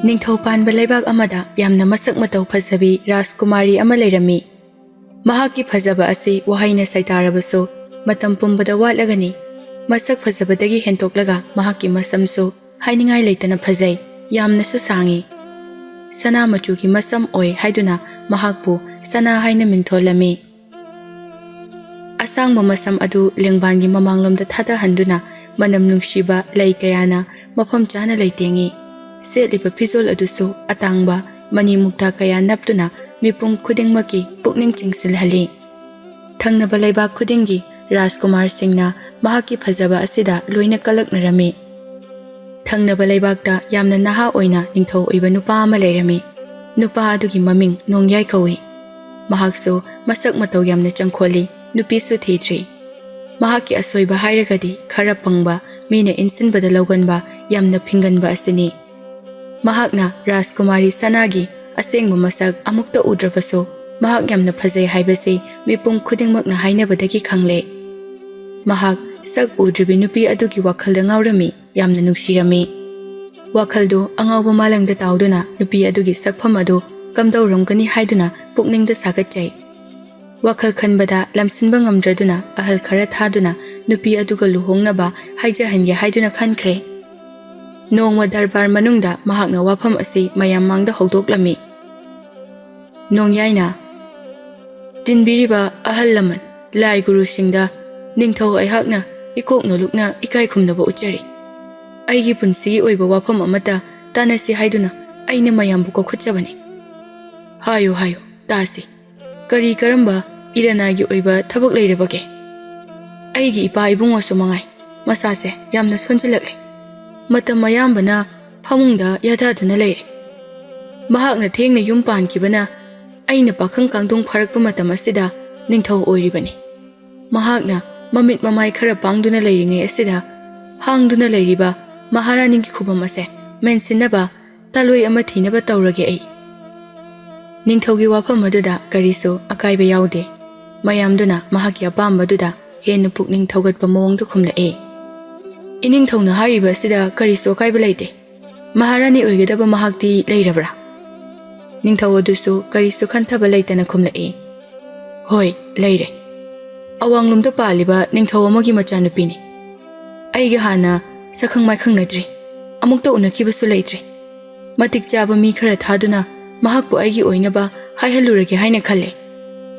ꯅꯤꯡꯊꯧ ꯄꯥꯟꯕ ꯂꯩꯕꯥꯛ ꯑꯃꯗ ꯌꯥꯝꯅ ꯃꯁꯛ ꯃꯇꯧ ꯐꯖꯕꯤ ꯔꯥꯖꯀꯨꯃꯥꯔꯤ ꯑꯃ ꯂꯩꯔꯝꯃꯤ꯫ ꯃꯍꯥꯛꯀꯤ ꯐꯖꯕ ꯑꯁꯤ ꯋꯥꯍꯩꯅ ꯁꯩꯇꯥꯔꯕꯁꯨ ꯃꯇꯝ ꯄꯨꯝꯕꯗ ꯋꯥꯠꯂꯒꯅꯤ꯫ ꯃꯁꯛ ꯐꯖꯕꯗꯒꯤ ꯍꯦꯟꯇꯣꯛꯂꯒ ꯃꯍꯥꯛꯀꯤ ꯃꯁꯝꯁꯨ ꯍꯥꯏꯅꯤꯡꯉꯥꯏ ꯂꯩꯇꯅ ꯐꯖꯩ, ꯌꯥꯝꯅꯁꯨ ꯁꯥꯡꯏ꯫ ꯁꯅꯥ ꯃꯆꯨꯒꯤ ꯃꯁꯝ ꯑꯣꯏ ꯍꯥꯏꯗꯨꯅ ꯃꯍꯥꯛꯄꯨ ꯁꯅꯥ ꯍꯥꯏꯅ ꯃꯤꯡꯊꯣꯜꯂꯝꯃꯤ꯫ ꯑꯁꯥꯡꯕ ꯃꯁꯝ ꯑꯗꯨ ꯂꯦꯡꯕꯥꯟꯒꯤ ꯃꯃꯥꯡꯂꯣꯝꯗ ꯊꯥꯗꯍꯟꯗꯨꯅ ꯃꯅꯝ ꯅꯨꯡꯁꯤꯕ ꯂꯩ ꯀꯌꯥꯅ ꯃꯐꯝ ꯆꯥꯅ ꯂꯩꯇꯦꯡꯏ꯫ ꯁꯦꯠꯂꯤꯕ ꯐꯤꯖꯣꯜ ꯑꯗꯨꯁꯨ ꯑꯇꯥꯡꯕ ꯃꯅꯤ ꯃꯨꯛꯇꯥ ꯀꯌꯥ ꯅꯞꯇꯨꯅ ꯃꯤꯄꯨꯝ ꯈꯨꯗꯤꯡꯃꯛꯀꯤ ꯄꯨꯛꯅꯤꯡ ꯆꯤꯡꯁꯤꯜꯍꯜꯂꯤ꯫ ꯊꯪꯅꯕ ꯂꯩꯕꯥꯛ ꯈꯨꯗꯤꯡꯒꯤ ꯔꯥꯖꯀꯨꯃꯥꯔꯁꯤꯡꯅ ꯃꯍꯥꯛꯀꯤ ꯐꯖꯕ ꯑꯁꯤꯗ ꯂꯣꯏꯅ ꯀꯂꯛꯅꯔꯝꯃꯤ꯫ ꯊꯪꯅꯕ ꯂꯩꯕꯥꯛꯇ ꯌꯥꯝꯅ ꯅꯍꯥ ꯑꯣꯏꯅ ꯅꯤꯡꯊꯧ ꯑꯣꯏꯕ ꯅꯨꯄꯥ ꯑꯃ ꯂꯩꯔꯝꯃꯤ꯫ ꯅꯨꯄꯥ ꯑꯗꯨꯒꯤ ꯃꯃꯤꯡ ꯅꯣꯡꯌꯥꯏ ꯀꯧꯏ꯫ ꯃꯍꯥꯛꯁꯨ ꯃꯁꯛ ꯃꯇꯧ ꯌꯥꯝꯅ ꯆꯪꯈꯣꯜꯂꯤ, ꯅꯨꯄꯤꯁꯨ ꯊꯤꯗ꯭ꯔꯤ꯫ ꯃꯍꯥꯛꯀꯤ ꯑꯁꯣꯏꯕ ꯍꯥꯏꯔꯒꯗꯤ ꯈꯔ ꯄꯪꯕ, ꯃꯤꯅ ꯏꯟꯁꯤꯟꯕꯗ ꯂꯧꯒꯟꯕ, ꯌꯥꯝꯅ ꯐꯤꯡꯒꯟꯕ ꯑꯁꯤꯅꯤ꯫ ꯃꯍꯥꯛꯅ ꯔꯥꯖꯀꯨꯃꯥꯔꯤ ꯁꯅꯥꯒꯤ ꯑꯁꯦꯡꯕ ꯃꯁꯛ ꯑꯃꯨꯛꯇ ꯎꯗ꯭ꯔꯕꯁꯨ ꯃꯍꯥꯛ ꯌꯥꯝꯅ ꯐꯖꯩ ꯍꯥꯏꯕꯁꯤ ꯃꯤꯄꯨꯝ ꯈꯨꯗꯤꯡꯃꯛꯅ ꯍꯥꯏꯅꯕꯗꯒꯤ ꯈꯪꯂꯦ꯫ ꯃꯍꯥꯛ ꯁꯛ ꯎꯗ꯭ꯔꯤꯕꯤ ꯅꯨꯄꯤ ꯑꯗꯨꯒꯤ ꯋꯥꯈꯜꯗ ꯉꯥꯎꯔꯝꯃꯤ, ꯌꯥꯝꯅ ꯅꯨꯡꯁꯤꯔꯝꯃꯤ꯫ ꯋꯥꯈꯜꯗꯨ ꯑꯉꯥꯎꯕ ꯃꯥꯂꯪꯗ ꯇꯥꯎꯗꯨꯅ ꯅꯨꯄꯤ ꯑꯗꯨꯒꯤ ꯁꯛꯐꯝ ꯑꯗꯨ ꯀꯝꯗꯧꯔꯝꯒꯅꯤ ꯍꯥꯏꯗꯨꯅ ꯄꯨꯛꯅꯤꯡꯗ ꯁꯥꯒꯠꯆꯩ꯫ ꯋꯥꯈꯜ ꯈꯟꯕꯗ ꯂꯝꯁꯤꯟꯕ ꯉꯝꯗ꯭ꯔꯗꯨꯅ ꯑꯍꯜ ꯈꯔ ꯊꯥꯗꯨꯅ ꯅꯨꯄꯤ ꯑꯗꯨꯒ ꯂꯨꯍꯣꯡꯅꯕ ꯍꯥꯏꯖꯍꯟꯒꯦ ꯍꯥꯏꯗꯨꯅ ꯈꯟꯈ꯭ꯔꯦ꯫ ꯅꯣꯡꯃ ꯗꯔꯕꯥꯔ ꯃꯅꯨꯡꯗ ꯃꯍꯥꯛꯅ ꯋꯥꯐꯝ ꯑꯁꯤ ꯃꯌꯥꯝ ꯃꯥꯡꯗ ꯍꯧꯗꯣꯛꯂꯝꯃꯤ꯫ ꯅꯣꯡꯌꯥꯏꯅ, ꯇꯤꯟꯕꯤꯔꯤꯕ ꯑꯍꯜ ꯂꯃꯟ, ꯂꯥꯏ ꯒꯨꯔꯨꯁꯤꯡꯗ ꯅꯤꯡꯊꯧ ꯑꯩꯍꯥꯛꯅ ꯏꯀꯣꯛ ꯅꯣꯂꯨꯛꯅ ꯏꯀꯥꯏ ꯈꯨꯝꯅꯕ ꯎꯠꯆꯔꯤ꯫ ꯑꯩꯒꯤ ꯄꯨꯟꯁꯤꯒꯤ ꯑꯣꯏꯕ ꯋꯥꯐꯝ ꯑꯃꯠꯇ ꯇꯥꯟꯅꯁꯤ ꯍꯥꯏꯗꯨꯅ ꯑꯩꯅ ꯃꯌꯥꯝꯕꯨ ꯀꯧꯈꯠꯆꯕꯅꯤ꯫ ꯍꯥꯏꯌꯨ ꯍꯥꯏꯌꯨ, ꯇꯥꯁꯤ꯫ ꯀꯔꯤ ꯀꯔꯝꯕ ꯏꯔꯅꯥꯏꯒꯤ ꯑꯣꯏꯕ ꯊꯕꯛ ꯂꯩꯔꯕꯒꯦ? ꯑꯩꯒꯤ ꯏꯄꯥ ꯏꯕꯨꯡꯉꯣꯁꯨ ꯃꯉꯥꯏ, ꯃꯁꯥꯁꯦ ꯌꯥꯝꯅ ꯁꯣꯟꯖꯤꯜꯂꯛꯂꯦ꯫ ꯃꯇꯝ ꯑꯌꯥꯝꯕꯅ ꯐꯃꯨꯡꯗ ꯌꯥꯊꯗꯨꯅ ꯂꯩꯔꯦ꯫ ꯃꯍꯥꯛꯅ ꯊꯦꯡꯅ ꯌꯨꯝ ꯄꯥꯟꯈꯤꯕꯅ ꯑꯩꯅ ꯄꯥꯈꯪ ꯀꯥꯡꯗꯣꯡ ꯐꯥꯔꯛꯄ ꯃꯇꯝ ꯑꯁꯤꯗ ꯅꯤꯡꯊꯧ ꯑꯣꯏꯔꯤꯕꯅꯤ꯫ ꯃꯍꯥꯛꯅ ꯃꯃꯤꯠ ꯃꯃꯥꯏ ꯈꯔ ꯄꯥꯡꯗꯨꯅ ꯂꯩꯔꯤꯉꯩ ꯑꯁꯤꯗ ꯍꯥꯡꯗꯨꯅ ꯂꯩꯔꯤꯕ ꯃꯍꯥꯔꯥꯅꯤꯒꯤ ꯈꯨꯕꯝ ꯑꯁꯦ ꯃꯦꯟꯁꯤꯟꯅꯕ ꯇꯥꯂꯣꯏ ꯑꯃ ꯊꯤꯅꯕ ꯇꯧꯔꯒꯦ ꯑꯩ꯫ ꯅꯤꯡꯊꯧꯒꯤ ꯋꯥꯐꯝ ꯑꯗꯨꯗ ꯀꯔꯤꯁꯨ ꯑꯀꯥꯏꯕ ꯌꯥꯎꯗꯦ꯫ ꯃꯌꯥꯝꯗꯨꯅ ꯃꯍꯥꯛꯀꯤ ꯑꯄꯥꯝꯕꯗꯨꯗ ꯍꯦꯟꯅ ꯄꯨꯛꯅꯤꯡ ꯊꯧꯒꯠꯄ ꯃꯑꯣꯡꯗ ꯈꯨꯝꯂꯛꯏ꯫ ꯏꯅꯤꯡꯊꯧꯅ ꯍꯥꯏꯔꯤꯕ ꯑꯁꯤꯗ ꯀꯔꯤꯁꯨ ꯑꯀꯥꯏꯕ ꯂꯩꯇꯦ꯫ ꯃꯍꯥꯔꯥꯅꯤ ꯑꯣꯏꯒꯗꯕ ꯃꯍꯥꯛꯇꯤ ꯂꯩꯔꯕ꯭ꯔꯥ? ꯅꯤꯡꯊꯧ ꯑꯗꯨꯁꯨ ꯀꯔꯤꯁꯨ ꯈꯟꯊꯕ ꯂꯩꯇꯅ ꯈꯨꯝꯂꯛꯏ꯫ ꯍꯣꯏ, ꯂꯩꯔꯦ꯫ ꯑꯋꯥꯡꯂꯣꯝꯗ ꯄꯥꯜꯂꯤꯕ ꯅꯤꯡꯊꯧ ꯑꯃꯒꯤ ꯃꯆꯥꯅꯨꯄꯤꯅꯤ꯫ ꯑꯩꯒ ꯍꯥꯟꯅ ꯁꯛꯈꯪ ꯃꯥꯏꯈꯪꯅꯗ꯭ꯔꯤ, ꯑꯃꯨꯛꯇ ꯎꯅꯈꯤꯕꯁꯨ ꯂꯩꯇ꯭ꯔꯤ꯫ ꯃꯇꯤꯛ ꯆꯥꯕ ꯃꯤ ꯈꯔ ꯊꯥꯗꯨꯅ ꯃꯍꯥꯛꯄꯨ ꯑꯩꯒꯤ ꯑꯣꯏꯅꯕ ꯍꯥꯏꯍꯜꯂꯨꯔꯒꯦ ꯍꯥꯏꯅ ꯈꯜꯂꯦ꯫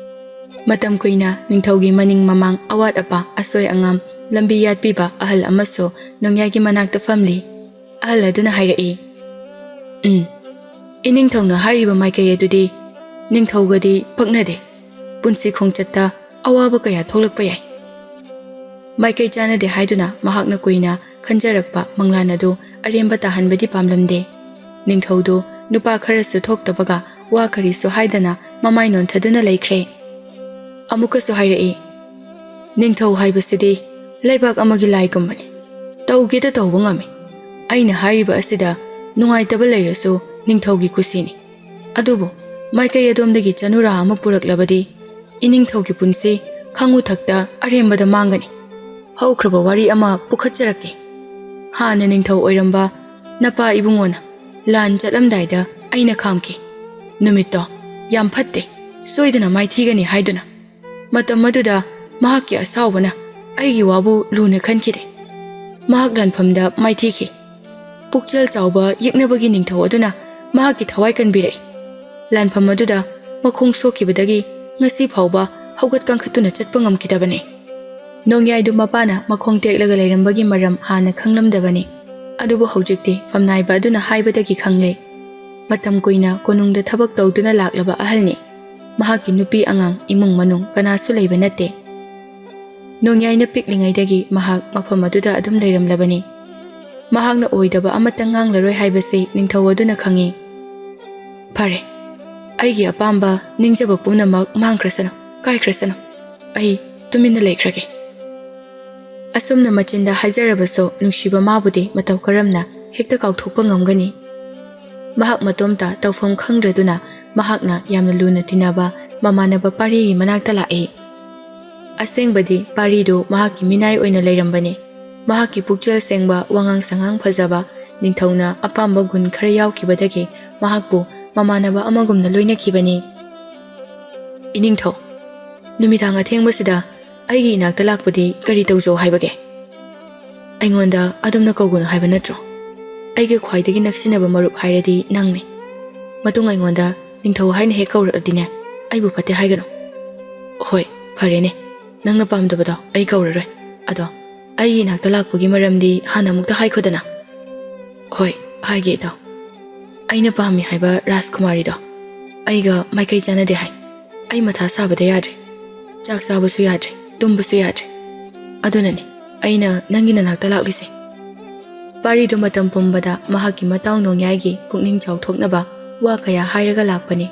ꯃꯇꯝ ꯀꯨꯏꯅ ꯅꯤꯡꯊꯧꯒꯤ ꯃꯅꯤꯡ ꯃꯃꯥꯡ ꯑꯋꯥꯠ ꯑꯄꯥ ꯑꯁꯣꯏ ꯑꯉꯥꯝ ꯂꯝꯕꯤ ꯌꯥꯠꯄꯤꯕ ꯑꯍꯜ ꯑꯃꯁꯨ ꯅꯣꯡꯌꯥꯏꯒꯤ ꯃꯅꯥꯛꯇ ꯐꯝꯂꯤ꯫ ꯑꯍꯜ ꯑꯗꯨꯅ ꯍꯥꯏꯔꯛꯏ, ꯏꯅꯤꯡꯊꯧꯅ ꯍꯥꯏꯔꯤꯕ ꯃꯥꯏꯀꯩ ꯑꯗꯨꯗꯤ ꯅꯤꯡꯊꯧꯒꯗꯤ ꯄꯛꯅꯗꯦ꯫ ꯄꯨꯟꯁꯤ ꯈꯣꯡꯆꯠꯇ ꯑꯋꯥꯕ ꯀꯌꯥ ꯊꯣꯛꯂꯛꯄ ꯌꯥꯏ꯫ ꯃꯥꯏꯀꯩ ꯆꯥꯟꯅꯗꯦ ꯍꯥꯏꯗꯨꯅ ꯃꯍꯥꯛꯅ ꯀꯨꯏꯅ ꯈꯟꯖꯔꯛꯄ ꯃꯪꯂꯥꯟ ꯑꯗꯨ ꯑꯔꯦꯝꯕ ꯇꯥꯍꯟꯕꯗꯤ ꯄꯥꯝꯂꯝꯗꯦ꯫ ꯅꯤꯡꯊꯧꯗꯨ ꯅꯨꯄꯥ ꯈꯔꯁꯨ ꯊꯣꯛꯇꯕꯒ ꯋꯥ ꯀꯔꯤꯁꯨ ꯍꯥꯏꯗꯅ ꯃꯃꯥꯏ ꯅꯣꯟꯊꯗꯨꯅ ꯂꯩꯈ꯭ꯔꯦ꯫ ꯑꯃꯨꯛꯀꯁꯨ ꯍꯥꯏꯔꯛꯏ, ꯅꯤꯡꯊꯧ ꯍꯥꯏꯕꯁꯤꯗꯤ ꯂꯩꯕꯥꯛ ꯑꯃꯒꯤ ꯂꯥꯏꯒꯨꯝꯕꯅꯤ꯫ ꯇꯧꯒꯦꯗ ꯇꯧꯕ ꯉꯝꯃꯤ꯫ ꯑꯩꯅ ꯍꯥꯏꯔꯤꯕ ꯑꯁꯤꯗ ꯅꯨꯡꯉꯥꯏꯇꯕ ꯂꯩꯔꯁꯨ ꯅꯤꯡꯊꯧꯒꯤ ꯀꯨꯁꯤꯅꯤ꯫ ꯑꯗꯨꯕꯨ ꯃꯥꯏꯀꯩ ꯑꯗꯣꯝꯗꯒꯤ ꯆꯅꯨꯔꯥ ꯑꯃ ꯄꯨꯔꯛꯂꯕꯗꯤ ꯏꯅꯤꯡꯊꯧꯒꯤ ꯄꯨꯟꯁꯤ ꯈꯥꯡꯉꯨꯊꯛꯇ ꯑꯔꯦꯝꯕꯗ ꯃꯥꯡꯒꯅꯤ꯫ ꯍꯧꯈ꯭ꯔꯕ ꯋꯥꯔꯤ ꯑꯃ ꯄꯨꯈꯠꯆꯔꯛꯀꯦ꯫ ꯍꯥꯟꯅ ꯅꯤꯡꯊꯧ ꯑꯣꯏꯔꯝꯕ ꯅꯄꯥ ꯏꯕꯨꯡꯉꯣꯅ ꯂꯥꯟ ꯆꯠꯂꯝꯗꯥꯏꯗ ꯑꯩꯅ ꯈꯥꯝꯈꯤ꯫ ꯅꯨꯃꯤꯠꯇꯣ ꯌꯥꯝ ꯐꯠꯇꯦ, ꯁꯣꯏꯗꯅ ꯃꯥꯏꯊꯤꯒꯅꯤ ꯍꯥꯏꯗꯨꯅ꯫ ꯃꯇꯝ ꯑꯗꯨꯗ ꯃꯍꯥꯛꯀꯤ ꯑꯁꯥꯎꯕꯅ ꯑꯩꯒꯤ ꯋꯥꯕꯨ ꯂꯨꯅ ꯈꯟꯈꯤꯗꯦ꯫ ꯃꯍꯥꯛ ꯂꯥꯟꯐꯝꯗ ꯃꯥꯏꯊꯤꯈꯤ꯫ ꯄꯨꯛꯆꯦꯜ ꯆꯥꯎꯕ ꯌꯦꯛꯅꯕꯒꯤ ꯅꯤꯡꯊꯧ ꯑꯗꯨꯅ ꯃꯍꯥꯛꯀꯤ ꯊꯋꯥꯏ ꯀꯟꯕꯤꯔꯛꯏ꯫ ꯂꯥꯟꯐꯝ ꯑꯗꯨꯗ ꯃꯈꯣꯡ ꯁꯣꯛꯈꯤꯕꯗꯒꯤ ꯉꯁꯤ ꯐꯥꯎꯕ ꯍꯧꯒꯠ ꯀꯥꯡꯈꯠꯇꯨꯅ ꯆꯠꯄ ꯉꯝꯈꯤꯗꯕꯅꯤ꯫ ꯅꯣꯡꯌꯥꯏꯗꯨ ꯃꯄꯥꯅ ꯃꯈꯣꯡ ꯇꯦꯛꯂꯒ ꯂꯩꯔꯝꯕꯒꯤ ꯃꯔꯝ ꯍꯥꯟꯅ ꯈꯪꯂꯝꯗꯕꯅꯤ꯫ ꯑꯗꯨꯕꯨ ꯍꯧꯖꯤꯛꯇꯤ ꯐꯝꯅꯥꯏꯕ ꯑꯗꯨꯅ ꯍꯥꯏꯕꯗꯒꯤ ꯈꯪꯂꯦ꯫ ꯃꯇꯝ ꯀꯨꯏꯅ ꯀꯣꯅꯨꯡꯗ ꯊꯕꯛ ꯇꯧꯗꯨꯅ ꯂꯥꯛꯂꯕ ꯑꯍꯜꯅꯤ꯫ ꯃꯍꯥꯛꯀꯤ ꯅꯨꯄꯤ ꯑꯉꯥꯡ ꯏꯃꯨꯡ ꯃꯅꯨꯡ ꯀꯅꯥꯁꯨ ꯂꯩꯕ ꯅꯠꯇꯦ꯫ ꯅꯣꯡꯌꯥꯏꯅ ꯄꯤꯛꯂꯤꯉꯩꯗꯒꯤ ꯃꯍꯥꯛ ꯃꯐꯝ ꯑꯗꯨꯗ ꯑꯗꯨꯝ ꯂꯩꯔꯝꯂꯕꯅꯤ꯫ ꯃꯍꯥꯛꯅ ꯑꯣꯏꯗꯕ ꯑꯃꯠꯇ ꯉꯥꯡꯂꯔꯣꯏ ꯍꯥꯏꯕꯁꯤ ꯅꯤꯡꯊꯧ ꯑꯗꯨꯅ ꯈꯪꯉꯤ꯫ ꯐꯔꯦ, ꯑꯩꯒꯤ ꯑꯄꯥꯝꯕ ꯅꯤꯡꯖꯕ ꯄꯨꯝꯅꯃꯛ ꯃꯥꯡꯈ꯭ꯔꯁꯅꯨ, ꯀꯥꯏꯈ꯭ꯔꯁꯅꯨ꯫ ꯑꯩ ꯇꯨꯃꯤꯟꯅ ꯂꯩꯈ꯭ꯔꯒꯦ꯫ ꯑꯁꯨꯝꯅ ꯃꯆꯤꯟꯗ ꯍꯥꯏꯖꯔꯕꯁꯨ ꯅꯨꯡꯁꯤꯕ ꯃꯥꯕꯨꯗꯤ ꯃꯇꯧ ꯀꯔꯝꯅ ꯍꯦꯛꯇ ꯀꯥꯎꯊꯣꯛꯄ ꯉꯝꯒꯅꯤ? ꯃꯍꯥꯛ ꯃꯇꯣꯝꯇ ꯇꯧꯐꯝ ꯈꯪꯗ꯭ꯔꯗꯨꯅ ꯃꯍꯥꯛꯅ ꯌꯥꯝꯅ ꯂꯨꯅ ꯇꯤꯟꯅꯕ ꯃꯃꯥꯟꯅꯕ ꯄꯥꯔꯤꯒꯤ ꯃꯅꯥꯛꯇ ꯂꯥꯛꯏ꯫ ꯑꯁꯦꯡꯕꯗꯤ ꯄꯥꯔꯤꯗꯨ ꯃꯍꯥꯛꯀꯤ ꯃꯤꯅꯥꯏ ꯑꯣꯏꯅ ꯂꯩꯔꯝꯕꯅꯤ꯫ ꯃꯍꯥꯛꯀꯤ ꯄꯨꯛꯆꯦꯜ ꯁꯦꯡꯕ, ꯋꯥꯉꯥꯡ ꯁꯉꯥꯡ ꯐꯖꯕ, ꯅꯤꯡꯊꯧꯅ ꯑꯄꯥꯝꯕ ꯒꯨꯟ ꯈꯔ ꯌꯥꯎꯈꯤꯕꯗꯒꯤ ꯃꯍꯥꯛꯄꯨ ꯃꯃꯥꯟꯅꯕ ꯑꯃꯒꯨꯝꯅ ꯂꯣꯏꯅꯈꯤꯕꯅꯤ꯫ ꯏꯅꯤꯡꯊꯧ, ꯅꯨꯃꯤꯗꯥꯡ ꯑꯊꯦꯡꯕꯁꯤꯗ ꯑꯩꯒꯤ ꯏꯅꯥꯛꯇ ꯂꯥꯛꯄꯗꯤ ꯀꯔꯤ ꯇꯧꯖꯧ ꯍꯥꯏꯕꯒꯦ? ꯑꯩꯉꯣꯟꯗ ꯑꯗꯨꯝꯅ ꯀꯧꯒꯅꯨ ꯍꯥꯏꯕ ꯅꯠꯇ꯭ꯔꯣ? ꯑꯩꯒꯤ ꯈ꯭ꯋꯥꯏꯗꯒꯤ ꯅꯛꯁꯤꯟꯅꯕ ꯃꯔꯨꯞ ꯍꯥꯏꯔꯗꯤ ꯅꯪꯅꯤ꯫ ꯃꯇꯨꯡ ꯑꯩꯉꯣꯟꯗ ꯅꯤꯡꯊꯧ ꯍꯥꯏꯅ ꯍꯦꯛ ꯀꯧꯔꯛꯑꯗꯤꯅꯦ ꯑꯩꯕꯨ ꯐꯠꯇꯦ ꯍꯥꯏꯒꯅꯨ꯫ ꯍꯣꯏ, ꯐꯔꯦꯅꯦ, ꯅꯪꯅ ꯄꯥꯝꯗꯕꯗꯣ ꯑꯩ ꯀꯧꯔꯔꯣꯏ꯫ ꯑꯗꯣ ꯑꯩꯒꯤ ꯏꯅꯥꯛꯇ ꯂꯥꯛꯄꯒꯤ ꯃꯔꯝꯗꯤ ꯍꯥꯟꯅ ꯑꯃꯨꯛꯇ ꯍꯥꯏꯈꯣꯗꯅ꯫ ꯍꯣꯏ, ꯍꯥꯏꯒꯦ ꯏꯇꯥꯎ꯫ ꯑꯩꯅ ꯄꯥꯝꯃꯤ ꯍꯥꯏꯕ ꯔꯥꯖꯀꯨꯃꯥꯔꯤꯗꯣ ꯑꯩꯒ ꯃꯥꯏꯀꯩ ꯆꯥꯟꯅꯗꯦ ꯍꯥꯏ꯫ ꯑꯩ ꯃꯊꯥ ꯁꯥꯕꯗ ꯌꯥꯗ꯭ꯔꯦ, ꯆꯥꯛ ꯆꯥꯕꯁꯨ ꯌꯥꯗ꯭ꯔꯦ, ꯇꯨꯝꯕꯁꯨ ꯌꯥꯗ꯭ꯔꯦ꯫ ꯑꯗꯨꯅꯅꯦ ꯑꯩꯅ ꯅꯪꯒꯤ ꯅꯅꯥꯛꯇ ꯂꯥꯛꯂꯤꯁꯦ꯫ ꯄꯥꯔꯤꯗꯨ ꯃꯇꯝ ꯄꯨꯝꯕꯗ ꯃꯍꯥꯛꯀꯤ ꯃꯇꯥꯎ ꯅꯣꯡꯌꯥꯏꯒꯤ ꯄꯨꯛꯅꯤꯡ ꯆꯥꯎꯊꯣꯛꯅꯕ ꯋꯥ ꯀꯌꯥ ꯍꯥꯏꯔꯒ ꯂꯥꯛꯄꯅꯤ꯫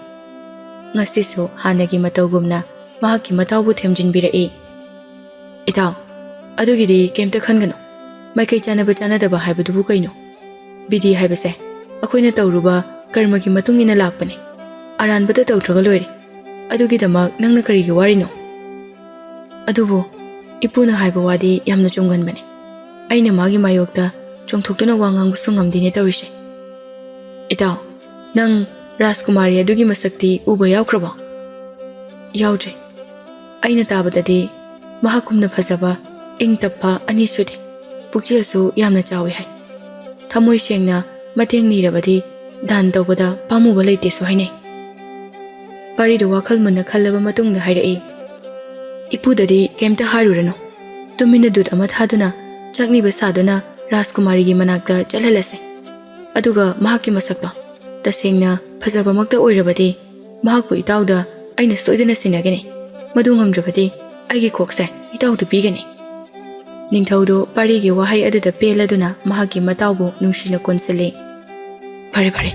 ꯉꯁꯤꯁꯨ ꯍꯥꯟꯅꯒꯤ ꯃꯇꯧꯒꯨꯝꯅ ꯃꯍꯥꯛꯀꯤ ꯃꯇꯥꯎꯕꯨ ꯊꯦꯝꯖꯤꯟꯕꯤꯔꯛꯏ꯫ ꯏꯇꯥꯎ, ꯑꯗꯨꯒꯤꯗꯤ ꯀꯩꯝꯇ ꯈꯟꯒꯅꯨ꯫ ꯃꯥꯏꯀꯩ ꯆꯥꯟꯅꯕ ꯆꯥꯟꯅꯗꯕ ꯍꯥꯏꯕꯗꯨꯕꯨ ꯀꯩꯅꯣ? ꯕꯤꯙꯤ ꯍꯥꯏꯕꯁꯦ ꯑꯩꯈꯣꯏꯅ ꯇꯧꯔꯨꯕ ꯀꯔꯃꯒꯤ ꯃꯇꯨꯡ ꯏꯟꯅ ꯂꯥꯛꯄꯅꯤ꯫ ꯑꯔꯥꯟꯕꯗ ꯇꯧꯗ꯭ꯔꯒ ꯂꯣꯏꯔꯦ꯫ ꯑꯗꯨꯒꯤꯗꯃꯛ ꯅꯪꯅ ꯀꯔꯤꯒꯤ ꯋꯥꯔꯤꯅꯣ? ꯑꯗꯨꯕꯨ ꯏꯄꯨꯅ ꯍꯥꯏꯕ ꯋꯥꯗꯤ ꯌꯥꯝꯅ ꯆꯨꯝꯒꯟꯕꯅꯤ꯫ ꯑꯩꯅ ꯃꯥꯒꯤ ꯃꯥꯌꯣꯛꯇ ꯆꯣꯡꯊꯣꯛꯇꯨꯅ ꯋꯥ ꯉꯥꯡꯕꯁꯨ ꯉꯝꯗꯦꯅꯦ ꯇꯧꯔꯤꯁꯦ꯫ ꯏꯇꯥꯎ, ꯅꯪ ꯔꯥꯖꯀꯨꯃꯥꯔꯤ ꯑꯗꯨꯒꯤ ꯃꯁꯛꯇꯤ ꯎꯕ ꯌꯥꯎꯈ꯭ꯔꯕꯣ? ꯌꯥꯎꯗ꯭ꯔꯤ꯫ ꯑꯩꯅ ꯇꯥꯕꯗꯗꯤ ꯃꯍꯥꯛꯀꯨꯝꯅ ꯐꯖꯕ ꯏꯪ ꯇꯞꯄ ꯑꯅꯤ ꯁꯨꯗꯦ꯫ ꯄꯨꯛꯆꯦꯜꯁꯨ ꯌꯥꯝꯅ ꯆꯥꯎꯏ ꯍꯥꯏ꯫ ꯊꯃꯣꯏ ꯁꯦꯡꯅ ꯃꯇꯦꯡ ꯅꯤꯔꯕꯗꯤ ꯗꯥꯟ ꯇꯧꯕꯗ ꯄꯥꯝꯃꯨꯕ ꯂꯩꯇꯦꯁꯨ ꯍꯥꯏꯅꯩ꯫ ꯄꯥꯔꯤꯗꯨ ꯋꯥꯈꯜ ꯃꯨꯟꯅ ꯈꯜꯂꯕ ꯃꯇꯨꯡꯗ ꯍꯥꯏꯔꯛꯏ꯫ ꯏꯄꯨꯗꯗꯤ ꯀꯩꯝꯇ ꯍꯥꯏꯔꯨꯔꯅꯨ꯫ ꯇꯨꯃꯤꯟꯅ ꯗꯨꯠ ꯑꯃ ꯊꯥꯗꯨꯅ ꯆꯥꯛꯅꯤꯕ ꯁꯥꯗꯨꯅ ꯔꯥꯖꯀꯨꯃꯥꯔꯤꯒꯤ ꯃꯅꯥꯛꯇ ꯆꯠꯍꯜꯂꯁꯦ꯫ ꯑꯗꯨꯒ ꯃꯍꯥꯛꯀꯤ ꯃꯁꯛꯇꯣ ꯇꯁꯦꯡꯅ ꯐꯖꯕꯃꯛꯇ ꯑꯣꯏꯔꯕꯗꯤ ꯃꯍꯥꯛꯄꯨ ꯏꯇꯥꯎꯗ ꯑꯩꯅ ꯁꯣꯏꯗꯅ ꯁꯤꯟꯅꯒꯅꯤ꯫ ꯃꯗꯨ ꯉꯝꯗ꯭ꯔꯕꯗꯤ ꯑꯩꯒꯤ ꯀꯣꯛꯁꯦ ꯏꯇꯥꯎꯗ ꯄꯤꯒꯅꯤ꯫ ꯅꯤꯡꯊꯧꯗꯨ ꯄꯥꯔꯤꯒꯤ ꯋꯥꯍꯩ ꯑꯗꯨꯗ ꯄꯦꯜꯂꯗꯨꯅ ꯃꯍꯥꯛꯀꯤ ꯃꯇꯥꯎꯕꯨ ꯅꯨꯡꯁꯤꯅ ꯀꯣꯟꯁꯤꯜꯂꯤ꯫ ꯐꯔꯦ ꯐꯔꯦ,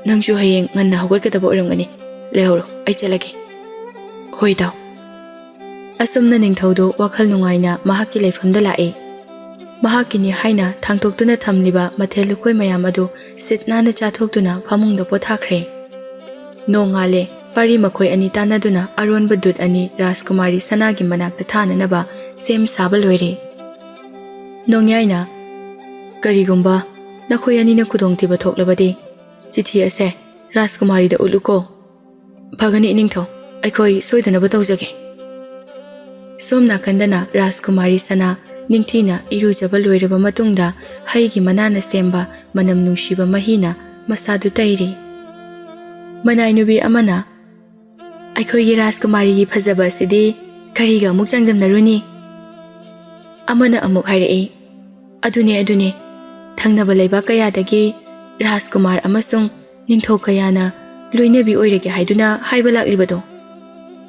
ꯅꯪꯁꯨ ꯍꯌꯦꯡ ꯉꯟꯅ ꯍꯧꯒꯠꯀꯗꯕ ꯑꯣꯏꯔꯝꯒꯅꯤ꯫ ꯂꯩꯍꯧꯔꯣ, ꯑꯩ ꯆꯠꯂꯒꯦ꯫ ꯍꯣꯏ ꯏꯇꯥꯎ꯫ ꯑꯁꯨꯝꯅ ꯅꯤꯡꯊꯧꯗꯨ ꯋꯥꯈꯜ ꯅꯨꯡꯉꯥꯏꯅ ꯃꯍꯥꯛꯀꯤ ꯂꯩꯐꯝꯗ ꯂꯥꯛꯏ꯫ ꯃꯍꯥꯛꯀꯤꯅꯤ ꯍꯥꯏꯅ ꯊꯥꯡꯇꯣꯛꯇꯨꯅ ꯊꯝꯂꯤꯕ ꯃꯊꯦꯜ ꯂꯨꯀꯣꯏ ꯃꯌꯥꯝ ꯑꯗꯨ ꯁꯤꯠ ꯅꯥꯟꯅ ꯆꯥꯊꯣꯛꯇꯨꯅ ꯐꯃꯨꯡꯗ ꯄꯣꯊꯥꯈ꯭ꯔꯦ꯫ ꯅꯣꯡꯉꯥꯜꯂꯦ꯫ ꯄꯥꯔꯤ ꯃꯈꯣꯏ ꯑꯅꯤ ꯇꯥꯟꯅꯗꯨꯅ ꯑꯔꯣꯟꯕ ꯗꯨꯠ ꯑꯅꯤ ꯔꯥꯖꯀꯨꯃꯥꯔꯤ ꯁꯅꯥꯒꯤ ꯃꯅꯥꯛꯇ ꯊꯥꯅꯅꯕ ꯁꯦꯝ ꯁꯥꯕ ꯂꯣꯏꯔꯦ꯫ ꯅꯣꯡꯌꯥꯏꯅ, ꯀꯔꯤꯒꯨꯝꯕ ꯅꯈꯣꯏ ꯑꯅꯤꯅ ꯈꯨꯗꯣꯡꯊꯤꯕ ꯊꯣꯛꯂꯕꯗꯤ ꯆꯤꯊꯤ ꯑꯁꯦ ꯔꯥꯖꯀꯨꯃꯥꯔꯤꯗ ꯎꯠꯂꯨꯀꯣ꯫ ꯐꯒꯅꯤ ꯏꯅꯤꯡꯊꯧ, ꯑꯩꯈꯣꯏ ꯁꯣꯏꯗꯅꯕ ꯇꯧꯖꯒꯦ꯫ ꯁꯣꯝ ꯅꯥꯀꯟꯗꯅ ꯔꯥꯖꯀꯨꯃꯥꯔꯤ ꯁꯅꯥ ꯅꯤꯡꯊꯤꯅ ꯏꯔꯨꯖꯕ ꯂꯣꯏꯔꯕ ꯃꯇꯨꯡꯗ ꯍꯩꯒꯤ ꯃꯅꯥꯅ ꯁꯦꯝꯕ ꯃꯅꯝ ꯅꯨꯡꯁꯤꯕ ꯃꯍꯤꯅ ꯃꯁꯥꯗꯨ ꯇꯩꯔꯤ꯫ ꯃꯅꯥꯏꯅꯨꯕꯤ ꯑꯃꯅ, ꯑꯩꯈꯣꯏꯒꯤ ꯔꯥꯖꯀꯨꯃꯥꯔꯤꯒꯤ ꯐꯖꯕ ꯑꯁꯤꯗꯤ ꯀꯔꯤꯒ ꯑꯃꯨꯛ ꯆꯥꯡꯗꯝꯅꯔꯨꯅꯤ? ꯑꯃꯅ ꯑꯃꯨꯛ ꯍꯥꯏꯔꯛꯏ꯫ ꯑꯗꯨꯅꯦ, ꯊꯪꯅꯕ ꯂꯩꯕꯥꯛ ꯀꯌꯥꯗꯒꯤ ꯔꯥꯖꯀꯨꯃꯥꯔ ꯑꯃꯁꯨꯡ ꯅꯤꯡꯊꯧ ꯀꯌꯥꯅ ꯂꯣꯏꯅꯕꯤ ꯑꯣꯏꯔꯒꯦ ꯍꯥꯏꯗꯨꯅ ꯍꯥꯏꯕ ꯂꯥꯛꯂꯤꯕꯗꯣ꯫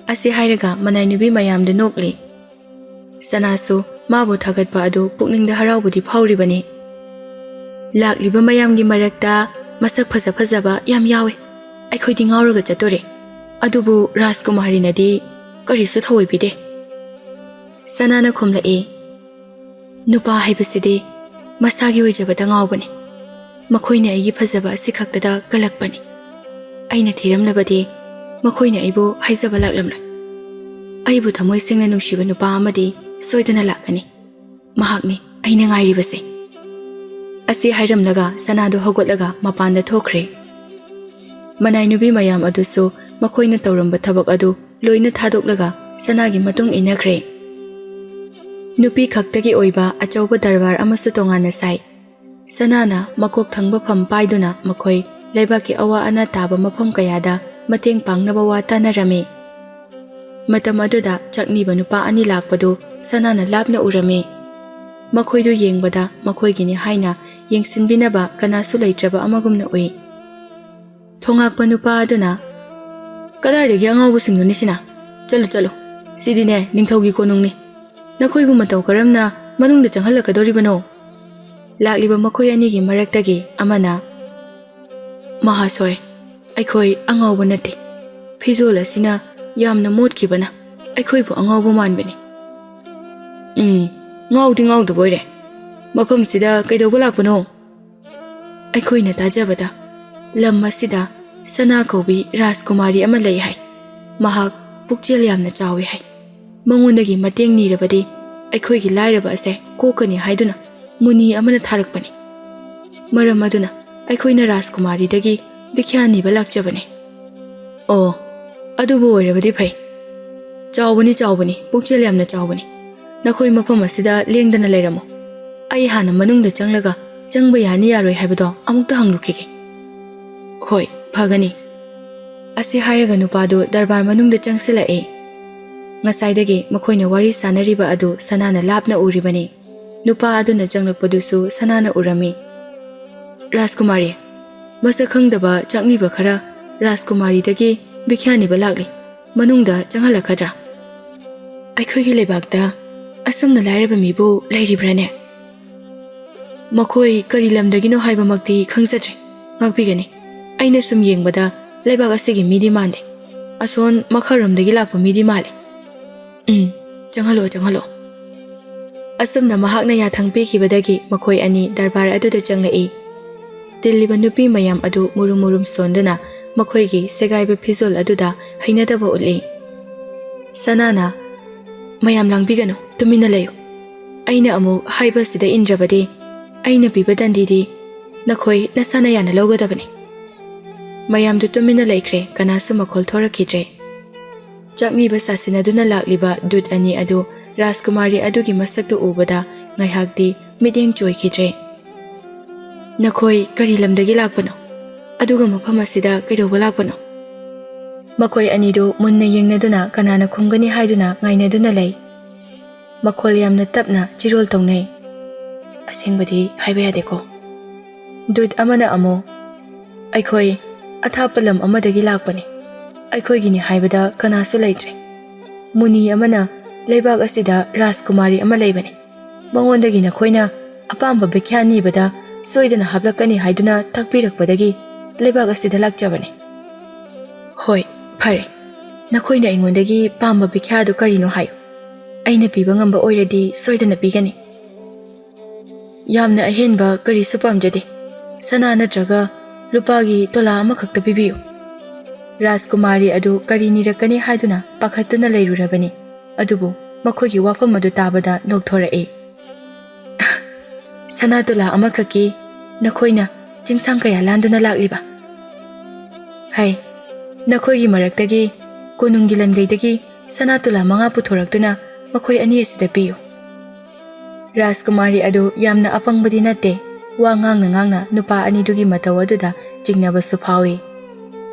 ꯑꯁꯤ ꯍꯥꯏꯔꯒ ꯃꯅꯥꯏꯅꯨꯕꯤ ꯃꯌꯥꯝꯗ ꯅꯣꯛꯂꯤ꯫ ꯁꯅꯥꯁꯨ ꯃꯥꯕꯨ ꯊꯥꯒꯠꯄ ꯑꯗꯨ ꯄꯨꯛꯅꯤꯡꯗ ꯍꯔꯥꯎꯕꯗꯤ ꯐꯥꯎꯔꯤꯕꯅꯤ꯫ ꯂꯥꯛꯂꯤꯕ ꯃꯌꯥꯝꯒꯤ ꯃꯔꯛꯇ ꯃꯁꯛ ꯐꯖ ꯐꯖꯕ ꯌꯥꯝ ꯌꯥꯎꯏ꯫ ꯑꯩꯈꯣꯏꯗꯤ ꯉꯥꯎꯔꯒ ꯆꯠꯇꯣꯔꯦ꯫ ꯑꯗꯨꯕꯨ ꯔꯥꯖꯀꯨꯃꯥꯔꯤꯅꯗꯤ ꯀꯔꯤꯁꯨ ꯊꯧꯑꯣꯏꯕꯤꯗꯦ꯫ ꯁꯅꯥꯅ ꯈꯨꯝꯂꯛꯏ꯫ ꯅꯨꯄꯥ ꯍꯥꯏꯕꯁꯤꯗꯤ ꯃꯁꯥꯒꯤ ꯑꯣꯏꯖꯕꯗ ꯉꯥꯎꯕꯅꯤ꯫ ꯃꯈꯣꯏꯅ ꯑꯩꯒꯤ ꯐꯖꯕ ꯑꯁꯤ ꯈꯛꯇꯗ ꯀꯜꯂꯛꯄꯅꯤ꯫ ꯑꯩꯅ ꯊꯤꯔꯝꯂꯕꯗꯤ ꯃꯈꯣꯏꯅ ꯑꯩꯕꯨ ꯍꯥꯏꯖꯕ ꯂꯥꯛꯂꯝꯂꯣꯏ꯫ ꯑꯩꯕꯨ ꯊꯃꯣꯏ ꯁꯦꯡꯅ ꯅꯨꯡꯁꯤꯕ ꯅꯨꯄꯥ ꯑꯃꯗꯤ ꯁꯣꯏꯗꯅ ꯂꯥꯛꯀꯅꯤ꯫ ꯃꯍꯥꯛꯅꯤ ꯑꯩꯅ ꯉꯥꯏꯔꯤꯕꯁꯦ꯫ ꯑꯁꯤ ꯍꯥꯏꯔꯝꯂꯒ ꯁꯅꯥꯗꯨ ꯍꯧꯒꯠꯂꯒ ꯃꯄꯥꯟꯗ ꯊꯣꯛꯈ꯭ꯔꯦ꯫ ꯃꯅꯥꯏꯅꯨꯕꯤ ꯃꯌꯥꯝ ꯑꯗꯨꯁꯨ ꯃꯈꯣꯏꯅ ꯇꯧꯔꯝꯕ ꯊꯕꯛ ꯑꯗꯨ ꯂꯣꯏꯅ ꯊꯥꯗꯣꯛꯂꯒ ꯁꯅꯥꯒꯤ ꯃꯇꯨꯡ ꯏꯟꯅꯈ꯭ꯔꯦ꯫ ꯅꯨꯄꯤ ꯈꯛꯇꯒꯤ ꯑꯣꯏꯕ ꯑꯆꯧꯕ ꯗꯔꯕꯥꯔ ꯑꯃꯁꯨ ꯇꯣꯉꯥꯟꯅ ꯁꯥꯏ꯫ ꯁꯅꯥꯅ ꯃꯀꯣꯛ ꯊꯪꯕ ꯐꯝ ꯄꯥꯏꯗꯨꯅ ꯃꯈꯣꯏ ꯂꯩꯕꯥꯛꯀꯤ ꯑꯋꯥ ꯑꯅꯥ ꯇꯥꯕ ꯃꯐꯝ ꯀꯌꯥꯗ ꯃꯇꯦꯡ ꯄꯥꯡꯅꯕ ꯋꯥ ꯇꯥꯟꯅꯔꯝꯃꯤ꯫ ꯃꯇꯝ ꯑꯗꯨꯗ ꯆꯛꯅꯤꯕ ꯅꯨꯄꯥ ꯑꯅꯤ ꯂꯥꯛꯄꯗꯨ ꯁꯅꯥꯅ ꯂꯥꯞꯅ ꯎꯔꯝꯃꯤ꯫ ꯃꯈꯣꯏꯗꯨ ꯌꯦꯡꯕꯗ ꯃꯈꯣꯏꯒꯤꯅꯤ ꯍꯥꯏꯅ ꯌꯦꯡꯁꯤꯟꯕꯤꯅꯕ ꯀꯅꯥꯁꯨ ꯂꯩꯇ꯭ꯔꯕ ꯑꯃꯒꯨꯝꯅ ꯎꯏ꯫ ꯊꯣꯉꯥꯛꯄ ꯅꯨꯄꯥ ꯑꯗꯨꯅ, ꯀꯗꯥꯏꯗꯒꯤ ꯑꯉꯥꯎꯕꯁꯤꯡꯅꯣꯅꯤ ꯁꯤꯅ? ꯆꯠꯂꯨ, ꯁꯤꯗꯤꯅꯦ ꯅꯤꯡꯊꯧꯒꯤ ꯀꯣꯅꯨꯡꯅꯤ꯫ ꯅꯈꯣꯏꯕꯨ ꯃꯇꯧ ꯀꯔꯝꯅ ꯃꯅꯨꯡꯗ ꯆꯪꯍꯜꯂꯛꯀꯗꯧꯔꯤꯕꯅꯣ? ꯂꯥꯛꯂꯤꯕ ꯃꯈꯣꯏ ꯑꯅꯤꯒꯤ ꯃꯔꯛꯇꯒꯤ ꯑꯃꯅ, ꯃꯍꯥꯁꯣꯏ, ꯑꯩꯈꯣꯏ ꯑꯉꯥꯎꯕ ꯅꯠꯇꯦ꯫ ꯐꯤꯖꯣꯜ ꯑꯁꯤꯅ ꯌꯥꯝꯅ ꯃꯣꯠꯈꯤꯕꯅ ꯑꯩꯈꯣꯏꯕꯨ ꯑꯉꯥꯎꯕ ꯃꯥꯟꯕꯅꯤ꯫ ꯉꯥꯎꯗꯤ ꯉꯥꯎꯗꯕ ꯑꯣꯏꯔꯦ꯫ ꯃꯐꯝꯁꯤꯗ ꯀꯩꯗꯧꯕ ꯂꯥꯛꯄꯅꯣ? ꯑꯩꯈꯣꯏꯅ ꯇꯥꯖꯕꯗ ꯂꯝ ꯑꯁꯤꯗ ꯁꯅꯥ ꯀꯧꯕꯤ ꯔꯥꯖꯀꯨꯃꯥꯔꯤ ꯑꯃ ꯂꯩ ꯍꯥꯏ꯫ ꯃꯍꯥꯛ ꯄꯨꯛꯆꯦꯜ ꯌꯥꯝꯅ ꯆꯥꯎꯏ ꯍꯥꯏ꯫ ꯃꯉꯣꯟꯗꯒꯤ ꯃꯇꯦꯡ ꯅꯤꯔꯕꯗꯤ ꯑꯩꯈꯣꯏꯒꯤ ꯂꯥꯏꯔꯕ ꯑꯁꯦ ꯀꯣꯛꯀꯅꯤ ꯍꯥꯏꯗꯨꯅ ꯃꯨꯅꯤ ꯑꯃꯅ ꯊꯥꯔꯛꯄꯅꯤ꯫ ꯃꯔꯝ ꯑꯗꯨꯅ ꯑꯩꯈꯣꯏꯅ ꯔꯥꯖꯀꯨꯃꯥꯔꯤꯗꯒꯤ ꯚꯤꯈ꯭ꯌꯥ ꯅꯤꯕ ꯂꯥꯛꯆꯕꯅꯤ꯫ ꯑꯣ, ꯑꯗꯨꯕꯨ ꯑꯣꯏꯔꯕꯗꯤ ꯐꯩ꯫ ꯆꯥꯎꯕꯅꯤ, ꯄꯨꯛꯆꯦꯜ ꯌꯥꯝꯅ ꯆꯥꯎꯕꯅꯤ꯫ ꯅꯈꯣꯏ ꯃꯐꯝ ꯑꯁꯤꯗ ꯂꯦꯡꯗꯅ ꯂꯩꯔꯝꯃꯣ꯫ ꯑꯩ ꯍꯥꯟꯅ ꯃꯅꯨꯡꯗ ꯆꯪꯂꯒ ꯆꯪꯕ ꯌꯥꯅꯤ ꯌꯥꯔꯣꯏ ꯍꯥꯏꯕꯗꯣ ꯑꯃꯨꯛꯇ ꯍꯪꯂꯨꯈꯤꯒꯦ꯫ ꯍꯣꯏ, ꯐꯒꯅꯤ꯫ ꯑꯁꯤ ꯍꯥꯏꯔꯒ ꯅꯨꯄꯥꯗꯨ ꯗꯔꯕꯥꯔ ꯃꯅꯨꯡꯗ ꯆꯪꯁꯤꯜꯂꯛꯑꯦ꯫ ꯉꯁꯥꯏꯗꯒꯤ ꯃꯈꯣꯏꯅ ꯋꯥꯔꯤ ꯁꯥꯅꯔꯤꯕ ꯑꯗꯨ ꯁꯅꯥꯅ ꯂꯥꯞꯅ ꯎꯔꯤꯕꯅꯤ꯫ ꯅꯨꯄꯥ ꯑꯗꯨꯅ ꯆꯪꯂꯛꯄꯗꯨꯁꯨ ꯁꯅꯥꯅ ꯎꯔꯝꯃꯤ꯫ ꯔꯥꯖꯀꯨꯃꯥꯔꯤ, ꯃꯁꯛ ꯈꯪꯗꯕ ꯆꯥꯛꯅꯤꯕ ꯈꯔ ꯔꯥꯖꯀꯨꯃꯥꯔꯤꯗꯒꯤ ꯚꯤꯈ꯭ꯌꯥ ꯅꯤꯕ ꯂꯥꯛꯂꯤ꯫ ꯃꯅꯨꯡꯗ ꯆꯪꯍꯜꯂꯛꯀꯗ꯭ꯔꯥ? ꯑꯩꯈꯣꯏꯒꯤ ꯂꯩꯕꯥꯛꯇ ꯑꯁꯨꯝꯅ ꯂꯥꯏꯔꯕ ꯃꯤꯕꯨ ꯂꯩꯔꯤꯕ꯭ꯔꯥꯅꯦ? ꯃꯈꯣꯏ ꯀꯔꯤ ꯂꯝꯗꯒꯤꯅꯣ ꯍꯥꯏꯕꯃꯛꯇꯤ ꯈꯪꯖꯗ꯭ꯔꯦ꯫ ꯉꯥꯛꯄꯤꯒꯅꯤ꯫ ꯑꯩꯅ ꯁꯨꯝ ꯌꯦꯡꯕꯗ ꯂꯩꯕꯥꯛ ꯑꯁꯤꯒꯤ ꯃꯤꯗꯤ ꯃꯥꯟꯗꯦ꯫ ꯑꯁꯣꯟ ꯃꯈꯥꯔꯣꯝꯗꯒꯤ ꯂꯥꯛꯄ ꯃꯤꯗꯤ ꯃꯥꯜꯂꯦ꯫ ꯆꯪꯍꯜꯂꯣ꯫ ꯑꯁꯨꯝꯅ ꯃꯍꯥꯛꯅ ꯌꯥꯊꯪ ꯄꯤꯈꯤꯕꯗꯒꯤ ꯃꯈꯣꯏ ꯑꯅꯤ ꯗꯔꯕꯥꯔ ꯑꯗꯨꯗ ꯆꯪꯂꯛꯏ꯫ ꯇꯤꯜꯂꯤꯕ ꯅꯨꯄꯤ ꯃꯌꯥꯝ ꯑꯗꯨ ꯃꯨꯔꯨꯝ ꯁꯣꯟꯗꯨꯅ ꯃꯈꯣꯏꯒꯤ ꯁꯦꯒꯥꯏꯕ ꯐꯤꯖꯣꯜ ꯑꯗꯨꯗ ꯍꯩꯅꯗꯕ ꯎꯠꯂꯤ꯫ ꯁꯅꯥꯅ, ꯃꯌꯥꯝ ꯂꯥꯡꯕꯤꯒꯅꯨ, ꯇꯨꯃꯤꯟꯅ ꯂꯩꯌꯨ꯫ ꯑꯩꯅ ꯑꯃꯨꯛ ꯍꯥꯏꯕꯁꯤꯗ ꯏꯟꯗ꯭ꯔꯕꯗꯤ ꯑꯩꯅ ꯄꯤꯕ ꯗꯟꯗꯤꯗꯤ ꯅꯈꯣꯏ ꯅꯁꯥꯅ ꯌꯥꯅ ꯂꯧꯒꯗꯕꯅꯤ꯫ ꯃꯌꯥꯝꯗꯨ ꯇꯨꯃꯤꯟꯅ ꯂꯩꯈ꯭ꯔꯦ꯫ ꯀꯅꯥꯁꯨ ꯃꯈꯣꯜ ꯊꯣꯔꯛꯈꯤꯗ꯭ꯔꯦ꯫ ꯆꯥꯛꯅꯤꯕ ꯁꯥꯁꯤꯟꯅꯗꯨꯅ ꯂꯥꯛꯂꯤꯕ ꯗꯨꯠ ꯑꯅꯤ ꯑꯗꯨ ꯔꯥꯖꯀꯨꯃꯥꯔꯤ ꯑꯗꯨꯒꯤ ꯃꯁꯛꯇꯨ ꯎꯕꯗ ꯉꯥꯏꯍꯥꯛꯇꯤ ꯃꯤꯠꯌꯦꯡ ꯆꯣꯏꯈꯤꯗ꯭ꯔꯦ꯫ ꯅꯈꯣꯏ ꯀꯔꯤ ꯂꯝꯗꯒꯤ ꯂꯥꯛꯄꯅꯣ? ꯑꯗꯨꯒ ꯃꯐꯝ ꯑꯁꯤꯗ ꯀꯩꯗꯧꯕ ꯂꯥꯛꯄꯅꯣ? ꯃꯈꯣꯏ ꯑꯅꯤꯗꯨ ꯃꯨꯟꯅ ꯌꯦꯡꯅꯗꯨꯅ ꯀꯅꯥꯅ ꯈꯨꯝꯒꯅꯤ ꯍꯥꯏꯗꯨꯅ ꯉꯥꯏꯅꯗꯨꯅ ꯂꯩ꯫ ꯃꯈꯣꯜ ꯌꯥꯝꯅ ꯇꯞꯅ ꯆꯤꯔꯣꯜ ꯇꯧꯅꯩ꯫ ꯑꯁꯦꯡꯕꯗꯤ ꯍꯥꯏꯕ ꯌꯥꯗꯦꯀꯣ? ꯗꯨꯠ ꯑꯃꯅ ꯑꯃꯨꯛ, ꯑꯩꯈꯣꯏ ꯑꯊꯥꯞꯄ ꯂꯝ ꯑꯃꯗꯒꯤ ꯂꯥꯛꯄꯅꯤ꯫ ꯑꯩꯈꯣꯏꯒꯤꯅꯤ ꯍꯥꯏꯕꯗ ꯀꯅꯥꯁꯨ ꯂꯩꯇ꯭ꯔꯦ꯫ ꯃꯨꯅꯤ ꯑꯃꯅ ꯂꯩꯕꯥꯛ ꯑꯁꯤꯗ ꯔꯥꯖꯀꯨꯃꯥꯔꯤ ꯑꯃ ꯂꯩꯕꯅꯤ꯫ ꯃꯉꯣꯟꯗꯒꯤ ꯅꯈꯣꯏꯅ ꯑꯄꯥꯝꯕ ꯚꯤꯈ꯭ꯌꯥ ꯅꯤꯕꯗ ꯁꯣꯏꯗꯅ ꯍꯥꯞꯂꯛꯀꯅꯤ ꯍꯥꯏꯗꯨꯅ ꯇꯥꯛꯄꯤꯔꯛꯄꯗꯒꯤ ꯂꯩꯕꯥꯛ ꯑꯁꯤꯗ ꯂꯥꯛꯆꯕꯅꯤ꯫ ꯍꯣꯏ, ꯐꯔꯦ꯫ ꯅꯈꯣꯏꯅ ꯑꯩꯉꯣꯟꯗꯒꯤ ꯄꯥꯝꯕ ꯚꯤꯈ꯭ꯌꯥꯗꯨ ꯀꯔꯤꯅꯣ ꯍꯥꯏꯌꯨ꯫ ꯑꯩꯅ ꯄꯤꯕ ꯉꯝꯕ ꯑꯣꯏꯔꯗꯤ ꯁꯣꯏꯗꯅ ꯄꯤꯒꯅꯤ꯫ ꯌꯥꯝꯅ ꯑꯍꯦꯟꯕ ꯀꯔꯤꯁꯨ ꯄꯥꯝꯖꯗꯦ꯫ ꯁꯅꯥ ꯅꯠꯇ꯭ꯔꯒ ꯂꯨꯄꯥꯒꯤ ꯇꯣꯂꯥ ꯑꯃꯈꯛꯇ ꯄꯤꯕꯤꯌꯨ꯫ ꯔꯥꯖꯀꯨꯃꯥꯔꯤ ꯑꯗꯨ ꯀꯔꯤ ꯅꯤꯔꯛꯀꯅꯤ ꯍꯥꯏꯗꯨꯅ ꯄꯥꯈꯠꯇꯨꯅ ꯂꯩꯔꯨꯔꯕꯅꯤ꯫ ꯑꯗꯨꯕꯨ ꯃꯈꯣꯏꯒꯤ ꯋꯥꯐꯝ ꯑꯗꯨ ꯇꯥꯕꯗ ꯅꯣꯛꯊꯣꯔꯛꯏ꯫ ꯁꯅꯥ ꯇꯣꯂꯥ ꯑꯃꯈꯛꯀꯤ ꯅꯈꯣꯏꯅ ꯆꯤꯡꯁꯥꯡ ꯀꯌꯥ ꯂꯥꯟꯗꯨꯅ ꯂꯥꯛꯂꯤꯕ? ꯍꯩ, ꯅꯈꯣꯏꯒꯤ ꯃꯔꯛꯇꯒꯤ ꯀꯣꯅꯨꯡꯒꯤ ꯂꯟꯒꯩꯗꯒꯤ ꯁꯅꯥ ꯇꯣꯂꯥ 5 ꯄꯨꯊꯣꯔꯛꯇꯨꯅ ꯃꯈꯣꯏ ꯑꯅꯤ ꯑꯁꯤꯗ ꯄꯤꯌꯨ꯫ ꯔꯥꯖꯀꯨꯃꯥꯔꯤ ꯑꯗꯨ ꯌꯥꯝꯅ ꯑꯄꯪꯕꯗꯤ ꯅꯠꯇꯦ꯫ ꯋꯥ ꯉꯥꯡꯅ ꯅꯨꯄꯥ ꯑꯅꯤꯗꯨꯒꯤ ꯃꯇꯧ ꯑꯗꯨꯗ ꯆꯤꯡꯅꯕꯁꯨ ꯐꯥꯎꯏ꯫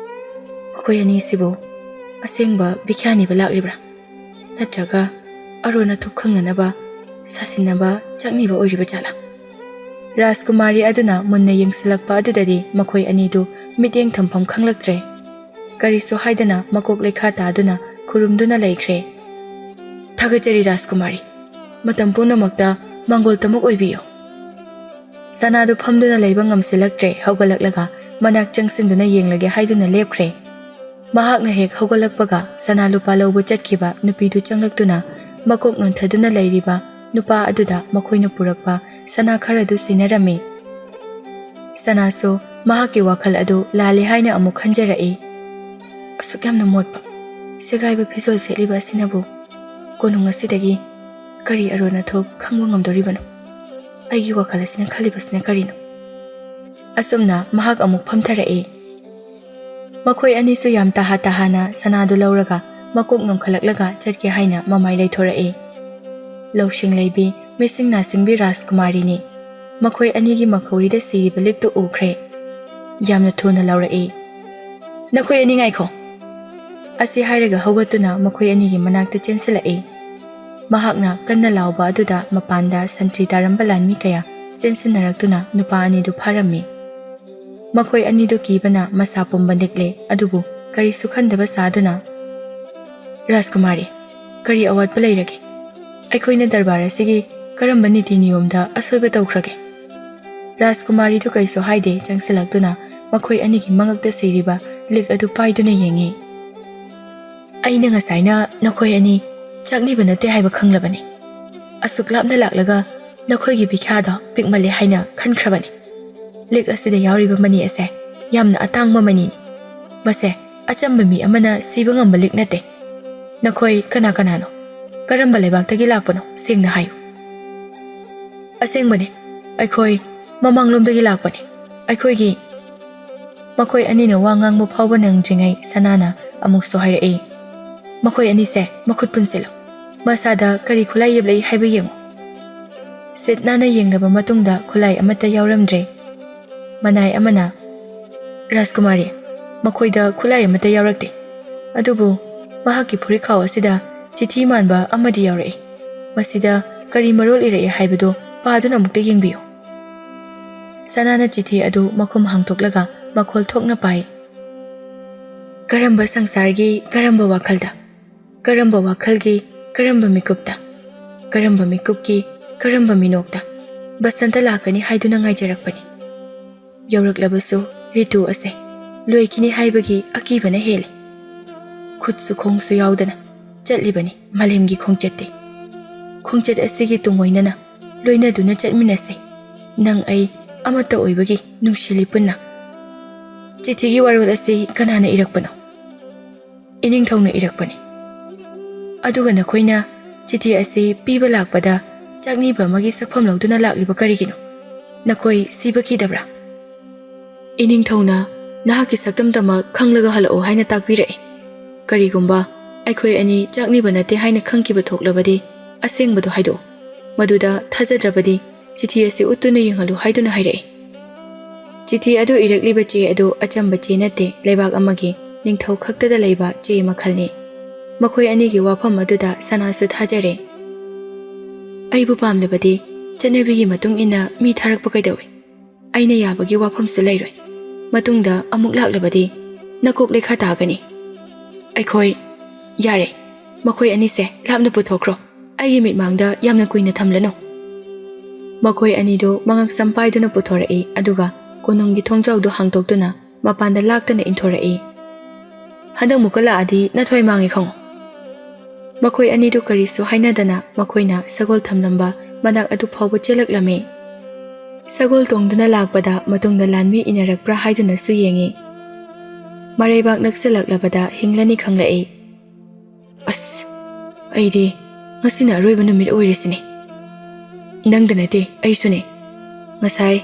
ꯃꯈꯣꯏ ꯑꯅꯤꯁꯤꯕꯨ ꯑꯁꯦꯡꯕ ꯚꯤꯈ꯭ꯌꯥ ꯅꯤꯕ ꯂꯥꯛꯂꯤꯕ꯭ꯔꯥ? ꯅꯠꯇ꯭ꯔꯒ ꯑꯔꯣꯟ ꯑꯊꯨꯞ ꯈꯪꯅꯅꯕ ꯁꯥꯁꯤꯟꯅꯕ ꯆꯥꯛꯅꯤꯕ ꯑꯣꯏꯔꯤꯕ ꯖꯥꯠꯂꯥ? ꯔꯥꯖꯀꯨꯃꯥꯔꯤ ꯑꯗꯨꯅ ꯃꯨꯟꯅ ꯌꯦꯡꯁꯤꯜꯂꯛꯄ ꯑꯗꯨꯗꯗꯤ ꯃꯈꯣꯏ ꯑꯅꯤꯗꯨ ꯃꯤꯠꯌꯦꯡ ꯊꯝꯐꯝ ꯈꯪꯂꯛꯇ꯭ꯔꯦ꯫ ꯀꯔꯤꯁꯨ ꯍꯥꯏꯗꯅ ꯃꯀꯣꯛ ꯂꯩꯈꯥ ꯇꯥꯗꯨꯅ ꯈꯨꯔꯨꯝꯗꯨꯅ ꯂꯩꯈ꯭ꯔꯦ꯫ ꯊꯥꯒꯠꯆꯔꯤ ꯔꯥꯖꯀꯨꯃꯥꯔꯤ꯫ ꯃꯇꯝ ꯄꯨꯝꯅꯃꯛꯇ ꯃꯥꯡꯒꯣꯜꯇꯃꯛ ꯑꯣꯏꯕꯤꯌꯨ꯫ ꯁꯅꯥꯗꯨ ꯐꯝꯗꯨꯅ ꯂꯩꯕ ꯉꯝꯁꯤꯜꯂꯛꯇ꯭ꯔꯦ꯫ ꯍꯧꯒꯠꯂꯛꯂꯒ ꯃꯅꯥꯛ ꯆꯪꯁꯤꯟꯗꯨꯅ ꯌꯦꯡꯂꯒꯦ ꯍꯥꯏꯗꯨꯅ ꯂꯦꯞꯈ꯭ꯔꯦ꯫ ꯃꯍꯥꯛꯅ ꯍꯦꯛ ꯍꯧꯒꯠꯂꯛꯄꯒ ꯁꯅꯥ ꯂꯨꯄꯥ ꯂꯧꯕ ꯆꯠꯈꯤꯕ ꯅꯨꯄꯤꯗꯨ ꯆꯪꯂꯛꯇꯨꯅ ꯃꯀꯣꯛ ꯅꯣꯟꯊꯗꯨꯅ ꯂꯩꯔꯤꯕ ꯅꯨꯄꯥ ꯑꯗꯨꯗ ꯃꯈꯣꯏꯅ ꯄꯨꯔꯛꯄ ꯁꯅꯥ ꯈꯔꯗꯨ ꯁꯤꯟꯅꯔꯝꯃꯤ꯫ ꯁꯅꯥꯁꯨ ꯃꯍꯥꯛꯀꯤ ꯋꯥꯈꯜ ꯑꯗꯨ ꯂꯥꯜꯂꯦ ꯍꯥꯏꯅ ꯑꯃꯨꯛ ꯈꯟꯖꯔꯛꯏ꯫ ꯑꯁꯨꯛ ꯌꯥꯝꯅ ꯃꯣꯠꯄ, ꯁꯦꯒꯥꯏꯕ ꯐꯤꯖꯣꯜ ꯁꯦꯠꯂꯤꯕ ꯑꯁꯤꯅꯕꯨ ꯀꯣꯅꯨꯡ ꯑꯁꯤꯗꯒꯤ ꯀꯔꯤ ꯑꯔꯣꯟ ꯑꯊꯨꯞ ꯈꯪꯕ ꯉꯝꯗꯣꯔꯤꯕꯅꯣ? ꯑꯩꯒꯤ ꯋꯥꯈꯜ ꯑꯁꯤꯅ ꯈꯜꯂꯤꯕꯁꯤꯅ ꯀꯔꯤꯅꯣ? ꯑꯁꯨꯝꯅ ꯃꯍꯥꯛ ꯑꯃꯨꯛ ꯐꯝꯊꯔꯛꯏ꯫ ꯃꯈꯣꯏ ꯑꯅꯤꯁꯨ ꯌꯥꯝ ꯇꯍꯥ-ꯇꯍꯥꯅ ꯁꯅꯥꯗꯨ ꯂꯧꯔꯒ ꯃꯀꯣꯛ ꯅꯣꯡꯈꯠꯂꯛꯂꯒ ꯆꯠꯀꯦ ꯍꯥꯏꯅ ꯃꯃꯥꯏ ꯂꯩꯊꯣꯔꯛꯏ꯫ ꯂꯧꯁꯤꯡ ꯂꯩꯕꯤ ꯃꯤꯁꯤꯡ ꯅꯥꯁꯤꯡꯕꯤ ꯔꯥꯖꯀꯨꯃꯥꯔꯤꯅꯤ꯫ ꯃꯈꯣꯏ ꯑꯅꯤꯒꯤ ꯃꯈꯧꯔꯤꯗ ꯁꯤꯔꯤꯕ ꯂꯤꯛꯇꯨ ꯎꯈ꯭ꯔꯦ꯫ ꯌꯥꯝꯅ ꯊꯨꯅ ꯂꯥꯎꯔꯛꯏ꯫ ꯅꯈꯣꯏ ꯑꯅꯤ ꯉꯥꯏꯈꯣ! ꯑꯁꯤ ꯍꯥꯏꯔꯒ ꯍꯧꯒꯠꯇꯨꯅ ꯃꯈꯣꯏ ꯑꯅꯤꯒꯤ ꯃꯅꯥꯛꯇ ꯆꯦꯟꯁꯤꯜꯂꯛꯏ꯫ ꯃꯍꯥꯛꯅ ꯀꯟꯅ ꯂꯥꯎꯕ ꯑꯗꯨꯗ ꯃꯄꯥꯟꯗ ꯁꯟꯇ꯭ꯔꯤ ꯇꯥꯔꯝꯕ ꯂꯥꯟꯃꯤ ꯀꯌꯥ ꯆꯦꯟꯁꯤꯟꯅꯔꯛꯇꯨꯅ ꯅꯨꯄꯥ ꯑꯅꯤꯗꯨ ꯐꯥꯔꯝꯃꯤ꯫ ꯃꯈꯣꯏ ꯑꯅꯤꯗꯨ ꯀꯤꯕꯅ ꯃꯁꯥ ꯄꯨꯝꯕ ꯅꯤꯛꯂꯦ꯫ ꯑꯗꯨꯕꯨ ꯀꯔꯤꯁꯨ ꯈꯟꯗꯕ ꯁꯥꯗꯨꯅ, ꯔꯥꯖꯀꯨꯃꯥꯔꯤ, ꯀꯔꯤ ꯑꯋꯥꯠꯄ ꯂꯩꯔꯒꯦ? ꯑꯩꯈꯣꯏꯅ ꯗꯔꯕꯥꯔ ꯑꯁꯤꯒꯤ ꯀꯔꯝꯕ ꯅꯤꯇꯤ ꯅꯤꯌꯣꯝꯗ ꯑꯁꯣꯏꯕ ꯇꯧꯈ꯭ꯔꯒꯦ? ꯔꯥꯖꯀꯨꯃꯥꯔꯤꯗꯨ ꯀꯩꯁꯨ ꯍꯥꯏꯗꯦ꯫ ꯆꯪꯁꯤꯜꯂꯛꯇꯨꯅ ꯃꯈꯣꯏ ꯑꯅꯤꯒꯤ ꯃꯉꯛꯇ ꯁꯤꯔꯤꯕ ꯂꯤꯛ ꯑꯗꯨ ꯄꯥꯏꯗꯨꯅ ꯌꯦꯡꯉꯤ꯫ ꯑꯩꯅ ꯉꯁꯥꯏꯅ ꯅꯈꯣꯏ ꯑꯅꯤ ꯆꯥꯛꯅꯤꯕ ꯅꯠꯇꯦ ꯍꯥꯏꯕ ꯈꯪꯂꯕꯅꯤ꯫ ꯑꯁꯨꯛ ꯂꯥꯞꯅ ꯂꯥꯛꯂꯒ ꯅꯈꯣꯏꯒꯤ ꯚꯤꯈ꯭ꯌꯥꯗꯣ ꯄꯤꯛꯃꯜꯂꯦ ꯍꯥꯏꯅ ꯈꯟꯈ꯭ꯔꯕꯅꯤ꯫ ꯂꯤꯛ ꯑꯁꯤꯗ ꯌꯥꯎꯔꯤꯕ ꯃꯅꯤ ꯑꯁꯦ ꯌꯥꯝꯅ ꯑꯇꯥꯡꯕ ꯃꯅꯤꯅꯤ꯫ ꯃꯁꯦ ꯑꯆꯝꯕ ꯃꯤ ꯑꯃꯅ ꯁꯤꯕ ꯉꯝꯕ ꯂꯤꯛ ꯅꯠꯇꯦ꯫ ꯅꯈꯣꯏ ꯀꯅꯥꯅꯣ? ꯀꯔꯝꯕ ꯂꯩꯕꯥꯛꯇꯒꯤ ꯂꯥꯛꯄꯅꯣ? ꯁꯦꯡꯅ ꯍꯥꯏꯌꯨ꯫ ꯑꯁꯦꯡꯕꯅꯤ, ꯑꯩꯈꯣꯏ ꯃꯃꯥꯡꯂꯣꯝꯗꯒꯤ ꯂꯥꯛꯄꯅꯤ ꯑꯩꯈꯣꯏꯒꯤ ꯃꯈꯣꯏ ꯑꯅꯤꯅ ꯋꯥ ꯉꯥꯡꯕ ꯐꯥꯎꯕ ꯅꯪꯗ꯭ꯔꯤꯉꯩ ꯁꯅꯥꯅ ꯑꯃꯨꯛꯁꯨ ꯍꯥꯏꯔꯛꯏ ꯃꯈꯣꯏ ꯑꯅꯤꯁꯦ ꯃꯈꯨꯠ ꯄꯨꯟꯁꯤꯜꯂꯨ ꯃꯁꯥꯗ ꯀꯔꯤ ꯈꯨꯠꯂꯥꯏ ꯌꯦꯞꯂꯛꯏ ꯍꯥꯏꯕ ꯌꯦꯡꯉꯨ ꯁꯤꯠ ꯅꯥꯟꯅ ꯌꯦꯡꯂꯕ ꯃꯇꯨꯡꯗ ꯈꯨꯠꯂꯥꯏ ꯑꯃꯠꯇ ꯌꯥꯎꯔꯝꯗ꯭ꯔꯦ ꯃꯅꯥꯏ ꯑꯃꯅ ꯔꯥꯖꯀꯨꯃꯥꯔꯤ ꯃꯈꯣꯏꯗ ꯈꯨꯠꯂꯥꯏ ꯑꯃꯠꯇ ꯌꯥꯎꯔꯛꯇꯦ ꯑꯗꯨꯕꯨ ꯃꯍꯥꯛꯀꯤ ꯐꯨꯔꯤꯠꯈꯥꯎ ꯑꯁꯤꯗ ꯆꯤꯊꯤ ꯃꯥꯟꯕ ꯑꯃꯗꯤ ꯌꯥꯎꯔꯛꯏ ꯃꯁꯤꯗ ꯀꯔꯤ ꯃꯔꯣꯜ ꯏꯔꯛꯏ ꯍꯥꯏꯕꯗꯨ ꯄꯥꯗꯨꯅ ꯑꯃꯨꯛꯇ ꯌꯦꯡꯕꯤꯌꯨ ꯁꯅꯥꯅ ꯆꯤꯊꯤ ꯑꯗꯨ ꯃꯈꯨꯝ ꯍꯥꯡꯗꯣꯛꯂꯒ ꯃꯈꯣꯜ ꯊꯣꯛꯅ ꯄꯥꯏ ꯀꯔꯝꯕ ꯁꯪꯁꯥꯔꯒꯤ ꯀꯔꯝꯕ ꯋꯥꯈꯜꯗ ꯀꯔꯝꯕ ꯋꯥꯈꯜꯒꯤ ꯀꯔꯝꯕ ꯃꯤꯀꯨꯞꯇ ꯀꯔꯝꯕ ꯃꯤꯀꯨꯞꯀꯤ ꯀꯔꯝꯕ ꯃꯤꯅꯣꯛꯇ ꯕꯁꯟꯇ ꯂꯥꯛꯀꯅꯤ ꯍꯥꯏꯗꯨꯅ ꯉꯥꯏꯖꯔꯛꯄꯅꯤ ꯌꯧꯔꯛꯂꯕꯁꯨ ꯔꯤꯇꯨ ꯑꯁꯦ ꯂꯣꯏꯈꯤꯅꯤ ꯍꯥꯏꯕꯒꯤ ꯑꯀꯤꯕꯅ ꯍꯦꯜꯂꯤ ꯈꯨꯠꯁꯨ ꯈꯣꯡꯁꯨ ꯌꯥꯎꯗꯅ ꯆꯠꯂꯤꯕꯅꯤ ꯃꯥꯂꯦꯝꯒꯤ ꯈꯣꯡꯆꯠꯇꯤ ꯈꯣꯡꯆꯠ ꯑꯁꯤꯒꯤ ꯇꯨꯡꯑꯣꯏꯅꯅ ꯂꯣꯏꯅꯗꯨꯅ ꯆꯠꯃꯤꯟꯅꯁꯤ ꯅꯪ ꯑꯩ ꯑꯃꯠꯇ ꯑꯣꯏꯕꯒꯤ ꯅꯨꯡꯁꯤꯂꯤ ꯄꯨꯟꯅ ꯆꯤꯊꯤꯒꯤ ꯋꯥꯔꯣꯜ ꯑꯁꯤ ꯀꯅꯥꯅ ꯏꯔꯛꯄꯅꯣ ꯏꯅꯤꯡꯊꯧꯅ ꯏꯔꯛꯄꯅꯤ ꯑꯗꯨꯒ ꯅꯈꯣꯏꯅ ꯆꯤꯊꯤ ꯑꯁꯤ ꯄꯤꯕ ꯂꯥꯛꯄꯗ ꯆꯥꯛꯅꯤꯕ ꯑꯃꯒꯤ ꯁꯛꯐꯝ ꯂꯧꯗꯨꯅ ꯂꯥꯛꯂꯤꯕ ꯀꯔꯤꯒꯤꯅꯣ ꯅꯈꯣꯏ ꯁꯤꯕ ꯀꯤꯗꯕ꯭ꯔꯥ ꯏꯅꯤꯡꯊꯧꯅ ꯅꯍꯥꯛꯀꯤ ꯁꯛꯇꯝꯗꯃꯛ ꯈꯪꯂꯒ ꯍꯜꯂꯛꯑꯣ ꯍꯥꯏꯅ ꯇꯥꯛꯄꯤꯔꯛꯏ ꯀꯔꯤꯒꯨꯝꯕ ꯑꯩꯈꯣꯏ ꯑꯅꯤ ꯆꯥꯛꯅꯤꯕ ꯅꯠꯇꯦ ꯍꯥꯏꯅ ꯈꯪꯈꯤꯕ ꯊꯣꯛꯂꯕꯗꯤ ꯑꯁꯦꯡꯕꯗꯣ ꯍꯥꯏꯗꯣꯛꯎ ꯃꯗꯨꯗ ꯊꯥꯖꯗ꯭ꯔꯕꯗꯤ ꯆꯤꯊꯤ ꯑꯁꯤ ꯎꯠꯇꯨꯅ ꯌꯦꯡꯍꯜꯂꯨ ꯍꯥꯏꯗꯨꯅ ꯍꯥꯏꯔꯛꯏ ꯆꯤꯊꯤ ꯑꯗꯨ ꯏꯔꯛꯂꯤꯕ ꯆꯦ ꯑꯗꯨ ꯑꯆꯝꯕ ꯆꯦ ꯅꯠꯇꯦ ꯂꯩꯕꯥꯛ ꯑꯃꯒꯤ ꯅꯤꯡꯊꯧ ꯈꯛꯇꯗ ꯂꯩꯕ ꯆꯦ ꯃꯈꯜꯅꯤ ꯃꯈꯣꯏ ꯑꯅꯤꯒꯤ ꯋꯥꯐꯝ ꯑꯗꯨꯗ ꯁꯅꯥꯁꯨ ꯊꯥꯖꯔꯦ ꯑꯩꯕꯨ ꯄꯥꯝꯂꯕꯗꯤ ꯆꯠꯅꯕꯤꯒꯤ ꯃꯇꯨꯡ ꯏꯟꯅ ꯃꯤ ꯊꯥꯔꯛꯄ ꯀꯩꯗꯧꯏ ꯑꯩꯅ ꯌꯥꯕꯒꯤ ꯋꯥꯐꯝꯁꯨ ꯂꯩꯔꯣꯏ ꯃꯇꯨꯡꯗ ꯑꯃꯨꯛ ꯂꯥꯛꯂꯕꯗꯤ ꯅꯀꯣꯛ ꯂꯩꯈꯥ ꯇꯥꯒꯅꯤ ꯑꯩꯈꯣꯏ ꯌꯥꯔꯦ ꯃꯈꯣꯏ ꯑꯅꯤꯁꯦ ꯂꯥꯞꯅ ꯄꯨꯊꯣꯛꯈ꯭ꯔꯣ ꯑꯩꯒꯤ ꯃꯤꯠꯃꯥꯡꯗ ꯌꯥꯝꯅ ꯀꯨꯏꯅ ꯊꯝꯂꯅꯨ ꯃꯈꯣꯏ ꯑꯅꯤꯗꯨ ꯃꯉꯛꯁꯝ ꯄꯥꯏꯗꯨꯅ ꯄꯨꯊꯣꯔꯛꯏ ꯑꯗꯨꯒ ꯀꯣꯅꯨꯡꯒꯤ ꯊꯣꯡꯖꯥꯎꯗꯨ ꯍꯥꯡꯗꯣꯛꯇꯨꯅ ꯃꯄꯥꯟꯗ ꯂꯥꯛꯇꯅ ꯏꯟꯊꯣꯔꯛꯏ ꯍꯟꯗꯛ ꯃꯨꯛꯀ ꯂꯥꯛꯑꯗꯤ ꯅꯊꯣꯏ ꯃꯥꯡꯉꯦ ꯈꯪꯉꯨ ꯃꯈꯣꯏ ꯑꯅꯤꯗꯨ ꯀꯔꯤꯁꯨ ꯍꯥꯏꯅꯗꯅ ꯃꯈꯣꯏꯅ ꯁꯒꯣꯜ ꯊꯝꯂꯝꯕ ꯃꯅꯥꯛ ꯑꯗꯨ ꯐꯥꯎꯕ ꯆꯦꯜꯂꯛꯂꯝꯃꯤ ꯁꯒꯣꯜ ꯇꯣꯡꯗꯨꯅ ꯂꯥꯛꯄꯗ ꯃꯇꯨꯡꯗ ꯂꯥꯟꯃꯤ ꯏꯅꯔꯛꯄ꯭ꯔꯥ ꯍꯥꯏꯗꯨꯅꯁꯨ ꯌꯦꯡꯉꯤ ꯃꯔꯩꯕꯥꯛ ꯅꯛꯁꯤꯜꯂꯛꯂꯕꯗ ꯍꯤꯡꯂꯅꯤ ꯈꯪꯂꯛꯏ ꯑꯁ ꯑꯩꯗꯤ ꯉꯁꯤꯅ ꯑꯔꯣꯏꯕ ꯅꯨꯃꯤꯠ ꯑꯣꯏꯔꯤꯁꯤꯅꯤ ꯅꯪꯗ ꯅꯠꯇꯦ ꯑꯩꯁꯨꯅꯦ ꯉꯁꯥꯏ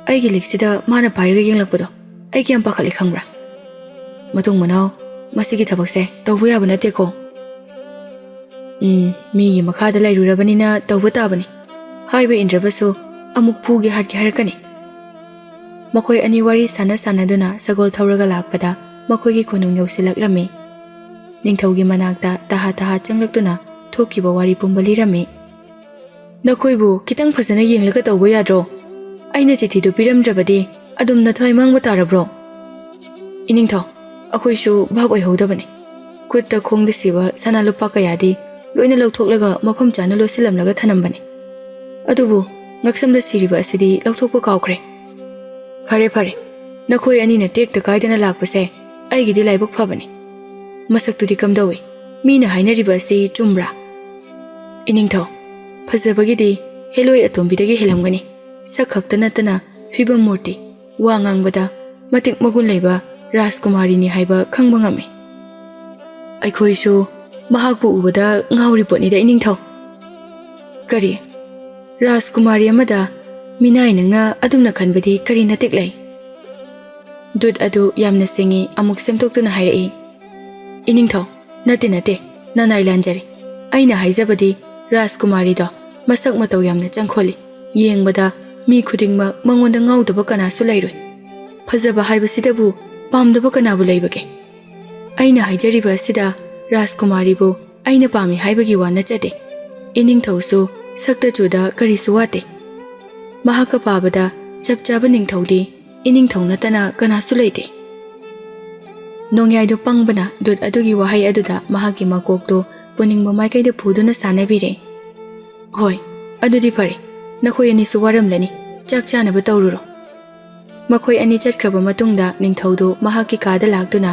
ꯑꯩꯒꯤ ꯂꯤꯛꯁꯤꯗ ꯃꯥꯅ ꯄꯥꯏꯔꯒ ꯌꯦꯡꯂꯛꯄꯗꯣ ꯑꯩ ꯀꯌꯥꯝ ꯄꯥꯈꯠꯂꯤ ꯈꯪꯕ꯭ꯔꯥ ꯃꯇꯨꯡ ꯃꯅꯥꯎ ꯃꯁꯤꯒꯤ ꯊꯕꯛꯁꯦ ꯇꯧꯕ ꯌꯥꯕ ꯅꯠꯇꯦꯀꯣ ꯃꯤꯒꯤ ꯃꯈꯥꯗ ꯂꯩꯔꯨꯔꯕꯅꯤꯅ ꯇꯧꯕ ꯇꯥꯕꯅꯤ ꯍꯥꯏꯕ ꯏꯟꯗ꯭ꯔꯕꯁꯨ ꯑꯃꯨꯛ ꯐꯨꯒꯦ ꯍꯥꯠꯀꯦ ꯍꯥꯏꯔꯛꯀꯅꯤ ꯃꯈꯣꯏ ꯑꯅꯤ ꯋꯥꯔꯤ ꯁꯥꯟꯅꯗꯨꯅ ꯁꯒꯣꯜ ꯊꯧꯔꯒ ꯂꯥꯛꯄꯗ ꯃꯈꯣꯏꯒꯤ ꯀꯣꯅꯨꯡ ꯌꯧꯁꯤꯜꯂꯛꯂꯝꯃꯤ ꯅꯤꯡꯊꯧꯒꯤ ꯃꯅꯥꯛꯇ ꯇꯍꯥ ꯇꯍꯥ ꯆꯪꯂꯛꯇꯨꯅ ꯊꯣꯛꯈꯤꯕ ꯋꯥꯔꯤ ꯄꯨꯝꯕ ꯂꯤꯔꯝꯃꯤ ꯅꯈꯣꯏꯕꯨ ꯈꯤꯇꯪ ꯐꯖꯅ ꯌꯦꯡꯂꯒ ꯇꯧꯕ ꯌꯥꯗ꯭ꯔꯣ ꯑꯩꯅ ꯆꯤꯊꯤꯗꯨ ꯄꯤꯔꯝꯗ꯭ꯔꯕꯗꯤ ꯑꯗꯨꯝ ꯅꯊꯣꯏ ꯃꯥꯡꯕ ꯇꯥꯔꯕ꯭ꯔꯣ ꯏꯅꯤꯡꯊꯧ ꯑꯩꯈꯣꯏꯁꯨ ꯚꯥꯞ ꯑꯣꯏꯍꯧꯗꯕꯅꯤ ꯈꯨꯠꯇ ꯈꯣꯡꯗ ꯁꯤꯕ ꯁꯅꯥ ꯂꯨꯄꯥ ꯀꯌꯥꯗꯤ ꯂꯣꯏꯅ ꯂꯧꯊꯣꯛꯂꯒ ꯃꯐꯝ ꯆꯥꯅ ꯂꯣꯠꯁꯤꯜꯂꯝꯂꯒ ꯊꯅꯝꯕꯅꯤ ꯑꯗꯨꯕꯨ ꯉꯛꯁꯝꯗ ꯁꯤꯔꯤꯕ ꯑꯁꯤꯗꯤ ꯂꯧꯊꯣꯛꯄ ꯀꯥꯎꯈ꯭ꯔꯦ ꯐꯔꯦ ꯐꯔꯦ ꯅꯈꯣꯏ ꯑꯅꯤꯅ ꯇꯦꯛꯇ ꯀꯥꯏꯗꯅ ꯂꯥꯛꯄꯁꯦ ꯑꯩꯒꯤꯗꯤ ꯂꯥꯏꯕꯛ ꯐꯕꯅꯤ ꯃꯁꯛꯇꯨꯗꯤ ꯀꯝꯗꯧꯏ ꯃꯤꯅ ꯍꯥꯏꯅꯔꯤꯕ ꯑꯁꯤ ꯆꯨꯝꯕ꯭ꯔꯥ ꯏꯅꯤꯡꯊꯧ ꯐꯖꯕꯒꯤꯗꯤ ꯍꯦꯂꯣꯏ ꯑꯇꯣꯝꯕꯤꯗꯒꯤ ꯍꯦꯜꯂꯝꯒꯅꯤ ꯁꯛ ꯈꯛꯇ ꯅꯠꯇꯅ ꯐꯤꯕꯝ ꯃꯨꯔꯇꯤ ꯋꯥ ꯉꯥꯡꯕꯗ ꯃꯇꯤꯛ ꯃꯒꯨꯟ ꯂꯩꯕ ꯔꯥꯖꯀꯨꯃꯥꯔꯤꯅꯤ ꯍꯥꯏꯕ ꯈꯪꯕ ꯉꯝꯃꯤ ꯑꯩꯈꯣꯏꯁꯨ ꯃꯍꯥꯛꯄꯨ ꯎꯕꯗ ꯉꯥꯎꯔꯤ ꯄꯣꯠꯅꯤꯗ ꯏꯅꯤꯡꯊꯧ ꯀꯔꯤ ꯔꯥꯖꯀꯨꯃꯥꯔꯤ ꯑꯃꯗ ꯃꯤꯅꯥꯏ ꯅꯪꯅ ꯑꯗꯨꯝꯅ ꯈꯟꯕꯗꯤ ꯀꯔꯤ ꯅꯇꯤꯛ ꯂꯩ ꯗꯨꯠ ꯑꯗꯨ ꯌꯥꯝꯅ ꯁꯤꯡꯉꯤ ꯑꯃꯨꯛ ꯁꯦꯝꯗꯣꯛꯇꯨꯅ ꯍꯥꯏꯔꯛꯏ ꯏꯅꯤꯡꯊꯧ ꯅꯠꯇꯦ ꯅꯅꯥꯏ ꯂꯥꯟꯖꯔꯤ ꯑꯩꯅ ꯍꯥꯏꯖꯕꯗꯤ ꯔꯥꯖꯀꯨꯃꯥꯔꯤꯗꯣ ꯃꯁꯛ ꯃꯇꯧ ꯌꯥꯝꯅ ꯆꯪꯈꯣꯜꯂꯤ ꯌꯦꯡꯕꯗ ꯃꯤ ꯈꯨꯗꯤꯡꯃꯛ ꯃꯉꯣꯟꯗ ꯉꯥꯎꯗꯕ ꯀꯅꯥꯁꯨ ꯂꯩꯔꯣꯏ ꯐꯖꯕ ꯍꯥꯏꯕꯁꯤꯗꯕꯨ ꯄꯥꯝꯗꯕ ꯀꯅꯥꯕꯨ ꯂꯩꯕꯒꯦ ꯑꯩꯅ ꯍꯥꯏꯖꯔꯤꯕ ꯑꯁꯤꯗ ꯔꯥꯖꯀꯨꯃꯥꯔꯤꯕꯨ ꯑꯩꯅ ꯄꯥꯝꯃꯤ ꯍꯥꯏꯕꯒꯤ ꯋꯥ ꯅꯠꯆꯗꯦ ꯏꯅꯤꯡꯊꯧꯁꯨ ꯁꯛꯇ ꯆꯨꯗ ꯀꯔꯤꯁꯨ ꯋꯥꯠꯇꯦ ꯃꯍꯥꯛꯀ ꯄꯥꯕꯗ ꯆꯞ ꯆꯥꯕ ꯅꯤꯡꯊꯧꯗꯤ ꯏꯅꯤꯡꯊꯧ ꯅꯠꯇꯅ ꯀꯅꯥꯁꯨ ꯂꯩꯇꯦ ꯅꯣꯡꯌꯥꯏꯗꯨ ꯄꯪꯕꯅ ꯗꯨꯠ ꯑꯗꯨꯒꯤ ꯋꯥꯍꯩ ꯑꯗꯨꯗ ꯃꯍꯥꯛꯀꯤ ꯃꯀꯣꯛꯇꯨ ꯄꯨꯅꯤꯡꯕ ꯃꯥꯏꯀꯩꯗ ꯄꯨꯗꯨꯅ ꯁꯥꯟꯅꯕꯤꯔꯦ ꯍꯣꯏ ꯑꯗꯨꯗꯤ ꯐꯔꯦ ꯅꯈꯣꯏ ꯑꯅꯤꯁꯨ ꯋꯥꯔꯝꯂꯅꯤ ꯆꯥꯛ ꯆꯥꯅꯕ ꯇꯧꯔꯨꯔꯣ ꯃꯈꯣꯏ ꯑꯅꯤ ꯆꯠꯈ꯭ꯔꯕ ꯃꯇꯨꯡꯗ ꯅꯤꯡꯊꯧꯗꯨ ꯃꯍꯥꯛꯀꯤ ꯀꯥꯗ ꯂꯥꯛꯇꯨꯅ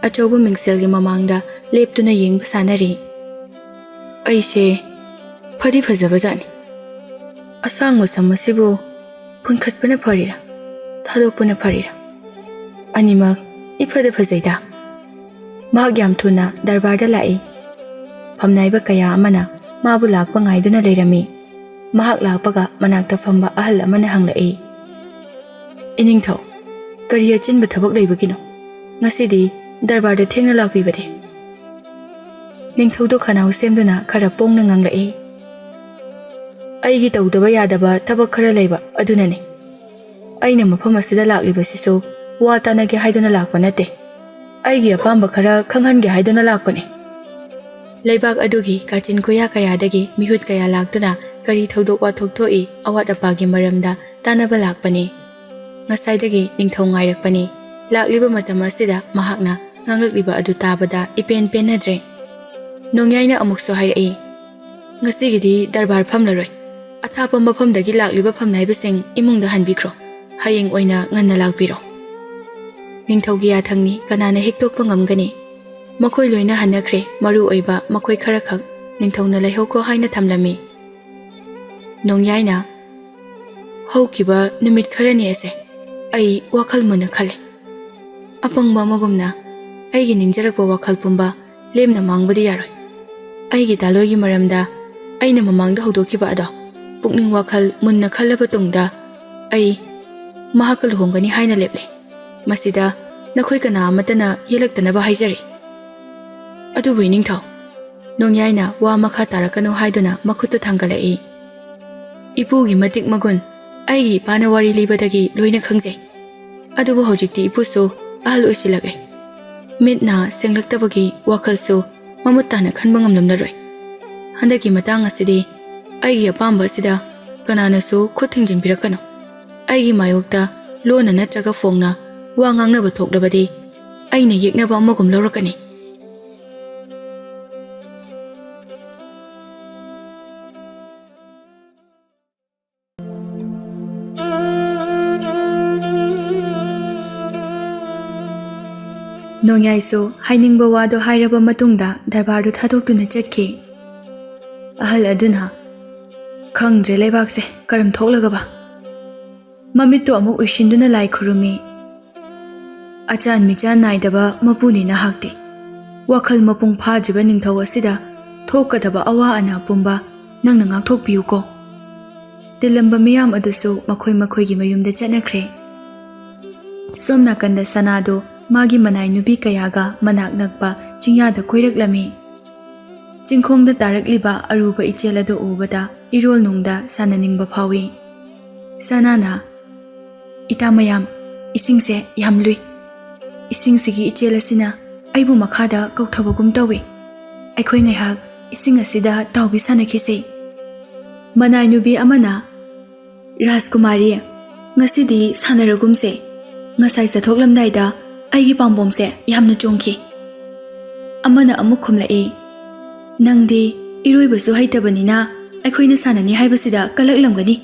ꯑꯆꯧꯕ ꯃꯤꯡꯁꯦꯜꯒꯤ ꯃꯃꯥꯡꯗ ꯂꯦꯞꯇꯨꯅ ꯌꯦꯡꯕ ꯁꯥꯟꯅꯔꯤ ꯑꯩꯁꯦ ꯐꯗꯤ ꯐꯖꯕꯖꯥꯠꯅꯤ ꯑꯁꯥꯡꯕ ꯁꯝ ꯑꯁꯤꯕꯨ ꯄꯨꯟꯈꯠꯄꯅ ꯐꯔꯤꯔꯥ ꯊꯥꯗꯣꯛꯄꯅ ꯐꯔꯤꯔꯥ ꯑꯅꯤꯃꯛ ꯏꯐꯗ ꯐꯖꯩꯗ ꯃꯍꯥꯛ ꯌꯥꯝ ꯊꯨꯅ ꯗꯔꯕꯥꯔꯗ ꯂꯥꯛꯏ ꯐꯝꯅꯥꯏꯕ ꯀꯌా ꯑꯃꯅ ꯃꯥꯕꯨ ꯂꯥꯛꯄ ꯉꯥꯏꯗꯨꯅ ꯂꯩꯔꯝꯃꯤ ꯃꯍꯥꯛ ꯂꯥꯛꯄꯒ ꯃꯅꯥꯛꯇ ꯐꯝꯕ ꯑꯍꯜ ꯑꯃꯅ ꯍꯪꯂꯛꯏ Iningthau, kari achinba thabak leibagino. Ngasidi darbar da thengna lakpibade. Ningthau do khanau semduna khara pongna nganglai. Aigi tawdaba yadaba thabak khara leiba adunani. Aina mafam asida laklibasisu wa tanage haiduna lakpa nate. Aigi apamba khara khanghange haiduna lakpane. Leibak adugi kachin kuya kayadagi mihut kaya laktuna kari thaudok wa thokthoi awat apagi maramda tanaba lakpane. Ngasaidagi ningthau ngairakpani. Lakliba matam asida mahakna nganglakliba adu tabada ipen penadre. Nongyaina amukso hairai. Ngasigidi darbar phamlaroi. Athapa mafamdagi lakliba phamnaibasing imungda hanbikro. Hayeng oina nganna lakpiro. Ningthaugi yathangni kanana hektokpa ngamgani. Makhoi loina hanakre maru oiba makhoi khara khak ningthauna laihoko haina thamlami. Nongyaina haukiba numit kharani ase ai wakhal muna khale. Apangba magumna aigi ningjarakpa wakhal pumba lemna mangbadi yaroi. Aigi daloigi maramda aina mamangda hodokiba ado pukning wakhal munna khallaba tungda ai mahakal hongani haina leple. Masida nakhoi kana amatana yelaktanaba haijari. Adubu ningthau nongyaina wa makha tarakano haiduna makhutu thangalai. Ipugi matik magun aigi pana wari libadagi loina khangjai. Adubu hojikti ipusu ahal oisilakle. Mitna senglaktabagi wakhalsu mamutana khanba ngamlamlaroi. Handaki matang asidi aigi apamba asida kananasu khut thingjinbirakano. Aigi mayokta lona natraga phongna wa ngangnaba thoklabadi aina yeknaba amagum lawrakani. Nongyaisu hainingba wado hairaba matungda darbardu thadoktuna chatki. Ahal aduna khangdre leibakse karam thoklagaba. Mamittu amuk uishinduna lai khurumi. Achan michan naidaba mapuni na hakti. Wakhal mapung phajiba ningthau asida thokadaba awa ana pumba nangna ngakthokpiyu ko. Tilamba miyam adusu makhoi makhoigi mayumda chatnakre. Somna kanda sanado magi manai nubi kayaga manak nakpa chingyada koiraklami. Chingkhongda tarakliba aruba ichelado ubada irol nungda sananingba phawi. Sanana itamayam isingse yamlui. Isingsigi ichelasina aibu makhada kauthabagum tawi. Aikhoi ngaihak ising asida tawbi sanakhise. Manai nubi amana Rajkumari ngasidi sanaragumse. Ngasai sathoklamdaida aigi pambomse yamna chongki. Amana amuk khumlai. Nangdi iroibasu haitabanina aikhoina sanani haibasida kalaklamgani.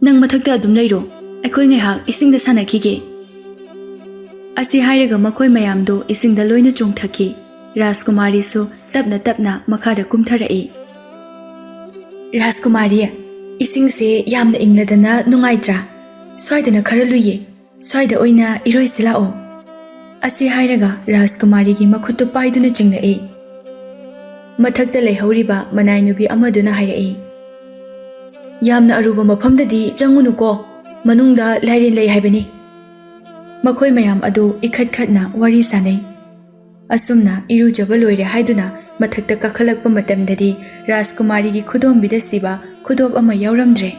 Nang mathakta adum leiro aikhoi ngaihak isingda sanakhige. Asi hairaga makhoi mayamdo isingda loina chongthaki. Rajkumari su tapna tapna makhada kumtharai. Rajkumari isingse yamna ingladana nungaitra. Swaidana khara luye. Swaida oina iroi silao. Asi hairaga Rajkumari gi makhutu paiduna jingnai. Mathakta leihoriba manai nubi amaduna hairai. Yamna aruba mafamdadi changunuko manungda lairin lei haibani. Makhoi mayam adu ikhat khatna wari sanai. Asumna irujaba loire haiduna mathakta kakhalakpa matamdadi Rajkumari gi khudombida siba khudob ama yauramdre.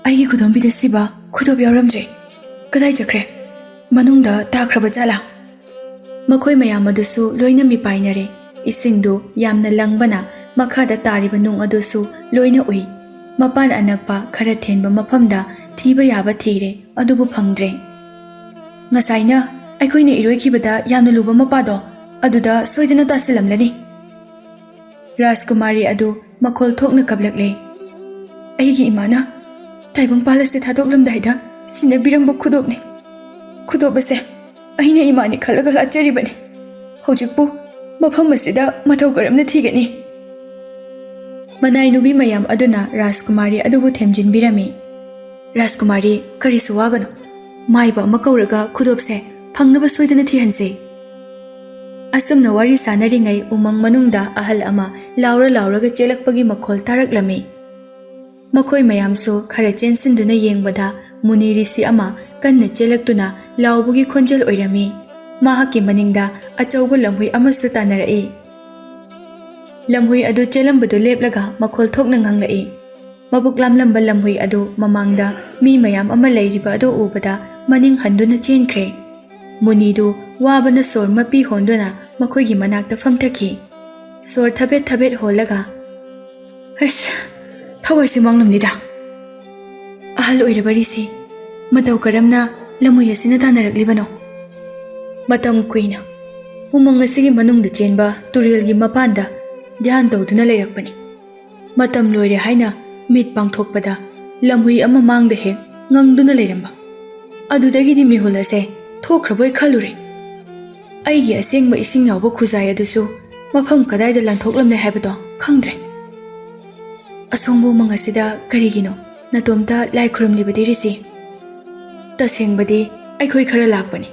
Aigi khudombida siba khudob yauramdre. Kadai chakre? Manungda takraba jala. Makhoi mayam adusu loina mi painare. Isingdu yamna langbana makhada tariba nung adusu loina ui. Mapan anakpa khara thenba mafamda thiba yaba thire adubu phangdre. Ngasaina aikhoina iroikibada yamna luba mapado aduda soidana tasilamlani. Rajkumari adu makhol thokna kablakle. Aigi imana taibang palase thadoklamdaida sinabirangba khudobne. Khudobase aina imani khalaga lacharibane. Hojikpu mafam asida mathau karamna thigani. Manai nubi mayam aduna Rajkumari adubu themjinbirami. Rajkumari karisu wagano. Maiba makauraga khudobse phangnaba soidana thihanse. Asumna wari sanaringai umang manungda ahal ama lauraga chelakpagi makhol taraklami. Makhoi mayamsu khara chensinduna yengbada Muni Rishi ama kanna chelaktuna laubugi khonjel oirami. Mahakki maningda achauba lamhui amasu tanarai. Lamhui adu chelambadu leplaga makhol thokna nganglai. Mabuk lamlamba lamhui adu mamangda mi mayam ama leiriba adu ubada maning handuna chenkhre. Munidu wabana sor mapi honduna makhoigi manakta famthaki. Sor thabet holaga. As thawaisi manglamnida. Ahal oiraba Rishi matau karamna lamhui asina tanaraklibano. Matam kuina umang asigi manungda chenba turilgi mapanda dhyan tawduna leirakpani. Matam loire haina mit pangthokpada lamhui ama mangda hek ngangduna leiramba. Adudagidi mihul ase thokhraboi khalure. Aigi asengba ising yawba khuzai adusu mafam kadaida lanthoklamne haibado khangdre. Asongbu mangasida karigino natomta lai khurumlibadi Rishi. Tasengbadi aikhoi khara lakpani.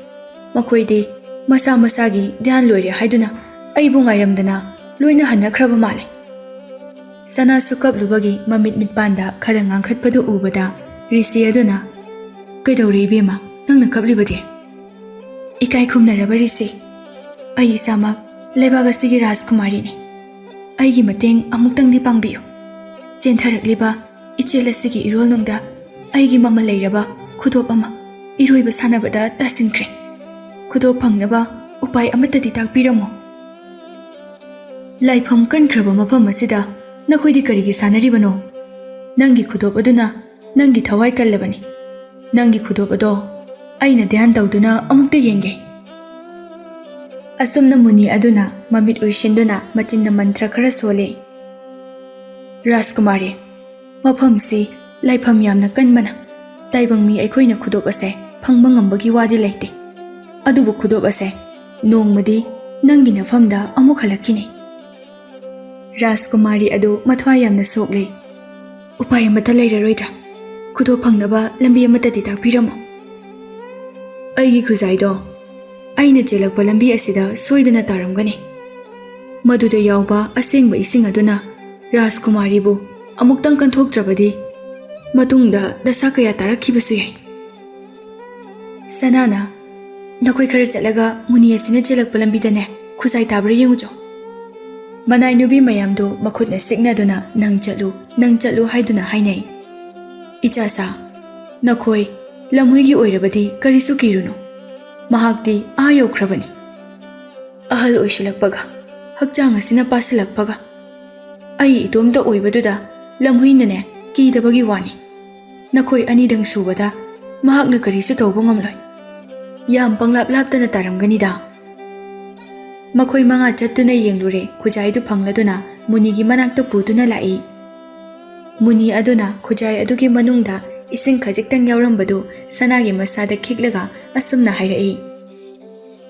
Makoidi masa masagi dhyan loire haiduna aibu ngairamdana loina hanakraba male. Sana sukap lubagi mamit mitpanda khara ngangkhatpadu ubada Rishi aduna kaidori bema nangna kaplibadi. Ikai khumnaraba Rishi. Ai isamak leibaga sigi Rajkumari ni. Aigi mateng amuktangdi pangbiyo. Chentharakliba ichela sigi irol nungda aigi mama leiraba khudop ama iroiba sanabada tasinkre. Khudop phangnaba upai amatadi takpiramo. Laifam kankraba mafam asida nakhoidi karigi sanaribano. Nangi khudop aduna nangi thawai kallabani. Nangi khudop ado aina dhyan tawduna amukta yenge. Asumna Muni aduna mamit uishinduna machinda mantra khara sole. Rajkumari mafamsi laifam yamna kanmana. Taibangmi aikhoina khudop ase phangba ngambagi wadi leite. Adubu khudop ase nongmadi nangi nafamda amuk halakini. Rajkumari adu mathwa yamna sokle. Upai amata leiraroida. Khudop phangnaba lambi amatadi takpiramo. Aigi khuzaido aina chelakpa lambi asida soidana taramgani. Maduda yawba asengba ising aduna Rajkumari bu amuktang kanthoktrabadi matungda dasa kaya tarakhibasu yai. Sanana nakoi khara chalaga Muni asina chelakpa lambidane khuzai tabra yengujo. Manai nubi mayamdo makhutna signaduna nang chalu haiduna hainai. Ichasa nakoi lamhuigi oirabadi karisu kiruno. Mahakdi ayokrabani. Ahal oishilakpaga hakchang asina pasilakpaga. Ai itomda oibaduda lamhuinane kidabagi wani. Nakoi anidang subada mahakna karisu tawba ngamloi. Yam panglap-laptana taramganida. Makoi manga chattuna yenglure khujaidu phangladuna Munigi manakta puduna lai. Muni aduna khujai adugi manungda ising khajiktang yaurambadu sanagi masada khiklaga asumna hairai.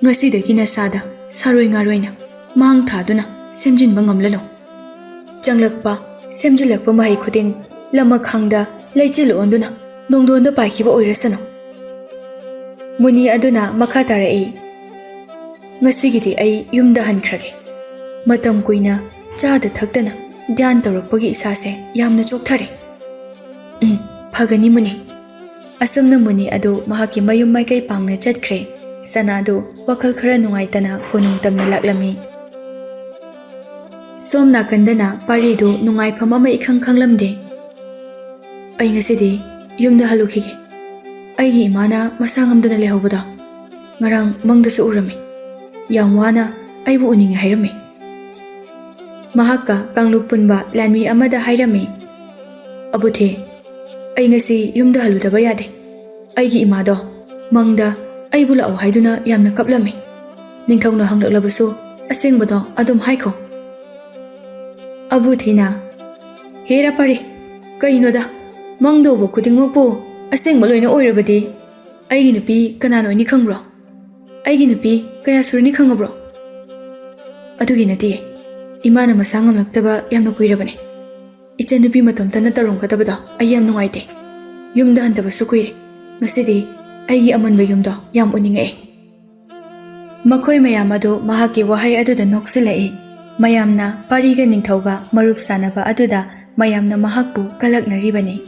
Ngasidagi nasada saroi ngaroina mang thaduna semjinba ngamlano. Changlakpa semjilakpa mahai khuding lama khangda leichil onduna nongdonda paikhiba oirasano. Muni aduna makha tarai. Ngasigidi ai yumda hankrage. Matam kuina chada thakdana dhyan tawrakpagi isase yamna chokthare. Phagani Muni. Asumna Muni adu mahaki mayum maikai pangna chatkre. Sanadu wakhal khara nungaitana konung tamna laklami. Somna kandana paridu nungai pham ama ikhang khanglamde. Ai ngasidi yumda halukhige. Aigi imana masangamdana lehobada. Ngarang mangdasu urami. Yang wana aibu uningi hairami. Mahakka kangluk punba lanmi amada hairami. Abuthe ai ngasi yumda haludaba yade. Aigi imado mangda aibu lau haiduna yamna kaplami. Ningthongna hanglaklabasu asengbado adum haiko. Abuthina hera pare kainoda mangdobo khudingmokpu asengba loina oirabadi aigi nupi kanano ni khangbro. Aigi nupi kaya surni khangabro. Adugi nati imana masangam laktaba yamna kuirabane. Icha nupi matomtana tarongkadabada ayam nungaite. Yumda handaba sukuire. Ngasidi aigi amanba yumda yam uningae. Makhoi mayam adu mahaki wahai aduda noksilai. Mayamna pariga ningthauga marup sanaba aduda mayamna mahakpu kalaknaribani.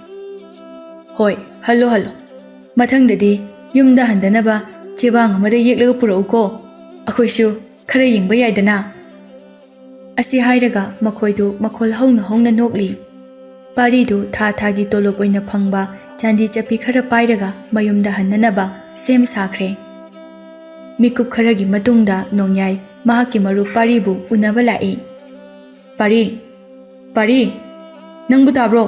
Hoi, hallo. ꯃꯊꯪꯗꯗꯤ ꯌꯨꯝꯗ ꯍꯟꯗꯅꯕ ꯆꯦꯕꯥꯡ ꯑꯃꯗ ꯌꯦꯛꯂꯒ ꯄꯨꯔꯛꯎꯀꯣ, ꯑꯩꯈꯣꯏꯁꯨ ꯈꯔ ꯌꯦꯡꯕ ꯌꯥꯏꯗꯅ꯫ ꯑꯁꯤ ꯍꯥꯏꯔꯒ ꯃꯈꯣꯏꯗꯨ ꯃꯈꯣꯜ ꯍꯧꯅ ꯍꯧꯅ ꯅꯣꯛꯂꯤ꯫ ꯄꯥꯔꯤꯗꯨ ꯊꯥ ꯊꯥꯒꯤ ꯇꯣꯂꯣꯞ ꯑꯣꯏꯅ ꯐꯪꯕ ꯆꯥꯟꯗꯤ ꯆꯞꯄꯤ ꯈꯔ ꯄꯥꯏꯔꯒ ꯃꯌꯨꯝꯗ ꯍꯟꯅꯅꯕ ꯁꯦꯝ ꯁꯥꯈ꯭ꯔꯦ꯫ ꯃꯤꯀꯨꯞ ꯈꯔꯒꯤ ꯃꯇꯨꯡꯗ ꯅꯣꯡꯌꯥꯏ ꯃꯍꯥꯛꯀꯤ ꯃꯔꯨꯞ ꯄꯥꯔꯤꯕꯨ ꯎꯅꯕ ꯂꯥꯛꯏ꯫ ꯄꯥꯔꯤ, ꯄꯥꯔꯤ, ꯅꯪꯕꯨ ꯇꯥꯕ꯭ꯔꯣ?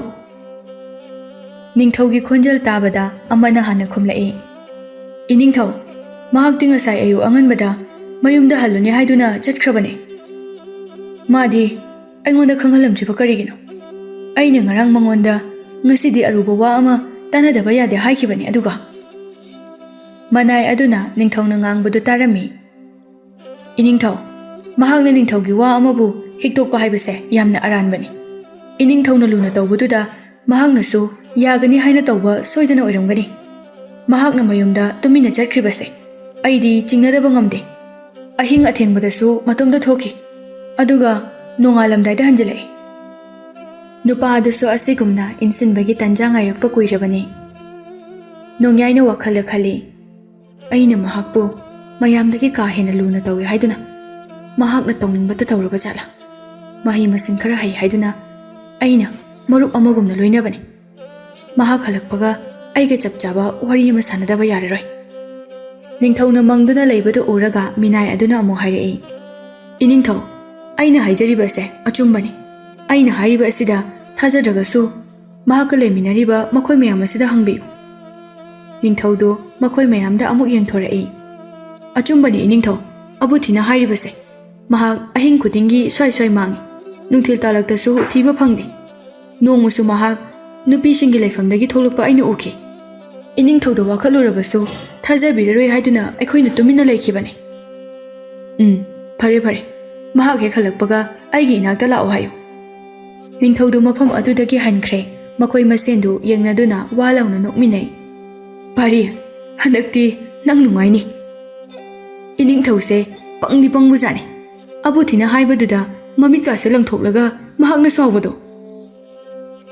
ꯅꯤꯡꯊꯧꯒꯤ ꯈꯣꯟꯖꯦꯜ ꯇꯥꯕꯗ ꯑꯃꯅ ꯍꯥꯟꯅ ꯈꯨꯝꯂꯛꯏ꯫ ꯏꯅꯤꯡꯊꯧ, ꯃꯍꯥꯛꯇꯤ ꯉꯁꯥꯏ ꯑꯌꯨꯛ ꯑꯉꯟꯕꯗ ꯃꯌꯨꯝꯗ ꯍꯜꯂꯨꯅꯤ ꯍꯥꯏꯗꯨꯅ ꯆꯠꯈ꯭ꯔꯕꯅꯦ꯫ ꯃꯥꯗꯤ ꯑꯩꯉꯣꯟꯗ ꯈꯪꯍꯜꯂꯝꯗ꯭ꯔꯤꯕ ꯀꯔꯤꯒꯤꯅꯣ? ꯑꯩꯅ ꯉꯔꯥꯡ ꯃꯉꯣꯟꯗ ꯉꯁꯤꯗꯤ ꯑꯔꯨꯕ ꯋꯥ ꯑꯃ ꯇꯥꯟꯅꯗꯕ ꯌꯥꯗꯦ ꯍꯥꯏꯈꯤꯕꯅꯤ, ꯑꯗꯨꯒ ꯃꯅꯥꯏ ꯑꯗꯨꯅ ꯅꯤꯡꯊꯧꯅ ꯉꯥꯡꯕꯗꯨ ꯇꯥꯔꯝꯃꯤ꯫ ꯏꯅꯤꯡꯊꯧ, ꯃꯍꯥꯛꯅ ꯅꯤꯡꯊꯧꯒꯤ ꯋꯥ ꯑꯃꯕꯨ ꯍꯤꯛꯇꯣꯛꯄ ꯍꯥꯏꯕꯁꯦ ꯌꯥꯝꯅ ꯑꯔꯥꯟꯕꯅꯤ꯫ ꯏꯅꯤꯡꯊꯧꯅ ꯂꯨꯅ ꯇꯧꯕꯗꯨꯗ ꯃꯍꯥꯛꯅꯁꯨ ꯌꯥꯒꯅꯤ ꯍꯥꯏꯅ ꯇꯧꯕ ꯁꯣꯏꯗꯅ ꯑꯣꯏꯔꯝꯒꯅꯤ꯫ ꯃꯍꯥꯛꯅ ꯃꯌꯨꯝꯗ ꯇꯨꯃꯤꯟꯅ ꯆꯠꯈ꯭ꯔꯤꯕꯁꯦ ꯑꯩꯗꯤ ꯆꯤꯡꯅꯗꯕ ꯉꯝꯗꯦ꯫ ꯑꯍꯤꯡ ꯑꯊꯦꯡꯕꯗꯁꯨ ꯃꯇꯣꯝꯇ ꯊꯣꯛꯈꯤ, ꯑꯗꯨꯒ ꯅꯣꯡꯉꯥꯜꯂꯝꯗꯥꯏꯗ ꯍꯟꯖꯤꯜꯂꯛꯏ꯫ ꯅꯨꯄꯥ ꯑꯗꯨꯁꯨ ꯑꯁꯤꯒꯨꯝꯅ ꯏꯟꯁꯤꯟꯕꯒꯤ ꯇꯟꯖꯥ ꯉꯥꯏꯔꯛꯄ ꯀꯨꯏꯔꯕꯅꯤ꯫ ꯅꯣꯡꯌꯥꯏꯅ ꯋꯥꯈꯜꯗ ꯈꯜꯂꯤ, ꯑꯩꯅ ꯃꯍꯥꯛꯄꯨ ꯃꯌꯥꯝꯗꯒꯤ ꯀꯥ ꯍꯦꯟꯅ ꯂꯨꯅ ꯇꯧꯏ ꯍꯥꯏꯗꯨꯅ ꯃꯍꯥꯛꯅ ꯇꯧꯅꯤꯡꯕꯇ ꯇꯧꯔꯕ ꯖꯥꯠꯂꯥ? ꯃꯍꯩ ꯃꯁꯤꯡ ꯈꯔ ꯍꯩ ꯍꯥꯏꯗꯨꯅ ꯑꯩꯅ ꯃꯔꯨꯞ ꯑꯃꯒꯨꯝꯅ ꯂꯣꯏꯅꯕꯅꯤ꯫ ꯃꯍꯥꯛ ꯍꯜꯂꯛꯄꯒ ꯑꯩꯒ ꯆꯞ ꯆꯥꯕ ꯋꯥꯔꯤ ꯑꯃ ꯁꯥꯟꯅꯗꯕ ꯌꯥꯔꯔꯣꯏ꯫ ꯅꯤꯡꯊꯧꯅ ꯃꯪꯗꯨꯅ ꯂꯩꯕꯗꯨ ꯎꯔꯒ ꯃꯤꯅꯥꯏ ꯑꯗꯨꯅ ꯑꯃꯨꯛ ꯍꯥꯏꯔꯛꯏ꯫ ꯏꯅꯤꯡꯊꯧ, ꯑꯩꯅ ꯍꯥꯏꯖꯔꯤꯕꯁꯦ ꯑꯆꯨꯝꯕꯅꯤ꯫ ꯑꯩꯅ ꯍꯥꯏꯔꯤꯕ ꯑꯁꯤꯗ ꯊꯥꯖꯗ꯭ꯔꯒꯁꯨ ꯃꯍꯥꯛꯀ ꯂꯩꯃꯤꯟꯅꯔꯤꯕ ꯃꯈꯣꯏ ꯃꯌꯥꯝ ꯑꯁꯤꯗ ꯍꯪꯕꯤꯌꯨ꯫ ꯅꯤꯡꯊꯧꯗꯨ ꯃꯈꯣꯏ ꯃꯌꯥꯝꯗ ꯑꯃꯨꯛ ꯌꯦꯡꯊꯣꯔꯛꯏ꯫ ꯑꯆꯨꯝꯕꯅꯤ ꯏꯅꯤꯡꯊꯧ, ꯑꯕꯨꯊꯤꯅ ꯍꯥꯏꯔꯤꯕꯁꯦ꯫ ꯃꯍꯥꯛ ꯑꯍꯤꯡ ꯈꯨꯗꯤꯡꯒꯤ ꯁ꯭ꯋꯥꯏ ꯁ꯭ꯋꯥꯏ ꯃꯥꯡꯏ, ꯅꯨꯡꯊꯤꯜ ꯇꯥꯜꯂꯛꯇꯁꯨ ꯊꯤꯕ ꯐꯪꯗꯦ꯫ ꯅꯣꯡꯃꯁꯨ ꯃꯍꯥꯛ ꯅꯨꯄꯤꯁꯤꯡꯒꯤ ꯂꯩꯐꯝꯗꯒꯤ ꯊꯣꯛꯂꯛꯄ ꯑꯩꯅ ꯎꯈꯤ꯫ ꯏꯅꯤꯡꯊꯧꯗ ꯋꯥꯀꯠꯂꯨꯔꯕꯁꯨ ꯊꯥꯖꯕꯤꯔꯔꯣꯏ ꯍꯥꯏꯗꯨꯅ ꯑꯩꯈꯣꯏꯅ ꯇꯨꯃꯤꯟꯅ ꯂꯩꯈꯤꯕꯅꯤ꯫ ꯐꯔꯦ ꯐꯔꯦ, ꯃꯍꯥꯛ ꯍꯦꯛ ꯍꯜꯂꯛꯄꯒ ꯑꯩꯒꯤ ꯏꯅꯥꯛꯇ ꯂꯥꯛꯑꯣ ꯍꯥꯏꯌꯨ꯫ ꯅꯤꯡꯊꯧꯗꯨ ꯃꯐꯝ ꯑꯗꯨꯗꯒꯤ ꯍꯟꯈ꯭ꯔꯦ꯫ ꯃꯈꯣꯏ ꯃꯁꯦꯟꯗꯨ ꯌꯦꯡꯅꯗꯨꯅ ꯋꯥ ꯂꯥꯎꯅ ꯅꯣꯛꯃꯤꯟꯅꯩ꯫ ꯄꯥꯔꯤ, ꯍꯟꯗꯛꯇꯤ ꯅꯪ ꯅꯨꯡꯉꯥꯏꯅꯤ꯫ ꯏꯅꯤꯡꯊꯧꯁꯦ ꯄꯪꯗꯤ ꯄꯪꯕꯖꯥꯠꯅꯤ꯫ ꯑꯕꯨꯊꯤꯅ ꯍꯥꯏꯕꯗꯨꯗ ꯃꯃꯤꯠꯀꯥꯁꯦ ꯂꯪꯊꯣꯛꯂꯒ ꯃꯍꯥꯛꯅ ꯁꯥꯎꯕꯗꯣ꯫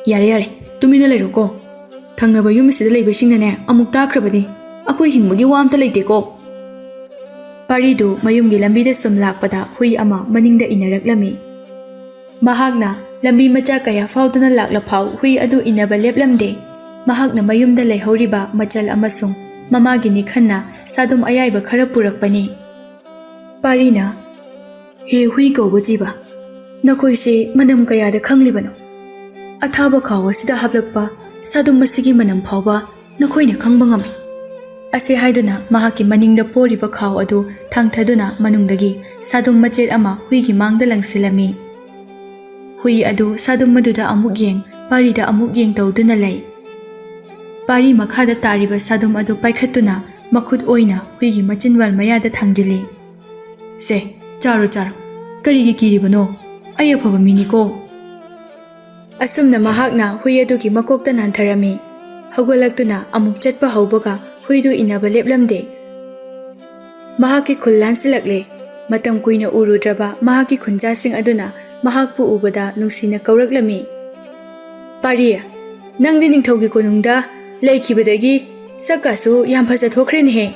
ꯌꯥꯔꯦ ꯌꯥꯔꯦ, ꯇꯨꯃꯤꯟꯅ ꯂꯩꯔꯣꯀꯣ꯫ ꯊꯪꯅꯕ ꯌꯨꯝ ꯑꯁꯤꯗ ꯂꯩꯕꯁꯤꯡꯅꯅꯦ ꯑꯃꯨꯛ ꯇꯥꯈ꯭ꯔꯕꯗꯤ ꯑꯩꯈꯣꯏ ꯍꯤꯡꯕꯒꯤ ꯋꯥ ꯑꯝꯇ ꯂꯩꯇꯦꯀꯣ꯫ ꯄꯥꯔꯤꯗꯨ ꯃꯌꯨꯝꯒꯤ ꯂꯝꯕꯤꯗ ꯁꯨꯝ ꯂꯥꯛꯄꯗ ꯍꯨꯏ ꯑꯃ ꯃꯅꯤꯡꯗ ꯏꯟꯅꯔꯛꯂꯝꯃꯤ꯫ ꯃꯍꯥꯛꯅ ꯂꯝꯕꯤ ꯃꯆꯥ ꯀꯌా ꯐꯥꯎꯗꯨꯅ ꯂꯥꯛꯂꯐꯥꯎ ꯍꯨꯏ ꯑꯗꯨ ꯏꯟꯅꯕ ꯂꯦꯞꯂꯝꯗꯦ꯫ ꯃꯍꯥꯛꯅ ꯃꯌꯨꯝꯗ ꯂꯩꯍꯧꯔꯤꯕ ꯃꯆꯜ ꯑꯃꯁꯨꯡ ꯃꯃꯥꯒꯤꯅꯤ ꯈꯟꯅ ꯁꯥꯗꯨꯝ ꯑꯌꯥꯏꯕ ꯈꯔ ꯄꯨꯔꯛꯄꯅꯤ꯫ ꯄꯥꯔꯤꯅ, ꯍꯦ ꯍꯨꯏ ꯀꯧꯕ ꯖꯤꯕ, ꯅꯈꯣꯏꯁꯦ ꯃꯅꯝ ꯀꯌꯥꯗ ꯈꯪꯂꯤꯕꯅꯣ? ꯑꯊꯥꯕ ꯈꯥꯎ ꯑꯁꯤꯗ ꯍꯥꯞꯂꯛꯄ ꯁꯥꯗꯨꯝ ꯑꯁꯤꯒꯤ ꯃꯅꯝ ꯐꯥꯎꯕ ꯅꯈꯣꯏꯅ ꯈꯪꯕ ꯉꯝꯃꯤ꯫ ꯑꯁꯤ ꯍꯥꯏꯗꯨꯅ ꯃꯍꯥꯛꯀꯤ ꯃꯅꯤꯡꯗ ꯄꯣꯔꯤꯕ ꯈꯥꯎ ꯑꯗꯨ ꯊꯥꯡꯊꯗꯨꯅ ꯃꯅꯨꯡꯗꯒꯤ ꯁꯥꯗꯨꯝ ꯃꯆꯦꯠ ꯑꯃ ꯍꯨꯏꯒꯤ ꯃꯥꯡꯗ ꯂꯪꯁꯤꯜꯂꯝꯃꯤ꯫ ꯍꯨꯏ ꯑꯗꯨ ꯁꯥꯗꯨꯝ ꯑꯗꯨꯗ ꯑꯃꯨꯛ ꯌꯦꯡ, ꯄꯥꯔꯤꯗ ꯑꯃꯨꯛ ꯌꯦꯡ ꯇꯧꯗꯨꯅ ꯂꯩ꯫ ꯄꯥꯔꯤ ꯃꯈꯥꯗ ꯇꯥꯔꯤꯕ ꯁꯥꯗꯨꯝ ꯑꯗꯨ ꯄꯥꯏꯈꯠꯇꯨꯅ ꯃꯈꯨꯠ ꯑꯣꯏꯅ ꯍꯨꯏꯒꯤ ꯃꯆꯤꯟꯕꯥꯜ ꯃꯌꯥꯗ ꯊꯥꯡꯖꯤꯜꯂꯤ꯫ ꯁꯦ, ꯆꯥꯔꯣ ꯆꯥꯔꯣ, ꯀꯔꯤꯒꯤ ꯀꯤꯔꯤꯕꯅꯣ? ꯑꯩ ꯑꯐꯕ ꯃꯤꯅꯤꯀꯣ꯫ ꯑꯁꯨꯝꯅ ꯃꯍꯥꯛꯅ ꯍꯨꯏ ꯑꯗꯨꯒꯤ ꯃꯀꯣꯛꯇ ꯅꯥꯟꯊꯔꯝꯃꯤ꯫ ꯍꯧꯒꯠꯂꯛꯇꯨꯅ ꯑꯃꯨꯛ ꯆꯠꯄ ꯍꯧꯕꯒ ꯍꯨꯏꯗꯨ ꯏꯟꯅꯕ ꯂꯦꯞꯂꯝꯗꯦ꯫ ꯃꯍꯥꯛꯀꯤ ꯈꯨꯜ ꯂꯥꯟꯁꯤꯜꯂꯛꯂꯦ꯫ ꯃꯇꯝ ꯀꯨꯏꯅ ꯎꯔꯨꯗ꯭ꯔꯕ ꯃꯍꯥꯛꯀꯤ ꯈꯨꯟꯖꯥꯁꯤꯡ ꯑꯗꯨꯅ ꯃꯍꯥꯛꯄꯨ ꯎꯕꯗ ꯅꯨꯡꯁꯤꯅ ꯀꯧꯔꯛꯂꯝꯃꯤ꯫ ꯄꯥꯔꯤ, ꯅꯪꯗꯤ ꯅꯤꯡꯊꯧꯒꯤ ꯀꯣꯅꯨꯡꯗ ꯂꯩꯈꯤꯕꯗꯒꯤ ꯁꯛꯀꯥꯁꯨ ꯌꯥꯝ ꯐꯖꯊꯣꯛꯈ꯭ꯔꯦꯅꯦꯍꯦ꯫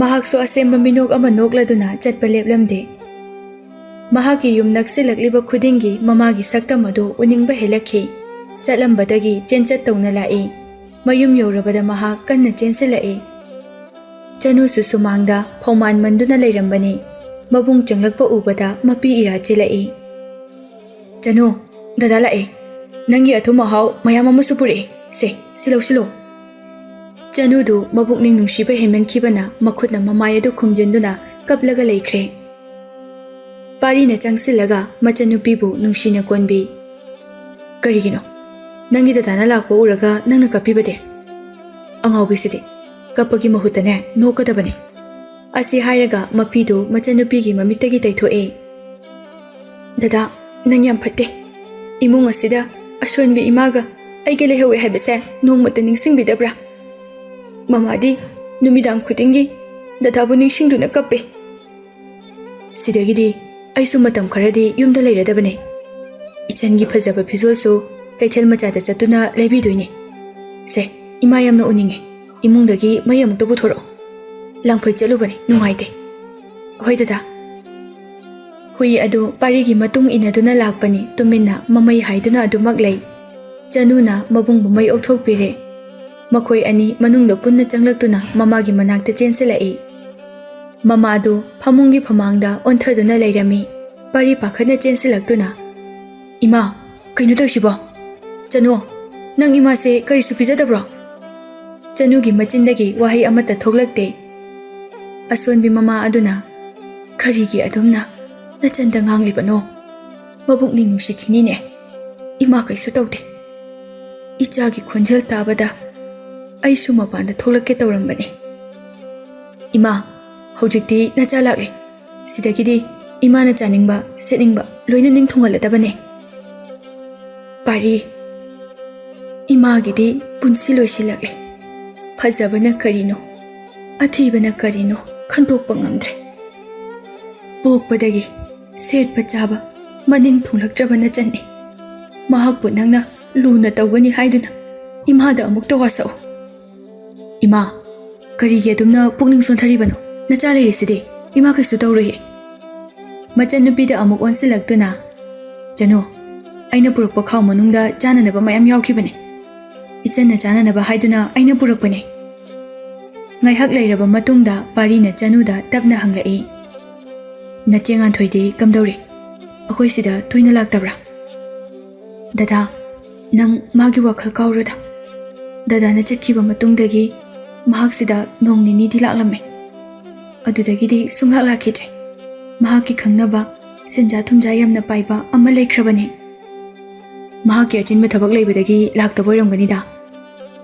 ꯃꯍꯥꯛꯁꯨ ꯑꯁꯦꯡꯕ ꯃꯤꯅꯣꯛ ꯑꯃ ꯅꯣꯛꯂꯗꯨꯅ ꯆꯠꯄ ꯂꯦꯞꯂꯝꯗꯦ꯫ ꯃꯍꯥꯛꯀꯤ ꯌꯨꯝ ꯅꯛꯁꯤꯜꯂꯛꯂꯤꯕ ꯈꯨꯗꯤꯡꯒꯤ ꯃꯃꯥꯒꯤ ꯁꯛꯇꯝ ꯑꯗꯨ ꯎꯅꯤꯡꯕ ꯍꯦꯜꯂꯛꯈꯤ꯫ ꯆꯠꯂꯝꯕꯗꯒꯤ ꯆꯦꯟꯆꯠ ꯇꯧꯅ ꯂꯥꯛꯏ꯫ ꯃꯌꯨꯝ ꯌꯧꯔꯕꯗ ꯃꯍꯥꯛ ꯀꯟꯅ ꯆꯦꯟꯁꯤꯜꯂꯛꯏ꯫ ꯆꯅꯨꯁꯨ ꯁꯨꯃꯥꯡꯗ ꯐꯧꯃꯥꯟ ꯃꯟꯗꯨꯅ ꯂꯩꯔꯝꯕꯅꯤ꯫ ꯃꯕꯨꯡ ꯆꯪꯂꯛꯄ ꯎꯕꯗ ꯃꯄꯤ ꯏꯔꯥ ꯆꯦꯜꯂꯛꯏ꯫ ꯆꯅꯨ, ꯗꯗꯥ ꯂꯥꯛꯑꯦ꯫ ꯅꯪꯒꯤ ꯑꯊꯨꯝ ꯑꯍꯥꯎ ꯃꯌꯥꯝ ꯑꯃꯁꯨ ꯄꯨꯔꯛꯑꯦ꯫ ꯁꯦ, ꯁꯤ ꯂꯧꯁꯤꯜꯂꯣ꯫ ꯆꯅꯨꯗꯨ ꯃꯕꯨꯛꯅꯤꯡ ꯅꯨꯡꯁꯤꯕ ꯍꯦꯟꯃꯟꯈꯤꯕꯅ ꯃꯈꯨꯠꯅ ꯃꯃꯥꯏ ꯑꯗꯨ ꯈꯨꯝꯖꯤꯟꯗꯨꯅ ꯀꯞꯂꯒ ꯂꯩꯈ꯭ꯔꯦ꯫ ꯄꯥꯔꯤꯅ ꯆꯪꯁꯤꯜꯂꯒ ꯃꯆꯟꯅꯨꯄꯤꯕꯨ ꯅꯨꯡꯁꯤꯅ ꯀꯣꯟꯕꯤ꯫ ꯀꯔꯤꯒꯤꯅꯣ? ꯅꯪꯒꯤ ꯗꯗꯥꯅ ꯂꯥꯛꯄ ꯎꯔꯒ ꯅꯪꯅ ꯀꯞꯄꯤꯕꯗꯤ? ꯑꯉꯥꯎꯕꯤꯁꯤꯗꯤ, ꯀꯞꯄꯒꯤ ꯃꯍꯨꯠꯇꯅꯦ ꯅꯣꯛꯀꯗꯕꯅꯤ꯫ ꯑꯁꯤ ꯍꯥꯏꯔꯒ ꯃꯄꯤꯗꯨ ꯃꯆꯟꯅꯨꯄꯤꯒꯤ ꯃꯃꯤꯠꯇꯒꯤ ꯇꯩꯊꯣꯛꯏ꯫ ꯗꯗꯥ, ꯅꯪ ꯌꯥꯝ ꯐꯠꯇꯦ꯫ ꯏꯃꯨꯡ ꯑꯁꯤꯗ ꯑꯁꯣꯟꯕꯤ ꯏꯃꯥꯒ ꯑꯩꯒ ꯂꯩꯍꯧꯋꯦ ꯍꯥꯏꯕꯁꯦ ꯅꯣꯡꯃꯇ ꯅꯤꯡꯁꯤꯡꯕꯤꯗꯕ꯭ꯔꯥ? ꯃꯃꯥꯗꯤ ꯅꯨꯃꯤꯗꯥꯡ ꯈꯨꯗꯤꯡꯒꯤ ꯗꯗꯥꯕꯨ ꯅꯤꯡꯁꯤꯡꯗꯨꯅ ꯀꯞꯄꯤ꯫ ꯁꯤꯗꯒꯤꯗꯤ ꯑꯩꯁꯨ ꯃꯇꯝ ꯈꯔꯗꯤ ꯌꯨꯝꯗ ꯂꯩꯔꯗꯕꯅꯦ꯫ ꯏꯆꯟꯒꯤ ꯐꯖꯕ ꯐꯤꯖꯣꯜꯁꯨ ꯀꯩꯊꯦꯜ ꯃꯆꯥꯗ ꯆꯠꯇꯨꯅ ꯂꯩꯕꯤꯗꯣꯏꯅꯦ꯫ ꯁꯦ, Ima yamna uninge. Imungdagi may amukta puthoro. Langphoi chalubani nungaite. Hoi dada. Hui adu parigi matung inaduna lakpani tumina mamai haiduna adumak lay. Januna mabung bumay okthok pire. Makhoi ani manungda punna changlaktuna mamagi manakta chenselai. Mama adu phamungi phamangda onthaduna lairami. Pari pakhana chensilaktuna. Ima, kaino tawsibo? Janu, nang ima se karisu pijadabro? Janugi machindagi wahai amata thoglakte. Asonbi mama aduna karigi adumna nachanda nganglibano. Mabukni nusikhinine. Ima kaisu tawde. Ichagi khonjal tabada aisu mapanda thoglake tawrambani. Ima, hojikti nacha lakle. Sidagidi ima na chaningba setningba loina ning thungaladabane. Pari ima gidi punsi loisilakle. Phajabana karino athibana karino khandokpa ngamdre. Pokpadagi setpa chaba maning thunglaktrabana channi. Mahakpu nangna luna tawgani haiduna imada amuk tawasau. Ima, karigi adumna pukning sontharibano nacha leiriside ima kaisu tawroye. Machan nupida amuk onsilaktuna. Janu, aina purukpa khaw manungda chananaba mayam yaukibane. Ichanna chananaba haiduna aina purakpane. Ngaihak leiraba matungda parina Januda tapna hanglai. Nachengan thoide kamdawre. Akhoi sida toina laktabra. Dada, nang magi wakhal kaurada. Dada na chatkiba matungdagi mahak sida nong nini di laklamme. Adudagi di sunglak lakhidre. Mahaki khangnaba senja thumja yamna paiba amma leikrabane. Mahaki ajinba thabak leibadagi laktaboiramganida.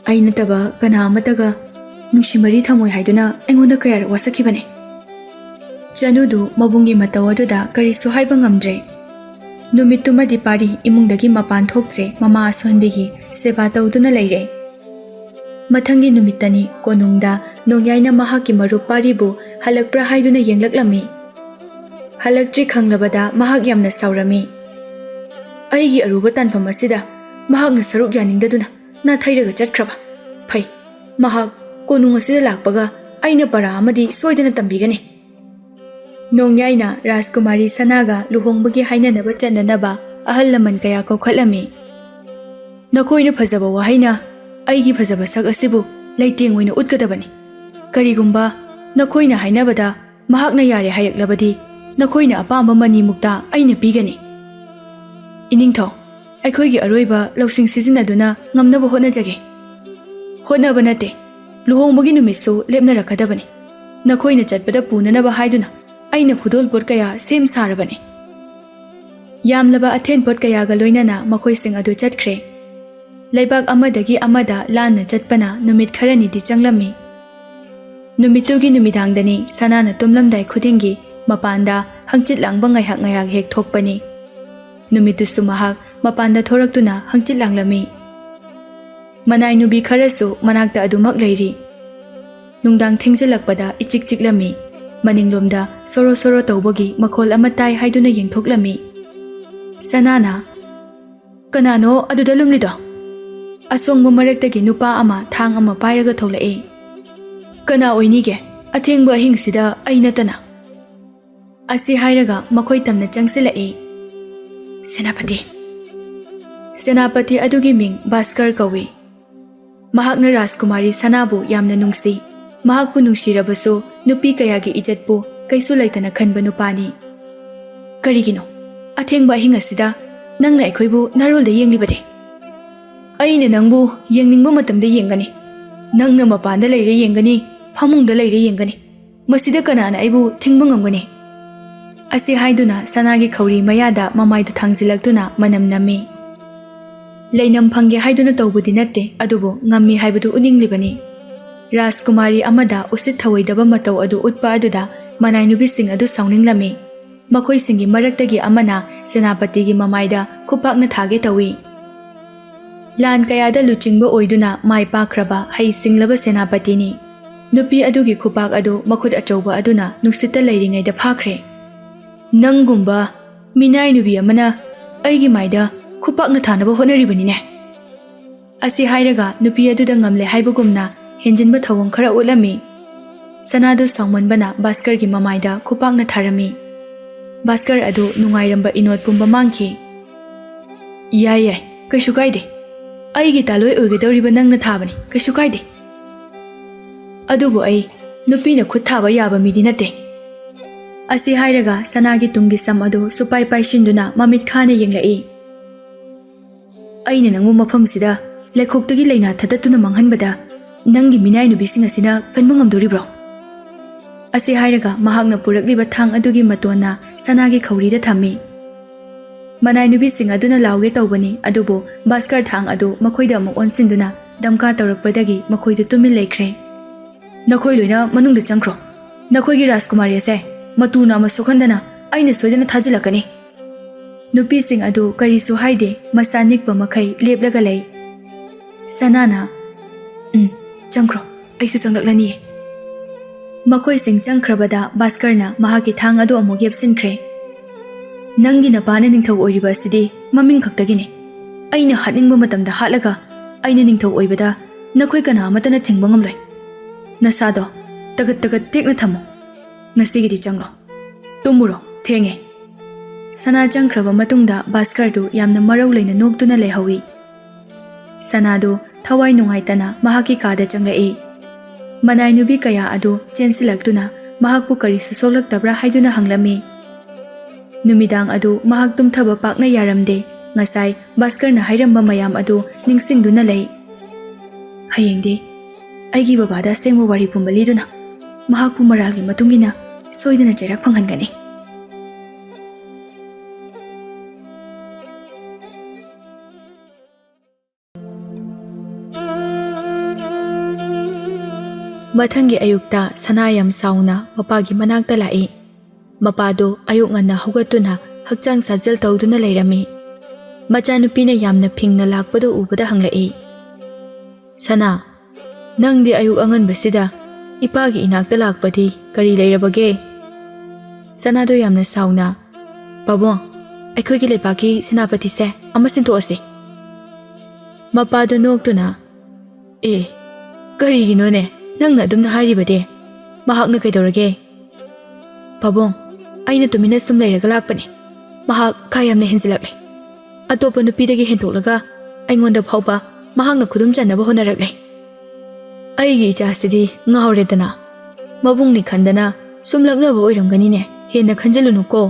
Aina taba kana amataga nungshimari thamoi haiduna aingonda kayar wasakibane. Janudu mabungi matau aduda karisu haiba ngamdre. Numittumadi pari imungdagi mapan thoktre mama asonbigi seba tawduna leire. Mathangi numittani konungda nongyaina mahaki marup paribu halakpra haiduna yenglaklami. Halaktri khanglabada mahak yamna saurami. Aigi aruba tanfam asida mahakna saruk yaningdaduna na thairaga chatkraba. Phai, mahak konung asida lakpaga aina para amadi soidana tambigani. Nongyaina Rajkumari Sanaga luhongbagi hainanaba chananaba ahal laman kaya kaukhatlami. Nakoina phajaba wahaina aigi phajaba sak asibu leiteng oina utgadabani. Karigumba nakoina hainabada mahakna yare hayaklabadi nakoina apamba mani mukta aina pigani. Iningthaw, aikhoigi aroiba lausing sizinaduna ngamnaba hotnajage. Hotnaba nate luhongbagi numitsu lepnarakadabani. Nakoina chatpada punanaba haiduna aina khudol pot kaya sem sarabani. Yamlaba athen pot kaya ga loinana makhoi sing adu chatkhre. Laibak amadagi amada lanna chatpana numit kharani di changlami. Numitugi numidangdani sanana tumlamdai khudingi mapanda hangchit langba ngaihak ngayak hek thokpani. Numitusu mahak mapanda thoraktuna hangchit langlami. Manai nubi kharasu manakta adumak leiri. Nungdang thingjalakpada ichik chiklami. Maninglomda soro soro tawbagi makhol amatai haiduna yengthoklami. Sanana, kanano aduda lumlido? Asongba maraktagi nupa ama thang ama pairaga tholai. Kana oinige athengba ahingsida ainatana. Asi hairaga makhoi tamna changsilai. Senapati. Senapati adugi ming Bhaskar kawi. Mahakna Rajkumari Sanabu yamna nungsi. Mahakpu nungshirabasu nupi kayagi ijatpu kaisu laitana khanba nupani. Karigino athengba ahingasida nangna aikhoibu narolda yenglibade. Aina nangbu yengningba matamda yengani. Nangna mapanda leire yengani, phamungda leire yengani. Masida kanana aibu thingba ngamgani. Asi haiduna sanagi khauri mayada mamaidu thangzilaktuna manam nami. Leinam phangge haiduna tawbudi natte adubu ngammi haibadu uninglibani. Rajkumari amada usit thawaidaba matau adu utpa aduda manai nubising adu saunninglami. Makhoi singi maraktagi amana Senapatigi mamaida khupakna thage tawi. Lan kayada luchingba oiduna mai pakraba hai singlaba Senapatini. Nupi adugi khupak adu makhut achauba aduna nuksita leiringaida phakre. Nanggumba minai nubi amana aigi maida khupakna thanaba honaribani ne. ꯑꯁꯤ ꯍꯥꯏꯔꯒ ꯅꯨꯄꯤ ꯑꯗꯨꯗ ꯉꯝꯂꯦ ꯍꯥꯏꯕꯒꯨꯝꯅ ꯍꯦꯟꯖꯤꯟꯕ ꯊꯧꯑꯣꯡ ꯈꯔ ꯎꯠꯂꯝꯃꯤ꯫ ꯁꯅꯥꯗꯨ ꯁꯥꯎꯃꯟꯕꯅ ꯚꯥꯁꯀꯔꯒꯤ ꯃꯃꯥꯏꯗ ꯈꯨꯄꯥꯛꯅ ꯊꯥꯔꯝꯃꯤ꯫ ꯚꯥꯁꯀꯔ ꯑꯗꯨ ꯅꯨꯡꯉꯥꯏꯔꯝꯕ ꯏꯅꯣꯠ ꯄꯨꯝꯕ ꯃꯥꯡꯈꯤ꯫ ꯌꯥꯏ ꯌꯥꯏ, ꯀꯩꯁꯨ ꯀꯥꯏꯗꯦ, ꯑꯩꯒꯤ ꯇꯥꯂꯣꯏ ꯑꯣꯏꯒꯗꯧꯔꯤꯕ ꯅꯪꯅ ꯊꯥꯕꯅꯤ, ꯀꯩꯁꯨ ꯀꯥꯏꯗꯦ꯫ ꯑꯗꯨꯕꯨ ꯑꯩ ꯅꯨꯄꯤꯅ ꯈꯨꯠ ꯊꯥꯕ ꯌꯥꯕ ꯃꯤꯗꯤ ꯅꯠꯇꯦ꯫ ꯑꯁꯤ ꯍꯥꯏꯔꯒ ꯁꯅꯥꯒꯤ ꯇꯨꯡꯒꯤ ꯁꯝ ꯑꯗꯨ ꯁꯨꯄꯥꯏ ꯄꯥꯏꯁꯤꯟꯗꯨꯅ ꯃꯃꯤꯠ ꯈꯥꯅ ꯌꯦꯡꯂꯛꯏ꯫ ꯑꯩꯅ ꯅꯪꯕꯨ ꯃꯐꯝꯁꯤꯗ ꯂꯩꯈꯣꯛꯇꯒꯤ ꯂꯩꯅꯥ ꯊꯗꯠꯇꯨꯅ ꯃꯥꯡꯍꯟꯕꯗ ꯅꯪꯒꯤ ꯃꯤꯅꯥꯏ ꯅꯨꯄꯤꯁꯤꯡ ꯑꯁꯤꯅ ꯀꯟꯕ ꯉꯝꯗꯣꯔꯤꯕ꯭ꯔꯣ? ꯑꯁꯤ ꯍꯥꯏꯔꯒ ꯃꯍꯥꯛꯅ ꯄꯨꯔꯛꯂꯤꯕ ꯊꯥꯡ ꯑꯗꯨꯒꯤ ꯃꯇꯣꯟꯅ ꯁꯅꯥꯒꯤ ꯈꯧꯔꯤꯗ ꯊꯝꯃꯤ꯫ ꯃꯅꯥꯏ ꯅꯨꯄꯤꯁꯤꯡ ꯑꯗꯨꯅ ꯂꯥꯎꯒꯦ ꯇꯧꯕꯅꯤ, ꯑꯗꯨꯕꯨ ꯚꯥꯁꯀꯔ ꯊꯥꯡ ꯑꯗꯨ ꯃꯈꯣꯏꯗ ꯑꯃꯨꯛ ꯑꯣꯟꯁꯤꯟꯗꯨꯅ ꯙꯝꯀꯥ ꯇꯧꯔꯛꯄꯗꯒꯤ ꯃꯈꯣꯏꯗꯨ ꯇꯨꯃꯤꯟ ꯂꯩꯈ꯭ꯔꯦ꯫ ꯅꯈꯣꯏ ꯂꯣꯏꯅ ꯃꯅꯨꯡꯗ ꯆꯪꯈ꯭ꯔꯣ, ꯅꯈꯣꯏꯒꯤ ꯔꯥꯖꯀꯨꯃꯥꯔꯤ ꯑꯁꯦ ꯃꯇꯨꯅ ꯑꯃ ꯁꯣꯛꯍꯟꯗꯅ ꯑꯩꯅ ꯁꯣꯏꯗꯅ ꯊꯥꯖꯤꯜꯂꯛꯀꯅꯤ꯫ ꯅꯨꯄꯤꯁꯤꯡ ꯑꯗꯨ ꯀꯔꯤꯁꯨ ꯍꯥꯏꯗꯦ, ꯃꯁꯥ ꯅꯤꯛꯄ ꯃꯈꯩ ꯂꯦꯞꯂꯒ ꯂꯩ꯫ ꯁꯅꯥꯅ ꯆꯪꯈ꯭ꯔꯣ, ꯑꯩꯁꯨ ꯆꯪꯂꯛꯂꯅꯤꯌꯦ꯫ ꯃꯈꯣꯏꯁꯤꯡ ꯆꯪꯈ꯭ꯔꯕꯗ ꯚꯥꯁꯀꯔꯅ ꯃꯍꯥꯛꯀꯤ ꯊꯥꯡ ꯑꯗꯨ ꯑꯃꯨꯛ ꯌꯦꯞꯁꯤꯟꯈ꯭ꯔꯦ꯫ ꯅꯪꯒꯤ ꯅꯄꯥꯅ ꯅꯤꯡꯊꯧ ꯑꯣꯏꯔꯤꯕ ꯑꯁꯤꯗꯤ ꯃꯃꯤꯡ ꯈꯛꯇꯒꯤꯅꯤ꯫ ꯑꯩꯅ ꯍꯥꯠꯅꯤꯡꯕ ꯃꯇꯝꯗ ꯍꯥꯠꯂꯒ ꯑꯩꯅ ꯅꯤꯡꯊꯧ ꯑꯣꯏꯕꯗ ꯅꯈꯣꯏ ꯀꯅꯥ ꯑꯃꯠꯇꯅ ꯊꯤꯡꯕ ꯉꯝꯂꯣꯏ꯫ ꯅꯁꯥꯗꯣ ꯇꯒꯠ ꯇꯒꯠ ꯇꯦꯛꯅ ꯊꯝꯃꯨ, ꯉꯁꯤꯒꯤꯗꯤ ꯆꯪꯂꯣ, ꯇꯨꯝꯃꯨꯔꯣ, ꯊꯦꯡꯉꯦ꯫ ꯁꯅꯥ ꯆꯪꯈ꯭ꯔꯕ ꯃꯇꯨꯡꯗ ꯚꯥꯁꯀꯔꯗꯨ ꯌꯥꯝꯅ ꯃꯔꯧ ꯂꯩꯅ ꯅꯣꯛꯇꯨꯅ ꯂꯩꯍꯧꯏ꯫ ꯁꯅꯥꯗꯨ ꯊꯋꯥꯏ ꯅꯨꯡꯉꯥꯏꯇꯅ ꯃꯍꯥꯛꯀꯤ ꯀꯥꯗ ꯆꯪꯂꯛꯏ꯫ ꯃꯅꯥꯏ ꯅꯨꯄꯤ ꯀꯌꯥ ꯑꯗꯨ ꯆꯦꯟꯁꯤꯜꯂꯛꯇꯨꯅ ꯃꯍꯥꯛꯄꯨ ꯀꯔꯤꯁꯨ ꯁꯣꯛꯂꯛꯇꯕ꯭ꯔꯥ ꯍꯥꯏꯗꯨꯅ ꯍꯪꯂꯝꯃꯤ꯫ ꯅꯨꯃꯤꯗꯥꯡ ꯑꯗꯨ ꯃꯍꯥꯛ ꯇꯨꯝꯊꯕ ꯄꯥꯛꯅ ꯌꯥꯔꯝꯗꯦ꯫ ꯉꯁꯥꯏ ꯚꯥꯁꯀꯔꯅ ꯍꯥꯏꯔꯝꯕ ꯃꯌꯥꯝ ꯑꯗꯨ ꯅꯤꯡꯁꯤꯡꯗꯨꯅ ꯂꯩ꯫ ꯍꯌꯦꯡꯗꯤ ꯑꯩꯒꯤ ꯕꯕꯥꯗ ꯑꯁꯦꯡꯕ ꯋꯥꯔꯤ ꯄꯨꯝꯕ ꯂꯤꯗꯨꯅ ꯃꯍꯥꯛꯄꯨ ꯃꯔꯥꯜꯒꯤ ꯃꯇꯨꯡ ꯏꯟꯅ ꯁꯣꯏꯗꯅ ꯆꯩꯔꯥꯛ ꯐꯪꯍꯟꯒꯅꯤ꯫ ꯃꯊꯪꯒꯤ ꯑꯌꯨꯛꯇ ꯁꯅꯥ ꯌꯥꯝ ꯁꯥꯎꯅ ꯃꯄꯥꯒꯤ ꯃꯅꯥꯛꯇ ꯂꯥꯛꯏ꯫ ꯃꯄꯥꯗꯨ ꯑꯌꯨꯛ ꯉꯟꯅ ꯍꯧꯒꯠꯇꯨꯅ ꯍꯛꯆꯥꯡ ꯁꯥꯖꯦꯜ ꯇꯧꯗꯨꯅ ꯂꯩꯔꯝꯃꯤ꯫ ꯃꯆꯥꯅꯨꯄꯤꯅ ꯌꯥꯝꯅ ꯐꯤꯡꯅ ꯂꯥꯛꯄꯗꯨ ꯎꯕꯗ ꯍꯪꯂꯛꯏ, ꯁꯅꯥ, ꯅꯪꯗꯤ ꯑꯌꯨꯛ ꯑꯉꯟꯕꯁꯤꯗ ꯏꯄꯥꯒꯤ ꯏꯅꯥꯛꯇ ꯂꯥꯛꯄꯗꯤ ꯀꯔꯤ ꯂꯩꯔꯕꯒꯦ? ꯁꯅꯥꯗꯨ ꯌꯥꯝꯅ ꯁꯥꯎꯅ, ꯄꯥꯕꯨꯡ, ꯑꯩꯈꯣꯏꯒꯤ ꯂꯩꯕꯥꯛꯀꯤ ꯁꯦꯅꯥꯄꯇꯤꯁꯦ ꯑꯃ ꯁꯤꯟꯊꯣꯛꯑꯁꯤ꯫ ꯃꯄꯥꯗꯨ ꯅꯣꯛꯇꯨꯅ, ꯀꯔꯤꯒꯤꯅꯣꯅꯦ ꯅꯪꯅ ꯑꯗꯨꯝꯅ ꯍꯥꯏꯔꯤꯕꯗꯤ? ꯃꯍꯥꯛꯅ ꯀꯩꯗꯧꯔꯒꯦ? ꯄꯥꯕꯨꯡ, ꯑꯩꯅ ꯇꯨꯃꯤꯟꯅ ꯁꯨꯝ ꯂꯩꯔꯒ ꯂꯥꯛꯄꯅꯤ꯫ ꯃꯍꯥꯛ ꯈꯥ ꯌꯥꯝꯅ ꯍꯦꯟꯖꯤꯜꯂꯛꯂꯦ꯫ ꯑꯇꯣꯞꯄ ꯅꯨꯄꯤꯗꯒꯤ ꯍꯦꯟꯗꯣꯛꯂꯒ ꯑꯩꯉꯣꯟꯗ ꯐꯥꯎꯕ ꯃꯍꯥꯛꯅ ꯈꯨꯗꯨꯝ ꯆꯟꯅꯕ ꯍꯣꯠꯅꯔꯛꯂꯦ꯫ ꯑꯩꯒꯤ ꯏꯆꯥꯁꯤꯗꯤ ꯉꯥꯎꯔꯦꯗꯅ, ꯃꯕꯨꯡꯅꯤ ꯈꯟꯗꯅ ꯁꯨꯝ ꯂꯛꯅꯕ ꯑꯣꯏꯔꯝꯒꯅꯤꯅꯦ, ꯍꯦꯟꯅ ꯈꯟꯖꯤꯜꯂꯨꯅꯨꯀꯣ꯫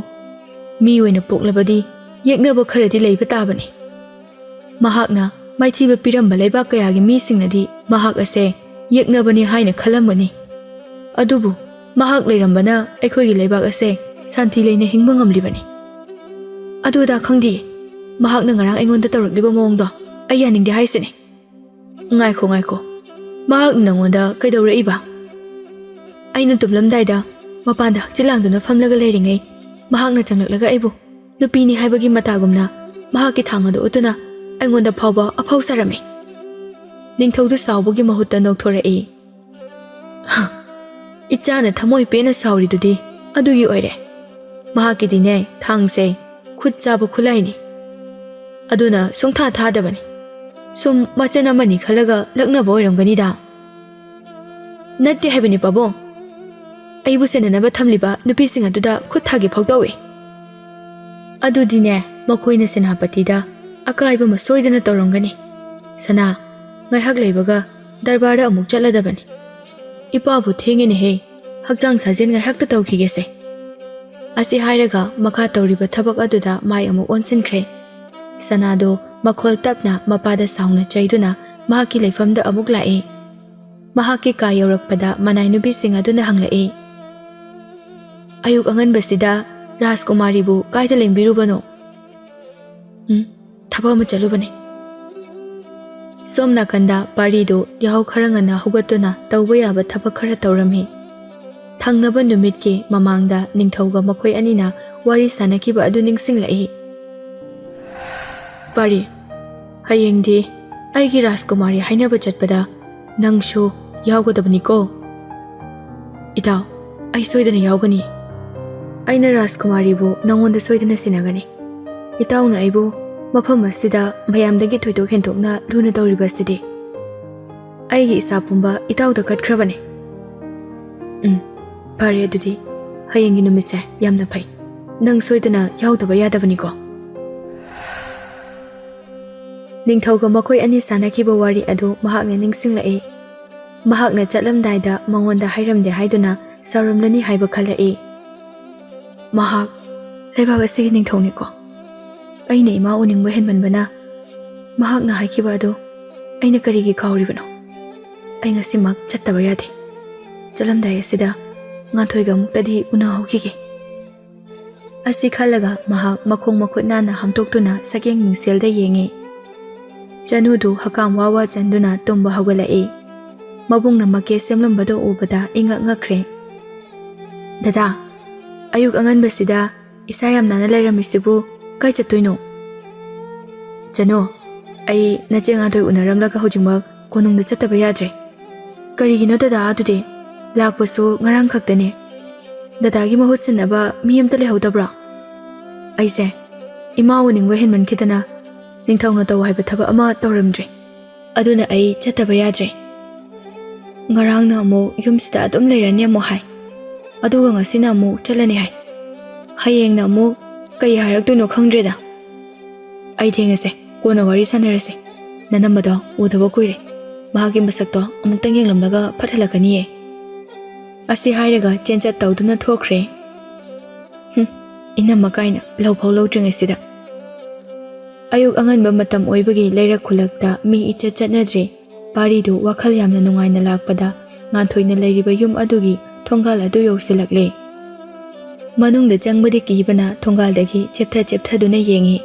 ꯃꯤ ꯑꯣꯏꯅ ꯄꯣꯛꯂꯕꯗꯤ ꯌꯦꯛꯅꯕ ꯈꯔꯗꯤ ꯂꯩꯕ ꯇꯥꯕꯅꯤ꯫ ꯃꯍꯥꯛꯅ ꯃꯥꯏꯊꯤꯕ ꯄꯤꯔꯝꯕ ꯂꯩꯕꯥꯛ ꯀꯌꯥꯒꯤ ꯃꯤꯁꯤꯡꯅꯗꯤ ꯃꯍꯥꯛ ꯑꯁꯦ ꯌꯦꯛꯅꯕꯅꯤ ꯍꯥꯏꯅ ꯈꯜꯂꯝꯒꯅꯤ꯫ ꯑꯗꯨꯕꯨ ꯃꯍꯥꯛ ꯂꯩꯔꯝꯕꯅ ꯑꯩꯈꯣꯏꯒꯤ ꯂꯩꯕꯥꯛ ꯑꯁꯦ ꯁꯥꯟꯇꯤ ꯂꯩꯅ ꯍꯤꯡꯕ ꯉꯝꯂꯤꯕꯅꯤ꯫ ꯑꯗꯨꯗ ꯈꯪꯗꯤꯌꯦ, ꯃꯍꯥꯛꯅ ꯉꯔꯥꯡ ꯑꯩꯉꯣꯟꯗ ꯇꯧꯔꯛꯂꯤꯕ ꯃꯑꯣꯡꯗꯣ ꯑꯩ ꯌꯥꯅꯤꯡꯗꯦ ꯍꯥꯏꯁꯤꯅꯤ꯫ ꯉꯥꯏꯈꯣ, ꯃꯍꯥꯛꯅ ꯅꯉꯣꯟꯗ ꯀꯩꯗꯧꯔꯛꯏꯕ? ꯑꯩꯅ ꯇꯨꯝꯂꯝꯗꯥꯏꯗ ꯃꯄꯥꯟꯗ ꯍꯛꯆꯤꯜ ꯂꯥꯡꯗꯨꯅ ꯐꯝꯂꯒ ꯂꯩꯔꯤꯉꯩ ꯃꯍꯥꯛꯅ ꯆꯪꯂꯛꯂꯒ ꯑꯩꯕꯨ ꯅꯨꯄꯤꯅꯤ ꯍꯥꯏꯕꯒꯤ ꯃꯇꯥꯒꯨꯝꯅ ꯃꯍꯥꯛꯀꯤ ꯊꯥꯡ ꯑꯗꯨ ꯎꯠꯇꯨꯅ ꯑꯩꯉꯣꯟꯗ ꯐꯥꯎꯕ ꯑꯐꯥꯎ ꯁꯥꯔꯝꯃꯤ꯫ ꯅꯤꯡꯊꯧꯗꯨ ꯁꯥꯎꯕꯒꯤ ꯃꯍꯨꯠꯇ ꯅꯣꯛꯊꯣꯔꯛꯏ꯫ ꯏꯆꯥꯅ ꯊꯃꯣꯏ ꯄꯦꯟꯅ ꯁꯥꯎꯔꯤꯗꯨꯗꯤ ꯑꯗꯨꯒꯤ ꯑꯣꯏꯔꯦ꯫ ꯃꯍꯥꯛꯀꯤꯗꯤꯅꯦ ꯊꯥꯡꯁꯦ ꯈꯨꯠ ꯆꯥꯕ ꯈꯨꯠꯂꯥꯏꯅꯤ, ꯑꯗꯨꯅ ꯁꯨꯡꯊꯥ ꯊꯥꯗꯕꯅꯤ꯫ ꯁꯨꯝ ꯃꯆꯟ ꯑꯃꯅꯤ ꯈꯜꯂꯒ ꯂꯛꯅꯕ ꯑꯣꯏꯔꯝꯒꯅꯤꯗ꯫ ꯅꯠꯇꯦ ꯍꯥꯏꯕꯅꯤ ꯄꯥꯕꯨꯡ, ꯑꯩꯕꯨ ꯁꯦꯟꯅꯅꯕ ꯊꯝꯂꯤꯕ ꯅꯨꯄꯤꯁꯤꯡ ꯑꯗꯨꯗ ꯈꯨꯠ ꯊꯥꯒꯦ ꯐꯥꯎ ꯇꯧꯏ꯫ ꯑꯗꯨꯗꯤꯅꯦ ꯃꯈꯣꯏꯅ ꯁꯦꯅꯥꯄꯇꯤꯗ ꯑꯀꯥꯏꯕ ꯑꯃ ꯁꯣꯏꯗꯅ ꯇꯧꯔꯝꯒꯅꯤ꯫ ꯁꯅꯥ, ꯉꯥꯏꯍꯥꯛ ꯂꯩꯕꯒ ꯗꯔꯕꯥꯔꯗ ꯑꯃꯨꯛ ꯆꯠꯂꯗꯕꯅꯤ꯫ ꯏꯄꯥꯕꯨ ꯊꯦꯡꯉꯦꯅꯦꯍꯦ, ꯍꯛꯆꯥꯡ ꯁꯥꯖꯦꯜ ꯉꯥꯏꯍꯥꯛꯇ ꯇꯧꯈꯤꯒꯦꯁꯦ꯫ ꯑꯁꯤ ꯍꯥꯏꯔꯒ ꯃꯈꯥ ꯇꯧꯔꯤꯕ ꯊꯕꯛ ꯑꯗꯨꯗ ꯃꯥꯏ ꯑꯃꯨꯛ ꯑꯣꯟꯁꯤꯟꯈ꯭ꯔꯦ꯫ ꯁꯅꯥꯗꯣ ꯃꯈꯣꯜ ꯇꯞꯅ ꯃꯄꯥꯗ ꯁꯥꯎꯅ ꯆꯩꯗꯨꯅ ꯃꯍꯥꯛꯀꯤ ꯂꯩꯐꯝꯗ ꯑꯃꯨꯛ ꯂꯥꯛꯏ꯫ ꯃꯍꯥꯛꯀꯤ ꯀꯥ ꯌꯧꯔꯛꯄꯗ ꯃꯅꯥꯏ ꯅꯨꯄꯤꯁꯤꯡ ꯑꯗꯨꯅ ꯍꯪꯂꯛꯏ, ꯑꯌꯨꯛ ꯑꯉꯟꯕꯁꯤꯗ ꯔꯥꯖꯀꯨꯃꯥꯔꯤꯕꯨ ꯀꯥꯏꯗ ꯂꯦꯡꯕꯤꯔꯨꯕꯅꯣ? ꯊꯕꯛ ꯑꯃ ꯆꯠꯂꯨꯕꯅꯤ꯫ ꯁꯣꯝ ꯅꯥꯀꯟꯗ ꯄꯥꯔꯤꯗꯨ ꯌꯥꯍꯧ ꯈꯔ ꯉꯟꯅ ꯍꯧꯒꯠꯇꯨꯅ ꯇꯧꯕ ꯌꯥꯕ ꯊꯕꯛ ꯈꯔ ꯇꯧꯔꯝꯃꯤ꯫ ꯊꯪꯅꯕ ꯅꯨꯃꯤꯠꯀꯤ ꯃꯃꯥꯡꯗ ꯅꯤꯡꯊꯧꯒ ꯃꯈꯣꯏ ꯑꯅꯤꯅ ꯋꯥꯔꯤ ꯁꯥꯅꯈꯤꯕ ꯑꯗꯨ ꯅꯤꯡꯁꯤꯡꯂꯛꯏ꯫ ꯄꯥꯔꯤ, ꯍꯌꯦꯡꯗꯤ ꯑꯩꯒꯤ ꯔꯥꯖꯀꯨꯃꯥꯔꯤ ꯍꯥꯏꯅꯕ ꯆꯠꯄꯗ ꯅꯪꯁꯨ ꯌꯥꯎꯒꯗꯕꯅꯤꯀꯣ? ꯏꯇꯥꯎ, ꯑꯩ ꯁꯣꯏꯗꯅ ꯌꯥꯎꯒꯅꯤ꯫ ꯑꯩꯅ ꯔꯥꯖꯀꯨꯃꯥꯔꯤꯕꯨ ꯅꯉꯣꯟꯗ ꯁꯣꯏꯗꯅ ꯁꯤꯟꯅꯒꯅꯤ꯫ ꯏꯇꯥꯎꯅ ꯑꯩꯕꯨ ꯃꯐꯝ ꯑꯁꯤꯗ ꯃꯌꯥꯝꯗꯒꯤ ꯊꯣꯏꯗꯣꯛ ꯍꯦꯟꯗꯣꯛꯅ ꯂꯨꯅ ꯇꯧꯔꯤꯕꯁꯤꯗꯤ ꯑꯩꯒꯤ ꯏꯆꯥ ꯄꯨꯝꯕ ꯏꯇꯥꯎꯗ ꯀꯠꯈ꯭ꯔꯕꯅꯤ꯫ ꯐꯔꯦ ꯑꯗꯨꯗꯤ ꯍꯌꯦꯡꯒꯤ ꯅꯨꯃꯤꯠꯁꯦ ꯌꯥꯝꯅ ꯐꯩ꯫ ꯅꯪ ꯁꯣꯏꯗꯅ ꯌꯥꯎꯗꯕ ꯌꯥꯗꯕꯅꯤꯀꯣ꯫ ꯅꯤꯡꯊꯧꯒ ꯃꯈꯣꯏ ꯑꯅꯤ ꯁꯥꯟꯅꯈꯤꯕ ꯋꯥꯔꯤ ꯑꯗꯨ ꯃꯍꯥꯛꯅ ꯅꯤꯡꯁꯤꯡꯂꯛꯏ꯫ ꯃꯍꯥꯛꯅ ꯆꯠꯂꯝꯗꯥꯏꯗ ꯃꯉꯣꯟꯗ ꯍꯥꯏꯔꯝꯗꯦ ꯍꯥꯏꯗꯨꯅ ꯁꯥꯎꯔꯝꯂꯅꯤ ꯍꯥꯏꯕ ꯈꯜꯂꯛꯏ꯫ ꯃꯍꯥꯛ ꯂꯩꯕꯥꯛ ꯑꯁꯤꯒꯤ ꯅꯤꯡꯊꯧꯅꯤꯀꯣ꯫ ꯑꯩꯅ ꯏꯃꯥ ꯎꯅꯤꯡꯕ ꯍꯦꯟꯃꯟꯕꯅ ꯃꯍꯥꯛꯅ ꯍꯥꯏꯈꯤꯕ ꯑꯗꯨ ꯑꯩꯅ ꯀꯔꯤꯒꯤ ꯀꯥꯎꯔꯤꯕꯅꯣ? ꯑꯩ ꯉꯁꯤꯃꯛ ꯆꯠꯇꯕ ꯌꯥꯗꯦ꯫ ꯆꯠꯂꯝꯗꯥꯏ ꯑꯁꯤꯗ ꯉꯥꯟꯊꯣꯏꯒ ꯑꯃꯨꯛꯇꯗꯤ ꯎꯅꯍꯧꯈꯤꯒꯦ꯫ ꯑꯁꯤ ꯈꯜꯂꯒ ꯃꯍꯥꯛ ꯃꯈꯣꯡ ꯃꯈꯨꯠ ꯅꯥꯟꯅ ꯍꯥꯝꯗꯣꯛꯇꯨꯅ ꯁꯛꯌꯦꯡ ꯃꯤꯡꯁꯦꯜꯗ ꯌꯦꯡꯉꯤ꯫ ꯆꯅꯨꯗꯨ ꯍꯀꯥꯝ ꯋꯥ ꯋꯥ ꯆꯟꯗꯨꯅ ꯇꯨꯝꯕ ꯍꯧꯒꯠꯂꯛꯏ꯫ ꯃꯕꯨꯡꯅ ꯃꯀꯦ ꯁꯦꯝꯂꯝꯕꯗꯨ ꯎꯕꯗ ꯏꯉꯛ ꯉꯛꯈ꯭ꯔꯦ꯫ ꯗꯗꯥ, ꯑꯌꯨꯛ ꯑꯉꯟꯕꯁꯤꯗ ꯏꯁꯥ ꯌꯥꯝ ꯅꯥꯟꯅ ꯂꯩꯔꯝꯃꯤꯁꯤꯕꯨ ꯀꯥꯏ ꯆꯠꯇꯣꯏꯅꯣ? ꯆꯅꯨ, ꯑꯩ ꯅꯆꯦ ꯉꯥꯟꯊꯣꯏ ꯎꯅꯔꯝꯂꯒ ꯍꯧꯖꯤꯛꯃꯛ ꯀꯣꯅꯨꯡꯗ ꯆꯠꯇꯕ ꯌꯥꯗ꯭ꯔꯦ꯫ ꯀꯔꯤꯒꯤꯅꯣ ꯗꯗꯥ ꯑꯗꯨꯗꯤ? ꯂꯥꯛꯄꯁꯨ ꯉꯔꯥꯡ ꯈꯛꯇꯅꯦ꯫ ꯗꯗꯥꯒꯤ ꯃꯍꯨꯠ ꯁꯤꯟꯅꯕ ꯃꯤ ꯑꯃꯇ ꯂꯩꯍꯧꯗꯕ꯭ꯔꯣ? ꯑꯩꯁꯦ ꯏꯃꯥ ꯎꯅꯤꯡꯕ ꯍꯦꯟꯃꯟꯈꯤꯗꯅ ꯅꯤꯡꯊꯧꯅ ꯇꯧ ꯍꯥꯏꯕ ꯊꯕꯛ ꯑꯃ ꯇꯧꯔꯝꯗ꯭ꯔꯦ꯫ ꯑꯗꯨꯅ ꯑꯩ ꯆꯠꯇꯕ ꯌꯥꯗ꯭ꯔꯦ꯫ ꯉꯔꯥꯡꯅ ꯑꯃꯨꯛ ꯌꯨꯝꯁꯤꯗ ꯑꯗꯨꯝ ꯂꯩꯔꯅꯤ ꯑꯃꯨꯛ ꯍꯥꯏ, ꯑꯗꯨꯒ ꯉꯁꯤꯅ ꯑꯃꯨꯛ ꯆꯠꯂꯅꯤ ꯍꯥꯏ꯫ ꯍꯌꯦꯡꯅ ꯑꯃꯨꯛ ꯀꯩ ꯍꯥꯏꯔꯛꯇꯣꯏꯅꯣ ꯈꯪꯗ꯭ꯔꯦꯗ꯫ ꯑꯩ ꯊꯦꯡꯉꯁꯦ, ꯀꯣꯟꯅ ꯋꯥꯔꯤ ꯁꯥꯟꯅꯔꯁꯦ꯫ ꯅꯅꯝꯕꯗꯣ ꯎꯗꯕ ꯀꯨꯏꯔꯦ꯫ ꯃꯍꯥꯛꯀꯤ ꯃꯁꯛꯇꯣ ꯑꯃꯨꯛꯇꯪ ꯌꯦꯡꯂꯝꯂꯒ ꯐꯠꯍꯜꯂꯛꯀꯅꯤꯌꯦ꯫ ꯑꯁꯤ ꯍꯥꯏꯔꯒ ꯆꯦꯟꯆꯠ ꯇꯧꯗꯨꯅ ꯊꯣꯛꯈ꯭ꯔꯦ꯫ ꯏꯅꯝꯃ ꯀꯥꯏꯅ ꯂꯧꯐꯥꯎ ꯂꯧꯗ꯭ꯔꯤꯉꯩꯁꯤꯗ꯫ ꯑꯌꯨꯛ ꯑꯉꯟꯕ ꯃꯇꯝ ꯑꯣꯏꯕꯒꯤ ꯂꯩꯔꯛ ꯈꯨꯜꯂꯛꯇ ꯃꯤ ꯏꯆꯠ ꯆꯠꯅꯗ꯭ꯔꯦ꯫ ꯄꯥꯔꯤꯗꯨ ꯋꯥꯈꯜ ꯌꯥꯝꯅ ꯅꯨꯡꯉꯥꯏꯅ ꯂꯥꯛꯄꯗ ꯉꯥꯟꯊꯣꯏꯅ ꯂꯩꯔꯤꯕ ꯌꯨꯝ ꯑꯗꯨꯒꯤ ꯊꯣꯡꯒꯥꯜ ꯑꯗꯨ ꯌꯧꯁꯤꯜꯂꯛꯂꯦ꯫ ꯃꯅꯨꯡꯗ ꯆꯪꯕꯗꯤ ꯀꯤꯕꯅ ꯊꯣꯡꯒꯥꯜꯗꯒꯤ ꯆꯦꯞꯊꯗꯨꯅ ꯌꯦꯡꯉꯤ꯫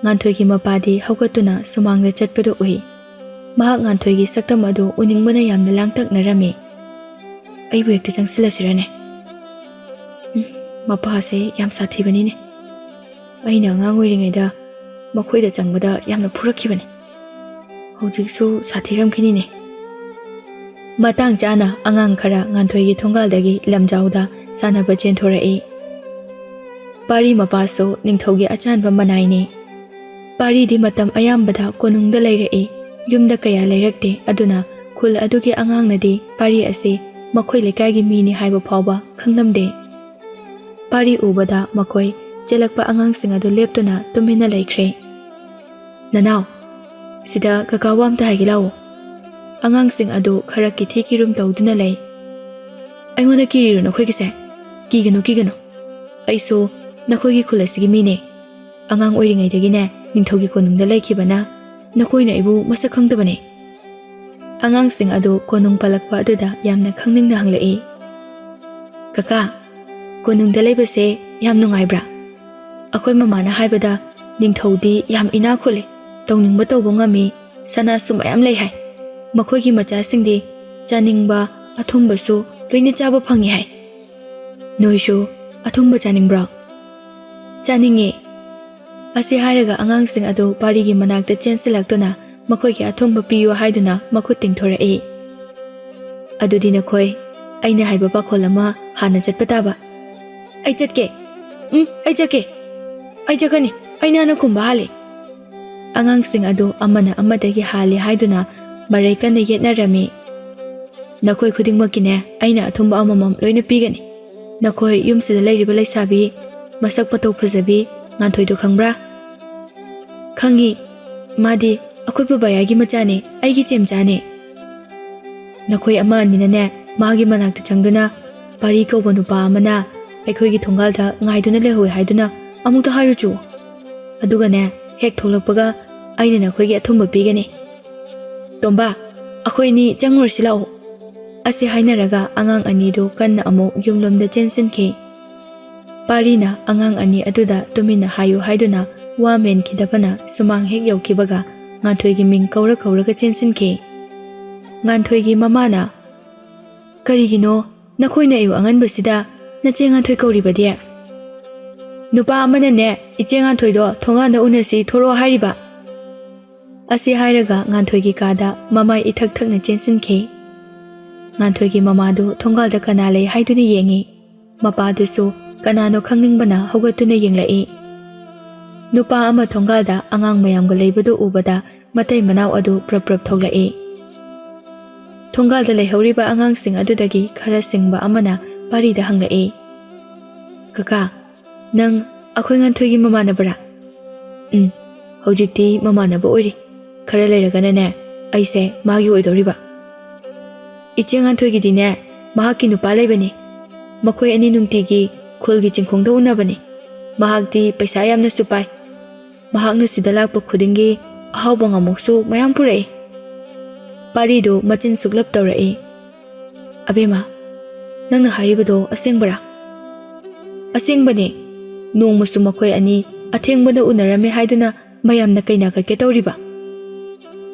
ꯉꯥꯟꯊꯣꯏꯒꯤ ꯃꯄꯥꯗꯤ ꯍꯧꯒꯠꯇꯨꯅ ꯁꯨꯃꯥꯡꯗ ꯆꯠꯄꯗꯨ ꯎꯏ꯫ ꯃꯍꯥꯛ ꯉꯥꯟꯊꯣꯏꯒꯤ ꯁꯛꯇꯝ ꯑꯗꯨ ꯎꯅꯤꯡꯕꯅ ꯌꯥꯝꯅ ꯂꯥꯡꯇꯛꯅꯔꯝꯃꯤ꯫ ꯑꯩꯕꯨ ꯍꯦꯛꯇ ꯆꯪꯁꯤꯜꯂꯁꯤꯔꯅꯦ? ꯃꯄꯥꯁꯦ ꯌꯥꯝ ꯁꯥꯊꯤꯕꯅꯤꯅꯦ꯫ ꯑꯩꯅ ꯑꯉꯥꯡ ꯑꯣꯏꯔꯤꯉꯩꯗ ꯃꯈꯣꯏꯗ ꯆꯪꯕꯗ ꯌꯥꯝꯅ ꯐꯨꯔꯛꯈꯤꯕꯅꯤ꯫ ꯍꯧꯖꯤꯛꯁꯨ ꯁꯥꯊꯤꯔꯝꯈꯤꯅꯤꯅꯦ꯫ ꯃꯇꯥꯡ ꯆꯥꯅ ꯑꯉꯥꯡ ꯈꯔ ꯉꯥꯟꯊꯣꯏꯒꯤ ꯊꯣꯡꯒꯥꯜꯗꯒꯤ ꯂꯝꯖꯥꯎꯗ ꯁꯥꯟꯅꯕ ꯆꯦꯟꯊꯣꯔꯛꯏ꯫ ꯄꯥꯔꯤ ꯃꯄꯥꯁꯨ ꯅꯤꯡꯊꯧꯒꯤ ꯑꯆꯥꯟꯕ ꯃꯅꯥꯏꯅꯤ꯫ ꯄꯥꯔꯤꯗꯤ ꯃꯇꯝ ꯑꯌꯥꯝꯕꯗ ꯀꯣꯅꯨꯡꯗ ꯂꯩꯔꯛꯏ꯫ ꯌꯨꯝꯗ ꯀꯌꯥ ꯂꯩꯔꯛꯇꯦ꯫ ꯑꯗꯨꯅ ꯈꯨꯜ ꯑꯗꯨꯒꯤ ꯑꯉꯥꯡꯅꯗꯤ ꯄꯥꯔꯤ ꯑꯁꯤ ꯃꯈꯣꯏ ꯂꯩꯀꯥꯏꯒꯤ ꯃꯤꯅꯤ ꯍꯥꯏꯕ ꯐꯥꯎꯕ ꯈꯪꯂꯝꯗꯦ꯫ ꯄꯥꯔꯤ ꯎꯕꯗ ꯃꯈꯣꯏ ꯆꯦꯜꯂꯛꯄ ꯑꯉꯥꯡꯁꯤꯡ ꯑꯗꯨ ꯂꯦꯞꯇꯨꯅ ꯇꯨꯃꯤꯟꯅ ꯂꯩꯈ꯭ꯔꯦ꯫ ꯅꯅꯥꯎ, ꯁꯤꯗ ꯀꯀꯥ ꯋꯥ ꯑꯝꯇ ꯍꯥꯏꯒꯦ ꯂꯥꯛꯑꯣ꯫ ꯑꯉꯥꯡꯁꯤꯡ ꯑꯗꯨ ꯈꯔ ꯀꯤꯊꯤ ꯀꯤꯔꯨꯝ ꯇꯧꯗꯨꯅ ꯂꯩ꯫ ꯑꯩꯉꯣꯟꯗ ꯀꯤꯔꯤꯔꯣ ꯅꯈꯣꯏꯒꯤꯁꯦ? ꯀꯤꯒꯅꯨ ꯀꯤꯒꯅꯨ, ꯑꯩꯁꯨ ꯅꯈꯣꯏꯒꯤ ꯈꯨꯜ ꯑꯁꯤꯒꯤ ꯃꯤꯅꯦ꯫ ꯑꯉꯥꯡ ꯑꯣꯏꯔꯤꯉꯩꯗꯒꯤꯅꯦ ꯅꯤꯡꯊꯧꯒꯤ ꯀꯣꯅꯨꯡꯗ ꯂꯩꯈꯤꯕꯅ ꯅꯈꯣꯏꯅ ꯑꯩꯕꯨ ꯃꯁꯛ ꯈꯪꯗꯕꯅꯦ꯫ ꯑꯉꯥꯡꯁꯤꯡ ꯑꯗꯨ ꯀꯣꯅꯨꯡ ꯄꯜꯂꯛꯄ ꯑꯗꯨꯗ ꯌꯥꯝꯅ ꯈꯪꯅꯤꯡꯅ ꯍꯪꯂꯛꯏ꯫ ꯀꯀꯥ, ꯀꯣꯅꯨꯡꯗ ꯂꯩꯕꯁꯦ ꯌꯥꯝ ꯅꯨꯡꯉꯥꯏꯕ꯭ꯔꯥ? ꯑꯩꯈꯣꯏ ꯃꯃꯥꯅ ꯍꯥꯏꯕꯗ ꯅꯤꯡꯊꯧꯗꯤ ꯌꯥꯝ ꯏꯅꯥꯛ ꯈꯨꯜꯂꯤ, ꯇꯧꯅꯤꯡꯕ ꯇꯧꯕ ꯉꯝꯃꯤ, ꯁꯅꯥꯁꯨ ꯃꯌꯥꯝ ꯂꯩ ꯍꯥꯏ꯫ ꯃꯈꯣꯏꯒꯤ ꯃꯆꯥꯁꯤꯡꯗꯤ ꯆꯥꯅꯤꯡꯕ ꯑꯊꯨꯝꯕꯁꯨ ꯂꯣꯏꯅ ꯆꯥꯕ ꯐꯪꯏ ꯍꯥꯏ꯫ ꯅꯣꯏꯁꯨ ꯑꯊꯨꯝꯕ ꯆꯥꯅꯤꯡꯕ꯭ꯔꯣ? ꯆꯥꯅꯤꯡꯉꯦ꯫ ꯑꯁꯤ ꯍꯥꯏꯔꯒ ꯑꯉꯥꯡꯁꯤꯡ ꯑꯗꯨ ꯄꯥꯔꯤꯒꯤ ꯃꯅꯥꯛꯇ ꯆꯦꯟꯁꯤꯜꯂꯛꯇꯨꯅ ꯃꯈꯣꯏꯒꯤ ꯑꯊꯨꯝꯕ ꯄꯤꯌꯨ ꯍꯥꯏꯗꯨꯅ ꯃꯈꯨꯠ ꯇꯤꯡꯊꯣꯔꯛꯏ꯫ ꯑꯗꯨꯗꯤ ꯅꯈꯣꯏ ꯑꯩꯅ ꯍꯥꯏꯕ ꯄꯥꯈꯣꯜ ꯑꯃ ꯍꯥꯟꯅ ꯆꯠꯄ ꯇꯥꯕ꯫ ꯑꯩ ꯆꯠꯀꯦ꯫ ꯑꯩ ꯆꯠꯀꯦ꯫ ꯑꯩ ꯆꯠꯀꯅꯤ꯫ ꯑꯩꯅ ꯍꯥꯟꯅ ꯈꯨꯝꯕ ꯍꯥꯜꯂꯤ꯫ ꯑꯉꯥꯡꯁꯤꯡ ꯑꯗꯨ ꯑꯃꯅ ꯑꯃꯗꯒꯤ ꯍꯥꯜꯂꯤ ꯍꯥꯏꯗꯨꯅ ꯃꯔꯩ ꯀꯟꯅ ꯌꯦꯠꯅꯔꯝꯃꯤ꯫ ꯅꯈꯣꯏ ꯈꯨꯗꯤꯡꯃꯛꯀꯤꯅꯦ ꯑꯩꯅ ꯑꯊꯨꯝꯕ ꯑꯃꯃꯝ ꯂꯣꯏꯅ ꯄꯤꯒꯅꯤ꯫ ꯅꯈꯣꯏ ꯌꯨꯝꯁꯤꯗ ꯂꯩꯔꯤꯕ ꯂꯩꯁꯥꯕꯤ ꯃꯁꯛ ꯃꯇꯧ ꯐꯖꯕꯤ ꯉꯥꯟꯊꯣꯏꯗꯨ ꯈꯪꯕ꯭ꯔꯥ? ꯈꯪꯉꯤ꯫ ꯃꯥꯗꯤ ꯑꯩꯈꯣꯏ ꯄꯨꯕꯥꯌꯥꯏꯒꯤ ꯃꯆꯥꯅꯦ, ꯑꯩꯒꯤ ꯆꯦꯝꯆꯥꯅꯦ꯫ ꯅꯈꯣꯏ ꯑꯃ ꯑꯅꯤꯅꯅꯦ ꯃꯥꯒꯤ ꯃꯅꯥꯛꯇ ꯆꯪꯗꯨꯅ ꯄꯥꯔꯤ ꯀꯧꯕ ꯅꯨꯄꯥ ꯑꯃꯅ ꯑꯩꯈꯣꯏꯒꯤ ꯊꯣꯡꯒꯥꯜꯗ ꯉꯥꯏꯗꯨꯅ ꯂꯩꯍꯧꯏ ꯍꯥꯏꯗꯨꯅ ꯑꯃꯨꯛꯇ ꯍꯥꯏꯔꯨꯆꯣ꯫ ꯑꯗꯨꯒꯅꯦ ꯍꯦꯛ ꯊꯣꯛꯂꯛꯄꯒ ꯑꯩꯅ ꯅꯈꯣꯏꯒꯤ ꯑꯊꯨꯝꯕ ꯄꯤꯒꯅꯤ꯫ ꯇꯣꯝꯕꯥ, ꯑꯩꯈꯣꯏ ꯑꯅꯤ ꯆꯪꯉꯨꯔꯁꯤ ꯂꯥꯛꯑꯣ꯫ ꯑꯁꯤ ꯍꯥꯏꯅꯔꯒ ꯑꯉꯥꯡ ꯑꯅꯤꯗꯨ ꯀꯟꯅ ꯑꯃꯨꯛ ꯌꯨꯝꯂꯣꯝꯗ ꯆꯦꯟꯁꯤꯟꯈꯤ꯫ ꯄꯥꯔꯤꯅ ꯑꯉꯥꯡ ꯑꯅꯤ ꯑꯗꯨꯗ ꯇꯨꯃꯤꯟꯅ ꯍꯥꯏꯌꯨ ꯍꯥꯏꯗꯨꯅ ꯋꯥ ꯃꯦꯟꯈꯤꯗꯕꯅ ꯁꯨꯃꯥꯡ ꯍꯦꯛ ꯌꯧꯈꯤꯕꯒ ꯉꯥꯟꯊꯣꯏꯒꯤ ꯃꯤꯡ ꯀꯧꯔꯒ ꯆꯦꯟꯁꯤꯟꯈꯤ꯫ ꯉꯥꯟꯊꯣꯏꯒꯤ ꯃꯃꯥꯅ, ꯀꯔꯤꯒꯤꯅꯣ ꯅꯈꯣꯏꯅ ꯑꯌꯨꯛ ꯑꯉꯟꯕꯁꯤꯗ ꯅꯆꯦ ꯉꯥꯟꯊꯣꯏ ꯀꯧꯔꯤꯕꯗꯤ? ꯅꯨꯄꯥ ꯑꯃꯅꯅꯦ ꯏꯆꯦ ꯉꯥꯟꯊꯣꯏꯗꯣ ꯊꯣꯡꯒꯥꯟꯗ ꯎꯅꯁꯤ ꯊꯣꯔꯛꯑꯣ ꯍꯥꯏꯔꯤꯕ꯫ ꯑꯁꯤ ꯍꯥꯏꯔꯒ ꯉꯥꯟꯊꯣꯏꯒꯤ ꯀꯥꯗ ꯃꯃꯥꯏ ꯏꯊꯛ ꯊꯛꯅ ꯆꯦꯟꯁꯤꯟꯈꯤ꯫ ꯉꯥꯟꯊꯣꯏꯒꯤ ꯃꯃꯥꯗꯨ ꯊꯣꯡꯒꯥꯜꯗ ꯀꯅꯥ ꯂꯩ ꯍꯥꯏꯗꯨꯅ ꯌꯦꯡꯉꯤ꯫ ꯃꯄꯥꯗꯨꯁꯨ ꯀꯅꯥꯅꯣ ꯈꯪꯅꯤꯡꯕꯅ ꯍꯧꯒꯠꯇꯨꯅ ꯌꯦꯡꯂꯛꯏ꯫ Nupa ama thongalda angang mayamga leibadu ubada matai manau adu prap prap thoglai. Thongalda leihoriba angang sing adudagi khara singba amana parida hanglai. Kaka, nang akhoi nganthoi mamanabra? Hojikti mamanaba oiri. Khara leiragana ne aise magi oidoriba. Iche nganthoi gi dine mahakki nupa leibani. Makhoi ani nungtigi khulgi chingkhongda unabani. Mahakti paisa yamna supai. Mahakna sida lakpa khudingi ahawba ngamoksu mayam purai. Parido machin suglap tawrai. Abema, nangna haribado asengbara. Asengbani, nongmasu makhoi ani athengbana unarame haiduna mayamna kaina karke tawriba.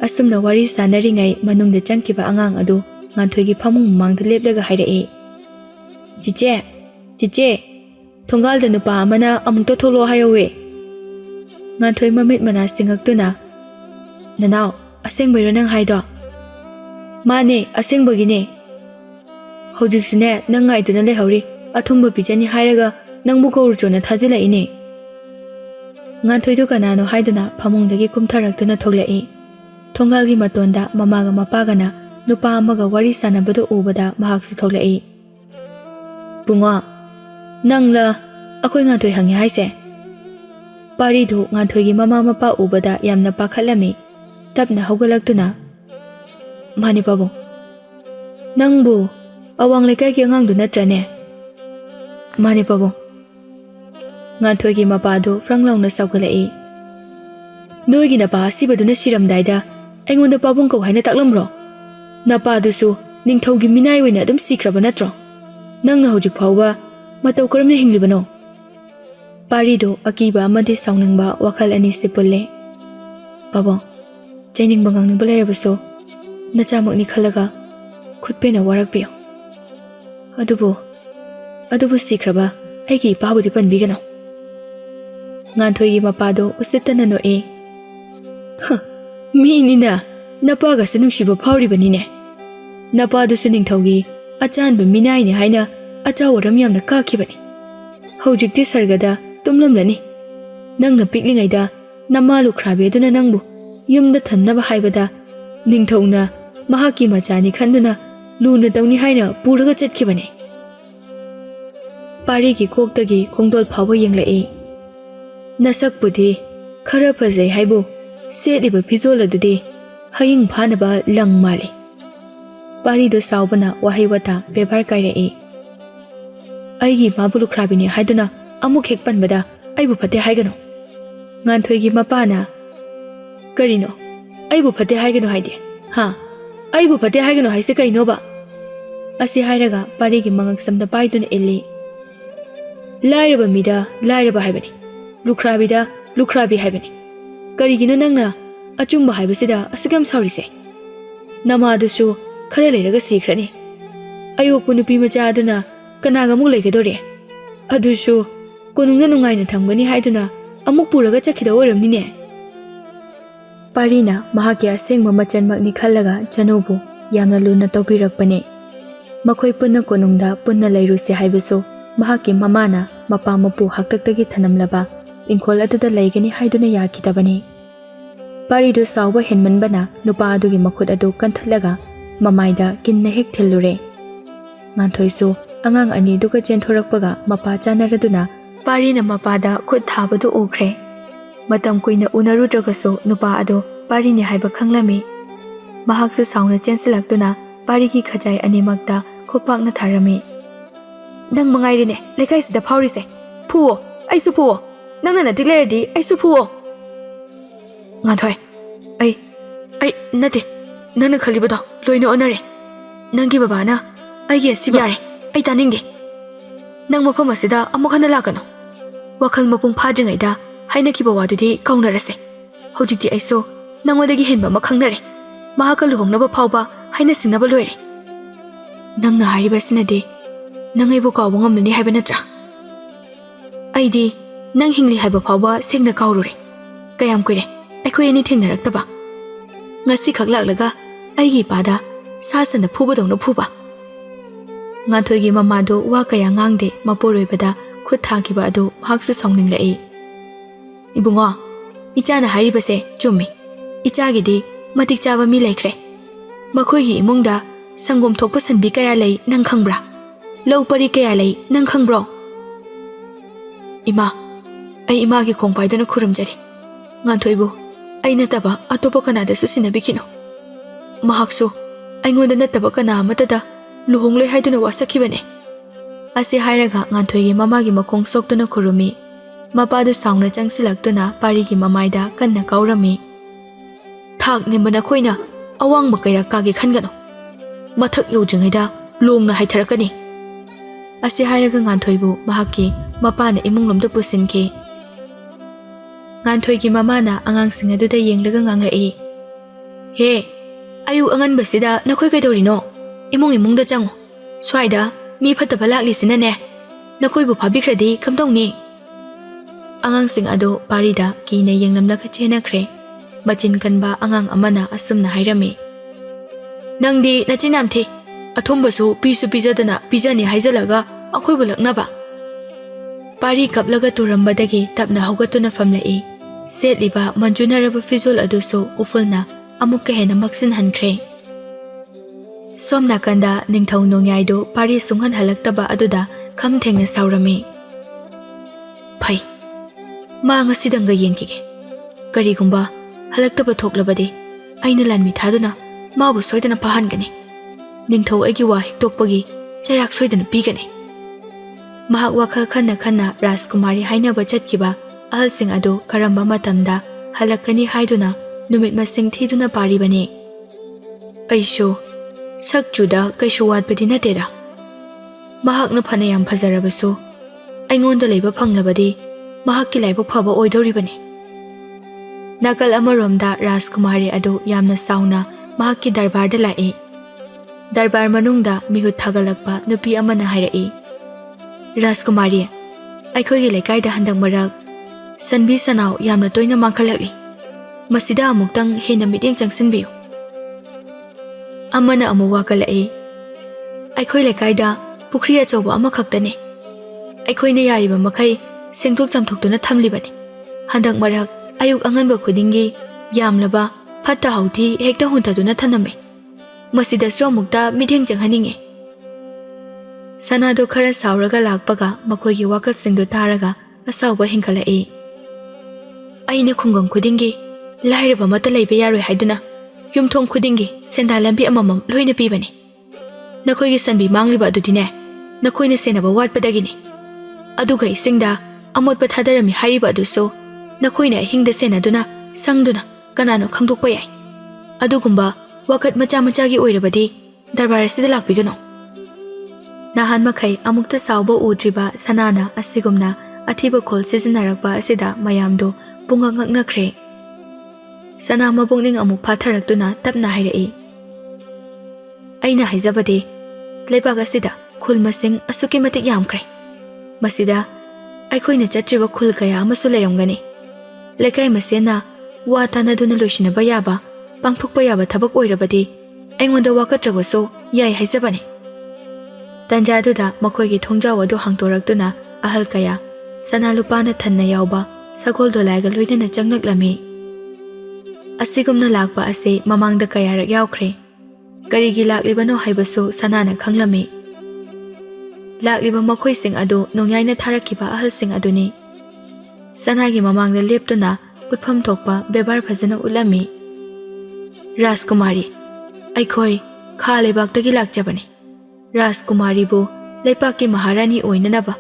Asumna wari sanaringai manungda changkiba angang adu nganthoi phamung mamangda leplaga hairai. Chiche, thongalda nupa amana amukta tholo hayowe. Nganthoi mamit mana singaktuna. Nanao, asengbairo nang haido. Mane, asengbagine. Hojiksune nang ngaiduna lehauri athumba pijani hairaga nangbu kawrchona thajilai. Nganthoi du kanano haiduna phamungdagi kumtharaktuna thoglai. Thongalgi matonda mamaga mapagana nupa amaga wari sanabadu ubada mahaksu thoglai. Bunga, nangla akhoi nganthoi hangi haise. Paridu nganthoi mama mapa ubada yamna pakhalami. Tapna hogalaktuna. Mani babu. Nangbu awang lekai ki angangdu natrane. Mani babu. Nganthoi mapadu franglongna saugalai. Noigi napa sibaduna siramdaida aingonda pabung kau haina taklamro. Napadusu ningthaugi minai oina adum sikraba natro. Nangna hojik phawba matau karamna hinglibano. Parido akiba amadi sauningba wakhal ani sipulle. Babo, jaining bangang ni balaibaso nachamakni khalaga khutpena warakpiyo. Adubu sikraba aigi pabudi panbigano. Nganthoi mapado usitana no e. Minina napaga sunungsiba phawribanine. Napadu suningthaugi achanba minai ni haina achawaram yamna kakhibani. Hojikti sargada tumlamlani. Nangna piklingaida namalu khrabe aduna nangbu yumda thamnaba haibada ningthauna mahaki machani khanduna luna tawni haina puraga chatkhibani. Parigi koktagi khongdol phawba yenglai. Nasakpudi khara phajai haibu sediba phizol adudi haying phanaba lang mali. Parido saubana wahai wata bebar kairai. Aigi mabulu khrabini haiduna amuk hek panbada aibu phate haigano. Nganthoi mapana karino aibu phate haigano haide. Ha, aibu phate haigano haise kaino ba. Asi hairaga parigi mangak samda paiduna illi. Lairaba mida lairaba haibani. Lukrabida lukrabi haibani. Karigino nangna achumba haibasida asigam saurise. Namadusu khara leiraga sikhrani. Ayokpu nupi macha aduna kanaga mu legadore. Adusu konungna nungaina thamgani haiduna amuk puraga chakhida oramnine. Parina mahaki asengma machanmakni khallaga Janubu yamna luna tawpirakpane. Makhoi punna konungda punna leiruse haibasu mahaki mamana mapa mapu haktaktagi thanamlaba ingkhol aduda leigani haiduna yakidabani. Paridu sauba henmanbana nupa adugi makhut adu kanthallaga mamaida kinna hek thillure. Nganthoi angang ani duga chenthorakpaga mapa chanaraduna parina mapada khut thabadu ukhre. Matam kuina unarudragasu nupa adu parini haiba khanglami. Mahaksu sauna chensilaktuna parigi khajai animakta khopakna tharami. Nang mangairine lekaisida phaurise. Phuo, aisu phuo. Nangna natikleradi aisu phuo. Nganthoi, ai nate. Nangna khalibado loina onare. Nangi babana aigi asibare. Ai taningde. Nang mafam asida amukhana lakano. Wakhal mapung phadringaida hainakiba wadudi kaunarase. Hojikti aiso nangwadagi henba makhangnare. Mahaka luhongnaba phawba haina singnaba loire. Nangna haribasinade nangaibu kawba ngamlani haiba natra. Aidi nang hingli haiba phawba sengna kawrure. Kayam kuire aikhoi ani thengnaraktaba. Ngasi khaklaklaga aigi pada sasana phubadongna phuba. Nganthoi mamado wa kaya ngangde maporoi bada khut thakiba adu haksu saungninglai. Ibungo, ichana hairibase chummi. Ichagidi matik chaba mi laikre. Makhoi imungda sangom thokpa sanbi kaya lay nang khangbra. Lau pari kaya lay nang khangbro. Ima, ay ima ki khongpai dana khuramjari. Nganthoibu, ay nataba atopa kanada su sinabikino. Mahaksu, ay ngonda nataba kana matada luhonglay haiduna wasakibane. Asi hairaga nganthoigi mamagi makong soktuna khurumi. Mapadu sauna changsilaktuna parigi mamaida kanna kaurami. Thak nimbana khoina awang makaira kagi khangano. Mathak yodringaida longna haitharakani. Asi hairaga nganthoibu mahaki mapana imunglomda pusinki. Nganthoigi mamana angangsing aduda yenglaga nganglai. He, ayu angan basida nakhoi kaidorino. Imungda chango. Swaida mi phataba laklisinane. Nakhoibu phabikhradi kamdongni. Angangsing ado parida kina yenglamlaka chenakre. Machin kanba angang amana asumna hairami. Nangdi nachinamthi. Athombasu pisu pijadana pijani haizalaga akhoibu laknaba. Pari kaplaga turambadagi tapna hogatuna famlai. Setliba manjunaraba fizol aduso ufulna amukka hena maksin hankre. Somna kanda ningthau nongyaido pari sunghan halaktaba aduda kham thengna saurami. Phai. Ma ngasidanga yengkige. Karigumba halaktaba thoklabadi aina lanmi thaduna mabu soidana pahangani. Ningthau agi wa hiktokpagi chairak soidana pigani. Mahak wakhal khanna Rajkumari hainaba chatkiba ahalsing ado karamba matamda halakani haiduna numit masing thiduna paribani. Aisho sakchuda kaishu watpadi nateda. Mahakna phanayam phajarabasu aingonda leiba phanglabadi mahakki laibak phaba oidoribani. Nakal amaromda Rajkumari ado yamna sauna mahakki darbarda lai. Darbar manungda mihut thagalakpa nupi amana hairai. Rajkumari, aikhoigi lekaida handang marak sanbi sanau yamna toina mangkhalakli. Masida amuktang hena miting changsinbiyo. Amana amu wakalai. Aikhoi lekaida pukhri achauba ama khaktane. Aikhoina yariba makhai sengthok chamthoktuna thamlibani. Handang marak ayuk anganba khudingi yamlaba phatta hauthi hekta huntaduna thaname. Masida so amukta miting changhaninge. Sanado khara sauraga lakpaga makhoigi wakal singdo taraga asauba hingkhalai. Aina khungam khudingi lairaba mata leibe yaroi haiduna yumthong khudingi senda lambi amamam loina pibani. Nakhoigi sanbi mangliba adudine nakhoina senaba watpadagini. Aduga isingda amotpa thadarami hairiba aduso nakhoina hingda senaduna sangduna kanano khangdokpa yai. Adugumba wakat macha-machagi oirabadi darbar asida lakpigano. Nahan makai amukta sauba udriba sanana asigumna athiba khol sizinnarakpa asida mayamdo pungangaknakre. Sana mabungning amuk phatharaktuna tapna hairai. Aina haijabade leibak asida khul masing asuki matik yamkre. Masida aikhoina chatriba khul kaya amasu leiramgani. Lekai masena wa tanaduna loisinaba yaba pangthokpa yaba thabak oirabadi aingonda wakatrabaso yai haijabani. Tanjaduda makhoigi thongjaw adu hangtoraktuna ahal kaya sana lupana thanna yawba sagol dolaiga loinana changnaklami. Asigumna lakpa ase mamangda kayarak yawkhre. Karigi laklibano haibasu sanana khanglami. Lakliba makhoising adu nongyaina tharakiba ahalsing aduni. Sanagi mamangda leptuna utpham thokpa bebar phajana ulami. Rajkumari, aikhoi kha lebaktagi lakjabani. Rajkumari bu leipaki maharani oinanaba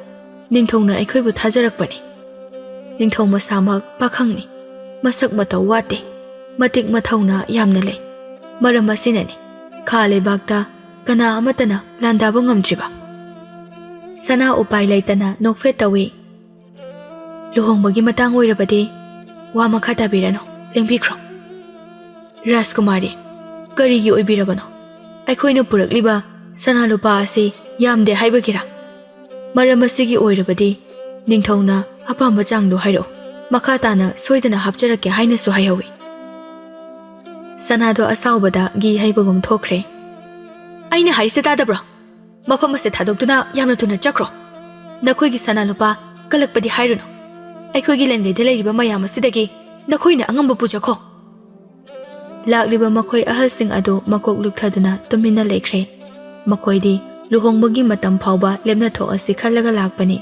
ningthongna aikhoibu thajarakpani. Ningthong masamak pakhangni masak mataw wate matik mathawna yamna lei. Maram asinani kha leibakta kana amatana landaba ngamdriba. Sana upai leitana nokfet tawi. Luhongbagi matang oirabadi wa makha tabirano lengbikhro. Rajkumari, karigi oibirabano aikhoina purakliba sana lupa ase yamde haibagira. Maram asigi oirabadi ningthongna apamba changdo hairo makha tana soidana hapjarake haina su haihawi. Sanado asaubada gi haibagum thokre. Aina haise tadabra mafam ase thadoktuna yamna tuna chakro. Nakhoigi sana lupa kalakpadi hairuno. ꯑꯩꯈꯣꯏꯒꯤ ꯂꯦꯟꯒꯩꯗ ꯂꯩꯔꯤꯕ ꯃꯌꯥꯝ ꯑꯁꯤꯗꯒꯤ ꯅꯈꯣꯏꯅ ꯑꯉꯝꯕ ꯄꯨꯖꯈꯣ꯫ ꯂꯥꯛꯂꯤꯕ ꯃꯈꯣꯏ ꯑꯍꯜꯁꯤꯡ ꯑꯗꯨ ꯃꯀꯣꯛ ꯂꯨꯛꯊꯗꯨꯅ ꯇꯨꯃꯤꯟꯅ ꯂꯩꯈ꯭ꯔꯦ꯫ ꯃꯈꯣꯏꯗꯤ ꯂꯨꯍꯣꯡꯕꯒꯤ ꯃꯇꯝ ꯐꯥꯎꯕ ꯂꯦꯞꯅ ꯊꯣꯛꯑꯁꯤ ꯈꯜꯂꯒ ꯂꯥꯛꯄꯅꯤ,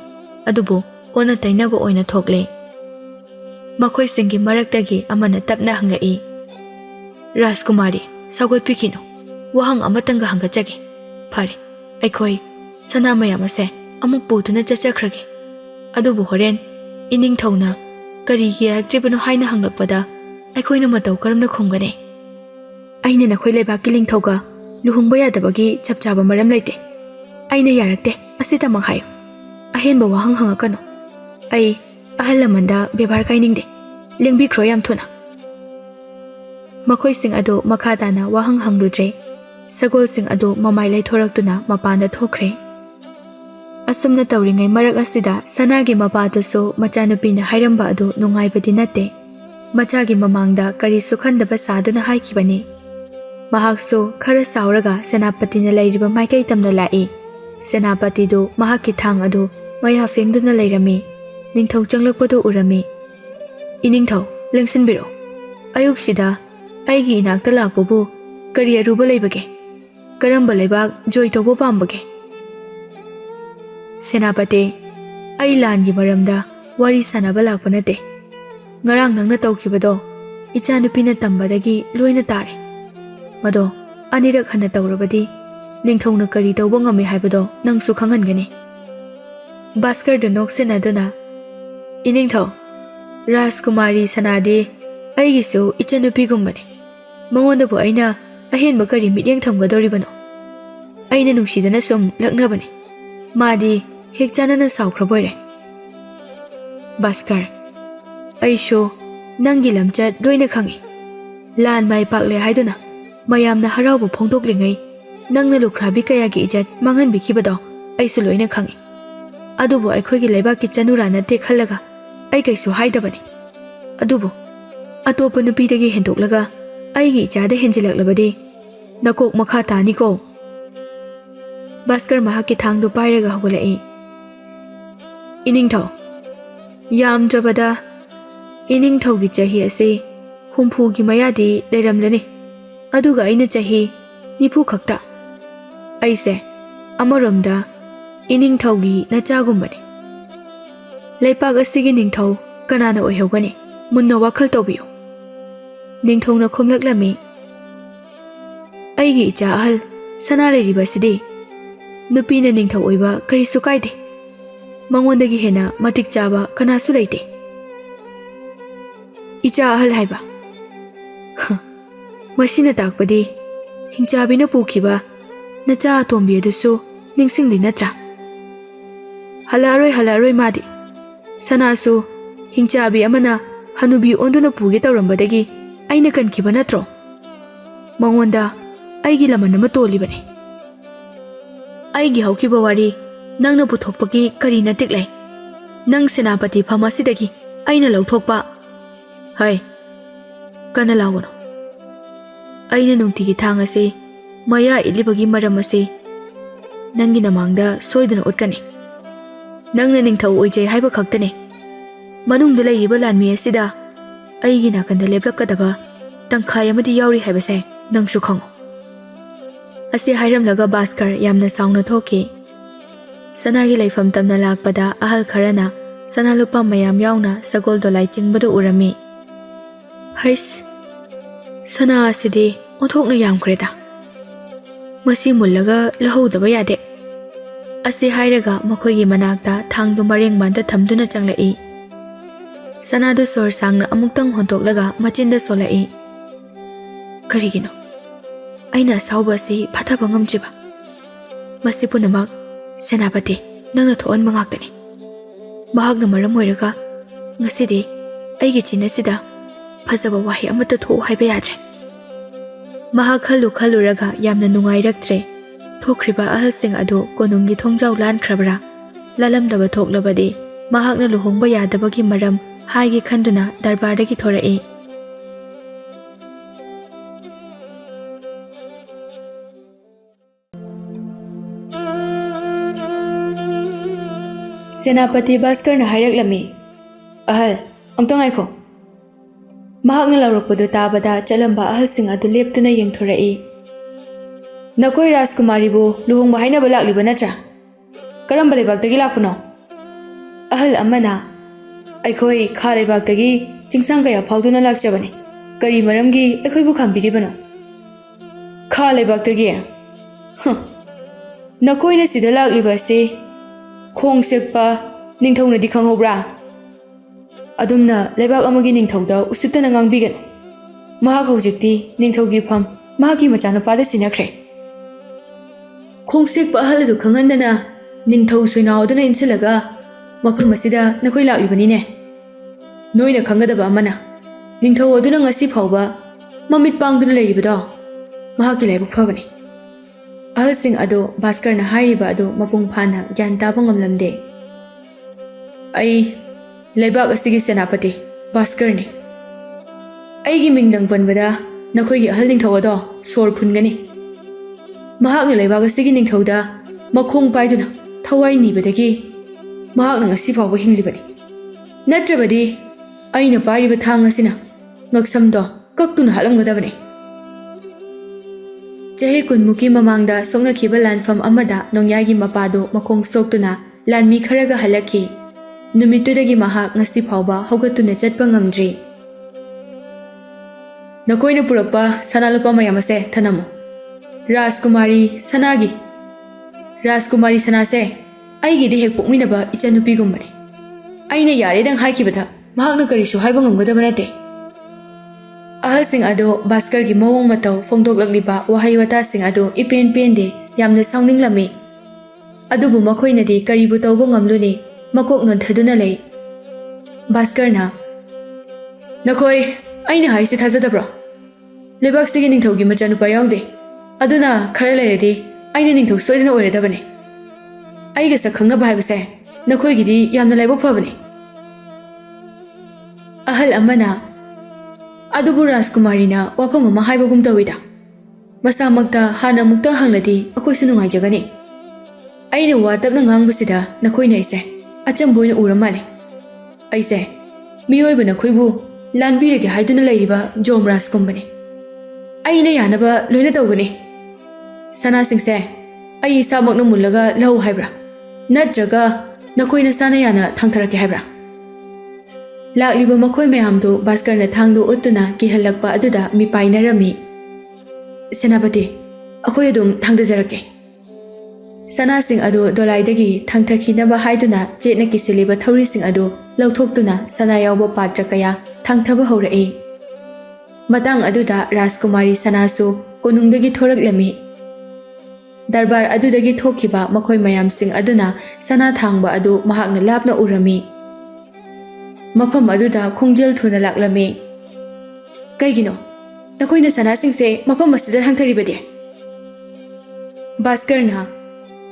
ꯑꯗꯨꯕꯨ ꯑꯣꯟꯅ ꯇꯩꯅꯕ ꯑꯣꯏꯅ ꯊꯣꯛꯂꯦ꯫ ꯃꯈꯣꯏꯁꯤꯡꯒꯤ ꯃꯔꯛꯇꯒꯤ ꯑꯃꯅ ꯇꯞꯅ ꯍꯪꯂꯛꯏ, ꯔꯥꯖꯀꯨꯃꯥꯔꯤ, ꯁꯧꯒꯠꯄꯤꯈꯤꯅꯨ, ꯋꯥꯍꯪ ꯑꯃꯇꯪꯒ ꯍꯪꯒꯠꯆꯒꯦ꯫ ꯐꯔꯦ, ꯑꯩꯈꯣꯏ ꯁꯅꯥ ꯃꯌꯥꯝ ꯑꯁꯦ ꯑꯃꯨꯛ ꯄꯨꯗꯨꯅ ꯆꯠꯆꯈ꯭ꯔꯒꯦ, ꯑꯗꯨꯕꯨ ꯍꯣꯔꯦꯟ ꯏꯅꯤꯡꯊꯧꯅ ꯀꯔꯤꯒꯤ ꯌꯥꯔꯛꯇ꯭ꯔꯤꯕꯅꯣ ꯍꯥꯏꯅ ꯍꯪꯂꯛꯄꯗ ꯑꯩꯈꯣꯏꯅ ꯃꯇꯧ ꯀꯔꯝꯅ ꯈꯨꯝꯒꯅꯤ? ꯑꯩꯅ ꯅꯈꯣꯏ ꯂꯩꯕꯥꯛꯀꯤ ꯅꯤꯡꯊꯧꯒ ꯂꯨꯍꯣꯡꯕ ꯌꯥꯗꯕꯒꯤ ꯆꯞ ꯆꯥꯕ ꯃꯔꯝ ꯂꯩꯇꯦ꯫ ꯑꯩꯅ ꯌꯥꯔꯛꯇꯦ ꯑꯁꯤꯇꯃꯛ ꯍꯥꯏꯌꯨ, ꯑꯍꯦꯟꯕ ꯋꯥꯍꯪ ꯍꯪꯉꯛꯀꯅꯨ꯫ ꯑꯩ ꯑꯍꯜ ꯂꯃꯟꯗ ꯕꯦꯕꯥꯔ ꯀꯥꯏꯅꯤꯡꯗꯦ, ꯂꯦꯡꯕꯤꯈ꯭ꯔꯣ ꯌꯥꯝ ꯊꯨꯅ꯫ ꯃꯈꯣꯏꯁꯤꯡ ꯑꯗꯨ ꯃꯈꯥ ꯇꯥꯅ ꯋꯥꯍꯪ ꯍꯪꯂꯨꯗ꯭ꯔꯦ꯫ ꯁꯒꯣꯜꯁꯤꯡ ꯑꯗꯨ ꯃꯃꯥꯏ ꯂꯩꯊꯣꯔꯛꯇꯨꯅ ꯃꯄꯥꯟꯗ ꯊꯣꯛꯈ꯭ꯔꯦ꯫ ꯑꯁꯨꯝꯅ ꯇꯧꯔꯤꯉꯩ ꯃꯔꯛ ꯑꯁꯤꯗ ꯁꯅꯥꯒꯤ ꯃꯄꯥꯗꯨꯁꯨ ꯃꯆꯥꯅꯨꯄꯤꯅ ꯍꯥꯏꯔꯝꯕ ꯑꯗꯨ ꯅꯨꯡꯉꯥꯏꯕꯗꯤ ꯅꯠꯇꯦ꯫ ꯃꯆꯥꯒꯤ ꯃꯃꯥꯡꯗ ꯀꯔꯤꯁꯨ ꯈꯟꯗꯕ ꯁꯥꯗꯨꯅ ꯍꯥꯏꯈꯤꯕꯅꯤ꯫ ꯃꯍꯥꯛꯁꯨ ꯈꯔ ꯁꯥꯎꯔꯒ ꯁꯦꯅꯥꯄꯇꯤꯅ ꯂꯩꯔꯤꯕ ꯃꯥꯏꯀꯩ ꯇꯝꯅ ꯂꯥꯛꯏ꯫ ꯁꯦꯅꯥꯄꯇꯤꯗꯨ ꯃꯍꯥꯛꯀꯤ ꯊꯥꯡ ꯑꯗꯨ ꯃꯌꯥ ꯐꯦꯡꯗꯨꯅ ꯂꯩꯔꯝꯃꯤ꯫ ꯅꯤꯡꯊꯧ ꯆꯪꯂꯛꯄꯗꯨ ꯎꯔꯝꯃꯤ꯫ ꯏꯅꯤꯡꯊꯧ, ꯂꯦꯡꯁꯤꯟꯕꯤꯔꯛꯎ꯫ ꯑꯌꯨꯛꯁꯤꯗ ꯑꯩꯒꯤ ꯏꯅꯥꯛꯇ ꯂꯥꯛꯄꯕꯨ ꯀꯔꯤ ꯑꯔꯨꯕ ꯂꯩꯕꯒꯦ? ꯀꯔꯝꯕ ꯂꯩꯕꯥꯛ ꯖꯣꯏ ꯇꯧꯕ ꯄꯥꯝꯕꯒꯦ? ꯁꯦꯅꯥꯄꯇꯤ, ꯑꯩ ꯂꯥꯟꯒꯤ ꯃꯔꯝꯗ ꯋꯥꯔꯤ ꯁꯥꯟꯅꯕ ꯂꯥꯛꯄ ꯅꯠꯇꯦ꯫ ꯉꯔꯥꯡ ꯅꯪꯅ ꯇꯧꯈꯤꯕꯗꯣ ꯏꯆꯥꯅꯨꯄꯤꯅ ꯇꯝꯕꯗꯒꯤ ꯂꯣꯏꯅ ꯇꯥꯔꯦ꯫ ꯃꯗꯣ ꯑꯅꯤꯔꯛ ꯍꯟꯅ ꯇꯧꯔꯕꯗꯤ ꯅꯤꯡꯊꯧꯅ ꯀꯔꯤ ꯇꯧꯕ ꯉꯝꯃꯤ ꯍꯥꯏꯕꯗꯣ ꯅꯪꯁꯨ ꯈꯪꯍꯟꯒꯅꯤ꯫ ꯚꯥꯁꯀꯔꯗꯨ ꯅꯣꯛꯁꯤꯟꯅꯗꯨꯅ, ꯏꯅꯤꯡꯊꯧ, ꯔꯥꯖꯀꯨꯃꯥꯔꯤ ꯁꯅꯥꯗꯤ ꯑꯩꯒꯤꯁꯨ ꯏꯆꯟꯅꯨꯄꯤꯒꯨꯝꯕꯅꯤ꯫ ꯃꯉꯣꯟꯗꯕꯨ ꯑꯩꯅ ꯑꯍꯦꯟꯕ ꯀꯔꯤ ꯃꯤꯠꯌꯦꯡ ꯊꯝꯒꯗꯧꯔꯤꯕꯅꯣ? ꯑꯩꯅ ꯅꯨꯡꯁꯤꯗꯅ ꯁꯨꯝ ꯂꯛꯅꯕꯅꯤ, ꯃꯥꯗꯤ ꯍꯦꯛ ꯆꯥꯟꯅꯅ ꯁꯥꯎꯈ꯭ꯔꯕꯣꯏꯔꯦ꯫ ꯚꯥꯁꯀꯔ, ꯑꯩꯁꯨ ꯅꯪꯒꯤ ꯂꯝꯆꯠ ꯂꯣꯏꯅ ꯈꯪꯏ꯫ ꯂꯥꯟ ꯃꯥꯏ ꯄꯥꯛꯂꯦ ꯍꯥꯏꯗꯨꯅ ꯃꯌꯥꯝꯅ ꯍꯔꯥꯎꯕ ꯐꯣꯡꯗꯣꯛꯂꯤꯉꯩ ꯅꯪꯅ ꯂꯨꯈ꯭राꯕꯤ ꯀꯌꯥꯒꯤ ꯏꯖꯠ ꯃꯥꯡꯍꯟꯕꯤꯈꯤꯕꯗꯣ ꯑꯩꯁꯨ ꯂꯣꯏꯅ ꯈꯪꯏ꯫ ꯑꯗꯨꯕꯨ ꯑꯩꯈꯣꯏꯒꯤ ꯂꯩꯕꯥꯛꯀꯤ ꯆꯅꯨꯔꯥ ꯅꯠꯇꯦ ꯈꯜꯂꯒ ꯑꯩ ꯀꯩꯁꯨ ꯍꯥꯏꯗꯕꯅꯤ꯫ ꯑꯗꯨꯕꯨ ꯑꯇꯣꯞꯄ ꯅꯨꯄꯤꯗꯒꯤ ꯍꯦꯟꯗꯣꯛꯂꯒ ꯑꯩꯒꯤ ꯏꯆꯥꯗ ꯍꯦꯟꯖꯤꯜꯂꯛꯂꯕꯗꯤ ꯅꯀꯣꯛ ꯃꯈꯥ ꯇꯥꯅꯤꯀꯣ꯫ ꯚꯥꯁꯀꯔ ꯃꯍꯥꯛꯀꯤ ꯊꯥꯡꯗꯨ ꯄꯥꯏꯔꯒ ꯍꯧꯒꯠꯂꯛꯏ꯫ ꯏꯅꯤꯡꯊꯧ, ꯌꯥꯝꯗ꯭ꯔꯕꯗ ꯏꯅꯤꯡꯊꯧꯒꯤ ꯆꯍꯤ ꯑꯁꯤ 70ꯒꯤ ꯃꯌꯥꯗꯤ ꯂꯩꯔꯝꯂꯅꯤ, ꯑꯗꯨꯒ ꯑꯩꯅ ꯆꯍꯤ 90 ꯈꯛꯇ꯫ ꯑꯩꯁꯦ ꯑꯃꯔꯣꯝꯗ ꯏꯅꯤꯡꯊꯧꯒꯤ ꯅꯆꯥꯒꯨꯝꯕꯅꯤ꯫ ꯂꯩꯄꯥꯛ ꯑꯁꯤꯒꯤ ꯅꯤꯡꯊꯧ ꯀꯅꯥꯅ ꯑꯣꯏꯍꯧꯒꯅꯤ? ꯃꯨꯟꯅ ꯋꯥꯈꯜ ꯇꯧꯕꯤꯌꯨ꯫ ꯅꯤꯡꯊꯧꯅ ꯈꯨꯝꯂꯛꯂꯝꯃꯤ, ꯑꯩꯒꯤ ꯏꯆꯥ ꯑꯍꯜ ꯁꯅꯥ ꯂꯩꯔꯤꯕꯁꯤꯗꯤ ꯅꯨꯄꯤꯅ ꯅꯤꯡꯊꯧ ꯑꯣꯏꯕ ꯀꯔꯤꯁꯨ ꯀꯥꯏꯗꯦ꯫ ꯃꯉꯣꯟꯗꯒꯤ ꯍꯦꯟꯅ ꯃꯇꯤꯛ ꯆꯥꯕ ꯀꯅꯥꯁꯨ ꯂꯩꯇꯦ꯫ ꯏꯆꯥ ꯑꯍꯜ ꯍꯥꯏꯕ? ꯃꯁꯤꯅ ꯇꯥꯛꯄꯗꯤ ꯍꯤꯡꯆꯥꯕꯤꯅ ꯄꯨꯈꯤꯕ ꯅꯆꯥ ꯑꯇꯣꯝꯕꯤ ꯑꯗꯨꯁꯨ ꯅꯤꯡꯁꯤꯡꯂꯤ ꯅꯠꯇ꯭ꯔꯥ? ꯍꯜꯂꯛꯑꯔꯣꯏ ꯃꯥꯗꯤ꯫ ꯁꯅꯥꯁꯨ ꯍꯤꯡꯆꯥꯕꯤ ꯑꯃꯅ ꯍꯅꯨꯕꯤ ꯑꯣꯟꯗꯨꯅ ꯄꯨꯒꯦ ꯇꯧꯔꯝꯕꯗꯒꯤ ꯑꯩꯅ ꯀꯟꯈꯤꯕ ꯅꯠꯇ꯭ꯔꯣ? ꯃꯉꯣꯟꯗ ꯑꯩꯒꯤ ꯂꯃꯟ ꯑꯃ ꯇꯣꯜꯂꯤꯕꯅꯤ꯫ ꯑꯩꯒꯤ ꯍꯧꯈꯤꯕ ꯋꯥꯔꯤ ꯅꯪꯅ ꯄꯨꯊꯣꯛꯄꯒꯤ ꯀꯔꯤ ꯅꯇꯤꯛ ꯂꯩ? ꯅꯪ ꯁꯦꯅꯥꯄꯇꯤ ꯐꯝ ꯑꯁꯤꯗꯒꯤ ꯑꯩꯅ ꯂꯧꯊꯣꯛꯄ? ꯍꯩ, ꯀꯟꯅ ꯂꯥꯎꯒꯅꯨ꯫ ꯑꯩꯅ ꯅꯨꯡꯇꯤꯒꯤ ꯊꯥꯡ ꯑꯁꯤ ꯃꯌꯥ ꯏꯠꯂꯤꯕꯒꯤ ꯃꯔꯝ ꯑꯁꯤ ꯅꯪꯒꯤ ꯅꯃꯥꯡꯗ ꯁꯣꯏꯗꯅ ꯎꯠꯀꯅꯤ꯫ ꯅꯪꯅ ꯅꯤꯡꯊꯧ ꯑꯣꯏꯖꯩ ꯍꯥꯏꯕ ꯈꯛꯇꯅꯤ, ꯃꯅꯨꯡꯗ ꯂꯩꯔꯤꯕ ꯂꯥꯟꯃꯤ ꯑꯁꯤꯗ ꯑꯩꯒꯤ ꯅꯥꯀꯟꯗ ꯂꯦꯞꯂꯛꯀꯗꯕ ꯇꯪꯈꯥꯏ ꯑꯃꯗꯤ ꯌꯥꯎꯔꯤ ꯍꯥꯏꯕꯁꯦ ꯅꯪꯁꯨ ꯈꯪꯉꯨ꯫ ꯑꯁꯤ ꯍꯥꯏꯔꯝꯂꯒ ꯚꯥꯁꯀꯔ ꯌꯥꯝꯅ ꯁꯥꯎꯅ ꯊꯣꯛꯈꯤ꯫ ꯁꯅꯥꯒꯤ ꯂꯩꯐꯝ ꯇꯝꯅ ꯂꯥꯛꯄꯗ ꯑꯍꯜ ꯈꯔꯅ ꯁꯅꯥ ꯂꯨꯄꯥ ꯃꯌꯥꯝ ꯌꯥꯎꯅ ꯁꯒꯣꯜ ꯗꯣꯂꯥꯏ ꯆꯤꯡꯕꯗꯨ ꯎꯔꯝꯃꯤ꯫ ꯍꯩꯁ, ꯁꯅꯥ ꯑꯁꯤꯗꯤ ꯑꯣꯟꯊꯣꯛꯅ ꯌꯥꯝꯈ꯭ꯔꯦꯗ, ꯃꯁꯤ ꯃꯨꯜꯂꯒ ꯂꯧꯍꯧꯗꯕ ꯌꯥꯗꯦ꯫ ꯑꯁꯤ ꯍꯥꯏꯔꯒ ꯃꯈꯣꯏꯒꯤ ꯃꯅꯥꯛꯇ ꯊꯥꯡꯗꯨ ꯃꯔꯦꯡꯕꯥꯟꯗ ꯊꯝꯗꯨꯅ ꯆꯪꯂꯛꯏ꯫ ꯁꯅꯥꯗꯨ ꯁꯣꯔ ꯁꯥꯡꯅ ꯑꯃꯨꯛꯇꯪ ꯍꯣꯟꯇꯣꯛꯂꯒ ꯃꯆꯤꯟꯗ ꯁꯣꯜꯂꯛꯏ꯫ ꯀꯔꯤꯒꯤꯅꯣ ꯑꯩꯅ ꯑꯁꯥꯎꯕ ꯑꯁꯤ ꯐꯊꯕ ꯉꯝꯗ꯭ꯔꯤꯕ? ꯃꯁꯤ ꯄꯨꯝꯅꯃꯛ ꯁꯦꯅꯥꯄꯇꯤ ꯅꯪꯅ ꯊꯣꯛꯍꯟꯕ ꯉꯥꯛꯇꯅꯤ꯫ ꯃꯍꯥꯛꯅ ꯃꯔꯝ ꯑꯣꯏꯔꯒ ꯉꯁꯤꯗꯤ ꯑꯩꯒꯤ ꯆꯤꯟ ꯑꯁꯤꯗ ꯐꯖꯕ ꯋꯥꯍꯩ ꯑꯃꯠꯇ ꯊꯣꯛꯎ ꯍꯥꯏꯕ ꯌꯥꯗ꯭ꯔꯦ꯫ ꯃꯍꯥꯛ ꯈꯜꯂꯨꯔꯒ ꯌꯥꯝꯅ ꯅꯨꯡꯉꯥꯏꯔꯛꯇ꯭ꯔꯦ꯫ ꯊꯣꯛꯈ꯭ꯔꯤꯕ ꯑꯍꯜꯁꯤꯡ ꯑꯗꯨ ꯀꯣꯅꯨꯡꯒꯤ ꯊꯣꯡꯖꯥꯎ ꯂꯥꯟꯈ꯭ꯔꯕ꯭ꯔꯥ? ꯂꯥꯜꯂꯝꯗꯕ ꯊꯣꯛꯂꯕꯗꯤ ꯃꯍꯥꯛꯅ ꯂꯨꯍꯣꯡꯕ ꯌꯥꯗꯕꯒꯤ ꯃꯔꯝ ꯍꯥꯏꯒꯦ ꯈꯟꯗꯨꯅ ꯗꯔꯕꯥꯔꯗꯒꯤ ꯊꯣꯔꯛꯏ꯫ Senapati ꯚꯥꯁꯀꯔꯅ ꯍꯥꯏꯔꯛꯂꯝꯃꯤ, Ahal, amtang ngaikhong. Mahak na laurukpadu tabada chalamba ahal sing adu leptuna yengthorai. Nakoi Rajkumari bu luhong bahaina balak liba natra. Karam balibag dagi lakpuno. Ahal amana. Aikoi kha lebak dagi chingsang kaya phawduna lakchabani. Kari maramgi aikoi bu khambiribano. Kha lebak dagi. Nakoi na sida lak liba se. Khong sekpa ningthau na di khangobra. Adumna lebak amagi ningthau da usitana ngangbigan. Mahak hojikti ningthau gi pham mahaki machana pada sinakre. Khong sekpa ahal du khangandana ningthau soina oduna insilaga mafam masida nakoi lak libani ne. Noina khangadaba amana ningthau oduna ngasi phawba mamit pangduna leiribado mahaki laibuk phabani. Ahal sing ado Bhaskar na hairiba ado mapung phana gyan taba ngamlamde. Ai leibak asigi senapati Bhaskar ni. Aigi mingdang panbada nakhoi gi ahal ningthau ado sor phungani. Mahak na leibak asigi ningthau da makhong paiduna thawai nibadagi mahak na ngasi phawba hinglibani. Natrabadi aina pairiba thang asina ngaksamdo kaktuna halamgadabani. Chahi kunmuki mamangda songna khiba lanfam amada nongyagi mapado makong soktuna lanmi kharaga halaki. Numitudagi mahak ngasi phawba hogatuna chatpa ngamdri. Nakoina purakpa sanalupa mayamase thanamu. Rajkumari sanagi. Rajkumari sanase aigi de hek pokminaba ichanupi gumbani. Aina yare dang haikibada mahakna karisu haiba ngamgadaba nate. Ahal sing ado Bhaskar gi mawong matau fongdoklakliba wahai wata sing ado ipen pende yamna saunginglami. Adubu makhoinadi karibu tawba ngamluni makok nonthaduna lei. Bhaskar na Nakoi aina haisi thajadabra. Lebak sigi ningthau gi machanupa yawde. Aduna khara leiradi aina ningthau soidana oiradabani. Aiga sakhangnaba haibase nakoi gidi yamna laibok phabani. Ahal amana Adubu Rajkumari na wapam ama haibagum tawida. Masamakta hana mukta hangladi akoi su nungaijagani. Aina wa tapna ngangbasida nakoi na ise achamboina uramale. Aise miyoiba nakoi bu lanbirage haiduna leiriba Jom Rajkumbani. Aina yanaba loina tawgani. Sana singse ai samakna mullaga lahu haibra. Natraga nakoi na sana yana thangtharake haibra. Lakliba makhoi mayamdo Bhaskar na thangdo uttuna kihalakpa aduda mi painarami. Senapati, akhoi adum thangdajarake. Sana sing adu dolaidagi thangthakhinaba haiduna chetna kisiliba thauri sing adu lauthoktuna sana yawba patra kaya thangthaba haurai. Matang aduda Rajkumari sanasu konungdagi thoraklami. Darbar adudagi thokhiba makhoi mayam sing aduna sana thangba adu mahakna lapna urami. Mafam aduda khongjel thuna laklami. Kaigino nakoina sana singse mafam masida thangtharibadi. Bhaskar na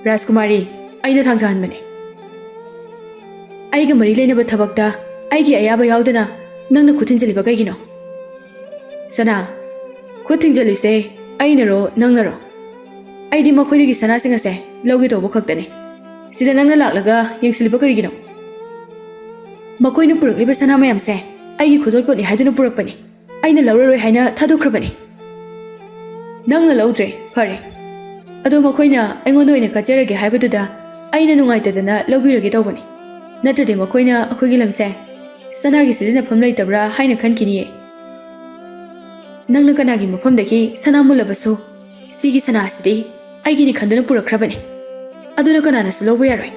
Rajkumari aina thangthanbane. Aiga mari leinaba thabakta aigi ayaba yawdana nangna khuthinjaliba kaigino. Sana khuthinjalise ainaro nangnaro. Aidi makhoidagi sana singase lawgi tobo khaktane. Sida nangna laklaga yengsiliba karigino. Makoina purakliba sana mayamse aigi khudolponi haiduna purakpani. Aina lauraroi haina thadokhrabani. Nangna laudre phare. Ado makoina aingonda oina kajarage haibaduda aina nungaitadana lawbirage tawbani. Natrade makoina akhoigi lamse sanagi sidina pham leitabra haina khankiniye. Nangna kanagi mafamdagi sana mulabasu sigi sana asidi aigi ni khanduna purakhrabani. Aduna kanana su lawba yaroi.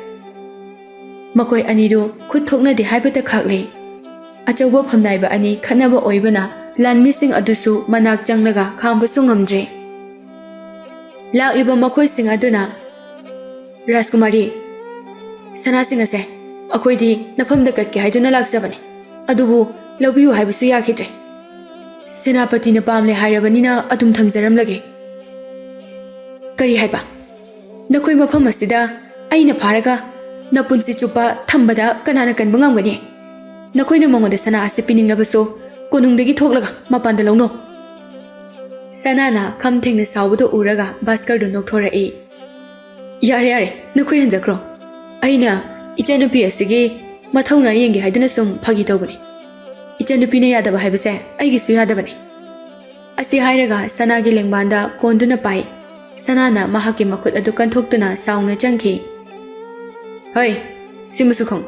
Makoi anido khut thokna de haibata khaklei. Achauba phamnaiba ani khanaba oibana lanmising adusu manak changlaga khambasu ngamdre. Lakliba makoi sing aduna Rajkumari sana singase akoidi nafamda katke haiduna laksabani. Adubu lawbiyu haibasu yakhitre. Senapati na pamle hairabanina adum thamjaramlage. Kari haiba nakoi mafam asida aina pharaga napunsi chupa thambada kanana kanba ngamgani. Nakoina mangoda sana ase pininglabaso konungdagi thoklaga mapanda lawno. Sanana kham thengna sawbudo uraga Bhaskar do nokthora e. Yare nakoi hanjakro. Aina ichanupi asigi ꯃꯊꯧꯅ ꯌꯦꯡꯒꯦ ꯍꯥꯏꯗꯨꯅ ꯁꯨꯝ ꯐꯥꯒꯤ ꯇꯧꯕꯅꯤ ꯏꯆꯟꯅꯨꯄꯤꯅ ꯌꯥꯗꯕ ꯍꯥꯏꯕꯁꯦ ꯑꯩꯒꯤꯁꯨ ꯌꯥꯗꯕꯅꯤ ꯑꯁꯤ ꯍꯥꯏꯔꯒ ꯁꯅꯥꯒꯤ ꯂꯦꯡꯕꯥꯟꯗ ꯀꯣꯟꯗꯨꯅ ꯄꯥꯏ ꯁꯅꯥꯅ ꯃꯍꯥꯛꯀꯤ ꯃꯈꯨꯠ ꯑꯗꯨ ꯀꯟꯊꯣꯛꯇꯨꯅ ꯁꯥꯎꯅ ꯆꯪꯈꯤ ꯍꯣꯏ ꯁꯤꯃꯁꯨ ꯈꯪ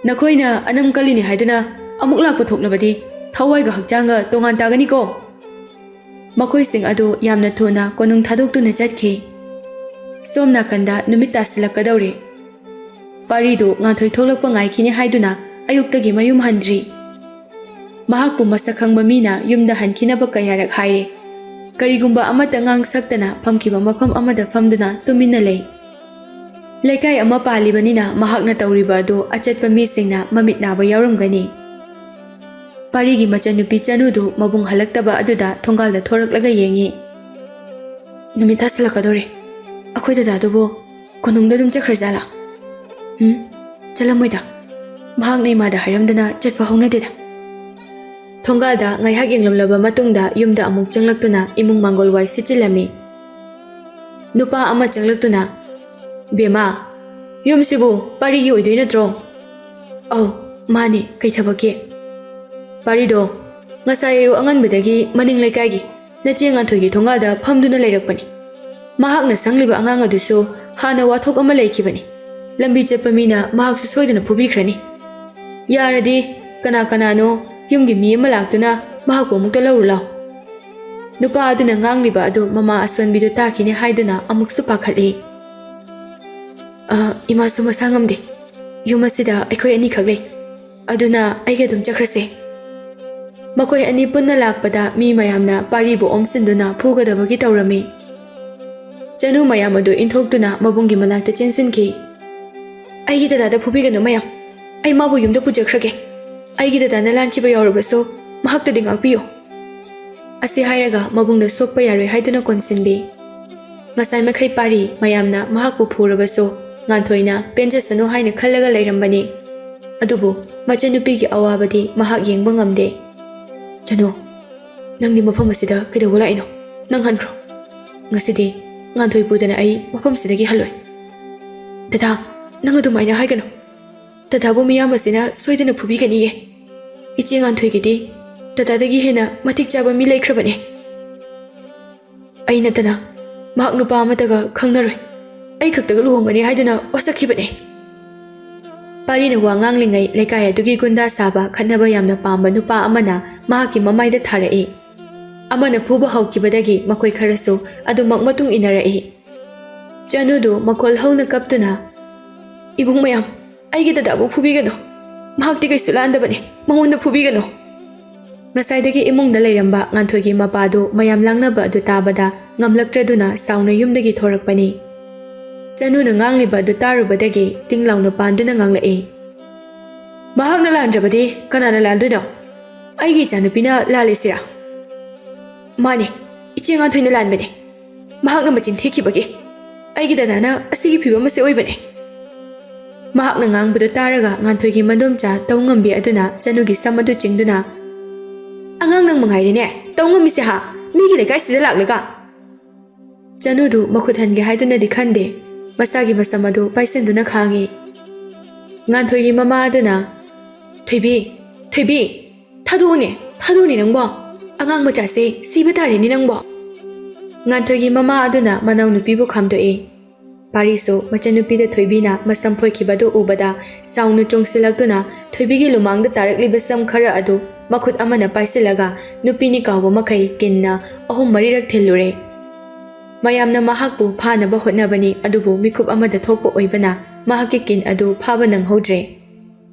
ꯅꯈꯣꯏꯅ ꯑꯅꯝ ꯀꯜꯂꯤꯅꯤ ꯍꯥꯏꯗꯨꯅ ꯑꯃꯨꯛ ꯂꯥꯛꯄ ꯊꯣꯛꯅꯕꯗꯤ ꯊꯋꯥꯏꯒ ꯍꯛꯆꯥꯡꯒ ꯇꯣꯉꯥꯟ ꯇꯥꯒꯅꯤꯀꯣ ꯃꯈꯣꯏꯁꯤꯡ ꯑꯗꯨ ꯌꯥꯝꯅ ꯊꯨꯅ ꯀꯣꯅꯨꯡ ꯊꯥꯗꯣꯛꯇꯨꯅ ꯆꯠꯈꯤ ꯁꯣꯝ ꯅꯥꯀꯟꯗ ꯅꯨꯃꯤꯠ ꯇꯥꯁꯤꯜꯂꯛꯀꯗꯧꯔꯦ ꯄꯥꯔꯤꯗꯨ ꯉꯥꯟꯊꯣꯏ ꯊꯣꯛꯂꯛꯄ ꯉꯥꯏꯈꯤꯅꯤ ꯍꯥꯏꯗꯨꯅ ꯑꯌꯨꯛꯇꯒꯤ ꯃꯌꯨꯝ ꯍꯟꯗ꯭ꯔꯤ ꯃꯍꯥꯛꯄꯨ ꯃꯁꯛ ꯈꯪꯕ ꯃꯤꯅ ꯌꯨꯝꯗ ꯍꯟꯈꯤꯅꯕ ꯀꯌꯥꯔꯛ ꯍꯥꯏꯔꯦ ꯀꯔꯤꯒꯨꯝꯕ ꯑꯃꯠꯇ ꯉꯥꯡ ꯁꯛꯇꯅ ꯐꯝꯈꯤꯕ ꯃꯐꯝ ꯑꯃꯗ ꯐꯝꯗꯨꯅ ꯇꯨꯃꯤꯟꯅ ꯂꯩ ꯂꯩꯀꯥꯏ ꯑꯃ ꯄꯥꯜꯂꯤꯕꯅꯤꯅ ꯃꯍꯥꯛꯅ ꯇꯧꯔꯤꯕ ꯑꯗꯨ ꯑꯆꯠꯄ ꯃꯤꯁꯤꯡꯅ ꯃꯃꯤꯠ ꯅꯥꯕ ꯌꯥꯎꯔꯝꯒꯅꯤ ꯄꯥꯔꯤꯒꯤ ꯃꯆꯟꯅꯨꯄꯤ ꯆꯅꯨꯗꯨ ꯃꯕꯨꯡ ꯍꯜꯂꯛꯇꯕ ꯑꯗꯨꯗ ꯊꯣꯡꯒꯥꯜꯗ ꯊꯣꯔꯛꯂꯒ ꯌꯦꯡꯉꯤ ꯅꯨꯃꯤꯠ ꯇꯥꯁꯤꯜꯂꯛꯀꯗꯧꯔꯦ ꯑꯩꯈꯣꯏ ꯗꯗꯥꯗꯨꯕꯨ ꯀꯣꯅꯨꯡꯗ ꯑꯗꯨꯝ ꯆꯠꯈ꯭ꯔꯖꯥꯠꯂꯥ ꯆꯠꯂꯝꯃꯣꯏꯗ ꯃꯍꯥꯛꯅ ꯏꯃꯥꯗ ꯍꯥꯏꯔꯝꯗꯅ ꯆꯠꯄ ꯍꯧꯅꯗꯦꯗ ꯊꯣꯡꯒꯥꯜꯗ ꯉꯥꯏꯍꯥꯛ ꯌꯦꯡꯂꯝꯂꯕ ꯃꯇꯨꯡꯗ ꯌꯨꯝꯗ ꯑꯃꯨꯛ ꯆꯪꯂꯛꯇꯨꯅ ꯏꯃꯨꯡ ꯃꯥꯡꯒꯣꯜ ꯋꯥꯏ ꯁꯤꯠꯆꯤꯜꯂꯝꯃꯤ ꯅꯨꯄꯥ ꯑꯃ ꯆꯪꯂꯛꯇꯨꯅ ꯕꯦꯃꯥ ꯌꯨꯝꯁꯤꯕꯨ ꯄꯥꯔꯤꯒꯤ ꯑꯣꯏꯗꯣꯏ ꯅꯠꯇ꯭ꯔꯣ ꯑꯧ ꯃꯥꯅꯤ ꯀꯩ ꯊꯕꯛꯀꯤ ꯄꯥꯔꯤꯗꯣ ꯉꯁꯥꯏ ꯑꯌꯨꯛ ꯑꯉꯟꯕꯗꯒꯤ ꯃꯅꯤꯡ ꯂꯩꯀꯥꯏꯒꯤ ꯅꯆꯦ ꯉꯥꯟꯊꯣꯏꯒꯤ ꯊꯣꯡꯒꯥꯜꯗ ꯐꯝꯗꯨꯅ ꯂꯩꯔꯛꯄꯅꯤ ꯃꯍꯥꯛꯅ ꯁꯪꯂꯤꯕ ꯑꯉꯥꯡ ꯑꯗꯨꯁꯨ ꯍꯥꯟꯅ ꯋꯥꯊꯣꯛ ꯑꯃ ꯂꯩꯈꯤꯕꯅꯤ ꯂꯝꯕꯤ ꯆꯠꯄ ꯃꯤꯅ ꯃꯍꯥꯛꯁꯨ ꯁꯣꯏꯗꯅ ꯐꯨꯕꯤꯈ꯭ꯔꯅꯤ ꯌꯥꯔꯗꯤ ꯀꯅꯥ ꯀꯅꯥꯅꯣ ꯌꯨꯝꯒꯤ ꯃꯤ ꯑꯃ ꯂꯥꯛꯇꯨꯅ ꯃꯍꯥꯛꯄꯨ ꯑꯃꯨꯛꯇ ꯂꯧꯔꯨ ꯂꯥꯎ ꯅꯨꯄꯥ ꯑꯗꯨꯅ ꯉꯥꯡꯂꯤꯕ ꯑꯗꯨ ꯃꯃꯥ ꯑꯁꯣꯟꯕꯤꯗꯨ ꯇꯥꯈꯤꯅꯤ ꯍꯥꯏꯗꯨꯅ ꯑꯃꯨꯛꯁꯨ ꯄꯥꯈꯠꯂꯤ ꯏꯃꯥꯁꯨ ꯃꯁꯥ ꯉꯝꯗꯦ ꯌꯨꯝ ꯑꯁꯤꯗ ꯑꯩꯈꯣꯏ ꯑꯅꯤꯈꯛ ꯂꯩ ꯑꯗꯨꯅ ꯑꯩꯒ ꯑꯗꯨꯝ ꯆꯠꯈ꯭ꯔꯁꯦ ꯃꯈꯣꯏ ꯑꯅꯤ ꯄꯨꯟꯅ ꯂꯥꯛꯄꯗ ꯃꯤ ꯃꯌꯥꯝꯅ ꯄꯥꯔꯤꯕꯨ ꯑꯣꯝꯁꯤꯟꯗꯨꯅ ꯐꯨꯒꯗꯕꯒꯤ ꯇꯧꯔꯝꯃꯤ ꯆꯅꯨ ꯃꯌꯥꯝ ꯑꯗꯨ ꯏꯟꯊꯣꯛꯇꯨꯅ ꯃꯕꯨꯡꯒꯤ ꯃꯅꯥꯛꯇ ꯆꯦꯟꯁꯤꯟꯈꯤ ꯑꯩꯒꯤ ꯗꯗꯥꯗ ꯐꯨꯕꯤꯒꯅꯨ ꯃꯌꯥꯝ ꯑꯩ ꯃꯥꯕꯨ ꯌꯨꯝꯗ ꯄꯨꯖꯈ꯭ꯔꯒꯦ ꯑꯩꯒꯤ ꯗꯗꯥꯅ ꯂꯥꯟꯈꯤꯕ ꯌꯥꯎꯔꯕꯁꯨ ꯃꯍꯥꯛꯇꯗꯤ ꯉꯥꯛꯄꯤꯌꯨ ꯑꯁꯤ ꯍꯥꯏꯔꯒ ꯃꯕꯨꯡꯗ ꯁꯣꯛꯄ ꯌꯥꯔꯣꯏ ꯍꯥꯏꯗꯨꯅ ꯀꯣꯟꯁꯤꯟꯕꯤ ꯉꯁꯥꯏ ꯃꯈꯩ ꯄꯥꯔꯤ ꯃꯌꯥꯝꯅ ꯃꯍꯥꯛꯄꯨ ꯐꯨꯔꯕꯁꯨ ꯉꯥꯟꯊꯣꯏꯅ ꯄꯦꯟꯖꯁꯅꯨ ꯍꯥꯏꯅ ꯈꯜꯂꯒ ꯂꯩꯔꯝꯕꯅꯤ ꯑꯗꯨꯕꯨ ꯃꯆꯟꯅꯨꯄꯤꯒꯤ ꯑꯋꯥꯕꯗꯤ ꯃꯍꯥꯛ ꯌꯦꯡꯕ ꯉꯝꯗꯦ ꯆꯅꯨ ꯅꯪꯗꯤ ꯃꯐꯝ ꯑꯁꯤꯗ ꯀꯩꯗꯧꯕ ꯂꯥꯛꯏꯅꯣ ꯅꯪ ꯍꯟꯈ꯭ꯔꯣ ꯉꯁꯤꯗꯤ ꯉꯥꯟꯊꯣꯏ ꯄꯨꯗꯅ ꯑꯩ ꯃꯐꯝꯁꯤꯗꯒꯤ ꯍꯜꯂꯣꯏ ꯗꯗꯥ ꯅꯪ ꯑꯗꯨꯃꯥꯏꯅ ꯍꯥꯏꯒꯅꯨ ꯗꯗꯥꯕꯨ ꯃꯤꯌꯥꯝ ꯑꯁꯤꯅ ꯁꯣꯏꯗꯅ ꯐꯨꯕꯤꯒꯅꯤꯌꯦ ꯏꯆꯦ ꯉꯥꯟꯊꯣꯏꯒꯤꯗꯤ ꯗꯗꯥꯗꯒꯤ ꯍꯦꯟꯅ ꯃꯇꯤꯛ ꯆꯥꯕ ꯃꯤ ꯂꯩꯈ꯭ꯔꯕꯅꯦ ꯑꯩ ꯅꯠꯇꯅ ꯃꯍꯥꯛ ꯅꯨꯄꯥ ꯑꯃꯠꯇꯒ ꯈꯪꯅꯔꯣꯏ ꯑꯩ ꯈꯛꯇꯒ ꯂꯨꯍꯣꯡꯒꯅꯤ ꯍꯥꯏꯗꯨꯅ ꯋꯥꯁꯛꯈꯤꯕꯅꯦ ꯄꯥꯔꯤꯅ ꯋꯥ ꯉꯥꯡꯂꯤꯉꯩ ꯂꯩꯀꯥꯏ ꯑꯗꯨꯒꯤ ꯒꯨꯟꯗꯥ ꯁꯥꯕ ꯈꯠꯅꯕ ꯌꯥꯝꯅ ꯄꯥꯝꯕ ꯅꯨꯄꯥ ꯑꯃꯅ ꯃꯍꯥꯛꯀꯤ ꯃꯃꯥꯏꯗ ꯊꯥꯔꯛꯏ ꯑꯃꯅ ꯐꯨꯕ ꯍꯧꯈꯤꯕꯗꯒꯤ ꯃꯈꯣꯏ ꯈꯔꯁꯨ ꯑꯗꯨꯃꯛ ꯃꯇꯨꯡ ꯏꯟꯅꯔꯛꯏ ꯆꯅꯨꯗꯨ ꯃꯈꯣꯜ ꯍꯧꯅ ꯀꯞꯇꯨꯅ ꯏꯕꯨꯡ ꯃꯌꯥꯝ ꯑꯩꯒꯤ ꯗꯗꯥꯕꯨ ꯐꯨꯕꯤꯒꯅꯨ ꯃꯍꯥꯛꯇꯤ ꯀꯩꯁꯨ ꯂꯥꯟꯗꯕꯅꯤ ꯃꯉꯣꯟꯗ ꯐꯨꯕꯤꯒꯅꯨ ꯉꯁꯥꯏꯗꯒꯤ ꯏꯃꯨꯡꯗ ꯂꯩꯔꯝꯕ ꯉꯥꯟꯊꯣꯏꯒꯤ ꯃꯄꯥꯗꯨ ꯃꯌꯥꯝ ꯂꯥꯡꯅꯕ ꯑꯗꯨ ꯇꯥꯕꯗ ꯉꯝꯂꯛꯇ꯭ꯔꯗꯨꯅ ꯁꯥꯎꯅ ꯌꯨꯝꯗꯒꯤ ꯊꯣꯔꯛꯄꯅꯤ ꯆꯅꯨꯅ ꯉꯥꯡꯂꯤꯕ ꯑꯗꯨ ꯇꯥꯔꯨꯕꯗꯒꯤ ꯇꯤꯡꯂꯥꯎꯅ ꯄꯥꯟꯗꯨꯅ ꯉꯥꯡꯂꯛꯏ ꯃꯍꯥꯛꯅ ꯂꯥꯟꯗ꯭ꯔꯕꯗꯤ ꯀꯅꯥꯅ ꯂꯥꯟꯗꯣꯏꯅꯣ ꯑꯩꯒꯤ ꯏꯆꯥꯅꯨꯄꯤꯅ ꯂꯥꯜꯂꯤꯁꯤꯔꯥ ꯃꯥꯅꯤ ꯏꯆꯦ ꯉꯥꯟꯊꯣꯏꯅ ꯂꯥꯟꯕꯅꯦ ꯃꯍꯥꯛꯅ ꯃꯆꯤꯟ ꯊꯤꯈꯤꯕꯒꯤ ꯑꯩꯒꯤ ꯗꯗꯥꯅ ꯑꯁꯤꯒꯤ ꯐꯤꯕꯝ ꯑꯁꯤ ꯑꯣꯏꯕꯅꯦ ꯃꯍꯥꯛꯅ ꯉꯥꯡꯕꯗꯨ ꯇꯥꯔꯒ ꯉꯥꯟꯊꯣꯏꯒꯤ ꯃꯗꯣꯝꯆꯥ ꯇꯧꯉꯝꯕꯤ ꯑꯗꯨꯅ ꯆꯅꯨꯒꯤ ꯁꯝ ꯑꯗꯨ ꯆꯤꯡꯗꯨꯅ ꯑꯉꯥꯡ ꯅꯪ ꯃꯉꯥꯏꯔꯦꯅꯦ ꯇꯧꯉꯝꯃꯤꯁꯦ ꯍꯥ ꯃꯤꯒꯤ ꯂꯩꯀꯥꯏꯁꯤꯗ ꯂꯥꯛꯂꯒ ꯆꯅꯨꯗꯨ ꯃꯈꯨꯠ ꯍꯟꯒꯦ ꯍꯥꯏꯗꯨꯅꯗꯤ ꯈꯟꯗꯦ ꯃꯁꯥꯒꯤ ꯃꯁꯝ ꯑꯗꯨ ꯄꯥꯏꯁꯤꯟꯗꯨꯅ ꯈꯥꯡꯉꯤ ꯉꯥꯟꯊꯣꯏꯒꯤ ꯃꯃꯥ ꯑꯗꯨꯅ ꯊꯣꯏꯕꯤ ꯊꯥꯗꯣꯛꯎꯅꯦ ꯅꯪꯕꯣ ꯑꯉꯥꯡ ꯃꯆꯥꯁꯦ ꯁꯤꯕ ꯇꯥꯔꯦꯅꯦ ꯅꯪꯕꯣ ꯉꯥꯟꯊꯣꯏꯒꯤ ꯃꯃꯥ ꯑꯗꯨꯅ ꯃꯅꯥꯎꯅꯨꯄꯤꯕꯨ ꯈꯥꯝꯗꯣꯛꯏ ꯄꯥꯔꯤꯁꯨ ꯃꯆꯟꯅꯨꯄꯤꯗ ꯊꯣꯏꯕꯤꯅ ꯃꯁꯝ ꯐꯣꯏꯈꯤꯕꯗꯨ ꯎꯕꯗ ꯁꯥꯎꯅ ꯆꯣꯡꯁꯤꯜꯂꯛꯇꯨꯅ ꯊꯣꯏꯕꯤꯒꯤ ꯂꯨꯃꯥꯡꯗ ꯇꯥꯔꯛꯂꯤꯕ ꯁꯝ ꯈꯔ ꯑꯗꯨ ꯃꯈꯨꯠ ꯑꯃꯅ ꯄꯥꯏꯁꯤꯜꯂꯒ ꯅꯨꯄꯤꯅꯤ ꯀꯥꯎꯕ ꯃꯈꯩ ꯀꯤꯟꯅ 3-4ꯔꯛ ꯊꯤꯜꯂꯨꯔꯦ ꯃꯌꯥꯝꯅ ꯃꯍꯥꯛꯄꯨ ꯐꯥꯅꯕ ꯍꯣꯠꯅꯕꯅꯤ ꯑꯗꯨꯕꯨ ꯃꯤꯀꯨꯞ ꯑꯃꯗ ꯊꯣꯛꯄ ꯑꯣꯏꯕꯅ ꯃꯍꯥꯛꯀꯤ ꯀꯤꯟ ꯑꯗꯨ ꯐꯥꯕ ꯅꯪꯍꯧꯗ꯭ꯔꯦ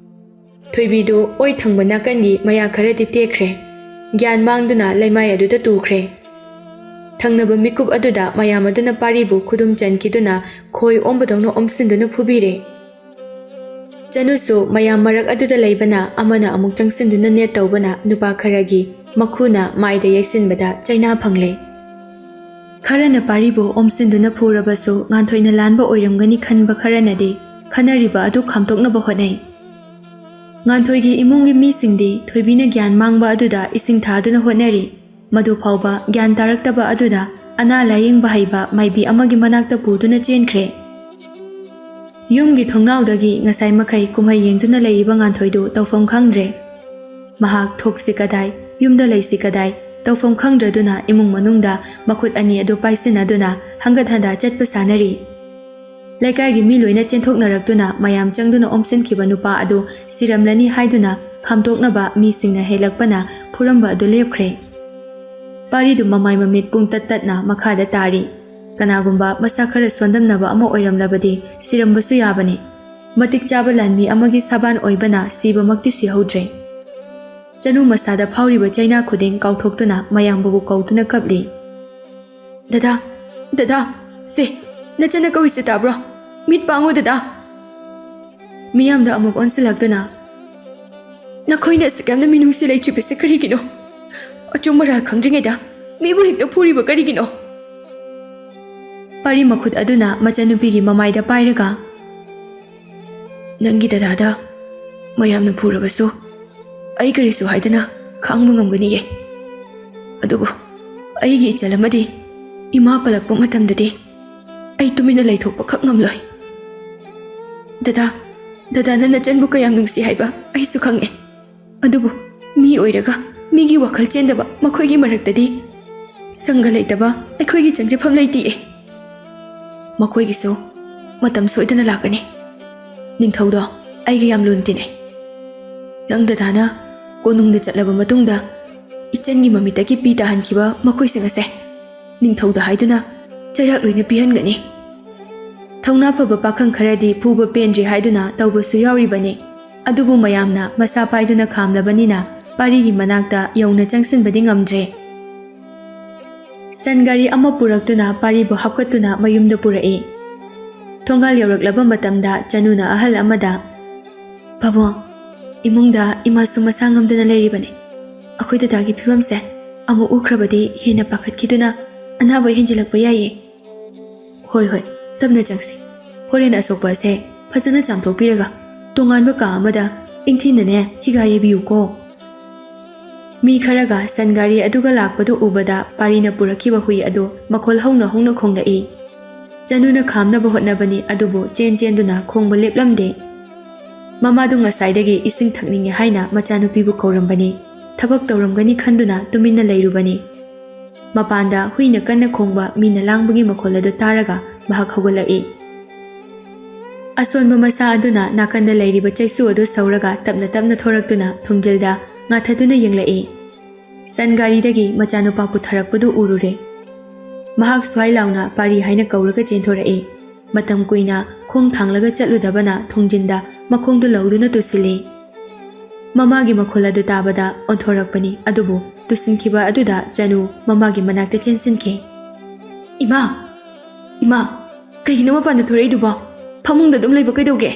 ꯊꯣꯏꯕꯤꯗꯨ ꯑꯣꯏ ꯊꯪꯕ ꯅꯥꯀꯟꯒꯤ ꯃꯌꯥ ꯈꯔꯗꯤ ꯇꯦꯛꯈ꯭ರೆ ꯒ꯭ꯌꯥꯟ ꯃꯥꯡꯗꯨꯅ ꯂꯩꯃꯥꯏ ꯑꯗꯨꯗ ꯇꯨꯈ꯭ꯔꯦ ꯊꯪꯅꯕ ꯃꯤꯀꯨꯞ ꯑꯗꯨꯗ ꯃꯌꯥꯝ ꯑꯗꯨꯅ ꯄꯥꯔꯤꯕꯨ ꯈꯨꯗꯨꯝ ꯆꯟꯈꯤꯗꯨꯅ ꯈꯣꯏ ꯑꯣꯝꯕꯗꯧꯅ ꯑꯣꯝꯁꯤꯟꯗꯨꯅ ꯐꯨꯕꯤꯔꯦ ꯆꯅꯨꯁꯨ ꯃꯌꯥꯝ ꯃꯔꯛ ꯑꯗꯨꯗ ꯂꯩꯕꯅ ꯑꯃꯅ ꯑꯃꯨꯛ ꯆꯪꯁꯤꯟꯗꯨꯅ ꯅꯦꯠ ꯇꯧꯕꯅ ꯅꯨꯄꯥ ꯈꯔꯒꯤ ꯃꯈꯨꯅ ꯃꯥꯏꯗ ꯌꯩꯁꯤꯟꯕꯗ ꯆꯩꯅꯥ ꯐꯪꯂꯦ ꯈꯔꯅ ꯄꯥꯔꯤꯕꯨ ꯑꯣꯝꯁꯤꯟꯗꯨꯅ ꯐꯨꯔꯕꯁꯨ ꯉꯥꯟꯊꯣꯏꯅ ꯂꯥꯟꯕ ꯑꯣꯏꯔꯝꯒꯅꯤ ꯈꯟꯕ ꯈꯔꯅꯗꯤ ꯈꯟꯅꯔꯤꯕ ꯑꯗꯨ ꯈꯥꯝꯗꯣꯛꯅꯕ ꯍꯣꯠꯅꯩ ꯉꯥꯟꯊꯣꯏꯒꯤ ꯏꯃꯨꯡꯒꯤ ꯃꯤꯁꯤꯡꯗꯤ ꯊꯣꯏꯕꯤꯅ ꯒ꯭ꯌꯥꯟ ꯃꯥꯡꯕ ꯑꯗꯨꯗ ꯏꯁꯤꯡ ꯊꯥꯗꯨꯅ ꯍꯣꯠꯅꯔꯤ ꯃꯗꯨ ꯐꯥꯎꯕ ꯒ꯭ꯌꯥꯟ ꯇꯥꯔꯛꯇꯕ ꯑꯗꯨꯗ ꯑꯅꯥ ꯂꯥꯌꯦꯡꯕ ꯍꯩꯕ ꯃꯥꯏꯕꯤ ꯑꯃꯒꯤ ꯃꯅꯥꯛꯇ ꯄꯨꯗꯨꯅ ꯆꯦꯟꯈ꯭ꯔꯦ ꯌꯨꯝꯒꯤ ꯊꯣꯡꯅꯥꯎꯗꯒꯤ ꯉꯁꯥꯏ ꯃꯈꯩ ꯀꯨꯝꯍꯩ ꯌꯦꯡꯗꯨꯅ ꯂꯩꯔꯤꯕ ꯉꯥꯟꯊꯣꯏꯗꯨ ꯇꯧꯐꯝ ꯈꯪꯗ꯭ꯔꯦ꯫ ꯃꯍꯥꯛ ꯊꯣꯛꯁꯤ ꯀꯗꯥꯏ, ꯌꯨꯝꯗ ꯂꯩꯁꯤ ꯀꯗꯥꯏ ꯇꯧꯐꯝ ꯈꯪꯗ꯭ꯔꯗꯨꯅ ꯏꯃꯨꯡ ꯃꯅꯨꯡꯗ ꯃꯈꯨꯠ ꯑꯅꯤ ꯑꯗꯨ ꯄꯥꯏꯁꯤꯟꯅꯗꯨꯅ ꯍꯪꯒꯠ ꯍꯟꯗꯥ ꯆꯠꯄ ꯁꯥꯟꯅꯔꯤ꯫ ꯂꯩꯀꯥꯏꯒꯤ ꯃꯤ ꯂꯣꯏꯅ ꯆꯦꯟꯊꯣꯛꯅꯔꯛꯇꯨꯅ ꯃꯌꯥꯝ ꯆꯪꯗꯨꯅ ꯑꯣꯝꯁꯤꯟꯈꯤꯕ ꯅꯨꯄꯥ ꯑꯗꯨ ꯁꯤꯔꯝꯂꯅꯤ ꯍꯥꯏꯗꯨꯅ ꯈꯥꯝꯗꯣꯛꯅꯕ ꯃꯤꯁꯤꯡꯅ ꯍꯦꯜꯂꯛꯄꯅ ꯐꯨꯔꯝꯕ ꯑꯗꯨ ꯂꯦꯞꯈ꯭ꯔꯦ꯫ ꯄꯥꯔꯤꯗꯨ ꯃꯃꯥꯏ ꯃꯃꯤꯠ ꯄꯨꯡꯇꯠ ꯇꯠꯅ ꯃꯈꯥꯗ ꯇꯥꯔꯤ꯫ ꯀꯅꯥꯒꯨꯝꯕ ꯃꯁꯥ ꯈꯔ ꯁꯣꯟꯗꯝꯅꯕ ꯑꯃ ꯑꯣꯏꯔꯝꯂꯕꯗꯤ ꯁꯤꯔꯝꯕꯁꯨ ꯌꯥꯕꯅꯤ꯫ ꯃꯇꯤꯛ ꯆꯥꯕ ꯂꯥꯟꯃꯤ ꯑꯃꯒꯤ ꯁꯥꯕꯥꯟ ꯑꯣꯏꯕꯅ ꯁꯤꯕꯃꯛꯇꯤ ꯁꯤꯍꯧꯗ꯭ꯔꯦ꯫ ꯆꯅꯨ ꯃꯁꯥꯗ ꯐꯥꯎꯔꯤꯕ ꯆꯩꯅꯥ ꯈꯨꯗꯤꯡ ꯀꯥꯎꯊꯣꯛꯇꯨꯅ ꯃꯌꯥꯝꯕꯕꯨ ꯀꯧꯗꯨꯅ ꯀꯞꯂꯤ꯫ ꯗꯗꯥ, ꯗꯗꯥ, ꯁꯦ, ꯅꯆꯟꯅ ꯀꯧꯔꯤꯁꯦ ꯇꯥꯕ꯭ꯔꯣ? ꯃꯤꯠ ꯄꯥꯡꯉꯨ ꯗꯗꯥ꯫ ꯃꯤꯌꯥꯝꯗ ꯑꯃꯨꯛ ꯑꯣꯟꯁꯤꯜꯂꯛꯇꯨꯅ, ꯅꯈꯣꯏꯅ ꯑꯁꯨꯛ ꯌꯥꯝꯅ ꯃꯤꯅꯨꯡꯁꯤ ꯂꯩꯇ꯭ꯔꯤꯕꯁꯦ ꯀꯔꯤꯒꯤꯅꯣ? ꯑꯆꯨꯝ ꯃꯔꯥꯜ ꯈꯪꯗ꯭ꯔꯤꯉꯩꯗ ꯃꯤꯕꯨ ꯍꯦꯛꯇ ꯐꯨꯔꯤꯕ ꯀꯔꯤꯒꯤꯅꯣ? ꯄꯥꯔꯤ ꯃꯈꯨꯠ ꯑꯗꯨꯅ ꯃꯆꯟꯅꯨꯄꯤꯒꯤ ꯃꯃꯥꯏꯗ ꯄꯥꯏꯔꯒ, ꯅꯪꯒꯤ ꯗꯗꯥꯗ ꯃꯌꯥꯝꯅ ꯐꯨꯔꯕꯁꯨ ꯑꯩ ꯀꯔꯤꯁꯨ ꯍꯥꯏꯗꯅ ꯈꯥꯡꯕ ꯉꯝꯒꯅꯤꯌꯦ꯫ ꯑꯗꯨꯕꯨ ꯑꯩꯒꯤ ꯏꯆꯜ ꯑꯃꯗꯤ ꯏꯃꯥ ꯄꯜꯂꯛꯄ ꯃꯇꯝꯗꯗꯤ ꯑꯩ ꯇꯨꯃꯤꯟꯅ ꯂꯩꯊꯣꯛꯄ ꯈꯛ ꯉꯝꯂꯣꯏ꯫ ꯗꯗꯥꯅ ꯅꯆꯟꯕꯨ ꯀꯌꯥꯝ ꯅꯨꯡꯁꯤ ꯍꯥꯏꯕ ꯑꯩꯁꯨ ꯈꯪꯉꯦ꯫ ꯑꯗꯨꯕꯨ ꯃꯤ ꯑꯣꯏꯔꯒ ꯃꯤꯒꯤ ꯋꯥꯈꯜ ꯆꯦꯟꯗꯕ ꯃꯈꯣꯏꯒꯤ ꯃꯔꯛꯇꯗꯤ ꯁꯪꯒ ꯂꯩꯇꯕ ꯑꯩꯈꯣꯏꯒꯤ ꯆꯪꯖꯐꯝ ꯂꯩꯇꯤꯌꯦ꯫ ꯃꯈꯣꯏꯒꯤꯁꯨ ꯃꯇꯝ ꯁꯣꯏꯗꯅ ꯂꯥꯛꯀꯅꯤ꯫ ꯅꯤꯡꯊꯧꯗꯣ ꯑꯩꯒ ꯌꯥꯝ ꯂꯨꯅ ꯇꯤꯟꯅꯩ꯫ ꯅꯪ ꯗꯗꯥꯅ ꯀꯣꯅꯨꯡꯗ ꯆꯠꯂꯕ ꯃꯇꯨꯡꯗ ꯏꯆꯟꯒꯤ ꯃꯃꯤꯠꯇꯒꯤ ꯄꯤ ꯇꯥꯍꯟꯈꯤꯕ ꯃꯈꯣꯏꯁꯤꯡ ꯑꯁꯦ ꯅꯤꯡꯊꯧꯗ ꯍꯥꯏꯗꯨꯅ ꯆꯩꯔꯥꯛ ꯂꯣꯏꯅ ꯄꯤꯍꯟꯒꯅꯤ꯫ ꯊꯧꯅꯥ ꯐꯕ ꯄꯥꯈꯪ ꯈꯔꯗꯤ ꯐꯨꯕ ꯄꯦꯟꯗ꯭ꯔꯤ ꯍꯥꯏꯗꯨꯅ ꯇꯧꯕꯁꯨ ꯌꯥꯎꯔꯤꯕꯅꯤ꯫ ꯑꯗꯨꯕꯨ ꯃꯌꯥꯝꯅ ꯃꯁꯥ ꯄꯥꯏꯗꯨꯅ ꯈꯥꯝꯂꯕꯅꯤꯅ ꯄꯥꯔꯤꯒꯤ ꯃꯅꯥꯛꯇ ꯌꯧꯅ ꯆꯪꯁꯤꯟꯕꯗꯤ ꯉꯝꯗ꯭ꯔꯦ꯫ ꯁꯟ ꯒꯥꯔꯤ ꯑꯃ ꯄꯨꯔꯛꯇꯨꯅ ꯄꯥꯔꯤꯕꯨ ꯍꯥꯞꯀꯠꯇꯨꯅ ꯃꯌꯨꯝꯗ ꯄꯨꯔꯛꯏ꯫ ꯊꯣꯡꯒꯥꯜ ꯌꯧꯔꯛꯂꯕ ꯃꯇꯝꯗ ꯆꯅꯨꯅ ꯑꯍꯜ ꯑꯃꯗ, ꯄꯥꯕꯨꯡ, ꯏꯃꯨꯡꯗ ꯏꯃꯥꯁꯨ ꯃꯁꯥ ꯉꯝꯗꯅ ꯂꯩꯔꯤꯕꯅꯤ꯫ ꯑꯩꯈꯣꯏ ꯗꯗꯥꯒꯤ ꯐꯤꯕꯝꯁꯦ ꯑꯃꯨꯛ ꯎꯈ꯭ꯔꯕꯗꯤ ꯍꯦꯟꯅ ꯄꯥꯈꯠꯈꯤꯗꯨꯅ ꯑꯅꯥꯕ ꯍꯦꯟꯖꯤꯜꯂꯛꯄ ꯌꯥꯏꯌꯦ꯫ ꯍꯣꯏ, ꯇꯞꯅ ꯆꯪꯁꯤ꯫ ꯍꯣꯔꯦꯟ ꯑꯁꯣꯛꯄ ꯑꯁꯦ ꯐꯖꯅ ꯆꯥꯝꯊꯣꯛꯄꯤꯔꯒ ꯇꯣꯉꯥꯟꯕ ꯀꯥ ꯑꯃꯗ ꯏꯪꯊꯤꯅꯅꯦ ꯍꯤꯒꯥ ꯌꯩꯕꯤꯌꯨꯀꯣ꯫ ꯃꯤ ꯈꯔꯒ ꯁꯟ ꯒꯥꯔꯤ ꯑꯗꯨꯒ ꯂꯥꯛꯄꯗꯨ ꯎꯕꯗ ꯄꯥꯔꯤꯅ ꯄꯨꯔꯛꯈꯤꯕ ꯍꯨꯏ ꯑꯗꯨ ꯃꯈꯣꯜ ꯍꯧꯅ ꯍꯧꯅ ꯈꯣꯡꯂꯛꯏ꯫ ꯆꯅꯨꯅ ꯈꯥꯝꯅꯕ ꯍꯣꯠꯅꯕꯅꯤ, ꯑꯗꯨꯕꯨ ꯆꯦꯟꯗꯨꯅ ꯈꯣꯡꯕ ꯂꯦꯞꯂꯝꯗꯦ꯫ ꯃꯃꯥꯗꯨ ꯉꯁꯥꯏꯗꯒꯤ ꯏꯁꯤꯡ ꯊꯛꯅꯤꯡꯉꯦ ꯍꯥꯏꯅ ꯃꯆꯥꯅꯨꯄꯤꯕꯨ ꯀꯧꯔꯝꯕꯅꯤ꯫ ꯊꯕꯛ ꯇꯧꯔꯝꯒꯅꯤ ꯈꯟꯗꯨꯅ ꯇꯨꯃꯤꯟꯅ ꯂꯩꯔꯨꯕꯅꯤ꯫ ꯃꯄꯥꯟꯗ ꯍꯨꯏꯅ ꯀꯟꯅ ꯈꯣꯡꯕ, ꯃꯤꯅ ꯂꯥꯡꯕꯒꯤ ꯃꯈꯣꯜ ꯑꯗꯨ ꯇꯥꯔꯒ ꯃꯍꯥꯛ ꯍꯧꯒꯠꯂꯛꯏ꯫ ꯑꯁꯣꯟꯕ ꯃꯁꯥ ꯑꯗꯨꯅ ꯅꯥꯀꯟꯗ ꯂꯩꯔꯤꯕ ꯆꯩꯁꯨ ꯑꯗꯨ ꯁꯧꯔꯒ ꯇꯞꯅ ꯇꯞꯅ ꯊꯣꯔꯛꯇꯨꯅ ꯊꯣꯡꯖꯤꯜꯗ ꯉꯥꯊꯗꯨꯅ ꯌꯦꯡꯂꯛꯏ꯫ ꯁꯟ ꯒꯥꯔꯤꯗꯒꯤ ꯃꯆꯥꯅꯨꯄꯥ ꯄꯨꯊꯔꯛꯄꯗꯨ ꯎꯔꯨꯔꯦ꯫ ꯃꯍꯥꯛ ꯁ꯭ꯋꯥꯏ ꯂꯥꯎꯅ ꯄꯥꯔꯤ ꯍꯥꯏꯅ ꯀꯧꯔꯒ ꯆꯦꯟꯊꯣꯔꯛꯏ꯫ ꯃꯇꯝ ꯀꯨꯏꯅ ꯈꯣꯡ ꯊꯥꯡꯂꯒ ꯆꯠꯂꯨꯗꯕꯅ ꯊꯣꯡꯖꯤꯟꯗ ꯃꯈꯣꯡꯗꯨ ꯂꯧꯗꯨꯅ ꯇꯨꯁꯤꯜꯂꯤ꯫ ꯃꯃꯥꯒꯤ ꯃꯈꯣꯜ ꯑꯗꯨ ꯇꯥꯕꯗ ꯑꯣꯟꯊꯣꯔꯛꯄꯅꯤ, ꯑꯗꯨꯕꯨ ꯇꯨꯁꯤꯟꯈꯤꯕ ꯑꯗꯨꯗ ꯆꯅꯨ ꯃꯃꯥꯒꯤ ꯃꯅꯥꯛꯇ ꯆꯦꯟꯁꯤꯟꯈꯤ꯫ ꯏꯃꯥ, ꯀꯩꯒꯤꯅꯣ ꯃꯄꯥꯟꯗ ꯊꯣꯔꯛꯏꯗꯨꯕꯣ? ꯐꯃꯨꯡꯗ ꯑꯗꯨꯝ ꯂꯩꯕ ꯀꯩꯗꯧꯒꯦ?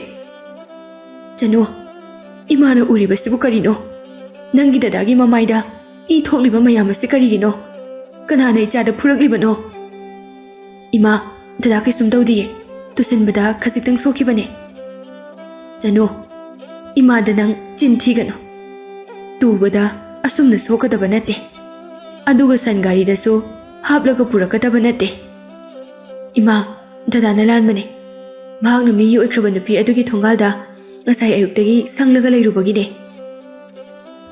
ꯆꯅꯨ, ꯏꯃꯥꯅ ꯎꯔꯤꯕꯁꯤꯕꯨ ꯀꯔꯤꯅꯣ? ꯅꯪꯒꯤ ꯗꯗꯥꯒꯤ ꯃꯃꯥꯏꯗ ꯏ ꯊꯣꯛꯂꯤꯕ ꯃꯌꯥꯝ ꯑꯁꯤ ꯀꯔꯤꯒꯤꯅꯣ? ꯀꯅꯥꯅ ꯏꯆꯥꯗ ꯐꯨꯔꯛꯂꯤꯕꯅꯣ? ꯏꯃꯥ, ꯗꯗꯥ ꯀꯩꯁꯨꯝ ꯇꯧꯗꯤꯌꯦ, ꯇꯨꯁꯤꯟꯕꯗ ꯈꯖꯤꯛꯇꯪ ꯁꯣꯛꯈꯤꯕꯅꯦ꯫ ꯆꯅꯨ, ꯏꯃꯥꯗ ꯅꯪ ꯆꯤꯟ ꯊꯤꯒꯅꯨ꯫ ꯇꯨꯕꯗ ꯑꯁꯨꯝꯅ ꯁꯣꯛꯀꯗꯕ ꯅꯠꯇꯦ, ꯑꯗꯨꯒ ꯁꯟ ꯒꯥꯔꯤꯗꯁꯨ ꯍꯥꯞꯂꯒ ꯄꯨꯔꯛꯀꯗꯕ ꯅꯠꯇꯦ꯫ ꯏꯃꯥ, ꯗꯗꯥꯅ ꯂꯥꯟꯕꯅꯦ꯫ ꯃꯍꯥꯛꯅ ꯃꯤꯒꯤ ꯑꯣꯏꯈ꯭ꯔꯕ ꯅꯨꯄꯤ ꯑꯗꯨꯒꯤ ꯊꯣꯡꯒꯥꯜꯗ ꯉꯁꯥꯏ ꯑꯌꯨꯛꯇꯒꯤ ꯁꯪꯂꯒ ꯂꯩꯔꯨꯕꯒꯤꯅꯦ꯫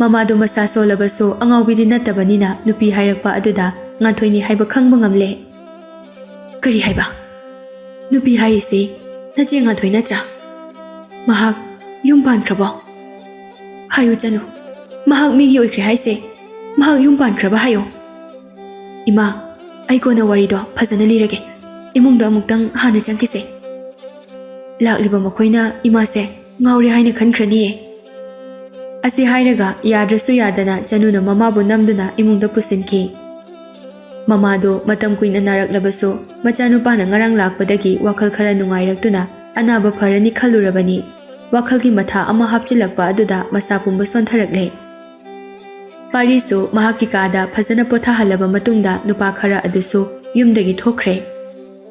ꯃꯃꯥꯗꯨ ꯃꯁꯥ ꯁꯣꯜꯂꯕꯁꯨ ꯑꯉꯥꯎꯕꯤꯗꯤ ꯅꯠꯇꯕꯅꯤꯅ ꯅꯨꯄꯤ ꯍꯥꯏꯔꯛꯄ ꯑꯗꯨꯗ ꯉꯥꯟꯊꯣꯏꯅꯤ ꯍꯥꯏꯕ ꯈꯪꯕ ꯉꯝꯂꯦ꯫ ꯀꯔꯤ ꯍꯥꯏꯕ? ꯅꯨꯄꯤ ꯍꯥꯏꯔꯤꯁꯤ ꯅꯆꯦ ꯉꯥꯟꯊꯣꯏ ꯅꯠꯇ꯭ꯔꯥ? ꯃꯍꯥꯛ ꯌꯨꯝ ꯄꯥꯟꯈ꯭ꯔꯕꯣ? ꯍꯥꯏꯌꯨ ꯆꯅꯨ, ꯃꯍꯥꯛ ꯃꯤꯒꯤ ꯑꯣꯏꯈ꯭ꯔꯦ ꯍꯥꯏꯁꯦ ꯃꯍꯥꯛ ꯌꯨꯝ ꯄꯥꯟꯈ꯭ꯔꯕ ꯍꯥꯏꯌꯣ꯫ ꯏꯃꯥ, ꯑꯩ ꯀꯣꯟꯅ ꯋꯥꯔꯤꯗꯣ ꯐꯖꯅ ꯂꯤꯔꯒꯦ꯫ ꯏꯃꯨꯡꯗ ꯑꯃꯨꯛꯇꯪ ꯍꯥꯟꯅ ꯆꯪꯈꯤꯁꯦ꯫ ꯂꯥꯛꯂꯤꯕ ꯃꯈꯣꯏꯅ ꯏꯃꯥꯁꯦ ꯉꯥꯎꯔꯦ ꯍꯥꯏꯅ ꯈꯟꯈ꯭ꯔꯅꯤꯌꯦ꯫ ꯑꯁꯤ ꯍꯥꯏꯔꯒ ꯌꯥꯗ꯭ꯔꯁꯨ ꯌꯥꯗꯅ ꯆꯅꯨꯅ ꯃꯃꯥꯕꯨ ꯅꯝꯗꯨꯅ ꯏꯃꯨꯡꯗ ꯄꯨꯁꯤꯟꯈꯤ꯫ ꯃꯃꯥꯗꯨ ꯃꯇꯝ ꯀꯨꯏꯅ ꯅꯥꯔꯛꯂꯕꯁꯨ ꯃꯆꯥꯅꯨꯄꯥꯅ ꯉꯔꯥꯡ ꯂꯥꯛꯄꯗꯒꯤ ꯋꯥꯈꯜ ꯈꯔ ꯅꯨꯡꯉꯥꯏꯔꯛꯇꯨꯅ ꯑꯅꯥꯕ ꯐꯔꯅꯤ ꯈꯜꯂꯨꯔꯕꯅꯤ꯫ ꯋꯥꯈꯜꯒꯤ ꯃꯊꯥ ꯑꯃ ꯍꯥꯞꯆꯤꯜꯂꯛꯄ ꯑꯗꯨꯗ ꯃꯁꯥ ꯄꯨꯝꯕ ꯁꯣꯟꯊꯔꯛꯂꯦ꯫ ꯄꯥꯔꯤꯁꯨ ꯃꯍꯥꯛꯀꯤ ꯀꯥꯗ ꯐꯖꯅ ꯄꯣꯊꯥꯍꯜꯂꯕ ꯃꯇꯨꯡꯗ ꯅꯨꯄꯥ ꯈꯔ ꯑꯗꯨꯁꯨ ꯌꯨꯝꯗꯒꯤ ꯊꯣꯛꯈ꯭ꯔꯦ꯫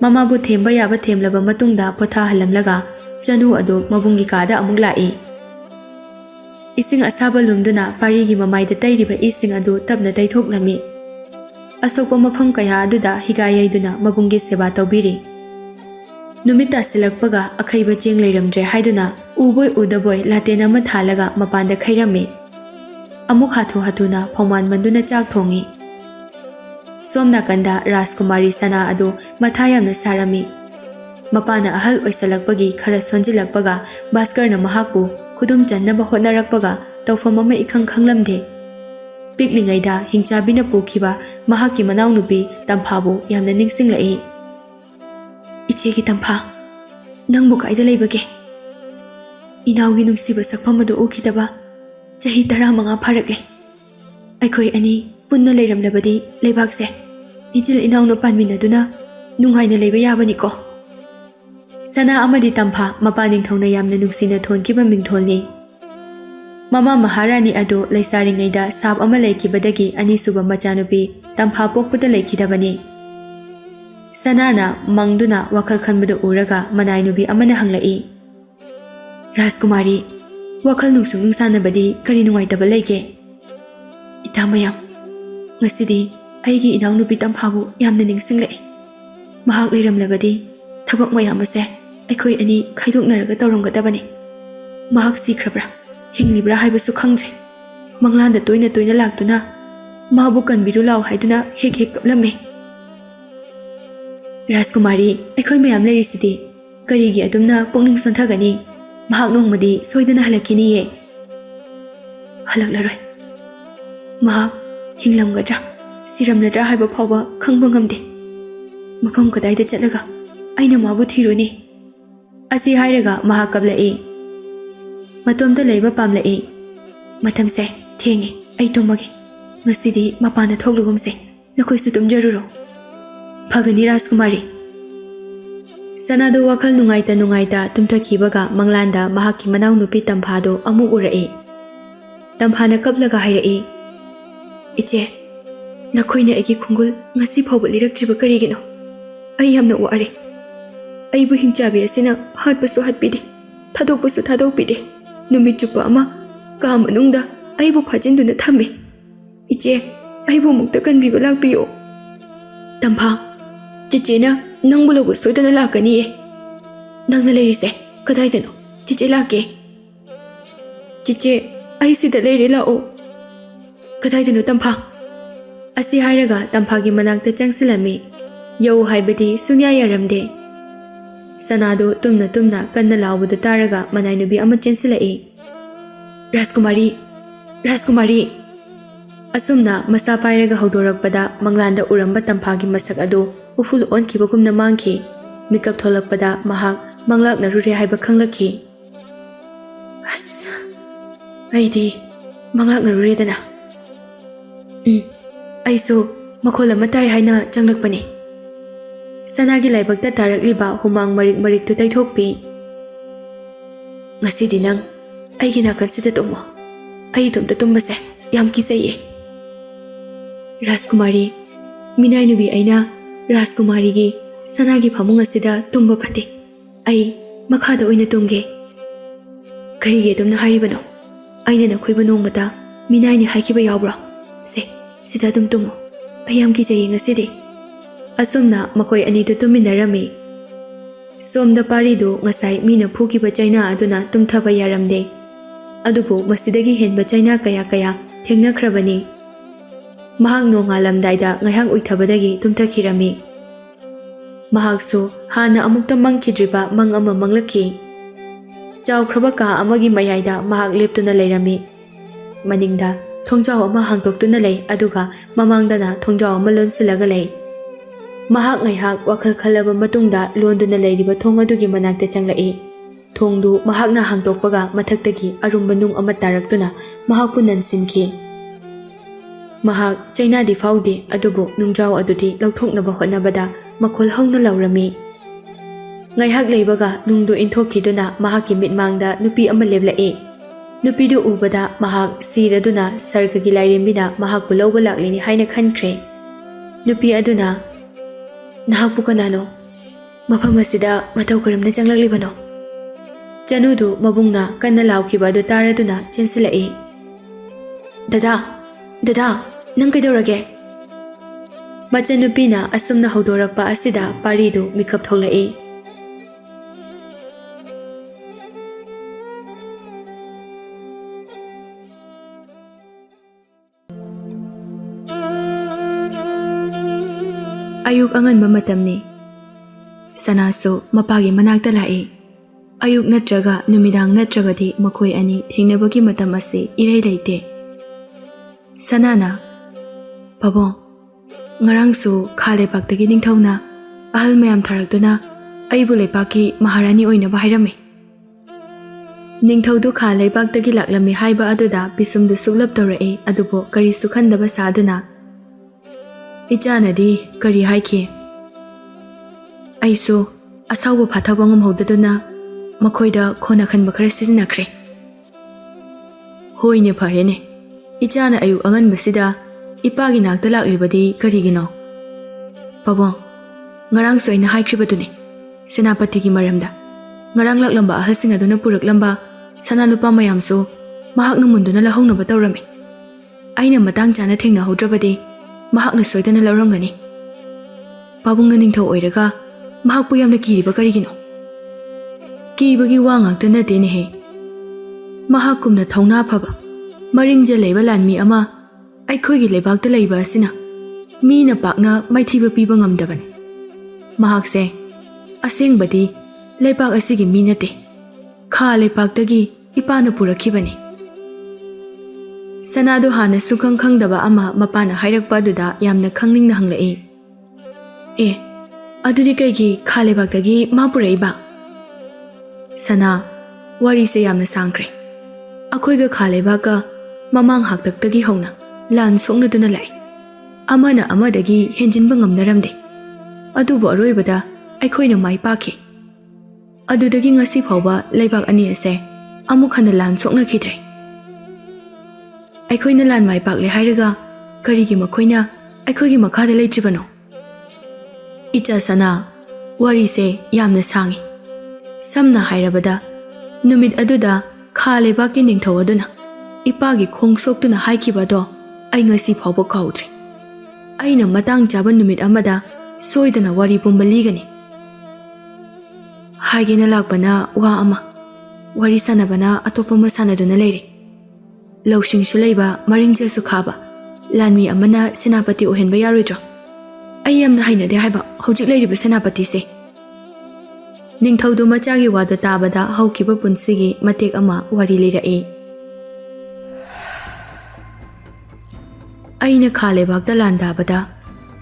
ꯃꯃꯥꯕꯨ ꯊꯦꯝꯕ ꯌꯥꯕ ꯊꯦꯝꯂꯕ ꯃꯇꯨꯡꯗ ꯄꯣꯊꯥꯍꯜꯂꯝꯂꯒ ꯆꯅꯨ ꯑꯗꯨ ꯃꯕꯨꯡꯒꯤ ꯀꯥꯗ ꯑꯃꯨꯛ ꯂꯥꯛꯏ꯫ ꯏꯁꯤꯡ ꯑꯁꯥꯕ ꯂꯨꯝꯗꯨꯅ ꯄꯥꯔꯤꯒꯤ ꯃꯃꯥꯏꯗ ꯇꯩꯔꯤꯕ ꯏꯁꯤꯡ ꯑꯗꯨ ꯇꯞꯅ ꯇꯩꯊꯣꯛꯂꯝꯃꯤ꯫ ꯑꯁꯣꯛꯄ ꯃꯐꯝ ꯀꯌꯥ ꯑꯗꯨꯗ ꯍꯤꯒꯥ ꯌꯩꯗꯨꯅ ꯃꯕꯨꯡꯒꯤ ꯁꯦꯕꯥ ꯇꯧꯕꯤꯔꯤ꯫ नुमित तासिलक्पगा अखैबा चेंग लेरमद्रे हाइदुना उबोय उदबोय लाटेन अमा थालगा मपानदा खैरमी अमुक हाथु हाथुना फौमान मंदुना चाक थोंगी सोम नाकंदा राजकुमारी सना अदो मथा यामना सारमी मपाना अहल ओइसलक्पगी खरा सोंजिलक्पगा भास्करना महाकु खुदुम चन्नबा होटनारक्पगा तौफम अमा इखंग खंगलमदे पिकलिंगैदा हिंचाबिना पुखिबा महाकी मनाव नुपी तंफाबु यामना निंगसिंगलई इचेगी तंफा नंगबु कायदा लेबगे इनावगी नुंसिबा सकफम अदो उखिदबा चही 15 फरकले अखोय अनि पुन्ना लेरमलबदी लेबाकसे इजिल इनावनो पानमिनदुना नुंगाइना लेबा याबनिको सना अमदी तंफा मपानिंग थौना यामना नुंसिना थोनकिबा मिंगथोलनी ममा महारानी अदो लैसारिंगैदा साब अमा लेखिबदगी अनिसुबा मचानुपी तंफा पोकपदा लेखिदबनी सनाना मंगदुना वखल खनबदो उरगा मनाइनुबी अमना हंगलई राजकुमारी वखल नुंसुंग नुंसानबदी करी नुंगाइतबा लेगे इतामयाम ngasi aigi inaw nupi tamphabu yamna ningsingle mahak leiramlabadi thabak mayam ase aikhoi ani khaidoknaraga tawramgadabani mahak sikhrabra hinglibra haibasu khangje manglanda toina toina laktuna mabu kanbiru law haiduna hek hek kaplame राजकुमारी अखोई ma'am लेरिसिदी करीगी अदुमना पुंगनिंग सोंथागनी महाक नोंगमदी सोइदना हलकिनीये हलकलरोय महाक हिंगलमगद्रा सिरमलद्रा हाइबा फावबा खंगबा ngamde मफम कदाइदा चलगा आइना माबु थिरोनी असि हाइरगा महाक कबलई मतोमदा लेबा पामलई मतमसे थेंगे आई तुमगे ngasiदी मपाना थोगलुगुमसे नखोइसु तुमजरुरो फगनी राजकुमारी सनादो वखल नुंगाइता तुमथखिबगा मंगलांदा महाकी मनाव नुपी तंफादो अमु उरए तंफाना कबलगा हाइरए इचे नखोइने एगी खुंगुल ngasi फावब लिरक्त्रिबा करिगिनो आई हमना वारे आइबु हिंचाबे असिना हाटपसु हाटपिदे थादोकपसु थादोकपिदे नुमित चुपा अमा का मनुंगदा आइबु फाजिनदुना थमे इचे आइबु मुक्ता कनबिबा लाकपियो तंफा चिचेना नंगबु लोगु सोइदना लाकनिये नंगना लेरिसे कदाइदनो चिचे लाके चिचे आई सिदा लेरे लाओ कदाइदनो तंफा असि हाइरगा तंफागी मनाक्ता चंगसिलमी यौ हाइबदी सुन्या यारमदे सनादो तुमना तुमना कन्ना लावबदो तारगा मनाइनुबी अमा चेंसिलई राजकुमारी राजकुमारी असुमना मसा पाइरगा हौदोरकपदा मंगलांदा उरंबा तंफागी मसक अदो उफुल ओनखिबगुमना मांखि मिकअप थोलकपदा महाक मंगलाकनरुरे हाइबा खंगलखि अस आइदी मंगलाकनरुरेदना आइसो मखोल अमा ताइ हाइना चंगलकपने सनागी लाइबक्ता तारकलिबा हुमांग मरिक मरिक तु तैथोकपि ngasiदी नंग आइगी नाकनसिदा तुमो आई तुमता तुमबसे याम किसैये राजकुमारी मिनाइनुबी आइना राजकुमारी की सनागी फमुंग असिदा तुम्बा फते आई मखादा ओइना तुमगे करिगे तुमना हारिबनो आइना नखोइबा नोंगमता मिनाइनि हाइखिबा यावब्रो से सिदा तुम तुमो आयाम की जई ngasiदी असुमना मखोइ अनिदु तुमिनरमी सोमदा पारिदु ngasai मीना फुकिबा चाइना अदुना तुमथाबा यारमदे अदुबु मसिदगी हेनबा चाइना कया कया थेंगनख्रबनी महाक नोंगालमदाइदा ngayhang उइथबदगी तुमथखिरमी महाकसु हाना अमुक्ता मंगखिद्रिबा मंग अमा मंगलखि चावख्रबा का अमगी मयाइदा महाक लेप्तुना लेरमी मनिंगदा थोंजाव अमा हांगतोक्तुना लै अदुगा ममांगदना थोंजाव अमा लोनसिलगा लै महाक ngayhak वखल खलबा मतुंगदा लोंदुना लैरिबा थोंग अदुगी मनाक्ता चंगलई थोंगदु महाकना हांगतोक्पगा मथक्तगी अरुंबा नुंग अमा तारक्तुना महाकपु ननसिनखि महाक चाइनादी फाउदे अदुबु नुंजाव अदुदी लौथोकनबा होटनबदा मखोल हौना लौरमी ngayhak leibaga nungdu inthokiduna mahaki mitmangda nupi ama leblai nupidu ubada mahak siraduna sargagi lairembina mahak bulawba laklini haina khankhre nupi aduna nahakpu kanano mafam asida matau karamna changlaklibano chanudu mabungna kanna lawkiba adu taraduna chensilai dada dada nang kaidorage machanupina asumna haudorakpa asida paridu mikap tholai ꯑꯌꯨꯛ ꯑꯉꯟꯕ ꯃꯇꯝꯅꯤ ꯁꯅꯥꯁꯨ ꯃꯄꯥꯒꯤ ꯃꯅꯥꯛꯇ ꯂꯥꯛꯏ ꯑꯌꯨꯛ ꯅꯠꯇ꯭ꯔꯒ ꯅꯨꯃꯤꯗꯥꯡ ꯅꯠꯇ꯭ꯔꯕꯗꯤ ꯃꯈꯣꯏ ꯑꯅꯤ ꯊꯦꯡꯅꯕꯒꯤ ꯃꯇꯝ ꯑꯁꯤ ꯏꯔꯩ ꯂꯩꯇꯦ ꯁꯅꯥꯅ ꯄꯥꯕꯨꯡ ꯉꯔꯥꯡꯁꯨ ꯈꯥ ꯂꯩꯕꯥꯛꯇꯒꯤ ꯅꯤꯡꯊꯧꯅ ꯑꯍꯜ ꯃꯌꯥꯝ ꯊꯥꯔꯛꯇꯨꯅ ꯑꯩꯕꯨ ꯂꯩꯕꯥꯛꯀꯤ ꯃꯍꯥꯔꯥꯅꯤ ꯑꯣꯏꯅꯕ ꯍꯥꯏꯔꯝꯃꯤ ꯅꯤꯡꯊꯧꯗꯨ ꯈꯥ ꯂꯩꯕꯥꯛꯇꯒꯤ ꯂꯥꯛꯂꯝꯃꯤ ꯍꯥꯏꯕ ꯑꯗꯨꯗ ꯄꯤꯁꯨꯝꯗꯨ ꯁꯨꯛꯂꯞ ꯇꯧꯔꯛꯏ ꯑꯗꯨꯕꯨ ꯀꯔꯤꯁꯨ ꯈꯟꯗꯕ ꯁꯥꯗꯨꯅ ꯏꯆꯥꯅꯗꯤ ꯀꯔꯤ ꯍꯥꯏꯈꯤ ꯑꯩꯁꯨ ꯑꯁꯥꯎꯕ ꯐꯥꯊꯕ ꯉꯝꯍꯧꯗꯗꯨꯅ ꯃꯈꯣꯏꯗ ꯈꯣꯟꯅ ꯈꯟꯕ ꯈꯔ ꯁꯤꯖꯤꯟꯅꯈ꯭ꯔꯦ ꯍꯣꯏꯅꯦ ꯐꯔꯦꯅꯦ ꯏꯆꯥꯅ ꯑꯌꯨꯛ ꯑꯉꯟꯕꯁꯤꯗ ꯏꯄꯥꯒꯤ ꯅꯥꯛꯇ ꯂꯥꯛꯂꯤꯕꯗꯤ ꯀꯔꯤꯒꯤꯅꯣ ꯄꯥꯕꯨꯡ ꯉꯔꯥꯡꯁꯨ ꯑꯩꯅ ꯍꯥꯏꯈ꯭ꯔꯤꯕꯗꯨꯅꯤ ꯁꯦꯅꯥꯄꯇꯤꯒꯤ ꯃꯔꯝꯗ ꯉꯔꯥꯡ ꯂꯥꯛꯂꯝꯕ ꯑꯍꯜꯁꯤꯡ ꯑꯗꯨꯅ ꯄꯨꯔꯛꯂꯝꯕ ꯁꯅꯥ ꯂꯨꯄꯥ ꯃꯌꯥꯝꯁꯨ ꯃꯍꯥꯛꯅ ꯃꯨꯟꯗꯨꯅ ꯂꯧꯍꯧꯅꯕ ꯇꯧꯔꯝꯃꯤ ꯑꯩꯅ ꯃꯇꯥꯡ ꯆꯥꯅ ꯊꯦꯡꯅꯍꯧꯗ꯭ꯔꯕꯗꯤ ꯃꯍꯥꯛꯅ ꯁꯣꯏꯗꯅ ꯂꯧꯔꯝꯒꯅꯤ ꯄꯥꯕꯨꯡꯅ ꯅꯤꯡꯊꯧ ꯑꯣꯏꯔꯒ ꯃꯍꯥꯛꯄꯨ ꯌꯥꯝꯅ ꯀꯤꯔꯤꯕ ꯀꯔꯤꯒꯤꯅꯣ ꯀꯤꯕꯒꯤ ꯋꯥ ꯉꯥꯛꯇ ꯅꯠꯇꯦꯅꯦꯍꯦ ꯃꯍꯥꯛꯀꯨꯝꯅ ꯊꯧꯅꯥ ꯐꯕ ꯃꯔꯤꯡꯖꯦꯜ ꯂꯩꯕ ꯂꯥꯟꯃꯤ ꯑꯃ ꯑꯩꯈꯣꯏꯒꯤ ꯂꯩꯕꯥꯛꯇ ꯂꯩꯕ ꯑꯁꯤꯅ ꯃꯤꯅ ꯄꯥꯛꯅ ꯃꯥꯏꯊꯤꯕ ꯄꯤꯕ ꯉꯝꯗꯕꯅꯤ ꯃꯍꯥꯛꯁꯦ ꯑꯁꯦꯡꯕꯗꯤ ꯂꯩꯕꯥꯛ ꯑꯁꯤꯒꯤ ꯃꯤ ꯅꯠꯇꯦ ꯈꯥ ꯂꯩꯕꯥꯛꯇꯒꯤ ꯏꯄꯥꯅ ꯄꯨꯔꯛꯈꯤꯕꯅꯤ ꯁꯅꯥꯗꯨ ꯍꯥꯟꯅ ꯁꯨꯈꯪ ꯈꯪꯗꯕ ꯑꯃ ꯃꯄꯥꯅ ꯍꯥꯏꯔꯛꯄ ꯑꯗꯨꯗ ꯌꯥꯝꯅ ꯈꯪꯅꯤꯡꯅ ꯍꯪꯂꯛꯏ ꯑꯦ ꯑꯗꯨꯗꯤ ꯀꯩꯒꯤ ꯈꯥ ꯂꯩꯕꯥꯛꯇꯒꯤ ꯃꯥ ꯄꯨꯔꯛꯏꯕ ꯁꯅꯥ ꯋꯥꯔꯤꯁꯦ ꯌꯥꯝꯅ ꯁꯥꯡꯈ꯭ꯔꯦ ꯑꯩꯈꯣꯏꯒ ꯈꯥ ꯂꯩꯕꯥꯛꯀ ꯃꯃꯥꯡ ꯍꯥꯛꯇꯛꯇꯒꯤ ꯍꯧꯅ ꯂꯥꯟ ꯁꯣꯛꯅꯗꯨꯅ ꯂꯥꯛꯏ ꯑꯃꯅ ꯑꯃꯗꯒꯤ ꯍꯦꯟꯖꯤꯟꯕ ꯉꯝꯅꯔꯝꯗꯦ ꯑꯗꯨꯕꯨ ꯑꯔꯣꯏꯕꯗ ꯑꯩꯈꯣꯏꯅ ꯃꯥꯏ ꯄꯥꯛꯈꯤ ꯑꯗꯨꯗꯒꯤ ꯉꯁꯤ ꯐꯥꯎꯕ ꯂꯩꯕꯥꯛ ꯑꯅꯤ ꯑꯁꯦ ꯑꯃꯨꯛ ꯍꯟꯅ ꯂꯥꯟ ꯁꯣꯛꯅꯈꯤꯗ꯭ꯔꯦ ꯑꯩꯈꯣꯏꯅ ꯂꯥꯟ ꯃꯥꯏ ꯄꯥꯛꯂꯦ ꯍꯥꯏꯔꯒ ꯀꯔꯤꯒꯤ ꯃꯈꯣꯏꯅ ꯑꯩꯈꯣꯏꯒꯤ ꯃꯈꯥꯗ ꯂꯩꯇ꯭ꯔꯤꯕꯅꯣ ꯏꯆꯥ ꯁꯅꯥ ꯋꯥꯔꯤꯁꯦ ꯌꯥꯝꯅ ꯁꯥꯡꯉꯤ ꯁꯝꯅ ꯍꯥꯏꯔꯕꯗ ꯅꯨꯃꯤꯠ ꯑꯗꯨꯗ ꯈꯥ ꯂꯩꯕꯥꯛꯀꯤ ꯅꯤꯡꯊꯧ ꯑꯗꯨꯅ ꯏꯄꯥꯒꯤ ꯈꯣꯡ ꯁꯣꯛꯇꯨꯅ ꯍꯥꯏꯈꯤꯕꯗꯣ ꯑꯩ ꯉꯁꯤ ꯐꯥꯎꯕ ꯀꯥꯎꯗ꯭ꯔꯤ ꯑꯩꯅ ꯃꯇꯥꯡ ꯆꯥꯕ ꯅꯨꯃꯤꯠ ꯑꯃꯗ ꯁꯣꯏꯗꯅ ꯋꯥꯔꯤ ꯄꯨꯝꯕ ꯂꯤꯒꯅꯤ ꯍꯥꯏꯒꯦꯅ ꯂꯥꯛꯄꯅ ꯋꯥ ꯑꯃ ꯋꯥꯔꯤ ꯁꯥꯟꯅꯕꯅ ꯑꯇꯣꯞꯄ ꯑꯃ ꯁꯥꯟꯅꯗꯨꯅ ꯂꯩꯔꯤ ꯂꯧꯁꯤꯡꯁꯨ ꯂꯩꯕ ꯃꯔꯤꯡꯖꯦꯜꯁꯨ ꯈꯥꯕ ꯂꯥꯟꯃꯤ ꯑꯃꯅ ꯁꯦꯅꯥꯄꯇꯤ ꯑꯣꯏꯍꯟꯕ ꯌꯥꯔꯣꯏꯗ꯭ꯔꯣ ꯑꯩ ꯌꯥꯝꯅ ꯍꯩꯅꯗꯦ ꯍꯥꯏꯕ ꯍꯧꯖꯤꯛ ꯂꯩꯔꯤꯕ ꯁꯦꯅꯥꯄꯇꯤꯁꯦ ꯅꯤꯡꯊꯧꯗꯨ ꯃꯆꯥꯒꯤ ꯋꯥꯗꯨ ꯇꯥꯕꯗ ꯍꯧꯈꯤꯕ ꯄꯨꯟꯁꯤꯒꯤ ꯃꯇꯦꯛ ꯑꯃ ꯋꯥꯔꯤ ꯂꯤꯔꯛꯏ ꯑꯩꯅ ꯈꯥ ꯂꯩꯕꯥꯛꯇ ꯂꯥꯟ ꯇꯥꯕꯗ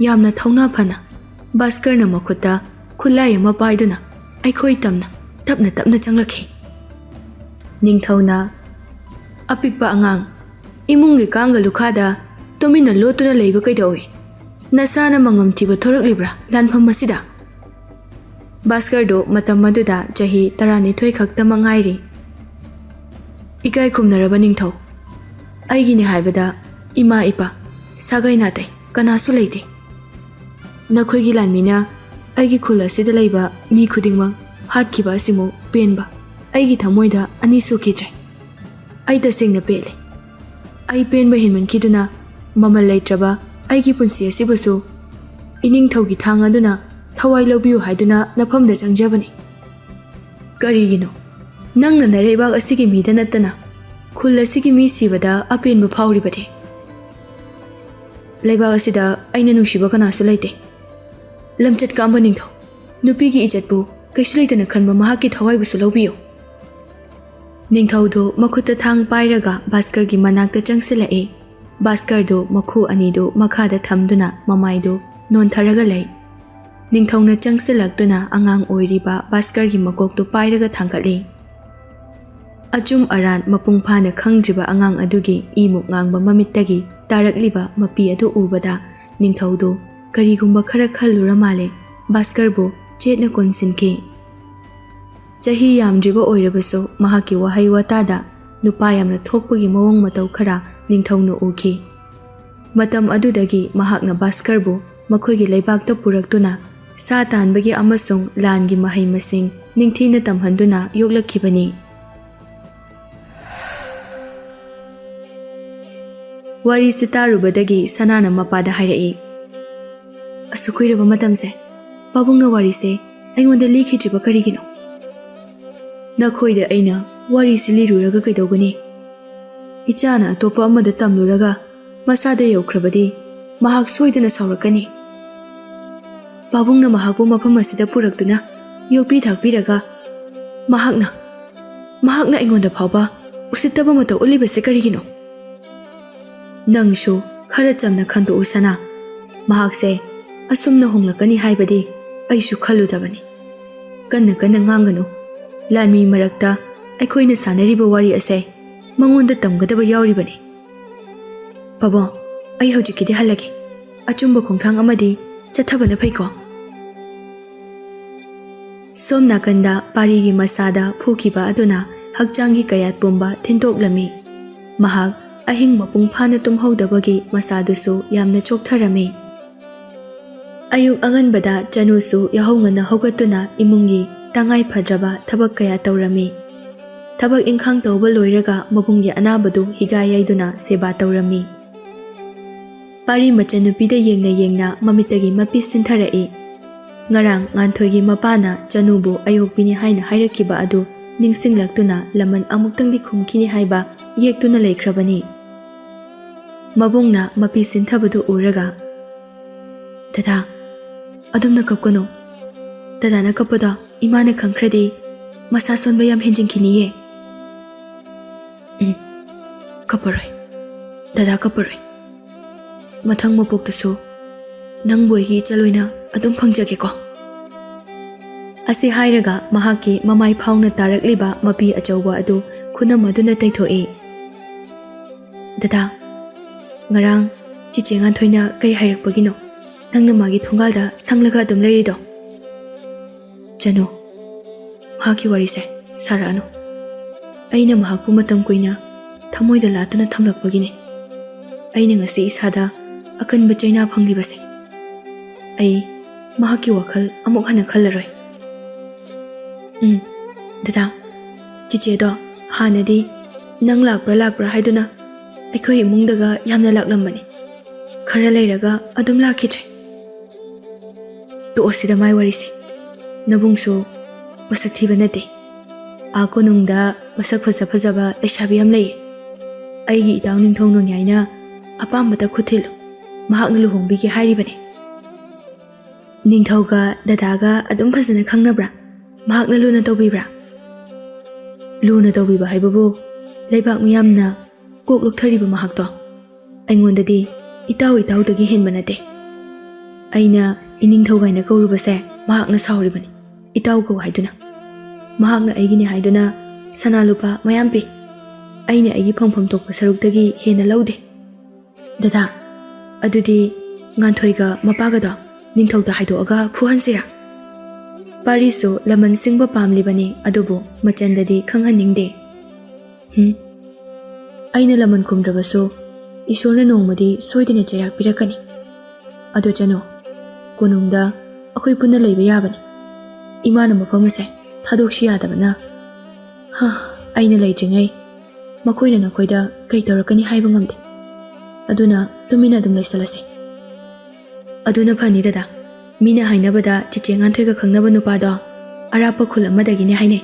ꯌꯥꯝꯅ ꯊꯧꯅꯥ ꯐꯅ ꯚꯥꯁꯀꯔꯅ ꯃꯈꯨꯠꯇ ꯈꯨꯠꯂꯥꯏ ꯑꯃ ꯄꯥꯏꯗꯨꯅ ꯑꯩꯈꯣꯏ ꯇꯝꯅ ꯇꯞꯅ ꯇꯞꯅ ꯆꯪꯂꯛꯈꯤ ꯅꯤꯡꯊꯧꯅ ꯑꯄꯤꯛꯄ ꯑꯉꯥꯡ ꯏꯃꯨꯡꯒꯤ ꯀꯥꯡꯒ ꯂꯨꯈꯥꯗ ꯇꯨꯃꯤꯟꯅ ꯂꯣꯠꯇꯨꯅ ꯂꯩꯕ ꯀꯩꯗꯧꯏ ꯅꯁꯥꯅ ꯃꯉꯝ ꯊꯤꯕ ꯊꯣꯔꯛꯂꯤꯕ꯭ꯔꯥ ꯂꯥꯟꯐꯝ ꯑꯁꯤꯗ ꯚꯥꯁꯀꯔꯗꯨ ꯃꯇꯝ ꯑꯗꯨꯗ ꯆꯍꯤ 12 ꯈꯛꯇꯃꯛ ꯉꯥꯏꯔꯤ ꯏꯀꯥꯏ ꯈꯨꯝꯅꯔꯕ ꯅꯤꯡꯊꯧ ꯑꯩꯒꯤꯅꯤ ꯍꯥꯏꯕꯗ ꯏꯃꯥ ꯏꯄꯥ ꯁꯥꯒꯩ ꯅꯥꯇꯩ ꯀꯅꯥꯁꯨ ꯂꯩꯇꯦ ꯅꯈꯣꯏꯒꯤ ꯂꯥꯟꯃꯤꯅ ꯑꯩꯒꯤ ꯈꯨꯜ ꯑꯁꯤꯗ ꯂꯩꯕ ꯃꯤ ꯈꯨꯗꯤꯡꯃꯛ ꯍꯥꯠꯈꯤꯕ ꯑꯁꯤꯃꯨꯛ ꯄꯦꯟꯕ ꯑꯩꯒꯤ ꯊꯃꯣꯏꯗ ꯑꯅꯤ ꯁꯨꯈꯤꯗ꯭ꯔꯦ ꯑꯩ ꯇꯁꯦꯡꯅ ꯄꯦꯜꯂꯦ ꯑꯩ ꯄꯦꯟꯕ ꯍꯦꯟꯃꯟꯈꯤꯗꯨꯅ ꯃꯃꯜ ꯂꯩꯇ꯭ꯔꯕ ꯑꯩꯒꯤ ꯄꯨꯟꯁꯤ ꯑꯁꯤꯕꯨꯁꯨ ꯏꯅꯤꯡꯊꯧꯒꯤ ꯊꯥꯡ ꯑꯗꯨꯅ ꯊꯋꯥꯏ ꯂꯧꯕꯤꯌꯨ ꯍꯥꯏꯗꯨꯅ ꯅꯐꯝꯗ ꯆꯪꯖꯕꯅꯤ ꯀꯔꯤꯒꯤꯅꯣ ꯅꯪꯅ ꯅꯔꯩꯕꯥꯛ ꯑꯁꯤꯒꯤ ꯃꯤꯗ ꯅꯠꯇꯅ ꯈꯨꯜ ꯑꯁꯤꯒꯤ ꯃꯤ ꯁꯤꯕꯗ ꯑꯄꯦꯟꯕ ꯐꯥꯎꯔꯤꯕꯗꯤ ꯂꯩꯕꯥꯛ ꯑꯁꯤꯗ ꯑꯩꯅ ꯅꯨꯡꯁꯤꯕ ꯀꯅꯥꯁꯨ ꯂꯩꯇꯦ ꯂꯝꯆꯠ ꯀꯥꯝꯕ ꯅꯤꯡꯊꯧ ꯅꯨꯄꯤꯒꯤ ꯏꯖꯠꯄꯨ ꯀꯩꯁꯨ ꯂꯩꯇꯅ ꯈꯟꯕ ꯃꯍꯥꯛꯀꯤ ꯊꯋꯥꯏꯕꯨꯁꯨ ꯂꯧꯕꯤꯌꯨ ꯅꯤꯡꯊꯧꯗꯨ ꯃꯈꯨꯠꯇ ꯊꯥꯡ ꯄꯥꯏꯔꯒ ꯚꯥꯁꯀꯔꯒꯤ ꯃꯅꯥꯛꯇ ꯆꯪꯁꯤꯜꯂꯛꯏ ꯚꯥꯁꯀꯔꯗꯨ ꯃꯈꯨ ꯑꯅꯤꯗꯨ ꯃꯈꯥꯗ ꯊꯝꯗꯨꯅ ꯃꯃꯥꯏꯗꯨ ꯅꯣꯟꯊꯔꯒ ꯂꯩ ꯅꯤꯡꯊꯧꯅ ꯆꯪꯁꯤꯜꯂꯛꯇꯨꯅ ꯑꯉꯥꯡ ꯑꯣꯏꯔꯤꯕ ꯚꯥꯁꯀꯔꯒꯤ ꯃꯀꯣꯛꯇꯨ ꯄꯥꯏꯔꯒ ꯊꯥꯡꯒꯠꯂꯤ ꯑꯆꯨꯝ ꯑꯔꯥꯟ ꯃꯄꯨꯡ ꯐꯥꯅ ꯈꯪꯗ꯭ꯔꯤꯕ ꯑꯉꯥꯡ ꯑꯗꯨꯒꯤ ꯏꯃꯨꯛ ꯉꯥꯡꯕ ꯃꯃꯤꯠꯇꯒꯤ ꯇꯥꯔꯛꯂꯤꯕ ꯃꯄꯤ ꯑꯗꯨ ꯎꯕꯗ ꯅꯤꯡꯊꯧꯗꯨ ꯀꯔꯤꯒꯨꯝꯕ ꯈꯔ ꯈꯜꯂꯨꯔ ꯃꯥꯜꯂꯦ ꯚꯥꯁꯀꯔꯕꯨ ꯆꯦꯠꯅ ꯀꯣꯟꯁꯤꯟꯈꯤ ꯆꯍꯤ ꯌꯥꯝꯗ꯭ꯔꯤꯕ ꯑꯣꯏꯔꯕꯁꯨ ꯃꯍꯥꯛꯀꯤ ꯋꯥꯍꯩ ꯋꯥꯇꯥꯗ ꯅꯨꯄꯥ ꯌꯥꯝꯅ ꯊꯣꯛꯄꯒꯤ ꯃꯑꯣꯡ ꯃꯇꯧ ꯈꯔ ꯅꯤꯡꯊꯧꯅ ꯎꯈꯤ ꯃꯇꯝ ꯑꯗꯨꯗꯒꯤ ꯃꯍꯥꯛꯅ ꯚꯥꯁꯀꯔꯕꯨ ꯃꯈꯣꯏꯒꯤ ꯂꯩꯕꯥꯛꯇ ꯄꯨꯔꯛꯇꯨꯅ ꯁꯥ ꯇꯥꯟꯕꯒꯤ ꯑꯃꯁꯨꯡ ꯂꯥꯟꯒꯤ ꯃꯍꯩ ꯃꯁꯤꯡ ꯅꯤꯡꯊꯤꯅ ꯇꯝꯍꯟꯗꯨꯅ ꯌꯣꯛꯂꯛꯈꯤꯕꯅꯤ ꯋꯥꯔꯤꯁꯤ ꯇꯥꯔꯨꯕꯗꯒꯤ ꯁꯅꯥꯅ ꯃꯄꯥꯗ ꯍꯥꯏꯔꯛꯏ ꯑꯁꯨꯛ ꯀꯨꯏꯔꯕ ꯃꯇꯝꯁꯦ ꯄꯥꯕꯨꯡꯅ ꯋꯥꯔꯤꯁꯦ ꯑꯩꯉꯣꯟꯗ ꯂꯤꯈꯤꯗ꯭ꯔꯤꯕ ꯀꯔꯤꯒꯤꯅꯣ ꯅꯈꯣꯏꯗ ꯑꯩꯅ ꯋꯥꯔꯤꯁꯤ ꯂꯤꯔꯨꯔꯒ ꯀꯩꯗꯧꯒꯅꯤ ꯏꯆꯥꯅ ꯑꯇꯣꯞꯄ ꯑꯃꯗ ꯇꯝꯂꯨꯔꯒ ꯃꯁꯥꯗ ꯌꯧꯈ꯭ꯔꯕꯗꯤ ꯃꯍꯥꯛ ꯁꯣꯏꯗꯅ ꯁꯥꯎꯔꯛꯀꯅꯤ ꯄꯥꯕꯨꯡꯅ ꯃꯍꯥꯛꯄꯨ ꯃꯐꯝ ꯑꯁꯤꯗ ꯄꯨꯔꯛꯇꯨꯅ ꯌꯣꯛꯄꯤ ꯊꯥꯛꯄꯤꯔꯒ ꯃꯍꯥꯛꯅ ꯑꯩꯉꯣꯟꯗ ꯐꯥꯎꯕ ꯎꯁꯤꯠꯇꯕ ꯃꯇꯧ ꯎꯠꯂꯤꯕꯁꯦ ꯀꯔꯤꯒꯤꯅꯣ? ꯅꯪꯁꯨ ꯈꯔ ꯆꯝꯅ ꯈꯟꯗꯣꯛꯎ ꯁꯅꯥ, ꯃꯍꯥꯛꯁꯦ ꯑꯁꯨꯝꯅ ꯍꯣꯡꯂꯛꯀꯅꯤ ꯍꯥꯏꯕꯗꯤ ꯑꯩꯁꯨ ꯈꯜꯂꯨꯗꯕꯅꯤ꯫ ꯀꯟꯅ ꯀꯟꯅ ꯉꯥꯡꯒꯅꯨ, ꯂꯥꯟꯃꯤ ꯃꯔꯛꯇ ꯑꯩꯈꯣꯏꯅ ꯁꯥꯟꯅꯔꯤꯕ ꯋꯥꯔꯤ ꯑꯁꯦ ꯃꯉꯣꯟꯗ ꯇꯝꯒꯗꯕ ꯌꯥꯎꯔꯤꯕꯅꯤ꯫ ꯄꯥꯕꯨꯡ, ꯑꯩ ꯍꯧꯖꯤꯛꯀꯤꯗꯤ ꯍꯜꯂꯒꯦ, ꯑꯆꯨꯝꯕ ꯈꯣꯡꯊꯥꯡ ꯑꯃꯗꯤ ꯆꯠꯊꯕꯅ ꯐꯩꯀꯣ? ꯁꯣꯝ ꯅꯥꯀꯟꯗ ꯄꯥꯔꯤꯒꯤ ꯃꯁꯥꯗ ꯐꯨꯈꯤꯕ ꯑꯗꯨꯅ ꯍꯛꯆꯥꯡꯒꯤ ꯀꯌꯥꯠ ꯄꯨꯝꯕ ꯊꯤꯟꯗꯣꯛꯂꯝꯃꯤ꯫ ꯃꯍꯥꯛ ꯑꯍꯤꯡ ꯃꯄꯨꯡ ꯐꯥꯅ ꯇꯨꯝꯍꯧꯗꯕꯒꯤ ꯃꯁꯥꯗꯨꯁꯨ ꯌꯥꯝꯅ ꯆꯣꯛꯊꯔꯝꯃꯤ꯫ ꯑꯌꯨꯛ ꯑꯉꯟꯕꯗ ꯆꯅꯨꯁꯨ ꯌꯥꯍꯧ ꯉꯟꯅ ꯍꯧꯒꯠꯇꯨꯅ ꯏꯃꯨꯡꯒꯤ ꯇꯉꯥꯏ ꯐꯗ꯭ꯔꯕ ꯊꯕꯛ ꯀꯌꯥ ꯇꯧꯔꯝꯃꯤ꯫ ꯊꯕꯛ ꯏꯪꯈꯥꯡ ꯇꯧꯕ ꯂꯣꯏꯔꯒ ꯃꯕꯨꯡꯒꯤ ꯑꯅꯥꯕꯗꯨ ꯍꯤꯒꯥ ꯌꯩꯗꯨꯅ ꯁꯦꯕꯥ ꯇꯧꯔꯝꯃꯤ꯫ ꯄꯥꯔꯤ ꯃꯆꯟꯅꯨꯄꯤꯗ ꯌꯦꯡꯅ ꯌꯦꯡꯅ ꯃꯃꯤꯠꯇꯒꯤ ꯃꯄꯤ ꯁꯤꯟꯊꯔꯛꯏ꯫ ꯉꯔꯥꯡ ꯉꯥꯟꯊꯣꯏꯒꯤ ꯃꯄꯥꯅ ꯆꯅꯨꯕꯨ ꯑꯌꯣꯛꯄꯤꯅꯤ ꯍꯥꯏꯅ ꯍꯥꯏꯔꯛꯈꯤꯕ ꯑꯗꯨ ꯅꯤꯡꯁꯤꯡꯂꯛꯇꯨꯅ ꯂꯃꯟ ꯑꯃꯨꯛꯇꯪꯗꯤ ꯈꯨꯝꯈꯤꯅꯤ ꯍꯥꯏꯕ ꯌꯦꯛꯇꯨꯅ ꯂꯩꯈ꯭ꯔꯕꯅꯤ꯫ ꯃꯕꯨꯡꯅ ꯃꯄꯤ ꯁꯤꯟꯊꯕꯗꯨ ꯎꯔꯒ, "ꯗꯗꯥ, ꯑꯗꯨꯝꯅ ꯀꯞꯀꯅꯨ. ꯗꯗꯥꯅ ꯀꯞꯄꯗꯣ ꯏꯃꯥꯅ ꯈꯪꯈ꯭ꯔꯗꯤ ꯃꯁꯥ ꯁꯣꯟꯕ ꯌꯥꯝ ꯍꯦꯟꯖꯤꯟꯈꯤꯅꯤꯌꯦ." "ꯀꯞꯄꯔꯣꯏ, ꯗꯗꯥ ꯀꯞꯄꯔꯣꯏ. ꯃꯊꯪ ꯃꯄꯣꯛꯇꯁꯨ ꯅꯪꯕꯨ ꯑꯩꯒꯤ ꯏꯆꯜ ꯑꯗꯨꯝ ꯐꯪꯖꯒꯦꯀꯣ." ꯑꯁꯤ ꯍꯥꯏꯔꯒ ꯃꯍꯥꯛꯀꯤ ꯃꯃꯥꯏ ꯐꯥꯎꯅ ꯇꯥꯔꯛꯂꯤꯕ ꯃꯄꯤ ꯑꯆꯧꯕ ꯑꯗꯨ ꯈꯨꯅꯝ ꯑꯗꯨꯅ ꯇꯩꯊꯣꯛꯏ꯫ "ꯗꯗꯥ, ꯉꯔꯥꯡ ꯆꯤꯆꯦ ꯉꯥꯟꯊꯣꯏꯅ ꯀꯩ ꯍꯥꯏꯔꯛꯄꯒꯤꯅꯣ ꯅꯪꯅ ꯃꯥꯒꯤ ꯊꯣꯡꯒꯥꯜꯗ ꯁꯪꯂꯒ ꯑꯗꯨꯝ ꯂꯩꯔꯤꯗꯣ?" "ꯆꯅꯨ, ꯃꯍꯥꯛꯀꯤ ꯋꯥꯔꯤꯁꯦ ꯁꯥꯔꯛꯑꯅꯨ. ꯑꯩꯅ ꯃꯍꯥꯛꯄꯨ ꯃꯇꯝ ꯀꯨꯏꯅ ꯊꯃꯣꯏꯗ ꯂꯥꯠꯇꯨꯅ ꯊꯝꯂꯛꯄꯒꯤꯅꯤ ꯑꯩꯅ ꯉꯁꯤ ꯏꯁꯥꯗ ꯑꯀꯟꯕ ꯆꯩꯅꯥ ꯐꯪꯂꯤꯕꯁꯦ. ꯑꯩ ꯃꯍꯥꯛꯀꯤ ꯋꯥꯈꯜ ꯑꯃꯨꯛ ꯍꯟꯅ ꯈꯜꯂꯔꯣꯏ." "ꯗꯗꯥ, ꯆꯤꯆꯦꯗꯣ ꯍꯥꯟꯅꯗꯤ ꯅꯪ ꯂꯥꯛꯄ꯭ꯔꯥ ꯍꯥꯏꯗꯨꯅ ꯑꯩꯈꯣꯏ ꯏꯃꯨꯡꯗꯒ ꯌꯥꯝꯅ ꯂꯥꯛꯂꯝꯕꯅꯤ. ꯈꯔ ꯂꯩꯔꯒ ꯑꯗꯨꯝ ꯂꯥꯛꯈꯤꯗ꯭ꯔꯦ." "ꯇꯣꯛꯑꯁꯤꯗ ꯃꯥꯏ ꯋꯥꯔꯤꯁꯦ. ꯅꯕꯨꯡꯁꯨ ꯃꯁꯛ ꯊꯤꯕ ꯅꯠꯇꯦ. ꯀꯣꯅꯨꯡꯗ ꯃꯁꯛ ꯐꯖꯕ ꯂꯩꯁꯥꯕꯤ ꯌꯥꯝ ꯂꯩꯌꯦ. ꯑꯩꯒꯤ ꯏꯇꯥꯎ ꯅꯤꯡꯊꯧ ꯅꯣꯡꯌꯥꯏꯅ ꯑꯄꯥꯝꯕꯗ ꯈꯨꯠ ꯊꯤꯜꯂꯨ, ꯃꯍꯥꯛꯅ ꯂꯨꯍꯣꯡꯕꯤꯒꯦ ꯍꯥꯏꯔꯤꯕꯅꯤ." "ꯅꯤꯡꯊꯧꯒ ꯗꯗꯥꯒ ꯑꯗꯨꯝ ꯐꯖꯅ ꯈꯪꯅꯕ꯭ꯔꯥ? ꯃꯍꯥꯛꯅ ꯂꯨꯅ ꯇꯧꯕꯤꯕ꯭ꯔꯥ?" "ꯂꯨꯅ ꯇꯧꯕꯤꯕ ꯍꯥꯏꯕꯕꯨ ꯂꯩꯕꯥꯛ ꯃꯤꯌꯥꯝꯅ ꯀꯣꯛ ꯂꯨꯛꯊꯔꯤꯕ ꯃꯍꯥꯛꯇꯣ ꯑꯩꯉꯣꯟꯗꯗꯤ ꯏꯇꯥꯎꯗꯒꯤ ꯍꯦꯟꯕ ꯅꯠꯇꯦ. ꯑꯩꯅ ꯏꯅꯤꯡꯊꯧ ꯀꯥꯏꯅ ꯀꯧꯔꯨꯕꯁꯦ ꯃꯍꯥꯛꯅ ꯁꯥꯎꯔꯤꯕꯅꯤ, ꯏꯇꯥꯎ ꯀꯧ ꯍꯥꯏꯗꯨꯅ. ꯃꯍꯥꯛꯅ ꯑꯩꯒꯤꯅꯤ ꯍꯥꯏꯗꯨꯅ ꯁꯅꯥ ꯂꯨꯄꯥ ꯃꯌꯥꯝ ꯄꯤ. ꯑꯩꯅ ꯑꯩꯒꯤ ꯐꯪꯐꯝ ꯊꯣꯛꯄ ꯁꯔꯨꯛꯇꯒꯤ ꯍꯦꯟꯅ ꯂꯧꯗꯦ. ꯗꯗꯥ, ꯑꯗꯨꯗꯤ ꯉꯥꯟꯊꯣꯏꯒ ꯃꯄꯥꯒꯗꯣ ꯅꯤꯡꯊꯧꯗ ꯍꯥꯏꯗꯣꯛꯑꯒ ꯐꯨꯍꯟꯁꯤꯔꯥ?" ꯄꯥꯔꯤꯁꯨ ꯂꯃꯟ ꯁꯤꯡꯕ ꯄꯥꯝꯂꯤꯕꯅꯤ, ꯑꯗꯨꯕꯨ ꯃꯆꯟꯗꯗꯤ ꯈꯪꯍꯟꯅꯤꯡꯗꯦ꯫ "ꯑꯩꯅ ꯂꯃꯟ ꯈꯨꯝꯗ꯭ꯔꯕꯁꯨ ꯏꯁꯣꯔꯅ ꯅꯣꯡꯃꯗꯤ ꯁꯣꯏꯗꯅ ꯆꯩꯔꯥꯛ ꯄꯤꯔꯛꯀꯅꯤ. ꯑꯗꯣ ꯆꯅꯨ, ꯀꯣꯅꯨꯡꯗ ꯑꯩꯈꯣꯏ ꯄꯨꯟꯅ ꯂꯩꯕ ꯌꯥꯕꯅꯤ. ꯏꯃꯥꯅ ꯃꯐꯝ ꯑꯁꯦ ꯊꯥꯗꯣꯛꯁꯤ ꯌꯥꯗꯕꯅ ꯑꯩꯅ ꯂꯩꯇ꯭ꯔꯤꯉꯩ ꯃꯈꯣꯏꯅ ꯅꯈꯣꯏꯗ ꯀꯩ ꯇꯧꯔꯛꯀꯅꯤ ꯍꯥꯏꯕ ꯉꯝꯗꯦ. ꯑꯗꯨꯅ ꯇꯨꯃꯤꯟꯅ ꯑꯗꯨꯝ ꯂꯩꯁꯜꯂꯁꯤ." "ꯑꯗꯨꯅ ꯐꯅꯤ ꯗꯗꯥ. ꯃꯤꯅ ꯍꯥꯏꯅꯕꯗ ꯆꯤꯆꯦ ꯉꯥꯟꯊꯣꯏꯒ ꯈꯪꯅꯕ ꯅꯨꯄꯥꯗꯣ ꯑꯔꯥꯞꯄ ꯈꯨꯜ ꯑꯃꯗꯒꯤꯅꯦ ꯍꯥꯏꯅꯩ.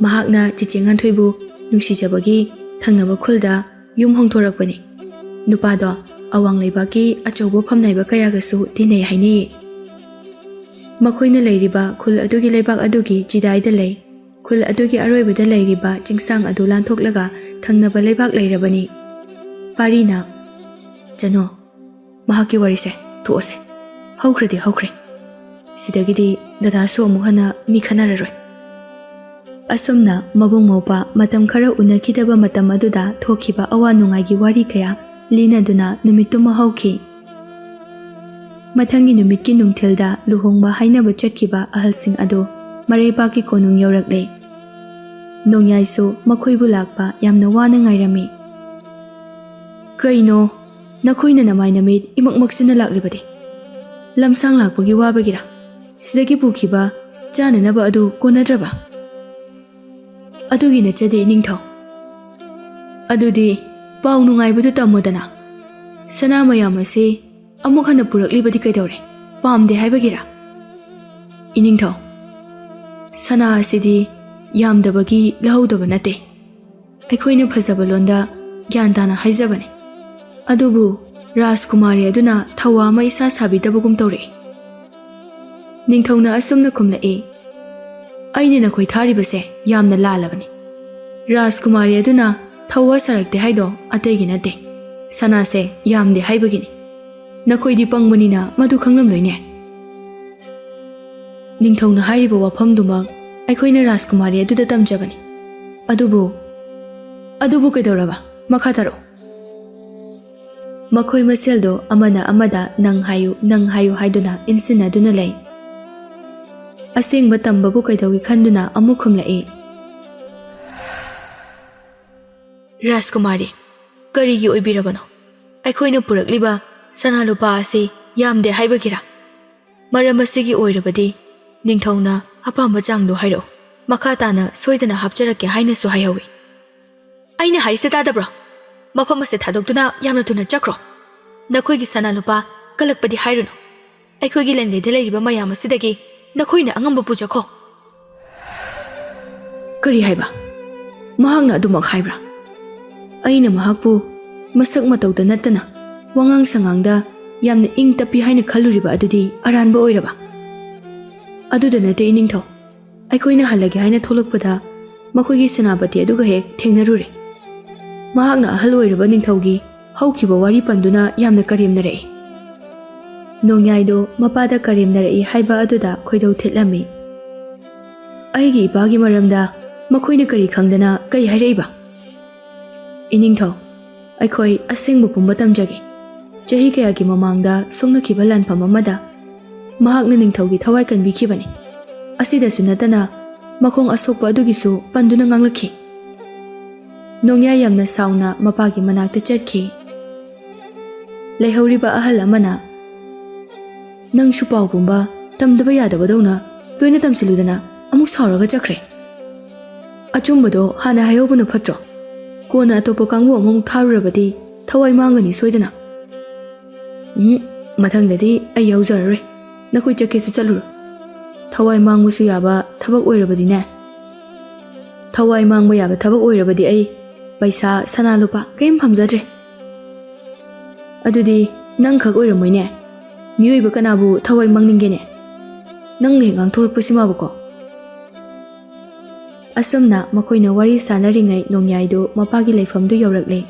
ꯃꯍꯥꯛꯅ ꯆꯤꯆꯦ ꯉꯥꯟꯊꯣꯏꯕꯨ ꯅꯨꯡꯁꯤꯖꯕꯒꯤ ꯊꯪꯅꯕ ꯈꯨꯜꯗ ꯌꯨꯝ ꯍꯣꯡꯊꯣꯔꯛꯄꯅꯤ. ꯅꯨꯄꯥꯗꯣ ꯑꯋꯥꯡ ꯂꯩꯕꯥꯛꯀꯤ ꯑꯆꯧꯕ ꯐꯝꯅꯥꯏꯕ ꯀꯌꯥꯒꯁꯨ ꯇꯤꯟꯅꯩ ꯍꯥꯏꯅꯩꯌꯦ. ꯃꯈꯣꯏꯅ ꯂꯩꯔꯤꯕ ꯈꯨꯜ ꯑꯗꯨꯒꯤ ꯂꯩꯕꯥꯛ ꯑꯗꯨꯒꯤ ꯆꯤꯗꯥꯏꯗ ꯂꯩ. ꯈꯨꯜ ꯑꯗꯨꯒꯤ ꯑꯔꯣꯏꯕꯗ ꯂꯩꯔꯤꯕ ꯆꯤꯡꯁꯥꯡ ꯑꯗꯨ ꯂꯥꯟꯊꯣꯛꯂꯒ ꯊꯪꯅꯕ ꯂꯩꯕꯥꯛ ꯂꯩꯔꯕꯅꯤ." ꯄꯥꯔꯤꯅ, "ꯆꯅꯨ, ꯃꯍꯥꯛꯀꯤ ꯋꯥꯔꯤꯁꯦ ꯇꯣꯛꯑꯁꯤ. ꯍꯧꯈ꯭ꯔꯗꯤ ꯍꯧꯈ꯭ꯔꯦ. ꯁꯤꯗꯒꯤꯗꯤ ꯗꯗꯥꯁꯨ ꯑꯃꯨꯛ ꯍꯟꯅ ꯃꯤ ꯈꯟꯅꯔꯔꯣꯏ." ꯑꯁꯨꯝꯅ ꯃꯕꯨꯡ ꯃꯧꯄꯥ ꯃꯇꯝ ꯈꯔ ꯎꯅꯈꯤꯗꯕ ꯃꯇꯝ ꯑꯗꯨꯗ ꯊꯣꯛꯈꯤꯕ ꯑꯋꯥ ꯅꯨꯡꯉꯥꯏꯒꯤ ꯋꯥꯔꯤ ꯀꯌꯥ ꯂꯤꯅꯗꯨꯅ ꯅꯨꯃꯤꯠꯇꯨꯃ ꯍꯧꯈꯤ꯫ ꯃꯊꯪꯒꯤ ꯅꯨꯃꯤꯠꯀꯤ ꯅꯨꯡꯊꯤꯜꯗ ꯂꯨꯍꯣꯡꯕ ꯍꯥꯏꯅꯕ ꯆꯠꯈꯤꯕ ꯑꯍꯜꯁꯤꯡ ꯑꯗꯨ ꯃꯔꯩꯕꯥꯛꯀꯤ ꯀꯣꯅꯨꯡ ꯌꯧꯔꯛꯂꯦ꯫ ꯅꯣꯡꯌꯥꯏꯁꯨ ꯃꯈꯣꯏꯕꯨ ꯂꯥꯛꯄ ꯌꯥꯝꯅ ꯋꯥꯅ ꯉꯥꯏꯔꯝꯃꯤ꯫ "ꯀꯩꯅꯣ, ꯅꯈꯣꯏꯅ ꯅꯃꯥꯏ ꯅꯃꯤꯠ ꯏꯃꯛꯃꯛꯁꯤꯟꯅ ꯂꯥꯛꯂꯤꯕꯗꯤ? ꯂꯝꯁꯥꯡ ꯂꯥꯛꯄꯒꯤ ꯋꯥꯕꯒꯤꯔꯥ? ꯁꯤꯗꯒꯤ ꯄꯨꯈꯤꯕ ꯆꯥꯅꯅꯕ ꯑꯗꯨ ꯀꯣꯟꯅꯗ꯭ꯔꯕ?" "ꯑꯗꯨꯒꯤ ꯅꯠꯆꯗꯦ ꯏꯅꯤꯡꯊꯧ." "ꯑꯗꯨꯗꯤ ꯄꯥꯎ ꯅꯨꯡꯉꯥꯏꯕꯗꯨ ꯇꯝꯃꯨꯗꯅ. ꯁꯅꯥ ꯃꯌꯥꯝ ꯑꯁꯤ ꯑꯃꯨꯛ ꯍꯟꯅ ꯄꯨꯔꯛꯂꯤꯕꯗꯤ ꯀꯩꯗꯧꯔꯦ? ꯄꯥꯝꯗꯦ ꯍꯥꯏꯕꯒꯤꯔꯥ?" "ꯏꯅꯤꯡꯊꯧ, ꯁꯅꯥ ꯑꯁꯤꯗꯤ ꯌꯥꯝꯗꯕꯒꯤ ꯂꯧꯍꯧꯗꯕ ꯅꯠꯇꯦ. ꯑꯩꯈꯣꯏꯅ ꯐꯖꯕ ꯂꯣꯟꯗ ꯒ꯭ꯌꯥꯟ ꯇꯥꯅ ꯍꯥꯏꯖꯕꯅꯤ. ꯑꯗꯨꯕꯨ ꯔꯥꯖꯀꯨꯃꯥꯔꯤ ꯑꯗꯨꯅ ꯊꯧꯋꯥ ꯑꯃ ꯏꯁꯥ ꯁꯥꯕꯤꯗꯕꯒꯨꯝ ꯇꯧꯔꯛꯏ." ꯅꯤꯡꯊꯧꯅ ꯑꯁꯨꯝꯅ ꯈꯨꯝꯂꯛꯏ, ꯑꯩꯅ ꯅꯈꯣꯏ ꯊꯥꯔꯤꯕꯁꯦ ꯌꯥꯝꯅ ꯂꯥꯜꯂꯕꯅꯤ꯫ ꯔꯥꯖꯀꯨꯃꯥꯔꯤ ꯑꯗꯨꯅ ꯊꯧꯋꯥ ꯁꯥꯔꯛꯇꯦ ꯍꯥꯏꯗꯣ ꯑꯇꯩꯒꯤ ꯅꯠꯇꯦ, ꯁꯅꯥꯁꯦ ꯌꯥꯝꯗꯦ ꯍꯥꯏꯕꯒꯤꯅꯤ꯫ ꯅꯈꯣꯏꯗꯤ ꯄꯪꯕꯅꯤꯅ ꯃꯗꯨ ꯈꯪꯂꯝꯂꯣꯏꯅꯦ꯫ ꯅꯤꯡꯊꯧꯅ ꯍꯥꯏꯔꯤꯕ ꯋꯥꯐꯝꯗꯨꯃꯛ ꯑꯩꯈꯣꯏꯅ ꯔꯥꯖꯀꯨꯃꯥꯔꯤ ꯑꯗꯨꯗ ꯇꯝꯖꯕꯅꯤ꯫ ꯑꯗꯨꯕꯨ ꯀꯩꯗꯧꯔꯕ? ꯃꯈꯥ ꯇꯥꯔꯛꯎ꯫ ꯃꯈꯣꯏ ꯃꯁꯦꯜꯗꯣ ꯑꯃꯅ ꯑꯃꯗ ꯅꯪ ꯍꯥꯏꯌꯨ ꯍꯥꯏꯗꯨꯅ ꯏꯟꯁꯤꯟꯅꯗꯨꯅ ꯂꯩ꯫ ꯑꯁꯦꯡꯕ ꯇꯝꯕꯕꯨ ꯀꯩꯗꯧꯏ ꯈꯟꯗꯨꯅ ꯑꯃꯨꯛ ꯈꯨꯝꯂꯛꯏ, ꯔꯥꯖꯀꯨꯃꯥꯔꯤ, ꯀꯔꯤꯒꯤ ꯑꯣꯏꯕꯤꯔꯕꯅꯣ? ꯑꯩꯈꯣꯏꯅ ꯄꯨꯔꯛꯂꯤꯕ ꯁꯅꯥ ꯂꯨꯄꯥ ꯑꯁꯤ ꯌꯥꯝꯗꯦ ꯍꯥꯏꯕꯒꯤꯔꯥ? ꯃꯔꯝ ꯑꯁꯤꯒꯤ ꯑꯣꯏꯔꯕꯗꯤ ꯅꯤꯡꯊꯧꯅ ꯑꯄꯥꯝꯕ ꯆꯥꯡꯗꯣ ꯍꯥꯏꯔꯛꯎ, ꯃꯈꯥ ꯇꯥꯅ ꯁꯣꯏꯗꯅ ꯍꯥꯞꯆꯔꯛꯀꯦ ꯍꯥꯏꯅꯁꯨ ꯍꯥꯏꯍꯧꯏ꯫ ꯑꯩꯅ ꯍꯥꯏꯔꯤꯁꯦ ꯇꯥꯗꯕ꯭ꯔꯣ? ꯃꯐꯝ ꯑꯁꯤ ꯊꯥꯗꯣꯛꯇꯨꯅ ꯌꯥꯝꯅ ꯊꯨꯅ ꯆꯠꯈ꯭ꯔꯣ꯫ ꯅꯈꯣꯏꯒꯤ ꯁꯅꯥ ꯂꯨꯄꯥ ꯀꯜꯂꯛꯄꯗꯤ ꯍꯥꯏꯔꯨꯅꯨ, ꯑꯩꯈꯣꯏꯒꯤ ꯂꯟꯒꯩꯗ ꯂꯩꯔꯤꯕ ꯃꯌꯥꯝ ꯑꯁꯤꯗꯒꯤ ꯅꯈꯣꯏꯅ ꯑꯉꯝꯕ ꯄꯨꯖꯈꯣ꯫ ꯀꯔꯤ ꯍꯥꯏꯕ? ꯃꯍꯥꯛꯅ ꯑꯗꯨꯃꯛ ꯍꯥꯏꯕ꯭ꯔꯥ? ꯑꯩꯅ ꯃꯍꯥꯛꯄꯨ ꯃꯁꯛ ꯃꯇꯧꯗ ꯅꯠꯇꯅ ꯋꯥꯉꯥꯡ ꯁꯉꯥꯡꯗ ꯌꯥꯝꯅ ꯏꯪ ꯇꯞꯄꯤ ꯍꯥꯏꯅ ꯈꯜꯂꯨꯔꯤꯕ ꯑꯗꯨꯗꯤ ꯑꯔꯥꯟꯕ ꯑꯣꯏꯔꯕ? ꯑꯗꯨꯗ ꯅꯠꯇꯦ ꯏꯅꯤꯡꯊꯧ, ꯑꯩꯈꯣꯏꯅ ꯍꯜꯂꯒꯦ ꯍꯥꯏꯅ ꯊꯣꯛꯂꯛꯄꯗ ꯃꯈꯣꯏꯒꯤ ꯁꯦꯅꯥꯄꯇꯤ ꯑꯗꯨꯒ ꯍꯦꯛ ꯊꯦꯡꯅꯔꯨꯔꯦ꯫ ꯃꯍꯥꯛꯅ ꯑꯍꯜ ꯑꯣꯏꯔꯕ ꯅꯤꯡꯊꯧꯒꯤ ꯍꯧꯈꯤꯕ ꯋꯥꯔꯤ ꯄꯟꯗꯨꯅ ꯌꯥꯝꯅ ꯀꯔꯦꯝꯅꯔꯛꯏ꯫ ꯅꯣꯡꯌꯥꯏꯗꯣ ꯃꯄꯥꯗ ꯀꯔꯦꯝꯅꯔꯛꯏ ꯍꯥꯏꯕ ꯑꯗꯨꯗ ꯈꯣꯏꯗꯧ ꯊꯤꯠꯂꯝꯃꯤ꯫ ꯑꯩꯒꯤ ꯏꯄꯥꯒꯤ ꯃꯔꯝꯗ ꯃꯈꯣꯏꯅ ꯀꯔꯤ ꯈꯪꯗꯅ ꯀꯩ ꯍꯥꯏꯔꯛꯏꯕ? ꯏꯅꯤꯡꯊꯧ, ꯑꯩꯈꯣꯏ ꯑꯁꯦꯡꯕ ꯄꯨꯝꯕ ꯇꯝꯖꯒꯦ꯫ ꯆꯍꯤ ꯀꯌꯥꯒꯤ ꯃꯃꯥꯡꯗ ꯁꯣꯛꯅꯈꯤꯕ ꯂꯥꯟꯐꯝ ꯑꯃꯗ ꯃꯍꯥꯛꯅ ꯅꯤꯡꯊꯧꯒꯤ ꯊꯋꯥꯏ ꯀꯟꯕꯤꯈꯤꯕꯅꯤ꯫ ꯑꯁꯤꯗꯁꯨ ꯅꯠꯇꯅ ꯃꯈꯣꯡ ꯑꯁꯣꯛꯄ ꯑꯗꯨꯒꯤꯁꯨ ꯄꯟꯗꯨꯅ ꯉꯥꯡꯂꯛꯈꯤ꯫ ꯅꯣꯡꯌꯥꯏ ꯌꯥꯝꯅ ꯁꯥꯎꯅ ꯃꯄꯥꯒꯤ ꯃꯅꯥꯛꯇ ꯆꯠꯈꯤ꯫ ꯂꯩꯍꯧꯔꯤꯕ ꯑꯍꯜ ꯑꯃꯅ, ꯅꯪꯁꯨ ꯄꯥꯎ ꯄꯨꯝꯕ ꯇꯝꯗꯕ ꯌꯥꯗꯕꯗꯧꯅ ꯂꯣꯏꯅ ꯇꯝꯁꯤꯜꯂꯨꯗꯅ ꯑꯃꯨꯛ ꯁꯥꯎꯔꯒ ꯆꯠꯈ꯭ꯔꯦ꯫ ꯑꯆꯨꯝꯕꯗꯣ ꯍꯥꯟꯅ ꯍꯥꯏꯍꯧꯕꯅ ꯐꯠꯇ꯭ꯔꯣ? ꯀꯣꯟꯅ ꯑꯇꯣꯞꯄ ꯀꯥꯡꯕꯨ ꯑꯃꯃꯨꯛ ꯊꯥꯔꯨꯔꯕꯗꯤ ꯊꯋꯥꯏ ꯃꯥꯡꯒꯅꯤ ꯁꯣꯏꯗꯅ꯫ ꯃꯊꯪꯗꯗꯤ ꯑꯩ ꯌꯥꯎꯖꯔꯔꯣꯏ, ꯅꯈꯣꯏ ꯆꯠꯀꯦꯁꯨ ꯆꯠꯂꯨꯔꯣ꯫ ꯊꯋꯥꯏ ꯃꯥꯡꯕꯁꯨ ꯌꯥꯕ ꯊꯕꯛ ꯑꯣꯏꯔꯕꯗꯤꯅꯦ, ꯊꯋꯥꯏ ꯃꯥꯡꯕ ꯌꯥꯕ ꯊꯕꯛ ꯑꯣꯏꯔꯕꯗꯤ ꯑꯩ ꯄꯩꯁꯥ ꯁꯅꯥ ꯂꯨꯄꯥ ꯀꯔꯤꯝ ꯄꯥꯝꯖꯗ꯭ꯔꯦ꯫ ꯑꯗꯨꯗꯤ ꯅꯪ ꯈꯛ ꯑꯣꯏꯔꯝꯃꯣꯏꯅꯦ, ꯃꯤꯑꯣꯏꯕ ꯀꯅꯥꯕꯨ ꯊꯋꯥꯏ ꯃꯥꯡꯅꯤꯡꯒꯦꯅꯦ? ꯅꯪꯅ ꯍꯦꯛ ꯉꯥꯡꯊꯣꯔꯛꯄꯁꯤꯃꯕꯀꯣ꯫ ꯑꯁꯨꯝꯅ ꯃꯈꯣꯏꯅ ꯋꯥꯔꯤ ꯁꯥꯟꯅꯔꯤꯉꯩ ꯅꯣꯡꯌꯥꯏꯗꯨ ꯃꯄꯥꯒꯤ ꯂꯩꯐꯝꯗꯨ ꯌꯧꯔꯛꯂꯦ꯫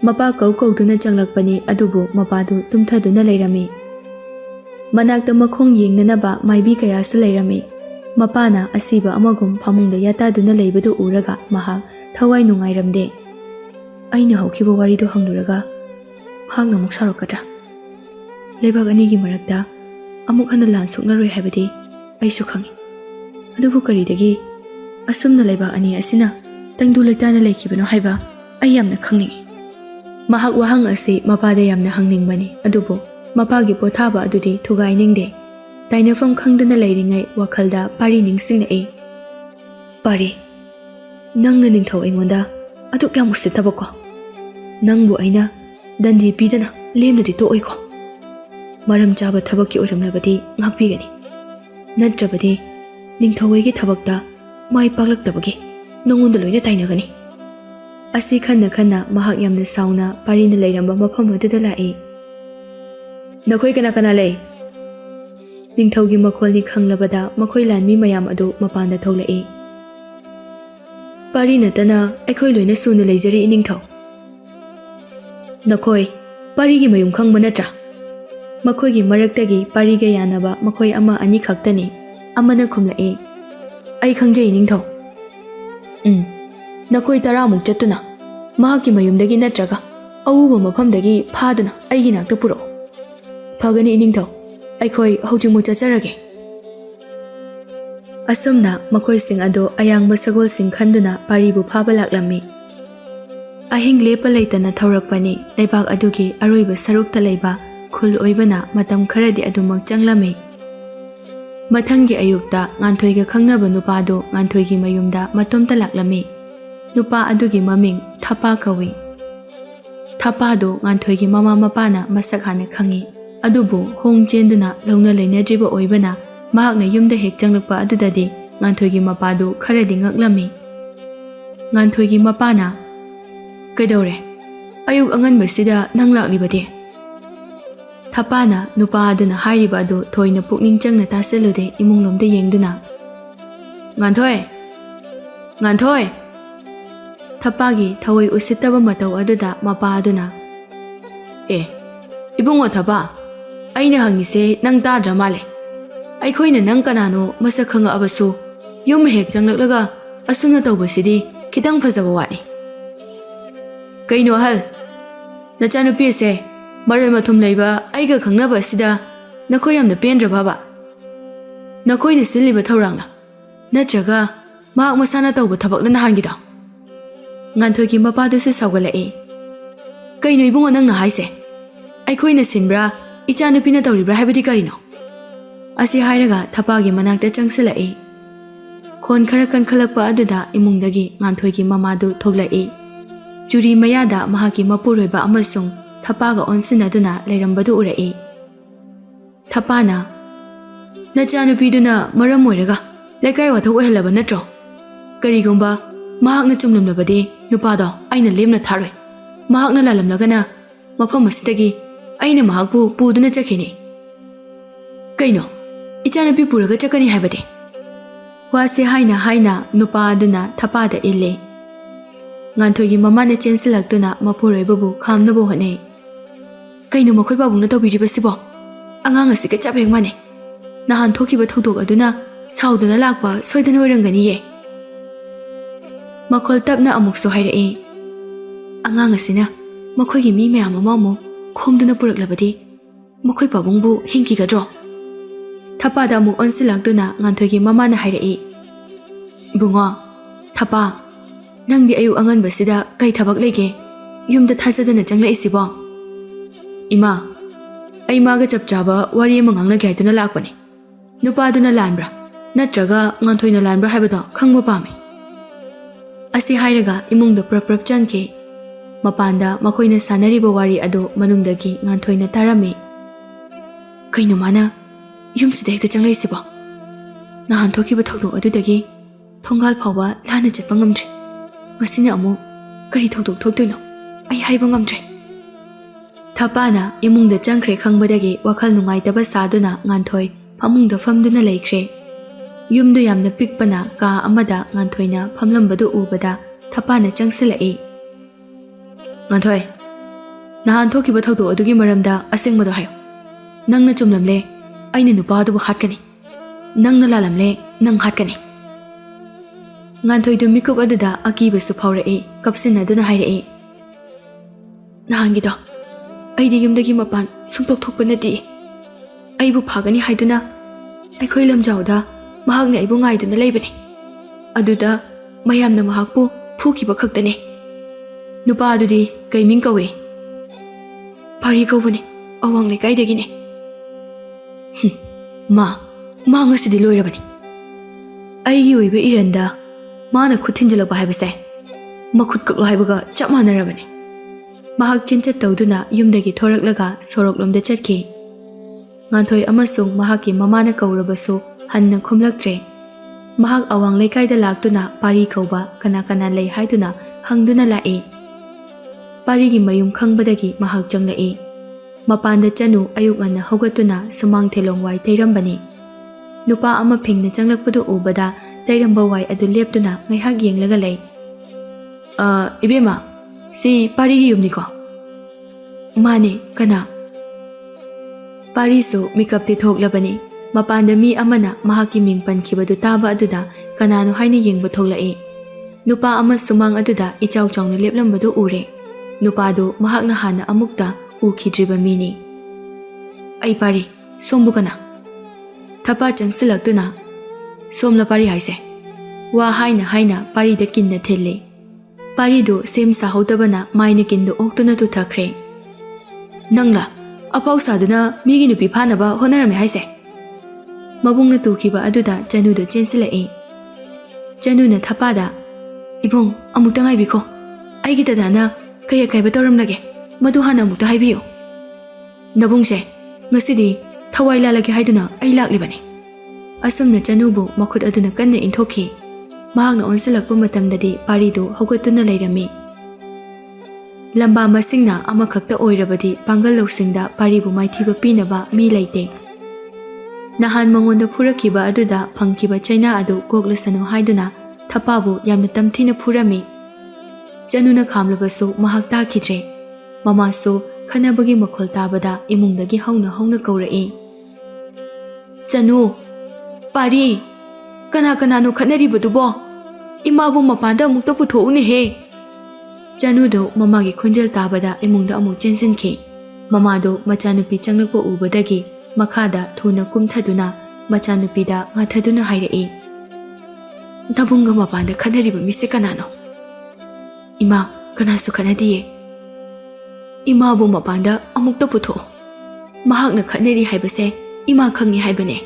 ꯃꯄꯥ ꯀꯧꯗꯨꯅ ꯆꯪꯂꯛꯄꯅꯤ, ꯑꯗꯨꯕꯨ ꯃꯄꯥꯗꯨ ꯇꯨꯝꯊꯗꯨꯅ ꯂꯩꯔꯝꯃꯤ꯫ ꯃꯅꯥꯛꯇ ꯃꯈꯣꯡ ꯌꯦꯡꯅꯅꯕ ꯃꯥꯏꯕꯤ ꯀꯌꯥꯁꯨ ꯂꯩꯔꯝꯃꯤ꯫ ꯃꯄꯥꯅ ꯑꯁꯤꯕ ꯑꯃꯒꯨꯝ ꯐꯃꯨꯡꯗ ꯌꯥꯇꯥꯗꯨꯅ ꯂꯩꯕꯗꯨ ꯎꯔꯒ ꯃꯍꯥꯛ ꯊꯋꯥꯏ ꯅꯨꯡꯉꯥꯏꯔꯝꯗꯦ꯫ ꯑꯩꯅ ꯍꯧꯈꯤꯕ ꯋꯥꯔꯤꯗꯨ ꯍꯪꯂꯨꯔꯒ ꯃꯍꯥꯛꯅ ꯑꯃꯨꯛ ꯁꯥꯎꯔꯛꯀꯗ꯭ꯔꯥ? ꯂꯩꯕꯥꯛ ꯑꯅꯤꯒꯤ ꯃꯔꯛꯇ ꯑꯃꯨꯛ ꯍꯟꯅ ꯂꯥꯟ ꯁꯣꯛꯅꯔꯣꯏ ꯍꯥꯏꯕꯗꯤ ꯑꯩꯁꯨ ꯈꯪꯏ꯫ ꯑꯗꯨꯕꯨ ꯀꯔꯤꯗꯒꯤ ꯑꯁꯨꯝꯅ ꯂꯩꯕꯥꯛ ꯑꯅꯤ ꯑꯁꯤꯅ ꯇꯪꯗꯨ ꯂꯩꯇꯥꯅ ꯂꯩꯈꯤꯕꯅꯣ ꯍꯥꯏꯕ ꯑꯩ ꯌꯥꯝꯅ ꯈꯪꯅꯤꯡꯏ꯫ ꯃꯍꯥꯛ ꯋꯥꯍꯪ ꯑꯁꯤ ꯃꯄꯥꯗ ꯌꯥꯝꯅ ꯍꯪꯅꯤꯡꯕꯅꯤ, ꯑꯗꯨꯕꯨ ꯃꯄꯥꯒꯤ ꯄꯣꯊꯥꯕ ꯑꯗꯨꯗꯤ ꯊꯨꯒꯥꯏꯅꯤꯡꯗꯦ꯫ ꯇꯥꯏꯅꯐꯝ ꯈꯪꯗꯅ ꯂꯩꯔꯤꯉꯩ ꯋꯥꯈꯜꯗ ꯄꯥꯔꯤ ꯅꯤꯡꯁꯤꯡꯂꯛꯏ꯫ ꯄꯥꯔꯤ, ꯅꯪꯅ ꯅꯤꯡꯊꯧ ꯑꯩꯉꯣꯟꯗ ꯑꯗꯨꯛ ꯌꯥꯝ ꯎꯁꯤꯠꯇꯕꯀꯣ? ꯅꯪꯕꯨ ꯑꯩꯅ ꯗꯟꯗꯤ ꯄꯤꯗꯅ ꯂꯦꯝꯅꯗꯤ ꯇꯣꯛꯑꯣꯏꯀꯣ? ꯃꯔꯝ ꯆꯥꯕ ꯊꯕꯛꯀꯤ ꯑꯣꯏꯔꯝꯂꯕꯗꯤ ꯉꯥꯛꯄꯤꯒꯅꯤ, ꯅꯠꯇ꯭ꯔꯕꯗꯤ ꯅꯤꯡꯊꯧꯒꯤ ꯊꯕꯛꯇ ꯃꯥꯏ ꯄꯥꯛꯂꯛꯇꯕꯒꯤ ꯅꯪꯉꯣꯟꯗ ꯂꯣꯏꯅ ꯇꯥꯏꯅꯒꯅꯤ꯫ ꯑꯁꯤ ꯈꯟꯅ ꯈꯟꯅ ꯃꯍꯥꯛ ꯌꯥꯝꯅ ꯁꯥꯎꯅ ꯄꯥꯔꯤꯅ ꯂꯩꯔꯝꯕ ꯃꯐꯝ ꯑꯗꯨꯗ ꯂꯥꯛꯏ꯫ ꯅꯈꯣꯏ ꯀꯅꯥ ꯀꯅꯥ ꯂꯩ? ꯅꯤꯡꯊꯧꯒꯤ ꯃꯈꯣꯜꯅꯤ ꯈꯪꯂꯕꯗ ꯃꯈꯣꯏ ꯂꯥꯟꯃꯤ ꯃꯌꯥꯝ ꯑꯗꯨ ꯃꯄꯥꯟꯗ ꯊꯣꯛꯂꯛꯏ꯫ ꯄꯥꯔꯤ ꯅꯠꯇꯅ ꯑꯩꯈꯣꯏ ꯂꯣꯏꯅ ꯁꯨꯅ ꯂꯩꯖꯔꯤ ꯏꯅꯤꯡꯊꯧ꯫ ꯅꯈꯣꯏ ꯄꯥꯔꯤꯒꯤ ꯃꯌꯨꯝ ꯈꯪꯕ ꯅꯠꯇ꯭ꯔꯥ? ꯃꯈꯣꯏꯒꯤ ꯃꯔꯛꯇꯒꯤ ꯄꯥꯔꯤꯒ ꯌꯥꯅꯕ ꯃꯈꯣꯏ ꯑꯃ ꯑꯅꯤ ꯈꯛꯇꯅꯤ꯫ ꯑꯃꯅ ꯈꯨꯝꯂꯛꯏ, ꯑꯩ ꯈꯪꯖꯩ ꯅꯤꯡꯊꯧ꯫ ꯅꯈꯣꯏ 10ꯃꯨꯛ ꯆꯠꯇꯨꯅ ꯃꯍꯥꯛꯀꯤ ꯃꯌꯨꯝꯗꯒꯤ ꯅꯠꯇ꯭ꯔꯒ ꯑꯎꯕ ꯃꯐꯝꯗꯒꯤ ꯐꯥꯗꯨꯅ ꯑꯩꯒꯤ ꯅꯥꯛꯇ ꯄꯨꯔꯛꯎ꯫ ꯐꯒꯅꯤ ꯏꯅꯤꯡꯊꯧ, ꯑꯩꯈꯣꯏ ꯍꯧꯖꯤꯛꯃꯛ ꯆꯠꯆꯔꯒꯦ꯫ ꯑꯁꯨꯝꯅ ꯃꯈꯣꯏꯁꯤꯡ ꯑꯗꯨ ꯑꯌꯥꯡꯕ ꯁꯒꯣꯜꯁꯤꯡ ꯈꯟꯗꯨꯅ ꯄꯥꯔꯤꯕꯨ ꯐꯥꯕ ꯂꯥꯛꯂꯝꯃꯤ꯫ ꯑꯍꯤꯡ ꯂꯦꯞꯄ ꯂꯩꯇꯅ ꯊꯧꯔꯛꯄꯅꯤ꯫ ꯂꯩꯕꯥꯛ ꯑꯗꯨꯒꯤ ꯑꯔꯣꯏꯕ ꯁꯔꯨꯛꯇ ꯂꯩꯕ ꯈꯨꯜ ꯑꯣꯏꯕꯅ ꯃꯇꯝ ꯈꯔꯗꯤ ꯑꯗꯨꯃꯛ ꯆꯪꯂꯝꯃꯤ꯫ ꯃꯊꯪꯒꯤ ꯑꯌꯨꯛꯇ ꯉꯥꯟꯊꯣꯏꯒ ꯈꯪꯅꯕ ꯅꯨꯄꯥꯗꯨ ꯉꯥꯟꯊꯣꯏꯒꯤ ꯃꯌꯨꯝꯗ ꯃꯇꯣꯝꯇ ꯂꯥꯛꯂꯝꯃꯤ꯫ ꯅꯨꯄꯥ ꯑꯗꯨꯒꯤ ꯃꯃꯤꯡ ꯊꯥꯄꯥ ꯀꯧꯏ꯫ ꯊꯥꯄꯥꯗꯨ ꯉꯥꯟꯊꯣꯏꯒꯤ ꯃꯃꯥ ꯃꯄꯥꯅ ꯃꯁꯛ ꯍꯥꯟꯅ ꯈꯪꯏ, ꯑꯗꯨꯕꯨ ꯍꯣꯡ ꯆꯦꯟꯗꯨꯅ ꯂꯧꯅ ꯂꯩꯅꯗ꯭ꯔꯤꯕ ꯑꯣꯏꯕꯅ ꯃꯍꯥꯛꯅ ꯌꯨꯝꯗ ꯍꯦꯛ ꯆꯪꯂꯛꯄ ꯑꯗꯨꯗꯗꯤ ꯉꯥꯟꯊꯣꯏꯒꯤ ꯃꯄꯥꯗꯨ ꯈꯔꯗꯤ ꯉꯛꯂꯝꯃꯤ꯫ ꯉꯥꯟꯊꯣꯏꯒꯤ ꯃꯄꯥꯅ, ꯀꯩꯗꯧꯔꯦ? ꯑꯌꯨꯛ ꯑꯉꯟꯕꯁꯤꯗ ꯅꯪ ꯂꯥꯛꯂꯤꯕꯗꯤ? Thapana nupa aduna hairiba adu thoina pukning changna taselude imunglomde yengduna Nganthoi Thapagi thawai usittaba matau aduda mapa aduna Ibungo Thapa aina hangise nang tadra male Aikhoina nang kanano masak khanga abasu yum hek janglaklaga asumna tawbasidi khitang phajaba wani Kaino hal Nachanupi se Maral mathum leiba aiga khangnaba sida nakhoi yamna pendra baba Nakhoi ni silliba thawrangla natraga mahak masana tawba thabakla nahangida Nganthoi ki mapa du se sawgalae Kaino ibungo nang na haise Aikhoi na sinbra ichanupi na tawribra habidi karino Asi hairaga Thapagi manakta changsalae Khon khara kan khalakpa aduda imungdagi Nganthoi ki mama du thoglai Juri mayada mahaki mapuroiba amasung Thapaga onsinaduna leirambadu urai Thapana Nachanupiduna maram oiraga lekai wathok ohelaba natro Karigumba mahakna chumlamlabadi nupada aina lemna tharoi mahakna lalamlagana mafam asidagi aina mahakpu puduna chakhini Kaino ichanupi puraga chakani haibade Wase haina nupa aduna Thapada ille Nganthoi mamana chensilaktuna mapuroibabu khamnabu hone Kaino makhoi babungna tawbiribasibo angang asika chapeng mane nahan thokiba thodok aduna sauduna lakpa soidana oirangani ye Makhol tapna amuk so hairae angang asina makhoi gi mi mayam amamu khomduna puraklabadi makhoi babungbu hingki gadro Thapada mu onsilaktuna Nganthoi gi mamana hairae Bungo Thapa nangdi ayu angan basida kai thabak lege yumda thajadana changla isibo Ima ai maga chapchaba wari mangangna gaituna lakpani nupaduna lanbra natraga Nganthoi na lanbra habado khangba pame Asi hairaga imungda prap changke mapanda makhoina sanariba wari ado manungdagi Nganthoi na tarame Kaino mana yumsida hekta changla isibo nahan thokiba thogdo adudagi thongal phawba lana chatpa ngamdre ngasina amu kari thogdok thoktoino ai haiba ngamdre Thapana imungda changkhre khangbadagi wakhal nungaitaba saduna Nganthoi phamungda famduna leikre yumdu yamna pikpana ka amada Nganthoina phamlambadu ubada Thapana changsalae Nganthoi nahan thokiba thogdo adugi maramda asengmado hayo nangna chumlamle aina nupadu hatkani nangna lalamle nang hatkani Nganthoi du mikup aduda akiba su phawrae kapsina duna hairae Nahangido Aidi yumdagi mapan sungtok thokpa nati aibu phagani haiduna aikhoi lamjauda mahakne aibu ngaiduna leibani aduda mayamna mahakpu phukiba khaktane nupa adudi kaiming kawe pari kawbani awang le kaidagine ma ngasidi loirabani aigi oibe iranda mana khuthinjalaba haibase makhut kaklo haibaga chap manarabani Mahak chinchat tawduna yumdagi thoraklaga soroklomda chatki Nganthoi amasung mahaki mamana kaurabasu hanna khumlaktre mahak awang leikaida laktuna pari kauba kana lei haiduna hangduna lae pari gi mayum khangbadagi mahak changlae mapanda chanu ayuk anna hogatuna samang thelong wai teirambani nupa ama phingna changlakpadu ubada teiramba wai adu leptuna ngaihak yenglaga lei ibema Si pari gi yumni ko Mane kana Pari so makeup ti thoklabani mapanda mi amana mahaki ming pankibadu taba aduda kanano haina yengba thoklae nupa ama sumang aduda ichau chawna leplambadu ure nupa do mahakna hana amukta ukhidriba mini ai pari sombu kana thapa changsilaktuna somla pari haise wa haina pari da kinna thelle Parido sem sahodabana maina kindu oktuna tu thakre Nangla apau saduna migi nupi phanaba honarame haise Mabungna tukiba aduda Janu do chensilae Janu na Thapada Ibung amukta ngaibiko aigi dadana kaya kaiba tawramlage madu hana amukta haibiyo Nabungse ngasidi thawai lalage haiduna ai laklibani Asamna Janubu makhut aduna kanna inthoki Mahakna onsalakpa matamdadi parido hogatuna leirami Lamba masingna amakhakta oirabadi pangal lawsingda paribu maithiba pinaba mi leite. Nahan mangonda phurakiba aduda phangkiba chaina adu koklasanu haiduna thapabu yamna tamthina phurami. Januna khamlabasu mahak takhidre. Mamasu khanabagi makhol tabada imungdagi hauna kaurai. Janu, pari, kana no khanaribadubo. Imabu mapanda amukta puthoune he. Janu do mamagi khonjel tabada imungda amuk chensinki. Mama do machanupi changlakpa ubadagi makhada thuna kumthaduna machanupida ngathaduna hairai. Dabunga mapanda khanariba mise kanano. Ima kanasu khanadiye. Imabu mapanda amukta putho. Mahakna khanari haibase ima khangi haibane.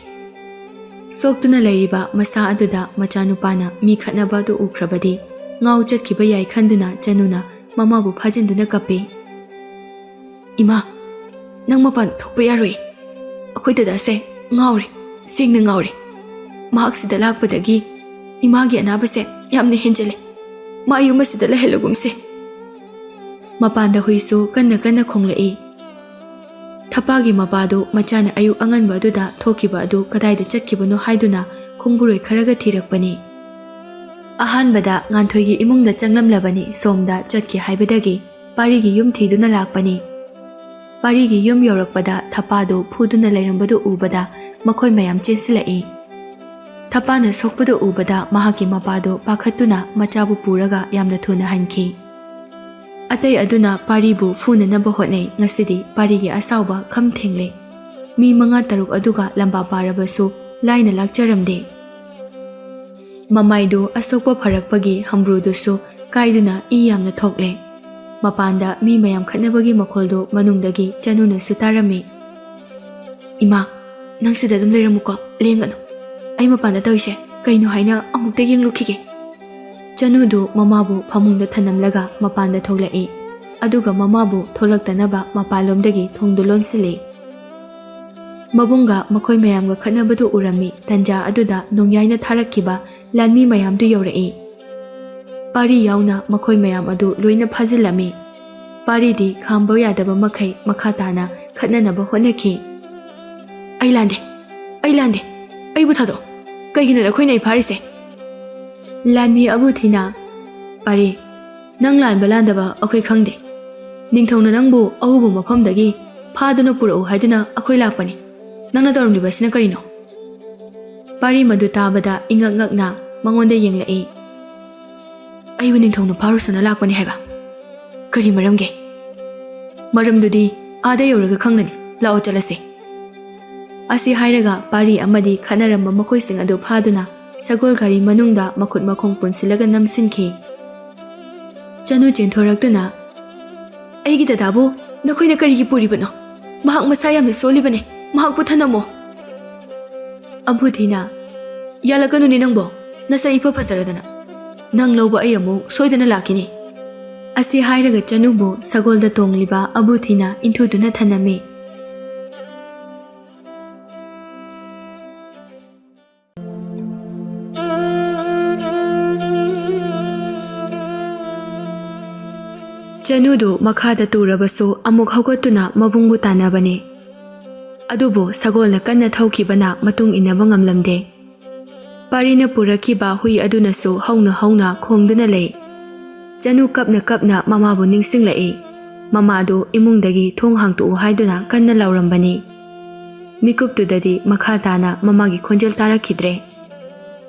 Soktuna lairiba masa aduda machanupana mi khanaba du ukhrabadi ngau chatkiba yai khanduna Januna mamabu phajinduna kape. Ima nang mapan thokpa yaroi. Akhoi dada se ngaure singna ngaure. Mahak sida lakpadagi imagi anabase yamne henjele. Mayu masida lahelagumse. Mapanda huisu kanna khonglai. Thapagi mapadu machana ayu anganba aduda thokiba adu kadaida chatkibano haiduna khongburoi kharaga thirakpani. Ahanbada nganthoigi imungda changlamlabani somda chatki haibadagi parigi yum thiduna lakpani. Parigi yum yorakpada thapadu phuduna leirambadu ubada makhoi mayam chensilai. Thapana sokpadu ubada mahaki mapadu pakhatuna machabu puraga yamna thuna hanki. Atay aduna paribu funa naba hotnay ngasidi parigi asawba kham thengle. Mi mga taruk aduga lamba parabasu laina lakcharamde. Mamaydu asokpa pharakpagi hambrudusu kaiduna iyamna thokle. Mapanda mi mayam khatnabagi makholdu manungdagi Januna sutarami. Ima, nang sida dum leiramuko lengano. Ay mapanda tawise kaino haina amukta yenglukhige. Janudu mamabu phamungda thanamlaga mapanda thoglai. Aduga mamabu tholaktanaba mapalomdagi thongdu lonsili. Mabunga makhoi mayamga khatnabadu urami tanja aduda nongyaina tharakkiba lanmi mayamdu yorai. Pari yauna makhoi mayam adu loina phajilami. Pari di khamba yadaba makhai makhatana khatnanaba honaki. Ailande, aibu thado. Kaigina na khoina ifarise. Lanmi abu thina. Pari, nang lan balandaba akhoi khangde. Ningthongna nangbu ahubu mafamdagi phaduna purau haiduna akhoi lakpani. Nangna tawramliba sina karino. Pari madu tabada ingak-ngakna mangonda yenglai. Aibu ningthongna pharusana lakpani haiba. Kari maramge. Maramdudi ada yoraga khangnani lao chalase. Asi hairaga pari amadi khanaramba makhoi sing adu phaduna sagol gari manungda makhut makhong punsilaga namsinki. Janu chenthoragtuna aigi dadabu nakhoina karigi puribano mahak masa yamna solibane mahak puthanamo. Abuthina yalakanu ni nangbo nasa ipa phasaradana nang loba ayamu soidana lakini. Asi hairaga Janubu sagolda tongliba abuthina inthuduna thanami. Janudu makhada turabasu amuk haugatuna mabungbu tanabani. Adubu sagolna kanna thaukibana matung inaba ngamlamde. Parina purakiba hui adunasu hauna khongduna lei. Janu kapna mamabu ningsinglai. Mamadu imungdagi thong hangtu haiduna kanna laurambani. Mikuptudadi makhatana mamagi khonjel tarakidre.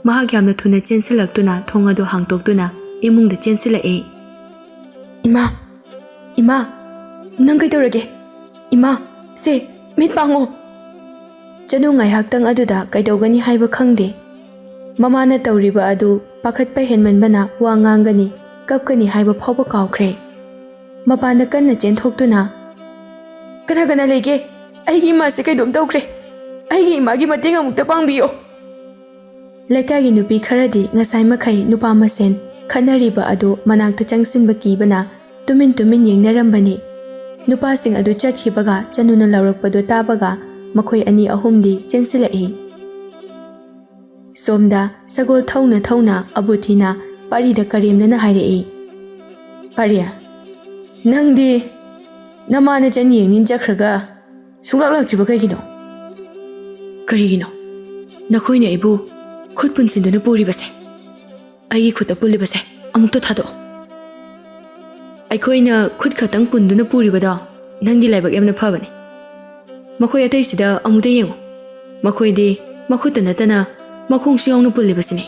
Mahak yamna thuna chensilaktuna thongadu hangtoktuna imungda chensilai. Ima, nang kaidorage? Ima, se, mit pango. Janu ngaihaktang aduda kaidogani haiba khangde. Mamana tawriba adu pakhatpa henmanbana wa ngangani kapkani haiba phawba kawkhre. Mapana kanna chenthokduna kana lege aigi ima se kaidom tawkhre. Aigi imagi mateng amukta pangbiyo. Lekagi nupi kharadi ngasai makhai nupa masen khanariba adu manakta changsinba kibana tumin yengnarambani. Nupasing adu chathibaga Januna laurakpadu tabaga makhoi ani ahumdi chensilai. Somda sagol thawna abuthina parida karimnana hairai. Pariya ꯅꯪꯗꯤ ꯅꯃꯥꯅ ꯆꯟ ꯌꯦꯡꯅꯤꯡ ꯆꯠꯈ꯭ꯔꯒ ꯁꯨꯡꯂꯥꯛ ꯂꯥꯛꯇ꯭ꯔꯤꯕ ꯀꯩꯒꯤꯅꯣ? ꯀꯔꯤꯒꯤꯅꯣ ꯅꯈꯣꯏꯅ ꯑꯩꯕꯨ ꯈꯨꯠ ꯄꯨꯟꯁꯤꯟꯗꯨꯅ ꯄꯨꯔꯤꯕꯁꯦ? ꯑꯩꯒꯤ ꯈꯨꯠꯇ ꯄꯨꯜꯂꯤꯕꯁꯦ ꯑꯃꯨꯛꯇ ꯊꯥꯗꯣꯛꯑꯣ꯫ ꯑꯩꯈꯣꯏꯅ ꯈꯨꯠ ꯈꯛꯇꯪ ꯄꯨꯟꯗꯨꯅ ꯄꯨꯔꯤꯕꯗꯣ ꯅꯪꯒꯤ ꯂꯥꯏꯕꯛ ꯌꯥꯝꯅ ꯐꯕꯅꯤ꯫ ꯃꯈꯣꯏ ꯑꯇꯩꯁꯤꯗ ꯑꯃꯨꯛꯇ ꯌꯦꯡꯉꯨ, ꯃꯈꯣꯏꯗꯤ ꯃꯈꯨꯠꯇ ꯅꯠꯇꯅ ꯃꯈꯣꯡꯁꯨ ꯌꯥꯎꯅ ꯄꯨꯜꯂꯤꯕꯁꯤꯅꯤ꯫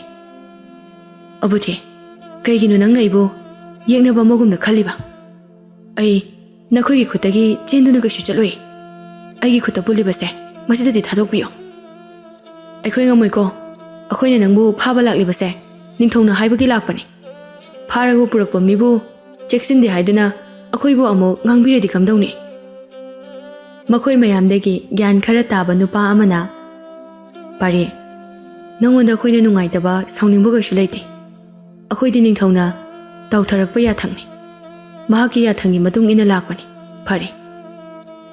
ꯑꯕꯨꯊꯤ, ꯀꯩꯒꯤꯅꯣ ꯅꯪꯅ ꯑꯩꯕꯨ ꯌꯦꯛꯅꯕ ꯑꯃꯒꯨꯝꯅ ꯈꯜꯂꯤꯕ? ꯑꯩ ꯅꯈꯣꯏꯒꯤ ꯈꯨꯠꯇꯒꯤ ꯆꯦꯟꯗꯨꯅ ꯀꯩꯁꯨ ꯆꯠꯂꯣꯏ꯫ ꯑꯩꯒꯤ ꯈꯨꯠꯇ ꯄꯨꯜꯂꯤꯕꯁꯦ ꯃꯁꯤꯗꯗꯤ ꯊꯥꯗꯣꯛꯄꯤꯌꯣ꯫ ꯑꯩꯈꯣꯏ ꯉꯝꯃꯣꯏꯀꯣ꯫ ꯑꯩꯈꯣꯏꯅ ꯅꯪꯕꯨ ꯐꯥꯕ ꯂꯥꯛꯂꯤꯕꯁꯦ ꯅꯤꯡꯊꯧꯅ ꯍꯥꯏꯕꯒꯤ ꯂꯥꯛꯄꯅꯤ꯫ ꯐꯥꯔꯒ ꯄꯨꯔꯛꯄ ꯃꯤꯕꯨ ꯆꯦꯛꯁꯤꯟꯗꯦ ꯍꯥꯏꯗꯨꯅ ꯑꯩꯈꯣꯏꯕꯨ ꯑꯃꯨꯛ ꯉꯥꯡꯕꯤꯔꯗꯤ ꯀꯝꯗꯧꯅꯤ? ꯃꯈꯣꯏ ꯃꯌꯥꯝꯗꯒꯤ ꯒ꯭ꯌꯥꯟ ꯈꯔ ꯇꯥꯕ ꯅꯨꯄꯥ ꯑꯃꯅ, ꯄꯥꯔꯦ, ꯅꯉꯣꯟꯗ ꯑꯩꯈꯣꯏꯅ ꯅꯨꯡꯉꯥꯏꯇꯕ ꯁꯥꯎꯅꯤꯡꯕ ꯀꯩꯁꯨ ꯂꯩꯇꯦ꯫ ꯑꯩꯈꯣꯏꯗꯤ ꯅꯤꯡꯊꯧꯅ ꯇꯧꯊꯔꯛꯄ ꯌꯥꯊꯪꯅꯤ꯫ ꯃꯍꯥꯛꯀꯤ ꯌꯥꯊꯪꯒꯤ ꯃꯇꯨꯡ ꯏꯟꯅ ꯂꯥꯛꯄꯅꯤ꯫ ꯐꯔꯦ,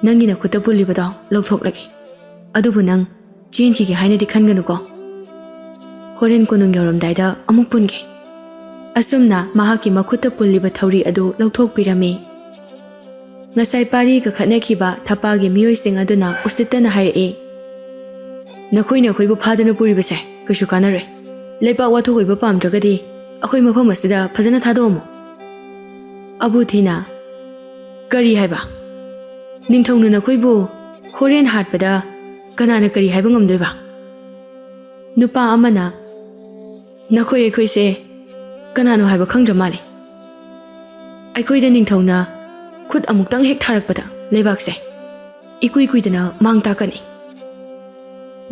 ꯅꯪꯒꯤ ꯅꯈꯨꯠꯇ ꯄꯨꯜꯂꯤꯕꯗꯣ ꯂꯧꯊꯣꯛꯂꯒꯦ꯫ ꯑꯗꯨꯕꯨ ꯅꯪ ꯆꯦꯟꯈꯤꯒꯦ ꯍꯥꯏꯅꯗꯤ ꯈꯟꯒꯅꯨꯀꯣ꯫ ꯍꯣꯔꯦꯟ ꯀꯣꯅꯨꯡ ꯌꯧꯔꯝꯗꯥꯏꯗ ꯑꯃꯨꯛ ꯄꯨꯟꯒꯦ꯫ ꯑꯁꯨꯝꯅ ꯃꯍꯥꯛꯀꯤ ꯃꯈꯨꯠꯇ ꯄꯨꯜꯂꯤꯕ ꯊꯧꯔꯤ ꯑꯗꯨ ꯂꯧꯊꯣꯛꯄꯤꯔꯝꯃꯤ꯫ ꯉꯁꯥꯏ ꯄꯥꯔꯤꯒ ꯈꯠꯅꯈꯤꯕ ꯊꯄꯥꯒꯤ ꯃꯤꯑꯣꯏꯁꯤꯡ ꯑꯗꯨꯅ ꯎꯁꯤꯠꯇꯅ ꯍꯥꯏꯔꯛꯏ, ꯅꯈꯣꯏꯅ ꯑꯩꯈꯣꯏꯕꯨ ꯐꯥꯗꯨꯅ ꯄꯨꯔꯤꯕꯁꯦ ꯀꯩꯁꯨ ꯀꯥꯟꯅꯔꯣꯏ꯫ ꯂꯩꯄꯥꯛ ꯋꯥꯊꯣꯛ ꯑꯣꯏꯕ ꯄꯥꯝꯗ꯭ꯔꯒꯗꯤ ꯑꯩꯈꯣꯏ ꯃꯐꯝ ꯑꯁꯤꯗ ꯐꯖꯅ ꯊꯥꯗꯣꯛꯑꯝꯃꯨ꯫ ꯑꯕꯨꯊꯤꯅ, ꯀꯔꯤ ꯍꯥꯏꯕ? ꯅꯤꯡꯊꯧꯅ ꯅꯈꯣꯏꯕꯨ ꯍꯣꯔꯦꯟ ꯍꯥꯠꯄꯗ ꯀꯅꯥꯅ ꯀꯔꯤ ꯍꯥꯏꯕ ꯉꯝꯗꯣꯏꯕ? ꯅꯨꯄꯥ ꯑꯃꯅ, ꯅꯈꯣꯏ ꯑꯩꯈꯣꯏꯁꯦ ꯀꯅꯥꯅꯣ ꯍꯥꯏꯕ ꯈꯪꯗ꯭ꯔ ꯃꯥꯜꯂꯦ꯫ ꯑꯩꯈꯣꯏꯗ ꯅꯤꯡꯊꯧꯅ ꯈꯨꯠ ꯑꯃꯨꯛꯇꯪ ꯍꯦꯛ ꯊꯥꯔꯛꯄꯗ ꯂꯩꯕꯥꯛꯁꯦ ꯏꯀꯨꯏ ꯀꯨꯏꯗꯅ ꯃꯥꯡ ꯇꯥꯛꯀꯅꯤ꯫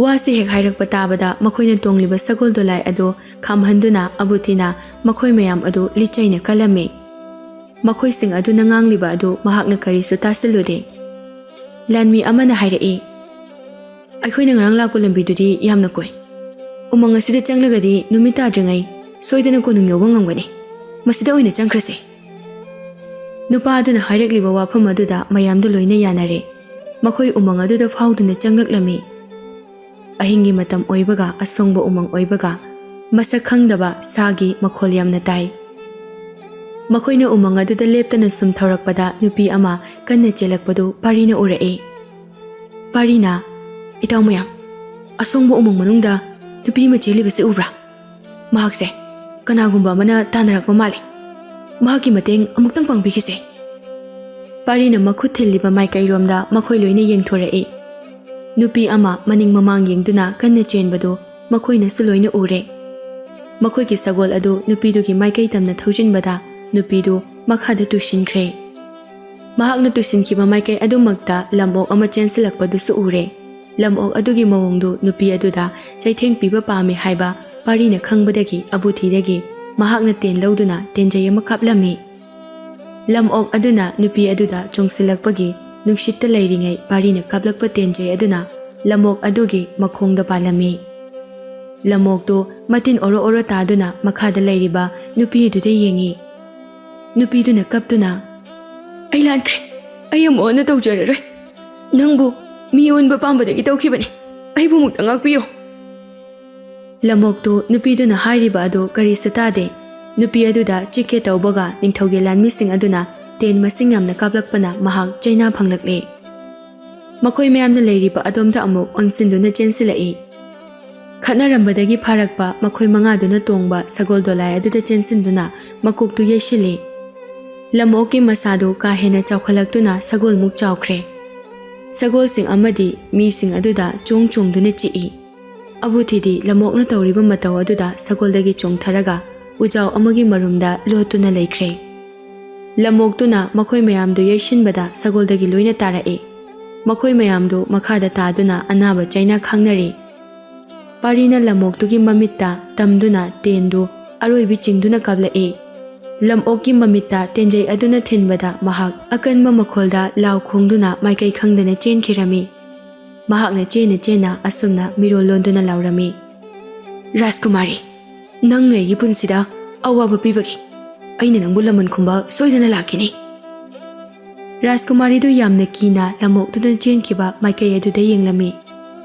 ꯋꯥꯁꯤ ꯍꯦꯛ ꯍꯥꯏꯔꯛꯄ ꯇꯥꯕꯗ ꯃꯈꯣꯏꯅ ꯇꯣꯡꯂꯤꯕ ꯁꯒꯣꯜ ꯗꯣꯂꯥꯏ ꯑꯗꯨ ꯈꯥꯝꯍꯟꯗꯨꯅ ꯑꯕꯨꯊꯤꯅ ꯃꯈꯣꯏ ꯃꯌꯥꯝ ꯑꯗꯨ ꯂꯤꯆꯩꯅ ꯀꯜꯂꯝꯃꯤ꯫ ꯃꯈꯣꯏꯁꯤꯡ ꯑꯗꯨꯅ ꯉꯥꯡꯂꯤꯕ ꯑꯗꯨ ꯃꯍꯥꯛꯅ ꯀꯔꯤꯁꯨ ꯇꯥꯁꯤꯜꯂꯨꯗꯦ꯫ ꯂꯥꯟꯃꯤ ꯑꯃꯅ ꯍꯥꯏꯔꯛꯏ, ꯑꯩꯈꯣꯏꯅ ꯉꯔꯥꯡ ꯂꯥꯛꯄ ꯂꯝꯕꯤꯗꯨꯗꯤ ꯌꯥꯝꯅ ꯀꯣꯏ꯫ ꯎꯃꯪ ꯑꯁꯤꯗ ꯆꯪꯂꯒꯗꯤ ꯅꯨꯃꯤꯠ ꯇꯥꯗ꯭ꯔꯤꯉꯩ ꯁꯣꯏꯗꯅ ꯀꯣꯅꯨꯡ ꯌꯧꯕ ꯉꯝꯒꯅꯤ꯫ ꯃꯁꯤꯗ ꯑꯣꯏꯅ ꯆꯪꯈ꯭ꯔꯁꯤ꯫ ꯅꯨꯄꯥ ꯑꯗꯨꯅ ꯍꯥꯏꯔꯛꯂꯤꯕ ꯋꯥꯐꯝ ꯑꯗꯨꯗ ꯃꯌꯥꯝꯗꯨ ꯂꯣꯏꯅ ꯌꯥꯅꯔꯦ꯫ ꯃꯈꯣꯏ ꯎꯃꯪ ꯑꯗꯨꯗ ꯐꯥꯎꯗꯨꯅ ꯆꯪꯂꯛꯂꯝꯃꯤ꯫ ꯑꯍꯤꯡꯒꯤ ꯃꯇꯝ ꯑꯣꯏꯕꯒ ꯑꯁꯣꯡꯕ ꯎꯃꯪ ꯑꯣꯏꯕꯒ ꯃꯁꯛ ꯈꯪꯗꯕ ꯁꯥꯒꯤ ꯃꯈꯣꯜ ꯌꯥꯝꯅ ꯇꯥꯏ꯫ ꯃꯈꯣꯏꯅ ꯎꯃꯪ ꯑꯗꯨꯗ ꯂꯦꯞꯇꯅ ꯁꯨꯝ ꯊꯧꯔꯛꯄꯗ ꯅꯨꯄꯤ ꯑꯃ ꯀꯟꯅ ꯆꯦꯜꯂꯛꯄꯗꯨ ꯄꯥꯔꯤꯅ ꯎꯔꯛꯏ꯫ ꯄꯥꯔꯤꯅ, ꯏꯇꯥꯎ ꯃꯌꯥꯝ, ꯑꯁꯣꯡꯕ ꯎꯃꯪ ꯃꯅꯨꯡꯗ ꯅꯨꯄꯤ ꯑꯃ ꯆꯦꯜꯂꯤꯕꯁꯤ ꯎꯕ꯭ꯔꯥ? ꯃꯍꯥꯛꯁꯦ ꯀꯅꯥꯒꯨꯝꯕ ꯑꯃꯅ ꯇꯥꯟꯅꯔꯛꯄ ꯃꯥꯜꯂꯤ꯫ ꯃꯍꯥꯛꯀꯤ ꯃꯇꯦꯡ ꯑꯃꯨꯛꯇꯪ ꯄꯥꯡꯕꯤꯈꯤꯁꯦ꯫ ꯄꯥꯔꯤꯅ ꯃꯈꯨꯠ ꯊꯤꯜꯂꯤꯕ ꯃꯥꯏꯀꯩꯔꯣꯝꯗ ꯃꯈꯣꯏ ꯂꯣꯏꯅ ꯌꯦꯡꯊꯣꯔꯛꯏ꯫ ꯅꯨꯄꯤ ꯑꯃ ꯃꯅꯤꯡ ꯃꯃꯥꯡ ꯌꯦꯡꯗꯨꯅ ꯀꯟꯅ ꯆꯦꯟꯕꯗꯨ ꯃꯈꯣꯏꯅꯁꯨ ꯂꯣꯏꯅ ꯎꯔꯦ꯫ ꯃꯈꯣꯏꯒꯤ ꯁꯒꯣꯜ ꯑꯗꯨ ꯅꯨꯄꯤꯗꯨꯒꯤ ꯃꯥꯏꯀꯩ ꯇꯝꯅ ꯊꯧꯖꯤꯟꯕꯗ ꯅꯨꯄꯤꯗꯨ ꯃꯈꯥꯗ ꯇꯨꯁꯤꯟꯈ꯭ꯔꯦ꯫ ꯃꯍꯥꯛꯅ ꯇꯨꯁꯤꯟꯈꯤꯕ ꯃꯥꯏꯀꯩ ꯑꯗꯨꯃꯛꯇ ꯂꯝꯑꯣꯛ ꯑꯃ ꯆꯦꯟꯁꯤꯜꯂꯛꯄꯗꯨꯁꯨ ꯎꯔꯦ꯫ ꯂꯝꯑꯣꯛ ꯑꯗꯨꯒꯤ ꯃꯑꯣꯡꯗꯨ ꯅꯨꯄꯤ ꯑꯗꯨꯗ ꯆꯩꯊꯦꯡ ꯄꯤꯕ ꯄꯥꯝꯃꯤ ꯍꯥꯏꯕ ꯄꯥꯔꯤꯅ ꯈꯪꯕꯗꯒꯤ ꯑꯕꯨꯊꯤꯗꯒꯤ ꯃꯍꯥꯛꯅ ꯇꯦꯟ ꯂꯧꯗꯨꯅ ꯇꯦꯟꯖꯩ ꯑꯃ ꯀꯥꯞꯂꯝꯃꯤ꯫ ꯂꯝꯑꯣꯛ ꯑꯗꯨꯅ ꯅꯨꯄꯤ ꯑꯗꯨꯗ ꯆꯣꯡꯁꯤꯜꯂꯛꯄꯒꯤ ꯅꯨꯡꯁꯤꯠꯇ ꯂꯩꯔꯤꯉꯩ ꯄꯥꯔꯤꯅ ꯀꯥꯞꯂꯛꯄ ꯇꯦꯟꯖꯩ ꯑꯗꯨꯅ ꯂꯝꯑꯣꯛ ꯑꯗꯨꯒꯤ ꯃꯈꯣꯡꯗ ꯄꯥꯜꯂꯝꯃꯤ꯫ ꯂꯝꯑꯣꯛꯇꯨ ꯃꯇꯤꯟ ꯑꯣꯔꯣ ꯑꯣꯔꯣ ꯇꯥꯗꯨꯅ ꯃꯈꯥꯗ ꯂꯩꯔꯤꯕ ꯅꯨꯄꯤ ꯑꯗꯨꯗ ꯌꯦꯡꯉꯤ꯫ ꯅꯨꯄꯤꯗꯨꯅ ꯀꯞꯇꯨꯅ, ꯑꯩ ꯂꯥꯟꯈ꯭ꯔꯦ, ꯑꯩ ꯑꯃꯨꯛ ꯍꯟꯅ ꯇꯧꯖꯔꯔꯣꯏ꯫ ꯅꯪꯕꯨ ꯃꯤ ꯑꯣꯟꯕ ꯄꯥꯝꯕꯗꯒꯤ ꯇꯧꯈꯤꯕꯅꯤ, ꯑꯩꯕꯨ ꯑꯃꯨꯛꯇ ꯉꯥꯛꯄꯤꯌꯨ꯫ ꯂꯝꯑꯣꯛꯇꯨ ꯅꯨꯄꯤꯗꯨꯅ ꯍꯥꯏꯔꯤꯕ ꯑꯗꯨ ꯀꯔꯤꯁꯨ ꯇꯥꯗꯦ꯫ ꯅꯨꯄꯤ ꯑꯗꯨꯗ ꯆꯤꯛꯀꯦ ꯇꯧꯕꯒ ꯅꯤꯡꯊꯧꯒꯤ ꯂꯥꯟꯃꯤꯁꯤꯡ ꯑꯗꯨꯅ ꯇꯦꯟ ꯃꯁꯤꯡ ꯌꯥꯝꯅ ꯀꯥꯞꯂꯛꯄꯅ ꯃꯍꯥꯛ ꯆꯩꯅꯥ ꯐꯪꯂꯛꯂꯦ꯫ ꯃꯈꯣꯏ ꯃꯌꯥꯝꯅ ꯂꯩꯔꯤꯕ ꯑꯗꯣꯝꯗ ꯑꯃꯨꯛ ꯑꯣꯟꯁꯤꯟꯗꯨꯅ ꯆꯦꯟꯁꯤꯜꯂꯛꯏ꯫ ꯈꯠꯅꯔꯝꯕꯗꯒꯤ ꯐꯥꯔꯛꯄ ꯃꯈꯣꯏ ꯃꯉꯥꯗꯨꯅ ꯇꯣꯡꯕ ꯁꯒꯣꯜ ꯗꯣꯂꯥꯏ ꯑꯗꯨꯗ ꯆꯦꯟꯁꯤꯟꯗꯨꯅ ꯃꯀꯣꯛꯇꯨ ꯌꯩꯁꯤꯜꯂꯤ꯫ ꯂꯝꯑꯣꯛꯀꯤ ꯃꯁꯥꯗꯨ ꯀꯥ ꯍꯦꯟꯅ ꯆꯥꯎꯈꯠꯂꯛꯇꯨꯅ ꯁꯒꯣꯜꯃꯨꯛ ꯆꯥꯎꯈ꯭ꯔꯦ꯫ ꯁꯒꯣꯜꯁꯤꯡ ꯑꯃꯗꯤ ꯃꯤꯁꯤꯡ ꯑꯗꯨꯗ ꯆꯣꯡ ꯆꯣꯡꯗꯨꯅ ꯆꯤꯛꯏ꯫ ꯑꯕꯨꯊꯤꯗꯤ ꯂꯝꯑꯣꯛꯅ ꯇꯧꯔꯤꯕ ꯃꯇꯧ ꯑꯗꯨꯗ ꯁꯒꯣꯜꯗꯒꯤ ꯆꯣꯡꯊꯔꯒ ꯎꯖꯥꯎ ꯑꯃꯒꯤ ꯃꯔꯨꯝꯗ ꯂꯣꯠꯇꯨꯅ ꯂꯩꯈ꯭ꯔꯦ꯫ ꯂꯝꯑꯣꯛꯇꯨꯅ ꯃꯈꯣꯏ ꯃꯌꯥꯝꯗꯨ ꯌꯩꯁꯤꯟꯕꯗ ꯁꯒꯣꯜꯗꯒꯤ ꯂꯣꯏꯅ ꯇꯥꯔꯛꯏ꯫ ꯃꯈꯣꯏ ꯃꯌꯥꯝꯗꯨ ꯃꯈꯥꯗ ꯇꯥꯗꯨꯅ ꯑꯅꯥꯕ ꯆꯩꯅꯥ ꯈꯥꯡꯅꯔꯤ꯫ ꯄꯥꯔꯤꯅ ꯂꯝꯑꯣꯛꯇꯨꯒꯤ ꯃꯃꯤꯠꯇ ꯇꯝꯗꯨꯅ ꯇꯦꯟꯗꯨ ꯑꯔꯣꯏꯕꯤ ꯆꯤꯡꯗꯨꯅ ꯀꯥꯞꯂꯛꯏ꯫ ꯂꯝꯑꯣꯛꯀꯤ ꯃꯃꯤꯠꯇ ꯇꯦꯟꯖꯩ ꯑꯗꯨꯅ ꯊꯤꯟꯕꯗ ꯃꯍꯥꯛ ꯑꯀꯟꯕ ꯃꯈꯣꯜꯗ ꯂꯥꯎ ꯈꯣꯡꯗꯨꯅ ꯃꯥꯏꯀꯩ ꯈꯪꯗꯅ ꯆꯦꯟꯈꯤꯔꯝꯃꯤ꯫ ꯃꯍꯥꯛꯅ ꯆꯦꯟꯅ ꯆꯦꯟꯅ ꯑꯁꯨꯝꯅ ꯃꯤꯔꯣꯜ ꯂꯣꯟꯗꯨꯅ ꯂꯥꯎꯔꯝꯃꯤ, ꯔꯥꯖꯀꯨꯃꯥꯔꯤ, ꯅꯪꯅ ꯑꯩꯒꯤ ꯄꯨꯟꯁꯤꯗ ꯑꯋꯥꯕ ꯄꯤꯕꯒꯤ ꯑꯩꯅ ꯅꯪꯕꯨ ꯂꯃꯟ ꯈꯨꯝꯕ ꯁꯣꯏꯗꯅ ꯂꯥꯛꯈꯤꯅꯤ꯫ ꯔꯥꯖꯀꯨꯃꯥꯔꯤꯗꯨ ꯌꯥꯝꯅ ꯀꯤꯅ ꯂꯝꯑꯣꯛꯇꯨꯅ ꯆꯦꯟꯈꯤꯕ ꯃꯥꯏꯀꯩ ꯑꯗꯨꯗ ꯌꯦꯡꯂꯝꯃꯤ꯫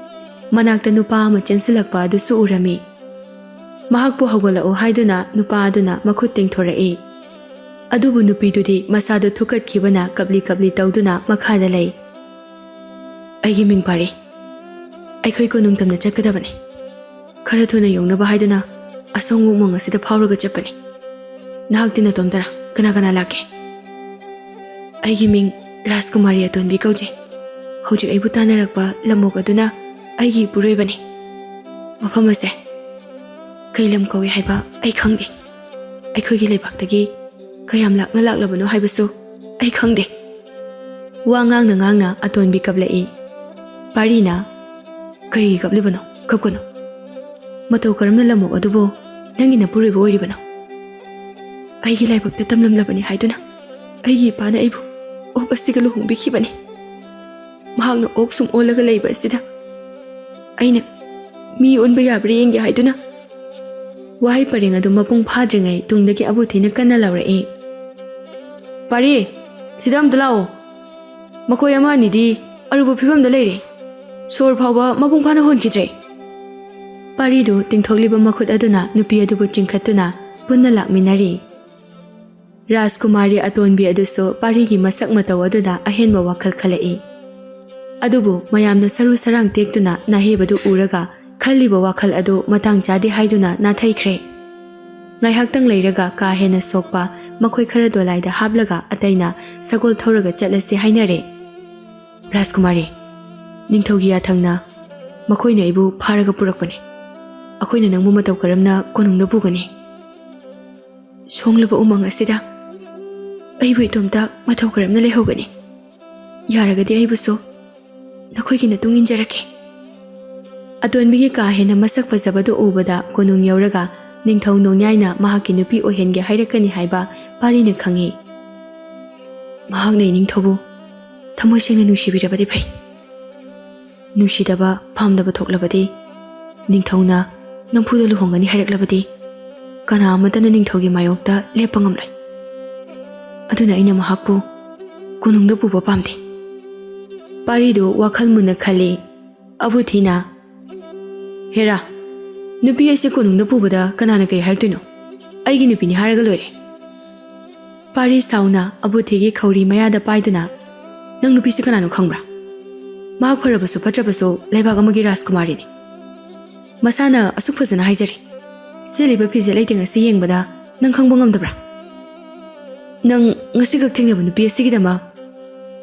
ꯃꯅꯥꯛꯇ ꯅꯨꯄꯥ ꯑꯃ ꯆꯦꯟꯁꯤꯜꯂꯛꯄ ꯑꯗꯨꯁꯨ ꯎꯔꯝꯃꯤ꯫ ꯃꯍꯥꯛꯄꯨ ꯍꯧꯒꯠꯂꯛꯎ ꯍꯥꯏꯗꯨꯅ ꯅꯨꯄꯥ ꯑꯗꯨꯅ ꯃꯈꯨꯠ ꯇꯤꯡꯊꯣꯔꯛꯏ꯫ ꯑꯗꯨꯕꯨ ꯅꯨꯄꯤꯗꯨꯗꯤ ꯃꯁꯥꯗꯨ ꯊꯨꯛꯀꯠꯈꯤꯕꯅ ꯀꯞꯂꯤ ꯀꯞꯂꯤ ꯇꯧꯗꯨꯅ ꯃꯈꯥꯗ ꯂꯩ꯫ ꯑꯩꯒꯤ ꯃꯤꯡ ꯄꯥꯔꯤ꯫ ꯑꯩꯈꯣꯏ ꯀꯣꯅꯨꯡ ꯇꯝꯅ ꯆꯠꯀꯗꯕꯅꯤ꯫ ꯈꯔ ꯊꯨꯅ ꯌꯧꯅꯕ ꯍꯥꯏꯗꯨꯅ ꯑꯁꯣꯡꯕ ꯎꯃꯪ ꯑꯁꯤꯗ ꯐꯥꯎꯔꯒ ꯆꯠꯄꯅꯤ꯫ ꯅꯍꯥꯛꯇꯤ ꯅꯇꯣꯝꯇꯔꯥ? ꯀꯅꯥ ꯀꯅꯥ ꯂꯥꯛꯀꯦ? ꯑꯩꯒꯤ ꯃꯤꯡ ꯔꯥꯖꯀꯨꯃꯥꯔꯤ ꯑꯇꯣꯟꯕꯤ ꯀꯧꯖꯩ꯫ ꯍꯧꯖꯤꯛ ꯑꯩꯕꯨ ꯇꯥꯟꯅꯔꯛꯄ ꯂꯝꯃꯣꯛ ꯑꯗꯨꯅ ꯑꯩꯒꯤ ꯏꯄꯨꯔꯣꯏꯕꯅꯤ꯫ ꯃꯐꯝ ꯑꯁꯦ ꯀꯩ ꯂꯝ ꯀꯧꯏ ꯍꯥꯏꯕ ꯑꯩ ꯈꯪꯗꯦ꯫ ꯑꯩꯈꯣꯏꯒꯤ ꯂꯩꯕꯥꯛꯇꯒꯤ ꯀꯌꯥꯝ ꯂꯥꯛꯅ ꯂꯥꯛꯂꯕꯅꯣ ꯍꯥꯏꯕꯁꯨ ꯑꯩ ꯈꯪꯗꯦ꯫ ꯋꯥ ꯉꯥꯡꯅ ꯉꯥꯡꯅ ꯑꯇꯣꯟꯕꯤ ꯀꯞꯂꯛꯏ꯫ ꯄꯥꯔꯤꯅ ꯀꯔꯤꯒꯤ ꯀꯞꯂꯤꯕꯅꯣ? ꯀꯞꯀꯅꯨ꯫ ꯃꯇꯧ ꯀꯔꯝꯅ ꯂꯝꯃꯣꯛ ꯑꯗꯨꯕꯨ ꯅꯪꯒꯤ ꯅꯄꯨꯔꯣꯏꯕ ꯑꯣꯏꯔꯤꯕꯅꯣ? ꯑꯩꯒꯤ ꯂꯥꯏꯕꯛꯇ ꯇꯝꯂꯝꯂꯕꯅꯤ ꯍꯥꯏꯗꯨꯅ ꯑꯩꯒꯤ ꯏꯄꯥꯅ ꯑꯩꯕꯨ ꯑꯣꯛ ꯑꯁꯤꯒ ꯂꯨꯍꯣꯡꯕꯤꯈꯤꯕꯅꯤ꯫ ꯃꯍꯥꯛꯅ ꯑꯣꯛ ꯁꯨꯝ ꯑꯣꯜꯂꯒ ꯂꯩꯕ ꯑꯁꯤꯗ ꯑꯩꯅ ꯃꯤ ꯑꯣꯟꯕ ꯌꯥꯕ꯭ꯔꯥ ꯌꯦꯡꯒꯦ ꯍꯥꯏꯗꯨꯅ ꯋꯥꯍꯩ ꯄꯔꯦꯡ ꯑꯗꯨ ꯃꯄꯨꯡ ꯐꯥꯗ꯭ꯔꯤꯉꯩ ꯇꯨꯡꯗꯒꯤ ꯑꯕꯨꯊꯤꯅ ꯀꯟꯅ ꯂꯥꯎꯔꯛꯏ꯫ ꯄꯥꯔꯤ, ꯁꯤꯗ ꯑꯝꯇ ꯂꯥꯛꯑꯣ꯫ ꯃꯈꯣꯏ ꯑꯃ ꯑꯅꯤꯗꯤ ꯑꯔꯨꯕ ꯐꯤꯕꯝꯗ ꯂꯩꯔꯦ꯫ ꯁꯣꯔ ꯐꯥꯎꯕ ꯃꯄꯨꯡ ꯐꯥꯅ ꯍꯣꯟꯈꯤꯗ꯭ꯔꯦ꯫ ꯄꯥꯔꯤꯗꯨ ꯇꯤꯡꯊꯣꯛꯂꯤꯕ ꯃꯈꯨꯠ ꯑꯗꯨꯅ ꯅꯨꯄꯤ ꯑꯗꯨꯕꯨ ꯆꯤꯡꯈꯠꯇꯨꯅ ꯄꯨꯟꯅ ꯂꯥꯛꯃꯤꯟꯅꯔꯤ꯫ ꯔꯥꯖꯀꯨꯃꯥꯔꯤ ꯑꯇꯣꯟꯕꯤ ꯑꯗꯨꯁꯨ ꯄꯥꯔꯤꯒꯤ ꯃꯁꯛ ꯃꯇꯧ ꯑꯗꯨꯗ ꯑꯍꯦꯟꯕ ꯋꯥꯈꯜ ꯈꯜꯂꯛꯏ꯫ ꯑꯗꯨꯕꯨ ꯃꯌꯥꯝꯅ ꯁꯔꯨ ꯁꯔꯥꯡ ꯇꯦꯛꯇꯨꯅ ꯅꯥꯍꯦꯕꯗꯨ ꯎꯔꯒ ꯈꯜꯂꯤꯕ ꯋꯥꯈꯜ ꯑꯗꯨ ꯃꯇꯥꯡ ꯆꯥꯗꯦ ꯍꯥꯏꯗꯨꯅ ꯅꯥꯊꯩꯈ꯭ꯔꯦ꯫ ꯉꯥꯏꯍꯥꯛꯇꯪ ꯂꯩꯔꯒ ꯀꯥ ꯍꯦꯟꯅ ꯁꯣꯛꯄ ꯃꯈꯣꯏ ꯈꯔ ꯗꯣꯂꯥꯏꯗ ꯍꯥꯞꯂꯒ ꯑꯇꯩꯅ ꯁꯒꯣꯜ ꯊꯧꯔꯒ ꯆꯠꯂꯁꯤ ꯍꯥꯏꯅꯔꯦ꯫ ꯔꯥꯖꯀꯨꯃꯥꯔꯤ, ꯅꯤꯡꯊꯧꯒꯤ ꯌꯥꯊꯪꯅ ꯃꯈꯣꯏꯅ ꯑꯩꯕꯨ ꯐꯥꯔꯒ ꯄꯨꯔꯛꯄꯅꯤ꯫ ꯑꯩꯈꯣꯏꯅ ꯅꯪꯕꯨ ꯃꯇꯧ ꯀꯔꯝꯅ ꯀꯣꯅꯨꯡꯗ ꯄꯨꯒꯅꯤ? ꯁꯣꯡꯂꯕ ꯎꯃꯪ ꯑꯁꯤꯗ ꯑꯩꯕꯨ ꯏꯇꯣꯝꯇ ꯃꯇꯧ ꯀꯔꯝꯅ ꯂꯩꯍꯧꯒꯅꯤ? ꯌꯥꯔꯒꯗꯤ ꯑꯩꯕꯨꯁꯨ ꯅꯈꯣꯏꯒꯤ ꯃꯇꯨꯡ ꯏꯟꯖꯔꯛꯀꯦ꯫ ꯑꯇꯣꯟꯕꯤꯒꯤ ꯀꯥ ꯍꯦꯟꯅ ꯃꯁꯛ ꯐꯖꯕꯗꯨ ꯎꯕꯗ ꯀꯣꯅꯨꯡ ꯌꯧꯔꯒ ꯅꯤꯡꯊꯧ ꯅꯣꯡꯌꯥꯏꯅ ꯃꯍꯥꯛꯀꯤ ꯅꯨꯄꯤ ꯑꯣꯏꯍꯟꯒꯦ ꯍꯥꯏꯔꯛꯀꯅꯤ ꯍꯥꯏꯕ ꯄꯥꯔꯤꯅ ꯈꯪꯏ꯫ ꯃꯍꯥꯛꯅ ꯅꯤꯡꯊꯧꯕꯨ ꯊꯃꯣꯏ ꯁꯦꯡꯅ ꯅꯨꯡꯁꯤꯕꯤꯔꯕꯗꯤ ꯐꯩ꯫ ꯅꯨꯡꯁꯤꯗꯕ ꯄꯥꯝꯗꯕ ꯊꯣꯛꯂꯕꯗꯤ, ꯅꯤꯡꯊꯧꯅ ꯅꯝꯐꯨꯗ ꯂꯨꯍꯣꯡꯒꯅꯤ ꯍꯥꯏꯔꯛꯂꯕꯗꯤ ꯀꯅꯥ ꯑꯃꯠꯇꯅ ꯅꯤꯡꯊꯧꯒꯤ ꯃꯥꯌꯣꯛꯇ ꯂꯦꯞꯄ ꯉꯝꯂꯣꯏ꯫ ꯑꯗꯨꯅ ꯑꯩꯅ ꯃꯍꯥꯛꯄꯨ ꯀꯣꯅꯨꯡꯗ ꯄꯨꯕ ꯄꯥꯝꯗꯦ꯫ ꯄꯥꯔꯤꯗꯨ ꯋꯥꯈꯜ ꯃꯨꯟꯅ ꯈꯜꯂꯤ꯫ ꯑꯕꯨꯊꯤꯅ, ꯍꯦꯔꯥ, ꯅꯨꯄꯤ ꯑꯁꯤ ꯀꯣꯅꯨꯡꯗ ꯄꯨꯕꯗ ꯀꯅꯥꯅ ꯀꯩ ꯍꯥꯏꯔꯛꯇꯣꯏꯅꯣ? ꯑꯩꯒꯤ ꯅꯨꯄꯤꯅꯤ ꯍꯥꯏꯔꯒ ꯂꯣꯏꯔꯦ꯫ ꯄꯥꯔꯤ ꯁꯥꯎꯅ ꯑꯕꯨꯊꯤꯒꯤ ꯈꯧꯔꯤ ꯃꯌꯥꯗ ꯄꯥꯏꯗꯨꯅ, ꯅꯪ ꯅꯨꯄꯤꯁꯤ ꯀꯅꯥꯅꯣ ꯈꯪꯕ꯭ꯔꯥ? ꯃꯍꯥꯛ ꯐꯔꯕꯁꯨ ꯐꯠꯇ꯭ꯔꯕꯁꯨ ꯂꯩꯕꯥꯛ ꯑꯃꯒꯤ ꯔꯥꯖꯀꯨꯃꯥꯔꯤꯅꯤ꯫ ꯃꯁꯥꯅ ꯑꯁꯨꯛ ꯐꯖꯅ ꯍꯥꯏꯖꯔꯤ꯫ ꯁꯦꯠꯂꯤꯕ ꯐꯤꯖꯦꯠ ꯂꯩꯇꯦꯡ ꯑꯁꯤ ꯌꯦꯡꯕꯗ ꯅꯪ ꯈꯪꯕ ꯉꯝꯗꯕ꯭ꯔꯥ? ꯅꯪ ꯉꯁꯤꯈꯛ ꯊꯦꯡꯅꯕ ꯅꯨꯄꯤ ꯑꯁꯤꯒꯤꯗꯃꯛ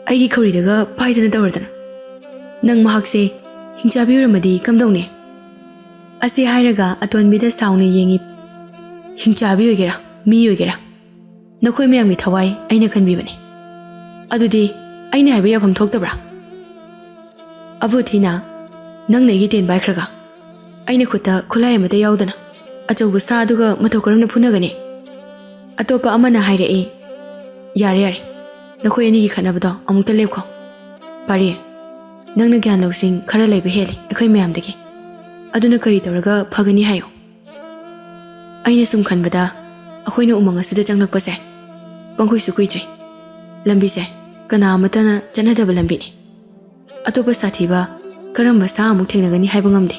ꯑꯩꯒꯤ ꯈꯧꯔꯤꯗꯒ ꯄꯥꯏꯗꯅ ꯇꯧꯔꯗꯅ ꯅꯪ ꯃꯍꯥꯛꯁꯦ ꯍꯤꯡꯆꯥꯕꯤ ꯑꯣꯏꯔꯝꯃꯗꯤ ꯀꯝꯗꯧꯅꯤ? ꯑꯁꯤ ꯍꯥꯏꯔꯒ ꯑꯇꯣꯟꯕꯤꯗ ꯁꯥꯎꯅ ꯌꯦꯡꯉꯤ꯫ ꯍꯤꯡꯆꯥꯕꯤ ꯑꯣꯏꯒꯦꯔꯥ ꯃꯤ ꯑꯣꯏꯒꯦꯔꯥ ꯅꯈꯣꯏ ꯃꯌꯥꯝꯒꯤ ꯊꯋꯥꯏ ꯑꯩꯅ ꯈꯟꯕꯤꯕꯅꯤ꯫ ꯑꯗꯨꯗꯤ ꯑꯩꯅ ꯍꯥꯏꯕ ꯌꯥꯐꯝ ꯊꯣꯛꯇꯕ꯭ꯔꯥ? ꯑꯕꯨꯊꯤꯅ, ꯅꯪꯅ ꯑꯩꯒꯤ ꯇꯦꯟ ꯄꯥꯏꯈ꯭ꯔꯒ ꯑꯩꯅ ꯈꯨꯠꯇ ꯈꯨꯠꯂꯥꯏ ꯑꯃꯠꯇ ꯌꯥꯎꯗꯅ ꯑꯆꯧꯕ ꯁꯥ ꯑꯗꯨꯒ ꯃꯇꯧ ꯀꯔꯝꯅ ꯐꯨꯅꯒꯅꯤ? ꯑꯇꯣꯞꯄ ꯑꯃꯅ ꯍꯥꯏꯔꯛꯏ꯫ ꯌꯥꯔꯦ ꯌꯥꯔꯦ, ꯅꯈꯣꯏ ꯑꯅꯤꯒꯤ ꯈꯠꯅꯕꯗꯣ ꯑꯃꯨꯛꯇ ꯂꯦꯞꯈꯣ꯫ ꯄꯥꯔꯤ, ꯅꯪꯅ ꯒ꯭ꯌꯥꯟ ꯂꯧꯁꯤꯡ ꯈꯔ ꯂꯩꯕ ꯍꯦꯜꯂꯤ ꯑꯩꯈꯣꯏ ꯃꯌꯥꯝꯗꯒꯤ꯫ ꯑꯗꯨꯅ ꯀꯔꯤ ꯇꯧꯔꯒ ꯐꯒꯅꯤ ꯍꯥꯏꯌꯣ? ꯑꯩꯅ ꯁꯨꯝ ꯈꯟꯕꯗ ꯑꯩꯈꯣꯏꯅ ꯎꯃꯪ ꯑꯁꯤꯗ ꯆꯪꯂꯛꯄꯁꯦ ꯄꯪꯀꯨꯏꯁꯨ ꯀꯨꯏꯗ꯭ꯔꯤ꯫ ꯂꯝꯕꯤꯁꯦ ꯀꯅꯥ ꯑꯃꯠꯇꯅ ꯆꯠꯅꯗꯕ ꯂꯝꯕꯤꯅꯤ꯫ ꯑꯇꯣꯞꯄ ꯁꯥꯊꯤꯕ ꯀꯔꯝꯕ ꯁꯥ ꯑꯃꯨꯛ ꯊꯦꯡꯅꯒꯅꯤ ꯍꯥꯏꯕ ꯉꯝꯗꯦ꯫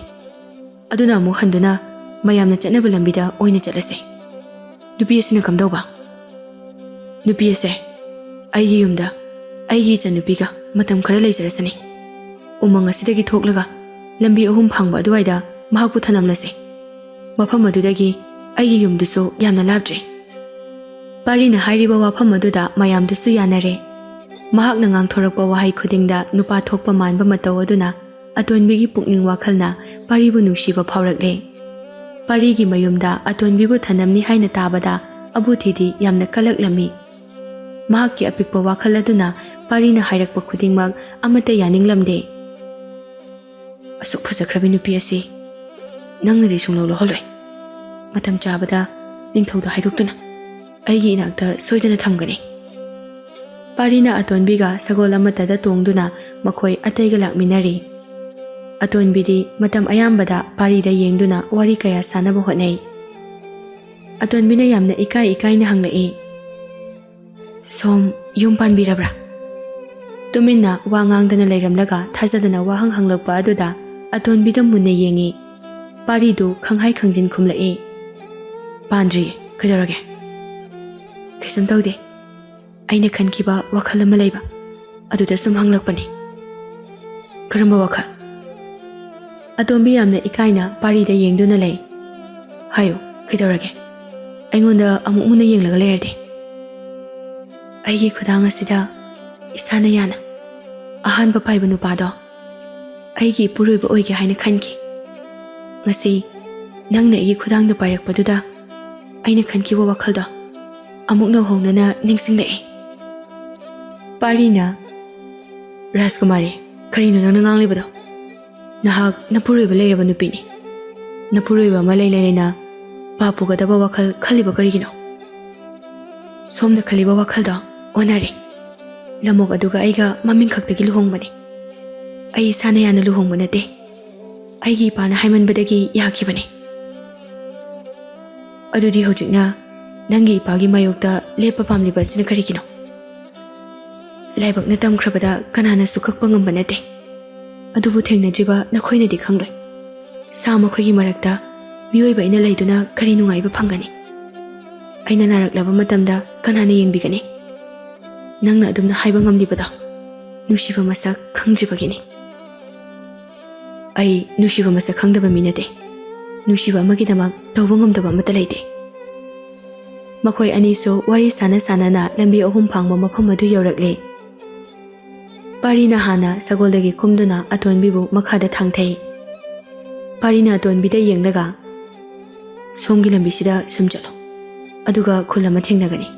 ꯑꯗꯨꯅ ꯑꯃꯨꯛ ꯍꯟꯗꯨꯅ ꯃꯌꯥꯝꯅ ꯆꯠꯅꯕ ꯂꯝꯕꯤꯗ ꯑꯣꯏꯅ ꯆꯠꯂꯁꯦ꯫ ꯅꯨꯄꯤ ꯑꯁꯤꯅ ꯀꯝꯗꯧꯕ? ꯅꯨꯄꯤ ꯑꯁꯦ ꯑꯩꯒꯤ ꯌꯨꯝꯗ ꯑꯩꯒꯤ ꯏꯆꯟꯅꯨꯄꯤꯒ ꯃꯇꯝ ꯈꯔ ꯂꯩꯖꯔꯁꯅꯤ꯫ ꯎꯃꯪ ꯑꯁꯤꯗꯒꯤ ꯊꯣꯛꯂꯒ ꯂꯝꯕꯤ 3 ꯐꯥꯡꯕ ꯑꯗꯨꯋꯥꯏꯗ ꯃꯍꯥꯛꯄꯨ ꯊꯅꯝꯂꯁꯦ꯫ ꯃꯐꯝ ꯑꯗꯨꯗꯒꯤ ꯑꯩꯒꯤ ꯌꯨꯝꯗꯨꯁꯨ ꯌꯥꯝꯅ ꯂꯥꯞꯇ꯭ꯔꯦ꯫ ꯄꯥꯔꯤꯅ ꯍꯥꯏꯔꯤꯕ ꯋꯥꯐꯝ ꯑꯗꯨꯗ ꯃꯌꯥꯝꯗꯨꯁꯨ ꯌꯥꯅꯔꯦ꯫ ꯃꯍꯥꯛꯅ ꯉꯥꯡꯊꯣꯔꯛꯄ ꯋꯥꯍꯩ ꯈꯨꯗꯤꯡꯗ ꯅꯨꯄꯥ ꯊꯣꯛꯄ ꯃꯥꯟꯕ ꯃꯇꯧ ꯑꯗꯨꯅ ꯑꯇꯣꯟꯕꯤꯒꯤ ꯄꯨꯛꯅꯤꯡ ꯋꯥꯈꯜꯅ ꯄꯥꯔꯤꯕꯨ ꯅꯨꯡꯁꯤꯕ ꯐꯥꯎꯔꯛꯂꯦ꯫ ꯄꯥꯔꯤꯒꯤ ꯃꯌꯨꯝꯗ ꯑꯇꯣꯟꯕꯤꯕꯨ ꯊꯅꯝꯅꯤ ꯍꯥꯏꯅ ꯇꯥꯕꯗ ꯑꯕꯨꯊꯤꯗꯤ ꯌꯥꯝꯅ ꯀꯂꯛꯂꯝꯃꯤ꯫ ꯃꯍꯥꯛꯀꯤ ꯑꯄꯤꯛꯄ ꯋꯥꯈꯜ ꯑꯗꯨꯅ ꯄꯥꯔꯤꯅ ꯍꯥꯏꯔꯛꯄ ꯈꯨꯗꯤꯡꯃꯛ ꯑꯃꯠꯇ ꯌꯥꯅꯤꯡꯂꯝꯗꯦ꯫ ꯑꯁꯨꯛ ꯐꯖꯈ꯭ꯔꯕꯤ ꯅꯨꯄꯤ ꯑꯁꯤ ꯅꯪꯅꯗꯤ ꯁꯨꯡꯂꯧ ꯂꯧꯍꯜꯂꯣꯏ꯫ ꯃꯇꯝ ꯆꯥꯕꯗ ꯅꯤꯡꯊꯧꯗ ꯍꯥꯏꯗꯣꯛꯇꯨꯅ ꯑꯩꯒꯤ ꯏꯅꯥꯛꯇ ꯁꯣꯏꯗꯅ ꯊꯝꯒꯅꯤ꯫ ꯄꯥꯔꯤꯅ ꯑꯇꯣꯟꯕꯤꯒ ꯁꯒꯣꯜ ꯑꯃꯠꯇꯗ ꯇꯣꯡꯗꯨꯅ ꯃꯈꯣꯏ ꯑꯇꯩꯒ ꯂꯥꯛꯃꯤꯟꯅꯔꯤ꯫ ꯑꯇꯣꯟꯕꯤꯗꯤ ꯃꯇꯝ ꯑꯌꯥꯝꯕꯗ ꯄꯥꯔꯤꯗ ꯌꯦꯡꯗꯨꯅ ꯋꯥꯔꯤ ꯀꯌꯥ ꯁꯥꯅꯕ ꯍꯣꯠꯅꯩ꯫ ꯑꯇꯣꯟꯕꯤꯅ ꯌꯥꯝꯅ ꯏꯀꯥꯏꯅ ꯍꯪꯂꯛꯏ, ꯁꯣꯝ ꯌꯨꯝ ꯄꯥꯟꯕꯤꯔꯕ꯭ꯔꯥ? ꯇꯨꯃꯤꯟꯅ ꯋꯥ ꯉꯥꯡꯗꯅ ꯂꯩꯔꯝꯂꯒ ꯊꯥꯖꯗꯅ ꯋꯥꯍꯪ ꯍꯪꯂꯛꯄ ꯑꯗꯨꯗ ꯑꯇꯣꯟꯕꯤꯗ ꯃꯨꯟꯅ ꯌꯦꯡꯉꯤ꯫ ꯄꯥꯔꯤꯗꯨ ꯈꯪꯍꯥꯏ ꯈꯪꯖꯤꯟ ꯈꯨꯝꯂꯛꯏ, ꯄꯥꯟꯗ꯭ꯔꯤꯌꯦ, ꯀꯩꯗꯧꯔꯒꯦ? ꯀꯩꯁꯨꯝ ꯇꯧꯗꯦ ꯑꯩꯅ ꯈꯟꯈꯤꯕ ꯋꯥꯈꯜ ꯑꯃ ꯂꯩꯕ ꯑꯗꯨꯗ ꯁꯨꯝ ꯍꯪꯂꯛꯄꯅꯤ ꯀꯔꯝꯕ ꯋꯥꯈꯜ ꯑꯇꯣꯝꯕꯤ ꯌꯥꯝꯅ ꯏꯀꯥꯏꯅ ꯄꯥꯔꯤꯗ ꯌꯦꯡꯗꯨꯅ ꯂꯩ ꯍꯥꯏꯌꯨ ꯀꯩꯗꯧꯔꯒꯦ ꯑꯩꯉꯣꯟꯗ ꯑꯃꯨꯛ ꯃꯨꯟꯅ ꯌꯦꯡꯂꯒ ꯂꯩꯔꯗꯤ ꯑꯩꯒꯤ ꯈꯨꯗꯥꯡ ꯑꯁꯤꯗ ꯏꯁꯥꯅ ꯌꯥꯅ ꯑꯍꯥꯟꯕ ꯄꯥꯏꯕ ꯅꯨꯄꯥꯗꯣ ꯑꯩꯒꯤ ꯏꯄꯨꯔꯣꯏꯕ ꯑꯣꯏꯒꯦ ꯍꯥꯏꯅ ꯈꯟꯈꯤ ꯉꯁꯤ ꯅꯪꯅ ꯑꯩꯒꯤ ꯈꯨꯗꯥꯡꯗ ꯄꯥꯏꯔꯛꯄꯗꯨꯗ ꯑꯩꯅ ꯈꯟꯈꯤꯕ ꯋꯥꯈꯜꯗꯣ ꯑꯃꯨꯛ ꯅꯧꯍꯧꯅꯅ ꯅꯤꯡꯁꯤꯡꯂꯛꯏ ꯄꯥꯔꯤꯅ ꯔꯥꯖꯀꯨꯃꯥꯔꯤ ꯀꯔꯤꯅꯣ ꯅꯪꯅ ꯉꯥꯡꯂꯤꯕꯗꯣ ꯅꯍꯥꯛ ꯅꯄꯨꯔꯣꯏꯕ ꯂꯩꯔꯕ ꯅꯨꯄꯤꯅꯤ ꯅꯄꯨꯔꯣꯏꯕ ꯑꯃ ꯂꯩꯅ ꯄꯥꯞ ꯄꯨꯒꯗꯕ ꯋꯥꯈꯜ ꯈꯜꯂꯤꯕ ꯀꯔꯤꯒꯤꯅꯣ ꯁꯣꯝꯅ ꯈꯜꯂꯤꯕ ꯋꯥꯈꯜꯗꯣ ꯑꯣꯟꯅꯔꯦ ꯂꯝꯃꯣꯛ ꯑꯗꯨꯒ ꯑꯩꯒ ꯃꯃꯤꯡ ꯈꯛꯇꯒꯤ ꯂꯨꯍꯣꯡꯕꯅꯤ ꯑꯩ ꯏꯁꯥꯅ ꯌꯥꯅ ꯂꯨꯍꯣꯡꯕ ꯅꯠꯇꯦ ꯑꯩꯒꯤ ꯏꯄꯥꯅ ꯍꯥꯏꯃꯟꯕꯗꯒꯤ ꯌꯥꯈꯤꯕꯅꯤ ꯑꯗꯨꯗꯤ ꯍꯧꯖꯤꯛꯅ ꯅꯪꯒꯤ ꯏꯄꯥꯒꯤ ꯃꯥꯌꯣꯛꯇ ꯂꯦꯞꯄ ꯄꯥꯝꯂꯤꯕ ꯑꯁꯤꯅ ꯀꯔꯤꯒꯤꯅꯣ ꯂꯥꯏꯕꯛꯅ ꯇꯝꯈ꯭ꯔꯕꯗ ꯀꯅꯥꯅꯁꯨ ꯀꯛꯄ ꯉꯝꯕ ꯅꯠꯇꯦ ꯑꯗꯨꯕꯨ ꯊꯦꯡꯅꯗ꯭ꯔꯤꯕ ꯅꯈꯣꯏꯅꯗꯤ ꯈꯪꯂꯣꯏ ꯁꯥ ꯃꯈꯣꯏꯒꯤ ꯃꯔꯛꯇ ꯃꯤꯑꯣꯏꯕ ꯑꯩꯅ ꯂꯩꯗꯨꯅ ꯀꯔꯤ ꯅꯨꯡꯉꯥꯏꯕ ꯐꯪꯒꯅꯤ ꯑꯩꯅ ꯅꯥꯔꯛꯂꯕ ꯃꯇꯝꯗ ꯀꯅꯥꯅ ꯌꯦꯡꯕꯤꯒꯅꯤ ꯅꯪꯅ ꯑꯗꯨꯝꯅ ꯍꯥꯏꯕ ꯉꯝꯂꯤꯕꯗꯣ ꯅꯨꯡꯁꯤꯕ ꯃꯁꯛ ꯈꯪꯗ꯭ꯔꯤꯕꯒꯤꯅꯤ ꯑꯩ ꯅꯨꯡꯁꯤꯕ ꯃꯁꯛ ꯈꯪꯗꯕ ꯃꯤ ꯅꯠꯇꯦ ꯅꯨꯡꯁꯤꯕ ꯑꯃꯒꯤꯗꯃꯛ ꯇꯧꯕ ꯉꯝꯗꯕ ꯑꯃꯠꯇ ꯂꯩꯇꯦ ꯃꯈꯣꯏ ꯑꯅꯤꯁꯨ ꯋꯥꯔꯤ ꯁꯥꯟꯅꯅ ꯂꯝꯕꯤ ꯑꯍꯨꯝ ꯐꯥꯡꯕ ꯃꯐꯝ ꯑꯗꯨ ꯌꯧꯔꯛꯂꯦ ꯄꯥꯔꯤꯅ ꯍꯥꯟꯅ ꯁꯒꯣꯜꯗꯒꯤ ꯀꯨꯝꯗꯨꯅ ꯑꯇꯣꯟꯕꯤꯕꯨ ꯃꯈꯥꯗ ꯊꯥꯡꯊꯩ ꯄꯥꯔꯤꯅ ꯑꯇꯣꯟꯕꯤꯗ ꯌꯦꯡꯂꯒ ꯁꯣꯝꯒꯤ ꯂꯝꯕꯤꯁꯤꯗ ꯁꯨꯝ ꯆꯠꯂꯣ ꯑꯗꯨꯒ ꯈꯨꯜ ꯑꯃ ꯊꯦꯡꯅꯒꯅꯤ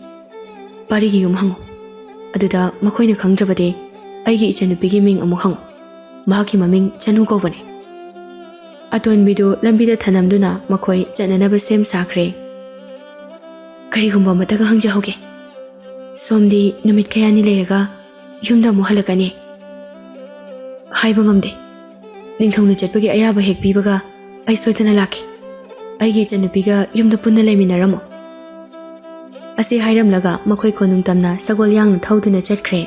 ꯄꯥꯔꯤꯒꯤ ꯌꯨꯝ ꯍꯪꯉꯨ ꯑꯗꯨꯗ ꯃꯈꯣꯏꯅ ꯈꯪꯗ꯭ꯔꯕꯗꯤ ꯑꯩꯒꯤ ꯏꯆꯟꯅꯨꯄꯤꯒꯤ ꯃꯤꯡ ꯑꯃꯨꯛ ꯍꯪꯉꯨ ꯃꯍꯥꯛꯀꯤ ꯃꯃꯤꯡ ꯆꯅꯨ ꯀꯧꯕꯅꯤ ꯑꯇꯣꯟꯕꯤꯗꯨ ꯂꯝꯕꯤꯗ ꯊꯅꯝꯗꯨꯅ ꯃꯈꯣꯏ ꯆꯠꯅꯅꯕ ꯁꯦꯝ ꯁꯥꯈ꯭ꯔꯦ ꯀꯔꯤꯒꯨꯝꯕ ꯑꯃꯠꯇꯒ ꯍꯪꯖꯍꯧꯒꯦ ꯁꯣꯝꯗꯤ ꯅꯨꯃꯤꯠ ꯀꯌꯥꯅꯤ ꯂꯩꯔꯒ ꯌꯨꯝꯗ ꯑꯃꯨꯛ ꯍꯜꯂꯛꯀꯅꯤ ꯍꯥꯏꯕ ꯉꯝꯗꯦ ꯅꯤꯡꯊꯧꯅ ꯆꯠꯄꯒꯤ ꯑꯌꯥꯕ ꯍꯦꯛ ꯄꯤꯕꯒ ꯑꯩ ꯁꯣꯏꯗꯅ ꯂꯥꯛꯈꯤ ꯑꯩꯒꯤ ꯏꯆꯟꯅꯨꯄꯤꯒ ꯌꯨꯝꯗ ꯄꯨꯟꯅ ꯂꯩꯃꯤꯟꯅꯔꯝꯃꯨ ꯑꯁꯤ ꯍꯥꯏꯔꯝꯂꯒ ꯃꯈꯣꯏ ꯀꯣꯅꯨꯡ ꯇꯝꯅ ꯁꯒꯣꯜ ꯌꯥꯡꯅ ꯊꯧꯗꯨꯅ ꯆꯠꯈ꯭ꯔꯦ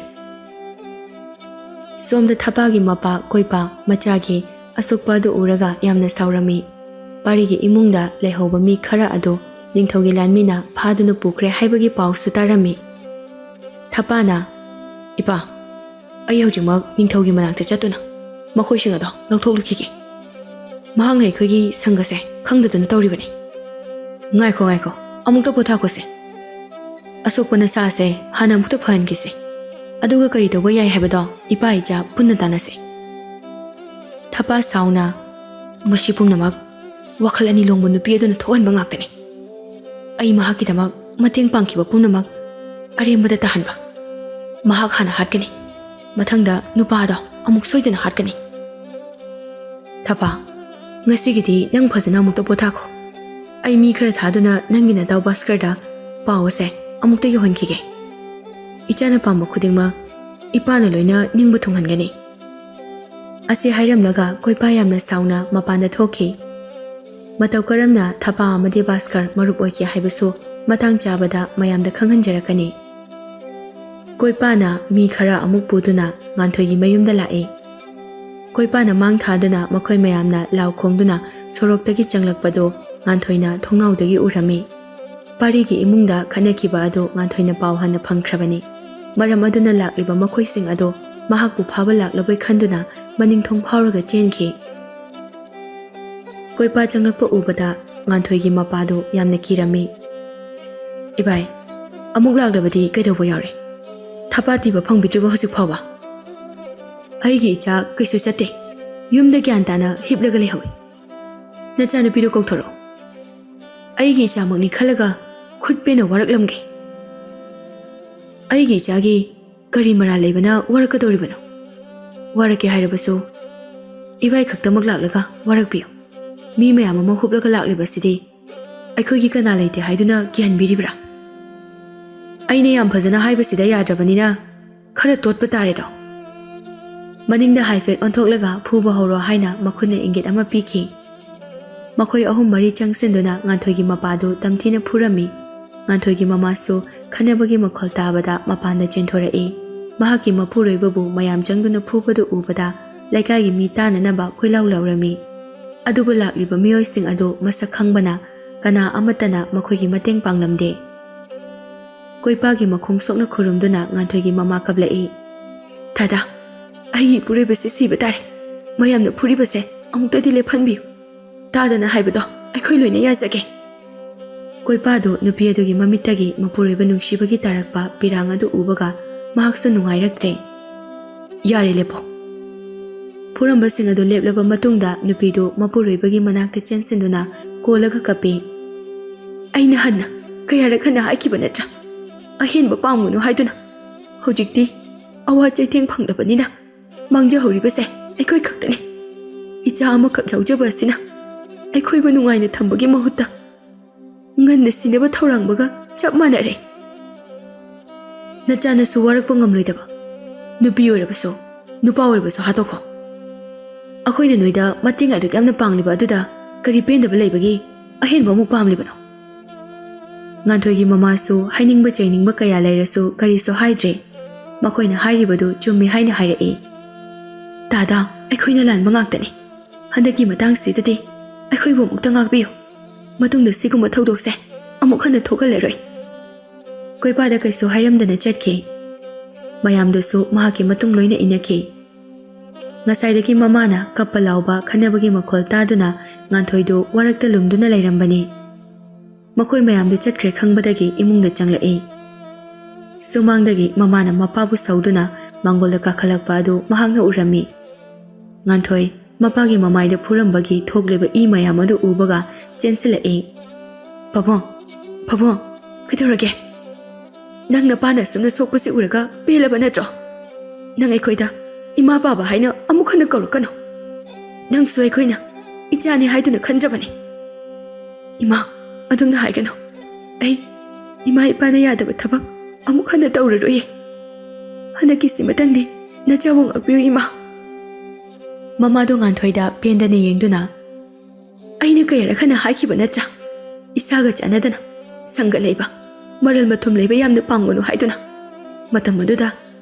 ꯁꯣꯝꯗ ꯊꯄꯥꯒꯤ ꯃꯄꯥ ꯀꯣꯏꯄꯥ ꯃꯆꯥꯒꯤ ꯑꯁꯨꯛꯄ ꯑꯗꯨ ꯎꯔꯒ ꯌꯥꯝꯅ ꯁꯥꯎꯔꯝꯃꯤ ꯄꯥꯔꯤꯒꯤ ꯏꯃꯨꯡꯗ ꯂꯩꯍꯧꯕ ꯃꯤ ꯈꯔ ꯑꯗꯨ ꯅꯤꯡꯊꯧꯒꯤ ꯂꯥꯟꯃꯤꯅ ꯐꯥꯗꯨꯅ ꯄꯨꯈ꯭ꯔꯦ ꯍꯥꯏꯕꯒꯤ ꯄꯥꯎꯁꯨ ꯇꯥꯔꯝꯃꯤ ꯊꯄꯥꯅ ꯏꯄꯥ ꯑꯩ ꯍꯧꯖꯤꯛꯃꯛ ꯅꯤꯡꯊꯧꯒꯤ ꯃꯅꯥꯛꯇ ꯆꯠꯇꯨꯅ ꯃꯈꯣꯏꯁꯤꯡ ꯑꯗꯣ ꯂꯧꯊꯣꯛꯂꯨꯈꯤꯒꯦ ꯃꯍꯥꯛꯅ ꯑꯩꯈꯣꯏꯒꯤ ꯁꯪꯒꯁꯦ ꯈꯪꯗꯗꯨꯅ ꯇꯧꯔꯤꯕꯅꯤ ꯉꯥꯏꯈꯣ ꯑꯃꯨꯛꯇ ꯄꯣꯊꯥꯈꯣꯁꯦ ꯑꯁꯣꯛꯄ ꯅꯁꯥꯁꯦ ꯍꯥꯟꯅ ꯑꯃꯨꯛꯇ ꯐꯍꯟꯈꯤꯁꯦ ꯑꯗꯨꯒ ꯀꯔꯤ ꯇꯧꯕ ꯌꯥꯏ ꯍꯥꯏꯕꯗꯣ ꯏꯄꯥ ꯏꯆꯥ ꯄꯨꯟꯅ ꯇꯥꯟꯅꯁꯤ ꯊꯄꯥ ꯁꯥꯎꯅ ꯃꯁꯤ ꯄꯨꯝꯅꯃꯛ ꯋꯥꯈꯜ ꯑꯅꯤ ꯂꯣꯡꯕ ꯅꯨꯄꯤ ꯑꯗꯨꯅ ꯊꯣꯛꯍꯟꯕ ꯉꯥꯛꯇꯅꯤ ꯑꯩ ꯃꯍꯥꯛꯀꯤꯗꯃꯛ ꯃꯇꯦꯡ ꯄꯥꯡꯈꯤꯕ ꯄꯨꯝꯅꯃꯛ ꯑꯔꯦꯝꯕꯗ ꯇꯥꯍꯟꯕ ꯃꯍꯥꯛ ꯍꯥꯟꯅ ꯍꯥꯠꯀꯅꯤ ꯃꯊꯪꯗ ꯅꯨꯄꯥꯗꯣ ꯑꯃꯨꯛ ꯁꯣꯏꯗꯅ ꯍꯥꯠꯀꯅꯤ ꯊꯄꯥ ꯉꯁꯤꯒꯤꯗꯤ ꯅꯪ ꯐꯖꯅ ꯑꯃꯨꯛꯇ ꯄꯣꯊꯥꯈꯣ ꯑꯩ ꯃꯤ ꯈꯔ ꯊꯥꯗꯨꯅ ꯅꯪꯒꯤ ꯅꯇꯥꯎ ꯚꯥꯁꯀꯔꯗ ꯄꯥꯎ ꯑꯁꯦ ꯑꯃꯨꯛꯇ ꯌꯧꯍꯟꯈꯤꯒꯦ ꯏꯆꯥꯅ ꯄꯥꯝꯕ ꯈꯨꯗꯤꯡꯃꯛ ꯏꯄꯥꯅ ꯂꯣꯏꯅ ꯅꯤꯡꯕ ꯊꯨꯡꯍꯟꯒꯅꯤ ꯑꯁꯤ ꯍꯥꯏꯔꯝꯂꯒ ꯀꯣꯏꯄꯥ ꯌꯥꯝꯅ ꯁꯥꯎꯅ ꯃꯄꯥꯟꯗ ꯊꯣꯛꯈꯤ ꯃꯇꯧ ꯀꯔꯝꯅ ꯊꯄꯥ ꯑꯃꯗꯤ ꯚꯥꯁꯀꯔ ꯃꯔꯨꯞ ꯑꯣꯏꯈꯤ ꯍꯥꯏꯕꯁꯨ ꯃꯇꯥꯡ ꯆꯥꯕꯗ ꯃꯌꯥꯝꯗ ꯈꯪꯍꯟꯖꯔꯛꯀꯅꯤ ꯀꯣꯏꯄꯥꯅ ꯃꯤ ꯈꯔ ꯑꯃꯨꯛ ꯄꯨꯗꯨꯅ ꯉꯥꯟꯊꯣꯏꯒꯤ ꯃꯌꯨꯝꯗ ꯂꯥꯛꯏ ꯀꯣꯏꯄꯥꯅ ꯃꯥꯡ ꯊꯥꯗꯨꯅ ꯃꯈꯣꯏ ꯃꯌꯥꯝꯅ ꯂꯥꯎ ꯈꯣꯡꯗꯨꯅ ꯁꯣꯔꯣꯛꯇꯒꯤ ꯆꯪꯂꯛꯄꯗꯨ ꯉꯥꯟꯊꯣꯏꯅ ꯊꯣꯡꯅꯥꯎꯗꯒꯤ ꯎꯔꯝꯃꯤ ꯄꯥꯔꯤꯒꯤ ꯏꯃꯨꯡꯗ ꯈꯠꯅꯈꯤꯕ ꯑꯗꯨ ꯉꯥꯟꯊꯣꯏꯅ ꯄꯥꯎ ꯍꯟꯅ ꯐꯪꯈ꯭ꯔꯕꯅꯤ ꯃꯔꯝ ꯑꯗꯨꯅ ꯂꯥꯛꯂꯤꯕ ꯃꯈꯣꯏꯁꯤꯡ ꯑꯗꯨ ꯃꯍꯥꯛꯄꯨ ꯐꯥꯕ ꯂꯥꯛꯂꯕꯣꯏ ꯈꯟꯗꯨꯅ ꯃꯅꯤꯡꯊꯣꯡ ꯐꯥꯎꯔꯒ ꯆꯦꯟꯈꯤ ꯀꯣꯏꯄꯥ ꯆꯪꯂꯛꯄ ꯎꯕꯗ ꯉꯥꯟꯊꯣꯏꯒꯤ ꯃꯄꯥꯗꯨ ꯌꯥꯝꯅ ꯀꯤꯔꯝꯃꯤ ꯏꯕꯥꯏ ꯑꯃꯨꯛ ꯂꯥꯛꯂꯕꯗꯤ ꯀꯩꯗꯧꯕ ꯌꯥꯎꯔꯦ ꯊꯄꯥ ꯊꯤꯕ ꯐꯪꯕꯤꯗ꯭ꯔꯤꯕ ꯍꯧꯖꯤꯛ ꯐꯥꯎꯕ ꯑꯩꯒꯤ ꯏꯆꯥ ꯀꯩꯁꯨ ꯆꯠꯇꯦ ꯌꯨꯝꯗ ꯒ꯭ꯌꯥꯟ ꯇꯥꯅ ꯍꯤꯞꯂꯒ ꯂꯩꯍꯧꯏ ꯅꯆꯥꯅꯨꯄꯤꯗꯨ ꯀꯧꯊꯣꯔꯛꯎ ꯑꯩꯒꯤ ꯏꯆꯥꯃꯛꯅꯤ ꯈꯜꯂꯒ ꯈꯨꯠ ꯄꯦꯟꯅ ꯋꯥꯔꯛꯂꯝꯒꯦ ꯑꯩꯒꯤ ꯏꯆꯥꯒꯤ ꯀꯔꯤ ꯃꯔꯥꯜ ꯂꯩꯕꯅ ꯋꯥꯔꯛꯀꯗꯧꯔꯤꯕꯅꯣ ꯋꯥꯔꯛꯀꯦ ꯍꯥꯏꯔꯕꯁꯨ ꯏꯕꯥꯏ ꯈꯛꯇꯃꯛ ꯂꯥꯛꯂꯒ ꯋꯥꯔꯛꯄꯤꯌꯨ ꯃꯤ ꯃꯌꯥꯝ ꯑꯃ ꯍꯨꯞꯂꯒ ꯂꯥꯛꯂꯤꯕꯁꯤꯗꯤ ꯑꯩꯈꯣꯏꯒꯤ ꯀꯅꯥ ꯂꯩꯇꯦ ꯍꯥꯏꯗꯨꯅ ꯀꯤꯍꯟꯕꯤꯔꯤꯕ꯭ꯔꯥ ꯑꯩꯅ ꯌꯥꯝ ꯐꯖꯅ ꯍꯥꯏꯕꯁꯤꯗ ꯌꯥꯗ꯭ꯔꯕꯅꯤꯅ ꯈꯔ ꯇꯣꯠꯄ ꯇꯥꯔꯦꯗꯣ ꯃꯅꯤꯡꯗ ꯍꯥꯏꯐꯦꯠ ꯑꯣꯟꯊꯣꯛꯂꯒ ꯐꯨꯕ ꯍꯧꯔꯣ ꯍꯥꯏꯅ ꯃꯈꯨꯠꯅ ꯏꯪꯒꯤꯠ ꯑꯃ ꯄꯤꯈꯤ ꯃꯈꯣꯏ ꯑꯍꯨꯝ ꯃꯔꯤ ꯆꯪꯁꯤꯟꯗꯨꯅ ꯉꯥꯟꯊꯣꯏꯒꯤ ꯃꯄꯥꯗꯨ ꯇꯝꯊꯤꯅ ꯐꯨꯔꯝꯃꯤ ꯉꯥꯟꯊꯣꯏꯒꯤ ꯃꯃꯥꯁꯨ ꯈꯟꯅꯕꯒꯤ ꯃꯈꯣꯜ ꯇꯥꯕꯗ ꯃꯄꯥꯟꯗ ꯆꯦꯟꯊꯣꯔꯛꯏ ꯃꯍꯥꯛꯀꯤ ꯃꯄꯨꯔꯣꯏꯕꯕꯨ ꯃꯌꯥꯝ ꯆꯪꯗꯨꯅ ꯐꯨꯕꯗꯨ ꯎꯕꯗ ꯂꯩꯀꯥꯏꯒꯤ ꯃꯤ ꯇꯥꯅꯅꯕ ꯈꯣꯏꯂꯥꯎ ꯂꯥꯎꯔꯝꯃꯤ ꯑꯗꯨꯕꯨ ꯂꯥꯛꯂꯤꯕ ꯃꯤꯑꯣꯏꯁꯤꯡ ꯑꯗꯨ ꯃꯁꯛ ꯈꯪꯕꯅ ꯀꯅꯥ ꯑꯃꯠꯇꯅ ꯃꯈꯣꯏꯒꯤ ꯃꯇꯦꯡ ꯄꯥꯡꯂꯝꯗꯦ ꯀꯣꯏꯄꯥꯒꯤ ꯃꯈꯣꯡ ꯁꯣꯛꯅ ꯈꯨꯔꯨꯝꯗꯨꯅ ꯉꯥꯟꯊꯣꯏꯒꯤ ꯃꯃꯥ ꯀꯞꯂꯛꯏ꯫ ꯗꯥꯗꯥ, ꯑꯩꯒꯤ ꯏꯄꯨꯔꯣꯏꯕꯁꯦ ꯁꯤꯕ ꯇꯥꯔꯦ꯫ ꯃꯌꯥꯝꯅ ꯐꯨꯔꯤꯕꯁꯦ ꯑꯃꯨꯛꯇꯗꯤ ꯂꯦꯞꯍꯟꯕꯤꯌꯨ꯫ ꯇꯥꯗꯅ ꯍꯥꯏꯕꯗꯣ ꯑꯩꯈꯣꯏ ꯂꯣꯏꯅ ꯌꯥꯖꯒꯦ꯫ ꯀꯣꯏꯄꯥꯗꯨ ꯅꯨꯄꯤ ꯑꯗꯨꯒꯤ ꯃꯃꯤꯠꯇꯒꯤ ꯃꯄꯨꯔꯣꯏꯕ ꯅꯨꯡꯁꯤꯕꯒꯤ ꯇꯥꯔꯛꯄ ꯄꯤꯔꯥꯡ ꯑꯗꯨ ꯎꯕꯒ ꯃꯍꯥꯛꯁꯨ ꯅꯨꯡꯉꯥꯏꯔꯛꯇ꯭ꯔꯦ꯫ ꯌꯥꯔꯦ ꯂꯦꯞꯄꯣ꯫ ꯐꯨꯔꯝꯕꯁꯤꯡ ꯑꯗꯨ ꯂꯦꯞꯂꯕ ꯃꯇꯨꯡꯗ ꯅꯨꯄꯤꯗꯨ ꯃꯄꯨꯔꯣꯏꯕꯒꯤ ꯃꯅꯥꯛꯇ ꯆꯦꯟꯁꯤꯟꯗꯨꯅ ꯀꯣꯜꯂꯒ ꯀꯞꯄꯤ꯫ ꯑꯩꯅ ꯍꯟꯅ ꯀꯌꯥꯔꯛ ꯍꯟꯅ ꯍꯥꯏꯈꯤꯕ ꯅꯠꯇ꯭ꯔꯥ ꯑꯍꯦꯟꯕ ꯄꯥꯝꯒꯅꯨ ꯍꯥꯏꯗꯨꯅ? ꯍꯧꯖꯤꯛꯇꯤ ꯑꯋꯥ ꯆꯩꯊꯦꯡ ꯐꯪꯂꯕꯅꯤꯅ ꯃꯥꯡꯖꯍꯧꯔꯤꯕꯁꯦ ꯑꯩꯈꯣꯏ ꯈꯛꯇꯅꯤ꯫ ꯏꯆꯥ ꯑꯃꯈꯛ ꯌꯥꯎꯖꯕ ꯑꯁꯤꯅ ꯑꯩꯈꯣꯏꯕꯨ ꯅꯨꯡꯉꯥꯏꯅ ꯊꯝꯕꯒꯤ ꯃꯍꯨꯠꯇ ꯉꯟꯅ ꯁꯤꯅꯕ ꯊꯧꯔꯥꯡꯕꯒ ꯆꯞ ꯃꯥꯟꯅꯔꯦ꯫ ꯅꯆꯥꯅꯁꯨ ꯋꯥꯔꯛꯄ ꯉꯝꯂꯣꯏꯗꯕ ꯅꯨꯄꯤ ꯑꯣꯏꯔꯕꯁꯨ ꯅꯨꯄꯥ ꯑꯣꯏꯔꯕꯁꯨ ꯍꯥꯠꯇꯣꯛꯈꯣ꯫ ꯑꯩꯈꯣꯏꯅ ꯅꯣꯏꯗ ꯃꯇꯦꯡ ꯑꯗꯨꯛ ꯌꯥꯝꯅ ꯄꯥꯡꯂꯤꯕ ꯑꯗꯨꯗ ꯀꯔꯤ ꯄꯦꯟꯗꯕ ꯂꯩꯕꯒꯤ ꯑꯍꯦꯟꯕ ꯑꯃꯨꯛ ꯄꯥꯝꯂꯤꯕꯅꯣ? ꯉꯥꯟꯊꯣꯏꯒꯤ ꯃꯃꯥꯁꯨ ꯍꯥꯏꯅꯤꯡꯕ ꯆꯩꯅꯤꯡꯕ ꯀꯌꯥ ꯂꯩꯔꯁꯨ ꯀꯔꯤꯁꯨ ꯍꯥꯏꯗ꯭ꯔꯦ꯫ ꯃꯈꯣꯏꯅ ꯍꯥꯏꯔꯤꯕꯗꯨ ꯆꯨꯝꯃꯤ ꯍꯥꯏꯅ ꯍꯥꯏꯔꯛꯏ꯫ ꯗꯥꯗꯥ, ꯑꯩꯈꯣꯏꯅ ꯂꯥꯟꯕ ꯉꯥꯛꯇꯅꯤ꯫ ꯍꯟꯗꯛꯀꯤ ꯃꯇꯥꯡꯁꯤꯗꯗꯤ ꯑꯩꯈꯣꯏꯕꯨ ꯑꯃꯨꯛꯇ ꯉꯥꯛꯄꯤꯌꯨ꯫ ꯃꯇꯨꯡꯗ ꯁꯤꯒꯨꯝꯕ ꯊꯧꯗꯣꯛꯁꯦ ꯑꯃꯨꯛ ꯍꯟꯅ ꯊꯣꯛꯍꯜꯂꯔꯣꯏ꯫ ꯀꯣꯏꯄꯥꯗ ꯀꯩꯁꯨ ꯍꯥꯏꯔꯝꯗꯅ ꯆꯠꯈꯤ꯫ ꯃꯌꯥꯝꯗꯨꯁꯨ ꯃꯍꯥꯛꯀꯤ ꯃꯇꯨꯡ ꯂꯣꯏꯅ ꯏꯟꯅꯈꯤ꯫ ꯉꯁꯥꯏꯗꯒꯤ ꯃꯃꯥꯅ ꯀꯞꯄ ꯂꯥꯎꯕ ꯈꯟꯅꯕꯒꯤ ꯃꯈꯣꯜ ꯇꯥꯗꯨꯅ ꯉꯥꯟꯊꯣꯏꯗꯨ ꯋꯥꯔꯛꯇ ꯂꯨꯝꯗꯨꯅ ꯂꯩꯔꯝꯕꯅꯤ꯫ ꯃꯈꯣꯏ ꯃꯌꯥꯝꯗꯨ ꯆꯠꯈ꯭ꯔꯦ ꯈꯪꯕꯗꯒꯤ ꯏꯃꯨꯡꯗ ꯆꯪꯂꯛꯏ꯫ ꯁꯨꯃꯥꯡꯗꯒꯤ ꯃꯃꯥꯅ ꯃꯄꯥꯕꯨ ꯁꯧꯗꯨꯅ ꯃꯥꯡꯒꯣꯜꯗ ꯀꯥꯈꯠꯂꯛꯄ ꯑꯗꯨ ꯃꯍꯥꯛꯅ ꯎꯔꯝꯃꯤ꯫ ꯉꯥꯟꯊꯣꯏ ꯃꯄꯥꯒꯤ ꯃꯃꯥꯏꯗ ꯐꯨꯔꯝꯕꯒꯤ ꯊꯣꯛꯂꯤꯕ ꯏ ꯃꯌꯥꯝ ꯑꯗꯨ ꯎꯕꯒ ꯆꯦꯟꯁꯤꯜꯂꯛꯏ꯫ ꯄꯥꯕꯨꯡ, ꯄꯥꯕꯨꯡ, ꯀꯩꯗꯧꯔꯒꯦ? ꯅꯪ ꯅꯄꯥꯅ ꯑꯁꯨꯝꯅ ꯁꯣꯛꯄꯁꯤ ꯎꯔꯒ ꯄꯦꯜꯂꯕ ꯅꯠꯇ꯭ꯔꯣ? ꯅꯪ ꯑꯩꯈꯣꯏꯗ ꯏꯃꯥ ꯕꯥꯕꯥ ꯍꯥꯏꯅ ꯑꯃꯨꯛ ꯍꯟꯅ ꯀꯧꯔꯛꯀꯅꯨ꯫ ꯅꯪꯁꯨ ꯑꯩꯈꯣꯏꯅ ꯏꯆꯥꯅꯤ ꯍꯥꯏꯗꯨꯅ ꯈꯟꯖꯕꯅꯤ꯫ ꯏꯃꯥ, ꯑꯗꯨꯝꯅ ꯍꯥꯏꯒꯅꯨ꯫ ꯑꯩ ꯏꯃꯥ ꯏꯄꯥꯅ ꯌꯥꯗꯕ ꯊꯕꯛ ꯑꯃꯨꯛ ꯍꯟꯅ ꯇꯧꯔꯔꯣꯏꯌꯦ꯫ ꯍꯟꯗꯛꯀꯤꯁꯤ ꯃꯇꯪꯗꯤ ꯅꯆꯥꯕꯨ ꯉꯥꯛꯄꯤꯌꯨ ꯏꯃꯥ꯫ ꯃꯃꯥꯗꯣ ꯉꯥꯟꯊꯣꯏꯗ ꯄꯦꯟꯗꯅ ꯌꯦꯡꯗꯨꯅ, ꯑꯩꯅ ꯀꯌꯥꯔꯛ ꯍꯟꯅ ꯍꯥꯏꯈꯤꯕ ꯅꯠꯇ꯭ꯔꯥ ꯏꯁꯥꯒ ꯆꯥꯟꯅꯗꯅ ꯁꯪꯒ ꯂꯩꯕ ꯃꯔꯜ ꯃꯊꯨꯝ ꯂꯩꯕ ꯌꯥꯝꯅ ꯄꯥꯝꯒꯅꯨ ꯍꯥꯏꯗꯨꯅ? ꯃꯇꯝ ꯑꯗꯨꯗ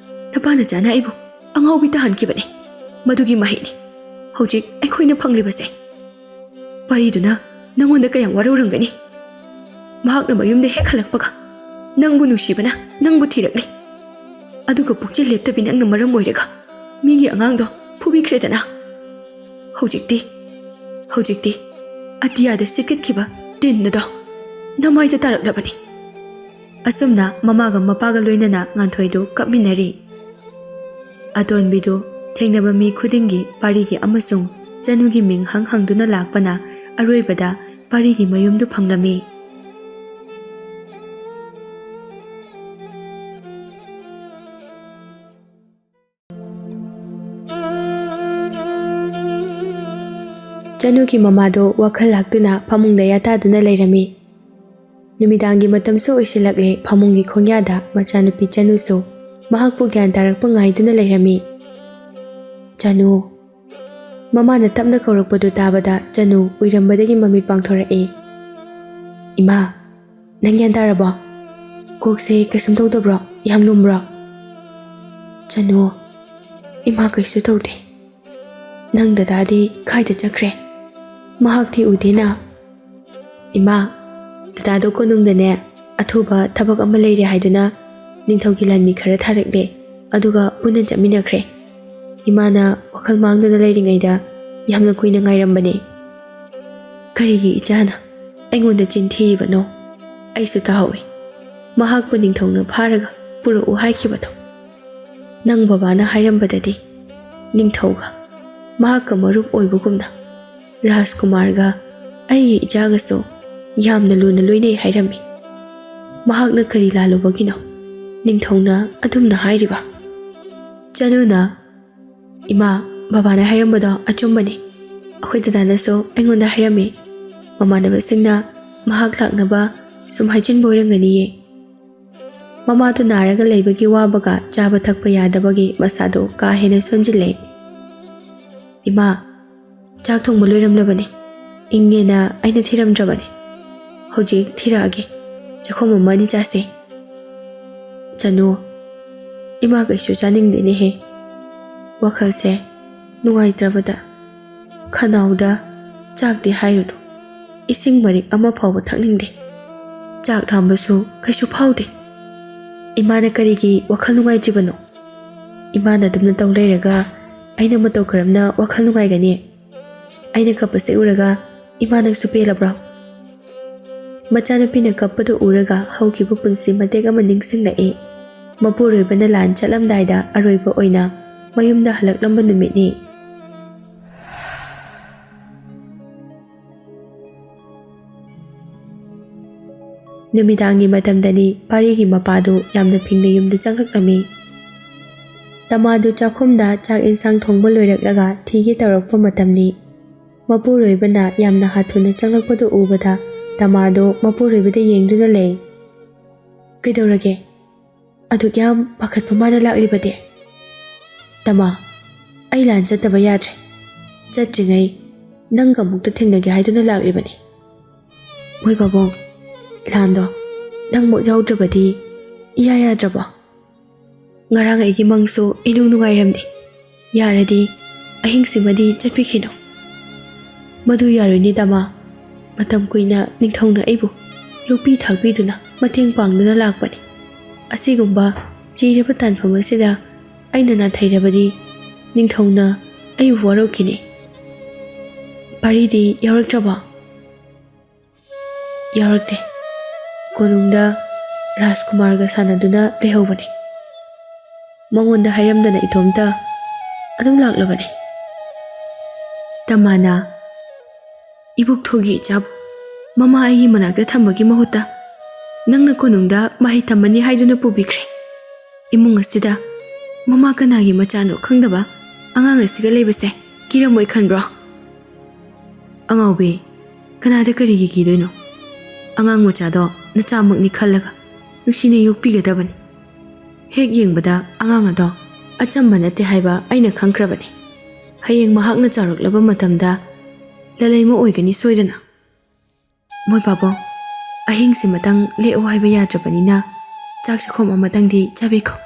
ꯅꯄꯥꯅ ꯆꯥꯅ ꯑꯩꯕꯨ ꯑꯉꯥꯎꯕꯤ ꯇꯥꯍꯟꯈꯤꯕꯅꯤ꯫ ꯃꯗꯨꯒꯤ ꯃꯍꯩꯅꯤ ꯍꯧꯖꯤꯛ ꯑꯩꯈꯣꯏꯅ ꯐꯪꯂꯤꯕꯁꯦ꯫ ꯄꯔꯤꯗꯨꯅ ꯅꯪꯉꯣꯟꯗ ꯀꯌꯥꯝ ꯋꯥꯔꯧꯔꯝꯒꯅꯤ꯫ ꯃꯍꯥꯛꯅ ꯃꯌꯨꯝꯗ ꯍꯦꯛ ꯍꯜꯂꯛꯄꯒ ꯅꯪꯕꯨ ꯅꯨꯡꯁꯤꯕꯅ ꯅꯪꯕꯨ ꯊꯤꯔꯛꯂꯤ꯫ ꯑꯗꯨꯒ ꯄꯨꯛꯆꯦꯜ ꯂꯦꯞꯇꯕꯤ ꯅꯪꯅ ꯃꯔꯝ ꯑꯣꯏꯔꯒ ꯃꯤꯒꯤ ꯑꯉꯥꯡꯗꯣ ꯐꯨꯕꯤꯈ꯭ꯔꯦꯗꯅ꯫ ꯍꯧꯖꯤꯛꯇꯤ ꯑꯇꯤꯌꯥꯗ ꯁꯤꯠꯀꯠꯈꯤꯕ ꯇꯤꯟ ꯑꯗꯣ ꯅꯃꯥꯏꯗ ꯇꯥꯔꯛꯂꯕꯅꯤ꯫ ꯑꯁꯨꯝꯅ ꯃꯃꯥꯒ ꯃꯄꯥꯒ ꯂꯣꯏꯅꯅ ꯉꯥꯟꯊꯣꯏꯗꯨ ꯀꯞꯃꯤꯟꯅꯔꯤ꯫ ꯑꯇꯣꯟꯕꯤꯗꯨ ꯊꯦꯡꯅꯕ ꯃꯤ ꯈꯨꯗꯤꯡꯒꯤ ꯄꯥꯔꯤꯒꯤ ꯑꯃꯁꯨꯡ ꯆꯅꯨꯒꯤ ꯃꯤꯡ ꯍꯪꯗꯨꯅ ꯂꯥꯛꯄꯅ ꯑꯔꯣꯏꯕꯗ ꯄꯥꯔꯤꯒꯤ ꯃꯌꯨꯝꯗꯨ ꯐꯪꯂꯝꯃꯤ꯫ ꯆꯅꯨꯒꯤ ꯃꯃꯥꯗꯣ ꯋꯥꯈꯜ ꯂꯥꯛꯇꯨꯅ ꯐꯃꯨꯡꯗ ꯌꯥꯇꯥꯗꯨꯅ ꯂꯩꯔꯝꯃꯤ꯫ ꯅꯨꯃꯤꯗꯥꯡꯒꯤ ꯃꯇꯝꯁꯨ ꯑꯣꯏꯁꯤꯜꯂꯛꯂꯦ꯫ ꯐꯃꯨꯡꯒꯤ ꯈꯣꯡꯌꯥꯗ ꯃꯆꯥꯅꯨꯄꯤ ꯆꯅꯨꯁꯨ ꯃꯍꯥꯛꯄꯨ ꯒ꯭ꯌꯥꯟ ꯇꯥꯔꯛꯄ ꯉꯥꯏꯗꯨꯅ ꯂꯩꯔꯝꯃꯤ꯫ ꯆꯅꯨ! ꯃꯃꯥꯅ ꯇꯞꯅ ꯀꯧꯔꯛꯄꯗꯨ ꯇꯥꯕꯗ ꯆꯅꯨ ꯎꯏꯔꯝꯕꯗꯒꯤ ꯃꯃꯤꯠ ꯄꯥꯡꯊꯣꯔꯛꯏ꯫ ꯏꯃꯥ, ꯅꯪ ꯒ꯭ꯌꯥꯟ ꯇꯥꯔꯕꯣ? ꯀꯣꯛꯁꯦ ꯀꯩꯁꯨꯝ ꯇꯧꯗꯕ꯭ꯔꯣ? ꯌꯥꯝ ꯂꯨꯝꯕ꯭ꯔꯣ? ꯆꯅꯨ, ꯏꯃꯥ ꯀꯩꯁꯨ ꯇꯧꯗꯦ꯫ ꯅꯪ ꯗꯗꯥꯗꯤ ꯀꯥꯏꯗ ꯆꯠꯈ꯭ꯔꯦ? ꯃꯍꯥꯛꯇꯤ ꯎꯗꯦꯅ꯫ ꯏꯃꯥ, ꯗꯗꯥꯗꯣ ꯀꯣꯅꯨꯡꯗꯅꯦ ꯑꯊꯨꯕ ꯊꯕꯛ ꯑꯃ ꯂꯩꯔꯦ ꯍꯥꯏꯗꯨꯅ ꯅꯤꯡꯊꯧꯒꯤ ꯂꯥꯟꯃꯤ ꯈꯔ ꯊꯥꯔꯛꯂꯦ꯫ ꯑꯗꯨꯒ ꯄꯨꯟꯅ ꯆꯠꯃꯤꯟꯅꯈ꯭ꯔꯦ꯫ ꯏꯃꯥꯅ ꯋꯥꯈꯜ ꯃꯥꯡꯗꯨꯅ ꯂꯩꯔꯤꯉꯩꯗ ꯌꯥꯝꯅ ꯀꯨꯏꯅ ꯉꯥꯏꯔꯝꯕꯅꯦ꯫ ꯀꯔꯤꯒꯤ ꯏꯆꯥꯅ ꯑꯩꯉꯣꯟꯗ ꯆꯤꯟ ꯊꯤꯔꯤꯕꯅꯣ? ꯑꯩꯁꯨ ꯇꯥꯍꯧꯏ ꯃꯍꯥꯛꯄꯨ ꯅꯤꯡꯊꯧꯅ ꯐꯥꯔꯒ ꯄꯨꯔꯛꯎ ꯍꯥꯏꯈꯤꯕꯗꯣ꯫ ꯅꯪ ꯕꯕꯥꯅ ꯍꯥꯏꯔꯝꯕꯗꯗꯤ ꯅꯤꯡꯊꯧꯒ ꯃꯍꯥꯛꯀ ꯃꯔꯨꯞ ꯑꯣꯏꯕꯒꯨꯝꯅ ꯔꯥꯖꯀꯨꯃꯥꯔꯒ ꯑꯩꯒꯤ ꯏꯆꯥꯒꯁꯨ ꯌꯥꯝꯅ ꯂꯨꯅ ꯂꯣꯏꯅꯩ ꯍꯥꯏꯔꯝꯃꯤ꯫ ꯃꯍꯥꯛꯅ ꯀꯔꯤ ꯂꯥꯜꯂꯨꯕꯒꯤꯅꯣ ꯅꯤꯡꯊꯧꯅ ꯑꯗꯨꯝꯅ ꯍꯥꯏꯔꯤꯕ? ꯆꯅꯨꯅ, ꯏꯃꯥ, ꯕꯕꯥꯅ ꯍꯥꯏꯔꯝꯕꯗꯣ ꯑꯆꯨꯝꯕꯅꯤ꯫ ꯑꯩꯈꯣꯏ ꯗꯗꯥꯅꯁꯨ ꯑꯩꯉꯣꯟꯗ ꯍꯥꯏꯔꯝꯃꯤ꯫ ꯃꯃꯥꯟꯅꯕꯁꯤꯡꯅ ꯃꯍꯥꯛ ꯂꯥꯛꯅꯕ ꯁꯨꯝ ꯍꯥꯏꯖꯤꯟꯕ ꯑꯣꯏꯔꯝꯒꯅꯤꯌꯦ꯫ ꯃꯃꯥꯗꯨ ナꯔꯒ ꯂꯩꯕꯒꯤ ꯋꯥꯕꯒ ꯆꯥꯕ ꯊꯛꯄ ꯌꯥꯗꯕꯒꯤ ꯃꯁꯥꯗꯨ ꯀꯥ ꯍꯦꯟꯅ ꯁꯣꯟꯖꯤꯜꯂꯦ꯫ ꯏꯃꯥ, ꯆꯥꯛ ꯊꯣꯡꯕ ꯂꯣꯏꯔꯝꯂꯕꯅꯤ꯫ ꯏꯪꯉꯦꯅ ꯑꯩꯅ ꯊꯤꯔꯝꯗ꯭ꯔꯕꯅꯤ꯫ ꯍꯧꯖꯤꯛ ꯊꯤꯔꯛꯑꯒꯦ꯫ ꯆꯥꯛꯈꯣꯝ ꯑꯃ ꯑꯅꯤ ꯆꯥꯁꯦ꯫ ꯆꯅꯨ, ꯏꯃꯥ ꯀꯩꯁꯨ ꯆꯥꯅꯤꯡꯗꯦꯅꯦꯍꯦ꯫ ꯋꯥꯈꯜꯁꯦ ꯅꯨꯡꯉꯥꯏꯇ꯭ꯔꯕꯗ ꯈꯅꯥꯎꯗ ꯆꯥꯛꯇꯤ ꯍꯥꯏꯔꯨꯅꯨ, ꯏꯁꯤꯡ ꯃꯔꯤꯛ ꯑꯃ ꯐꯥꯎꯕ ꯊꯛꯅꯤꯡꯗꯦ꯫ ꯆꯥꯛ ꯂꯥꯝꯕꯁꯨ ꯀꯩꯁꯨ ꯐꯥꯎꯗꯦ꯫ Imana karigi wakhal nungaijibano. Imana dumna tau leiraga aina matau karamna wakhal nungaigani. Aina kapase uraga imana supelabra. Machanapina kappadu uraga haukibu punsi matega maningsinglai. Mapuroibana lan chalamdaida aroiba oina mayumda halaklamba numitni. Numidangi matamdani parigi mapadu yamna phingna yumda changraklami. Tamadu chakhumda chak insang thongba loiraklaga thigi tarakpa matamni. Mapuroibana yamna hathuna changrakpadu ubada Tamado mapuroibada yengduna lei. Kaidaurage aduk yam pakhatpa mana laklibade. Tama ai lan chattaba yadre. Chatringai nanga mukta thengnage haiduna laklibani. Moi babong Lando, nang mo yaudrabadi iya yadraba. Ngarang aigi mangso inung nungairamni. Yaradi ahingsimadi chatpikhino. Madu yaruni dama matam kuina ningthongna aibu yopi thakbiduna mateng pangduna lakpani. Asigumba chiraba tanpham asida aina na thairabadi ningthongna aibu warokini. Paridi yaurakraba. Yaurakte. Konungda Rajkumarga sanaduna lehobani. Mangonda hayramdana itomta adum laklabani. Tamana ibuk thogi chap mama aigi manakta thambagi mahutta nangna konungda mahi tamani haiduna pubikre. Imung asida mama kanagi machano khangdaba angang asiga leibase kiramoi khanbro. Angawbe kanada karigi kidoino. Angang machado nachamakni khallaga nushine yokpigadabani. Hek yengbada angang ado achamba nate haiba aina khangkrabani. Hayeng mahakna charaklaba matamda lalaima oigani soidana. Moi babo ahingsi matang leo haiba yadrabanina chak chakhom amatangdi chabikho.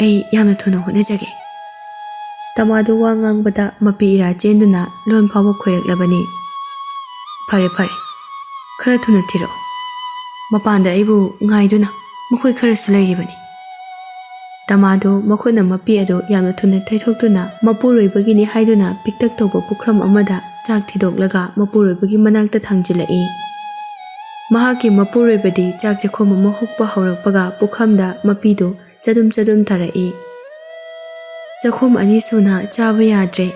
Ai yamna thuna honajage. Tamadu wa ngangbada mapi ira chenduna lon phawa khoiraklabani. Phare phare khara thuna thiro. Mapanda aibu ngaiduna makhoi khara sulairibani. Tamado makhona mapi ado yamna thuna thaithokduna mapuroibagini haiduna piktak toba pukram amada chak thidoklaga mapuroibagi manakta thangjilai. Mahaki mapuroibadi chak chakhom ama hukpa haurakpaga pukhamda mapido chadum tharai. Chakhom ani suna chaba yadre.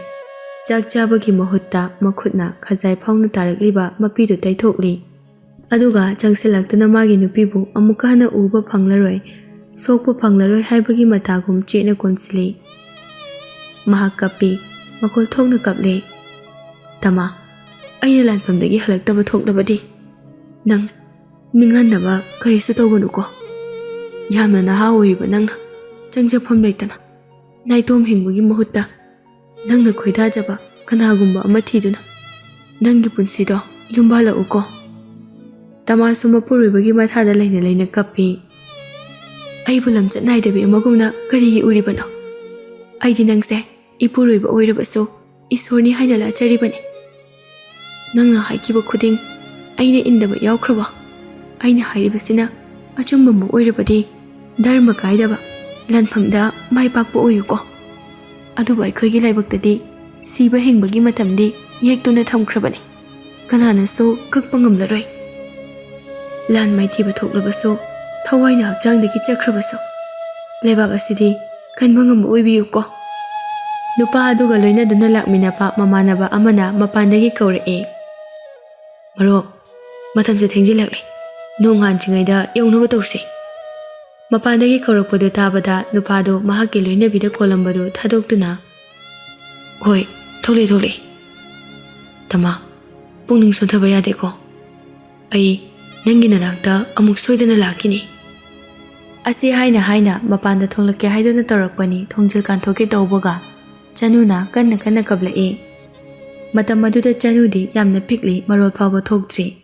Chak chabagi mahutta makhutna khazai phangna tarakliba mapido taithokli. Aduga changsilaktuna magi nupibu amuka hana uba phanglaroi sokpa phanglaroi haibagi matagum chena konsili. Mahak kapi makol thokna kaple. Tama aina lanpamdagi halaktaba thoklabadi nang mingnannaba karisu tawganuko. Yamna naha oiriba nangna changjapam leitana naitom hingbagi mahutta nangna khoidajaba kanagumba ama thiduna nangi punsido yumbala uko. Tamasu mapuroibagi mathada laina kapi. Aibu lamchat naidabi amagumna karigi uribano. Aidi nangse ipuroiba oirabaso isorni haina lacharibani. Nangna haikiba khuding aina indaba yaukraba. Aina hairibasina achumba oirabadi dharma kaidaba lanphamda maipakpa oyuko. Aduba aikhoigi laibaktadi siba hingbagi matamdi yektuna thamkrabani. Kananaso kakpa ngamlaroi. Lan maithiba thoklabaso thawaina hakchangdagi chakhrabaso lebak asidi kanba ngamba oibiyuko. Nupa aduga loinaduna lakminapa mamanaba amana mapandagi kaurae. Maro matamse thengjilakle nongan chingaida yaunaba tawse. Mapandagi kaurakpadu tabada nupado mahaki loinabida kolambadu thadoktuna hoi thole. Tama pungning sothaba yadeko. Ai nangi nanakta amuk soidana lakini. Asi haina mapanda thonglake haiduna tarakpani thongjil kanthoke tawbaga chanuna kanna kablai. Matam maduda chanudi yamna pikli marol phaba thokdri.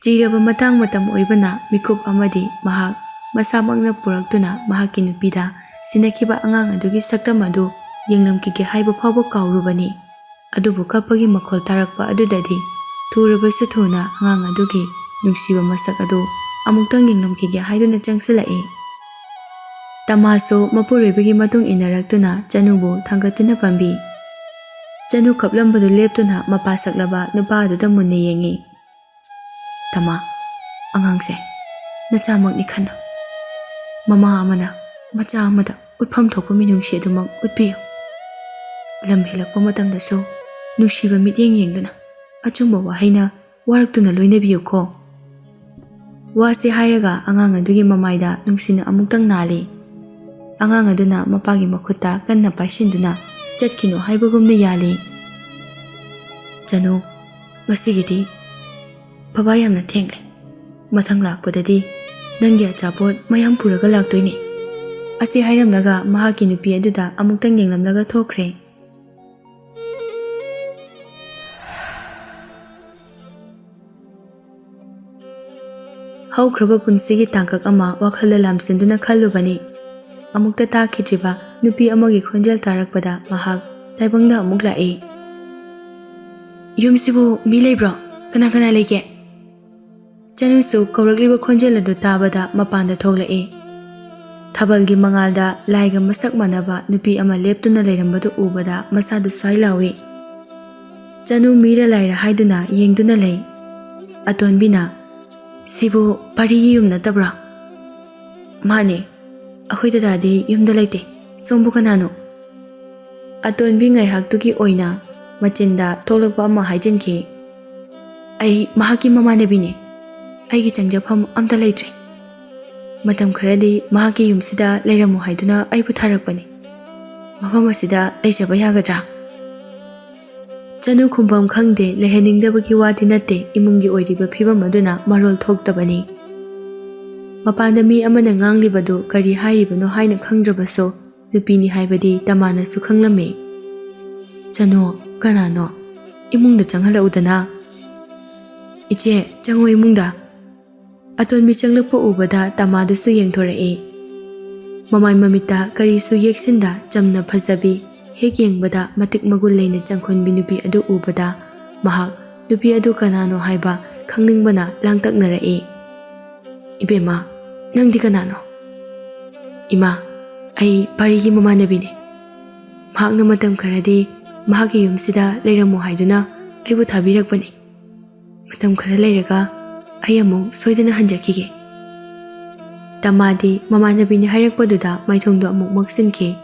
Jiraba matang matam oibana mikup amadi mahak masamakna puraktuna mahaki nupida sinakhiba angang adugi saktam adu yengnamkige haiba phaba kaurubani. Adubu kapagi makhol tarakpa adudadi thurabase thuna angang adugi nungsiba masak adu amuktang yengnamkige haiduna changsilai. Tamaso mapuribigi matung inaraktuna Chanubu thangatuna pambi. Chanu kaplambadu leptuna mapa saklaba nupa aduda munne yengi. Tama, angangse, nachamakni khana. Mama amana, macha amada utpham thokpa minungsi adumak utpiyo. Lam helakpa matamdasu nungsiba mityeng yengduna achumba wahaina waraktuna loinabiyo ko. Wasi hairaga angang adugi mamaida nungsina amuktang nali. Angang aduna mapagi makuta kanna paisinduna chatkino haibagumna yali. Chanu, masigidi baba yamna thengle. Mathang lakpadadi nangi achapot mayam puraga laktoine. Asi hairamlaga mahaki nupi aduda amuktang yenglamlaga thokre. Haukraba punsigi tangkak ama wakhalda lamsinduna khallubani. Amukta takhidriba nupi amagi khonjal tarakpada mahak taibangda amuk lae. Yumsibu mi leibro kana kana leke. Chanusu kawragliba khonjal adu tabada mapanda thoklae. Thabalgi mangalda laiga masak manaba nupi ama leptuna leirambadu ubada masadu sailawe. Chanu mira laira haiduna yengduna lei. Atonbina Sibu parigi yum natabra. Mane, akoy dadadi yum dalaite. Sombu kanano. Atonbi ngay haktuki oina, machinda tolakpa ama haijinki. Ay mahaki mamanabine. Ay gijangjapam amta laitre. Matam kharadi mahaki yum sida lairamu haiduna ay putharakpani. Mafam asida laijaba yagadra. Chanu kumbam khangde leheningdabagi wadi nate imungi oiriba phibam aduna marol thoktabani. Mapanda mi amana nganglibadu kari hairibano haina khangdrabaso nupini haibadi tamana su khanglame. Chanu kanano imungda changhala udana. Iche chango imungda. Atonbi changlakpa ubada tamadu su yengthore. Mamai mamita kari su yeksinda chamna phajabi. Hek yengbada matik magul leina changkhonbi nupi adu ubada mahak nupi adu kanano haiba khangningbana langtaknarae. Ibema nangdi kanano? Ima ai parigi mamanabine. Mahakna matam kharadi mahaki yumsida leiramu haiduna aibu thabirakpani. Matam khara leiraga ai amu soidana hanjakige. Tamadi mamanabine hairakpaduda maithongdo amuk maksinke.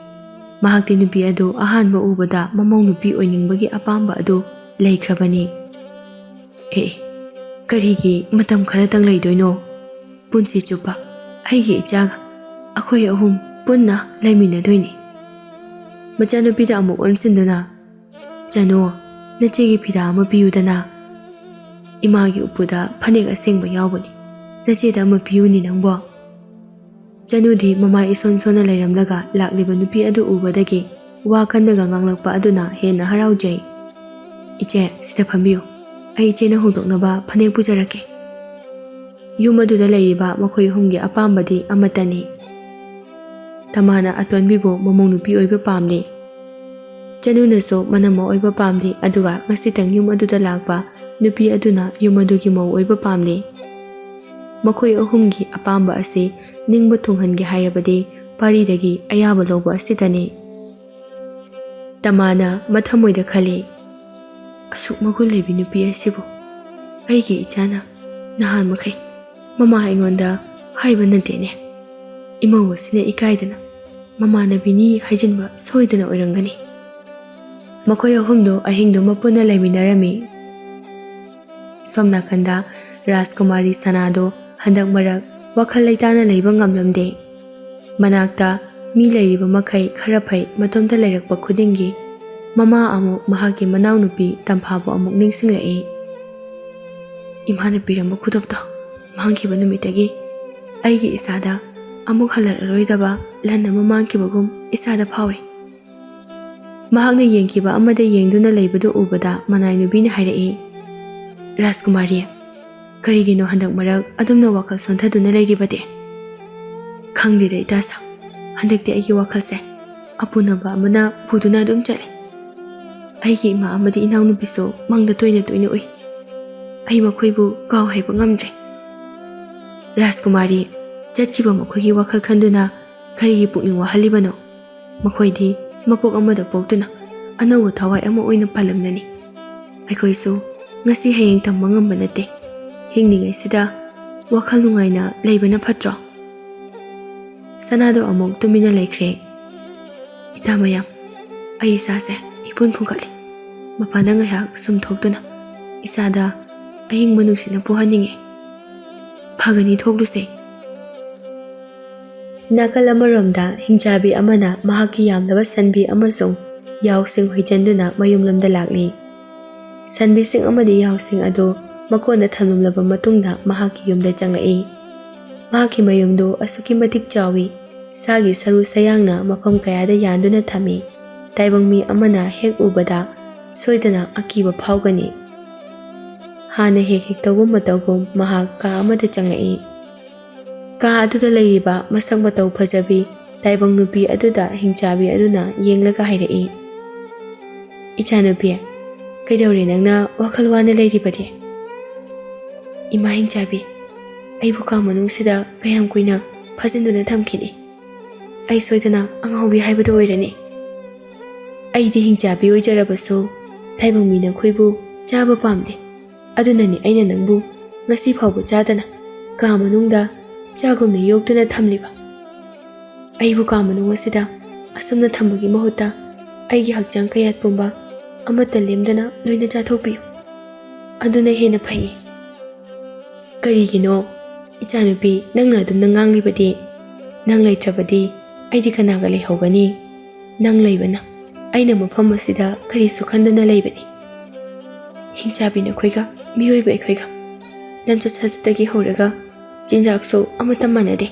Mahakti nupi adu ahanba ubada mamong nupi oiningbagi apamba adu leikrabani. Karigi matam kharatang leidoino. Punsi chupa aigi ichaga akoy ahum punna laimina-doini. Machanupida amuk onsinduna. Chanu nachegi pida ama piyudana. Imagi upuda phanek asengba yawbani. Nacheda ama piyuni nangbo. Chanudi mama ison sona lairamlaga lakliba nupi adu ubadagi wa khandaga nganglakpa aduna henna haraujai. Iche sida phambiyo. Ai iche na hongdoknaba phanek pujarake. Yum aduda leiriba makhoi humgi apambadi amatani. Tamana atonbibo mamong nupi oiba pamni. Chanunaso manama oiba pamni aduga ngasitang yum aduda lakpa nupi aduna yum adugi mau oiba pamni. Makhoi ahumgi apamba ase ningba thunghangi hairabadi paridagi ayaba lobo asitani. Tamana mathamoida khali. Asuk magul lebi nupi asibu. Aigi ichana nahan makai. Mama aingonda haiba nantene. Imaw asina ikaidana. Mama nabini haijinba soidana oirangani. Makoy ahumdo ahingdo mapuna laiminarami. Somna kanda Rajkumari Sanado handak marak wakhal leitana leiba ngamlamde. Manakta mi leiriba makai kharaphai matomda leirakpa khudingi mama amuk mahaki manaw nupi tamphabo amuk ningsinglae. Imhana piramba khudabda mangkiba numitagi aigi isada amuk halarroidaba lanna mamangkibagum isada phawri. Mahakna yengkiba amada yengduna leibadu ubada manai nubina hairae. Rajkumari karigino handak marak adumna wakal sontaduna leiribade. Khangdida itasa handakti aigi wakalse apunaba amana puduna adum chale. Aigi ima amadi inaw nupiso mangda toina toina oi. Ai makhoibu kaw haiba ngamdre. Rajkumari chatkiba makhoigi wakal khanduna ꯀꯔꯤꯒꯤ ꯄꯨꯛꯅꯤꯡ ꯋꯥꯍꯜꯂꯤꯕꯅꯣ? ꯃꯈꯣꯏꯗꯤ ꯃꯄꯣꯛ ꯑꯃꯗ ꯄꯣꯛꯇꯨꯅ ꯑꯅꯧꯕ ꯊꯋꯥꯏ ꯑꯃ ꯑꯣꯏꯅ ꯄꯥꯜꯂꯝꯂꯅꯤ꯫ ꯑꯩꯈꯣꯏꯁꯨ ꯉꯁꯤ ꯍꯌꯦꯡ ꯇꯝꯕ ꯉꯝꯕ ꯅꯠꯇꯦ꯫ ꯍꯤꯡꯂꯤꯉꯩꯁꯤꯗ ꯋꯥꯈꯜ ꯅꯨꯡꯉꯥꯏꯅ ꯂꯩꯕꯅ ꯐꯠꯇ꯭ꯔꯣ? ꯁꯅꯥꯗꯣ ꯑꯃꯨꯛ ꯇꯨꯃꯤꯟꯅ ꯂꯩꯈ꯭ꯔꯦ꯫ ꯏꯇꯥ ꯃꯌꯥꯝ, ꯑꯩ ꯏꯁꯥꯁꯦ ꯏꯄꯨꯟ ꯄꯨꯡꯈꯠꯂꯤ꯫ ꯃꯄꯥꯟꯗ ꯉꯥꯏꯍꯥꯛ ꯁꯨꯝ ꯊꯣꯛꯇꯨꯅ ꯏꯁꯥꯗ ꯑꯏꯪꯕ ꯅꯨꯡꯁꯤꯠꯅ ꯄꯨꯍꯟꯅꯤꯡꯉꯦ꯫ ꯐꯒꯅꯤ, ꯊꯣꯛꯂꯨꯁꯦ꯫ ꯅꯥꯀꯜ ꯑꯃꯔꯣꯝꯗ ꯍꯤꯡꯆꯥꯕꯤ ꯑꯃꯅ ꯃꯍꯥꯛꯀꯤ ꯌꯥꯝꯂꯕ ꯁꯟꯕꯤ ꯑꯃꯁꯨꯡ ꯌꯥꯎꯁꯤꯡ ꯍꯣꯏꯆꯟꯗꯨꯅ ꯃꯌꯨꯝꯂꯣꯝꯗ ꯂꯥꯛꯂꯤ꯫ ꯁꯟꯕꯤꯁꯤꯡ ꯑꯃꯗꯤ ꯌꯥꯎꯁꯤꯡ ꯑꯗꯨ ꯃꯀꯣꯟꯗ ꯊꯝꯂꯝꯂꯕ ꯃꯇꯨꯡꯗ ꯃꯍꯥꯛꯀꯤ ꯌꯨꯝꯗ ꯆꯪꯂꯛꯏ꯫ ꯃꯍꯥꯛꯀꯤ ꯃꯌꯨꯝꯗꯨ ꯑꯁꯨꯛꯀꯤ ꯃꯇꯤꯛ ꯆꯥꯎꯏ, ꯁꯥꯒꯤ ꯁꯔꯨ ꯁꯌꯥꯡꯅ ꯃꯐꯝ ꯀꯌꯥꯗ ꯌꯥꯟꯗꯨꯅ ꯊꯝꯃꯤ꯫ ꯇꯥꯏꯕꯪ ꯃꯤ ꯑꯃꯅ ꯍꯦꯛ ꯎꯕꯗ ꯁꯣꯏꯗꯅ ꯑꯀꯤꯕ ꯐꯥꯎꯒꯅꯤ꯫ ꯍꯥꯟꯅ ꯍꯦꯛ ꯍꯦꯛ ꯇꯧꯕ ꯃꯇꯧꯒꯨꯝ ꯃꯍꯥꯛ ꯀꯥ ꯑꯃꯗ ꯆꯪꯂꯛꯏ꯫ ꯀꯥ ꯑꯗꯨꯗ ꯂꯩꯔꯤꯕ ꯃꯁꯛ ꯃꯇꯧ ꯐꯖꯕꯤ ꯇꯥꯏꯕꯪ ꯅꯨꯄꯤ ꯑꯗꯨꯗ ꯍꯤꯡꯆꯥꯕꯤ ꯑꯗꯨꯅ ꯌꯦꯡꯂꯒ ꯍꯥꯏꯔꯛꯏ, "ꯏꯆꯥꯅꯨꯄꯤ, ꯀꯩꯗꯧꯔꯦ ꯅꯪꯅ ꯋꯥꯈꯜ ꯋꯥꯅ ꯂꯩꯔꯤꯕꯗꯤ?" "ꯏꯃꯥ ꯍꯤꯡꯆꯥꯕꯤ, ꯑꯩꯕꯨ ꯀꯥ ꯃꯅꯨꯡꯁꯤꯗ ꯀꯌꯥꯝ ꯀꯨꯏꯅ ꯐꯥꯖꯤꯟꯗꯨꯅ ꯊꯝꯈꯤꯅꯤ? ꯑꯩ ꯁꯣꯏꯗꯅ ꯑꯉꯥꯎꯕꯤ ꯍꯥꯏꯕꯗꯨ ꯑꯣꯏꯔꯅꯤ꯫ ꯑꯩꯗꯤ ꯍꯤꯡꯆꯥꯕꯤ ꯑꯣꯏꯖꯔꯕꯁꯨ ꯇꯥꯏꯕꯪ ꯃꯤ ꯅꯈꯣꯏꯕꯨ ꯆꯥꯕ ꯄꯥꯝꯗꯦ꯫ ꯑꯗꯨꯅꯅꯤ ꯑꯩꯅ ꯅꯪꯕꯨ ꯉꯁꯤ ꯐꯥꯎꯕ ꯆꯥꯗꯅ ꯀꯥ ꯃꯅꯨꯡꯗ ꯆꯥꯒꯨꯝꯅ ꯌꯣꯛꯇꯨꯅ ꯊꯝꯂꯤꯕ꯫ ꯑꯩꯕꯨ ꯀꯥ ꯃꯅꯨꯡ ꯑꯁꯤꯗ ꯑꯁꯨꯝꯅ ꯊꯝꯕꯒꯤ ꯃꯍꯨꯠꯇ ꯑꯩꯒꯤ ꯍꯛꯆꯥꯡ ꯀꯌꯥꯠ ꯄꯨꯝꯕ ꯑꯃꯠꯇ ꯂꯦꯝꯗꯅ ꯂꯣꯏꯅ ꯆꯥꯊꯣꯛꯄꯤꯌꯨ, ꯑꯗꯨꯅ ꯍꯦꯟꯅ ꯐꯩ." "ꯀꯔꯤꯒꯤꯅꯣ ꯏꯆꯥꯅꯨꯄꯤ ꯅꯪꯅ ꯑꯗꯨꯝꯅ ꯉꯥꯡꯂꯤꯕꯗꯤ? ꯅꯪ ꯂꯩꯇ꯭ꯔꯕꯗꯤ ꯑꯩꯗꯤ ꯀꯅꯥꯒ ꯂꯩꯍꯧꯒꯅꯤ? ꯅꯪ ꯂꯩꯕꯅ ꯑꯩꯅ ꯃꯐꯝ ꯑꯁꯤꯗ ꯀꯔꯤꯁꯨ ꯈꯟꯗꯅ ꯂꯩꯕꯅꯤ꯫ ꯍꯤꯡꯆꯥꯕꯤ ꯅꯈꯣꯏꯒ ꯃꯤꯑꯣꯏꯕ ꯑꯩꯈꯣꯏꯒ ꯂꯝꯆꯠ ꯁꯥꯖꯠꯇꯒꯤ ꯍꯧꯔꯒ ꯆꯤꯟꯖꯥꯛꯁꯨ ꯑꯃꯠꯇ ꯃꯥꯟꯅꯗꯦ꯫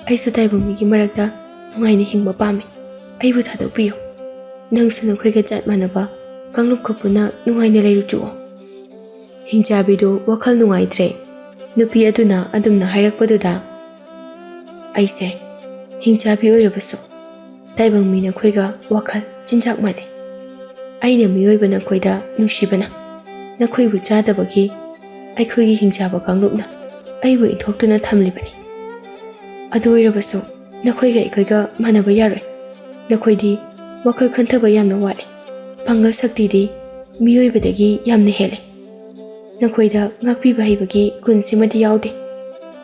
ꯑꯩꯁꯨ ꯇꯥꯏꯕꯪ ꯃꯤꯒꯤ ꯃꯔꯛꯇ ꯅꯨꯡꯉꯥꯏꯅ ꯍꯤꯡꯕ ꯄꯥꯝꯃꯤ꯫ ꯑꯩꯕꯨ ꯊꯥꯗꯣꯛꯄꯤꯌꯨ꯫ ꯅꯪꯁꯨ ꯅꯈꯣꯏꯒ ꯆꯠ ꯃꯥꯟꯅꯕ ꯀꯥꯡꯂꯨꯞꯀ ꯄꯨꯟꯅ ꯅꯨꯡꯉꯥꯏꯅ ꯂꯩꯔꯨꯆꯨꯑꯣ." ꯍꯤꯡꯆꯥꯕꯤꯗꯨ ꯋꯥꯈꯜ ꯅꯨꯡꯉꯥꯏꯇ꯭ꯔꯦ꯫ ꯅꯨꯄꯤ ꯑꯗꯨꯅ ꯑꯗꯨꯝꯅ ꯍꯥꯏꯔꯛꯄꯗꯨꯗ, "ꯑꯩꯁꯦ ꯍꯤꯡꯆꯥꯕꯤ ꯑꯣꯏꯔꯕꯁꯨ ꯇꯥꯏꯕꯪ ꯃꯤ ꯅꯈꯣꯏꯒ ꯋꯥꯈꯜ ꯆꯤꯟꯖꯥꯛ ꯃꯥꯟꯅꯩ꯫ ꯑꯩꯅ ꯃꯤꯑꯣꯏꯕ ꯅꯈꯣꯏꯗ ꯅꯨꯡꯁꯤꯕꯅ ꯅꯈꯣꯏꯕꯨ ꯆꯥꯗꯕꯒꯤ ꯑꯩꯈꯣꯏꯒꯤ ꯍꯤꯡꯆꯥꯕ ꯀꯥꯡꯂꯨꯞꯅ ꯑꯩꯕꯨ ꯏꯟꯊꯣꯛꯇꯨꯅ ꯊꯝꯂꯤꯕꯅꯤ꯫ ꯑꯗꯨ ꯑꯣꯏꯔꯕꯁꯨ ꯅꯈꯣꯏꯒ ꯑꯩꯈꯣꯏꯒ ꯃꯥꯟꯅꯕ ꯌꯥꯔꯣꯏ꯫ ꯅꯈꯣꯏꯗꯤ ꯋꯥꯈꯜ ꯈꯟꯊꯕ ꯌꯥꯝꯅ ꯋꯥꯠꯂꯤ꯫ ꯄꯥꯡꯒꯜ ꯁꯛꯇꯤꯗꯤ ꯃꯤꯑꯣꯏꯕꯗꯒꯤ ꯌꯥꯝꯅ ꯍꯦꯜꯂꯤ꯫ ꯅꯈꯣꯏꯗ ꯉꯥꯛꯄꯤꯕ ꯍꯩꯕꯒꯤ ꯒꯨꯟꯁꯤꯃꯗꯤ ꯌꯥꯎꯗꯦ꯫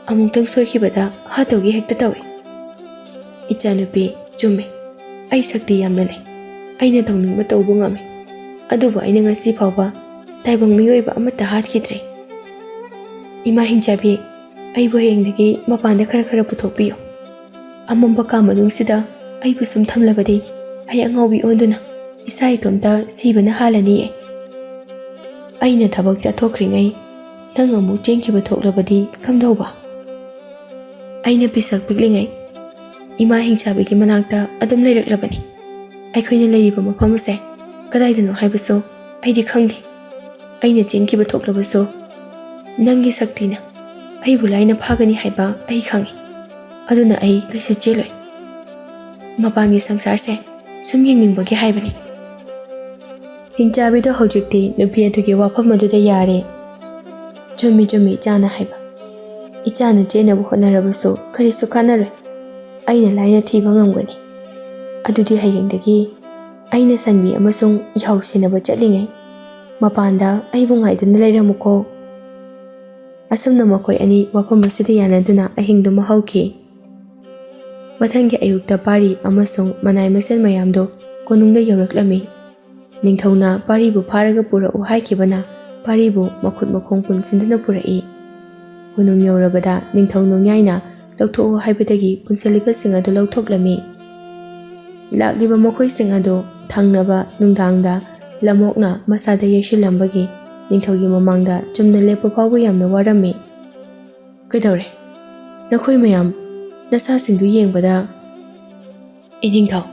ꯑꯃꯨꯛꯇꯪ ꯁꯣꯏꯈꯤꯕꯗ ꯍꯥꯠꯇꯧꯒꯤ ꯍꯦꯛꯇ ꯇꯧꯏ." "ꯏꯆꯥꯅꯨꯄꯤ, ꯆꯨꯝꯃꯤ, ꯑꯩ ꯁꯛꯇꯤ ꯌꯥꯝꯅ ꯂꯩ꯫ ꯑꯩꯅ ꯇꯧꯅꯤꯡꯕ ꯇꯧꯕ ꯉꯝꯃꯤ꯫ ꯑꯗꯨꯕꯨ ꯑꯩꯅ ꯉꯁꯤ ꯐꯥꯎꯕ ꯇꯥꯏꯕꯪ ꯃꯤꯑꯣꯏꯕ ꯑꯃꯠꯇ ꯍꯥꯠꯈꯤꯗ꯭ꯔꯤ꯫ ꯏꯃꯥ ꯍꯤꯡꯆꯥꯕꯤ, ꯑꯩꯕꯨ ꯍꯌꯦꯡꯗꯒꯤ ꯃꯄꯥꯟꯗ ꯈꯔ ꯈꯔ ꯄꯨꯊꯣꯛꯄꯤꯌꯨ꯫ ꯑꯃꯝꯕ ꯀꯥ ꯃꯅꯨꯡꯁꯤꯗ ꯑꯩꯕꯨ ꯁꯨꯝ ꯊꯝꯂꯕꯗꯤ ꯑꯩ ꯑꯉꯥꯎꯕꯤ ꯑꯣꯟꯗꯨꯅ ꯏꯁꯥ ꯏꯇꯣꯝꯇ ꯁꯤꯕꯅ ꯍꯥꯜꯂꯅꯤꯌꯦ꯫ ꯑꯩꯅ ꯊꯕꯛ ꯆꯠꯊꯣꯛꯈ꯭ꯔꯤꯉꯩ ꯅꯪ ꯑꯃꯨꯛ ꯆꯦꯟꯈꯤꯕ ꯊꯣꯛꯂꯕꯗꯤ ꯀꯝꯗꯧꯕ? ꯑꯩꯅ ꯄꯤꯁꯛ ꯄꯤꯛꯂꯤꯉꯩ ꯏꯃꯥ ꯍꯤꯡꯆꯥꯕꯤꯒꯤ ꯃꯅꯥꯛꯇ ꯑꯗꯨꯝ ꯂꯩꯔꯛꯂꯕꯅꯤ꯫ ꯑꯩꯈꯣꯏꯅ ꯂꯩꯔꯤꯕ ꯃꯐꯝ ꯑꯁꯦ ꯀꯗꯥꯏꯗꯅꯣ ꯍꯥꯏꯕꯁꯨ ꯑꯩꯗꯤ ꯈꯪꯗꯦ꯫ ꯑꯩꯅ ꯆꯦꯟꯈꯤꯕ ꯊꯣꯛꯂꯕꯁꯨ ꯅꯪꯒꯤ ꯁꯛꯇꯤꯅ ꯑꯩꯕꯨ ꯂꯥꯏꯅ ꯐꯥꯒꯅꯤ ꯍꯥꯏꯕ ꯑꯩ ꯈꯪꯏ꯫ ꯑꯗꯨꯅ ꯑꯩ ꯀꯩꯁꯨ ꯆꯦꯜꯂꯣꯏ꯫ ꯃꯄꯥꯟꯒꯤ ꯁꯪꯁꯥꯔꯁꯦ ꯁꯨꯝ ꯌꯦꯡꯅꯤꯡꯕꯒꯤ ꯍꯥꯏꯕꯅꯤ." ꯍꯤꯡꯆꯥꯕꯤꯗꯣ ꯍꯧꯖꯤꯛꯇꯤ ꯅꯨꯄꯤ ꯑꯗꯨꯒꯤ ꯋꯥꯐꯝ ꯑꯗꯨꯗ ꯌꯥꯔꯦ꯫ "ꯆꯨꯝꯃꯤ ꯆꯨꯝꯃꯤ ꯏꯆꯥꯅ ꯍꯥꯏꯕ꯫ ꯏꯆꯥꯅ ꯆꯦꯟꯅꯕ ꯍꯣꯠꯅꯔꯕꯁꯨ ꯀꯔꯤꯁꯨ ꯀꯥꯟꯅꯔꯣꯏ꯫ ꯑꯩꯅ ꯂꯥꯏꯅ ꯊꯤꯕ ꯉꯝꯒꯅꯤ꯫ ꯑꯗꯨꯗꯤ ꯍꯌꯦꯡꯗꯒꯤ ꯑꯩꯅ ꯁꯟꯕꯤ ꯑꯃꯁꯨꯡ ꯌꯥꯎ ꯁꯦꯟꯅꯕ ꯆꯠꯂꯤꯉꯩ ꯃꯄꯥꯟꯗ ꯑꯩꯕꯨ ꯉꯥꯏꯗꯨꯅ ꯂꯩꯔꯝꯃꯨꯀꯣ." ꯑꯁꯨꯝꯅ ꯃꯈꯣꯏ ꯑꯅꯤ ꯋꯥꯐꯝ ꯑꯁꯤꯗ ꯌꯥꯅꯗꯨꯅ ꯑꯍꯤꯡꯗꯨꯃ ꯍꯧꯈꯤ꯫ ꯃꯊꯪꯒꯤ ꯑꯌꯨꯛꯇ ꯄꯥꯔꯤ ꯑꯃꯁꯨꯡ ꯃꯅꯥꯏ ꯃꯁꯦꯜ ꯃꯌꯥꯝꯗꯣ ꯀꯣꯅꯨꯡꯗ ꯌꯧꯔꯛꯂꯝꯃꯤ꯫ ꯅꯤꯡꯊꯧꯅ ꯄꯥꯔꯤꯕꯨ ꯐꯥꯔꯒ ꯄꯨꯔꯛꯎ ꯍꯥꯏꯈꯤꯕꯅ ꯄꯥꯔꯤꯕꯨ ꯃꯈꯨꯠ ꯃꯈꯣꯡ ꯄꯨꯟꯁꯤꯟꯗꯨꯅ ꯄꯨꯔꯛꯏ꯫ ꯀꯣꯅꯨꯡ ꯌꯧꯔꯕꯗ ꯅꯤꯡꯊꯧ ꯅꯣꯡꯌꯥꯏꯅ ꯂꯧꯊꯣꯛꯎ ꯍꯥꯏꯕꯗꯒꯤ ꯄꯨꯟꯁꯤꯜꯂꯤꯕꯁꯤꯡ ꯑꯗꯨ ꯂꯧꯊꯣꯛꯂꯝꯃꯤ꯫ ꯂꯥꯛꯂꯤꯕ ꯃꯈꯣꯏꯁꯤꯡ ꯑꯗꯨ ꯊꯪꯅꯕ ꯅꯨꯡꯗꯥꯡꯗ ꯂꯝꯑꯣꯛꯅ ꯃꯁꯥꯗ ꯌꯩꯁꯤꯜꯂꯝꯕꯒꯤ ꯅꯤꯡꯊꯧꯒꯤ ꯃꯃꯥꯡꯗ ꯆꯨꯝꯅ ꯂꯦꯞꯄ ꯐꯥꯎꯕ ꯌꯥꯝꯅ ꯋꯥꯔꯝꯃꯤ꯫ "ꯀꯩꯗꯧꯔꯦ? ꯅꯈꯣꯏ ꯃꯌꯥꯝ ꯅꯁꯥꯁꯤꯡꯗꯨ ꯌꯦꯡꯕꯗ..." "ꯏꯅꯤꯡꯊꯧ,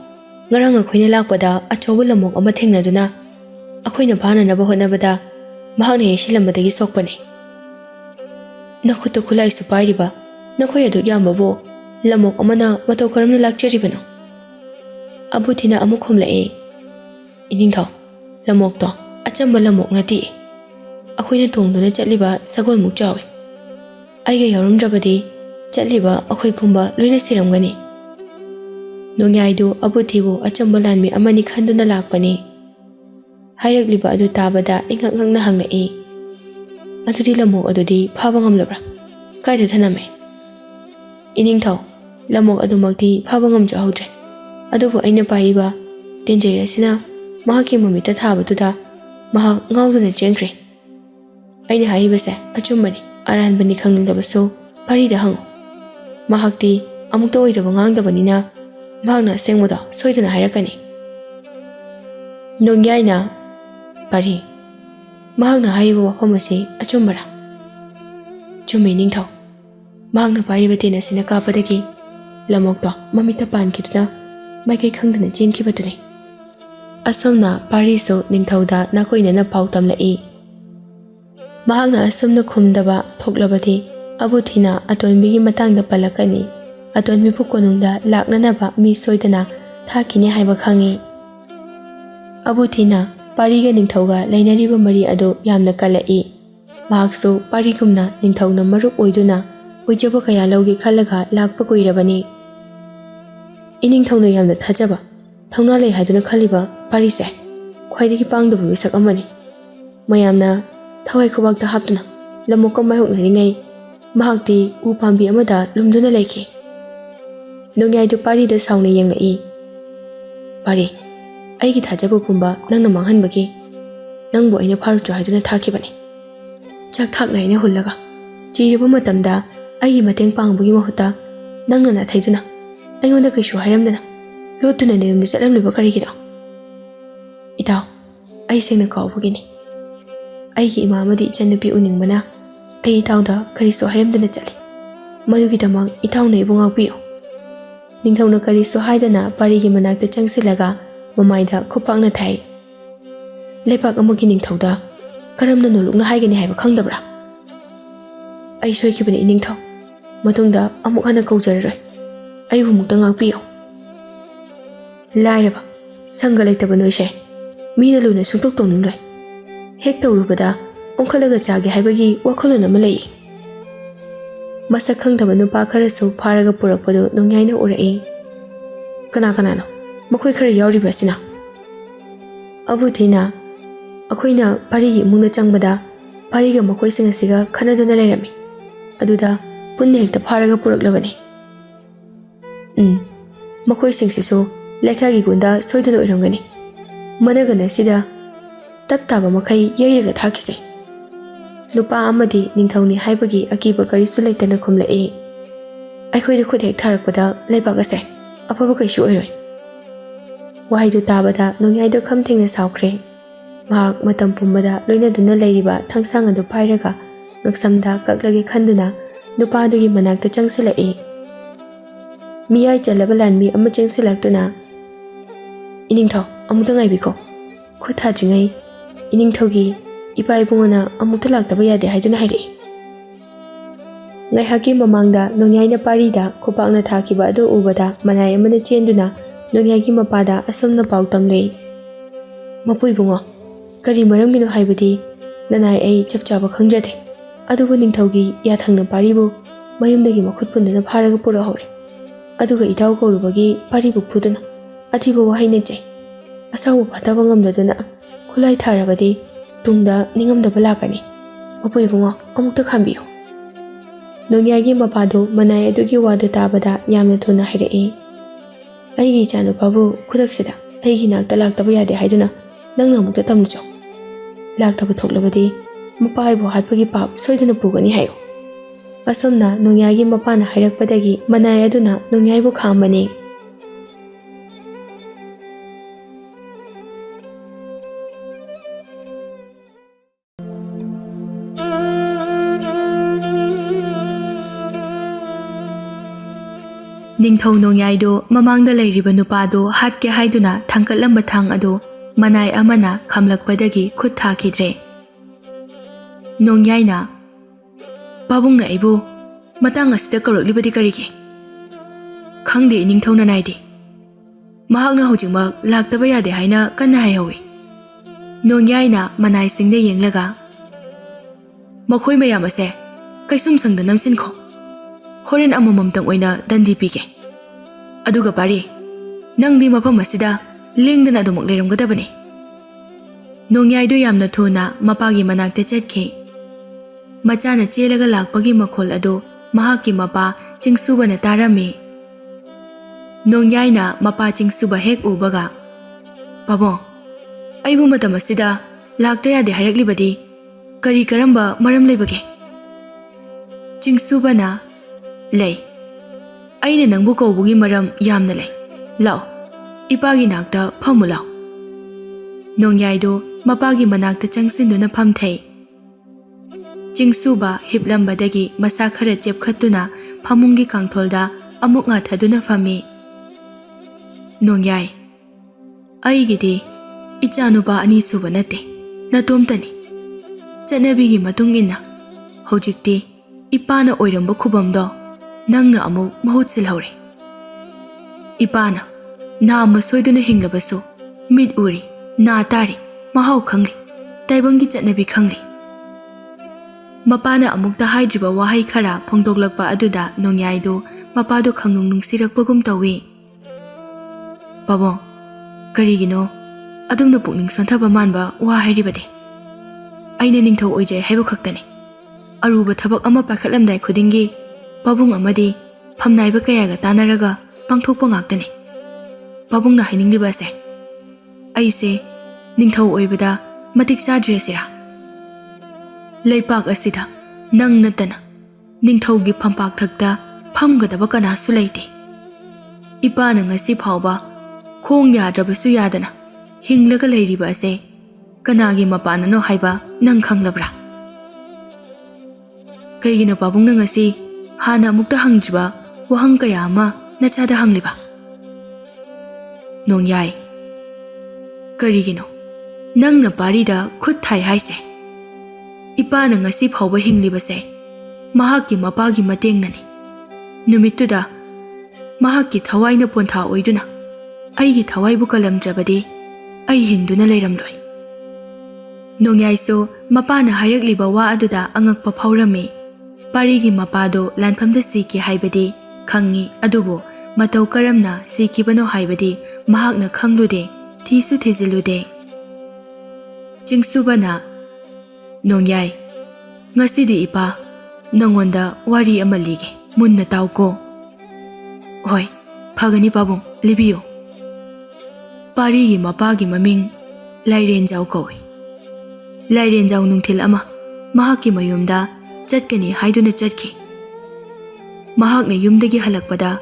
ꯉꯔꯥꯡ ꯑꯩꯈꯣꯏꯅ ꯂꯥꯛꯄꯗ ꯑꯆꯧꯕ ꯂꯝꯑꯣꯛ ꯑꯃ ꯊꯦꯡꯅꯗꯨꯅ ꯑꯩꯈꯣꯏꯅ ꯐꯥꯅꯅꯕ ꯍꯣꯠꯅꯕꯗ ꯃꯍꯥꯛꯅ ꯌꯩꯁꯤꯜꯂꯝꯕꯗꯒꯤ ꯁꯣꯛꯄꯅꯤ꯫ ꯅꯈꯨꯠꯇ ꯈꯨꯠꯂꯥꯏꯁꯨ ꯄꯥꯏꯔꯤꯕ ꯅꯈꯣꯏ ꯑꯗꯨꯛ ꯌꯥꯝꯕꯕꯨ ꯂꯝꯑꯣꯛ ꯑꯃꯅ ꯃꯇꯧ ꯀꯔꯝꯅ ꯂꯥꯛꯆꯔꯤꯕꯅꯣ?" ꯑꯕꯨꯊꯤꯅ ꯑꯃꯨꯛ ꯈꯨꯝꯂꯛꯏ꯫ "ꯏꯅꯤꯡꯊꯧ, ꯂꯝꯑꯣꯛꯇꯣ ꯑꯆꯝꯕ ꯂꯝꯑꯣꯛ ꯅꯠꯇꯦ꯫ ꯑꯩꯈꯣꯏꯅ ꯇꯣꯡꯗꯨꯅ ꯆꯠꯂꯤꯕ ꯁꯒꯣꯜꯃꯨꯛ ꯆꯥꯎꯏ꯫ ꯑꯩꯒ ꯌꯥꯎꯔꯝꯗ꯭ꯔꯕꯗꯤ ꯆꯠꯂꯤꯕ ꯑꯩꯈꯣꯏ ꯄꯨꯝꯕ ꯂꯣꯏꯅ ꯁꯤꯔꯝꯒꯅꯤ꯫ Nongyaidu abuthibu achamba lanmi amani khanduna lakpani. Hairagliba adu tabada ingak-ngakna hanglai. Adudi lamok adudi phaba ngamlabra. Kaida thaname. Iningthau lamok adumakti phaba ngamjahudre. Adubu aina paiba tenjay asina mahaki mamita thabatuda mahak ngauduna chenkre. Aina haribase achumbani aranbani khanglingdabaso parida hango. Mahakti amukta oidaba ngangdabanina mahakna sengmoda soidana hairakani. Nongyaina pari mahakna hariba wafam asi achumbara. Chummi ningthau mahakna pariba tena sina kapadagi lamokto mamita pankiduna maikai khangdana chenkibaduni. Asomna pariso ningthauda nakoinana pau tamlai. Mahakna asomna khumdaba thoklabadi abuthina atonbigi matangda palakani. Atonbipu konungda laknanaba mi soidana thakini haiba khangi. Abuthina pariga ningthauga lainariba mari ado yamna kalai. Mahaksu parigumna ningthauna marup oiduna oijaba kaya lauge khalaga lakpa koirabani. Iningthauna yamna thajaba thauna lei haiduna khaliba parise khwaidagi pangdaba misak amani. Mayamna thawai khobakta haptuna lamokka mayoknaringai mahakti u pambi amada lumduna leiki. Nongyaidu parida sauna yenglai. Pari aigi thajaba pumba nangna manghanbagi nangbu aina pharuchu haiduna thakibani. Chak thakna aina hullaga chiriba matamda aigi mateng pangbugi mahuta nangna na thaiduna aingonda kaishu hairamdana lotuna ne yumda chatlamliba karigida. Itaw ai sengna kawbugini. Aigi ima amadi ichannupi uningbana ai itawda kariso hairamdana chali. Madugidamak itawna ibu ngakpiyo. Ningthauna kariso haidana parigi manakta changsilaga mamaida khupakna thai. Lepak amagi ningthauda karamna nolokna haigani haiba khangdabra. Ai soikibani ningthau matungda amuk hana kaujararoi. Aibu mukta ngakpiyo. Lairaba sanga leitaba noise mina luna sungtok tongningloi. Hek tawrubada ongkhalaga chage haibagi wakhalon ama lei. Masak khangdaba nupa kharasu pharaga purakpadu nongyaina urai. Kana-kanano makhoi khara yauribasina. Abuthina akhoina parigi imungna changbada pariga makhoi singasiga khanaduna leirami. Aduda punna hekta pharaga puraklabani. Makhoi singsisu lekhagi gunda soidana oiramgani. Managana sida taptaba makhai yairaga thakise. Nupa amadi ningthauni haibagi akiba karisu leitana khumlai. Aikhoida khut hek tharakpada leibak ase afaba kaishu oiroi. Wahaidu tabada nongyaidu khamthengna saukre. Mahak matam pumbada loinaduna leiriba thangsang adu pairaga ngaksamda kaklagi khanduna nupa adugi manakta changsilai. Miyai chalaba lanmi ama changsilaktuna. Iningthau amukta ngaibiko. Khut thadringai iningthaugi ipa ibungana amukta laktaba yade haiduna hairi. Ngaihaki mamangda nongyaina parida khopakna thakiba adu ubada manai amana chenduna nongyaigi mapada asomna pau tamlei. Mapui bungo kari maramgino haibadi nanai ai chapchaba khangjade. Adubu ningthaugi yathangna paribu mayumdagi makhut pundana pharaga pura hore. Aduga itaw korubagi paribu phuduna athiba wahaina jai. Asawu phataba ngamdaduna khulai tharabadi tungda ningamdaba lakani. Mapui bungo amukta khambiyo. Nongyagi mapado manai adugi wadu tabada yamna thuna hairai. Aigi chanupabu khudaksida aigi nakta laktaba yade haiduna nangna amukta tamlucho. Laktaba thoklabadi mapaibu hatpagi pap soidana pugani hayo. Asomna nongyagi mapana hairakpadagi manai aduna nongyaibu khambani. Ningthau nongyaidu mamangda leiriba nupadu hatke haiduna thangkatlamba thang adu manai amana khamlakpadagi khut thakidre. Nongyaina pabungna ibu matang asida karoklibadi karigi. Khangde ningthauna naidi. Mahakna hojingmak laktaba yade haina kanna haihawi. Nongyaina manai singde yenglaga makhoi mayam ase kaisum sangda namsinkho. Horen amamamtang oina dandi pige. Aduga pari ꯅꯪꯗꯤ ꯃꯐꯝ ꯑꯁꯤꯗ ꯂꯦꯡꯗꯅ ꯑꯗꯨꯃꯛ ꯂꯩꯔꯝꯒꯗꯕꯅꯤ꯫ ꯅꯣꯡꯌꯥꯏꯗꯨ ꯌꯥꯝꯅ ꯊꯨꯅ ꯃꯄꯥꯒꯤ ꯃꯅꯥꯛꯇ ꯆꯠꯈꯤ꯫ ꯃꯆꯥꯅ ꯆꯦꯜꯂꯒ ꯂꯥꯛꯄꯒꯤ ꯃꯈꯣꯜ ꯑꯗꯨ ꯃꯍꯥꯛꯀꯤ ꯃꯄꯥ ꯆꯤꯡꯁꯨꯕꯅ ꯇꯥꯔꯝꯃꯤ꯫ ꯅꯣꯡꯌꯥꯏꯅ ꯃꯄꯥ ꯆꯤꯡꯁꯨꯕ ꯍꯦꯛ ꯎꯕꯒ, "ꯄꯥꯕꯨꯡ, ꯑꯩꯕꯨ ꯃꯇꯝ ꯑꯁꯤꯗ ꯂꯥꯛꯇ ꯌꯥꯗꯦ ꯍꯥꯏꯔꯛꯂꯤꯕꯗꯤ ꯀꯔꯤ ꯀꯔꯝꯕ ꯃꯔꯝ ꯂꯩꯕꯒꯦ?" ꯆꯤꯡꯁꯨꯕꯅ, "ꯂꯩ. ꯑꯩꯅ ꯅꯪꯕꯨ ꯀꯧꯕꯒꯤ ꯃꯔꯝ ꯌꯥꯝꯅ ꯂꯩ. ꯂꯥꯛꯑꯣ, ꯏꯄꯥꯒꯤ ꯅꯥꯛꯇ ꯐꯝꯃꯨ ꯂꯥꯎ." ꯅꯣꯡꯌꯥꯏꯗꯨ ꯃꯄꯥꯒꯤ ꯃꯅꯥꯛꯇ ꯆꯪꯁꯤꯟꯗꯨꯅ ꯐꯝꯊꯩ꯫ ꯆꯤꯡꯁꯨꯕ ꯍꯤꯞꯂꯝꯕꯗꯒꯤ ꯃꯁꯥ ꯈꯔ ꯆꯦꯞꯈꯠꯇꯨꯅ ꯐꯃꯨꯡꯒꯤ ꯀꯥꯡꯊꯣꯜꯗ ꯑꯃꯨꯛ ꯉꯥꯊꯗꯨꯅ ꯐꯝꯃꯤ꯫ "ꯅꯣꯡꯌꯥꯏ, ꯑꯩꯒꯤꯗꯤ ꯏꯆꯥꯅꯨꯄꯥ ꯑꯅꯤ ꯁꯨꯕ ꯅꯠꯇꯦ, ꯅꯇꯣꯝꯇꯅꯤ. ꯆꯠꯅꯕꯤꯒꯤ ꯃꯇꯨꯡ ꯏꯟꯅ ꯍꯧꯖꯤꯛꯇꯤ ꯏꯄꯥꯅ ꯑꯣꯏꯔꯝꯕ ꯈꯨꯕꯝꯗꯣ ꯅꯪꯅ ꯑꯃꯨꯛ ꯃꯍꯨꯠ ꯁꯤꯜꯍꯧꯔꯦ. ꯏꯄꯥꯅ ꯅꯥꯝꯃ ꯁꯣꯏꯗꯨꯅ ꯍꯤꯡꯂꯕꯁꯨ ꯃꯤꯠ ꯎꯔꯤ, ꯅꯥ ꯇꯥꯔꯤ, ꯃꯍꯥꯎ ꯈꯪꯂꯤ, ꯇꯥꯏꯕꯪꯒꯤ ꯆꯠꯅꯕꯤ ꯈꯪꯂꯤ." ꯃꯄꯥꯅ ꯑꯃꯨꯛꯇ ꯍꯥꯏꯗ꯭ꯔꯤꯕ ꯋꯥꯍꯩ ꯈꯔ ꯐꯣꯡꯗꯣꯛꯂꯛꯄ ꯑꯗꯨꯗ ꯅꯣꯡꯌꯥꯏꯗꯨ ꯃꯄꯥꯗꯨ ꯈꯪꯅꯨꯡ ꯅꯨꯡꯁꯤꯔꯛꯄꯒꯨꯝ ꯇꯧꯏ꯫ "ꯄꯥꯕꯨꯡ, ꯀꯔꯤꯒꯤꯅꯣ ꯑꯗꯨꯝꯅ ꯄꯨꯛꯅꯤꯡ ꯁꯣꯟꯊꯕ ꯃꯥꯟꯕ ꯋꯥ ꯍꯥꯏꯔꯤꯕꯗꯤ? ꯑꯩꯅ ꯅꯤꯡꯊꯧ ꯑꯣꯏꯖꯩ ꯍꯥꯏꯕ ꯈꯛꯇꯅꯤ. ꯑꯔꯨꯕ ꯊꯕꯛ ꯑꯃ ꯄꯥꯏꯈꯠꯂꯝꯗꯥꯏ ꯈꯨꯗꯤꯡꯒꯤ ꯄꯥꯕꯨꯡ ꯑꯃꯗꯤ ꯐꯝꯅꯥꯏꯕ ꯀꯌꯥꯒ ꯇꯥꯟꯅꯔꯒ ꯄꯥꯡꯊꯣꯛꯄ ꯉꯥꯛꯇꯅꯤ. ꯄꯥꯕꯨꯡꯅ ꯍꯥꯏꯅꯤꯡꯂꯤꯕ ꯑꯁꯦ ꯑꯩꯁꯦ ꯅꯤꯡꯊꯧ ꯑꯣꯏꯕꯗ ꯃꯇꯤꯛ ꯆꯥꯗ꯭ꯔꯤ ꯑꯁꯤꯔꯥ? ꯂꯩꯄꯥꯛ ꯑꯁꯤꯗ ꯅꯪ ꯅꯠꯇꯅ ꯅꯤꯡꯊꯧꯒꯤ ꯐꯝꯄꯥꯛꯊꯛꯇ ꯐꯝꯒꯗꯕ ꯀꯅꯥꯁꯨ ꯂꯩꯇꯦ. ꯏꯄꯥꯅ ꯉꯁꯤ ꯐꯥꯎꯕ ꯈꯣꯡ ꯌꯥꯗ꯭ꯔꯕꯁꯨ ꯌꯥꯗꯅ ꯍꯤꯡꯂꯒ ꯂꯩꯔꯤꯕ ꯑꯁꯦ ꯀꯅꯥꯒꯤ ꯃꯄꯥꯟꯅꯅꯣ ꯍꯥꯏꯕ ꯅꯪ ꯈꯪꯂꯕ꯭ꯔꯥ? ꯀꯩꯒꯤꯅꯣ ꯄꯥꯕꯨꯡꯅ ꯉꯁꯤ ꯍꯥꯟꯅ ꯑꯃꯨꯛꯇ ꯍꯪꯗ꯭ꯔꯤꯕ ꯋꯥꯍꯪ ꯀꯌꯥ ꯑꯃ ꯅꯆꯥꯗ ꯍꯪꯂꯤꯕ? ꯅꯣꯡꯌꯥꯏ, ꯀꯔꯤꯒꯤꯅꯣ ꯅꯪꯅ ꯄꯥꯔꯤꯗ ꯈꯨꯠ ꯊꯥꯏ ꯍꯥꯏꯁꯦ? ꯏꯄꯥꯅ ꯉꯁꯤ ꯐꯥꯎꯕ ꯍꯤꯡꯂꯤꯕꯁꯦ ꯃꯍꯥꯛꯀꯤ ꯃꯄꯥꯒꯤ ꯃꯇꯦꯡꯅꯅꯤ. ꯅꯨꯃꯤꯠꯇꯨꯗ ꯃꯍꯥꯛꯀꯤ ꯊꯋꯥꯏꯅ ꯄꯣꯟꯊꯥ ꯑꯣꯏꯗꯨꯅ ꯑꯩꯒꯤ ꯊꯋꯥꯏꯕꯨ ꯀꯜꯂꯝꯗ꯭ꯔꯕꯗꯤ ꯑꯩ ꯍꯤꯡꯗꯨꯅ ꯂꯩꯔꯝꯂꯣꯏ." ꯅꯣꯡꯌꯥꯏꯁꯨ ꯃꯄꯥꯅ ꯍꯥꯏꯔꯛꯂꯤꯕ ꯋꯥ ꯑꯗꯨꯗ ꯑꯉꯛꯄ ꯐꯥꯎꯔꯝꯃꯤ꯫ ꯄꯥꯔꯤꯒꯤ ꯃꯄꯥꯗꯣ ꯂꯥꯟꯐꯝꯗ ꯁꯤꯈꯤ ꯍꯥꯏꯕꯗꯤ ꯈꯪꯉꯤ, ꯑꯗꯨꯕꯨ ꯃꯇꯧ ꯀꯔꯝꯅ ꯁꯤꯈꯤꯕꯅꯣ ꯍꯥꯏꯕꯗꯤ ꯃꯍꯥꯛꯅ ꯈꯪꯂꯨꯗꯦ, ꯊꯤꯁꯨ ꯊꯤꯖꯤꯜꯂꯨꯗꯦ꯫ ꯆꯤꯡꯁꯨꯕꯅ, "ꯅꯣꯡꯌꯥꯏ, ꯉꯁꯤꯗꯤ ꯏꯄꯥ ꯅꯪꯉꯣꯟꯗ ꯋꯥꯔꯤ ꯑꯃ ꯂꯤꯒꯦ, ꯃꯨꯟꯅ ꯇꯥꯎꯀꯣ." "ꯍꯣꯏ, ꯐꯒꯅꯤ ꯄꯥꯕꯨꯡ, ꯂꯤꯕꯤꯌꯨ." ꯄꯥꯔꯤꯒꯤ ꯃꯄꯥꯒꯤ ꯃꯃꯤꯡ ꯂꯥꯏꯔꯦꯟꯖꯥꯎ ꯀꯧꯏ꯫ ꯂꯥꯏꯔꯦꯟꯖꯥꯎ ꯅꯨꯡꯊꯤꯜ ꯑꯃ ꯃꯍꯥꯛꯀꯤ ꯃꯌꯨꯝꯗ ꯆꯠꯀꯅꯤ ꯍꯥꯏꯗꯨꯅ ꯆꯠꯈꯤ꯫ ꯃꯍꯥꯛꯅ ꯌꯨꯝꯗꯒꯤ ꯍꯜꯂꯛꯄꯗ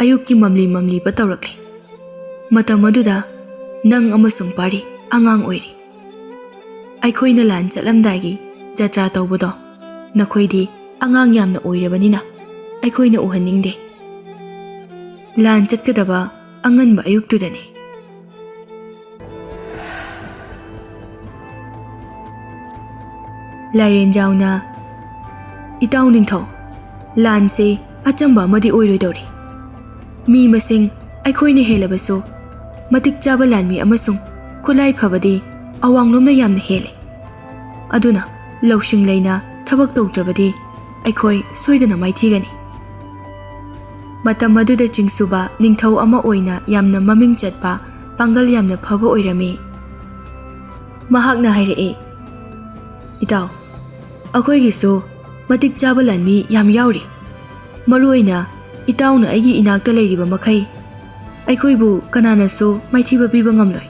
ꯑꯌꯨꯛꯀꯤ ꯃꯝꯂꯤ ꯃꯝꯂꯤꯕ ꯇꯧꯔꯛꯂꯤ꯫ ꯃꯇꯝ ꯑꯗꯨꯗ ꯅꯪ ꯑꯃꯁꯨꯡ ꯄꯥꯔꯤ ꯑꯉꯥꯡ ꯑꯣꯏꯔꯤ꯫ ꯑꯩꯈꯣꯏꯅ ꯂꯥꯟ ꯆꯠꯂꯝꯗꯥꯏꯒꯤ ꯖꯇ꯭ꯔꯥ ꯇꯧꯕꯗꯣ ꯅꯈꯣꯏꯗꯤ ꯑꯉꯥꯡ ꯌꯥꯝꯅ ꯑꯣꯏꯔꯕꯅꯤꯅ ꯑꯩꯈꯣꯏꯅ ꯎꯍꯟꯅꯤꯡꯗꯦ. ꯂꯥꯟ ꯆꯠꯀꯗꯕ ꯑꯉꯟꯕ ꯑꯌꯨꯛꯇꯨꯗꯅꯤ. ꯂꯥꯏꯔꯦꯟꯖꯥꯎꯅ, "ꯏꯇꯥꯎ ꯅꯤꯡꯊꯧ, ꯂꯥꯟꯁꯦ ꯑꯆꯝꯕ ꯑꯃꯗꯤ ꯑꯣꯏꯔꯣꯏꯗꯧꯔꯤ. ꯃꯤ ꯃꯁꯤꯡ ꯑꯩꯈꯣꯏꯅ ꯍꯦꯜꯂꯕꯁꯨ ꯃꯇꯤꯛ ꯆꯥꯕ ꯂꯥꯟꯃꯤ ꯑꯃꯁꯨꯡ ꯈꯨꯠꯂꯥꯏ ꯐꯕꯗꯤ ꯑꯋꯥꯡꯂꯣꯝꯅ ꯌꯥꯝꯅ ꯍꯦꯜꯂꯤ. ꯑꯗꯨꯅ ꯂꯧꯁꯤꯡ ꯂꯩꯅ ꯊꯕꯛ ꯇꯧꯗ꯭ꯔꯕꯗꯤ ꯑꯩꯈꯣꯏ ꯁꯣꯏꯗꯅ ꯃꯥꯏꯊꯤꯒꯅꯤ." ꯃꯇꯝ ꯑꯗꯨꯗ ꯆꯤꯡꯁꯨꯕ ꯅꯤꯡꯊꯧ ꯑꯃ ꯑꯣꯏꯅ ꯌꯥꯝꯅ ꯃꯃꯤꯡ ꯆꯠꯄ, ꯄꯥꯡꯒꯜ ꯌꯥꯝꯅ ꯐꯕ ꯑꯣꯏꯔꯝꯃꯤ꯫ ꯃꯍꯥꯛꯅ ꯍꯥꯏꯔꯛꯏ, "ꯏꯇꯥꯎ, ꯑꯩꯈꯣꯏꯒꯤꯁꯨ ꯃꯇꯤꯛ ꯆꯥꯕ ꯂꯥꯟꯃꯤ ꯌꯥꯝ ꯌꯥꯎꯔꯤ. ꯃꯔꯨꯑꯣꯏꯅ ꯏꯇꯥꯎꯅ ꯑꯩꯒꯤ ꯏꯅꯥꯛꯇ ꯂꯩꯔꯤꯕ ꯃꯈꯩ ꯑꯩꯈꯣꯏꯕꯨ ꯀꯅꯥꯅꯁꯨ ꯃꯥꯏꯊꯤꯕ ꯄꯤꯕ ꯉꯝꯂꯣꯏ."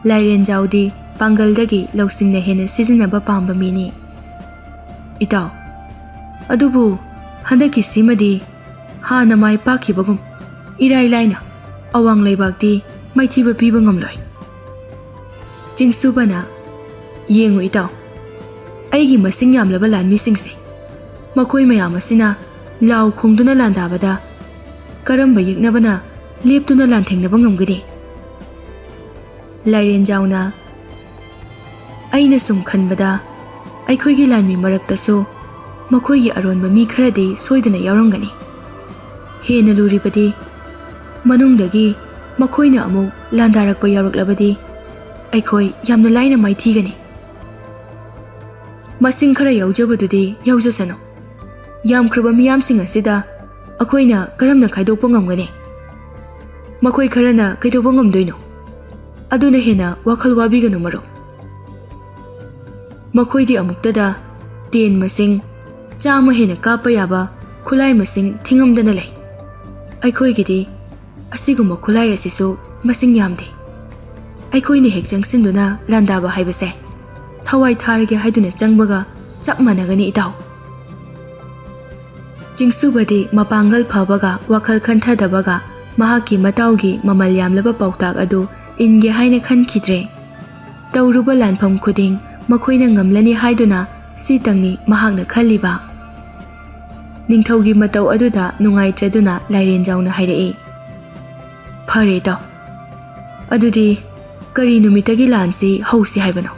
ꯂꯥꯏꯔꯦꯟꯖꯥꯎꯗꯤ ꯄꯥꯡꯒꯜꯗꯒꯤ ꯂꯧꯁꯤꯡꯅ ꯍꯦꯟꯅ ꯁꯤꯖꯤꯟꯅꯕ ꯄꯥꯝꯕ ꯃꯤꯅꯤ. "ꯏꯇꯥꯎ, ꯑꯗꯨꯕꯨ ꯍꯟꯗꯛꯀꯤꯁꯤꯃꯗꯤ ꯍꯥꯟꯅ ꯃꯥꯏ ꯄꯥꯛꯈꯤꯕꯒꯨꯝ ꯏꯔꯥꯏ ꯂꯥꯏꯅ ꯑꯋꯥꯡ ꯂꯩꯕꯥꯛꯇꯤ ꯃꯥꯏꯊꯤꯕ ꯄꯤꯕ ꯉꯝꯂꯣꯏ." ꯆꯤꯡꯁꯨꯕꯅ, "ꯌꯦꯡꯉꯨ ꯏꯇꯥꯎ, ꯑꯩꯒꯤ ꯃꯁꯤꯡ ꯌꯥꯝꯂꯕ ꯂꯥꯟꯃꯤꯁꯤꯡꯁꯦ, ꯃꯈꯣꯏ ꯃꯌꯥꯝ ꯑꯁꯤꯅ ꯂꯥꯎ ꯈꯣꯡꯗꯨꯅ ꯂꯥꯟꯗꯥꯕꯗ ꯀꯔꯝꯕ ꯌꯦꯛꯅꯕꯅ ꯂꯦꯞꯇꯨꯅ ꯂꯥꯟꯊꯦꯡꯅꯕ ꯉꯝꯒꯅꯤ?" ꯂꯥꯏꯔꯦꯟꯖꯥꯎꯅ, "ꯑꯩꯅ ꯁꯨꯝ ꯈꯟꯕꯗ ꯑꯩꯈꯣꯏꯒꯤ ꯂꯥꯟꯃꯤ ꯃꯔꯛꯇꯁꯨ ꯃꯈꯣꯏꯒꯤ ꯑꯔꯣꯟꯕ ꯃꯤ ꯈꯔꯗꯤ ꯁꯣꯏꯗꯅ ꯌꯥꯎꯔꯝꯒꯅꯤ. ꯍꯦꯟꯅ ꯂꯨꯔꯤꯕꯗꯤ ꯃꯅꯨꯡꯗꯒꯤ ꯃꯈꯣꯏꯅ ꯑꯃꯨꯛ ꯂꯥꯟꯗꯥꯔꯛꯄ ꯌꯥꯎꯔꯛꯂꯕꯗꯤ ꯑꯩꯈꯣꯏ ꯌꯥꯝꯅ ꯂꯥꯏꯅ ꯃꯥꯏꯊꯤꯒꯅꯤ. ꯃꯁꯤꯡ ꯈꯔ ꯌꯥꯎꯖꯕꯗꯨꯗꯤ ꯌꯥꯎꯖꯁꯅꯨ. ꯌꯥꯝꯈ꯭ꯔꯕ ꯃꯤꯌꯥꯝꯁꯤꯡ ꯑꯁꯤꯗ ꯑꯩꯈꯣꯏꯅ ꯀꯔꯝꯅ ꯈꯥꯏꯗꯣꯛꯄ ꯉꯝꯒꯅꯤ? Makoi kharana kaidoba ngamdoino. Aduna hena wakhal wabiganu maro. Makoi di amuktada ten masing chama hena kapa yaba khulai masing thingamdana lay. Aikhoi gidi asiguma khulai asisu masing yamde. Aikhoi ni hek jangsinduna landaba haibase. Thawai tharage haiduna changbaga chap managani itaw. Jingsubadi mapangal phabaga wakhal khantadabaga mahaki mataugi mamal yamlaba pautak adu inge haina khankidre. Tawruba lanpham khuding makhoina ngamlani haiduna sitangni mahakna khaliba. Ningthaugi matau aduda nungaitraduna lairenjauna hairai. Phare taw. Adudi kari numitagi lansi hausi haibano.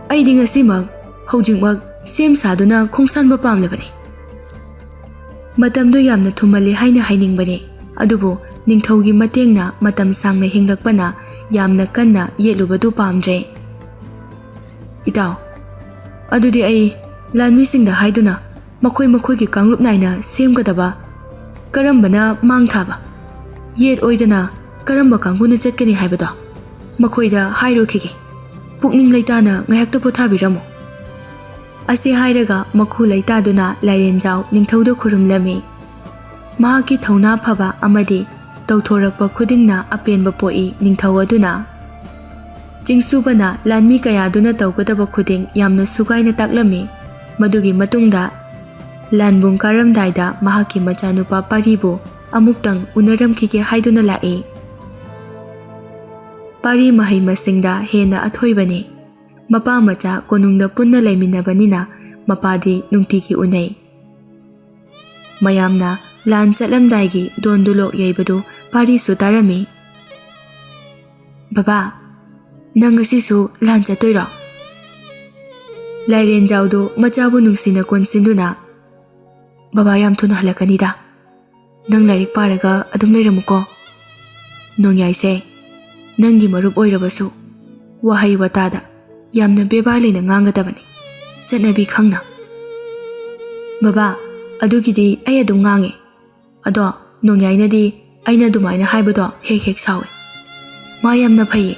Aidi ngasimak haujingmak sem saduna khongsanba pamlabani. Matamdo yamna thumali haina hainingbani. Adubu ningthaugi matengna matam sangna hinglakpana yamna kanna yelubadu pamdre. Itaw. Adudi ai lanmi singda haiduna makhoi ki kangrup naina semgadaba karambana mangthaba. Yet oidana karamba kanguna chatkani haibado. Makhoida hairo khigi. Pukning leitana ngayakta pothabiramo. Ase hairaga makhu leitaduna lairenjau ningthauda khurumlami. Mahaki thauna phaba amadi tawthorakpa khudingna apenba poi ningthau aduna. Jingsubana lanmi kayaduna tawgadaba khuding yamna sugaina taklami. Madugi matungda lanbung karamdaida mahaki machanupa paribu amuktang unaramkhige haiduna lae. Pari mahai masingda hena athoibani. Mapa macha konungda punna laiminabanina mapadi nungtigi unai. Mayamna lan chatlamdaigi dondulok yaibadu pari sutarami. Baba, nangasisu lan chatoiro. Lairenjaudo machabu nungsina konsinduna. Baba yam thuna halakanida. Nang lairik paraga adum leiramuko. Nongyaise, nangi marup oirabasu. Wahai watada. Yamna bebar leina ngangadabani. Chatnabi khangna. Baba, adugidi ay adum ngange. Ado nongyainadi aina dumaina haibado hek hek sawe. Ma yamna phaye.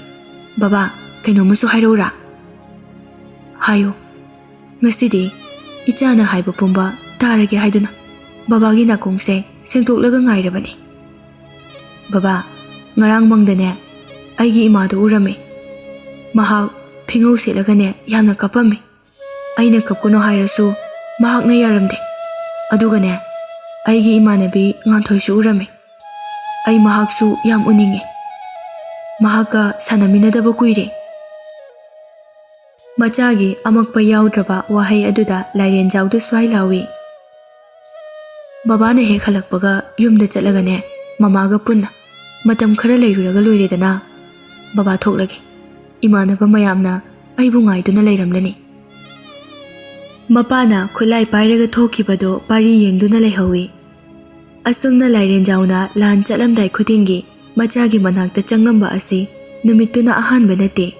Baba, kainomasu hairora. Hayo. Ngasidi ichana haiba pumba tarage haiduna. Babagi nakongse sengtoklaga ngairabani. Baba, ngarang mangdane aigi imadu urame. Mahak phingau selagane yamna kapame. Aina kapkono hairasu mahakna yaramde. Adugane aigi imanabi nganthoisu urame. Ai mahaksu yam uninge. Mahaka sanaminadaba kuire. Machagi amakpa yaudraba wahai aduda lairenjaudu swai lawi. Babana hek halakpaga yumda chatlagane mamaga punna matam khara leiruraga loiredana. Baba thoklage. Imanaba mayamna aibu ngaiduna leiramlani. Mapana khulai pairaga thokibado pari yengduna leihawi. Asumna lairenjauna lan chatlamdai khudingi machagi manakta changlamba asi numituna ahanba nate.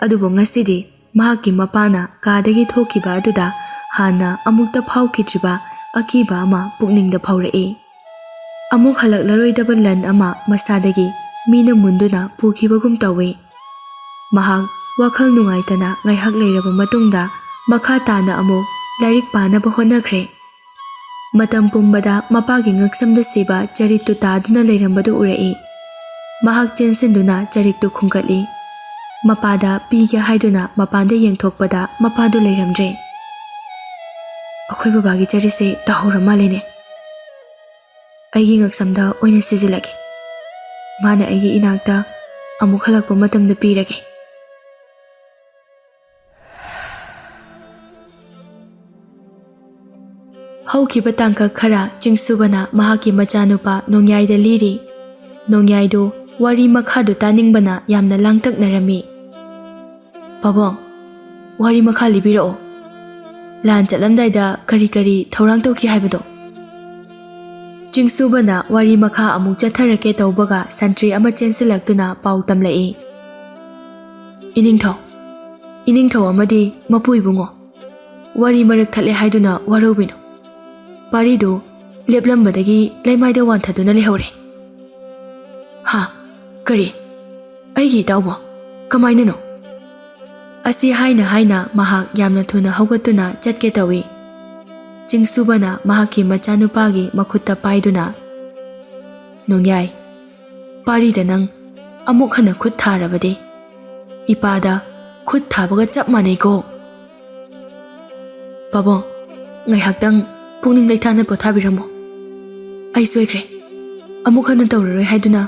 Adubo ngasidi mahaki mapana kadagi thokiba aduda hana amukta phaukitriba akiba ama pukningda phaurai. Amuk halaklaroi lan ama masadagi mina munduna pukibagum tawi. Mahak wakhal nungaitana ngaihak leiraba matungda makha tana amuk lairik panaba honakhre. Matam pumbada mapagi ngaksamda siba charittu taduna leirambadu urai. Mahak chensinduna charittu khungkatli. Mapada piga haiduna mapanda yengthokpada mapadu leiramdre. Akhoi babagi charise tahurama lene. Aigi ngaksamda oina sizilage. Mana aigi inakta amuk halakpa matamda pirage. Haukiba tangka khara jingsubana mahaki machanupa nongyaida liri. Nongyaido wari makhadu taningbana yamna langtaknarami. Pabong, wari makha libirao. Lan chatlamdaida kari kari thaurang tawki haibado. Jingsubana wari makha amuk chatharake tawbaga santri ama chensilaktuna pau tamlai. Iningthaw amadi mapuibungo. Wari marak thale haiduna warobino. Parido leplambadagi laimaida wanthaduna lehore. ꯍꯥ ꯀꯔꯤ ꯑꯩꯒꯤ ꯏꯇꯥꯎꯕꯣ ꯀꯃꯥꯏꯅꯅꯣ ꯑꯁꯤ ꯍꯥꯏꯅ ꯍꯥꯏꯅ ꯃꯍꯥꯛ ꯌꯥꯝꯅ ꯊꯨꯅ ꯍꯧꯒꯠꯇꯨꯅ ꯆꯠꯀꯦ ꯇꯧꯏ ꯆꯤꯡꯁꯨꯕꯅ ꯃꯍꯥꯛꯀꯤ ꯃꯆꯥꯅꯨꯄꯥꯒꯤ ꯃꯈꯨꯠꯇ ꯄꯥꯏꯗꯨꯅ ꯅꯣꯡꯌꯥꯏ ꯄꯥꯔꯤꯗ ꯅꯪ ꯑꯃꯨꯛ ꯍꯟꯅ ꯈꯨꯠ ꯊꯥꯔꯕꯗꯤ ꯏꯄꯥꯗ ꯈꯨꯠ ꯊꯥꯕꯒ ꯆꯞ ꯃꯥꯟꯅꯩꯀꯣ ꯄꯥꯕꯨꯡ ꯉꯥꯏꯍꯥꯛꯇꯪ ꯄꯨꯛꯅꯤꯡ ꯂꯩꯊꯥꯅ ꯄꯣꯊꯥꯕꯤꯔꯝꯃꯣ ꯑꯩ ꯁꯣꯏꯈ꯭ꯔꯦ ꯑꯃꯨꯛ ꯍꯟꯅ ꯇꯧꯔꯔꯣꯏ ꯍꯥꯏꯗꯨꯅ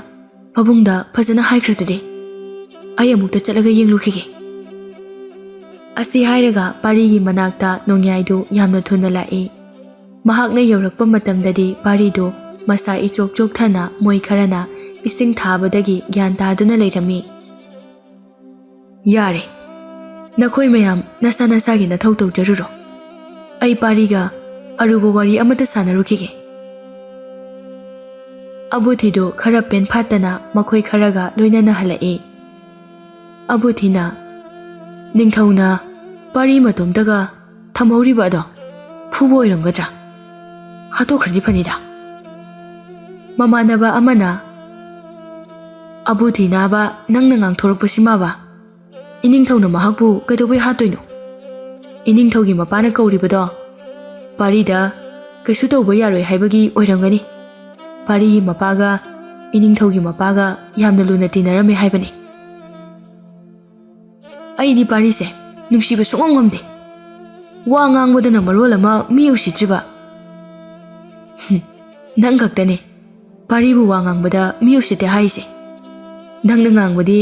ꯄꯥꯕꯨꯡꯗ ꯐꯖꯅ ꯍꯥꯏꯈ꯭ꯔꯗꯨꯗꯤ ꯑꯩ ꯑꯃꯨꯛꯇ ꯆꯠꯂꯒ ꯌꯦꯡꯂꯨꯈꯤꯒꯦ ꯑꯁꯤ ꯍꯥꯏꯔꯒ ꯄꯥꯔꯤꯒꯤ ꯃꯅꯥꯛꯇ ꯅꯣꯡꯌꯥꯏꯗꯨ ꯌꯥꯝꯅ ꯊꯨꯅ ꯂꯥꯛꯏ ꯃꯍꯥꯛꯅ ꯌꯧꯔꯛꯄ ꯃꯇꯝꯗꯗꯤ ꯄꯥꯔꯤꯗꯨ ꯃꯁꯥ ꯏꯆꯣꯛ ꯆꯣꯛꯊꯅ ꯃꯣꯏ ꯈꯔꯅ ꯏꯁꯤꯡ ꯊꯥꯕꯗꯒꯤ ꯒ꯭ꯌꯥꯟ ꯇꯥꯗꯨꯅ ꯂꯩꯔꯝꯃꯤ ꯌꯥꯔꯦ ꯅꯈꯣꯏ ꯃꯌꯥꯝ ꯅꯁꯥ ꯅꯁꯥꯒꯤ ꯅꯊꯧ ꯇꯧꯖꯔꯨꯔꯣ ꯑꯩ ꯄꯥꯔꯤꯒ ꯑꯔꯨꯕ ꯋꯥꯔꯤ ꯑꯃꯠꯇ ꯁꯥꯟꯅꯔꯨꯈꯤꯒꯦ ꯑꯕꯨꯊꯤꯗꯨ ꯈꯔ ꯄꯦꯟꯐꯥꯠꯇꯅ ꯃꯈꯣꯏ ꯈꯔꯒ ꯂꯣꯏꯅꯅ ꯍꯜꯂꯛꯏ ꯑꯕꯨꯊꯤꯅ ꯅꯤꯡꯊꯧꯅ ꯄꯥꯔꯤ ꯃꯇꯣꯝꯇꯒ ꯊꯝꯍꯧꯔꯤꯕ ꯑꯗꯣ ꯐꯨꯕ ꯑꯣꯏꯔꯝꯒꯗ꯭ꯔꯥ ꯍꯥꯠꯇꯣꯛꯈ꯭ꯔꯗꯤ ꯐꯅꯤꯗ ꯃꯃꯥꯟꯅꯕ ꯑꯃꯅ ꯑꯕꯨꯊꯤ ꯅꯥꯕ ꯅꯪꯅ ꯉꯥꯡꯊꯣꯔꯛꯄꯁꯤꯃꯕ ꯏꯅꯤꯡꯊꯧꯅ ꯃꯍꯥꯛꯄꯨ ꯀꯩꯗꯧꯕꯩ ꯍꯥꯠꯇꯣꯏꯅꯣ ꯏꯅꯤꯡꯊꯧꯒꯤ ꯃꯄꯥꯅ ꯀꯧꯔꯤꯕꯗꯣ ꯄꯥꯔꯤꯗ ꯀꯩꯁꯨ ꯇꯧꯕ ꯌꯥꯔꯣꯏ ꯍꯥꯏꯕꯒꯤ ꯑꯣꯏꯔꯝꯒꯅꯤ ꯄꯥꯔꯤꯒꯤ ꯃꯄꯥꯒ ꯏꯅꯤꯡꯊꯧꯒꯤ ꯃꯄꯥꯒ ꯌꯥꯝꯅ ꯂꯨꯅ ꯇꯤꯟꯅꯔꯝꯃꯦ ꯍꯥꯏꯕꯅꯤ ꯑꯩꯗꯤ ꯄꯥꯔꯤꯁꯦ ꯅꯨꯡꯁꯤꯕ ꯁꯨꯡꯉꯝ ꯉꯝꯗꯦ ꯋꯥ ꯉꯥꯡꯕꯗꯅ ꯃꯔꯣꯜ ꯑꯃ ꯃꯤ ꯎꯁꯤꯠꯇ꯭ꯔꯤꯕ ꯅꯪ ꯈꯛꯇꯅꯦ ꯄꯥꯔꯤꯕꯨ ꯋꯥ ꯉꯥꯡꯕꯗ ꯃꯤ ꯎꯁꯤꯠꯇꯦ ꯍꯥꯏꯁꯦ ꯅꯪꯅ ꯉꯥꯡꯕꯗꯤ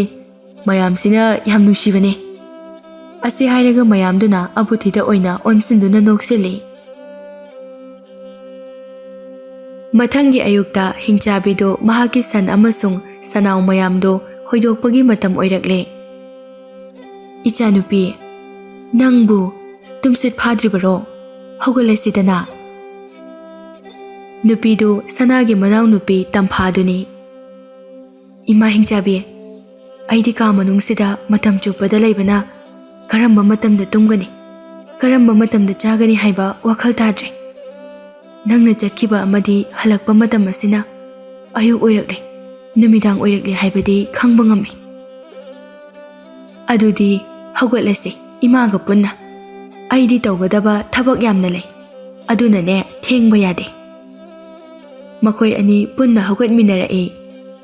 ꯃꯌꯥꯝꯁꯤꯅ ꯌꯥꯝ ꯅꯨꯡꯁꯤꯕꯅꯦ ꯑꯁꯤ ꯍꯥꯏꯔꯒ ꯃꯌꯥꯝꯗꯨꯅ ꯑꯕꯨꯊꯤꯗ ꯑꯣꯏꯅ ꯑꯣꯟꯁꯤꯟꯗꯨꯅ ꯅꯣꯛꯁꯤꯜꯂꯤ ꯃꯊꯪꯒꯤ ꯑꯌꯨꯛꯇ ꯍꯤꯡꯆꯥꯕꯤꯗꯨ ꯃꯍꯥꯛꯀꯤ ꯁꯟ ꯑꯃꯁꯨꯡ ꯁꯅꯥꯎ ꯃꯌꯥꯝꯗꯨ ꯍꯣꯏꯗꯣꯛꯄꯒꯤ ꯃꯇꯝ ꯑꯣꯏꯔꯛꯂꯦ ꯏꯆꯥꯅꯨꯄꯤ ꯅꯪꯕꯨ ꯇꯨꯝꯁꯤꯠ ꯐꯥꯗ꯭ꯔꯤꯕꯔꯣ ꯍꯧꯒꯠꯂꯁꯤꯗꯅ ꯅꯨꯄꯤꯗꯨ ꯁꯅꯥꯒꯤ ꯃꯅꯥꯎꯅꯨꯄꯤ ꯇꯝꯐꯥꯗꯨꯅꯤ ꯏꯃꯥ ꯍꯤꯡꯆꯥꯕꯤ ꯑꯩꯗꯤ ꯀꯥ ꯃꯅꯨꯡꯁꯤꯗ ꯃꯇꯝ ꯆꯨꯞꯄꯗ ꯂꯩꯕꯅ ꯀꯔꯝꯕ ꯃꯇꯝꯗ ꯇꯨꯝꯒꯅꯤ ꯀꯔꯝꯕ ꯃꯇꯝꯗ ꯆꯥꯒꯅꯤ ꯍꯥꯏꯕ ꯋꯥꯈꯜ ꯇꯥꯗ꯭ꯔꯦ ꯅꯪꯅ ꯆꯠꯈꯤꯕ ꯑꯃꯗꯤ ꯍꯜꯂꯛꯄ ꯃꯇꯝ ꯑꯁꯤꯅ ꯑꯌꯨꯛ ꯑꯣꯏꯔꯛꯂꯦ ꯅꯨꯃꯤꯗꯥꯡ ꯑꯣꯏꯔꯛꯂꯦ ꯍꯥꯏꯕꯗꯤ ꯈꯪꯕ ꯉꯝꯃꯤ ꯑꯗꯨꯗꯤ ꯍꯧꯒꯠꯂꯁꯤ ꯏꯃꯥꯒ ꯄꯨꯟꯅ ꯑꯩꯗꯤ ꯇꯧꯒꯗꯕ ꯊꯕꯛ ꯌꯥꯝꯅ ꯂꯩ ꯑꯗꯨꯅꯅꯦ ꯊꯦꯡꯕ ꯌꯥꯗꯦ ꯃꯈꯣꯏ ꯑꯅꯤ ꯄꯨꯟꯅ ꯍꯧꯒꯠꯃꯤꯟꯅꯔꯛꯏ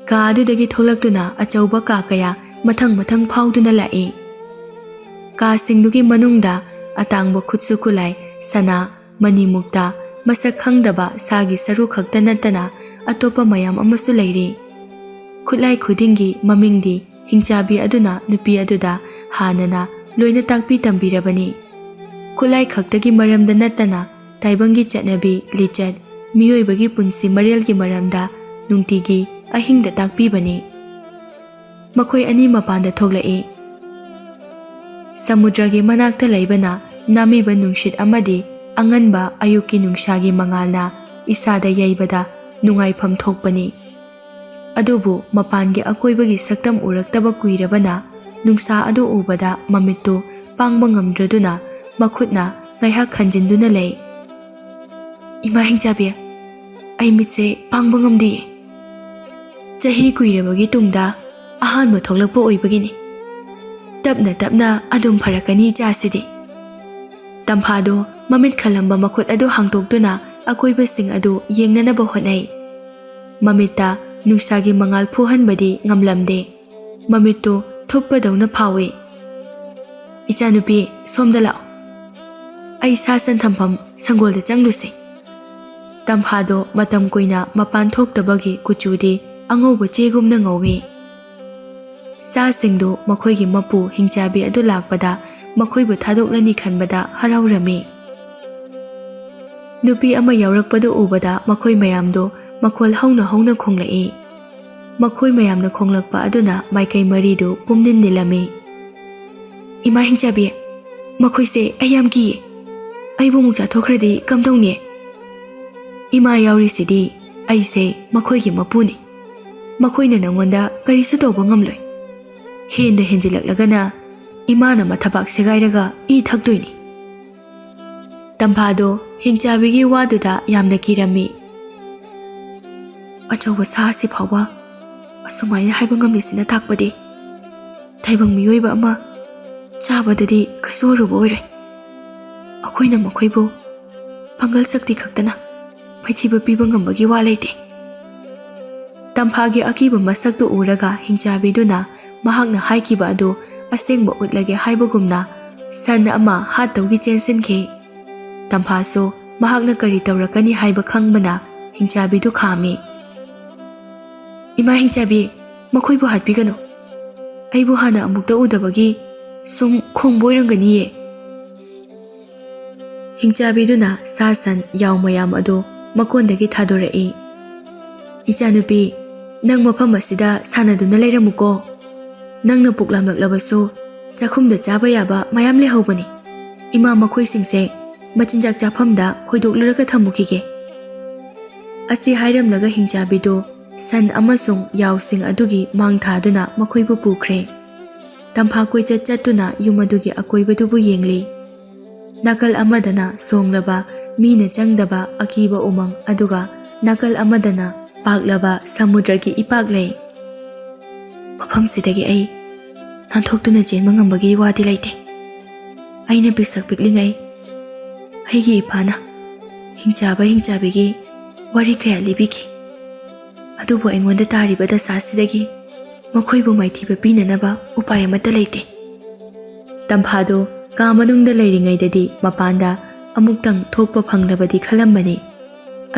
ꯀꯥ ꯑꯗꯨꯗꯒꯤ ꯊꯣꯛꯂꯛꯇꯨꯅ ꯑꯆꯧꯕ ꯀꯥ ꯀꯌꯥ ꯃꯊꯪ ꯃꯊꯪ ꯐꯥꯎꯗꯨꯅ ꯂꯥꯛꯏ ꯀꯥꯁꯤꯡꯗꯨꯒꯤ ꯃꯅꯨꯡꯗ ꯑꯇꯥꯡꯕ ꯈꯨꯠꯁꯨ ꯈꯨꯠꯂꯥꯏ ꯁꯅꯥ ꯃꯅꯤꯃꯨꯛꯇ ꯃꯁꯛ ꯈꯪꯗꯕ ꯁꯥꯒꯤ ꯁꯔꯨ ꯈꯛꯇ ꯅꯠꯇꯅ ꯑꯇꯣꯞꯄ ꯃꯌꯥꯝ ꯑꯃꯁꯨ ꯂꯩꯔꯤ ꯈꯨꯠꯂꯥꯏ ꯈꯨꯗꯤꯡꯒꯤ ꯃꯃꯤꯡꯗꯤ ꯍꯤꯡꯆꯥꯕꯤ ꯑꯗꯨꯅ ꯅꯨꯄꯤ ꯑꯗꯨꯗ ꯍꯥꯟꯅꯅ ꯂꯣꯏꯅ ꯇꯥꯛꯄꯤ ꯇꯝꯕꯤꯔꯕꯅꯤ ꯈꯨꯠꯂꯥꯏ ꯈꯛꯇꯒꯤ ꯃꯔꯝꯗ ꯅꯠꯇꯅ ꯇꯥꯏꯕꯪꯒꯤ ꯆꯠꯅꯕꯤ ꯂꯤꯆꯠ ꯃꯤꯑꯣꯏꯕꯒꯤ ꯄꯨꯟꯁꯤ ꯃꯔꯦꯜꯒꯤ ꯃꯔꯝꯗ ꯅꯨꯡꯇꯤꯒꯤ ꯑꯍꯤꯡꯗ ꯇꯥꯛꯄꯤꯕꯅꯤ ꯃꯈꯣꯏ ꯑꯅꯤ ꯃꯄꯥꯟꯗ ꯊꯣꯛꯂꯛꯏ ꯁꯃꯨꯗ꯭ꯔꯒꯤ ꯃꯅꯥꯛꯇ ꯂꯩꯕꯅ ꯅꯥꯝꯃꯤꯕ ꯅꯨꯡꯁꯤꯠ ꯑꯃꯗꯤ ꯑꯉꯟꯕ ꯑꯌꯨꯛꯀꯤ ꯅꯨꯡꯁꯥꯒꯤ ꯃꯉꯥꯜꯅ ꯏꯁꯥꯗ ꯌꯩꯕꯗ ꯅꯨꯡꯉꯥꯏꯐꯝ ꯊꯣꯛꯄꯅꯤ ꯑꯗꯨꯕꯨ ꯃꯄꯥꯟꯒꯤ ꯑꯀꯣꯏꯕꯒꯤ ꯁꯛꯇꯝ ꯎꯔꯛꯇꯕ ꯀꯨꯏꯔꯕꯅ ꯅꯨꯡꯁꯥ ꯑꯗꯨ ꯎꯕꯗ ꯃꯃꯤꯠꯇꯨ ꯄꯥꯡꯕ ꯉꯝꯗ꯭ꯔꯗꯨꯅ ꯃꯈꯨꯠꯅ ꯉꯥꯏꯍꯥꯛ ꯈꯟꯖꯤꯟꯗꯨꯅ ꯂꯩ ꯏꯃꯥ ꯍꯤꯡꯆꯥꯕꯤ ꯑꯩ ꯃꯤꯠꯁꯦ ꯄꯥꯡꯕ ꯉꯝꯗꯦ ꯆꯍꯤ ꯀꯨꯏꯔꯕꯒꯤ ꯇꯨꯡꯗ ꯑꯍꯥꯟꯕ ꯊꯣꯛꯂꯛꯄ ꯑꯣꯏꯕꯒꯤꯅꯤ ꯇꯞꯅ ꯇꯞꯅ ꯑꯗꯨꯝ ꯐꯔꯛꯀꯅꯤ ꯏꯆꯥꯁꯤꯗꯤ ꯇꯝꯐꯥꯗꯣ ꯃꯃꯤꯠ ꯈꯜꯂꯝꯕ ꯃꯈꯨꯠ ꯑꯗꯨ ꯍꯥꯡꯗꯣꯛꯇꯨꯅ ꯑꯀꯣꯏꯕꯁꯤꯡ ꯑꯗꯨ ꯌꯦꯡꯅꯅꯕ ꯍꯣꯠꯅꯩ ꯃꯃꯤꯠꯇ ꯅꯨꯡꯁꯥꯒꯤ ꯃꯉꯥꯜ ꯐꯨꯍꯟꯕꯗꯤ ꯉꯝꯂꯝꯗꯦ ꯃꯃꯤꯠꯇꯨ ꯊꯨꯞꯄꯗꯧꯅ ꯐꯥꯎꯏ ꯏꯆꯥꯅꯨꯄꯤ ꯁꯣꯝꯗ ꯂꯥꯛꯑꯣ ꯑꯩ ꯁꯥ ꯁꯟ ꯊꯝꯐꯝ ꯁꯪꯒꯣꯜꯗ ꯆꯪꯂꯨꯁꯤ ꯇꯝꯐꯥꯗꯣ ꯃꯇꯝ ꯀꯨꯏꯅ ꯃꯄꯥꯟ ꯊꯣꯛꯇꯕꯒꯤ ꯀꯨꯆꯨꯗꯤ ꯑꯉꯧꯕ ꯆꯦꯒꯨꯝꯅ ꯉꯧꯏ ꯁꯥꯁꯤꯡꯗꯨ ꯃꯈꯣꯏꯒꯤ ꯃꯄꯨ ꯍꯤꯡꯆꯥꯕꯤ ꯑꯗꯨ ꯂꯥꯛꯄꯗ ꯃꯈꯣꯏꯕꯨ ꯊꯥꯗꯣꯛꯂꯅꯤ ꯈꯟꯕꯗ ꯍꯔꯥꯎꯔꯝꯃꯤ ꯅꯨꯄꯤ ꯑꯃ ꯌꯥꯎꯔꯛꯄꯗꯨ ꯎꯕꯗ ꯃꯈꯣꯏ ꯃꯌꯥꯝꯗꯣ ꯃꯈꯣꯜ ꯍꯧꯅ ꯍꯧꯅ ꯈꯣꯡꯂꯛꯏ ꯃꯈꯣꯏ ꯃꯌꯥꯝꯅ ꯈꯣꯡꯂꯛꯄ ꯑꯗꯨꯅ ꯃꯥꯏꯀꯩ ꯃꯔꯤꯗꯨ ꯄꯨꯝꯅꯤꯟ ꯅꯤꯜꯂꯝꯃꯤ ꯏꯃꯥ ꯍꯤꯡꯆꯥꯕꯤ ꯃꯈꯣꯏꯁꯦ ꯑꯩ ꯌꯥꯝ ꯀꯤꯌꯦ ꯑꯩꯕꯨ ꯑꯃꯨꯛ ꯆꯥꯊꯣꯛꯈ꯭ꯔꯗꯤ ꯀꯝꯗꯧꯅꯤ ꯏꯃꯥ ꯌꯥꯎꯔꯤꯁꯤꯗꯤ ꯑꯩꯁꯦ ꯃꯈꯣꯏꯒꯤ ꯃꯄꯨꯅꯤ ꯃꯈꯣꯏꯅ ꯅꯉꯣꯟꯗ ꯀꯔꯤꯁꯨ ꯇꯧꯕ ꯉꯝꯂꯣꯏ ꯍꯦꯟꯗ ꯍꯦꯟꯖꯤꯜꯂꯛꯂꯒꯅ ꯏꯃꯥꯅ ꯃꯊꯕꯥꯛ ꯁꯦꯒꯥꯏꯔꯒ ꯏ ꯊꯛꯇꯣꯏꯅꯤ ꯇꯝꯐꯥꯗꯣ ꯍꯤꯡꯆꯥꯕꯤꯒꯤ ꯋꯥꯗꯨꯗ ꯌꯥꯝꯅ ꯀꯤꯔꯝꯃꯤ ꯑꯆꯧꯕ ꯁꯥ ꯑꯁꯤ ꯐꯥꯎꯕ ꯑꯁꯨꯃꯥꯏꯅ ꯍꯥꯏꯕ ꯉꯝꯂꯤꯁꯤꯅ ꯇꯥꯛꯄꯗꯤ ꯇꯥꯏꯕꯪ ꯃꯤꯑꯣꯏꯕ ꯑꯃ ꯆꯥꯕꯗꯗꯤ ꯀꯩꯁꯨ ꯑꯔꯨꯕ ꯑꯣꯏꯔꯣꯏ꯫ ꯑꯩꯈꯣꯏꯅ ꯃꯈꯣꯏꯕꯨ ꯄꯥꯡꯒꯜ ꯁꯛꯇꯤ ꯈꯛꯇꯅ ꯃꯥꯏꯊꯤꯕ ꯄꯤꯕ ꯉꯝꯕꯒꯤ ꯋꯥ ꯂꯩꯇꯦ꯫ ꯇꯝꯐꯥꯒꯤ ꯑꯀꯤꯕ ꯃꯁꯛꯇꯨ ꯎꯔꯒ ꯍꯤꯡꯆꯥꯕꯤꯗꯨꯅ ꯃꯍꯥꯛꯅ ꯍꯥꯏꯈꯤꯕ ꯑꯗꯨ ꯑꯁꯦꯡꯕ ꯎꯠꯂꯒꯦ ꯍꯥꯏꯕꯒꯨꯝꯅ ꯁꯟ ꯑꯃ ꯍꯥꯠꯇꯧꯒꯤ ꯆꯦꯟꯁꯤꯟꯈꯤ꯫ ꯇꯝꯐꯥꯁꯨ ꯃꯍꯥꯛꯅ ꯀꯔꯤ ꯇꯧꯔꯛꯀꯅꯤ ꯍꯥꯏꯕ ꯈꯪꯕꯅ ꯍꯤꯡꯆꯥꯕꯤꯗꯨ ꯈꯥꯝꯃꯤ꯫ ꯏꯃꯥ ꯍꯤꯡꯆꯥꯕꯤ, ꯃꯈꯣꯏꯕꯨ ꯍꯥꯠꯄꯤꯒꯅꯨ꯫ ꯑꯩꯕꯨ ꯍꯥꯟꯅ ꯑꯃꯨꯛꯇ ꯎꯗꯕꯒꯤ ꯁꯨꯝ ꯈꯣꯡꯕ ꯑꯣꯏꯔꯝꯒꯅꯤꯌꯦ꯫ ꯍꯤꯡꯆꯥꯕꯤꯗꯨꯅ ꯁꯥ ꯁꯟ ꯌꯥꯎ ꯃꯌꯥꯝ ꯑꯗꯨ ꯃꯀꯣꯟꯗꯒꯤ ꯊꯥꯗꯣꯔꯛꯏ꯫ ꯏꯆꯥꯅꯨꯄꯤ, ꯅꯪ ꯃꯐꯝ ꯑꯁꯤꯗ ꯁꯥꯟꯅꯗꯨꯅ ꯂꯩꯔꯝꯃꯨꯀꯣ꯫ ꯅꯪꯅ ꯄꯨꯛ ꯂꯥꯝꯂꯛꯂꯕꯁꯨ ꯆꯥꯛꯈꯨꯝꯗ ꯆꯥꯕ ꯌꯥꯕ ꯃꯌꯥꯝ ꯂꯩꯍꯧꯕꯅꯤ꯫ ꯏꯃꯥ ꯃꯈꯣꯏꯁꯤꯡꯁꯦ ꯃꯆꯤꯟꯖꯥꯛ ꯆꯥꯐꯝꯗ ꯍꯣꯏꯗꯣꯛꯂꯨꯔꯒ ꯊꯝꯃꯨꯈꯤꯒꯦ꯫ ꯑꯁꯤ ꯍꯥꯏꯔꯝꯂꯒ ꯍꯤꯡꯆꯥꯕꯤꯗꯨ ꯁꯟ ꯑꯃꯁꯨꯡ ꯌꯥꯎꯁꯤꯡ ꯑꯗꯨꯒꯤ ꯃꯥꯡ ꯊꯥꯗꯨꯅ ꯃꯈꯣꯏꯕꯨ ꯄꯨꯈ꯭ꯔꯦ꯫ ꯇꯝꯐꯥ ꯀꯣꯏꯆꯠ ꯆꯠꯇꯨꯅ ꯌꯨꯝ ꯑꯗꯨꯒꯤ ꯑꯀꯣꯏꯕꯗꯨꯕꯨ ꯌꯦꯡꯂꯤ꯫ ꯅꯥꯀꯜ ꯑꯃꯗꯅ ꯁꯣꯡꯂꯕ ꯃꯤꯅ ꯆꯪꯗꯕ ꯑꯀꯤꯕ ꯎꯃꯪ ꯑꯗꯨꯒ ꯅꯥꯀꯜ ꯑꯃꯗꯅ ꯄꯥꯛꯂꯕ ꯁꯃꯨꯗ꯭ꯔꯒꯤ ꯏꯄꯥꯛ ꯂꯩ꯫ ꯃꯐꯝꯁꯤꯗꯒꯤ ꯑꯩ ꯅꯥꯟꯊꯣꯛꯇꯨꯅ ꯆꯦꯟꯕ ꯉꯝꯕꯒꯤ ꯋꯥꯗꯤ ꯂꯩꯇꯦ꯫ ꯑꯩꯅ ꯄꯤꯁꯛ ꯄꯤꯛꯂꯤꯉꯩ ꯑꯩꯒꯤ ꯏꯄꯥꯅ ꯍꯤꯡꯆꯥꯕꯤꯒꯤ ꯋꯥꯔꯤ ꯀꯌꯥ ꯂꯤꯕꯤꯈꯤ꯫ ꯑꯗꯨꯕꯨ ꯑꯩꯉꯣꯟꯗ ꯇꯥꯔꯤꯕ ꯗꯁꯥꯁꯤꯗꯒꯤ ꯃꯈꯣꯏꯕꯨ ꯃꯥꯏꯊꯤꯕ ꯄꯤꯅꯅꯕ ꯎꯄꯥꯏ ꯑꯃꯠꯇ ꯂꯩꯇꯦ꯫ ꯇꯝꯐꯥꯗꯨ ꯀꯥ ꯃꯅꯨꯡꯗ ꯂꯩꯔꯤꯉꯩꯗꯗꯤ ꯃꯄꯥꯟꯗ ꯑꯃꯨꯛꯇꯪ ꯊꯣꯛꯄ ꯐꯪꯂꯕꯗꯤ ꯈꯜꯂꯝꯕꯅꯤ꯫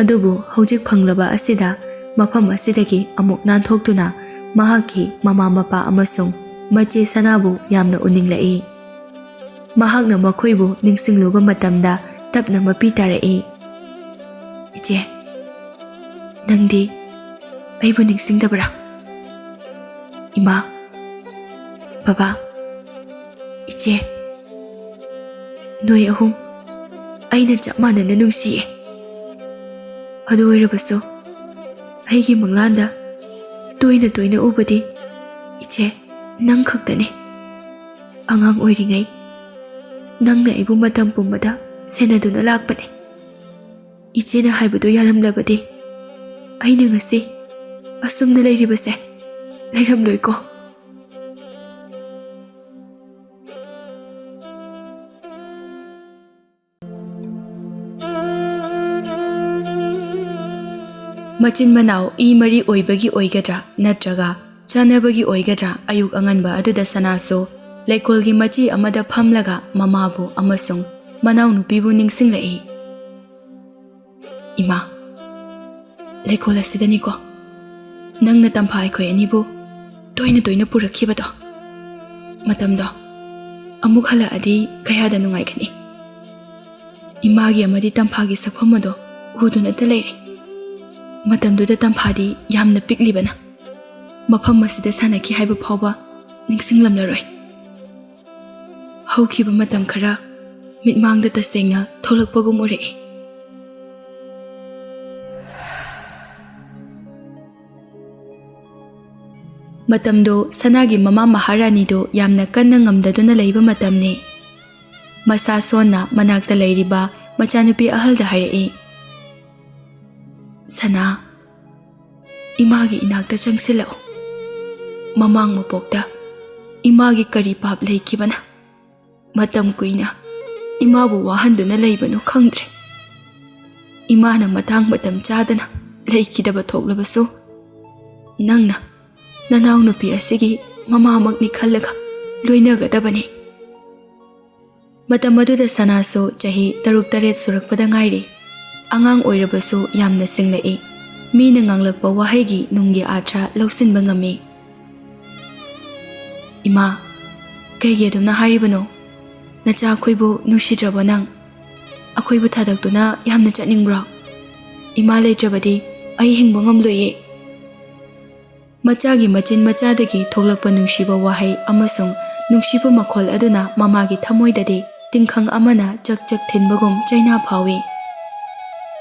ꯑꯗꯨꯕꯨ ꯍꯧꯖꯤꯛ ꯐꯪꯂꯕ ꯑꯁꯤꯗ ꯃꯐꯝ ꯑꯁꯤꯗꯒꯤ ꯑꯃꯨꯛ ꯅꯥꯟꯊꯣꯛꯇꯨꯅ ꯃꯍꯥꯛꯀꯤ ꯃꯃꯥ ꯃꯄꯥ ꯑꯃꯁꯨꯡ ꯃꯆꯦ ꯁꯅꯥꯕꯨ ꯌꯥꯝꯅ ꯎꯅꯤꯡꯂꯛꯏ꯫ ꯃꯍꯥꯛꯅ ꯃꯈꯣꯏꯕꯨ ꯅꯤꯡꯁꯤꯡꯂꯨꯕ ꯃꯇꯝꯗ ꯇꯞꯅ ꯃꯄꯤ ꯇꯥꯔꯛꯏ꯫ ꯏꯆꯦ, ꯅꯪꯗꯤ ꯑꯩꯕꯨ ꯅꯤꯡꯁꯤꯡꯗꯕ꯭ꯔꯥ? ꯏꯃꯥ, ꯕꯕꯥ, ꯏꯆꯦ, ꯅꯣꯏ ꯑꯍꯨꯝ ꯑꯩꯅ ꯆꯞ ꯃꯥꯟꯅꯅ ꯅꯨꯡꯁꯤꯌꯦ꯫ ꯑꯗꯨ ꯑꯣꯏꯔꯕꯁꯨ ꯑꯩꯒꯤ ꯃꯪꯂꯥꯟꯗ ꯇꯣꯏꯅ ꯇꯣꯏꯅ ꯎꯕꯗꯤ ꯏꯆꯦ ꯅꯪ ꯈꯛꯇꯅꯤ꯫ ꯑꯉꯥꯡ ꯑꯣꯏꯔꯤꯉꯩ ꯅꯪꯅ ꯑꯩꯕꯨ ꯃꯇꯝ ꯄꯨꯝꯕꯗ ꯁꯦꯟꯅꯗꯨꯅ ꯂꯥꯛꯄꯅꯤ꯫ ꯏꯆꯦꯅ ꯍꯥꯏꯕꯗꯨ ꯌꯥꯔꯝꯂꯕꯗꯤ ꯑꯩꯅ ꯉꯁꯤ ꯑꯁꯨꯝꯅ ꯂꯩꯔꯤꯕꯁꯦ ꯂꯩꯔꯝꯂꯣꯏꯀꯣ꯫ ꯃꯆꯤꯟ ꯃꯅꯥꯎ ꯏ ꯃꯔꯤ ꯑꯣꯏꯕꯒꯤ ꯑꯣꯏꯒꯗ꯭ꯔꯥ ꯅꯠꯇ꯭ꯔꯒ ꯆꯥꯟꯅꯕꯒꯤ ꯑꯣꯏꯒꯗ꯭ꯔꯥ ꯑꯌꯨꯛ ꯑꯉꯟꯕ ꯑꯗꯨꯗ ꯁꯅꯥꯁꯨ ꯂꯩꯀꯣꯜꯒꯤ ꯃꯆꯤ ꯑꯃꯗ ꯐꯝꯂꯒ ꯃꯃꯥꯕꯨ ꯑꯃꯁꯨꯡ ꯃꯅꯥꯎꯅꯨꯄꯤꯕꯨ ꯅꯤꯡꯁꯤꯡꯂꯛꯏ꯫ ꯏꯃꯥ, ꯂꯩꯀꯣꯜ ꯑꯁꯤꯗꯅꯤꯀꯣ ꯅꯪꯅ ꯇꯝꯐꯥ ꯑꯩꯈꯣꯏ ꯑꯅꯤꯕꯨ ꯇꯣꯏꯅ ꯇꯣꯏꯅ ꯄꯨꯔꯛꯈꯤꯕꯗꯣ꯫ ꯃꯇꯝꯗꯣ ꯑꯃꯨꯛ ꯍꯜꯂꯛꯑꯗꯤ ꯀꯌꯥꯗ ꯅꯨꯡꯉꯥꯏꯒꯅꯤ꯫ ꯏꯃꯥꯒꯤ ꯑꯃꯗꯤ ꯇꯝꯐꯥꯒꯤ ꯁꯛꯐꯝ ꯑꯗꯣ ꯎꯗꯨꯅꯇ ꯂꯩꯔꯦ꯫ ꯃꯇꯝꯗꯨꯗ ꯇꯝꯐꯥꯗꯤ ꯌꯥꯝꯅ ꯄꯤꯛꯂꯤꯕꯅ ꯃꯐꯝ ꯑꯁꯤꯗ ꯁꯥꯟꯅꯈꯤ ꯍꯥꯏꯕ ꯐꯥꯎꯕ ꯅꯤꯡꯁꯤꯡꯂꯝꯂꯔꯣꯏ꯫ ꯍꯧꯈꯤꯕ ꯃꯇꯝ ꯈꯔ ꯃꯤꯠꯃꯥꯡꯗ ꯇꯁꯦꯡꯅ ꯊꯣꯛꯂꯛꯄꯒꯨꯝ ꯎꯔꯛꯏ꯫ ꯃꯇꯝꯗꯣ ꯁꯅꯥꯒꯤ ꯃꯃꯥ ꯃꯍꯥꯔꯥꯅꯤꯗꯨ ꯌꯥꯝꯅ ꯀꯟꯅ ꯉꯝꯗꯗꯨꯅ ꯂꯩꯕ ꯃꯇꯝꯅꯤ꯫ ꯃꯁꯥ ꯁꯣꯟꯅ ꯃꯅꯥꯛꯇ ꯂꯩꯔꯤꯕ ꯃꯆꯥꯅꯨꯄꯤ ꯑꯍꯜꯗ ꯍꯥꯏꯔꯛꯏ꯫ ꯁꯅꯥ, ꯏꯃꯥꯒꯤ ꯏꯅꯥꯛꯇ ꯆꯪꯁꯤꯜꯂꯛꯎ꯫ ꯃꯃꯥꯡ ꯃꯄꯣꯛꯇ ꯏꯃꯥꯒꯤ ꯀꯔꯤ ꯄꯥꯞ ꯂꯩꯈꯤꯕꯅ ꯃꯇꯝ ꯀꯨꯏꯅ ꯏꯃꯥꯕꯨ ꯋꯥꯍꯟꯗꯨꯅ ꯂꯩꯕꯅꯣ ꯈꯪꯗ꯭ꯔꯦ꯫ ꯏꯃꯥꯅ ꯃꯇꯥꯡ ꯃꯇꯝ ꯆꯥꯗꯅ ꯂꯩꯈꯤꯗꯕ ꯊꯣꯛꯂꯕꯁꯨ ꯅꯪꯅ ꯅꯅꯥꯎꯅꯨꯄꯤ ꯑꯁꯤꯒꯤ ꯃꯃꯥꯃꯛꯅꯤ ꯈꯜꯂꯒ ꯂꯣꯏꯅꯒꯗꯕꯅꯤ꯫ ꯃꯇꯝ ꯑꯗꯨꯗ ꯁꯅꯥꯁꯨ ꯆꯍꯤ 6-7 ꯁꯨꯔꯛꯄꯗ ꯉꯥꯏꯔꯤ꯫ ꯑꯉꯥꯡ ꯑꯣꯏꯔꯕꯁꯨ ꯌꯥꯝꯅ ꯁꯤꯡꯂꯛꯏ꯫ ꯃꯤꯅ ꯉꯥꯡꯂꯛꯄ ꯋꯥꯍꯩꯒꯤ ꯅꯨꯡꯒꯤ ꯑꯥꯔꯊ ꯂꯧꯁꯤꯟꯕ ꯉꯝꯃꯤ꯫ ꯏꯃꯥ, ꯀꯩꯒꯤ ꯑꯗꯨꯝꯅ ꯍꯥꯏꯔꯤꯕꯅꯣ? ꯅꯆꯥ ꯑꯩꯈꯣꯏꯕꯨ ꯅꯨꯡꯁꯤꯗ꯭ꯔꯕꯣ ꯅꯪ? ꯑꯩꯈꯣꯏꯕꯨ ꯊꯥꯗꯣꯛꯇꯨꯅ ꯌꯥꯝꯅ ꯆꯠꯅꯤꯡꯕ꯭ꯔꯣ? ꯏꯃꯥ ꯂꯩꯇ꯭ꯔꯕꯗꯤ ꯑꯩ ꯍꯤꯡꯕ ꯉꯝꯂꯣꯏꯌꯦ꯫ ꯃꯆꯥꯒꯤ ꯃꯆꯤꯟ ꯃꯆꯥꯗꯒꯤ ꯊꯣꯛꯂꯛꯄ ꯅꯨꯡꯁꯤꯕ ꯋꯥꯍꯩ ꯑꯃꯁꯨꯡ ꯅꯨꯡꯁꯤꯕ ꯃꯈꯣꯜ ꯑꯗꯨꯅ ꯃꯃꯥꯒꯤ ꯊꯃꯣꯏꯗꯗꯤ ꯇꯤꯡꯈꯪ ꯑꯃꯅ ꯆꯛ ꯆꯛ ꯊꯤꯟꯕꯒꯨꯝ ꯆꯩꯅꯥ ꯐꯥꯎꯏ꯫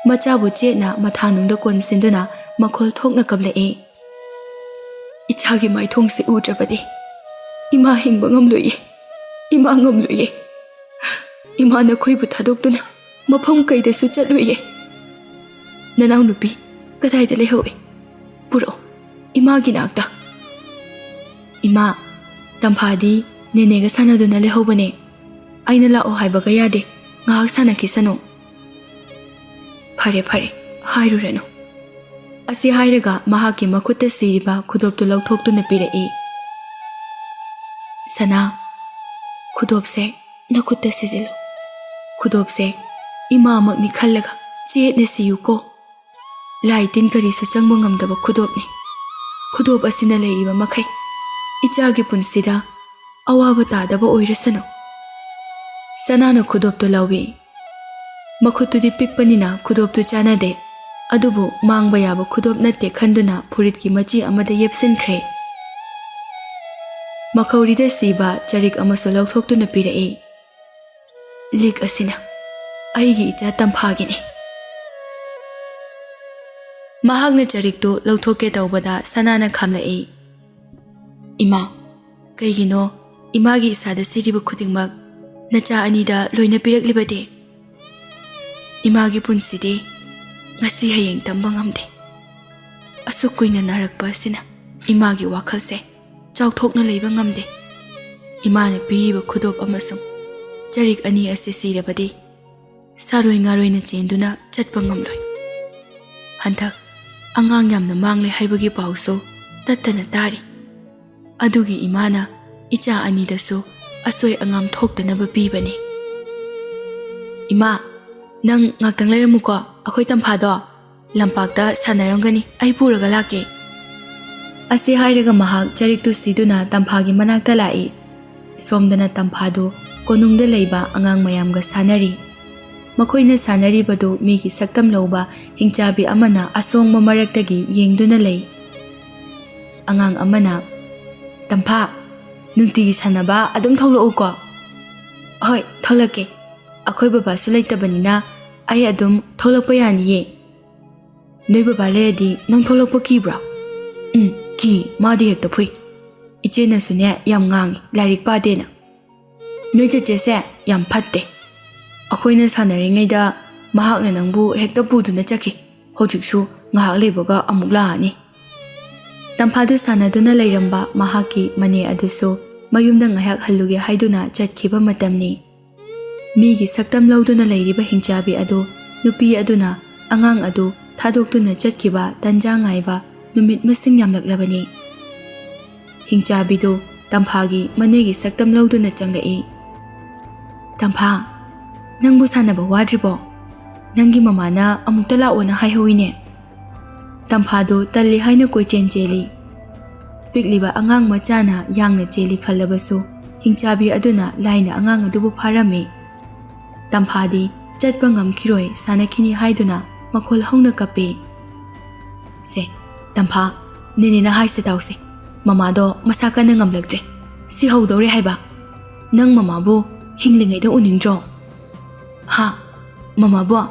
ꯃꯆꯥꯕꯨ ꯆꯦꯠꯅ ꯃꯊꯥꯅꯨꯡꯗ ꯀꯣꯟꯁꯤꯟꯗꯨꯅ ꯃꯈꯣꯜ ꯊꯣꯛꯅ ꯀꯞꯂꯛꯏ꯫ ꯏꯆꯥꯒꯤ ꯃꯥꯏꯊꯣꯡꯁꯤ ꯎꯗ꯭ꯔꯕꯗꯤ ꯏꯃꯥ ꯍꯤꯡꯕ ꯉꯝꯂꯣꯏꯌꯦ꯫ ꯏꯃꯥ ꯉꯝꯂꯣꯏꯌꯦ꯫ ꯏꯃꯥ ꯅꯈꯣꯏꯕꯨ ꯊꯥꯗꯣꯛꯇꯨꯅ ꯃꯐꯝ ꯀꯩꯗꯁꯨ ꯆꯠꯂꯣꯏꯌꯦ꯫ ꯅꯅꯥꯎꯅꯨꯄꯤ ꯀꯗꯥꯏꯗ ꯂꯩꯍꯧꯏ? ꯄꯨꯔꯛꯑꯣ, ꯏꯃꯥꯒꯤ ꯅꯥꯛꯇ꯫ ꯏꯃꯥ, ꯇꯝꯐꯥꯗꯤ ꯅꯦꯅꯦꯒ ꯁꯥꯟꯅꯗꯨꯅ ꯂꯩꯍꯧꯕꯅꯦ꯫ ꯑꯩꯅ ꯂꯥꯛꯑꯣ ꯍꯥꯏꯕꯒ ꯌꯥꯗꯦ, ꯉꯥꯏꯍꯥꯛ ꯁꯥꯟꯅꯈꯤꯁꯅꯨ꯫ ꯐꯔꯦ ꯐꯔꯦ, ꯍꯥꯏꯔꯨꯔꯅꯨ꯫ ꯑꯁꯤ ꯍꯥꯏꯔꯒ ꯃꯍꯥꯛꯀꯤ ꯃꯈꯨꯠꯇ ꯁꯤꯔꯤꯕ ꯈꯨꯗꯣꯞꯇꯨ ꯂꯧꯊꯣꯛꯇꯨꯅ ꯄꯤꯔꯛꯏ꯫ ꯁꯅꯥ, ꯈꯨꯗꯣꯞꯁꯦ ꯅꯈꯨꯠꯇ ꯁꯤꯖꯤꯜꯂꯨ꯫ ꯈꯨꯗꯣꯞꯁꯦ ꯏꯃꯥꯃꯛꯅꯤ ꯈꯜꯂꯒ ꯆꯦꯠꯅ ꯁꯤꯌꯨꯀꯣ꯫ ꯂꯥꯏ ꯇꯤꯟ ꯀꯔꯤꯁꯨ ꯆꯪꯕ ꯉꯝꯗꯕ ꯈꯨꯗꯣꯞꯅꯤ꯫ ꯈꯨꯗꯣꯞ ꯑꯁꯤꯅ ꯂꯩꯔꯤꯕ ꯃꯈꯩ ꯏꯆꯥꯒꯤ ꯄꯨꯟꯁꯤꯗ ꯑꯋꯥꯕ ꯇꯥꯗꯕ ꯑꯣꯏꯔꯁꯅꯨ꯫ ꯁꯅꯥꯅ ꯈꯨꯗꯣꯞꯇꯨ ꯂꯧꯏ꯫ ꯃꯈꯨꯠꯇꯨꯗꯤ ꯄꯤꯛꯄꯅꯤꯅ ꯈꯨꯗꯣꯞꯇꯨ ꯆꯥꯟꯅꯗꯦ, ꯑꯗꯨꯕꯨ ꯃꯥꯡꯕ ꯌꯥꯕ ꯈꯨꯗꯣꯞ ꯅꯠꯇꯦ ꯈꯟꯗꯨꯅ ꯐꯨꯔꯤꯠꯀꯤ ꯃꯆꯤ ꯑꯃꯗ ꯌꯦꯞꯁꯤꯟꯈ꯭ꯔꯦ꯫ ꯃꯈꯧꯔꯤꯗ ꯁꯤꯕ ꯆꯔꯤꯛ ꯑꯃꯁꯨ ꯂꯧꯊꯣꯛꯇꯨꯅ ꯄꯤꯔꯛꯏ꯫ ꯂꯤꯛ ꯑꯁꯤꯅ ꯑꯩꯒꯤ ꯏꯆꯥ ꯇꯝꯐꯥꯒꯤꯅꯤ꯫ ꯃꯍꯥꯛꯅ ꯆꯔꯤꯛꯇꯨ ꯂꯧꯊꯣꯛꯀꯦ ꯇꯧꯕꯗ ꯁꯅꯥꯅ ꯈꯥꯝꯂꯛꯏ꯫ ꯏꯃꯥ, ꯀꯩꯒꯤꯅꯣ ꯏꯃꯥꯒꯤ ꯏꯁꯥꯗ ꯁꯤꯔꯤꯕ ꯈꯨꯗꯤꯡꯃꯛ ꯅꯆꯥ ꯑꯅꯤꯗ ꯂꯣꯏꯅ ꯄꯤꯔꯛꯂꯤꯕꯗꯤ? ꯏꯃꯥꯒꯤ ꯄꯨꯟꯁꯤꯗꯤ ꯉꯁꯤ ꯍꯌꯦꯡ ꯇꯝꯕ ꯉꯝꯗꯦ꯫ ꯑꯁꯨꯛ ꯀꯨꯏꯅ ꯅꯥꯔꯛꯄ ꯑꯁꯤꯅ ꯏꯃꯥꯒꯤ ꯋꯥꯈꯜꯁꯦ ꯆꯥꯎꯊꯣꯛꯅ ꯂꯩꯕ ꯉꯝꯗꯦ꯫ ꯏꯃꯥꯅ ꯄꯤꯔꯤꯕ ꯈꯨꯗꯣꯞ ꯑꯃꯁꯨꯡ ꯆꯔꯤꯛ ꯑꯅꯤ ꯑꯁꯤ ꯁꯤꯔꯕꯗꯤ ꯁꯥꯔꯣꯏ ꯉꯥꯔꯣꯏꯅ ꯆꯦꯟꯗꯨꯅ ꯆꯠꯄ ꯉꯝꯂꯣꯏ꯫ ꯍꯟꯗꯛ ꯑꯉꯥꯡ ꯌꯥꯝꯅ ꯃꯥꯡꯂꯦ ꯍꯥꯏꯕꯒꯤ ꯄꯥꯎꯁꯨ ꯇꯠꯇꯅ ꯇꯥꯔꯤ꯫ ꯑꯗꯨꯒꯤ ꯏꯃꯥꯅ ꯏꯆꯥ ꯑꯅꯤꯗꯁꯨ ꯑꯁꯣꯏ ꯑꯉꯥꯝ ꯊꯣꯛꯇꯅꯕ ꯄꯤꯕꯅꯤ꯫ ꯏꯃꯥ, ꯅꯪ ꯉꯥꯛꯇꯪ ꯂꯩꯔꯝꯃꯨꯀꯣ, ꯑꯩꯈꯣꯏ ꯇꯝꯐꯥꯗꯣ ꯂꯝꯄꯥꯛꯇ ꯁꯥꯟꯅꯔꯝꯒꯅꯤ, ꯑꯩ ꯄꯨꯔꯒ ꯂꯥꯛꯀꯦ꯫ ꯑꯁꯤ ꯍꯥꯏꯔꯒ ꯃꯍꯥꯛ ꯆꯔꯤꯛꯇꯨ ꯁꯤꯗꯨꯅ ꯇꯝꯐꯥꯒꯤ ꯃꯅꯥꯛꯇ ꯂꯥꯛꯏ꯫ ꯁꯣꯝꯗꯅ ꯇꯝꯐꯥꯗꯨ ꯀꯣꯅꯨꯡꯗ ꯂꯩꯕ ꯑꯉꯥꯡ ꯃꯌꯥꯝꯒ ꯁꯥꯟꯅꯔꯤ꯫ ꯃꯈꯣꯏꯅ ꯁꯥꯟꯅꯔꯤꯕꯗꯨ ꯃꯤꯒꯤ ꯁꯛꯇꯝ ꯂꯧꯕ ꯍꯤꯡꯆꯥꯕꯤ ꯑꯃꯅ ꯑꯁꯣꯡꯕ ꯃꯔꯛꯇꯒꯤ ꯌꯦꯡꯗꯨꯅ ꯂꯩ꯫ ꯑꯉꯥꯡ ꯑꯃꯅ, ꯇꯝꯐꯥ, ꯅꯨꯡꯇꯤꯒꯤ ꯁꯥꯟꯅꯕ ꯑꯗꯨꯝ ꯊꯣꯛꯂꯛꯎꯀꯣ꯫ ꯍꯣꯏ, ꯊꯣꯛꯂꯛꯀꯦ꯫ ꯑꯩꯈꯣꯏ ꯕꯕꯥꯁꯨ ꯂꯩꯇꯕꯅꯤꯅ ꯑꯩ ꯑꯗꯨꯝ ꯊꯣꯛꯂꯛꯄ ꯌꯥꯅꯤꯌꯦ꯫ ꯅꯣꯏ ꯕꯕꯥ ꯂꯩꯔꯗꯤ ꯅꯪ ꯊꯣꯛꯂꯛꯄ ꯀꯤꯕ꯭ꯔꯣ? ꯀꯤ, ꯃꯥꯗꯤ ꯍꯦꯛꯇ ꯐꯨꯏ꯫ ꯏꯆꯦꯅꯁꯨꯅꯦ ꯌꯥꯝ ꯉꯥꯡꯉꯤ, ꯂꯥꯏꯔꯤꯛ ꯄꯥꯗꯦꯅ꯫ ꯅꯣꯏ ꯆꯦꯆꯦꯁꯦ ꯌꯥꯝ ꯐꯠꯇꯦ꯫ ꯑꯩꯈꯣꯏꯅ ꯁꯥꯟꯅꯔꯤꯉꯩꯗ ꯃꯍꯥꯛꯅ ꯅꯪꯕꯨ ꯍꯦꯛꯇ ꯄꯨꯗꯨꯅ ꯆꯠꯈꯤ꯫ ꯍꯧꯖꯤꯛꯁꯨ ꯉꯥꯏꯍꯥꯛ ꯂꯩꯕꯒ ꯑꯃꯨꯛ ꯂꯥꯛꯑꯅꯤ꯫ ꯇꯝꯐꯥꯗꯨ ꯁꯥꯟꯅꯗꯨꯅ ꯂꯩꯔꯝꯕ ꯃꯍꯥꯛꯀꯤ ꯃꯅꯦ ꯑꯗꯨꯁꯨ ꯃꯌꯨꯝꯗ ꯉꯥꯏꯍꯥꯛ ꯍꯜꯂꯨꯒꯦ ꯍꯥꯏꯗꯨꯅ ꯆꯠꯈꯤꯕ ꯃꯇꯝꯅꯤ꯫ ꯃꯤꯒꯤ ꯁꯛꯇꯝ ꯂꯧꯗꯨꯅ ꯂꯩꯔꯤꯕ ꯍꯤꯡꯆꯥꯕꯤ ꯑꯗꯨ ꯅꯨꯄꯤ ꯑꯗꯨꯅ ꯑꯉꯥꯡ ꯑꯗꯨ ꯊꯥꯗꯣꯛꯇꯨꯅ ꯆꯠꯈꯤꯕ ꯇꯟꯖꯥ ꯉꯥꯏꯕ ꯅꯨꯃꯤꯠ ꯃꯁꯤꯡ ꯌꯥꯝꯂꯛꯂꯕꯅꯤ꯫ ꯍꯤꯡꯆꯥꯕꯤꯗꯨ ꯇꯝꯐꯥꯒꯤ ꯃꯅꯦꯒꯤ ꯁꯛꯇꯝ ꯂꯧꯗꯨꯅ ꯆꯪꯂꯛꯏ꯫ ꯇꯝꯐꯥ, ꯅꯪꯕꯨ ꯁꯥꯟꯅꯕ ꯋꯥꯗ꯭ꯔꯤꯕꯣ? ꯅꯪꯒꯤ ꯃꯃꯥꯅ ꯑꯃꯨꯛꯇ ꯂꯥꯛꯑꯣꯅ ꯍꯥꯏꯍꯧꯏꯅꯦ꯫ ꯇꯝꯐꯥꯗꯨ ꯇꯜꯂꯤ ꯍꯥꯏꯅ ꯀꯣꯏꯆꯦꯟ ꯆꯦꯜꯂꯤ꯫ ꯄꯤꯛꯂꯤꯕ ꯑꯉꯥꯡ ꯃꯆꯥꯅ ꯌꯥꯡꯅ ꯆꯦꯜꯂꯤ ꯈꯜꯂꯕꯁꯨ ꯍꯤꯡꯆꯥꯕꯤ ꯑꯗꯨꯅ ꯂꯥꯏꯅ ꯑꯉꯥꯡ ꯑꯗꯨꯕꯨ ꯐꯥꯔꯝꯃꯤ꯫ ꯇꯝꯐꯥꯗꯤ ꯆꯠꯄ ꯉꯝꯈꯤꯔꯣꯏ ꯁꯥꯟꯅꯈꯤꯅꯤ ꯍꯥꯏꯗꯨꯅ ꯃꯈꯣꯜ ꯍꯧꯅ ꯀꯞꯄꯤ꯫ ꯁꯦ ꯇꯝꯐꯥ, ꯅꯦꯅꯦꯅ ꯍꯥꯏꯁꯦ ꯇꯥꯎꯁꯦ, ꯃꯃꯥꯗꯣ ꯃꯁꯥ ꯀꯟꯅ ꯉꯝꯂꯛꯇ꯭ꯔꯦ, ꯁꯤꯍꯧꯗꯧꯔꯦ ꯍꯥꯏꯕ꯫ ꯅꯪ ꯃꯃꯥꯕꯨ ꯍꯤꯡꯂꯤꯉꯩꯗ ꯎꯅꯤꯡꯗ꯭ꯔꯣ? ꯍꯥ, ꯃꯃꯥꯕꯨ?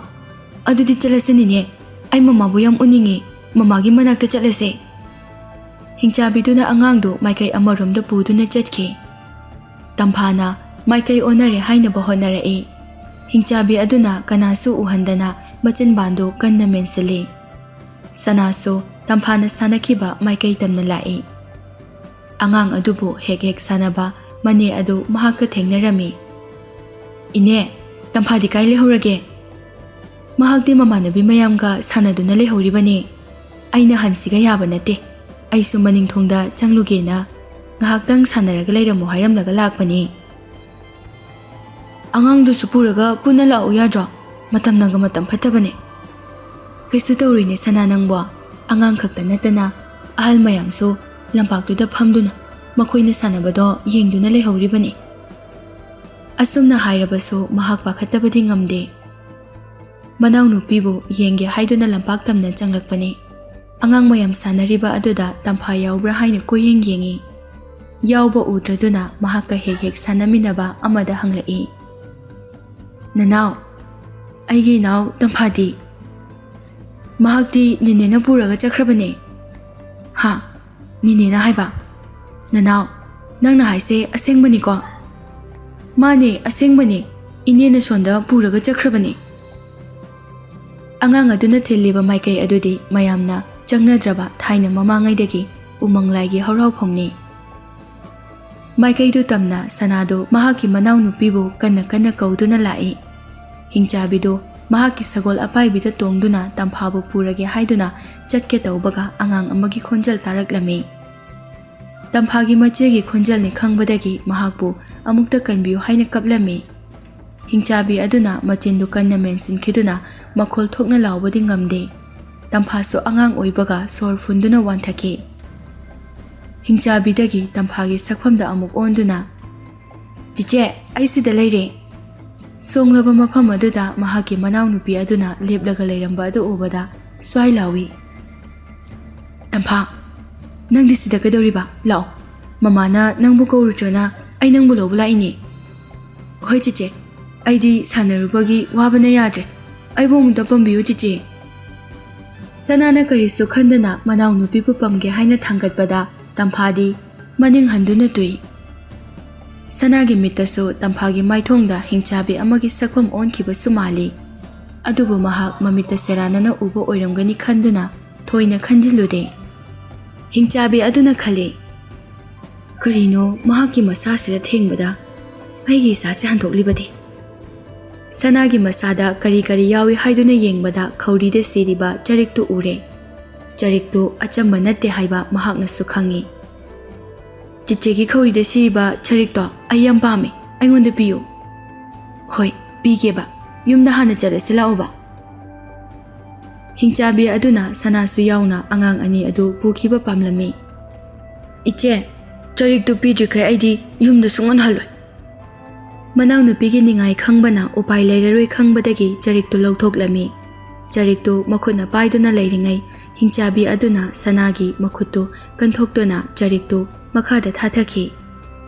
ꯑꯗꯨꯗꯤ ꯆꯠꯂꯁꯦ ꯅꯦꯅꯦ, ꯑꯩ ꯃꯃꯥꯕꯨ ꯌꯥꯝ ꯎꯅꯤꯡꯉꯦ, ꯃꯃꯥꯒꯤ ꯃꯅꯥꯛꯇ ꯆꯠꯂꯁꯦ꯫ ꯍꯤꯡꯆꯥꯕꯤꯗꯨꯅ ꯑꯉꯥꯡꯗꯨ ꯃꯥꯏꯀꯩ ꯑꯃꯔꯣꯝꯗ ꯄꯨꯗꯨꯅ ꯆꯠꯈꯤ꯫ ꯇꯝꯐꯥꯅ ꯃꯥꯏꯀꯩ ꯑꯣꯟꯅꯔꯦ ꯍꯥꯏꯅꯕ ꯍꯣꯠꯅꯔꯛꯏ꯫ ꯍꯤꯡꯆꯥꯕꯤ ꯑꯗꯨꯅ ꯀꯅꯥꯁꯨ ꯎꯍꯟꯗꯅ ꯃꯆꯤꯟꯕꯥꯟꯗꯨ ꯀꯟꯅ ꯃꯦꯟꯁꯤꯜꯂꯤ꯫ ꯁꯅꯥꯁꯨ ꯇꯝꯐꯥꯅ ꯁꯥꯟꯅꯈꯤꯕ ꯃꯥꯏꯀꯩ ꯇꯝꯅ ꯂꯥꯛꯏ꯫ ꯑꯉꯥꯡ ꯑꯗꯨꯕꯨ ꯍꯦꯛ ꯍꯦꯛ ꯁꯥꯟꯅꯕ ꯃꯅꯦ ꯑꯗꯨ ꯃꯍꯥꯛꯀ ꯊꯦꯡꯅꯔꯝꯃꯤ꯫ ꯏꯅꯦ, ꯇꯝꯐꯥꯗꯤ ꯀꯥꯏ ꯂꯩꯍꯧꯔꯒꯦ? ꯃꯍꯥꯛꯇꯤ ꯃꯃꯥꯟꯅꯕꯤ ꯃꯌꯥꯝꯒ ꯁꯥꯟꯅꯗꯨꯅ ꯂꯩꯍꯧꯔꯤꯕꯅꯤ꯫ ꯑꯩꯅ ꯍꯟꯁꯤꯒ ꯌꯥꯕ ꯅꯠꯇꯦ, ꯑꯩꯁꯨ ꯃꯅꯤꯡꯊꯣꯡꯗ ꯆꯪꯂꯨꯒꯦꯅ ꯉꯥꯏꯍꯥꯛꯇꯪ ꯁꯥꯟꯅꯔꯒ ꯂꯩꯔꯝꯃꯣ ꯍꯥꯏꯔꯝꯂꯒ ꯂꯥꯛꯄꯅꯤ꯫ ꯑꯉꯥꯡꯗꯨꯁꯨ ꯄꯨꯔꯒ ꯄꯨꯟꯅ ꯂꯥꯛꯎ ꯌꯥꯗ꯭ꯔꯣ? ꯃꯇꯝꯅꯒ ꯃꯇꯝ ꯐꯠꯇꯕꯅꯦ꯫ ꯀꯩꯁꯨ ꯇꯧꯔꯣꯏꯅꯦ ꯁꯅꯥ ꯅꯪꯕꯣ, ꯑꯉꯥꯡ ꯈꯛꯇ ꯅꯠꯇꯅ ꯑꯍꯜ ꯃꯌꯥꯝꯁꯨ ꯂꯝꯄꯥꯛꯇꯨꯗ ꯐꯝꯗꯨꯅ ꯃꯈꯣꯏꯅ ꯁꯥꯟꯅꯕꯗꯣ ꯌꯦꯡꯗꯨꯅ ꯂꯩꯍꯧꯔꯤꯕꯅꯤ꯫ ꯑꯁꯨꯝꯅ ꯍꯥꯏꯔꯕꯁꯨ ꯃꯍꯥꯛ ꯄꯥꯈꯠꯇꯕꯗꯤ ꯉꯝꯗꯦ꯫ ꯃꯅꯥꯎꯅꯨꯄꯤꯕꯨ ꯌꯦꯡꯒꯦ ꯍꯥꯏꯗꯨꯅ ꯂꯝꯄꯥꯛ ꯇꯝꯅ ꯆꯪꯂꯛꯄꯅꯤ꯫ ꯑꯉꯥꯡ ꯃꯌꯥꯝ ꯁꯥꯟꯅꯔꯤꯕ ꯑꯗꯨꯗ ꯇꯝꯐꯥ ꯌꯥꯎꯕ꯭ꯔꯥ ꯍꯥꯏꯅ ꯀꯣꯏꯌꯦꯡ ꯌꯦꯡꯉꯤ꯫ ꯌꯥꯎꯕ ꯎꯗ꯭ꯔꯗꯨꯅ ꯃꯍꯥꯛꯀ ꯍꯦꯛ ꯍꯦꯛ ꯁꯥꯟꯅꯃꯤꯟꯅꯕ ꯑꯃꯗ ꯍꯪꯂꯛꯏ꯫ ꯅꯅꯥꯎ, ꯑꯩꯒꯤ ꯏꯅꯥꯎ ꯇꯝꯐꯥꯗꯤ? ꯃꯍꯥꯛꯇꯤ ꯅꯦꯅꯦꯅ ꯄꯨꯔꯒ ꯆꯠꯈ꯭ꯔꯕꯅꯦ꯫ ꯍꯥ, ꯅꯦꯅꯦꯅ ꯍꯥꯏꯕ? ꯅꯅꯥꯎ, ꯅꯪꯅ ꯍꯥꯏꯁꯦ ꯑꯁꯦꯡꯕꯅꯤꯀꯣ? ꯃꯥꯅꯦ, ꯑꯁꯦꯡꯕꯅꯦ, ꯏꯅꯦꯅ ꯁꯣꯟꯗ ꯄꯨꯔꯒ ꯆꯠꯈ꯭ꯔꯕꯅꯦ꯫ ꯑꯉꯥꯡ ꯑꯗꯨꯅ ꯊꯤꯜꯂꯤꯕ ꯃꯥꯏꯀꯩ ꯑꯗꯨꯗꯤ ꯃꯌꯥꯝꯅ ꯆꯪꯅꯗ꯭ꯔꯕ ꯊꯥꯏꯅ ꯃꯃꯥꯡꯉꯩꯗꯒꯤ ꯎꯃꯪ ꯂꯥꯏꯒꯤ ꯍꯔꯥꯎꯐꯝꯅꯤ꯫ ꯃꯥꯏꯀꯩꯗꯨ ꯇꯝꯅ ꯁꯅꯥꯗꯨ ꯃꯍꯥꯛꯀꯤ ꯃꯅꯥꯎꯅꯨꯄꯤꯕꯨ ꯀꯟꯅ ꯀꯟꯅ ꯀꯧꯗꯨꯅ ꯂꯥꯛꯏ꯫ ꯍꯤꯡꯆꯥꯕꯤꯗꯨ ꯃꯍꯥꯛꯀꯤ ꯁꯒꯣꯜ ꯑꯄꯥꯏꯕꯤꯗ ꯇꯣꯡꯗꯨꯅ ꯇꯝꯐꯥꯕꯨ ꯄꯨꯔꯒꯦ ꯍꯥꯏꯗꯨꯅ ꯆꯠꯀꯦ ꯇꯧꯕꯒ ꯑꯉꯥꯡ ꯑꯃꯒꯤ ꯈꯣꯟꯖꯦꯜ ꯇꯥꯔꯛꯂꯝꯃꯤ꯫ ꯇꯝꯐꯥꯒꯤ ꯃꯆꯦꯒꯤ ꯈꯣꯟꯖꯦꯜꯅꯤ ꯈꯪꯕꯗꯒꯤ ꯃꯍꯥꯛꯄꯨ ꯑꯃꯨꯛꯇ ꯀꯟꯕꯤꯌꯨ ꯍꯥꯏꯅ ꯀꯞꯂꯝꯃꯤ꯫ ꯍꯤꯡꯆꯥꯕꯤ ꯑꯗꯨꯅ ꯃꯆꯤꯟꯗꯨ ꯀꯟꯅ ꯃꯦꯟꯁꯤꯟꯈꯤꯗꯨꯅ ꯃꯈꯣꯜ ꯊꯣꯛꯅ ꯂꯥꯎꯕꯗꯤ ꯉꯝꯗꯦ꯫ ꯇꯝꯐꯥꯁꯨ ꯑꯉꯥꯡ ꯑꯣꯏꯕꯒ ꯁꯣꯔ ꯐꯨꯟꯗꯨꯅ ꯋꯥꯟꯊꯈꯤ꯫ ꯍꯤꯡꯆꯥꯕꯤꯗꯒꯤ ꯇꯝꯐꯥꯒꯤ ꯁꯛꯐꯝꯗ ꯑꯃꯨꯛ ꯑꯣꯟꯗꯨꯅ "ꯆꯤꯆꯦ, ꯑꯩ ꯁꯤꯗ ꯂꯩꯔꯦ"꯫ ꯁꯣꯡꯂꯕ ꯃꯐꯝ ꯑꯗꯨꯗ ꯃꯍꯥꯛꯀꯤ ꯃꯅꯥꯎꯅꯨꯄꯤ ꯑꯗꯨꯅ ꯂꯦꯞꯂꯒ ꯂꯩꯔꯝꯕ ꯑꯗꯨ ꯎꯕꯗ ꯁ꯭ꯋꯥꯏ ꯂꯥꯎꯏ꯫ "ꯇꯝꯐꯥ, ꯅꯪꯗꯤ ꯁꯤꯗ ꯀꯩꯗꯧꯔꯤꯕ? ꯂꯥꯛꯑꯣ, ꯃꯃꯥꯅ ꯅꯪꯕꯨ ꯀꯧꯔꯨꯆꯣꯅ ꯑꯩ ꯅꯪꯕꯨ ꯂꯧꯕ ꯂꯥꯛꯏꯅꯦ"꯫ "ꯍꯣꯏ ꯆꯤꯆꯦ, ꯑꯩꯗꯤ ꯁꯥꯟꯅꯔꯨꯕꯒꯤ ꯋꯥꯕꯅ ꯌꯥꯗ꯭ꯔꯦ, ꯑꯩꯕꯨ ꯑꯃꯨꯛꯇ ꯄꯝꯕꯤꯌꯨ ꯆꯤꯆꯦ"꯫ ꯁꯅꯥꯅ ꯀꯔꯤꯁꯨ ꯈꯟꯗꯅ ꯃꯅꯥꯎꯅꯨꯄꯤꯕꯨ ꯄꯝꯒꯦ ꯍꯥꯏꯅ ꯊꯥꯡꯒꯠꯄꯗ ꯇꯝꯐꯥꯗꯤ ꯃꯅꯤꯡ ꯍꯟꯗꯨꯅ ꯇꯨꯏ꯫ ꯁꯅꯥꯒꯤ ꯃꯤꯠꯇꯁꯨ ꯇꯝꯐꯥꯒꯤ ꯃꯥꯏꯊꯣꯡꯗ ꯍꯤꯡꯆꯥꯕꯤ ꯑꯃꯒꯤ ꯁꯛꯐꯝ ꯑꯣꯟꯈꯤꯕꯁꯨ ꯃꯥꯜꯂꯤ꯫ ꯑꯗꯨꯕꯨ ꯃꯍꯥꯛ ꯃꯃꯤꯠꯇ ꯁꯦꯔꯥꯟꯅꯅ ꯎꯕ ꯑꯣꯏꯔꯝꯒꯅꯤ ꯈꯟꯗꯨꯅ ꯊꯣꯏꯅ ꯈꯟꯖꯤꯜꯂꯨꯗꯦ꯫ ꯍꯤꯡꯆꯥꯕꯤ ꯑꯗꯨꯅ ꯈꯜꯂꯤ, "ꯀꯔꯤꯅꯣ ꯃꯍꯥꯛꯀꯤ ꯃꯁꯥꯁꯤꯗ ꯊꯦꯡꯕꯗ ꯑꯩꯒꯤ ꯏꯁꯥꯁꯦ ꯍꯟꯗꯣꯛꯂꯤꯕꯗꯤ"꯫ ꯁꯅꯥꯒꯤ ꯃꯁꯥꯗ ꯀꯔꯤ ꯀꯔꯤ ꯌꯥꯎꯏ ꯍꯥꯏꯗꯨꯅ ꯌꯦꯡꯕꯗ ꯈꯧꯔꯤꯗ ꯁꯤꯔꯤꯕ ꯆꯔꯤꯛꯇꯨ ꯎꯔꯦ꯫ ꯆꯔꯤꯛꯇꯨ ꯑꯆꯝꯕ ꯅꯠꯇꯦ ꯍꯥꯏꯕ ꯃꯍꯥꯛꯅꯁꯨ ꯈꯪꯏ꯫ "ꯆꯤꯆꯦꯒꯤ ꯈꯧꯔꯤꯗ ꯁꯤꯔꯤꯕ ꯆꯔꯤꯛꯇꯣ ꯑꯩ ꯌꯥꯝ ꯄꯥꯝꯃꯦ, ꯑꯩꯉꯣꯟꯗ ꯄꯤꯌꯨ"꯫ "ꯍꯣꯏ, ꯄꯤꯒꯦꯕ, ꯌꯨꯝꯗ ꯍꯥꯟꯅ ꯆꯠꯂꯁꯤ ꯂꯥꯛꯑꯣꯕ"꯫ ꯍꯤꯡꯆꯥꯕꯤ ꯑꯗꯨꯅ ꯁꯅꯥꯁꯨ ꯌꯥꯎꯅ ꯑꯉꯥꯡ ꯑꯅꯤ ꯑꯗꯨ ꯄꯨꯈꯤꯕ ꯄꯥꯝꯂꯝꯃꯤ꯫ "ꯏꯆꯦ, ꯆꯔꯤꯛꯇꯨ ꯄꯤꯗ꯭ꯔꯤꯈꯩ ꯑꯩꯗꯤ ꯌꯨꯝꯗ ꯁꯨꯡꯍꯟ ꯍꯜꯂꯣꯏ"꯫ ꯃꯅꯥꯎꯅꯨꯄꯤꯒꯤ ꯅꯤꯡꯉꯥꯏ ꯈꯪꯕꯅ ꯎꯄꯥꯏ ꯂꯩꯔꯔꯣꯏ ꯈꯪꯕꯗꯒꯤ ꯆꯔꯤꯛꯇꯨ ꯂꯧꯊꯣꯛꯂꯝꯃꯤ꯫ ꯆꯔꯤꯛꯇꯨ ꯃꯈꯨꯠꯅ ꯄꯥꯏꯗꯨꯅ ꯂꯩꯔꯤꯉꯩ ꯍꯤꯡꯆꯥꯕꯤ ꯑꯗꯨꯅ ꯁꯅꯥꯒꯤ ꯃꯈꯨꯠꯇꯨ ꯀꯟꯊꯣꯛꯇꯨꯅ ꯆꯔꯤꯛꯇꯨ ꯃꯈꯥꯗ ꯊꯥꯊꯈꯤ꯫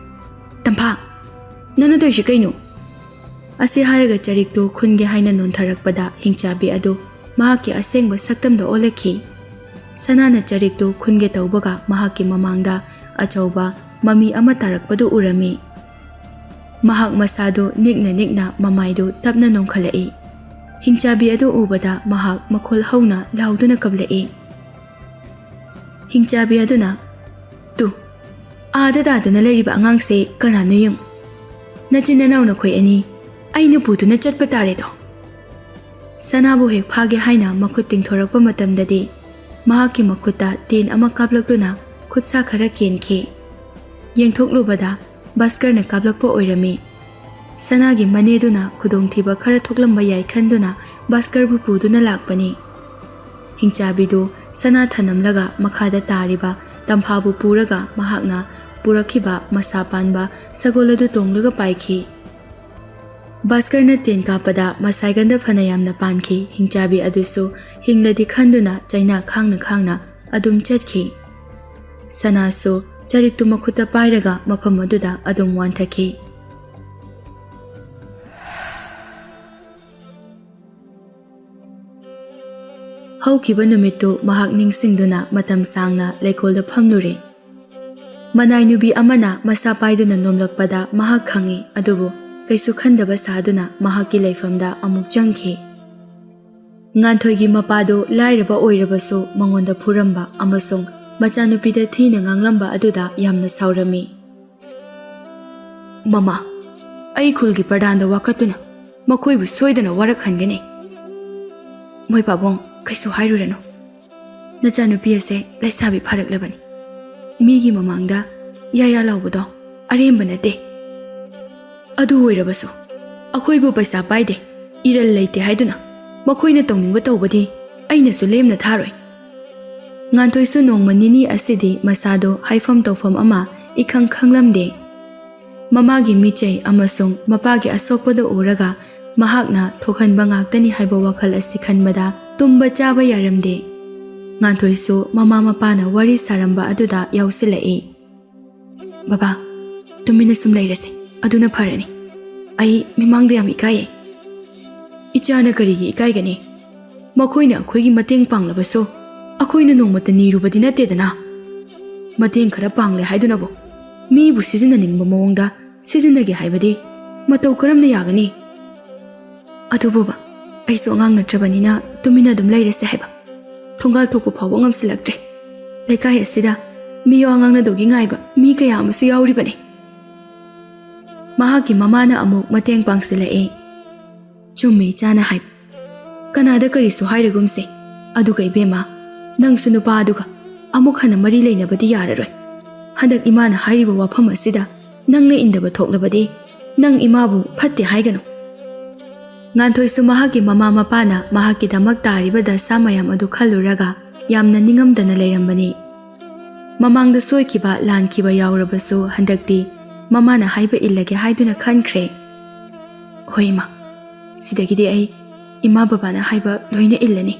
"ꯇꯝꯐꯥ, ꯅꯪꯅ ꯇꯧꯔꯤꯁꯤ ꯀꯩꯅꯣ"꯫ ꯑꯁꯤ ꯍꯥꯏꯔꯒ ꯆꯔꯤꯛꯇꯨ ꯈꯨꯟꯒꯦ ꯍꯥꯏꯅ ꯅꯣꯟꯊꯔꯛꯄꯗ ꯍꯤꯡꯆꯥꯕꯤ ꯑꯗꯨ ꯃꯍꯥꯛꯀꯤ ꯑꯁꯦꯡꯕ ꯁꯛꯇꯝꯗ ꯑꯣꯜꯂꯛꯈꯤ꯫ ꯁꯅꯥꯅ ꯆꯔꯤꯛꯇꯨ ꯈꯨꯟꯒꯦ ꯇꯧꯕꯒ ꯃꯍꯥꯛꯀꯤ ꯃꯃꯥꯡꯗ ꯑꯆꯧꯕ ꯃꯃꯤ ꯑꯃ ꯇꯥꯔꯛꯄꯗꯨ ꯎꯔꯝꯃꯤ꯫ ꯃꯍꯥꯛ ꯃꯁꯥꯗꯨ ꯅꯤꯛꯅ ꯅꯤꯛꯅ ꯃꯃꯥꯏꯗꯨ ꯇꯞꯅ ꯅꯣꯝꯈꯠꯂꯛꯏ꯫ ꯍꯤꯡꯆꯥꯕꯤ ꯑꯗꯨ ꯎꯕꯗ ꯃꯍꯥꯛ ꯃꯈꯣꯜ ꯍꯧꯅ ꯂꯥꯎꯗꯨꯅ ꯀꯞꯂꯛꯏ꯫ ꯍꯤꯡꯆꯥꯕꯤ ꯑꯗꯨꯅ "ꯇꯨ, ꯑꯥꯗ ꯇꯥꯗꯨꯅ ꯂꯩꯔꯤꯕ ꯑꯉꯥꯡꯁꯦ ꯀꯅꯥꯅꯣ ꯌꯦꯡꯉꯨ, ꯅꯆꯤꯟ ꯅꯅꯥꯎ ꯅꯈꯣꯏ ꯑꯅꯤ ꯑꯩꯅ ꯄꯨꯗꯨꯅ ꯆꯠꯄ ꯇꯥꯔꯦꯗꯣ"꯫ ꯁꯅꯥꯕꯨ ꯍꯦꯛ ꯐꯥꯒꯦ ꯍꯥꯏꯅ ꯃꯈꯨꯠ ꯇꯤꯡꯊꯣꯔꯛꯄ ꯃꯇꯝꯗꯗꯤ ꯃꯍꯥꯛꯀꯤ ꯃꯈꯨꯠꯇ ꯇꯦꯟ ꯑꯃ ꯀꯥꯞꯂꯛꯇꯨꯅ ꯈꯨꯠꯁꯥ ꯈꯔ ꯀꯦꯟꯈꯤ꯫ ꯌꯦꯡꯊꯣꯛꯂꯨꯕꯗ ꯚꯥꯁꯀꯔꯅ ꯀꯥꯞꯂꯛꯄ ꯑꯣꯏꯔꯝꯃꯤ꯫ ꯁꯅꯥꯒꯤ ꯃꯅꯦꯗꯨꯅ ꯈꯨꯗꯣꯡꯊꯤꯕ ꯈꯔ ꯊꯣꯛꯂꯝꯕ ꯌꯥꯏ ꯈꯟꯗꯨꯅ ꯚꯥꯁꯀꯔꯕꯨ ꯄꯨꯗꯨꯅ ꯂꯥꯛꯄꯅꯤ꯫ ꯍꯤꯡꯆꯥꯕꯤꯗꯨ ꯁꯅꯥ ꯊꯅꯝꯂꯒ ꯃꯈꯥꯗ ꯇꯥꯔꯤꯕ ꯇꯝꯐꯥꯕꯨ ꯄꯨꯔꯒ ꯃꯍꯥꯛꯅ ꯄꯨꯔꯛꯈꯤꯕ ꯃꯁꯥ ꯄꯥꯟꯕ ꯁꯒꯣꯜ ꯑꯗꯨ ꯇꯣꯡꯂꯒ ꯄꯥꯏꯈꯤ꯫ ꯚꯥꯁꯀꯔꯅ ꯇꯦꯟ ꯀꯥꯞꯄꯗ ꯃꯁꯥꯏꯒꯟꯗ ꯐꯅ ꯌꯥꯝꯅ ꯄꯥꯟꯈꯤ꯫ ꯍꯤꯡꯆꯥꯕꯤ ꯑꯗꯨꯁꯨ ꯍꯤꯡꯂꯗꯤ ꯈꯟꯗꯨꯅ ꯆꯩꯅꯥ ꯈꯥꯡꯅ ꯈꯥꯡꯅ ꯑꯗꯨꯝ ꯆꯠꯈꯤ꯫ ꯁꯅꯥꯁꯨ ꯆꯔꯤꯛꯇꯨ ꯃꯈꯨꯠꯇ ꯄꯥꯏꯔꯒ ꯃꯐꯝ ꯑꯗꯨꯗ ꯑꯗꯨꯝ ꯋꯥꯟꯊꯈꯤ꯫ ꯍꯧꯈꯤꯕ ꯅꯨꯃꯤꯠꯇꯨ ꯃꯍꯥꯛ ꯅꯤꯡꯁꯤꯡꯗꯨꯅ ꯃꯇꯝ ꯁꯥꯡꯅ ꯂꯩꯀꯣꯜꯗ ꯐꯝꯂꯨꯔꯦ꯫ ꯃꯅꯥꯏ ꯅꯨꯕꯤ ꯑꯃꯅ ꯃꯁꯥ ꯄꯥꯏꯗꯨꯅ ꯅꯣꯝꯂꯛꯄꯗ ꯃꯍꯥꯛ ꯈꯪꯏ, ꯑꯗꯨꯕꯨ ꯀꯩꯁꯨ ꯈꯟꯗꯕ ꯁꯥꯗꯨꯅ ꯃꯍꯥꯛꯀꯤ ꯂꯩꯐꯝꯗ ꯑꯃꯨꯛ ꯆꯪꯈꯤ꯫ ꯉꯥꯟꯊꯣꯏꯒꯤ ꯃꯄꯥꯗꯨ ꯂꯥꯏꯔꯕ ꯑꯣꯏꯔꯕꯁꯨ ꯃꯉꯣꯟꯗ ꯐꯨꯔꯝꯕ ꯑꯃꯁꯨꯡ ꯃꯆꯥꯅꯨꯄꯤꯗ ꯊꯤꯅ ꯉꯥꯡꯂꯝꯕ ꯑꯗꯨꯗ ꯌꯥꯝꯅ ꯁꯥꯎꯔꯝꯃꯤ꯫ "ꯃꯃꯥ, ꯑꯩ ꯈꯨꯜꯒꯤ ꯄ꯭ꯔꯙꯥꯟꯗ ꯋꯥꯀꯠꯇꯨꯅ ꯃꯈꯣꯏꯕꯨ ꯁꯣꯏꯗꯅ ꯋꯥꯔꯛꯍꯟꯒꯅꯤ"꯫ "ꯃꯣꯏ ꯄꯥꯕꯨꯡ, ꯀꯩꯁꯨ ꯍꯥꯏꯔꯨꯔꯅꯨ, ꯅꯆꯥꯅꯨꯄꯤ ꯑꯁꯦ ꯂꯩꯁꯥꯕꯤ ꯐꯥꯔꯛꯂꯕꯅꯤ꯫ ꯃꯤꯒꯤ ꯃꯃꯥꯡꯗ ꯌꯥꯌꯥ ꯂꯥꯎꯕꯗꯣ ꯑꯔꯦꯝꯕ ꯅꯠꯇꯦ꯫ ꯑꯗꯨ ꯑꯣꯏꯔꯕꯁꯨ ꯑꯩꯈꯣꯏꯕꯨ ꯄꯩꯁꯥ ꯄꯥꯏꯗꯦ, ꯏꯔꯜ ꯂꯩꯇꯦ ꯍꯥꯏꯗꯨꯅ ꯃꯈꯣꯏꯅ ꯇꯧꯅꯤꯡꯕ ꯇꯧꯕꯗꯤ ꯑꯩꯅꯁꯨ ꯂꯦꯝꯅ ꯊꯥꯔꯣꯏ"꯫ ꯉꯥꯟꯊꯣꯏꯁꯨ ꯅꯣꯡꯃ ꯅꯤꯅꯤ ꯑꯁꯤꯗꯤ ꯃꯁꯥꯗꯣ ꯍꯥꯏꯐꯝ ꯇꯧꯐꯝ ꯑꯃ ꯏꯈꯪ ꯈꯪꯂꯝꯗꯦ꯫ ꯃꯃꯥꯒꯤ ꯃꯤꯆꯩ ꯑꯃꯁꯨꯡ ꯃꯄꯥꯒꯤ ꯑꯁꯣꯛꯄꯗꯨ ꯎꯔꯒ ꯃꯍꯥꯛꯅ ꯊꯣꯛꯍꯟꯕ ꯉꯥꯛꯇꯅꯤ ꯍꯥꯏꯕ ꯋꯥꯈꯜ ꯑꯁꯤ ꯈꯟꯕꯗ ꯇꯨꯝꯕ ꯆꯥꯕ ꯌꯥꯔꯝꯗꯦ꯫ ꯉꯥꯟꯊꯣꯏꯁꯨ ꯃꯃꯥ ꯃꯄꯥꯅ ꯋꯥꯔꯤ ꯁꯥꯔꯝꯕ ꯑꯗꯨꯗ ꯌꯥꯎꯁꯤꯜꯂꯛꯏ꯫ "ꯕꯕꯥ, ꯇꯨꯃꯤꯟꯅ ꯁꯨꯝ ꯂꯩꯔꯁꯤ, ꯑꯗꯨꯅ ꯐꯔꯅꯤ. ꯑꯩ ꯃꯤꯃꯥꯡꯗ ꯌꯥꯝ ꯏꯀꯥꯏꯌꯦ"꯫ "ꯏꯆꯥꯅ ꯀꯔꯤꯒꯤ ꯏꯀꯥꯏꯒꯅꯤ? ꯃꯈꯣꯏꯅ ꯑꯩꯈꯣꯏꯒꯤ ꯃꯇꯦꯡ ꯄꯥꯡꯂꯕꯁꯨ ꯑꯩꯈꯣꯏꯅ ꯅꯣꯡꯃꯇ ꯅꯤꯔꯨꯕꯗꯤ ꯅꯠꯇꯦꯗꯅ. ꯃꯇꯦꯡ ꯈꯔ ꯄꯥꯡꯂꯦ ꯍꯥꯏꯗꯨꯅꯕꯨ ꯃꯤꯕꯨ ꯁꯤꯖꯤꯟꯅꯅꯤꯡꯕ ꯃꯑꯣꯡꯗ ꯁꯤꯖꯤꯟꯅꯒꯦ ꯍꯥꯏꯕꯗꯤ ꯃꯇꯧ ꯀꯔꯝꯅ ꯌꯥꯒꯅꯤ? ꯑꯗꯨꯕꯨꯕ, ꯑꯩꯁꯨ ꯑꯉꯥꯡ ꯅꯠꯇ꯭ꯔꯕꯅꯤꯅ ꯇꯨꯃꯤꯟꯅ ꯑꯗꯨꯝ ꯂꯩꯔꯁꯦ ꯍꯥꯏꯕ"꯫ ꯊꯣꯡꯒꯥꯜ ꯊꯣꯛꯄ ꯐꯥꯎꯕ ꯉꯝꯁꯤꯜꯂꯛꯇ꯭ꯔꯦ ꯂꯩꯀꯥꯏ ꯑꯁꯤꯗ ꯃꯤꯋꯥ ꯉꯥꯡꯅꯗꯧꯒꯤ ꯉꯥꯏꯕ ꯃꯤ ꯀꯌꯥ ꯑꯃꯁꯨ ꯌꯥꯎꯔꯤꯕꯅꯤ ꯃꯍꯥꯛꯀꯤ ꯃꯃꯥꯅ ꯑꯃꯨꯛ ꯃꯇꯦꯡ ꯄꯥꯡꯁꯤꯜꯂꯛꯏ ꯆꯨꯝꯃꯤ ꯏꯆꯥꯅ ꯍꯥꯏꯕ ꯀꯅꯥꯗ ꯀꯔꯤꯁꯨ ꯍꯥꯏꯔꯒꯨꯝꯁꯦ ꯑꯗꯨꯒ ꯏꯕꯦꯝꯃ ꯅꯪꯁꯨ ꯅꯨꯄꯥ ꯑꯗꯨꯒ ꯑꯃꯨꯛ ꯍꯟꯅ ꯃꯔꯤ ꯂꯩꯅꯕꯗꯤ ꯌꯥꯔꯔꯣꯏ ꯍꯟꯗꯛ ꯏꯃꯥꯅ ꯍꯥꯏꯔꯤꯕ ꯋꯥꯐꯝ ꯑꯁꯤꯗ ꯅꯪꯅ ꯏꯟꯗꯕ ꯊꯣꯛꯂꯕꯗꯤ ꯅꯪ ꯏꯃꯥꯕꯨ ꯐꯠꯇꯦ ꯍꯥꯏꯒꯅꯨ ꯉꯥꯟꯊꯣꯏꯁꯨ ꯃꯍꯥꯛꯀꯤ ꯃꯃꯥ ꯃꯄꯥꯅ ꯃꯍꯥꯛꯀꯤꯗꯃꯛ ꯇꯥꯔꯤꯕ ꯗꯁꯥ ꯃꯌꯥꯝ ꯑꯗꯨ ꯈꯜꯂꯨꯔꯒ ꯌꯥꯝꯅ ꯅꯤꯡꯉꯝꯗꯅ ꯂꯩꯔꯝꯕꯅꯤ ꯃꯃꯥꯡꯗ ꯁꯣꯏꯈꯤꯕ ꯂꯥꯟꯈꯤꯕ ꯌꯥꯎꯔꯕꯁꯨ ꯍꯟꯗꯛꯇꯤ ꯃꯃꯥꯅ ꯍꯥꯏꯕ ꯏꯜꯂꯒꯦ ꯍꯥꯏꯗꯨꯅ ꯈꯟꯈ꯭ꯔꯦ ꯍꯣꯏ ꯏꯃꯥ ꯁꯤꯗꯒꯤꯗꯤ ꯑꯩ ꯏꯃꯥ ꯕꯕꯥꯅ ꯍꯥꯏꯕ ꯂꯣꯏꯅ ꯏꯜꯂꯅꯤ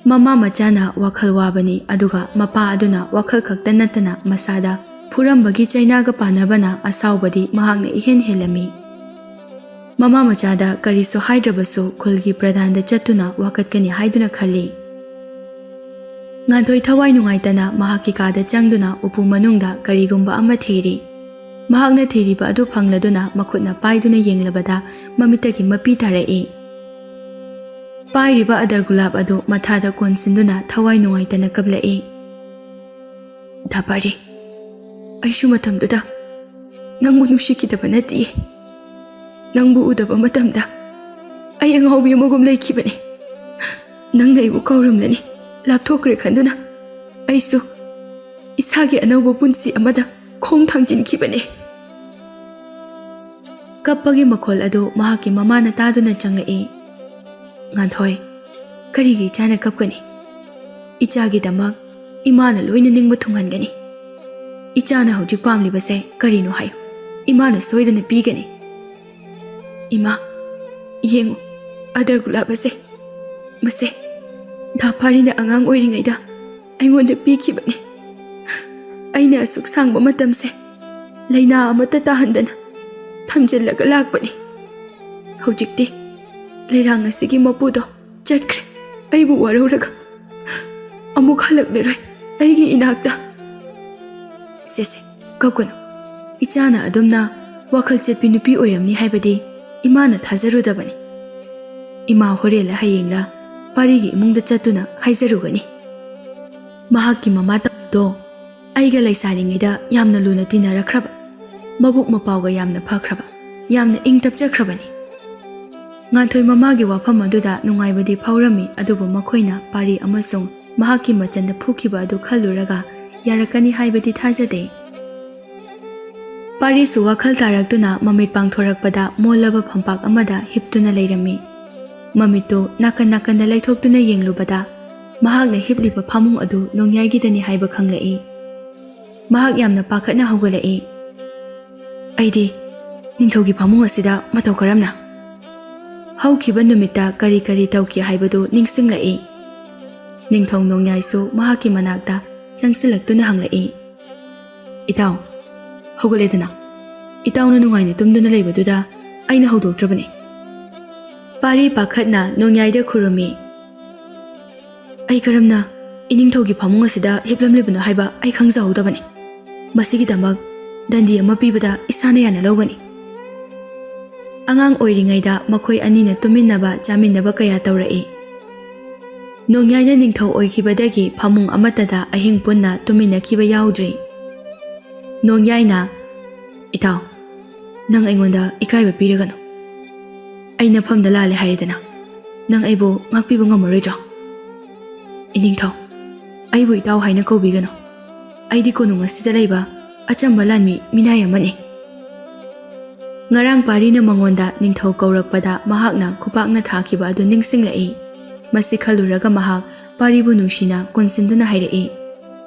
ꯃꯃꯥ ꯃꯆꯥꯅ ꯋꯥꯈꯜ ꯋꯥꯕꯅꯤ ꯑꯗꯨꯒ ꯃꯄꯥ ꯑꯗꯨꯅ ꯋꯥꯈꯜ ꯈꯛꯇ ꯅꯠꯇꯅ ꯃꯁꯥꯗ ꯐꯨꯔꯝꯕꯒꯤ ꯆꯩꯅꯥꯒ ꯄꯥꯟꯅꯕꯅ ꯑꯁꯥꯎꯕꯗꯤ ꯃꯍꯥꯛꯅ ꯏꯍꯦꯟ ꯍꯦꯜꯂꯝꯃꯤ ꯃꯃꯥ ꯃꯆꯥꯗ ꯀꯔꯤꯁꯨ ꯍꯥꯏꯗ꯭ꯔꯕꯁꯨ ꯈꯨꯜꯒꯤ ꯄ꯭ꯔꯙꯥꯟꯗ ꯆꯠꯇꯨꯅ ꯋꯥꯀꯠꯀꯅꯤ ꯍꯥꯏꯗꯨꯅ ꯈꯜꯂꯤ ꯉꯥꯟꯊꯣꯏ ꯊꯋꯥꯏ ꯅꯨꯡꯉꯥꯏꯇꯅ ꯃꯍꯥꯛꯀꯤ ꯀꯥꯗ ꯆꯪꯗꯨꯅ ꯎꯄꯨ ꯃꯅꯨꯡꯗ ꯀꯔꯤꯒꯨꯝꯕ ꯑꯃ ꯊꯤꯔꯤ ꯃꯍꯥꯛꯅ ꯊꯤꯔꯤꯕ ꯑꯗꯨ ꯐꯪꯂꯗꯨꯅ ꯃꯈꯨꯠꯅ ꯄꯥꯏꯗꯨꯅ ꯌꯦꯡꯂꯕꯗ ꯃꯃꯤꯠꯇꯒꯤ ꯃꯄꯤ ꯇꯥꯔꯛꯏ ꯄꯥꯏꯔꯤꯕ ꯑꯗꯔ ꯒꯨꯂꯥꯞ ꯑꯗꯨ ꯃꯊꯥꯗ ꯀꯣꯟꯁꯤꯟꯗꯨꯅ ꯊꯋꯥꯏ ꯅꯨꯡꯉꯥꯏꯇꯅ ꯀꯞꯂꯛꯏ ꯊꯥꯄꯥꯔꯤ ꯑꯩꯁꯨ ꯃꯇꯝꯗꯨꯗ ꯅꯪꯕꯨ ꯅꯨꯡꯁꯤꯈꯤꯗꯕ ꯅꯠꯇꯤꯌꯦ ꯅꯪꯕꯨ ꯎꯗꯕ ꯃꯇꯝꯗ ꯑꯩ ꯑꯉꯥꯎꯕꯤ ꯑꯃꯒꯨꯝ ꯂꯩꯈꯤꯕꯅꯤ ꯅꯪꯅ ꯑꯩꯕꯨ ꯀꯧꯔꯝꯂꯅꯤ ꯂꯥꯞꯊꯣꯛꯈ꯭ꯔꯦ ꯈꯟꯗꯨꯅ ꯑꯩꯁꯨ ꯏꯁꯥꯒꯤ ꯑꯅꯧꯕ ꯄꯨꯟꯁꯤ ꯑꯃꯗ ꯈꯣꯡ ꯊꯥꯡꯖꯤꯟꯈꯤꯕꯅꯤ ꯀꯞꯄꯒꯤ ꯃꯈꯣꯜ ꯑꯗꯨ ꯃꯍꯥꯛꯀꯤ ꯃꯃꯥꯅ ꯇꯥꯗꯨꯅ ꯆꯪꯂꯛꯏ ꯉꯥꯟꯊꯣꯏ ꯀꯔꯤꯒꯤ ꯏꯆꯥꯅ ꯀꯞꯀꯅꯤ ꯏꯆꯥꯒꯤꯗꯃꯛ ꯏꯃꯥꯅ ꯂꯣꯏꯅ ꯅꯤꯡꯕ ꯊꯨꯡꯍꯟꯒꯅꯤ ꯏꯆꯥꯅ ꯍꯧꯖꯤꯛ ꯄꯥꯝꯂꯤꯕꯁꯦ ꯀꯔꯤꯅꯣ ꯍꯥꯏꯌꯨ ꯏꯃꯥꯅ ꯁꯣꯏꯗꯅ ꯄꯤꯒꯅꯤ ꯏꯃꯥ ꯌꯦꯡꯉꯨ ꯑꯗꯔ ꯒꯨꯂꯥꯞ ꯑꯁꯦ ꯃꯁꯦ ꯊꯥꯄꯥꯔꯤꯅ ꯑꯉꯥꯡ ꯑꯣꯏꯔꯤꯉꯩꯗ ꯑꯩꯉꯣꯟꯗ ꯄꯤꯈꯤꯕꯅꯤ ꯑꯩꯅ ꯑꯁꯨꯛ ꯁꯥꯡꯕ ꯃꯇꯝꯁꯦ ꯂꯩꯅꯥ ꯑꯃꯠꯇ ꯇꯥꯍꯟꯗꯅ ꯊꯝꯖꯤꯜꯂꯒ ꯂꯥꯛꯄꯅꯤ ꯍꯧꯖꯤꯛꯇꯤ ꯂꯩꯔꯥꯡ ꯑꯁꯤꯒꯤ ꯃꯄꯨꯗꯣ ꯆꯠꯈ꯭ꯔꯦ ꯑꯩꯕꯨ ꯋꯥꯔꯧꯔꯒ ꯑꯃꯨꯛ ꯍꯜꯂꯛꯂꯔꯣꯏ ꯑꯩꯒꯤ ꯏꯅꯥꯛꯇ ꯁꯦꯁꯦ ꯀꯞꯀꯅꯨ ꯏꯆꯥꯅ ꯑꯗꯨꯝꯅ ꯋꯥꯈꯜ ꯆꯦꯠꯄꯤ ꯅꯨꯄꯤ ꯑꯣꯏꯔꯝꯅꯤ ꯍꯥꯏꯕꯗꯤ ꯏꯃꯥꯅ ꯊꯥꯖꯔꯨꯗꯕꯅꯤ ꯏꯃꯥ ꯍꯣꯔꯦꯟꯂ ꯍꯌꯦꯡꯂ ꯄꯥꯔꯤꯒꯤ ꯏꯃꯨꯡꯗ ꯆꯠꯇꯨꯅ ꯍꯥꯏꯖꯔꯨꯒꯅꯤ ꯃꯍꯥꯛꯀꯤ ꯃꯃꯥ ꯇꯝꯗꯣ ꯑꯩꯒ ꯂꯩꯁꯥꯔꯤꯉꯩꯗ ꯌꯥꯝꯅ ꯂꯨꯅ ꯇꯤꯟꯅꯔꯛꯈ꯭ꯔꯕ ꯃꯕꯨꯛ ꯃꯄꯥꯎꯒ ꯌꯥꯝꯅ ꯐꯈ꯭ꯔꯕ ꯌꯥꯝꯅ ꯏꯪ ꯇꯞꯆꯈ꯭ꯔꯕꯅꯤ ꯉꯥꯟꯊꯣꯏ ꯃꯃꯥꯒꯤ ꯋꯥꯐꯝ ꯑꯗꯨꯗ ꯅꯨꯡꯉꯥꯏꯕꯗꯤ ꯐꯥꯎꯔꯝꯃꯤ ꯑꯗꯨꯕꯨ ꯃꯈꯣꯏꯅ ꯄꯥꯔꯤ ꯑꯃꯁꯨꯡ ꯃꯍꯥꯛꯀꯤ ꯃꯆꯟꯗ ꯐꯨꯈꯤꯕ ꯑꯗꯨ ꯈꯜꯂꯨꯔꯒ ꯌꯥꯔꯛꯀꯅꯤ ꯍꯥꯏꯕꯗꯤ ꯊꯥꯖꯗꯦ ꯄꯥꯔꯤꯁꯨ ꯋꯥꯈꯜ ꯇꯥꯔꯛꯇꯨꯅ ꯃꯃꯤꯠ ꯄꯥꯡꯊꯣꯔꯛꯄꯗ ꯃꯣꯜꯂꯕ ꯐꯝꯄꯥꯛ ꯑꯃꯗ ꯍꯤꯞꯇꯨꯅ ꯂꯩꯔꯝꯃꯤ ꯃꯃꯤꯠꯇꯨ ꯅꯥꯀꯟ ꯅꯥꯀꯟꯗ ꯂꯩꯊꯣꯛꯇꯨꯅ ꯌꯦꯡꯂꯨꯕꯗ ꯃꯍꯥꯛꯅ ꯍꯤꯞꯂꯤꯕ ꯐꯃꯨꯡ ꯑꯗꯨ ꯅꯣꯡꯌꯥꯏꯒꯤꯗꯅꯤ ꯍꯥꯏꯕ ꯈꯪꯂꯛꯏ ꯃꯍꯥꯛ ꯌꯥꯝꯅ ꯄꯥꯈꯠꯅ ꯍꯧꯒꯠꯂꯛꯏ ꯑꯩꯗꯤ ꯅꯤꯡꯊꯧꯒꯤ ꯐꯃꯨꯡ ꯑꯁꯤꯗ ꯃꯇꯧ ꯀꯔꯝꯅ ꯍꯧꯈꯤꯕ ꯅꯨꯃꯤꯠꯇ ꯀꯔꯤ ꯀꯔꯤ ꯇꯧꯈꯤ ꯍꯥꯏꯕꯗꯨ ꯅꯤꯡꯁꯤꯡꯂꯛꯏ ꯅꯤꯡꯊꯧ ꯅꯣꯡꯌꯥꯏꯁꯨ ꯃꯍꯥꯛꯀꯤ ꯃꯅꯥꯛꯇ ꯆꯪꯁꯤꯜꯂꯛꯇꯨꯅ ꯍꯪꯂꯛꯏ ꯏꯇꯥꯎ ꯍꯧꯒꯠꯂꯦꯗꯅ ꯏꯇꯥꯎꯅ ꯅꯨꯡꯉꯥꯏꯅ ꯇꯨꯝꯗꯨꯅ ꯂꯩꯕꯗꯨꯗ ꯑꯩꯅ ꯍꯧꯗꯣꯛꯇ꯭ꯔꯕꯅꯤ ꯄꯥꯔꯤ ꯄꯥꯈꯠꯅ ꯅꯣꯡꯌꯥꯏꯗ ꯈꯨꯔꯨꯝꯃꯤ ꯑꯩ ꯀꯔꯝꯅ ꯏꯅꯤꯡꯊꯧꯒꯤ ꯐꯃꯨꯡ ꯑꯁꯤꯗ ꯍꯤꯞꯂꯝꯂꯤꯕꯅꯣ ꯍꯥꯏꯕ ꯑꯩ ꯈꯪꯖꯍꯧꯗꯕꯅꯤ ꯃꯁꯤꯒꯤꯗꯃꯛ ꯗꯟꯗꯤ ꯑꯃ ꯄꯤꯕꯗ ꯏꯁꯥꯅ ꯌꯥꯅ ꯂꯧꯒꯅꯤ ꯑꯉꯥꯡ ꯑꯣꯏꯔꯤꯉꯩꯗ ꯃꯈꯣꯏ ꯑꯅꯤꯅ ꯇꯨꯃꯤꯟꯅꯕ ꯆꯥꯃꯤꯟꯅꯕ ꯀꯌꯥ ꯇꯧꯔꯛꯏ ꯅꯣꯡꯌꯥꯏꯅ ꯅꯤꯡꯊꯧ ꯑꯣꯏꯈꯤꯕꯗꯒꯤ ꯐꯃꯨꯡ ꯑꯃꯠꯇꯗ ꯑꯍꯤꯡ ꯄꯨꯟꯅ ꯇꯨꯃꯤꯟꯅꯈꯤꯕ ꯌꯥꯎꯗ꯭ꯔꯤ ꯅꯣꯡꯌꯥꯏꯅ ꯏꯇꯥꯎ ꯅꯪ ꯑꯩꯉꯣꯟꯗ ꯏꯀꯥꯏꯕ ꯄꯤꯔꯒꯅꯨ ꯑꯩ ꯅꯐꯝꯗ ꯂꯥꯜꯂꯦ ꯍꯥꯏꯔꯦꯗꯅ ꯅꯪ ꯑꯩꯕꯨ ꯉꯥꯛꯄꯤꯕ ꯉꯝꯃꯔꯣꯏꯗ꯭ꯔꯣ ꯏꯅꯤꯡꯊꯧ ꯑꯩꯕꯨ ꯏꯇꯥꯎ ꯍꯥꯏꯅ ꯀꯧꯕꯤꯒꯅꯨ ꯑꯩꯗꯤ ꯀꯣꯅꯨꯡ ꯑꯁꯤꯗ ꯂꯩꯕ ꯑꯆꯝꯕ ꯂꯥꯟꯃꯤ ꯃꯤꯅꯥꯏ ꯑꯃꯅꯤ ꯉꯔꯥꯡ ꯄꯥꯔꯤꯅ ꯃꯉꯣꯟꯗ ꯅꯤꯡꯊꯧ ꯀꯧꯔꯛꯄꯗ ꯃꯍꯥꯛꯅ ꯈꯨꯄꯥꯛꯅ ꯊꯥꯈꯤꯕ ꯑꯗꯨ ꯅꯤꯡꯁꯤꯡꯂꯛꯏ ꯃꯁꯤ ꯈꯜꯂꯨꯔꯒ ꯃꯍꯥꯛ ꯄꯥꯔꯤꯕꯨ ꯅꯨꯡꯁꯤꯅ ꯀꯣꯟꯁꯤꯟꯗꯨꯅ ꯍꯥꯏꯔꯛꯏ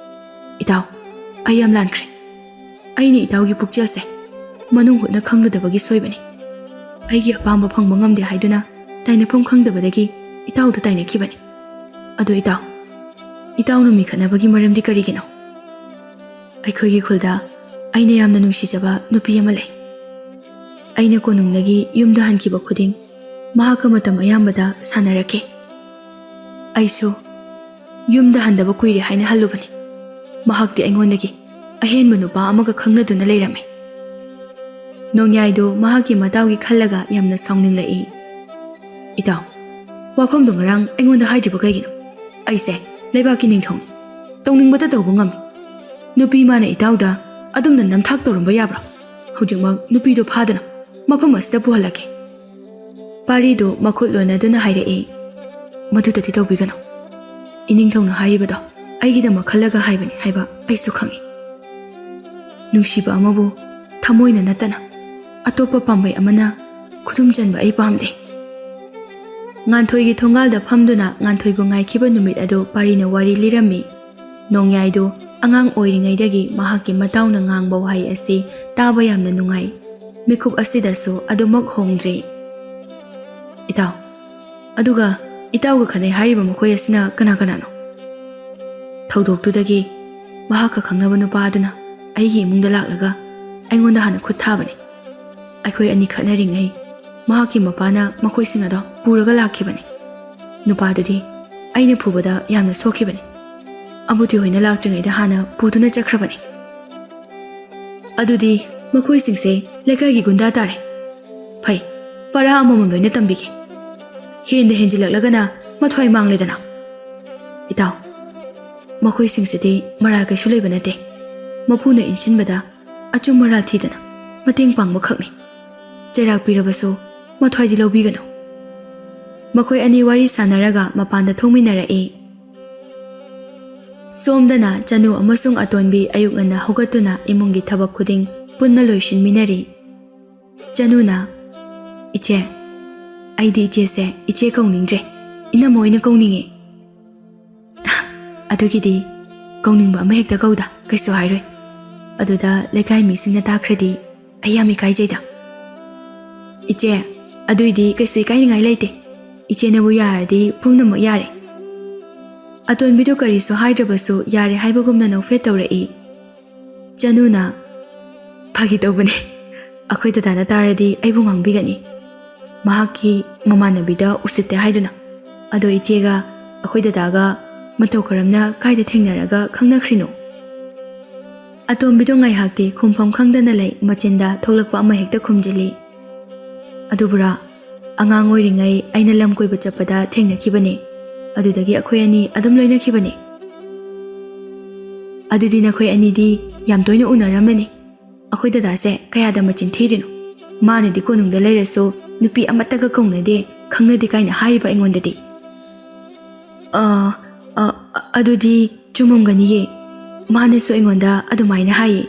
ꯏꯇꯥꯎ ꯑꯩ ꯌꯥꯝ ꯂꯥꯟꯈ꯭ꯔꯦ ꯑꯩꯅ ꯏꯇꯥꯎꯒꯤ ꯄꯨꯛꯆꯦꯜꯁꯦ ꯃꯅꯨꯡ ꯍꯨꯠꯅ ꯈꯪꯂꯨꯗꯕꯒꯤ ꯁꯣꯏꯕꯅꯤ ꯑꯩꯒꯤ ꯑꯄꯥꯝꯕ ꯐꯪꯕ ꯉꯝꯗꯦ ꯍꯥꯏꯗꯨꯅ ꯇꯥꯏꯅꯐꯝ ꯈꯪꯗꯕꯗꯒꯤ ꯏꯇꯥꯎꯗ ꯇꯥꯏꯅꯈꯤꯕꯅꯤ ꯑꯗꯨ ꯏꯇꯥꯎꯅ ꯃꯤꯈꯠꯅꯕꯒꯤ ꯃꯔꯝꯗꯤ ꯀꯔꯤꯒꯤꯅꯣ ꯑꯩꯈꯣꯏꯒꯤ ꯈꯨꯜꯗ ꯑꯩꯅ ꯌꯥꯝꯅ ꯅꯨꯡꯁꯤꯖꯕ ꯅꯨꯄꯤ ꯑꯃ ꯂꯩ ꯑꯩꯅ ꯀꯣꯅꯨꯡꯗꯒꯤ ꯌꯨꯝꯗ ꯍꯟꯈꯤꯕ ꯈꯨꯗꯤꯡ ꯃꯍꯥꯛꯀ ꯃꯇꯝ ꯑꯌꯥꯝꯕꯗ ꯁꯥꯟꯅꯔꯛꯈꯤ ꯑꯩꯁꯨ ꯌꯨꯝꯗ ꯍꯟꯗꯕ ꯀꯨꯏꯔꯦ ꯍꯥꯏꯅ ꯍꯜꯂꯨꯕꯅꯤ ꯃꯍꯥꯛꯇꯤ ꯑꯩꯉꯣꯟꯗꯒꯤ ꯑꯍꯦꯟꯕ ꯅꯨꯄꯥ ꯑꯃꯒ ꯈꯪꯅꯗꯨꯅ ꯂꯩꯔꯝꯃꯤ ꯅꯣꯡꯌꯥꯏꯗꯨ ꯃꯍꯥꯛꯀꯤ ꯃꯇꯥꯎꯒꯤ ꯈꯜꯂꯒ ꯌꯥꯝꯅ ꯁꯥꯎꯅꯤꯡꯂꯛꯏ ꯏꯇꯥꯎ ꯋꯥꯐꯝꯗꯨ ꯉꯔꯥꯡ ꯑꯩꯉꯣꯟꯗ ꯍꯥꯏꯗ꯭ꯔꯤꯕ ꯀꯩꯒꯤꯅꯣ ꯑꯩꯁꯦ ꯂꯩꯕꯥꯛꯀꯤ ꯅꯤꯡꯊꯧꯅꯤ ꯇꯧꯅꯤꯡꯕꯇ ꯇꯧꯕ ꯉꯝꯃꯤ ꯅꯨꯄꯤ ꯃꯥꯅ ꯏꯇꯥꯎꯗ ꯑꯗꯨꯝꯅ ꯅꯝꯊꯥꯛ ꯇꯧꯔꯝꯕ ꯌꯥꯕ꯭ꯔꯣ ꯍꯧꯖꯤꯛꯃꯛ ꯅꯨꯄꯤꯗꯣ ꯐꯥꯗꯨꯅ ꯃꯐꯝ ꯑꯁꯤꯗ ꯄꯨꯍꯜꯂꯛꯀꯦ ꯄꯥꯔꯤꯗꯨ ꯃꯈꯨꯠ ꯂꯣꯟꯅꯗꯨꯅ ꯍꯥꯏꯔꯛꯏ ꯃꯗꯨꯗꯗꯤ ꯇꯧꯕꯤꯒꯅꯨ ꯏꯅꯤꯡꯊꯧꯅ ꯍꯥꯏꯔꯤꯕꯗꯣ ꯑꯩꯒꯤꯗꯃꯛ ꯈꯜꯂꯒ ꯍꯥꯏꯕꯅꯤ ꯍꯥꯏꯕ ꯑꯩꯁꯨ ꯈꯪꯏ ꯅꯨꯡꯁꯤꯕ ꯑꯃꯕꯨ ꯊꯃꯣꯏꯅ ꯅꯠꯇꯅ ꯑꯇꯣꯞꯄ ꯄꯥꯝꯕꯩ ꯑꯃꯅ ꯈꯨꯗꯨꯝ ꯆꯟꯕ ꯑꯩ ꯄꯥꯝꯗꯦ ꯉꯥꯟꯊꯣꯏꯒꯤ ꯊꯣꯡꯒꯥꯜꯗ ꯐꯝꯗꯨꯅ ꯉꯥꯟꯊꯣꯏꯕꯨ ꯉꯥꯏꯈꯤꯕ ꯅꯨꯃꯤꯠ ꯑꯗꯨ ꯄꯥꯔꯤꯅ ꯋꯥꯔꯤ ꯂꯤꯔꯝꯃꯤ ꯅꯣꯡꯌꯥꯏꯗꯨ ꯑꯉꯥꯡ ꯑꯣꯏꯔꯤꯉꯩꯗꯒꯤ ꯃꯍꯥꯛꯀꯤ ꯃꯇꯥꯎꯅ ꯉꯥꯡꯕ ꯋꯥꯍꯩ ꯑꯁꯤ ꯇꯥꯕ ꯌꯥꯝꯅ ꯅꯨꯡꯉꯥꯏ ꯃꯤꯀꯨꯞ ꯑꯁꯤꯗꯁꯨ ꯑꯗꯨꯃꯛ ꯍꯣꯡꯗ꯭ꯔꯤ ꯏꯇꯥꯎ ꯑꯗꯨꯒ ꯏꯇꯥꯎꯒ ꯈꯟꯅꯩ ꯍꯥꯏꯔꯤꯕ ꯃꯈꯣꯏ ꯑꯁꯤꯅ ꯀꯅꯥ ꯀꯅꯥꯅꯣ ꯊꯧꯗꯣꯛꯇꯨꯗꯒꯤ ꯃꯍꯥꯛꯀ ꯈꯪꯅꯕ ꯅꯨꯄꯥ ꯑꯗꯨꯅ ꯑꯩꯒꯤ ꯏꯃꯨꯡꯗ ꯂꯥꯛꯂꯒ ꯑꯩꯉꯣꯟꯗ ꯍꯥꯟꯅ ꯈꯨꯠ ꯊꯥꯕꯅꯤ ꯑꯩꯈꯣꯏ ꯑꯅꯤ ꯈꯠꯅꯔꯤꯉꯩ ꯃꯍꯥꯛꯀꯤ ꯃꯄꯥꯅ ꯃꯈꯣꯏꯁꯤꯡ ꯑꯗꯣ ꯄꯨꯔꯒ ꯂꯥꯛꯈꯤꯕꯅꯤ ꯅꯨꯄꯥꯗꯨꯗꯤ ꯑꯩꯅ ꯐꯨꯕꯗ ꯌꯥꯝꯅ ꯁꯣꯛꯈꯤꯕꯅꯤ ꯑꯃꯨꯇꯤ ꯍꯣꯏꯅ ꯂꯥꯛꯇ꯭ꯔꯤꯉꯩꯗ ꯍꯥꯟꯅ ꯄꯨꯗꯨꯅ ꯆꯠꯈ꯭ꯔꯕꯅꯤ ꯑꯗꯨꯗꯤ ꯃꯈꯣꯏꯁꯤꯡꯁꯦ ꯂꯩꯀꯥꯏꯒꯤ ꯒꯨꯟꯗꯥ ꯇꯥꯔꯦ ꯐꯩ ꯄꯔꯥ ꯑꯃꯃꯝ ꯂꯣꯏꯅ ꯇꯝꯕꯤꯒꯦ ꯍꯦꯟꯗ ꯍꯦꯟꯖꯤꯜꯂꯛꯂꯒꯅ ꯃꯊ꯭ꯋꯥꯏ ꯃꯥꯡꯂꯦꯗꯅ ꯏꯇꯥꯎ ꯃꯈꯣꯏꯁꯤꯡꯁꯤꯗꯤ ꯃꯔꯥꯜ ꯀꯩꯁꯨ ꯂꯩꯕ ꯅꯠꯇꯦ ꯃꯄꯨꯅ ꯏꯟꯁꯤꯟꯕꯗ ꯑꯆꯨꯝ ꯃꯔꯥꯜ ꯊꯤꯗꯅ ꯃꯇꯦꯡ ꯄꯥꯡꯕ ꯈꯛꯅꯤ ꯆꯩꯔꯥꯛ ꯄꯤꯔꯕꯁꯨ ꯃꯊ꯭ꯋꯥꯏꯗꯤ ꯂꯧꯕꯤꯒꯅꯨ ꯃꯈꯣꯏ ꯑꯅꯤ ꯋꯥꯔꯤ ꯁꯥꯟꯅꯔꯒ ꯃꯄꯥꯟꯗ ꯊꯣꯡꯃꯤꯟꯅꯔꯛꯏ ꯁꯣꯝꯗꯅ ꯆꯅꯨ ꯑꯃꯁꯨꯡ ꯑꯇꯣꯟꯕꯤ ꯑꯌꯨꯛ ꯉꯟꯅ ꯍꯧꯒꯠꯇꯨꯅ ꯏꯃꯨꯡꯒꯤ ꯊꯕꯛ ꯈꯨꯗꯤꯡ ꯄꯨꯟꯅ ꯂꯣꯏꯁꯤꯟꯃꯤꯟꯅꯔꯤ ꯆꯅꯨꯅ ꯏꯆꯦ ꯑꯩꯗꯤ ꯏꯆꯦꯁꯦ ꯏꯆꯦ ꯀꯧꯅꯤꯡꯗ꯭ꯔꯦ ꯏꯅꯝꯃ ꯑꯣꯏꯅ ꯀꯧꯅꯤꯡꯉꯤ ꯑꯗꯨꯒꯤꯗꯤ ꯀꯧꯅꯤꯡꯕ ꯑꯃ ꯍꯦꯛꯇ ꯀꯧꯗ ꯀꯩꯁꯨ ꯍꯥꯏꯔꯣꯏ ꯑꯗꯨꯗ ꯂꯩꯀꯥꯏ ꯃꯤꯁꯤꯡꯅ ꯇꯥꯈ꯭ꯔꯗꯤ ꯑꯩ ꯌꯥꯝ ꯏꯀꯥꯏꯖꯩꯗ ꯏꯆꯦ ꯑꯗꯨꯏꯗꯤ ꯀꯩꯁꯨ ꯏꯀꯥꯏꯅꯤꯡꯉꯥꯏ ꯂꯩꯇꯦ ꯏꯆꯦꯅꯕꯨ ꯌꯥꯔꯗꯤ ꯄꯨꯝꯅꯃꯛ ꯌꯥꯔꯦ ꯑꯇꯣꯟꯕꯤꯗꯨ ꯀꯔꯤꯁꯨ ꯍꯥꯏꯗ꯭ꯔꯕꯁꯨ ꯌꯥꯔꯦ ꯍꯥꯏꯕꯒꯨꯝꯅ ꯅꯣꯛꯐꯦꯠ ꯇꯧꯔꯛꯏ ꯆꯅꯨꯅ ꯐꯥꯒꯤ ꯇꯧꯕꯅꯦ ꯑꯩꯈꯣꯏ ꯗꯗꯥꯅ ꯇꯥꯔꯗꯤ ꯑꯩꯕꯨ ꯉꯥꯡꯕꯤꯒꯅꯤ ꯃꯍꯥꯛꯀꯤ ꯃꯃꯥꯟꯅꯕꯤꯗ ꯎꯁꯤꯠꯇꯦ ꯍꯥꯏꯗꯨꯅ ꯑꯗꯣ ꯏꯆꯦꯒ ꯑꯩꯈꯣꯏ ꯗꯗꯥꯒ ꯃꯇꯧ ꯀꯔꯝꯅ ꯀꯥꯏꯗ ꯊꯦꯡꯅꯔꯒ ꯈꯪꯅꯈ꯭ꯔꯤꯅꯣ ꯑꯇꯣꯝꯕꯤꯗꯣ ꯉꯥꯏꯍꯥꯛꯇꯤ ꯈꯨꯝꯐꯝ ꯈꯪꯗꯅ ꯂꯩ ꯃꯆꯤꯟꯗ ꯊꯣꯛꯂꯛꯄ ꯑꯃ ꯍꯦꯛꯇ ꯈꯨꯝꯖꯤꯜꯂꯤ ꯑꯗꯨꯕꯨꯔꯥ ꯑꯉꯥꯡ ꯑꯣꯏꯔꯤꯉꯩ ꯑꯩꯅ ꯂꯝ ꯀꯣꯏꯕ ꯆꯠꯄꯗ ꯊꯦꯡꯅꯈꯤꯕꯅꯤ ꯑꯗꯨꯗꯒꯤ ꯑꯩꯈꯣꯏ ꯑꯅꯤ ꯑꯗꯨꯝ ꯂꯣꯏꯅꯈꯤꯕꯅꯤ ꯑꯗꯨꯗꯤ ꯅꯈꯣꯏ ꯑꯅꯤꯗꯤ ꯌꯥꯝ ꯇꯣꯏꯅ ꯎꯅꯔꯝꯃꯅꯤ ꯑꯩꯈꯣꯏ ꯗꯗꯥꯁꯦ ꯀꯌꯥꯗ ꯃꯆꯤꯟ ꯊꯤꯔꯤꯅꯣ ꯃꯥꯅꯗꯤ ꯀꯣꯅꯨꯡꯗ ꯂꯩꯔꯁꯨ ꯅꯨꯄꯤ ꯑꯃꯠꯇꯒ ꯀꯧꯅꯗꯦ ꯈꯪꯅꯗꯦ ꯀꯥꯏꯅ ꯍꯥꯏꯔꯤꯕ ꯑꯩꯉꯣꯟꯗꯗꯤ ꯑꯗꯨꯗꯤ ꯆꯨꯝꯃꯝꯒꯅꯤꯌꯦ ꯃꯥꯅꯁꯨ ꯑꯩꯉꯣꯟꯗ ꯑꯗꯨꯃꯥꯏꯅ ꯍꯥꯏꯌꯦ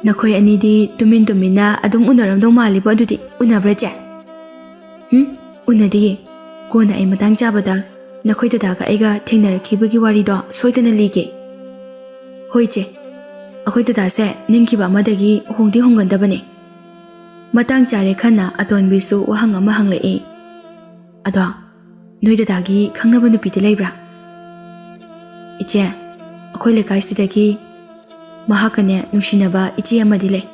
ꯅꯈꯣꯏ ꯑꯅꯤꯗꯤ ꯇꯨꯃꯤꯟ ꯇꯨꯃꯤꯟꯅ ꯑꯗꯨꯝ ꯎꯅꯔꯝꯗꯧ ꯃꯥꯜꯂꯤꯕ ꯑꯗꯨꯗꯤ ꯎꯅꯕ꯭ꯔꯥ ꯆꯦ ꯎꯅꯗꯤꯌꯦ ꯀꯣꯟꯅ ꯑꯩ ꯃꯇꯥꯡ ꯆꯥꯕꯗ ꯅꯈꯣꯏ ꯗꯗꯥꯒ ꯑꯩꯒ ꯊꯦꯡꯅꯔꯛꯈꯤꯕꯒꯤ ꯋꯥꯔꯤꯗꯣ ꯁꯣꯏꯗꯅ ꯂꯤꯒꯦ ꯍꯣꯏ ꯆꯦ ꯑꯩꯈꯣꯏ ꯗꯗꯥꯁꯦ ꯅꯤꯡꯈꯤꯕ ꯑꯃꯗꯒꯤ ꯍꯣꯡꯗꯤ ꯍꯣꯡꯒꯟꯗꯕꯅꯦ ꯃꯇꯥꯡ ꯆꯥꯔꯦ ꯈꯟꯅ ꯑꯇꯣꯟꯕꯤꯁꯨ ꯋꯥꯍꯪ ꯑꯃ ꯍꯪꯂꯛꯏ ꯑꯗꯣ ꯅꯣꯏ ꯗꯗꯥꯒꯤ ꯈꯪꯅꯕ ꯅꯨꯄꯤꯗꯤ ꯂꯩꯕ꯭ꯔꯥ ꯏꯆꯦ ꯑꯩꯈꯣꯏ ꯂꯩꯀꯥꯏꯁꯤꯗꯒꯤ ꯃꯍꯥꯛꯀꯅꯦ ꯅꯨꯡꯁꯤꯅꯕ ꯏꯆꯦ ꯑꯃꯗꯤ ꯂꯩ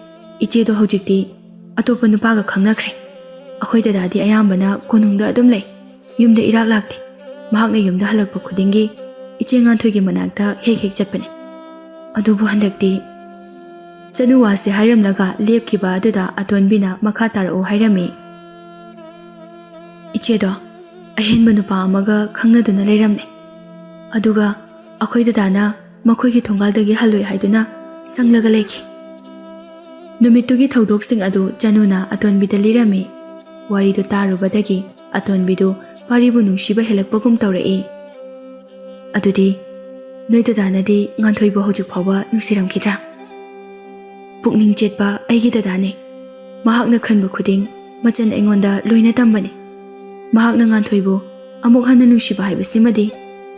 ꯏꯆꯦꯗꯣ ꯍꯧꯖꯤꯛꯇꯤ ꯑꯇꯣꯞꯄ ꯅꯨꯄꯥꯒ ꯈꯪꯅꯈ꯭ꯔꯦ ꯑꯩꯈꯣꯏ ꯗꯗꯥꯗꯤ ꯑꯌꯥꯝꯕꯅ ꯀꯣꯅꯨꯡꯗ ꯑꯗꯨꯝ ꯂꯩ ꯌꯨꯝꯗ ꯏꯔꯥꯛ ꯂꯥꯛꯇꯦ ꯃꯍꯥꯛꯅ ꯌꯨꯝꯗ ꯍꯜꯂꯛꯄ ꯈꯨꯗꯤꯡꯒꯤ ꯏꯆꯦ ꯉꯥꯟꯊꯣꯏꯒꯤ ꯃꯅꯥꯛꯇ ꯍꯦꯛ ꯍꯦꯛ ꯆꯠꯄꯅꯦ ꯑꯗꯨꯕꯨ ꯍꯟꯗꯛꯇꯤ ꯆꯅꯨꯋꯥꯁꯦ ꯍꯥꯏꯔꯝꯂꯒ ꯂꯦꯞꯈꯤꯕ ꯑꯗꯨꯗ ꯑꯇꯣꯟꯕꯤꯅ ꯃꯈꯥ ꯇꯥꯔꯛꯎ ꯍꯥꯏꯔꯝꯃꯤ ꯏꯆꯦꯗꯣ ꯑꯍꯦꯟꯕ ꯅꯨꯄꯥ ꯑꯃꯒ ꯈꯪꯅꯗꯨꯅ ꯂꯩꯔꯝꯂꯦ ꯑꯗꯨꯒ ꯑꯩꯈꯣই ꯗꯗꯥꯅ ꯃꯈꯣꯏꯒꯤ ꯊꯣꯡꯒꯥꯜꯗꯒꯤ ꯍꯜꯂꯣꯏ ꯍꯥꯏꯗꯨꯅ ꯁꯪꯂꯒ ꯂꯩꯈꯤ ꯅꯨꯃꯤꯠꯇꯨꯒꯤ ꯊꯧꯗꯣꯛꯁꯤꯡ ꯑꯗꯨ ꯆꯅꯨꯅ ꯑꯇꯣꯟꯕꯤꯗ ꯂꯤꯔꯝꯃꯤ ꯋꯥꯔꯤꯗꯨ ꯇꯥꯔꯨꯕꯗꯒꯤ ꯑꯇꯣꯟꯕꯤꯗꯨ ꯄꯥꯔꯤꯕꯨ ꯅꯨꯡꯁꯤꯕ ꯍꯦꯜꯂꯛꯄꯒꯨꯝ ꯇꯧꯔꯛꯏ ꯑꯗꯨꯗꯤ ꯅꯣꯏ ꯗꯗꯥꯅꯗꯤ ꯉꯥꯟꯊꯣꯏꯕꯨ ꯍꯧꯖꯤꯛ ꯐꯥꯎꯕ ꯅꯨꯡꯁꯤꯔꯝꯈꯤꯗ꯭ꯔꯥ ꯄꯨꯛꯅꯤꯡ ꯆꯦꯠꯄ ꯑꯩꯒꯤ ꯗꯗꯥꯅꯦ ꯃꯍꯥꯛꯅ ꯈꯟꯕ ꯈꯨꯗꯤꯡ ꯃꯆꯟ ꯑꯩꯉꯣꯟꯗ ꯂꯣꯏꯅ ꯇꯝꯕꯅꯤ ꯃꯍꯥꯛꯅ ꯉꯥꯟꯊꯣꯏꯕꯨ ꯑꯃꯨꯛ ꯍꯟꯅ ꯅꯨꯡꯁꯤꯕ ꯍꯥꯏꯕꯁꯤꯃꯗꯤ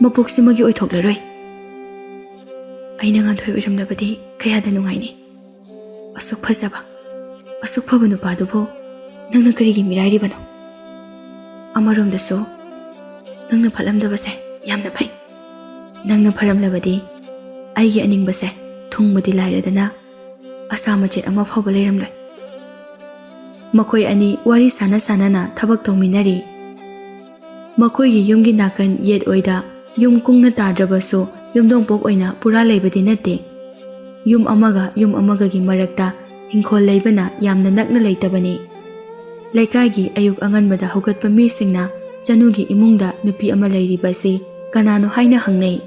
ꯃꯄꯣꯛꯁꯤꯃꯒꯤ ꯑꯣꯏꯊꯣꯛꯂꯔꯣꯏ ꯑꯩꯅ ꯉꯥꯟꯊꯣꯏ ꯑꯣꯏꯔꯝꯂꯕꯗꯤ ꯀꯌꯥꯗ ꯅꯨꯡꯉꯥꯏꯅꯤ ꯑꯁꯨꯛ ꯐꯖꯕ ꯑꯁꯨꯛ ꯐꯕ ꯅꯨꯄꯥꯗꯨꯕꯨ ꯅꯪꯅ ꯀꯔꯤꯒꯤ ꯃꯤꯔꯥꯏꯔꯤꯕꯅꯣ ꯑꯃꯔꯣꯝꯗꯁꯨ ꯅꯪꯅ ꯐꯠꯂꯝꯗꯕꯁꯦ ꯌꯥꯝꯅ ꯐꯩ ꯅꯪꯅ ꯐꯔꯝꯂꯕꯗꯤ ꯑꯩꯒꯤ ꯑꯅꯤꯡꯕꯁꯦ ꯊꯨꯡꯕꯗꯤ ꯂꯥꯏꯔꯗꯅ ꯑꯁꯥ ꯃꯆꯦꯠ ꯑꯃ ꯐꯥꯎꯕ ꯂꯩꯔꯝꯂꯣꯏ ꯃꯈꯣꯏ ꯑꯅꯤ ꯋꯥꯔꯤ ꯁꯥꯟꯅ ꯁꯥꯟꯅꯅ ꯊꯕꯛ ꯇꯧꯃꯤꯟꯅꯔꯤ ꯃꯈꯣꯏꯒꯤ ꯌꯨꯝꯒꯤ ꯅꯥꯀꯟ ꯌꯦꯠ ꯑꯣꯏꯗ ꯌꯨꯝ ꯀꯨꯡꯅ ꯇꯥꯗ꯭ꯔꯕꯁꯨ ꯌꯨꯝꯊꯣꯡꯄꯣꯛ ꯑꯣꯏꯅ ꯄꯨꯔꯥ ꯂꯩꯕꯗꯤ ꯅꯠꯇꯦ ꯌꯨꯝ ꯑꯃꯒꯒꯤ ꯃꯔꯛꯇ ꯏꯪꯈꯣꯜ ꯂꯩꯕꯅ ꯌꯥꯝꯅ ꯅꯛꯅ ꯂꯩꯇꯕꯅꯤ ꯂꯩꯀꯥꯏꯒꯤ ꯑꯌꯨꯛ ꯑꯉꯟꯕꯗ ꯍꯧꯒꯠꯄ ꯃꯤꯁꯤꯡꯅ ꯆꯅꯨꯒꯤ ꯏꯃꯨꯡꯗ ꯅꯨꯄꯤ ꯑꯃ ꯂꯩꯔꯤꯕꯁꯤ ꯀꯅꯥꯅꯣ ꯍꯥꯏꯅ ꯍꯪꯅꯩ꯫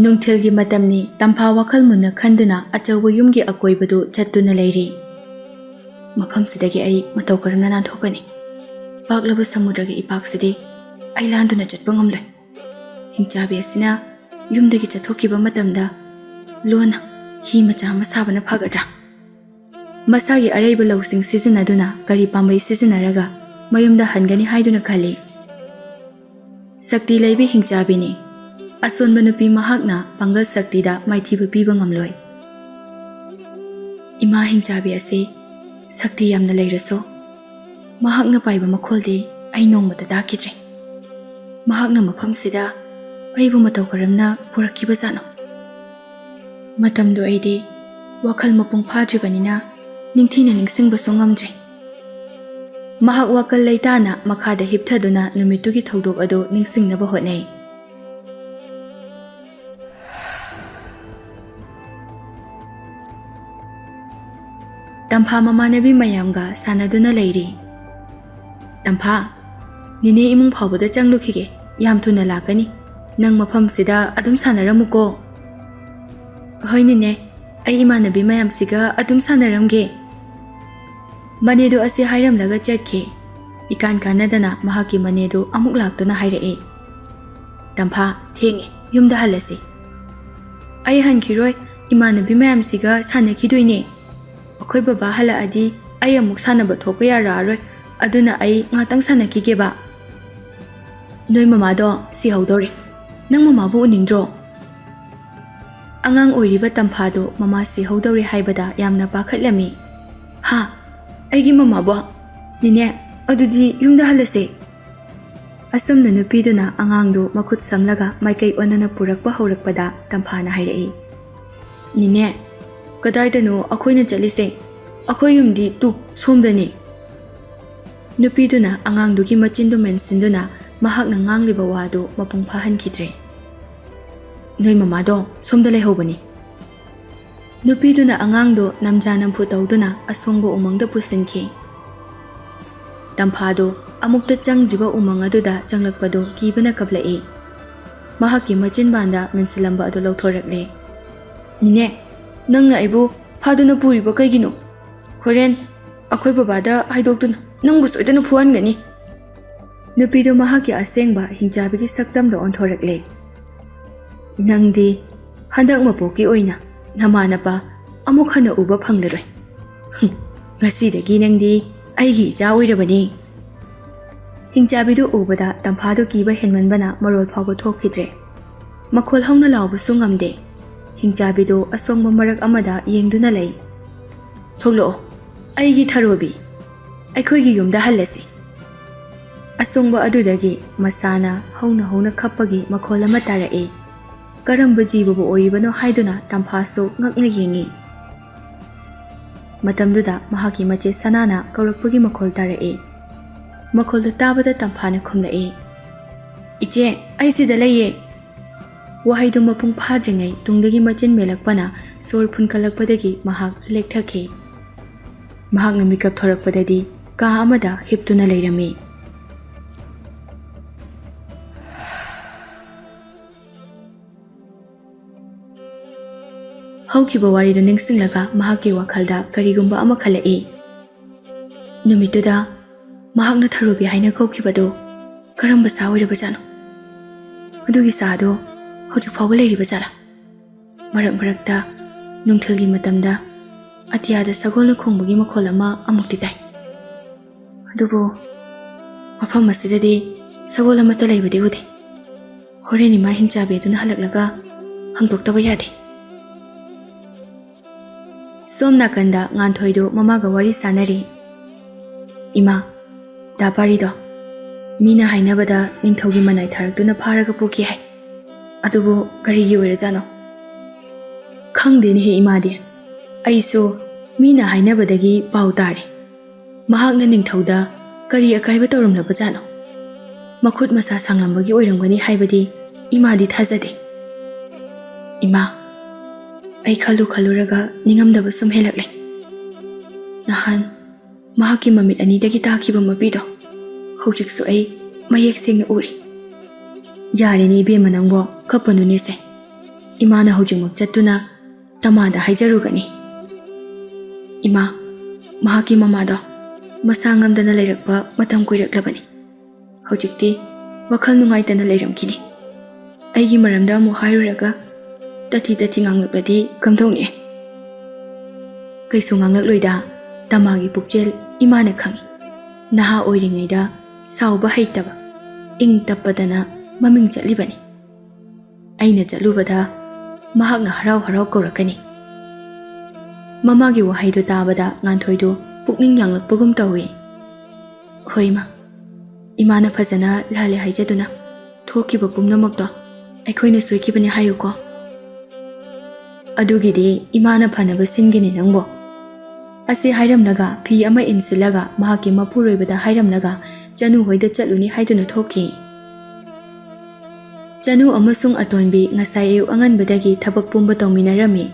ꯅꯨꯡꯊꯤꯜꯒꯤ ꯃꯇꯝꯅꯤ꯫ ꯇꯝꯐꯥ ꯋꯥꯈꯜ ꯃꯨꯟꯅ ꯈꯟꯗꯨꯅ ꯑꯆꯧꯕ ꯌꯨꯝꯒꯤ ꯑꯀꯣꯏꯕꯗꯨ ꯆꯠꯇꯨꯅ ꯂꯩꯔꯤ꯫ ꯃꯐꯝꯁꯤꯗꯒꯤ ꯑꯩ ꯃꯇꯧ ꯀꯔꯝꯅ ꯅꯥꯟꯊꯣꯛꯀꯅꯤ? ꯄꯥꯛꯂꯕ ꯁꯃꯨꯗ꯭ꯔꯒꯤ ꯏꯄꯥꯛꯁꯤꯗꯤ ꯑꯩ ꯂꯥꯟꯗꯨꯅ ꯆꯠꯄ ꯉꯝꯂꯣꯏ꯫ ꯍꯤꯡꯆꯥꯕꯤ ꯑꯁꯤꯅ ꯌꯨꯝꯗꯒꯤ ꯆꯠꯊꯣꯛꯈꯤꯕ ꯃꯇꯝꯗ ꯂꯣꯟꯅ ꯍꯤ ꯃꯆꯥ ꯑꯃ ꯁꯥꯕꯅ ꯐꯒꯗ꯭ꯔꯥ? ꯃꯁꯥꯒꯤ ꯑꯔꯩꯕ ꯂꯧꯁꯤꯡ ꯁꯤꯖꯤꯟꯅꯗꯨꯅ ꯒꯥꯔꯤ ꯄꯥꯝꯕꯩ ꯁꯤꯖꯤꯟꯅꯔꯒ ꯃꯌꯨꯝꯗ ꯍꯟꯒꯅꯤ ꯍꯥꯏꯗꯨꯅ ꯈꯜꯂꯤ꯫ ꯁꯛꯇꯤ ꯂꯩꯕꯤ ꯍꯤꯡꯆꯥꯕꯤꯅꯤ꯫ ꯑꯁꯣꯟꯕ ꯅꯨꯄꯤ ꯃꯍꯥꯛꯅ ꯄꯥꯡꯒꯜ ꯁꯛꯇꯤꯗ ꯃꯥꯏꯊꯤꯕ ꯄꯤꯕ ꯉꯝꯂꯣꯏ꯫ ꯏꯃꯥ ꯍꯤꯡꯆꯥꯕꯤ ꯑꯁꯤ ꯁꯛꯇꯤ ꯌꯥꯝꯅ ꯂꯩꯔꯁꯨ ꯃꯍꯥꯛꯅ ꯄꯥꯏꯕ ꯃꯈꯣꯜꯗꯤ ꯑꯩ ꯅꯣꯡꯃꯇ ꯇꯥꯈꯤꯗ꯭ꯔꯤ꯫ ꯃꯍꯥꯛꯅ ꯃꯐꯝꯁꯤꯗ ꯑꯩꯕꯨ ꯃꯇꯧ ꯀꯔꯝꯅ ꯄꯨꯔꯛꯈꯤꯕꯖꯥꯠꯅꯣ? ꯃꯇꯝꯗꯣ ꯑꯩꯗꯤ ꯋꯥꯈꯜ ꯃꯄꯨꯡ ꯐꯥꯗ꯭ꯔꯤꯕꯅꯤꯅ ꯅꯤꯡꯊꯤꯅ ꯅꯤꯡꯁꯤꯡꯕꯁꯨ ꯉꯝꯗ꯭ꯔꯤ꯫ ꯃꯍꯥꯛ ꯋꯥꯈꯜ ꯂꯩꯇꯥꯅ ꯃꯈꯥꯗ ꯍꯤꯞꯊꯗꯨꯅ ꯅꯨꯃꯤꯠꯇꯨꯒꯤ ꯊꯧꯗꯣꯛ ꯑꯗꯨ ꯅꯤꯡꯁꯤꯡꯅꯕ ꯍꯣꯠꯅꯩ꯫ ꯇꯝꯐꯥ ꯃꯃꯥꯟꯅꯕꯤ ꯃꯌꯥꯝꯒ ꯁꯥꯟꯅꯗꯨꯅ ꯂꯩꯔꯤ꯫ ꯇꯝꯐꯥ, ꯅꯤꯅꯦ ꯏꯃꯨꯡ ꯐꯥꯎꯕꯗ ꯆꯪꯂꯨꯈꯤꯒꯦ, ꯌꯥꯝ ꯊꯨꯅ ꯂꯥꯛꯀꯅꯤ꯫ ꯅꯪ ꯃꯐꯝꯁꯤꯗ ꯑꯗꯨꯝ ꯁꯥꯟꯅꯔꯝꯃꯨꯀꯣ꯫ ꯍꯣꯏ ꯅꯤꯅꯦ, ꯑꯩ ꯏꯃꯥꯟꯅꯕꯤ ꯃꯌꯥꯝꯁꯤꯒ ꯑꯗꯨꯝ ꯁꯥꯟꯅꯔꯝꯒꯦ꯫ ꯃꯅꯦꯗꯨ ꯑꯁꯤ ꯍꯥꯏꯔꯝꯂꯒ ꯆꯠꯈꯤ꯫ ꯏꯀꯥꯟ ꯀꯥꯟꯅꯗꯅ ꯃꯍꯥꯛꯀꯤ ꯃꯅꯦꯗꯨ ꯑꯃꯨꯛ ꯂꯥꯛꯇꯨꯅ ꯍꯥꯏꯔꯛꯏ꯫ ꯇꯝꯐꯥ, ꯊꯦꯡꯉꯦ, ꯌꯨꯝꯗ ꯍꯜꯂꯁꯤ꯫ ꯑꯩ ꯍꯟꯈꯤꯔꯣꯏ, ꯏꯃꯥꯟꯅꯕꯤ ꯃꯌꯥꯝꯁꯤꯒ ꯁꯥꯟꯅꯈꯤꯗꯣꯏꯅꯦ꯫ ꯑꯩꯈꯣꯏ ꯕꯕꯥ ꯍꯜꯂꯛꯑꯗꯤ ꯑꯩ ꯑꯃꯨꯛ ꯁꯥꯟꯅꯕ ꯊꯣꯛꯄ ꯌꯥꯔꯛꯑꯔꯣꯏ, ꯑꯗꯨꯅ ꯑꯩ ꯉꯥꯛꯇꯪ ꯁꯥꯟꯅꯈꯤꯒꯦꯕ꯫ ꯅꯣꯏ ꯃꯃꯥꯗꯣ ꯁꯤꯍꯧꯗꯧꯔꯦ, ꯅꯪ ꯃꯃꯥꯕꯨ ꯎꯅꯤꯡꯗ꯭ꯔꯣ? ꯑꯉꯥꯡ ꯑꯣꯏꯔꯤꯕ ꯇꯝꯐꯥꯗꯨ ꯃꯃꯥ ꯁꯤꯍꯧꯗꯧꯔꯦ ꯍꯥꯏꯕꯗ ꯌꯥꯝꯅ ꯄꯥꯈꯠꯂꯝꯃꯤ꯫ ꯍꯥ, ꯑꯩꯒꯤ ꯃꯃꯥꯕꯣ? ꯅꯤꯅꯦ, ꯑꯗꯨꯗꯤ ꯌꯨꯝꯗ ꯍꯜꯂꯁꯦ꯫ ꯑꯁꯨꯝꯅ ꯅꯨꯄꯤꯗꯨꯅ ꯑꯉꯥꯡꯗꯨ ꯃꯈꯨꯠ ꯁꯝꯂꯒ ꯃꯥꯏꯀꯩ ꯑꯣꯟꯅꯅ ꯄꯨꯔꯛꯄ ꯍꯧꯔꯛꯄꯗ ꯇꯝꯐꯥꯅ ꯍꯥꯏꯔꯛꯏ꯫ ꯅꯤꯅꯦ, ꯀꯗꯥꯏꯗꯅꯣ ꯑꯩꯈꯣꯏꯅ ꯆꯠꯂꯤꯁꯦ? ꯑꯩꯈꯣꯏ ꯌꯨꯝꯗꯤ ꯁꯣꯝꯗꯅꯤ꯫ ꯅꯨꯄꯤꯗꯨꯅ ꯑꯉꯥꯡꯗꯨꯒꯤ ꯃꯆꯤꯟꯗꯨ ꯃꯦꯟꯁꯤꯟꯗꯨꯅ ꯃꯍꯥꯛꯅ ꯉꯥꯡꯂꯤꯕ ꯋꯥꯗꯨ ꯃꯄꯨꯡ ꯐꯥꯍꯟꯈꯤꯗ꯭ꯔꯦ꯫ ꯅꯣꯏ ꯃꯃꯥꯗꯣ ꯁꯣꯝꯗ ꯂꯩꯍꯧꯕꯅꯤ꯫ ꯅꯨꯄꯤꯗꯨꯅ ꯑꯉꯥꯡꯗꯨ ꯅꯝꯖꯥ ꯅꯝꯐꯨ ꯇꯧꯗꯨꯅ ꯑꯁꯣꯡꯕ ꯎꯃꯪꯗ ꯄꯨꯁꯤꯟꯈꯤ꯫ ꯇꯝꯐꯥꯗꯨ ꯑꯃꯨꯛꯇ ꯆꯪꯗ꯭ꯔꯤꯕ ꯎꯃꯪ ꯑꯗꯨꯗ ꯆꯪꯂꯛꯄꯗꯨ ꯀꯤꯕꯅ ꯀꯞꯂꯛꯏ꯫ ꯃꯍꯥꯛꯀꯤ ꯃꯆꯤꯟꯕꯥꯟꯗ ꯃꯦꯟꯁꯤꯜꯂꯝꯕ ꯑꯗꯨ ꯂꯧꯊꯣꯔꯛꯂꯦ꯫ ꯅꯤꯅꯦ, ꯅꯪꯅ ꯑꯩꯕꯨ ꯐꯥꯗꯨꯅ ꯄꯨꯔꯤꯕ ꯀꯩꯒꯤꯅꯣ? ꯍꯣꯔꯦꯟ ꯑꯩꯈꯣꯏ ꯕꯕꯥꯗ ꯍꯥꯏꯗꯣꯛꯇꯨꯅ ꯅꯪꯕꯨ ꯁꯣꯏꯗꯅ ꯐꯨꯍꯟꯒꯅꯤ꯫ ꯅꯨꯄꯤꯗꯨ ꯃꯍꯥꯛꯀꯤ ꯑꯁꯦꯡꯕ ꯍꯤꯡꯆꯥꯕꯤꯒꯤ ꯁꯛꯇꯝꯗ ꯑꯣꯟꯊꯣꯔꯛꯂꯦ꯫ ꯅꯪꯗꯤ ꯍꯟꯗꯛ ꯃꯄꯣꯛꯀꯤ ꯑꯣꯏꯅ ꯅꯃꯥꯅꯄꯥ ꯑꯃꯨꯛ ꯍꯟꯅ ꯎꯕ ꯐꯪꯂꯔꯣꯏ꯫ ꯉꯁꯤꯗꯒꯤ ꯅꯪꯗꯤ ꯑꯩꯒꯤ ꯏꯆꯥ ꯑꯣꯏꯔꯕꯅꯤ꯫ ꯍꯤꯡꯆꯥꯕꯤꯗꯨ ꯎꯕꯗ ꯇꯝꯐꯥꯗꯨ ꯀꯤꯕ ꯍꯦꯟꯃꯟꯕꯅ ꯃꯔꯣꯜ ꯐꯥꯎꯕ ꯊꯣꯛꯈꯤꯗ꯭ꯔꯦ꯫ ꯃꯈꯣꯜ ꯍꯧꯅ ꯂꯥꯎꯕꯁꯨ ꯉꯝꯗꯦ꯫ ꯍꯤꯡꯆꯥꯕꯤꯗꯨ ꯑꯁꯣꯡꯕ ꯃꯔꯛ ꯑꯃꯗ ꯌꯦꯡꯗꯨꯅ ꯂꯩ꯫ ꯊꯣꯛꯂꯛꯑꯣ, ꯑꯩꯒꯤ ꯊꯔꯣꯕꯤ, ꯑꯩꯈꯣꯏꯒꯤ ꯌꯨꯝꯗ ꯍꯜꯂꯁꯤ꯫ ꯑꯁꯣꯡꯕ ꯑꯗꯨꯗꯒꯤ ꯃꯁꯥꯅ ꯍꯧꯅ ꯍꯧꯅ ꯈꯞꯄꯒꯤ ꯃꯈꯣꯜ ꯑꯃ ꯇꯥꯔꯛꯏ꯫ ꯀꯔꯝꯕ ꯖꯤꯕꯕꯨ ꯑꯣꯏꯔꯤꯕꯅꯣ ꯍꯥꯏꯗꯨꯅ ꯇꯝꯐꯥꯁꯨ ꯉꯛꯅ ꯌꯦꯡꯉꯤ꯫ ꯃꯇꯝꯗꯨꯗ ꯃꯍꯥꯛꯀꯤ ꯃꯆꯦ ꯁꯅꯥꯅ ꯀꯧꯔꯛꯄꯒꯤ ꯃꯈꯣꯜ ꯇꯥꯔꯛꯏ꯫ ꯃꯈꯣꯜꯗꯨ ꯇꯥꯕꯗ ꯇꯝꯐꯥꯅ ꯈꯨꯝꯂꯛꯏ꯫ ꯏꯆꯦ, ꯑꯩ ꯁꯤꯗ ꯂꯩꯌꯦ꯫ ꯋꯥꯍꯩꯗꯨ ꯃꯄꯨꯡ ꯐꯥꯗ꯭ꯔꯤꯉꯩ ꯇꯨꯡꯗꯒꯤ ꯃꯆꯤꯟ ꯃꯦꯜꯂꯛꯄꯅ ꯁꯣꯔ ꯐꯨꯟꯈꯠꯂꯛꯄꯗꯒꯤ ꯃꯍꯥꯛ ꯂꯦꯛꯊꯈꯤ꯫ ꯃꯍꯥꯛꯅ ꯃꯤꯀꯞ ꯊꯣꯔꯛꯄꯗꯗꯤ ꯀꯥ ꯑꯃꯗ ꯍꯤꯞꯇꯨꯅ ꯂꯩꯔꯝꯃꯤ꯫ ꯍꯧꯈꯤꯕ ꯋꯥꯔꯤꯗꯨ ꯅꯤꯡꯁꯤꯡꯂꯒ ꯃꯍꯥꯛꯀꯤ ꯋꯥꯈꯜꯗ ꯀꯔꯤꯒꯨꯝꯕ ꯑꯃ ꯈꯜꯂꯛꯏ꯫ ꯅꯨꯃꯤꯠꯇꯨꯗ ꯃꯍꯥꯛꯅ ꯊꯔꯣꯕꯤ ꯍꯥꯏꯅ ꯀꯧꯈꯤꯕꯗꯨ ꯀꯔꯝꯕ ꯁꯥ ꯑꯣꯏꯔꯕꯖꯥꯠꯅꯣ? ꯑꯗꯨꯒꯤ ꯁꯥꯗꯣ ꯍꯧꯖꯤꯛ ꯐꯥꯎꯕ ꯂꯩꯔꯤꯕꯖꯥꯠꯂꯥ? ꯃꯔꯛ ꯃꯔꯛꯇ ꯅꯨꯡꯊꯤꯜꯒꯤ ꯃꯇꯝꯗ ꯑꯇꯤꯌꯥꯗ ꯁꯒꯣꯜꯅ ꯈꯣꯡꯕꯒꯤ ꯃꯈꯣꯜ ꯑꯃ ꯑꯃꯨꯛꯇꯤ ꯇꯥꯏ꯫ ꯑꯗꯨꯕꯨ ꯃꯐꯝ ꯑꯁꯤꯗꯗꯤ ꯁꯒꯣꯜ ꯑꯃꯠꯇ ꯂꯩꯕꯗꯤ ꯎꯗꯦ꯫ ꯍꯣꯔꯦꯟ ꯏꯃꯥ ꯍꯤꯡꯆꯥꯕꯤ ꯑꯗꯨꯅ ꯍꯜꯂꯛꯂꯒ ꯍꯪꯗꯣꯛꯇꯕ ꯌꯥꯗꯦ꯫ ꯁꯣꯝ ꯅꯥꯀꯟꯗ ꯉꯥꯟꯊꯣꯏꯗꯨ ꯃꯃꯥꯒ ꯋꯥꯔꯤ ꯁꯥꯟꯅꯔꯤ꯫ ꯏꯃꯥ, ꯗꯥꯄꯥꯔꯤꯗꯣ ꯃꯤꯅ ꯍꯥꯏꯅꯕꯗ ꯅꯤꯡꯊꯧꯒꯤ ꯃꯅꯥꯏ ꯊꯥꯔꯛꯇꯨꯅ ꯐꯥꯔꯒ ꯄꯨꯈꯤ ꯍꯥꯏ꯫ ꯑꯗꯨꯕꯨ ꯀꯔꯤꯒꯤ ꯑꯣꯏꯔꯖꯥꯠꯅꯣ? ꯈꯪꯗꯦꯅꯦꯍꯦ ꯏꯃꯥꯗꯤ꯫ ꯑꯩꯁꯨ ꯃꯤꯅ ꯍꯥꯏꯅꯕꯗꯒꯤ ꯄꯥꯎ ꯇꯥꯔꯦ꯫ ꯃꯍꯥꯛꯅ ꯅꯤꯡꯊꯧꯗ ꯀꯔꯤ ꯑꯀꯥꯏꯕ ꯇꯧꯔꯝꯂꯕꯖꯥꯠꯅꯣ? ꯃꯈꯨꯠ ꯃꯁꯥ ꯁꯥꯡꯂꯝꯕꯒꯤ ꯑꯣꯏꯔꯝꯒꯅꯤ ꯍꯥꯏꯕꯗꯤ ꯏꯃꯥꯗꯤ ꯊꯥꯖꯗꯦ꯫ ꯏꯃꯥ, ꯑꯩ ꯈꯜꯂꯨꯔꯒ ꯅꯤꯡꯉꯝꯗꯕ ꯁꯨꯝ ꯍꯦꯜꯂꯛꯂꯦ꯫ ꯅꯍꯥꯟ ꯃꯍꯥꯛꯀꯤ ꯃꯃꯤꯠ ꯑꯅꯤꯗꯒꯤ ꯇꯥꯈꯤꯕ ꯃꯄꯤꯗꯣ ꯍꯧꯖꯤꯛꯁꯨ ꯑꯩ ꯃꯌꯦꯛ ꯁꯦꯡꯅ ꯎꯔꯤ꯫ ꯌꯥꯔꯦꯅꯦ ꯏꯕꯦꯝꯃ ꯅꯪꯕꯣ, ꯀꯞꯄꯅꯨꯅꯦꯁꯦ꯫ ꯏꯃꯥꯅ ꯍꯧꯖꯤꯛꯃꯛ ꯆꯠꯇꯨꯅ ꯇꯃꯥꯗ ꯍꯥꯏꯖꯔꯨꯒꯅꯤ꯫ ꯏꯃꯥ, ꯃꯍꯥꯛꯀꯤ ꯃꯃꯥꯗꯣ ꯃꯁꯥ ꯉꯝꯗꯅ ꯂꯩꯔꯛꯄ ꯃꯇꯝ ꯀꯨꯏꯔꯛꯂꯕꯅꯤ꯫ ꯍꯧꯖꯤꯛꯇꯤ ꯋꯥꯈꯜ ꯅꯨꯡꯉꯥꯏꯇꯅ ꯂꯩꯔꯝꯈꯤꯅꯤ꯫ ꯑꯩꯒꯤ ꯃꯔꯝꯗ ꯑꯃꯨꯛ ꯍꯥꯏꯔꯨꯔꯒ ꯇꯊꯤ ꯉꯥꯡꯂꯛꯂꯗꯤ ꯀꯝꯗꯧꯅꯤ? ꯀꯩꯁꯨ ꯉꯥꯡꯂꯛꯂꯣꯏꯗ, ꯇꯃꯥꯒꯤ ꯄꯨꯛꯆꯦꯜ ꯏꯃꯥꯅ ꯈꯪꯏ꯫ ꯅꯍꯥ ꯑꯣꯏꯔꯤꯉꯩꯗ ꯁꯥꯎꯕ ꯍꯩꯇꯕ, ꯏꯪ ꯇꯞꯄꯗꯅ ꯃꯃꯤꯡ ꯆꯠꯂꯤꯕꯅꯤ꯫ ꯑꯩꯅ ꯆꯠꯂꯨꯕꯗ ꯃꯍꯥꯛꯅ ꯍꯔꯥꯎ ꯀꯧꯔꯛꯀꯅꯤ꯫ ꯃꯃꯥꯒꯤ ꯋꯥꯍꯩꯗꯨ ꯇꯥꯕꯗ ꯉꯥꯟꯊꯣꯏꯗꯨ ꯄꯨꯛꯅꯤꯡ ꯌꯥꯡꯂꯛꯄꯒꯨꯝ ꯇꯧꯏ꯫ ꯍꯣꯏ ꯏꯃꯥ, ꯏꯃꯥꯅ ꯐꯖꯅ ꯂꯥꯜꯂꯦ ꯍꯥꯏꯖꯗꯨꯅ ꯊꯣꯛꯈꯤꯕ ꯄꯨꯝꯅꯃꯛꯇꯣ ꯑꯩꯈꯣꯏꯅ ꯁꯣꯏꯈꯤꯕꯅꯤ ꯍꯥꯏꯌꯨꯀꯣ꯫ ꯑꯗꯨꯒꯤꯗꯤ ꯏꯃꯥꯅ ꯐꯅꯕ ꯁꯤꯟꯒꯤꯅꯤ ꯅꯪꯕꯣ꯫ ꯑꯁꯤ ꯍꯥꯏꯔꯝꯂꯒ ꯐꯤ ꯑꯃ ꯏꯟꯁꯤꯜꯂꯒ ꯃꯍꯥꯛꯀꯤ ꯃꯄꯨꯔꯣꯏꯕꯗ ꯍꯥꯏꯔꯝꯂꯒ ꯆꯅꯨ ꯍꯣꯏꯗ ꯆꯠꯂꯨꯅꯤ ꯍꯥꯏꯗꯨꯅ ꯊꯣꯛꯈꯤ꯫ ꯆꯅꯨ ꯑꯃꯁꯨꯡ ꯑꯇꯣꯟꯕꯤ ꯉꯁꯥꯏ ꯑꯌꯨꯛ ꯑꯉꯟꯕꯗꯒꯤ ꯊꯕꯛ ꯄꯨꯝꯕ ꯇꯧꯃꯤꯟꯅꯔꯝꯃꯤ꯫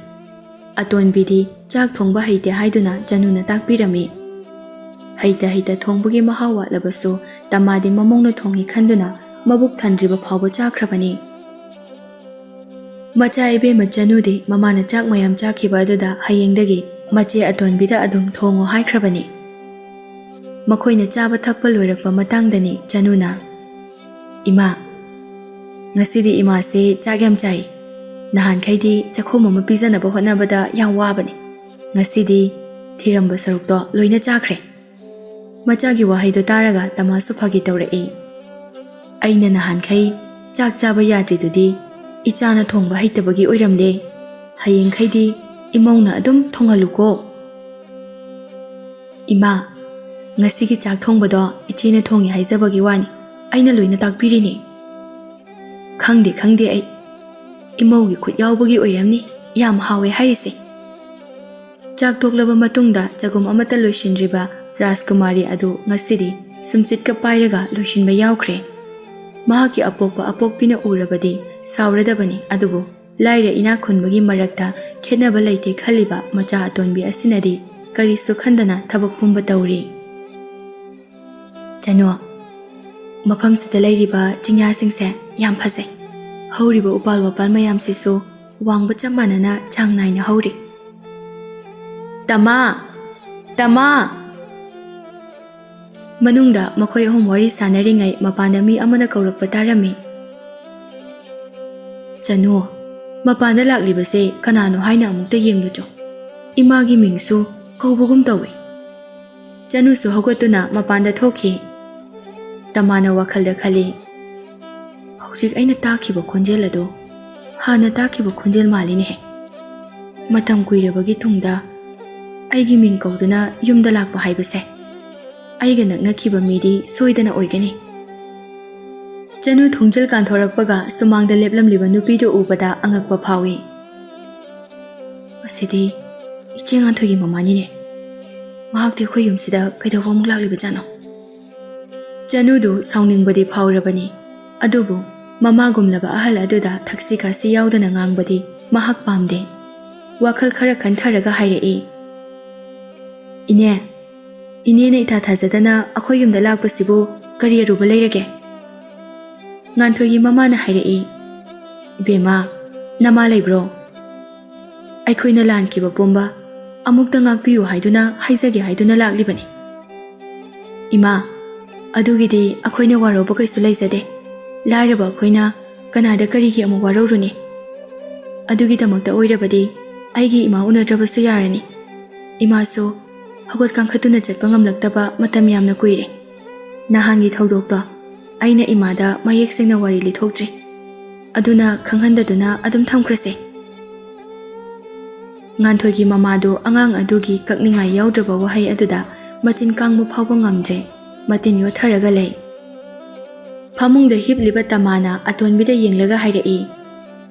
ꯑꯇꯣꯟꯕꯤꯗꯤ ꯆꯥꯛ ꯊꯣꯡꯕ ꯍꯩꯇꯦ ꯍꯥꯏꯗꯨꯅ ꯆꯅꯨꯅ ꯇꯥꯛꯄꯤꯔꯝꯃꯤ꯫ ꯍꯩꯇ ꯊꯣꯡꯕꯒꯤ ꯃꯍꯥꯎ ꯋꯥꯠꯂꯕꯁꯨ ꯇꯃꯥꯗꯤ ꯃꯃꯧꯅ ꯊꯣꯡꯉꯤ ꯈꯟꯗꯨꯅ ꯃꯕꯨꯛ ꯊꯟꯗ꯭ꯔꯤꯕ ꯐꯥꯎꯕ ꯆꯥꯈ꯭ꯔꯕꯅꯤ꯫ ꯃꯆꯥ ꯏꯕꯦꯝꯃ ꯆꯅꯨꯗꯤ ꯃꯃꯥꯅ ꯆꯥꯛ ꯃꯌꯥꯝ ꯆꯥꯈꯤꯕ ꯑꯗꯨꯗ ꯍꯌꯦꯡꯗꯒꯤ ꯃꯆꯦ ꯑꯇꯣꯟꯕꯤꯗ ꯑꯗꯨꯝ ꯊꯣꯡꯉꯣ ꯍꯥꯏꯈ꯭ꯔꯕꯅꯤ꯫ ꯃꯈꯣꯏꯅ ꯆꯥꯕ ꯊꯛꯄ ꯂꯣꯏꯔꯛꯄ ꯃꯇꯥꯡꯗꯅꯤ ꯆꯅꯨꯅ, ꯏꯃꯥ, ꯉꯁꯤꯗꯤ ꯏꯃꯥꯁꯦ ꯆꯥꯛ ꯌꯥꯝ ꯆꯥꯏ꯫ ꯅꯍꯥꯟꯈꯩꯗꯤ ꯆꯈꯣꯝ ꯑꯃ ꯄꯤꯖꯅꯕ ꯍꯣꯠꯅꯕꯗ ꯌꯥꯝ ꯋꯥꯕꯅꯤ꯫ ꯉꯁꯤꯗꯤ ꯊꯤꯔꯝꯕ ꯁꯔꯨꯛꯇꯣ ꯂꯣꯏꯅ ꯆꯥꯈ꯭ꯔꯦ꯫ ꯃꯆꯥꯒꯤ ꯋꯥꯍꯩꯗꯣ ꯇꯥꯔꯒ ꯇꯃꯥꯁꯨ ꯐꯥꯒꯤ ꯇꯧꯔꯛꯏ꯫ ꯑꯩꯅ ꯅꯍꯥꯟꯈꯩ ꯆꯥꯛ ꯆꯥꯕ ꯌꯥꯗ꯭ꯔꯤꯗꯨꯗꯤ ꯏꯆꯥꯅ ꯊꯣꯡꯕ ꯍꯩꯇꯕꯒꯤ ꯑꯣꯏꯔꯝꯂꯦ꯫ ꯍꯌꯦꯡꯈꯩꯗꯤ ꯏꯃꯧꯅ ꯑꯗꯨꯝ ꯊꯣꯡꯍꯜꯂꯨꯀꯣ꯫ ꯏꯃꯥ, ꯉꯁꯤꯒꯤ ꯆꯥꯛ ꯊꯣꯡꯕꯗꯣ ꯏꯆꯦꯅ ꯊꯣꯡꯉꯤ ꯍꯥꯏꯖꯕꯒꯤ ꯋꯥꯅꯤ, ꯑꯩꯅ ꯂꯣꯏꯅ ꯇꯥꯛꯄꯤꯔꯤꯅꯤ꯫ ꯈꯪꯗꯦ ꯑꯩ, ꯏꯃꯧꯒꯤ ꯈꯨꯠ ꯌꯥꯎꯕꯒꯤ ꯑꯣꯏꯔꯝꯅꯤ ꯌꯥꯝ ꯍꯥꯎꯋꯦ ꯍꯥꯏꯔꯤꯁꯦ꯫ ꯆꯥꯛ ꯇꯣꯛꯂꯕ ꯃꯇꯨꯡꯗ ꯆꯒꯨꯝ ꯑꯃꯠꯇ ꯂꯣꯏꯁꯤꯟꯗ꯭ꯔꯤꯕ ꯔꯥꯖꯀꯨꯃꯥꯔꯤ ꯑꯗꯨ ꯉꯁꯤꯗꯤ ꯁꯨꯝꯆꯤꯠꯀ ꯄꯥꯏꯔꯒ ꯂꯣꯏꯁꯤꯟꯕ ꯌꯥꯎꯈ꯭ꯔꯦ꯫ ꯃꯍꯥꯛꯀꯤ ꯑꯄꯣꯛꯄ ꯑꯄꯣꯛꯄꯤꯅ ꯎꯔꯕꯗꯤ ꯁꯥꯎꯔꯗꯕꯅꯤ, ꯑꯗꯨꯕꯨ ꯂꯥꯏꯔ ꯏꯅꯥꯛ ꯈꯨꯟꯕꯒꯤ ꯃꯔꯛꯇ ꯈꯦꯠꯅꯕ ꯂꯩꯇꯦ ꯈꯜꯂꯤꯕ ꯃꯆꯥ ꯑꯇꯣꯟꯕꯤ ꯑꯁꯤꯅꯗꯤ ꯀꯔꯤꯁꯨ ꯈꯟꯗꯅ ꯊꯕꯛ ꯄꯨꯝꯕ ꯇꯧꯔꯤ꯫ ꯆꯅꯨ, ꯃꯐꯝꯁꯤꯗ ꯂꯩꯔꯤꯕ ꯆꯤꯡꯌꯥꯁꯤꯡꯁꯦ ꯌꯥꯝ ꯐꯖꯩ꯫ ꯍꯧꯔꯤꯕ ꯎꯄꯥꯜ ꯋꯥꯄꯥꯜ ꯃꯌꯥꯝꯁꯤꯁꯨ ꯋꯥꯡꯕ ꯆꯞ ꯃꯥꯟꯅꯅ ꯆꯥꯡ ꯅꯥꯏꯅ ꯍꯧꯔꯤ꯫ ꯇꯃꯥ! ꯃꯅꯨꯡꯗ ꯃꯈꯣꯏ ꯑꯍꯨꯝ ꯋꯥꯔꯤ ꯁꯥꯟꯅꯔꯤꯉꯩ ꯃꯄꯥꯟꯗ ꯃꯤ ꯑꯃꯅ ꯀꯧꯔꯛꯄ ꯇꯥꯔꯝꯃꯤ꯫ ꯆꯅꯨ, ꯃꯄꯥꯟꯗ ꯂꯥꯛꯂꯤꯕꯁꯦ ꯀꯅꯥꯅꯣ ꯍꯥꯏꯅ ꯑꯃꯨꯛꯇ ꯌꯦꯡꯂꯨꯆꯣ꯫ ꯏꯃꯥꯒꯤ ꯃꯤꯡꯁꯨ ꯀꯧꯕꯒꯨꯝ ꯇꯧꯏ꯫ ꯆꯅꯨꯁꯨ ꯍꯧꯒꯠꯇꯨꯅ ꯃꯄꯥꯟꯗ ꯊꯣꯛꯈꯤ꯫ ꯇꯃꯥꯅ ꯋꯥꯈꯜꯗ ꯈꯜꯂꯤ, ꯍꯧꯖꯤꯛ ꯑꯩꯅ ꯇꯥꯈꯤꯕ ꯈꯣꯟꯖꯦꯜ ꯑꯗꯨ ꯍꯥꯟꯅ ꯇꯥꯈꯤꯕ ꯈꯣꯟꯖꯦꯜ ꯃꯥꯜꯂꯤꯅꯦꯍꯦ꯫ ꯃꯇꯝ ꯀꯨꯏꯔꯕꯒꯤ ꯇꯨꯡꯗ ꯑꯩꯒꯤ ꯃꯤꯡ ꯀꯧꯗꯨꯅ ꯌꯨꯝꯗ ꯂꯥꯛꯄ ꯍꯥꯏꯕꯁꯦ ꯑꯩꯒ ꯅꯛꯅꯈꯤꯕ ꯃꯤꯗꯤ ꯁꯣꯏꯗꯅ ꯑꯣꯏꯒꯅꯤ꯫ ꯆꯅꯨ ꯊꯣꯡꯖꯤꯜ ꯀꯥꯟꯊꯣꯔꯛꯄꯒ ꯁꯨꯃꯥꯡꯗ ꯂꯦꯞꯂꯝꯂꯤꯕ ꯅꯨꯄꯤꯗꯨ ꯎꯕꯗ ꯑꯉꯛꯄ ꯐꯥꯎꯏ꯫ ꯑꯁꯤꯗꯤ ꯏꯆꯦ ꯉꯥꯟꯊꯣꯏꯒꯤ ꯃꯃꯥꯅꯤꯅꯦ꯫ ꯃꯍꯥꯛꯇꯤ ꯑꯩꯈꯣꯏ ꯌꯨꯝꯁꯤꯗ ꯀꯩꯗꯧꯕ ꯑꯃꯨꯛ ꯂꯥꯛꯂꯤꯕꯖꯥꯠꯅꯣ? ꯆꯅꯨꯗꯨ ꯁꯥꯎꯅꯤꯡꯕꯗꯤ ꯐꯥꯎꯔꯕꯅꯤ, ꯑꯗꯨꯕꯨ ꯃꯃꯥꯒꯨꯝꯂꯕ ꯑꯍꯜ ꯑꯗꯨꯗ ꯊꯛꯁꯤ ꯈꯥꯁꯤ ꯌꯥꯎꯗꯅ ꯉꯥꯡꯕꯗꯤ ꯃꯍꯥꯛ ꯄꯥꯝꯗꯦ꯫ ꯋꯥꯈꯜ ꯈꯔ ꯈꯟꯊꯔꯒ ꯍꯥꯏꯔꯛꯏ, ꯏꯅꯦꯅ ꯏꯊꯥ ꯊꯥꯖꯗꯅ ꯑꯩꯈꯣꯏ ꯌꯨꯝꯗ ꯂꯥꯛꯄꯁꯤꯕꯨ ꯀꯔꯤ ꯑꯔꯨꯕ ꯂꯩꯔꯒꯦ? ꯉꯥꯟꯊꯣꯏꯒꯤ ꯃꯃꯥꯅ ꯍꯥꯏꯔꯛꯏ, ꯏꯕꯦꯝꯃ, ꯅꯃꯥ ꯂꯩꯕ꯭ꯔꯣ? ꯑꯩꯈꯣꯏꯅ ꯂꯥꯟꯈꯤꯕ ꯄꯨꯝꯕ ꯑꯃꯨꯛꯇ ꯉꯥꯛꯄꯤꯌꯨ ꯍꯥꯏꯗꯨꯅ ꯍꯥꯏꯖꯒꯦ ꯍꯥꯏꯗꯨꯅ ꯂꯥꯛꯂꯤꯕꯅꯤ꯫ ꯏꯃꯥ, ꯑꯗꯨꯒꯤꯗꯤ ꯑꯩꯈꯣꯏꯅ ꯋꯥꯔꯧꯕ ꯀꯩꯁꯨ ꯂꯩꯖꯗꯦ꯫ ꯂꯥꯏꯔꯕ ꯑꯩꯈꯣꯏꯅ ꯀꯅꯥꯗ ꯀꯔꯤꯒꯤ ꯑꯃꯨꯛ ꯋꯥꯔꯧꯔꯨꯅꯤ? ꯑꯗꯨꯒꯤꯗꯃꯛꯇ ꯑꯣꯏꯔꯕꯗꯤ ꯑꯩꯒꯤ ꯏꯃꯥ ꯎꯅꯗ꯭ꯔꯕꯁꯨ ꯌꯥꯔꯅꯤ꯫ ꯏꯃꯥꯁꯨ ꯍꯧꯒꯠ ꯀꯥꯡꯈꯠꯇꯨꯅ ꯆꯠꯄ ꯉꯝꯂꯛꯇꯕ ꯃꯇꯝ ꯌꯥꯝꯅ ꯀꯨꯏꯔꯦ꯫ ꯅꯍꯥꯟꯒꯤ ꯊꯧꯗꯣꯛꯇꯣ ꯑꯩꯅ ꯏꯃꯥꯗ ꯃꯌꯦꯛ ꯁꯦꯡꯅ ꯋꯥꯔꯤ ꯂꯤꯊꯣꯛꯇ꯭ꯔꯤ, ꯑꯗꯨꯅ ꯈꯪꯍꯟꯗꯗꯨꯅ ꯑꯗꯨꯝ ꯊꯝꯈ꯭ꯔꯁꯦ꯫ ꯉꯥꯟꯊꯣꯏꯒꯤ ꯃꯃꯥꯗꯨ ꯑꯉꯥꯡ ꯑꯗꯨꯒꯤ ꯀꯛꯅꯤꯡꯉꯥꯏ ꯌꯥꯎꯗ꯭ꯔꯕ ꯋꯥꯍꯩ ꯑꯗꯨꯗ ꯃꯆꯤꯟ ꯀꯥꯡꯕ ꯐꯥꯎꯕ ꯉꯝꯗ꯭ꯔꯦ, ꯃꯇꯤꯟ ꯌꯣꯠꯊꯔꯒ ꯂꯩ꯫ ꯐꯃꯨꯡꯗ ꯍꯤꯞꯂꯤꯕ ꯇꯃꯥꯅ ꯑꯇꯣꯟꯕꯤꯗ ꯌꯦꯡꯂꯒ ꯍꯥꯏꯔꯛꯏ,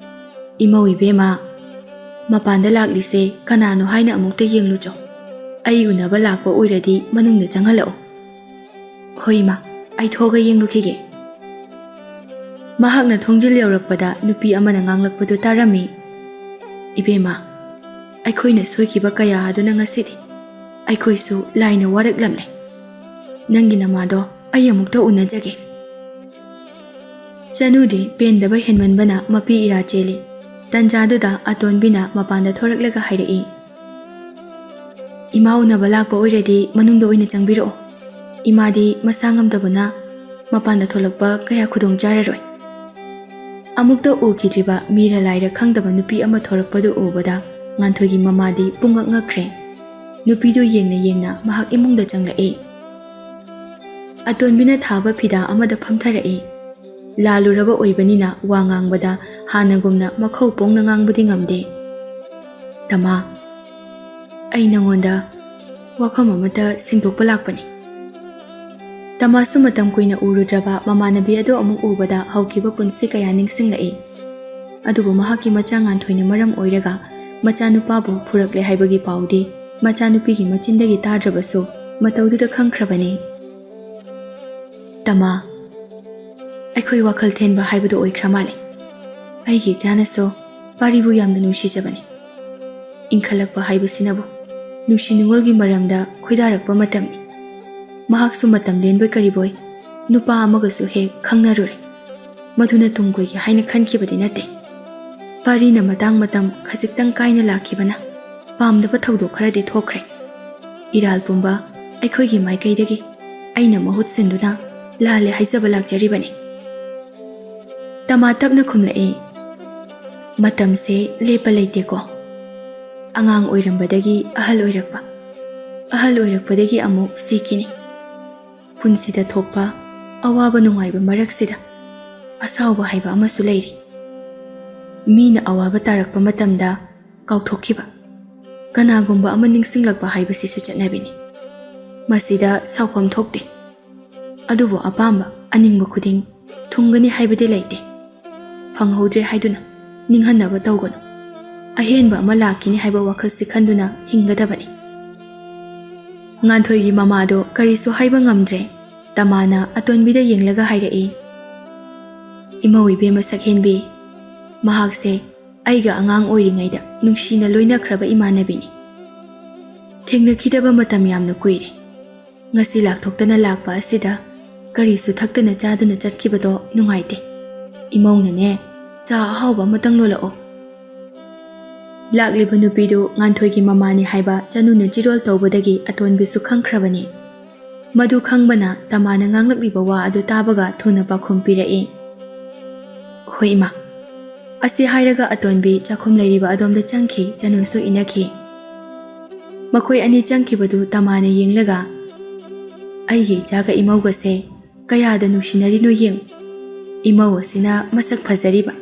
ꯏꯃꯧ ꯏꯕꯦꯝꯃ, ꯃꯄꯥꯟꯗ ꯂꯥꯛꯂꯤꯁꯦ ꯀꯅꯥꯅꯣ ꯍꯥꯏꯅ ꯑꯃꯨꯛꯇ ꯌꯦꯡꯂꯨꯆꯣ꯫ ꯑꯩ ꯎꯅꯕ ꯂꯥꯛꯄ ꯑꯣꯏꯔꯗꯤ ꯃꯅꯨꯡꯗ ꯆꯪꯍꯜꯂꯛꯎ꯫ ꯍꯣꯏ ꯏꯃꯥ, ꯑꯩ ꯊꯣꯛꯑꯒ ꯌꯦꯡꯂꯨꯈꯤꯒꯦ꯫ ꯃꯍꯥꯛꯅ ꯊꯣꯡꯖꯤꯜ ꯌꯧꯔꯛꯄꯗ ꯅꯨꯄꯤ ꯑꯃꯅ ꯉꯥꯡꯂꯛꯄꯗꯨ ꯇꯥꯔꯝꯃꯤ, ꯏꯕꯦꯝꯃ, ꯑꯩꯈꯣꯏꯅ ꯁꯣꯏꯈꯤꯕ ꯀꯌꯥ ꯑꯗꯨꯅ ꯉꯁꯤꯗꯤ ꯑꯩꯈꯣꯏꯁꯨ ꯂꯥꯏꯅ ꯋꯥꯔꯛꯂꯝꯂꯦ꯫ ꯅꯪꯒꯤ ꯅꯃꯥꯗꯣ ꯑꯩ ꯑꯃꯨꯛꯇ ꯎꯅꯖꯒꯦ꯫ ꯆꯅꯨꯗꯤ ꯄꯦꯟꯗꯕ ꯍꯦꯟꯃꯟꯕꯅ ꯃꯄꯤ ꯏꯔꯥ ꯆꯦꯜꯂꯤ꯫ ꯇꯟꯖꯥꯗꯨꯗ ꯑꯇꯣꯟꯕꯤꯅ ꯃꯄꯥꯟꯗ ꯊꯣꯔꯛꯂꯒ ꯍꯥꯏꯔꯛꯏ, ꯏꯃꯥ ꯎꯅꯕ ꯂꯥꯛꯄ ꯑꯣꯏꯔꯗꯤ ꯃꯅꯨꯡꯗ ꯑꯣꯏꯅ ꯆꯪꯕꯤꯔꯛꯑꯣ꯫ ꯏꯃꯥꯗꯤ ꯃꯁꯥ ꯉꯝꯗꯕꯅ ꯃꯄꯥꯟꯗ ꯊꯣꯛꯂꯛꯄ ꯀꯌꯥ ꯈꯨꯗꯣꯡ ꯆꯥꯔꯔꯣꯏ꯫ ꯑꯃꯨꯛꯇ ꯎꯈꯤꯗ꯭ꯔꯤꯕ ꯃꯤꯔ ꯂꯥꯏꯔ ꯈꯪꯗꯕ ꯅꯨꯄꯤ ꯑꯃ ꯊꯣꯔꯛꯄꯗꯨ ꯎꯕꯗ ꯉꯥꯟꯊꯣꯏꯒꯤ ꯃꯃꯥꯗꯤ ꯄꯨꯡꯉꯛ ꯉꯛꯈ꯭ꯔꯦ꯫ ꯅꯨꯄꯤꯗꯨ ꯌꯦꯡꯅ ꯌꯦꯡꯅ ꯃꯍꯥꯛ ꯏꯃꯨꯡꯗ ꯆꯪꯂꯛꯏ꯫ ꯑꯇꯣꯟꯕꯤꯅ ꯊꯥꯕ ꯐꯤꯗꯥ ꯑꯃꯗ ꯐꯝꯊꯔꯛꯏ꯫ ꯂꯥꯜꯂꯨꯔꯕ ꯑꯣꯏꯕꯅꯤꯅ ꯋꯥ ꯉꯥꯡꯕꯗ ꯍꯥꯟꯅꯒꯨꯝꯅ ꯃꯈꯧ ꯄꯣꯡꯅ ꯉꯥꯡꯕꯗꯤ ꯉꯝꯗꯦ꯫ ꯇꯃꯥ, ꯑꯩ ꯅꯉꯣꯟꯗ ꯋꯥꯐꯝ ꯑꯃꯇ ꯁꯦꯡꯗꯣꯛꯄ ꯂꯥꯛꯄꯅꯤ꯫ ꯇꯃꯥꯁꯨ ꯃꯇꯝ ꯀꯨꯏꯅ ꯎꯔꯨꯗ꯭ꯔꯕ ꯃꯃꯥꯟꯅꯕꯤ ꯑꯗꯨ ꯑꯃꯨꯛ ꯎꯕꯗ ꯍꯧꯈꯤꯕ ꯄꯨꯟꯁꯤ ꯀꯌꯥ ꯅꯤꯡꯁꯤꯡꯂꯛꯏ꯫ ꯑꯗꯨꯕꯨ ꯃꯍꯥꯛꯀꯤ ꯃꯆꯥ ꯉꯥꯟꯊꯣꯏꯅ ꯃꯔꯝ ꯑꯣꯏꯔꯒ ꯃꯆꯥꯅꯨꯄꯥꯕꯨ ꯐꯨꯔꯛꯂꯦ ꯍꯥꯏꯕꯒꯤ ꯄꯥꯎꯗꯤ ꯃꯆꯥꯅꯨꯄꯤꯒꯤ ꯃꯆꯤꯟꯗꯒꯤ ꯇꯥꯗ꯭ꯔꯕꯁꯨ ꯃꯇꯧꯗꯨꯗ ꯈꯪꯈ꯭ꯔꯕꯅꯤ꯫ ꯇꯃꯥ, ꯑꯩꯈꯣꯏ ꯋꯥꯈꯜ ꯊꯦꯟꯕ ꯍꯥꯏꯕꯗꯨ ꯑꯣꯏꯈ꯭ꯔ ꯃꯥꯜꯂꯦ꯫ ꯑꯩꯒꯤ ꯏꯆꯥꯅꯁꯨ ꯄꯥꯔꯤꯕꯨ ꯌꯥꯝꯅ ꯅꯨꯡꯁꯤꯖꯕꯅꯤ꯫ ꯏꯟꯈꯠꯂꯛꯄ ꯍꯥꯏꯕꯁꯤꯅꯕꯨ ꯅꯨꯡꯁꯤ ꯅꯨꯡꯉꯣꯜꯒꯤ ꯃꯔꯝꯗ ꯈꯣꯏꯗꯥꯔꯛꯄ ꯃꯇꯝꯅꯤ꯫ ꯃꯍꯥꯛꯁꯨ ꯃꯇꯝ ꯂꯦꯟꯕꯣꯏ ꯀꯔꯤꯕꯣꯏ ꯅꯨꯄꯥ ꯑꯃꯒꯁꯨ ꯍꯦꯛ ꯈꯪꯅꯔꯨꯔꯦ꯫ ꯃꯗꯨꯅ ꯇꯨꯡ ꯀꯣꯏꯒꯦ ꯍꯥꯏꯅ ꯈꯟꯈꯤꯕꯗꯤ ꯅꯠꯇꯦ꯫ ꯄꯥꯔꯤꯅ ꯃꯇꯥꯡ ꯃꯇꯝ ꯈꯖꯤꯛꯇꯪ ꯀꯥꯏꯅ ꯂꯥꯛꯈꯤꯕꯅ ꯄꯥꯝꯗꯕ ꯊꯧꯗꯣꯛ ꯈꯔꯗꯤ ꯊꯣꯛꯈ꯭ꯔꯦ꯫ ꯏꯔꯥꯜ ꯄꯨꯝꯕ ꯑꯩꯈꯣꯏꯒꯤ ꯃꯥꯏꯀꯩꯗꯒꯤ ꯑꯩꯅ ꯃꯍꯨꯠ ꯁꯤꯟꯗꯨꯅ ꯂꯥꯜꯂꯦ ꯍꯥꯏꯖꯕ ꯂꯥꯛꯆꯔꯤꯕꯅꯤ꯫ ꯇꯃꯥ ꯇꯞꯅ ꯈꯨꯝꯂꯛꯏ, ꯃꯇꯝꯁꯦ ꯂꯦꯞꯄ ꯂꯩꯇꯦꯀꯣ꯫ ꯑꯉꯥꯡ ꯑꯣꯏꯔꯝꯕꯗꯒꯤ ꯑꯍꯜ ꯑꯣꯏꯔꯛꯄ, ꯑꯍꯜ ꯑꯣꯏꯔꯛꯄꯗꯒꯤ ꯑꯃꯨꯛ ꯁꯤꯈꯤꯅꯤ꯫ ꯄꯨꯟꯁꯤꯗ ꯊꯣꯛꯄ ꯑꯋꯥꯕ ꯅꯨꯡꯉꯥꯏꯕ ꯃꯔꯛꯁꯤꯗ ꯑꯁꯥꯎꯕ ꯍꯥꯏꯕ ꯑꯃꯁꯨ ꯂꯩꯔꯤ꯫ ꯃꯤꯅ ꯑꯋꯥꯕ ꯇꯥꯔꯛꯄ ꯃꯇꯝꯗ ꯀꯥꯎꯊꯣꯛꯈꯤꯕ, ꯀꯅꯥꯒꯨꯝꯕ ꯑꯃ ꯅꯤꯡꯁꯤꯡꯂꯛꯄ ꯍꯥꯏꯕꯁꯤꯁꯨ ꯆꯠꯅꯕꯤꯅꯤ꯫ ꯃꯁꯤꯗ ꯁꯥꯎꯐꯝ ꯊꯣꯛꯇꯦ꯫ ꯑꯗꯨꯕꯨ ꯑꯄꯥꯝꯕ ꯑꯅꯤꯡꯕ ꯈꯨꯗꯤꯡ ꯊꯨꯡꯒꯅꯤ ꯍꯥꯏꯕꯗꯤ ꯂꯩꯇꯦ꯫ ꯐꯪꯍꯧꯗ꯭ꯔꯦ ꯍꯥꯏꯗꯨꯅ ꯅꯤꯡꯍꯟꯅꯕ ꯇꯧꯒꯅꯨ꯫ ꯑꯍꯦꯟꯕ ꯑꯃ ꯂꯥꯛꯈꯤꯅꯤ ꯍꯥꯏꯕ ꯋꯥꯈꯜꯁꯤ ꯈꯟꯗꯨꯅ ꯍꯤꯡꯒꯗꯕꯅꯤ꯫ ꯉꯥꯟꯊꯣꯏꯒꯤ ꯃꯃꯥꯗꯣ ꯀꯔꯤꯁꯨ ꯍꯥꯏꯕ ꯉꯝꯗ꯭ꯔꯦ꯫ ꯇꯃꯥꯅ ꯑꯇꯣꯟꯕꯤꯗ ꯌꯦꯡꯂꯒ ꯍꯥꯏꯔꯛꯏ, ꯏꯃꯧ ꯏꯕꯦꯝꯃ ꯁꯛꯍꯦꯟꯕꯤ, ꯃꯍꯥꯛꯁꯦ ꯑꯩꯒ ꯑꯉꯥꯡ ꯑꯣꯏꯔꯤꯉꯩꯗ ꯅꯨꯡꯁꯤꯅ ꯂꯣꯏꯅꯈ꯭ꯔꯕ ꯏꯃꯥꯟꯅꯕꯤꯅꯤ꯫ ꯊꯦꯡꯅꯈꯤꯗꯕ ꯃꯇꯝ ꯌꯥꯝꯅ ꯀꯨꯏꯔꯦ꯫ ꯉꯁꯤ ꯂꯥꯛꯊꯣꯛꯇꯅ ꯂꯥꯛꯄ ꯑꯁꯤꯗ ꯀꯔꯤꯁꯨ ꯊꯛꯇꯅ ꯆꯥꯗꯨꯅ ꯆꯠꯈꯤꯕꯗೋ ꯅꯨꯡꯉꯥꯏꯇꯦ꯫ ꯏꯃꯧꯅꯅꯦ ꯆꯥ ꯑꯍꯥꯎꯕ ꯑꯃꯇꯪ ꯂꯣꯜꯂꯛꯑꯣ꯫ ꯂꯥꯛꯂꯤꯕ ꯅꯨꯄꯤꯗꯨ ꯉꯥꯟꯊꯣꯏꯒꯤ ꯃꯃꯥꯅꯤ ꯍꯥꯏꯕ ꯆꯅꯨꯅ ꯆꯤꯔꯣꯜ ꯇꯧꯕꯗꯒꯤ ꯑꯇꯣꯟꯕꯤꯁꯨ ꯈꯪꯈ꯭ꯔꯕꯅꯤ꯫ ꯃꯗꯨ ꯈꯪꯕꯅ ꯇꯃꯥꯅ ꯉꯥꯡꯂꯛꯂꯤꯕ ꯋꯥ ꯑꯗꯨ ꯇꯥꯕꯒ ꯊꯨꯅ ꯄꯥꯎꯈꯨꯝ ꯄꯤꯔꯛꯏ, ꯍꯣꯏ ꯏꯃꯥ꯫ ꯑꯁꯤ ꯍꯥꯏꯔꯒ ꯑꯇꯣꯟꯕꯤ ꯆꯥꯛꯈꯨꯝ ꯂꯩꯔꯤꯕ ꯑꯗꯣꯝꯗ ꯆꯪꯈꯤ꯫ ꯆꯅꯨꯁꯨ ꯏꯟꯅꯈꯤ꯫ ꯃꯈꯣꯏ ꯑꯅꯤ ꯆꯪꯈꯤꯕꯗꯨ ꯇꯃꯥꯅ ꯌꯦꯡꯂꯒ, ꯑꯩꯒꯤ ꯏꯆꯥꯒ ꯏꯃꯧꯒꯁꯦ ꯀꯌꯥꯗ ꯅꯨꯡꯁꯤꯅꯔꯤꯅꯣ ꯌꯦꯡꯉꯨ꯫ ꯏꯃꯧ ꯑꯁꯤꯅ ꯃꯁꯛ ꯐꯖꯔꯤꯕ,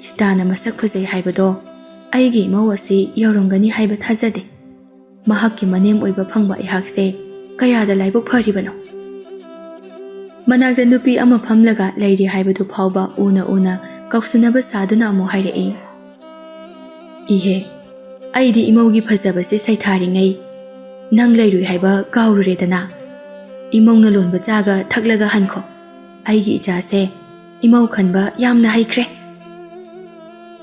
ꯁꯤꯇꯥꯅ ꯃꯁꯛ ꯐꯖꯩ ꯍꯥꯏꯕꯗꯣ ꯑꯩꯒꯤ ꯏꯃꯧ ꯑꯁꯤ ꯌꯧꯔꯝꯒꯅꯤ ꯍꯥꯏꯕ ꯊꯥꯖꯗꯦ꯫ ꯃꯍꯥꯛꯀꯤ ꯃꯅꯦꯝ ꯑꯣꯏꯕ ꯐꯪꯕ ꯑꯩꯍꯥꯛꯁꯦ ꯀꯌꯥꯗ ꯂꯥꯏꯕꯛ ꯐꯔꯤꯕꯅꯣ꯫ ꯃꯅꯥꯛꯇ ꯅꯨꯄꯤ ꯑꯃ ꯐꯝꯂꯒ ꯂꯩꯔꯤ ꯍꯥꯏꯕꯗꯨ ꯐꯥꯎꯕ ꯎꯅ ꯎꯅ ꯀꯥꯎꯁꯟꯅꯕ ꯁꯥꯗꯨꯅ ꯑꯃꯨꯛ ꯍꯥꯏꯔꯛꯏ, ꯏꯍꯦ, ꯑꯩꯗꯤ ꯏꯃꯧꯒꯤ ꯐꯖꯕꯁꯤ ꯁꯩꯊꯥꯔꯤꯉꯩ ꯅꯪ ꯂꯩꯔꯨꯏ ꯍꯥꯏꯕ ꯀꯥꯎꯔꯨꯔꯦꯗꯅ꯫ ꯏꯃꯧꯅ ꯂꯣꯟꯕ ꯆꯥꯒ ꯊꯛꯂꯒ ꯍꯟꯈꯣ꯫ ꯑꯩꯒꯤ ꯏꯆꯥꯁꯦ ꯏꯃꯧ ꯈꯟꯕ ꯌꯥꯝꯅ ꯍꯩꯈ꯭ꯔꯦ꯫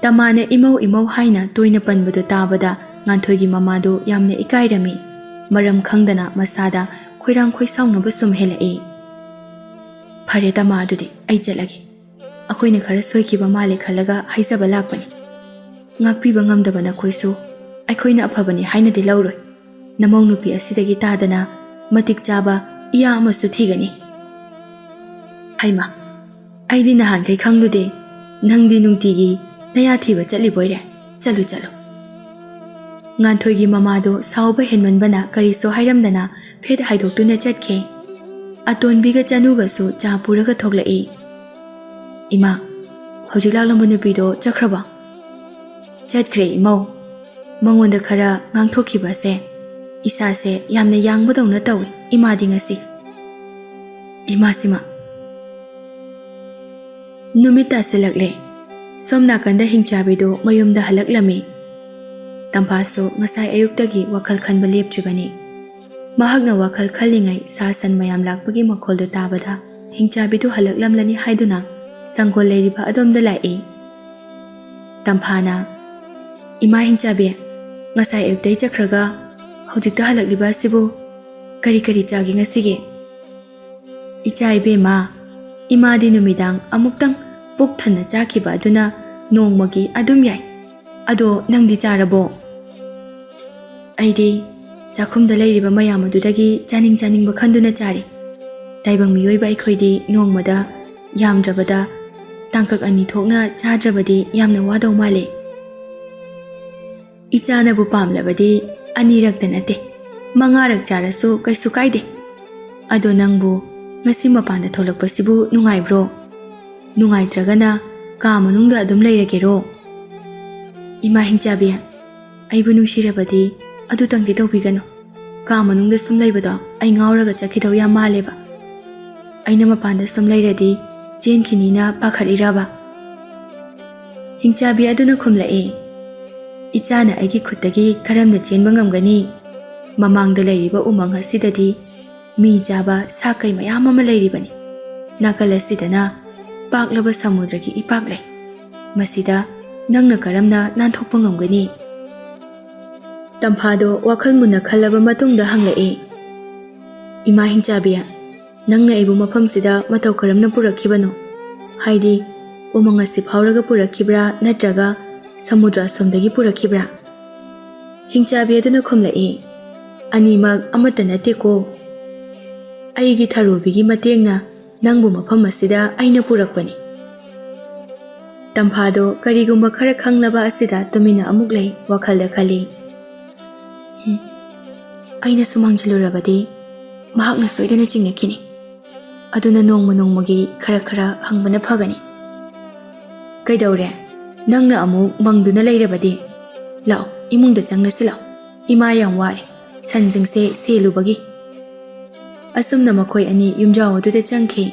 ꯇꯃꯥꯅ ꯏꯃꯧ ꯏꯃꯧ ꯍꯥꯏꯅ ꯇꯣꯏꯅ ꯄꯟꯕꯗꯨ ꯇꯥꯕꯗ ꯉꯥꯟꯊꯣꯏꯒꯤ ꯃꯃꯥꯗꯨ ꯌꯥꯝꯅ ꯏꯀꯥꯏꯔꯝꯃꯤ꯫ ꯃꯔꯝ ꯈꯪꯗꯅ ꯃꯁꯥꯗ ꯈꯣꯏꯔꯥꯡ ꯈꯣꯏꯁꯥꯎꯅꯕ ꯁꯨꯝ ꯍꯦꯜꯂꯛꯏ꯫ ꯐꯔꯦ ꯇꯃꯥ, ꯑꯗꯨꯗꯤ ꯑꯩ ꯆꯠꯂꯒꯦ꯫ ꯑꯩꯈꯣꯏꯅ ꯈꯔ ꯁꯣꯏꯈꯤꯕ ꯃꯥꯜꯂꯦ ꯈꯜꯂꯒ ꯍꯥꯏꯖꯕ ꯂꯥꯛꯄꯅꯤ꯫ ꯉꯥꯛꯄꯤꯕ ꯉꯝꯗꯕ ꯅꯈꯣꯏꯁꯨ ꯑꯩꯈꯣꯏꯅ ꯑꯐꯕꯅꯤ ꯍꯥꯏꯅꯗꯤ ꯂꯧꯔꯣꯏ꯫ ꯅꯃꯧ ꯅꯨꯄꯤ ꯑꯁꯤꯗꯒꯤ ꯇꯥꯗꯅ ꯃꯇꯤꯛ ꯆꯥꯕ ꯏꯌꯥ ꯑꯃꯁꯨ ꯊꯤꯒꯅꯤ꯫ ꯍꯩꯃꯥ, ꯑꯩꯗꯤ ꯅꯍꯥꯟꯈꯩ ꯈꯪꯂꯨꯗꯦ ꯅꯪꯗꯤ ꯅꯨꯡꯇꯤꯒꯤ ꯅꯌꯥ ꯊꯤꯕ ꯆꯠꯂꯤꯕꯣꯏꯔꯦ꯫ ꯆꯠꯂꯨ ꯆꯠꯂꯨ꯫ ꯉꯥꯟꯊꯣꯏꯒꯤ ꯃꯃꯥꯗꯣ ꯁꯥꯎꯕ ꯍꯦꯟꯃꯟꯕꯅ ꯀꯔꯤꯁꯨ ꯍꯥꯏꯔꯝꯗꯅ ꯐꯦꯠ ꯍꯥꯏꯗꯣꯛꯇꯨꯅ ꯆꯠꯈꯤ꯫ ꯑꯇꯣꯟꯕꯤꯒ ꯆꯅꯨꯒꯁꯨ ꯆꯥ ꯄꯨꯔꯒ ꯊꯣꯛꯂꯛꯏ꯫ ꯏꯃꯥ, ꯍꯧꯖꯤꯛ ꯂꯥꯛꯂꯝꯕ ꯅꯨꯄꯤꯗꯣ ꯆꯠꯈ꯭ꯔꯕꯣ? ꯆꯠꯈ꯭ꯔꯦ ꯏꯃꯧ꯫ ꯃꯉꯣꯟꯗ ꯈꯔ ꯉꯥꯡꯊꯣꯛꯈꯤꯕꯁꯦ ꯏꯁꯥꯁꯦ ꯌꯥꯝꯅ ꯌꯥꯡꯕꯗꯧꯅ ꯇꯧꯏ ꯏꯃꯥꯗꯤ ꯉꯁꯤ꯫ ꯏꯃꯥꯁꯤꯃ꯫ ꯅꯨꯃꯤꯠ ꯇꯥꯁꯤꯜꯂꯛꯂꯦ꯫ ꯁꯣꯝ ꯅꯥꯀꯟꯗ ꯍꯤꯡꯆꯥꯕꯤꯗꯨ ꯃꯌꯨꯝꯗ ꯍꯜꯂꯛꯂꯝꯃꯤ꯫ ꯇꯝꯐꯥꯁꯨ ꯉꯁꯥꯏ ꯑꯌꯨꯛꯇꯒꯤ ꯋꯥꯈꯜ ꯈꯟꯕ ꯂꯦꯞꯇ꯭ꯔꯤꯕꯅꯤ꯫ ꯃꯍꯥꯛꯅ ꯋꯥꯈꯜ ꯈꯜꯂꯤꯉꯩ ꯁꯥ ꯁꯟ ꯃꯌꯥꯝ ꯂꯥꯛꯄꯒꯤ ꯃꯈꯣꯜꯗꯨ ꯇꯥꯕꯗ ꯍꯤꯡꯆꯥꯕꯤꯗꯨ ꯍꯜꯂꯛꯂꯝꯂꯅꯤ ꯍꯥꯏꯗꯨꯅ ꯁꯪꯒꯣꯜ ꯂꯩꯔꯤꯕ ꯑꯗꯣꯝꯗ ꯂꯥꯛꯏ꯫ ꯇꯝꯐꯥꯅ, ꯏꯃꯥ ꯍꯤꯡꯆꯥꯕꯤ, ngasai ayuktay chakraga hojikta halakliba asibu kari kari chagi ngasige. Icha ibema imadi numidang amuktang puk thanna chakiba aduna nongmagi adum yai. Ado nangdi charabo? Aidi chakhumda leiriba mayam adudagi chaning chaning bakhanduna chari. Taibang miyoiba aikhoidi nongmada yamdrabada tangkak ani thokna chadrabadi yamna wadaw male. Ichana bu pamlabadi anirak danate mangarak charasu kaisu kaide. Ado nangbu ngasi mapanda tholakpasibu nungaibro? Nungaitragana ka manungda adum leiragero? Ima hingchabi aibu nungsirabadi adu tangdi tawbigano. Ka manungda sum leibado ai ngauraga chakhidaw yam maleba. Aina mapanda sum leiradi chen kinina pakhaliraba. Hingchabi aduna khumlae. Ichana aigi khutagi karamna chenba ngamgani. Mamangda leiriba umang hasidadi mi jaba sakai mayam ama leiribani. Nakala sidana paklaba samudragi ipaklay. Masida nangna karamna nanthokpa ngamgani. Tamphado wakhal munna khallaba matungda hanglae. Ima hingchabi nangna aibu mafamsida mataw karamna purakhibano? Haidi umang asi phawraga purakhibra natraga samudra somdagi purakhibra? Hingchabi aduna khumlae. Animag amata nate ko. Aigi tharubigi matengna nangbu mafam asida aina purakpani. Tamphado karigumba khara khanglaba asida tumina amuk lay wakhalda khali. Aina sumangjalurabadi mahakna soidana chingnakini. Aduna nongmagi khara khara hangbana phagani. Kaidawre nangna amuk mangduna leirabadi lao imungda changnasi lao. Ima yam ware sanjingse selubagi. Asumna makhoi ani yumjaw aduda changkhi.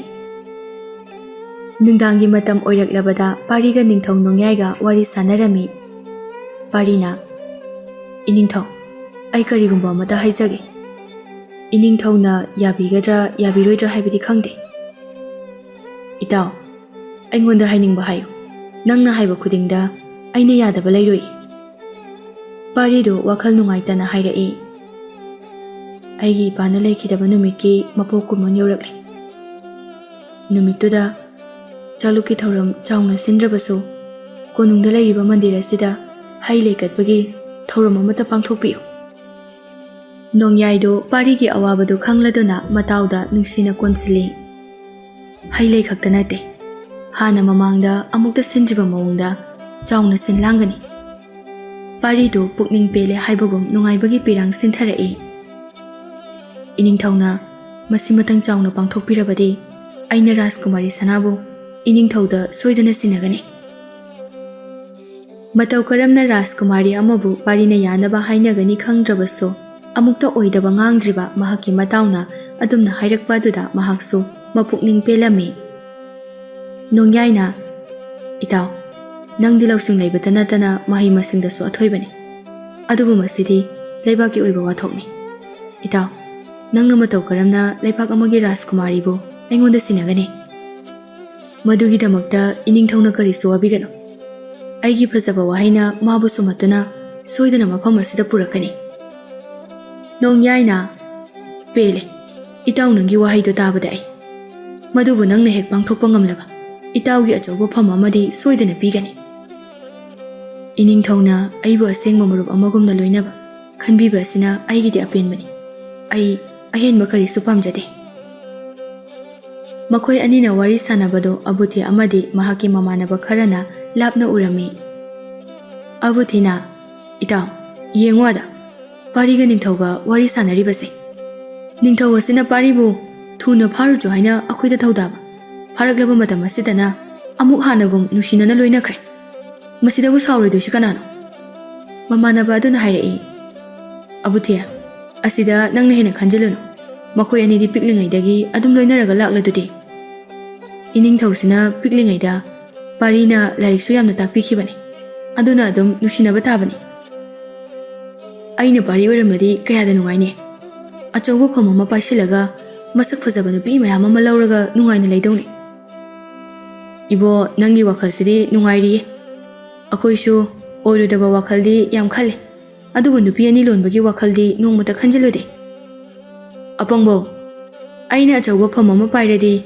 Nungdangi matam oiraklabada pariga ningthau nongyaiga wari sanarami. Parina iningthau ai karigumba amata haizage. Iningthauna yabigadra yabiroidra haibidi khangde. Itaw aingonda hainingba hayo. Nangna haiba khudingda aina yadaba leiroi. Parido wakhal nungaitana hairai. Aigi ipana lekhidaba numitki mapok kumon yaurakle. Numittuda chaluki thauram chauna sindrabasu konungda leiriba mandira asida hai lekatbagi thauram amata pangthokpiyo. Nongyaido parigi awabadu khangladuna matauda nungsina konsili. Hai lekhakta nate hana mamangda amukta sinjiba mawungda chauna sinlangani. Parido pukning pele haibagum nungaibagi pirang sintharai. Iningthauna masimatang chauna pangthokpirabadi aina Rajkumari sanabu iningthauda soidana sinagani. Mataw karamna Rajkumari amabu parina yanaba hainagani khangdrabaso amukta oidaba ngangdriba mahakki matawna adumna hairakpa aduda mahaksu mapukning pelami. Nongyaina itaw nangdi lausing leibata natana mahi masingdasu athoibani. Adubu masidi leibaki oiba wathokni. Itaw nangna mataw karamna leibak amagi Rajkumari bu aingonda sinagani. Madugidamakta iningthauna karisu wabigano. Aigi phajaba wahaina mabu sumatuna soidana mafam asida purakani. Nongyaina pele itaw nangi wahaido tabada ai. Madubu nangna hek pangthokpa ngamlaba itawgi achauba pham amadi soidana pigani. Iningthauna aibu asengma marup amagumna loinaba khanbiba asina aigidi apenbani. Ai ahenba karisu pamjade. Makhoi anina wari sanabado abuthi amadi mahaki mamanaba kharana lapna urami. Abuthina itaw yengwada pariga ningthauga wari sanaribase. Ningthau asina paribu thuna pharujo haina akhoida thaudaba. Pharaklaba matam asidana amuk hanagum nushinana loinakre. Masidabu sauridosi kanano? Mamanaba aduna hairai. Abuthia asida nangna hena khanjalano. Makhoi anidi piklingaidagi adum loinaraga lakladudi. Iningthausina piklingaida parina lariksu yamna takpikhibani. Aduna adum nushinaba tabani. Aina pari oiramadi kayada nungaine. Achauba pham ama paisilaga masak phajaba nupi mayam ama lauraga nungaina leidawni. Ibo nangi wakhalsidi nungairiye. Akhoisu oirudaba wakhaldi yam khale. ꯑꯗꯨꯕꯨ ꯅꯨꯄꯤ ꯑꯅꯤ ꯂꯣꯟꯕꯒꯤ ꯋꯥꯈꯜꯗꯤ ꯅꯣꯡꯃꯇ ꯈꯟꯖꯤꯜꯂꯨꯗꯦ꯫ ꯑꯄꯪꯕꯧ, ꯑꯩꯅ ꯑꯆꯧꯕ ꯐꯝ ꯑꯃ ꯄꯥꯏꯔꯗꯤ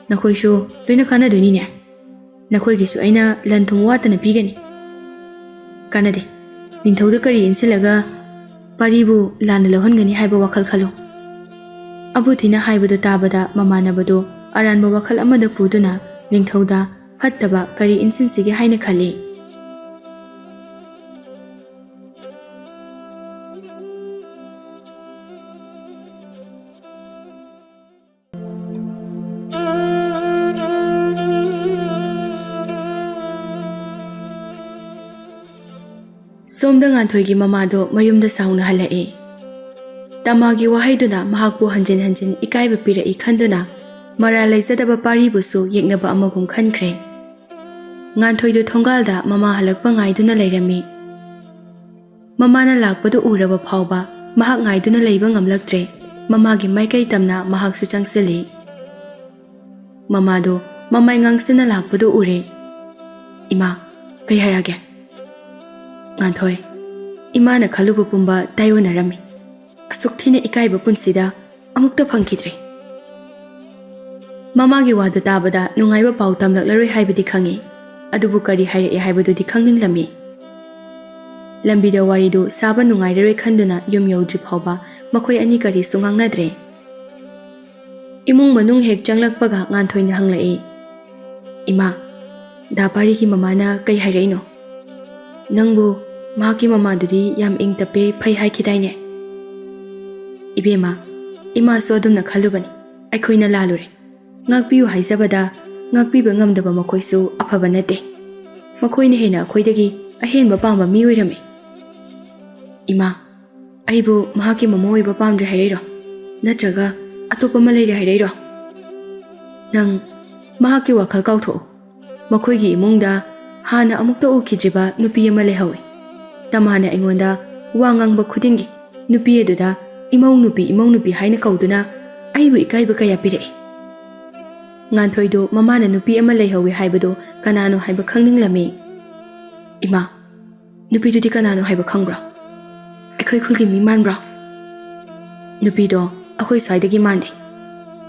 ꯅꯈꯣꯏꯁꯨ ꯂꯣꯏꯅ ꯀꯥꯟꯅꯗꯣꯏꯅꯤꯅꯦ꯫ ꯅꯈꯣꯏꯒꯤꯁꯨ ꯑꯩꯅ ꯂꯟ ꯊꯨꯝ ꯋꯥꯠꯇꯅ ꯄꯤꯒꯅꯤ꯫ ꯀꯥꯟꯅꯗꯦ, ꯅꯤꯡꯊꯧꯗ ꯀꯔꯤ ꯏꯟꯁꯤꯜꯂꯒ ꯄꯥꯔꯤꯕꯨ ꯂꯥꯟꯅ ꯂꯧꯍꯟꯒꯅꯤ ꯍꯥꯏꯕ ꯋꯥꯈꯜ ꯈꯜꯂꯨ꯫ ꯑꯕꯨꯊꯤꯅ ꯍꯥꯏꯕꯗꯨ ꯇꯥꯕꯗ ꯃꯃꯥꯟꯅꯕꯗꯨ ꯑꯔꯥꯟꯕ ꯋꯥꯈꯜ ꯑꯃꯗ ꯄꯨꯗꯨꯅ ꯅꯤꯡꯊꯧꯗ ꯐꯠꯇꯕ ꯀꯔꯤ ꯏꯟꯁꯤꯟꯁꯤꯒꯦ ꯍꯥꯏꯅ ꯈꯜꯂꯤ꯫ ꯁꯣꯝꯗ ꯉꯥꯟꯊꯣꯏꯒꯤ ꯃꯃꯥꯗꯣ ꯃꯌꯨꯝꯗ ꯁꯥꯎꯅ ꯍꯜꯂꯛꯏ꯫ ꯇꯃꯥꯒꯤ ꯋꯥꯍꯩꯗꯨꯅ ꯃꯍꯥꯛꯄꯨ ꯍꯟꯖꯤꯟ ꯍꯟꯖꯤꯟ ꯏꯀꯥꯏꯕ ꯄꯤꯔꯛꯏ ꯈꯟꯗꯨꯅ ꯃꯔꯥꯜ ꯂꯩꯖꯗꯕ ꯄꯥꯔꯤꯕꯨꯁꯨ ꯌꯦꯛꯅꯕ ꯑꯃꯒꯨꯝ ꯈꯟꯈ꯭ꯔꯦ꯫ ꯉꯥꯟꯊꯣꯏꯗꯨ ꯊꯣꯡꯒꯥꯜꯗ ꯃꯃꯥ ꯍꯜꯂꯛꯄ ꯉꯥꯏꯗꯨꯅ ꯂꯩꯔꯝꯃꯤ꯫ ꯃꯃꯥꯅ ꯂꯥꯛꯄꯗꯨ ꯎꯔꯕ ꯐꯥꯎꯕ ꯃꯍꯥꯛ ꯉꯥꯏꯗꯨꯅ ꯂꯩꯕ ꯉꯝꯂꯛꯇ꯭ꯔꯦ꯫ ꯃꯃꯥꯒꯤ ꯃꯥꯏꯀꯩ ꯇꯝꯅ ꯃꯍꯥꯛꯁꯨ ꯆꯪꯁꯤꯜꯂꯤ꯫ ꯃꯃꯥꯗꯣ ꯃꯃꯥꯏ ꯉꯥꯡꯁꯤꯟꯅ ꯂꯥꯛꯄꯗꯨ ꯎꯔꯦ꯫ ꯏꯃꯥ, ꯀꯩ ꯍꯥꯏꯔꯒꯦ? ꯉꯥꯟꯊꯣꯏ, ꯏꯃꯥꯅ ꯈꯜꯂꯨꯕ ꯄꯨꯝꯕ ꯇꯥꯏꯌꯣꯟꯅꯔꯝꯃꯤ꯫ ꯑꯁꯨꯛ ꯊꯤꯅ ꯏꯀꯥꯏꯕ ꯄꯨꯟꯁꯤꯗ ꯑꯃꯨꯛꯇ ꯐꯪꯈꯤꯗ꯭ꯔꯤ꯫ ꯃꯃꯥꯒꯤ ꯋꯥꯗꯨ ꯇꯥꯕꯗ ꯅꯨꯡꯉꯥꯏꯕ ꯄꯥꯎ ꯇꯝꯂꯛꯂꯔꯣꯏ ꯍꯥꯏꯕꯗꯤ ꯈꯪꯉꯤ, ꯑꯗꯨꯕꯨ ꯀꯔꯤ ꯍꯥꯏꯔꯛꯏ ꯍꯥꯏꯕꯗꯨꯗꯤ ꯈꯪꯅꯤꯡꯂꯝꯃꯤ꯫ ꯂꯝꯕꯤꯗ ꯋꯥꯔꯤꯗꯨ ꯁꯥꯕ ꯅꯨꯡꯉꯥꯏꯔꯔꯣꯏ ꯈꯟꯗꯨꯅ ꯌꯨꯝ ꯌꯧꯗ꯭ꯔꯤ ꯐꯥꯎꯕ ꯃꯈꯣꯏ ꯑꯅꯤ ꯀꯔꯤꯁꯨ ꯉꯥꯡꯅꯗ꯭ꯔꯦ꯫ ꯏꯃꯨꯡ ꯃꯅꯨꯡ ꯍꯦꯛ ꯆꯪꯂꯛꯄꯒ ꯉꯥꯟꯊꯣꯏꯅ ꯍꯪꯂꯛꯏ, ꯏꯃꯥ, ꯗꯥ ꯄꯥꯔꯤꯒꯤ ꯃꯃꯥꯅ ꯀꯩ ꯍꯥꯏꯔꯛꯏꯅꯣ? ꯅꯪꯕꯨ ꯃꯍꯥꯛꯀꯤ ꯃꯃꯥꯗꯨꯗꯤ ꯌꯥꯝ ꯏꯪ ꯇꯞꯄꯦ ꯐꯩ ꯍꯥꯏꯈꯤꯗꯥꯏꯅꯦ? ꯏꯕꯦꯝꯃ, ꯏꯃꯥꯁꯨ ꯑꯗꯨꯝꯅ ꯈꯜꯂꯨꯕꯅꯤ꯫ ꯑꯩꯈꯣꯏꯅ ꯂꯥꯜꯂꯨꯔꯦ꯫ ꯉꯥꯛꯄꯤꯌꯨ ꯍꯥꯏꯖꯕꯗ ꯉꯥꯛꯄꯤꯕ ꯉꯝꯗꯕ ꯃꯈꯣꯏꯁꯨ ꯑꯐꯕ ꯅꯠꯇꯦ꯫ ꯃꯈꯣꯏꯅ ꯍꯦꯟꯅ ꯑꯩꯈꯣꯏꯗꯒꯤ ꯑꯍꯦꯟꯕ ꯄꯥꯝꯕ ꯃꯤ ꯑꯣꯏꯔꯝꯃꯤ꯫ ꯏꯃꯥ, ꯑꯩꯕꯨ ꯃꯍꯥꯛꯀꯤ ꯃꯃꯧ ꯑꯣꯏꯕ ꯄꯥꯝꯗ꯭ꯔꯦ ꯍꯥꯏꯔꯛꯏꯔꯣ? ꯅꯠꯇ꯭ꯔꯒ ꯑꯇꯣꯞꯄ ꯑꯃ ꯂꯩꯔꯦ ꯍꯥꯏꯔꯛꯏꯔꯣ? ꯅꯪ ꯃꯍꯥꯛꯀꯤ ꯋꯥꯈꯜ ꯀꯥꯎꯊꯣꯛꯎ꯫ ꯃꯈꯣꯏꯒꯤ ꯏꯃꯨꯡꯗ ꯍꯥꯟꯅ ꯑꯃꯨꯛꯇ ꯎꯈꯤꯗ꯭ꯔꯤꯕ ꯅꯨꯄꯤ ꯑꯃ ꯂꯩꯍꯧꯏ꯫ ꯇꯃꯥꯅ ꯑꯩꯉꯣꯟꯗ ꯋꯥ ꯉꯥꯡꯕ ꯈꯨꯗꯤꯡꯒꯤ ꯅꯨꯄꯤ ꯑꯗꯨꯗ ꯏꯃꯧ ꯅꯨꯄꯤ ꯍꯥꯏꯅ ꯀꯧꯗꯨꯅ ꯑꯩꯕꯨ ꯏꯀꯥꯏꯕ ꯀꯌꯥ ꯄꯤꯔꯛꯏ꯫ ꯉꯥꯟꯊꯣꯏꯗꯨ ꯃꯃꯥꯅ ꯅꯨꯄꯤ ꯑꯃ ꯂꯩꯍꯧꯏ ꯍꯥꯏꯕꯗꯨ ꯀꯅꯥꯅꯣ ꯍꯥꯏꯕ ꯈꯪꯅꯤꯡꯂꯝꯃꯤ꯫ ꯏꯃꯥ, ꯅꯨꯄꯤꯗꯨꯗꯤ ꯀꯅꯥꯅꯣ ꯍꯥꯏꯕ ꯈꯪꯕ꯭ꯔꯣ? ꯑꯩꯈꯣꯏ ꯈꯨꯜꯒꯤ ꯃꯤ ꯃꯥꯟꯕ꯭ꯔꯣ? ꯅꯨꯄꯤꯗꯣ ꯑꯩꯈꯣꯏ ꯁ꯭ꯋꯥꯏꯗꯒꯤ ꯃꯥꯟꯗꯦ꯫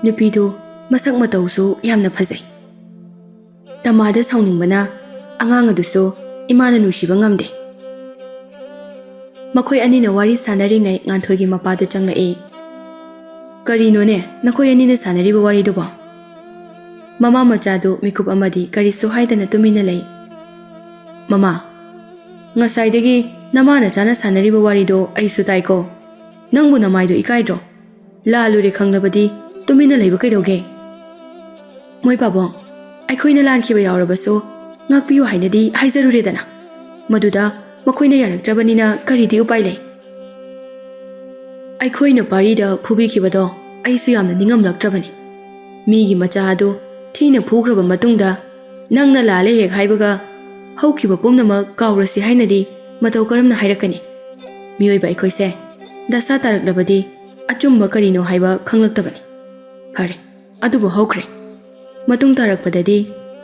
ꯅꯨꯄꯤꯗꯨ ꯃꯁꯛ ꯃꯇꯧꯁꯨ ꯌꯥꯝꯅ ꯐꯖꯩ꯫ ꯇꯃꯥꯗ ꯁꯥꯎꯅꯤꯡꯕꯅ ꯑꯉꯥꯡ ꯑꯗꯨꯁꯨ ꯏꯃꯥꯅ ꯅꯨꯡꯁꯤꯕ ꯉꯝꯗꯦ꯫ ꯃꯈꯣꯏ ꯑꯅꯤꯅ ꯋꯥꯔꯤ ꯁꯥꯟꯅꯔꯤꯉꯩ ꯉꯥꯟꯊꯣꯏꯒꯤ ꯃꯄꯥꯗꯨ ꯆꯪꯂꯛꯏ꯫ ꯀꯔꯤꯅꯣꯅꯦ ꯅꯈꯣꯏ ꯑꯅꯤꯅ ꯁꯥꯟꯅꯔꯤꯕ ꯋꯥꯔꯤꯗꯨꯕꯣ? ꯃꯃꯥ ꯃꯆꯥꯗꯨ ꯃꯤꯀꯨꯞ ꯑꯃꯗꯤ ꯀꯔꯤꯁꯨ ꯍꯥꯏꯗꯅ ꯇꯨꯃꯤꯟꯅ ꯂꯩ꯫ ꯃꯃꯥ, ꯉꯁꯥꯏꯗꯒꯤ ꯅꯃꯥ ꯅꯆꯥꯅ ꯁꯥꯟꯅꯔꯤꯕ ꯋꯥꯔꯤꯗꯣ ꯑꯩꯁꯨ ꯇꯥꯏꯀꯣ꯫ ꯅꯪꯕꯨ ꯅꯃꯥꯏꯗꯣ ꯏꯀꯥꯏꯗ꯭ꯔꯣ? ꯂꯥꯜꯂꯨꯔꯦ ꯈꯪꯂꯕꯗꯤ ꯇꯨꯃꯤꯟꯅ ꯂꯩꯕ ꯀꯩꯗꯧꯒꯦ? ꯃꯣꯏ ꯄꯥꯕꯨꯡ, ꯑꯩꯈꯣꯏꯅ ꯂꯥꯟꯈꯤꯕ ꯌꯥꯎꯔꯕꯁꯨ ꯉꯥꯛꯄꯤꯌꯨ ꯍꯥꯏꯅꯗꯤ ꯍꯥꯏꯖꯔꯨꯔꯦꯗꯅ꯫ ꯃꯗꯨꯗ ꯃꯈꯣꯏꯅ ꯌꯥꯔꯛꯇ꯭ꯔꯕꯅꯤꯅ ꯀꯔꯤꯗꯤ ꯎꯄꯥꯏ ꯂꯩ? ꯑꯩꯈꯣꯏꯅ ꯄꯥꯔꯤꯗ ꯐꯨꯕꯤꯈꯤꯕꯗꯣ ꯑꯩꯁꯨ ꯌꯥꯝꯅ ꯅꯤꯡꯉꯝꯂꯛꯇ꯭ꯔꯕꯅꯤ꯫ ꯃꯤꯒꯤ ꯃꯆꯥ ꯑꯗꯨ ꯊꯤꯅ ꯐꯨꯈ꯭ꯔꯕ ꯃꯇꯨꯡꯗ ꯅꯪꯅ ꯂꯥꯜꯂꯦ ꯍꯦꯛ ꯍꯥꯏꯕꯒ ꯍꯧꯈꯤꯕ ꯄꯨꯝꯅꯃꯛ ꯀꯥꯎꯔꯁꯤ ꯍꯥꯏꯅꯗꯤ ꯃꯇꯧ ꯀꯔꯝꯅ ꯍꯥꯏꯔꯛꯀꯅꯤ? ꯃꯤꯑꯣꯏꯕ ꯑꯩꯈꯣꯏꯁꯦ ꯗꯁꯥ ꯇꯥꯔꯛꯂꯕꯗꯤ ꯑꯆꯨꯝꯕ ꯀꯔꯤꯅꯣ ꯍꯥꯏꯕ ꯈꯪꯂꯛꯇꯕꯅꯤ꯫ ꯐꯔꯦ, ꯑꯗꯨꯕꯨ ꯍꯧꯈ꯭ꯔꯦ꯫ ꯃꯇꯨꯡ ꯇꯥꯔꯛꯄꯗꯗꯤ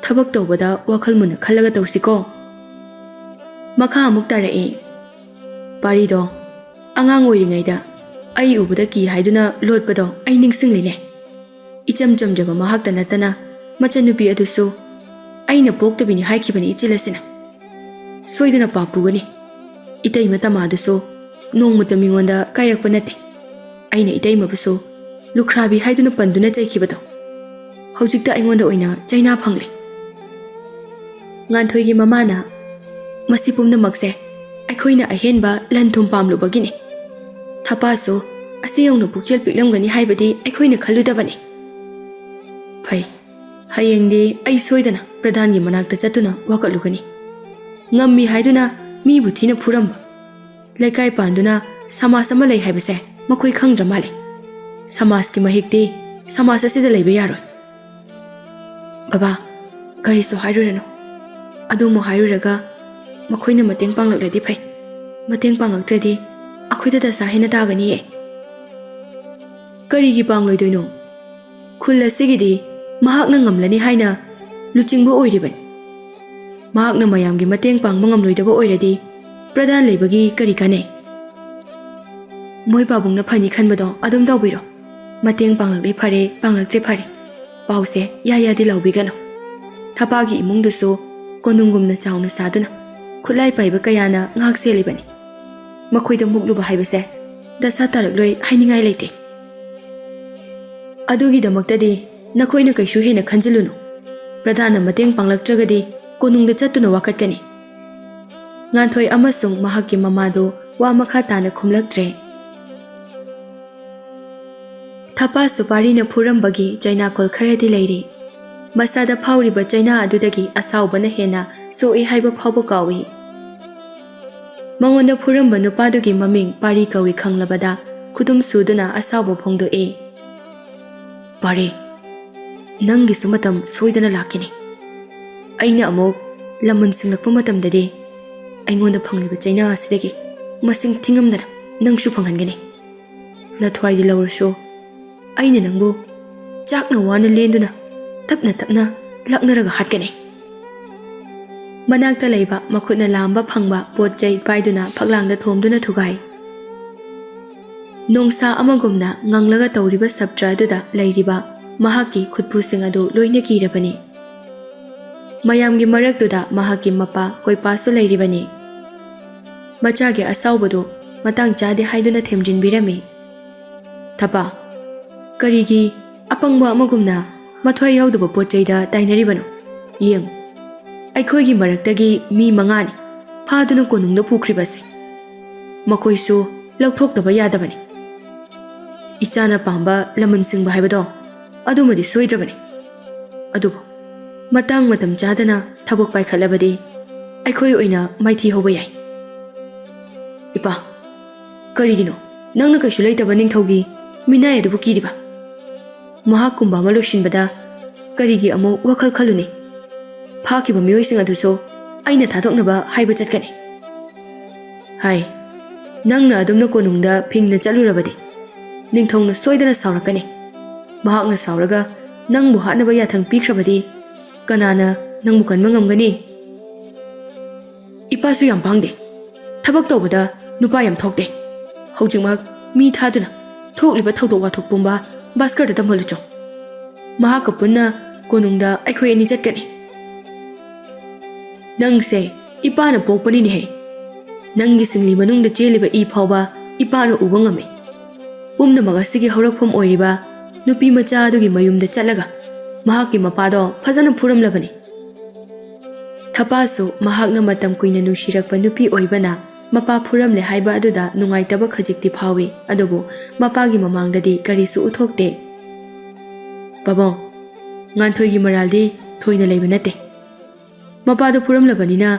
ꯊꯕꯛ ꯇꯧꯕꯗ ꯋꯥꯈꯜ ꯃꯨꯟꯅ ꯈꯜꯂꯒ ꯇꯧꯁꯤꯀꯣ꯫ ꯃꯈꯥ ꯑꯃꯨꯛ ꯇꯥꯔꯛꯏ꯫ ꯄꯥꯔꯤꯗꯣ ꯑꯉꯥꯡ ꯑꯣꯏꯔꯤꯉꯩꯗ ꯑꯩ ꯎꯕꯗ ꯀꯤ ꯍꯥꯏꯗꯨꯅ ꯂꯣꯠꯄꯗꯣ ꯑꯩ ꯅꯤꯡꯁꯤꯡꯂꯤꯅꯦ꯫ ꯏꯆꯝ ꯆꯝꯖꯕ ꯃꯍꯥꯛꯇ ꯅꯠꯇꯅ ꯃꯆꯟꯅꯨꯄꯤ ꯑꯗꯨꯁꯨ ꯑꯩꯅ ꯄꯣꯛꯇꯕꯤꯅꯤ ꯍꯥꯏꯈꯤꯕꯅꯤ ꯏꯆꯦꯜ ꯑꯁꯤꯅ꯫ ꯁꯣꯏꯗꯅ ꯄꯥꯞ ꯄꯨꯒꯅꯤ꯫ ꯏꯇꯩꯃ ꯇꯃꯥꯗꯨꯁꯨ ꯅꯣꯡꯃꯇ ꯃꯤꯉꯣꯟꯗ ꯀꯥꯏꯔꯛꯄ ꯅꯠꯇꯦ꯫ ꯑꯩꯅ ꯏꯇꯩꯃꯕꯨꯁꯨ ꯂꯨꯈ꯭ꯔꯥꯕꯤ ꯍꯥꯏꯗꯨꯅ ꯄꯟꯗꯨꯅ ꯆꯩꯈꯤꯕꯗꯣ ꯍꯧꯖꯤꯛꯇ ꯑꯩꯉꯣꯟꯗ ꯑꯣꯏꯅ ꯆꯩꯅꯥ ꯐꯪꯂꯦ꯫ ꯉꯥꯟꯊꯣꯏꯒꯤ ꯃꯃꯥꯅ ꯃꯁꯤ ꯄꯨꯝꯅꯃꯛꯁꯦ ꯑꯩꯈꯣꯏꯅ ꯑꯍꯦꯟꯕ ꯂꯟ ꯊꯨꯝ ꯄꯥꯝꯂꯨꯕꯒꯤꯅꯤ꯫ ꯊꯄꯥꯁꯨ ꯑꯁꯤ ꯌꯧꯅ ꯄꯨꯛꯆꯦꯜ ꯄꯤꯛꯂꯝꯒꯅꯤ ꯍꯥꯏꯕꯗꯤ ꯑꯩꯈꯣꯏꯅ ꯈꯜꯂꯨꯗꯕꯅꯤ꯫ ꯐꯩ, ꯍꯌꯦꯡꯗꯤ ꯑꯩ ꯁꯣꯏꯗꯅ ꯄ꯭ꯔꯙꯥꯟꯒꯤ ꯃꯅꯥꯛꯇ ꯆꯠꯇꯨꯅ ꯋꯥꯀꯠꯂꯨꯒꯅꯤ꯫ ꯉꯝꯃꯤ ꯍꯥꯏꯗꯨꯅ ꯃꯤꯕꯨ ꯊꯤꯅ ꯐꯨꯔꯝꯕ, ꯂꯩꯀꯥꯏ ꯄꯥꯟꯗꯨꯅ ꯁꯃꯥꯖ ꯑꯃ ꯂꯩ ꯍꯥꯏꯕꯁꯦ ꯃꯈꯣꯏ ꯈꯪꯗ꯭ꯔ ꯃꯥꯜꯂꯦ꯫ ꯁꯃꯥꯖꯀꯤ ꯃꯍꯤꯛꯇꯤ ꯁꯃꯥꯖ ꯑꯁꯤꯗ ꯂꯩꯕ ꯌꯥꯔꯣꯏ꯫ ꯕꯕꯥ, ꯀꯔꯤꯁꯨ ꯍꯥꯏꯔꯨꯔꯅꯨ꯫ ꯑꯗꯨꯃꯨꯛ ꯍꯥꯏꯔꯨꯔꯒ ꯃꯈꯣꯏꯅ ꯃꯇꯦꯡ ꯄꯥꯡꯂꯛꯂꯗꯤ ꯐꯩ꯫ ꯃꯇꯦꯡ ꯄꯥꯡꯂꯛꯇ꯭ꯔꯗꯤ ꯑꯩꯈꯣꯏꯗ ꯗꯁꯥ ꯍꯦꯟꯅ ꯇꯥꯒꯅꯤꯌꯦ꯫ ꯀꯔꯤꯒꯤ ꯄꯥꯡꯂꯣꯏꯗꯣꯏꯅꯣ? ꯈꯨꯜ ꯑꯁꯤꯒꯤꯗꯤ ꯃꯍꯥꯛꯅ ꯉꯝꯂꯅꯤ ꯍꯥꯏꯅ ꯂꯨꯆꯤꯡꯕ ꯑꯣꯏꯔꯤꯕꯅꯤ꯫ ꯃꯍꯥꯛꯅ ꯃꯌꯥꯝꯒꯤ ꯃꯇꯦꯡ ꯄꯥꯡꯕ ꯉꯝꯂꯣꯏꯗꯕ ꯑꯣꯏꯔꯗꯤ ꯄ꯭ꯔꯙꯥꯟ ꯂꯩꯕꯒꯤ ꯀꯔꯤ ꯀꯥꯟꯅꯩ? Moi pabungna phani khanbado adum tawbiro. Mateng panglakle phare, panglaktre phare. Pause ya ya di laubigano. Thapagi imungdusu konungumna chauna saduna. Khulai paiba kayana ngak selibani. Makhoida mukluba haibase dasa tarakloi hainingai leite. Adugi damaktadi nakhoina kaishu hena khanjilunu. Pradhana mateng panglaktragadi konungda chattuna wakatkani. Nganthoi amasung mahakki mamadu wa makha tana khumlaktre. Thapa supari na phurambagi China kol kharadi leiri. Masada phawriba China adudagi asawbana hena so e haiba phawba kawi. Mangonda phuramba nupadugi maming pari kawi khanglabada khudum suduna asawba phongdo e. Pari nangi sumatam soidana lakini. Aina amok lamon singlakpa matamdadi aingonda phangliba China asidagi masing thingamdana nangshu phanghangani. Nathwaidi lawrasho aina nangbu chakna wana lenduna tapna tapna laknaraga hatkani. Manakta leiba makhutna lamba phangba potjai paiduna phaklangda thomduna thugai. Nongsa amagumna nganglaga tawriba sabtra aduda leiriba mahaki khutpusing adu loina kirabani. Mayamgi marakduda mahaki mapa koipasu leiribani. Machagi asawbadu matang chade haiduna themjinbirami. Thapa karigi apangba amagumna mathwai yaudaba potjaida tainaribano. Yeng aikhoigi maraktagi mi mangani phaduna konungda phukribase. Makhoisu laukthokdaba yadabani. Ichana pamba lamon singba haibado adumadi soidrabani. Adubu matang matam chadana thabok paikhalabadi aikhoi oina maithi hoba yai. Ipa karigino nangna kaisu leitaba ningthaugi minai adubu kiriba. Mahakumba maloshinbada karigi amo wakhal khaluni. Phakiba miyoi sing aduso aina thadoknaba haiba chatkani. Hai nangna adumna konungda phingna chalurabadi ningthongna soidana saurakani. Mahakna sauraga nangbu hatnaba yathang pikhrabadi kanana nangbu kanma ngamgani. Ipasu yam pangde thabak tawbada nupa yam thokte. Haujingmak mi thaduna thokliba thodok wathok pumba Baskar da tamholucho. Mahaka punna konungda aikhoi ani chatkani. Nangse ipana pokpani ni he. Nangi singli manungda cheliba I phawba ipana uba ngame. Pumna magasigi haurakpham oiriba nupi macha adugi mayumda chatlaga mahakki mapado phajana phuramlabani. Thapasu mahakna matam kuina nungsirakpa nupi oibana mapa phuramle haiba aduda nungaitaba khajikti phawi adubu mapagi mamangdadi karisu uthokte. Babo nganthoigi maraldi thoina leiba nate. Mapado phuramlabanina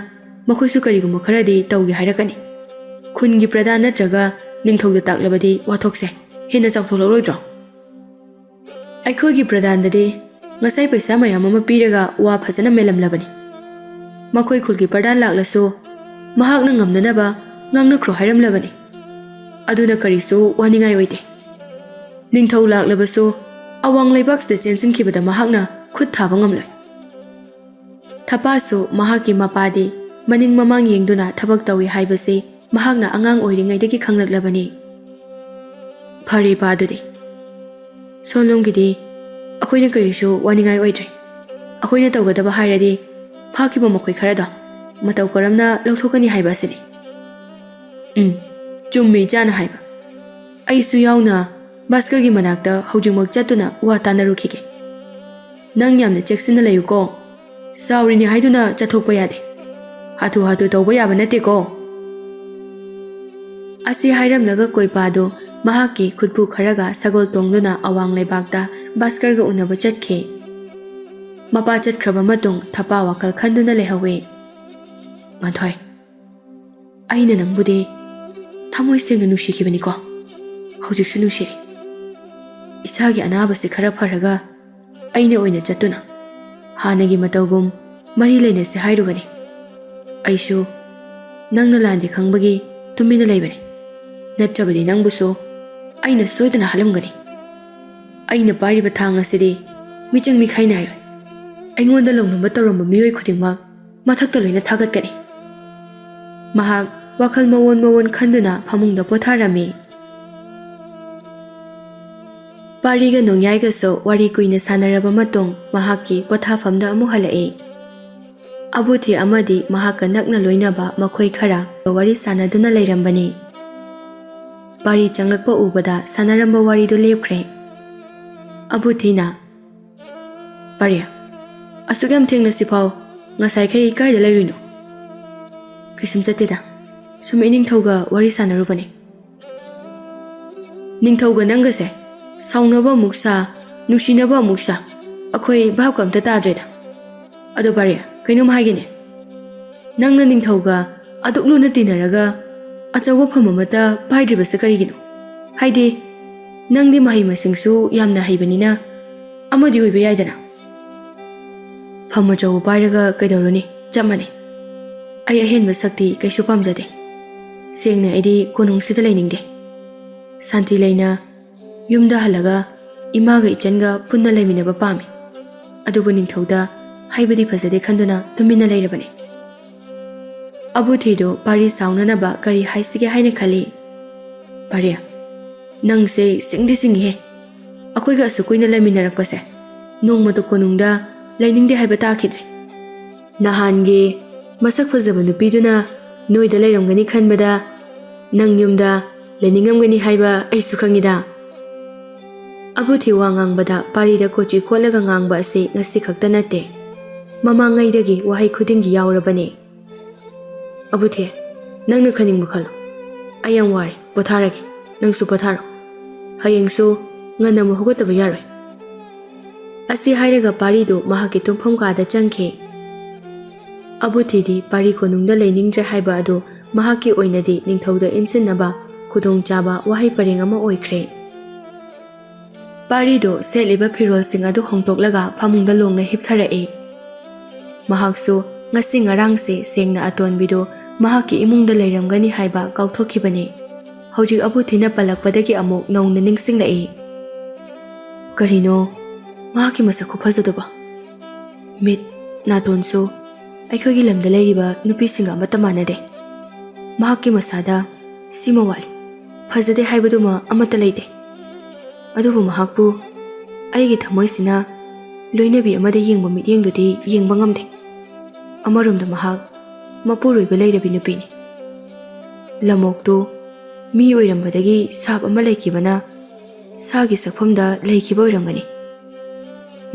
makhoisu kariguma kharadi tawgi hairakani. Khungi pradhan natraga ningthogda taklabadi wathokse hena chawtholoroidro. Aikhoigi pradhandadi ngasai paisa mayam ama piraga wa phajana melamlabani. Makhoi khulgi pradhan laklasu mahakna ngamnanaba ngangnakhro hairamlabani. Aduna karisu waningai oide. Ningthau laklabasu awang laibaksda chensinkhibada mahakna khut thaba ngamloi. Thapasu mahakki mapadi maning mamang yengduna thabak tawi haibase mahakna angang oiringaidagi khanglaklabani. Phari padudi solomgidi akhoina karisu waningai oidre. Akhoina tawgadaba hairadi phakiba makhoi kharada matau karamna lauthokani haiba sini. Chummi jana haiba. Aisu yauna Baskargi manakta haujingmak chatuna wa tanarukige. Nang yamna cheksina layuko. Saurini haiduna chathokpa yade. Hatu hatu tawba yaba nate ko. Asi hairamnaga koipado mahakki khutpu kharaga sagol tongduna awang leibakta Baskarga unaba chatke. Mapa chatkraba matung thapa wakal khanduna lehawe. Manthoi aina nangbudi thamoi sengna nushikibani ko. Haujiksu nushiri. Isagi anabase khara pharaga aina oina chatuna hanagi matawgum mari leina se hairugani. Aishu nangna landi khangbagi tumina leibani. Natrabadi nangbuso aina soidana halamgani. Aina pariba thang asidi michang mi khaina hairoi. Aingonda lawnamba tawramba miyoi khudingmak mathakta loina thagatkani. Mahak wakal mawon khanduna phamungda potharami. ꯄꯥꯔꯤꯒ ꯅꯣꯡꯌꯥꯏꯒꯁꯨ ꯋꯥꯔꯤ ꯀꯨꯏꯅ ꯁꯥꯟꯅꯔꯕ ꯃꯇꯨꯡ ꯃꯍꯥꯛꯀꯤ ꯄꯣꯊꯥꯐꯝꯗ ꯑꯃꯨꯛ ꯍꯜꯂꯛꯏ꯫ ꯑꯕꯨꯊꯤ ꯑꯃꯗꯤ ꯃꯍꯥꯛꯀ ꯅꯛꯅ ꯂꯣꯏꯅꯕ ꯃꯈꯣꯏ ꯈꯔ ꯋꯥꯔꯤ ꯁꯥꯟꯅꯗꯨꯅ ꯂꯩꯔꯝꯕꯅꯤ꯫ ꯄꯥꯔꯤ ꯆꯪꯂꯛꯄ ꯎꯕꯗ ꯁꯥꯟꯅꯔꯝꯕ ꯋꯥꯔꯤꯗꯨ ꯂꯦꯞꯈ꯭ꯔꯦ꯫ ꯑꯕꯨꯊꯤꯅ, "ꯄꯥꯔꯤ, ꯑꯁꯨꯛ ꯌꯥꯝ ꯊꯦꯡꯅ ꯁꯤꯐꯥꯎ ꯉꯁꯥꯏꯈꯩ ꯀꯥꯏꯗ ꯂꯩꯔꯨꯏꯅꯣ?" "ꯀꯩꯁꯨꯝ ꯆꯠꯇꯦꯗ, ꯁꯨꯝ ꯏꯅꯤꯡꯊꯧꯒ ꯋꯥꯔꯤ ꯁꯥꯟꯅꯔꯨꯕꯅꯤ." "ꯅꯤꯡꯊꯧꯒ ꯅꯪꯒꯁꯦ ꯁꯥꯎꯅꯕ ꯑꯃꯨꯛ ꯁꯥ, ꯅꯨꯡꯁꯤꯅꯕ ꯑꯃꯨꯛ ꯁꯥ, ꯑꯩꯈꯣꯏ ꯚꯥꯞꯀ ꯑꯝꯇ ꯇꯥꯗ꯭ꯔꯦꯗ꯫ ꯑꯗꯣ ꯄꯥꯔꯤ, ꯀꯩꯅꯣꯝ ꯍꯥꯏꯒꯦꯅꯦ, ꯅꯪꯅ ꯅꯤꯡꯊꯧꯒ ꯑꯗꯨꯛ ꯂꯨꯅ ꯇꯤꯟꯅꯔꯒ ꯑꯆꯧꯕ ꯐꯝ ꯑꯃꯠꯇ ꯄꯥꯏꯗ꯭ꯔꯤꯕꯁꯦ ꯀꯔꯤꯒꯤꯅꯣ? ꯍꯥꯏꯗꯤ ꯅꯪꯗꯤ ꯃꯍꯩ ꯃꯁꯤꯡꯁꯨ ꯌꯥꯝꯅ ꯍꯩꯕꯅꯤꯅ ꯑꯃꯗꯤ ꯑꯣꯏꯕ ꯌꯥꯏꯗꯅ." "ꯐꯝ ꯑꯆꯧꯕ ꯄꯥꯏꯔꯒ ꯀꯩꯗꯧꯔꯨꯅꯤ, ꯆꯞ ꯃꯥꯟꯅꯩ꯫ ꯑꯩ ꯑꯍꯦꯟꯕ ꯁꯛꯇꯤ ꯀꯩꯁꯨ ꯄꯥꯝꯖꯗꯦ꯫ ꯁꯦꯡꯅ ꯑꯩꯗꯤ ꯀꯣꯅꯨꯡꯁꯤꯗ ꯂꯩꯅꯤꯡꯗꯦ꯫ ꯁꯥꯟꯇꯤ ꯂꯩꯅ ꯌꯨꯝꯗ ꯍꯜꯂꯒ ꯏꯃꯥꯒ ꯏꯆꯟꯒ ꯄꯨꯟꯅ ꯂꯩꯃꯤꯟꯅꯕ ꯄꯥꯝꯃꯤ꯫ ꯑꯗꯨꯕꯨ ꯅꯤꯡꯊꯧꯗ ꯍꯥꯏꯕꯗꯤ ꯐꯖꯗꯦ ꯈꯟꯗꯨꯅ ꯇꯨꯃꯤꯟꯅ ꯂꯩꯔꯕꯅꯤ." ꯑꯕꯨꯊꯤꯗꯨ ꯄꯥꯔꯤ ꯁꯥꯎꯅꯅꯕ ꯀꯔꯤ ꯍꯥꯏꯁꯤꯒꯦ ꯍꯥꯏꯅ ꯈꯜꯂꯤ꯫ "ꯄꯥꯔꯤ, ꯅꯪꯁꯦ ꯁꯤꯡꯗꯤ ꯁꯤꯡꯉꯤꯍꯦ꯫ ꯑꯩꯈꯣꯏꯒ ꯑꯁꯨꯛ ꯀꯨꯏꯅ ꯂꯩꯃꯤꯟꯅꯔꯛꯄꯁꯦ ꯅꯣꯡꯃꯇ ꯀꯣꯅꯨꯡꯗ ꯂꯩꯅꯤꯡꯗꯦ ꯍꯥꯏꯕ ꯇꯥꯈꯤꯗ꯭ꯔꯦ꯫ ꯅꯍꯥꯟꯒꯤ ꯃꯁꯛ ꯐꯖꯕ ꯅꯨꯄꯤꯗꯨꯅ ꯅꯣꯏꯗ ꯂꯩꯔꯝꯒꯅꯤ ꯈꯟꯕꯗ ꯅꯪ ꯌꯨꯝꯗ ꯂꯩꯅꯤꯡꯉꯝꯒꯅꯤ ꯍꯥꯏꯕ ꯑꯩꯁꯨ ꯈꯪꯉꯤꯗ." ꯑꯕꯨꯊꯤ ꯋꯥ ꯉꯥꯡꯕꯗ ꯄꯥꯔꯤꯗ ꯀꯣꯆꯤ ꯈꯣꯠꯂꯒ ꯉꯥꯡꯕ ꯑꯁꯤ ꯉꯁꯤ ꯈꯛꯇ ꯅꯠꯇꯦ, ꯃꯃꯥꯡꯉꯩꯗꯒꯤ ꯋꯥꯍꯩ ꯈꯨꯗꯤꯡꯒꯤ ꯌꯥꯎꯔꯕꯅꯤ꯫ "ꯑꯕꯨꯊꯤ, ꯅꯪꯅ ꯈꯟꯅꯤꯡꯕ ꯈꯜꯂꯣ꯫ ꯑꯩ ꯌꯥꯝ ꯋꯥꯔꯦ, ꯄꯣꯊꯥꯔꯒꯦ꯫ ꯅꯪꯁꯨ ꯄꯣꯊꯥꯔꯣ꯫ ꯍꯌꯦꯡꯁꯨ ꯉꯟꯅ ꯑꯃꯨꯛ ꯍꯧꯒꯠꯇꯕ ꯌꯥꯔꯣꯏ." ꯑꯁꯤ ꯍꯥꯏꯔꯒ ꯄꯥꯔꯤꯗꯨ ꯃꯍꯥꯛꯀꯤ ꯇꯨꯝꯐꯝ ꯀꯥꯗ ꯆꯪꯈꯤ꯫ ꯑꯕꯨꯊꯤꯗꯤ ꯄꯥꯔꯤ ꯀꯣꯅꯨꯡꯗ ꯂꯩꯅꯤꯡꯗ꯭ꯔꯦ ꯍꯥꯏꯕ ꯑꯗꯨ ꯃꯍꯥꯛꯀꯤ ꯑꯣꯏꯅꯗꯤ ꯅꯤꯡꯊꯧꯗ ꯏꯟꯁꯤꯟꯅꯕ ꯈꯨꯗꯣꯡꯆꯥꯕ ꯋꯥꯍꯩ ꯄꯔꯦꯡ ꯑꯃ ꯑꯣꯏꯈ꯭ꯔꯦ꯫ ꯄꯥꯔꯤꯗꯨ ꯁꯦꯠꯂꯤꯕ ꯐꯤꯔꯣꯜꯁꯤꯡ ꯑꯗꯨ ꯍꯣꯡꯗꯣꯛꯂꯒ ꯐꯃꯨꯡꯗ ꯂꯣꯡꯅ ꯍꯤꯞꯊꯔꯛꯏ꯫ ꯃꯍꯥꯛꯁꯨ ꯉꯁꯤ ꯉꯔꯥꯡꯁꯦ ꯁꯦꯡꯅ ꯑꯇꯣꯟꯕꯤꯗꯨ ꯃꯍꯥꯛꯀꯤ ꯏꯃꯨꯡꯗ ꯂꯩꯔꯝꯒꯅꯤ ꯍꯥꯏꯕ ꯀꯥꯎꯊꯣꯛꯈꯤꯕꯅꯤ꯫ ꯍꯧꯖꯤꯛ ꯑꯕꯨꯊꯤꯅ ꯄꯜꯂꯛꯄꯗꯒꯤ ꯑꯃꯨꯛ ꯅꯧꯅ ꯅꯤꯡꯁꯤꯡꯂꯛꯏ꯫ ꯀꯔꯤꯅꯣ ꯃꯍꯥꯛꯀꯤ ꯃꯁꯛ ꯈꯨꯐꯖꯗꯨꯕ? ꯃꯤꯠ, ꯅꯥꯇꯣꯟꯁꯨ ꯑꯩꯈꯣꯏꯒꯤ ꯂꯝꯗ ꯂꯩꯔꯤꯕ ꯅꯨꯄꯤꯁꯤꯡꯒ ꯑꯃꯠꯇ ꯃꯥꯟꯅꯗꯦ꯫ ꯃꯍꯥꯛꯀꯤ ꯃꯁꯥꯗ ꯁꯤꯃ ꯋꯥꯠꯂꯤ, ꯐꯖꯗꯦ ꯍꯥꯏꯕꯗꯨꯃ ꯑꯃꯠꯇ ꯂꯩꯇꯦ꯫ ꯑꯗꯨꯕꯨ ꯃꯍꯥꯛꯄꯨ ꯑꯩꯒꯤ ꯊꯃꯣꯏꯁꯤꯅ ꯂꯣꯏꯅꯕꯤ ꯑꯃꯗ ꯌꯦꯡꯕ ꯃꯤꯠꯌꯦꯡꯗꯨꯗꯤ ꯌꯦꯡꯕ ꯉꯝꯗꯦ꯫ ꯑꯃꯔꯣꯝꯗ ꯃꯍꯥꯛ ꯃꯄꯨꯔꯣꯏꯕ ꯂꯩꯔꯕꯤ ꯅꯨꯄꯤꯅꯤ꯫ ꯂꯝꯑꯣꯛꯇꯨ ꯃꯤ ꯑꯣꯏꯔꯝꯕꯗꯒꯤ ꯁꯥꯞ ꯑꯃ ꯂꯩꯈꯤꯕꯅ ꯁꯥꯒꯤ ꯁꯛꯐꯝꯗ ꯂꯩꯈꯤꯕ ꯑꯣꯏꯔꯝꯒꯅꯤ꯫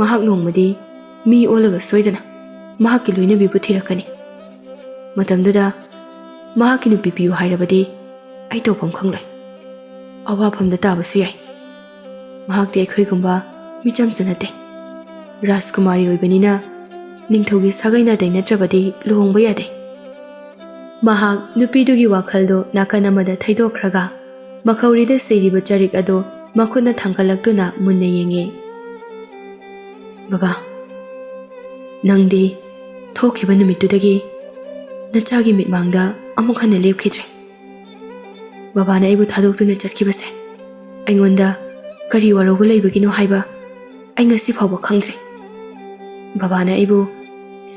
ꯃꯍꯥꯛ ꯅꯣꯡꯃꯗꯤ ꯃꯤ ꯑꯣꯜꯂꯒ ꯁꯣꯏꯗꯅ ꯃꯍꯥꯛꯀꯤ ꯂꯣꯏꯅꯕꯤꯕꯨ ꯊꯤꯔꯛꯀꯅꯤ꯫ ꯃꯇꯝꯗꯨꯗ ꯃꯍꯥꯛꯀꯤ ꯅꯨꯄꯤ ꯄꯤꯌꯨ ꯍꯥꯏꯔꯕꯗꯤ ꯑꯩ ꯇꯧꯐꯝ ꯈꯪꯂꯣꯏ, ꯑꯋꯥꯐꯝꯗ ꯇꯥꯕꯁꯨ ꯌꯥꯏ꯫ ꯃꯍꯥꯛꯇꯤ ꯑꯩꯈꯣꯏꯒꯨꯝꯕ ꯃꯤꯆꯝꯁꯨ ꯅꯠꯇꯦ, ꯔꯥꯖꯀꯨꯃꯥꯔꯤ ꯑꯣꯏꯕꯅꯤꯅ ꯅꯤꯡꯊꯧꯒꯤ ꯁꯥꯒꯩ ꯅꯥꯇꯩ ꯅꯠꯇ꯭ꯔꯕꯗꯤ ꯂꯨꯍꯣꯡꯕ ꯌꯥꯗꯦ꯫ ꯃꯍꯥꯛ ꯅꯨꯄꯤꯗꯨꯒꯤ ꯋꯥꯈꯜꯗꯨ ꯅꯥꯀꯟ ꯑꯃꯗ ꯊꯩꯗꯣꯛꯈ꯭ꯔꯒ ꯃꯈꯧꯔꯤꯗ ꯁꯤꯔꯤꯕ ꯆꯔꯤꯛ ꯑꯗꯨ ꯃꯈꯨꯠꯅ ꯊꯥꯡꯒꯠꯂꯛꯇꯨꯅ ꯃꯨꯟꯅ ꯌꯦꯡꯉꯤ꯫ "ꯕꯕꯥ, ꯅꯪꯗꯤ ꯊꯣꯛꯈꯤꯕ ꯅꯨꯃꯤꯠꯇꯨꯗꯒꯤ ꯅꯆꯥꯒꯤ ꯃꯤꯠꯃꯥꯡꯗ ꯑꯃꯨꯛ ꯍꯟꯅ ꯂꯦꯞꯈꯤꯗ꯭ꯔꯦ꯫ ꯕꯕꯥꯅ ꯑꯩꯕꯨ ꯊꯥꯗꯣꯛꯇꯨꯅ ꯆꯠꯈꯤꯕꯁꯦ ꯑꯩꯉꯣꯟꯗ ꯀꯔꯤ ꯋꯥꯔꯧꯕ ꯂꯩꯕꯒꯤꯅꯣ ꯍꯥꯏꯕ ꯑꯩ ꯉꯁꯤ ꯐꯥꯎꯕ ꯈꯪꯗ꯭ꯔꯦ꯫ ꯕꯕꯥꯅ ꯑꯩꯕꯨ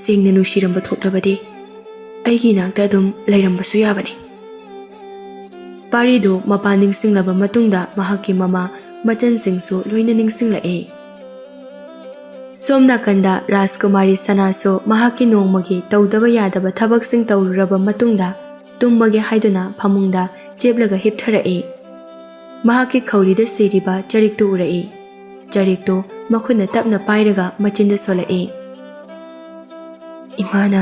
ꯁꯦꯡꯅ ꯅꯨꯡꯁꯤꯔꯝꯕ ꯊꯣꯛꯂꯕꯗꯤ ꯑꯩꯒꯤ ꯏꯅꯥꯛꯇ ꯑꯗꯨꯝ ꯂꯩꯔꯝꯕꯁꯨ ꯌꯥꯕꯅꯤ." ꯄꯥꯔꯤꯗꯨ ꯃꯄꯥ ꯅꯤꯡꯁꯤꯡꯂꯕ ꯃꯇꯨꯡꯗ ꯃꯍꯥꯛꯀꯤ ꯃꯃꯥ ꯃꯆꯟꯁꯤꯡꯁꯨ ꯂꯣꯏꯅ ꯅꯤꯡꯁꯤꯡꯂꯛꯏ꯫ ꯁꯣꯝ ꯅꯥꯀꯟꯗ ꯔꯥꯖꯀꯨꯃꯥꯔꯤ ꯁꯅꯥꯁꯨ ꯃꯍꯥꯛꯀꯤ ꯅꯣꯡꯃꯒꯤ ꯇꯧꯗꯕ ꯌꯥꯗꯕ ꯊꯕꯛꯁꯤꯡ ꯇꯧꯔꯨꯔꯕ ꯃꯇꯨꯡꯗ ꯇꯨꯝꯃꯒꯦ ꯍꯥꯏꯗꯨꯅ ꯐꯃꯨꯡꯗ ꯆꯦꯞꯂꯒ ꯍꯤꯞꯊꯔꯛꯏ꯫ ꯃꯍꯥꯛꯀꯤ ꯈꯧꯔꯤꯗ ꯁꯤꯔꯤꯕ ꯆꯔꯤꯛꯇꯨ ꯎꯔꯛꯏ꯫ ꯆꯔꯤꯛꯇꯨ ꯃꯈꯨꯠꯅ ꯇꯞꯅ ꯄꯥꯏꯔꯒ ꯃꯆꯤꯟꯗ ꯁꯣꯜꯂꯛꯏ꯫ "ꯏꯃꯥꯅ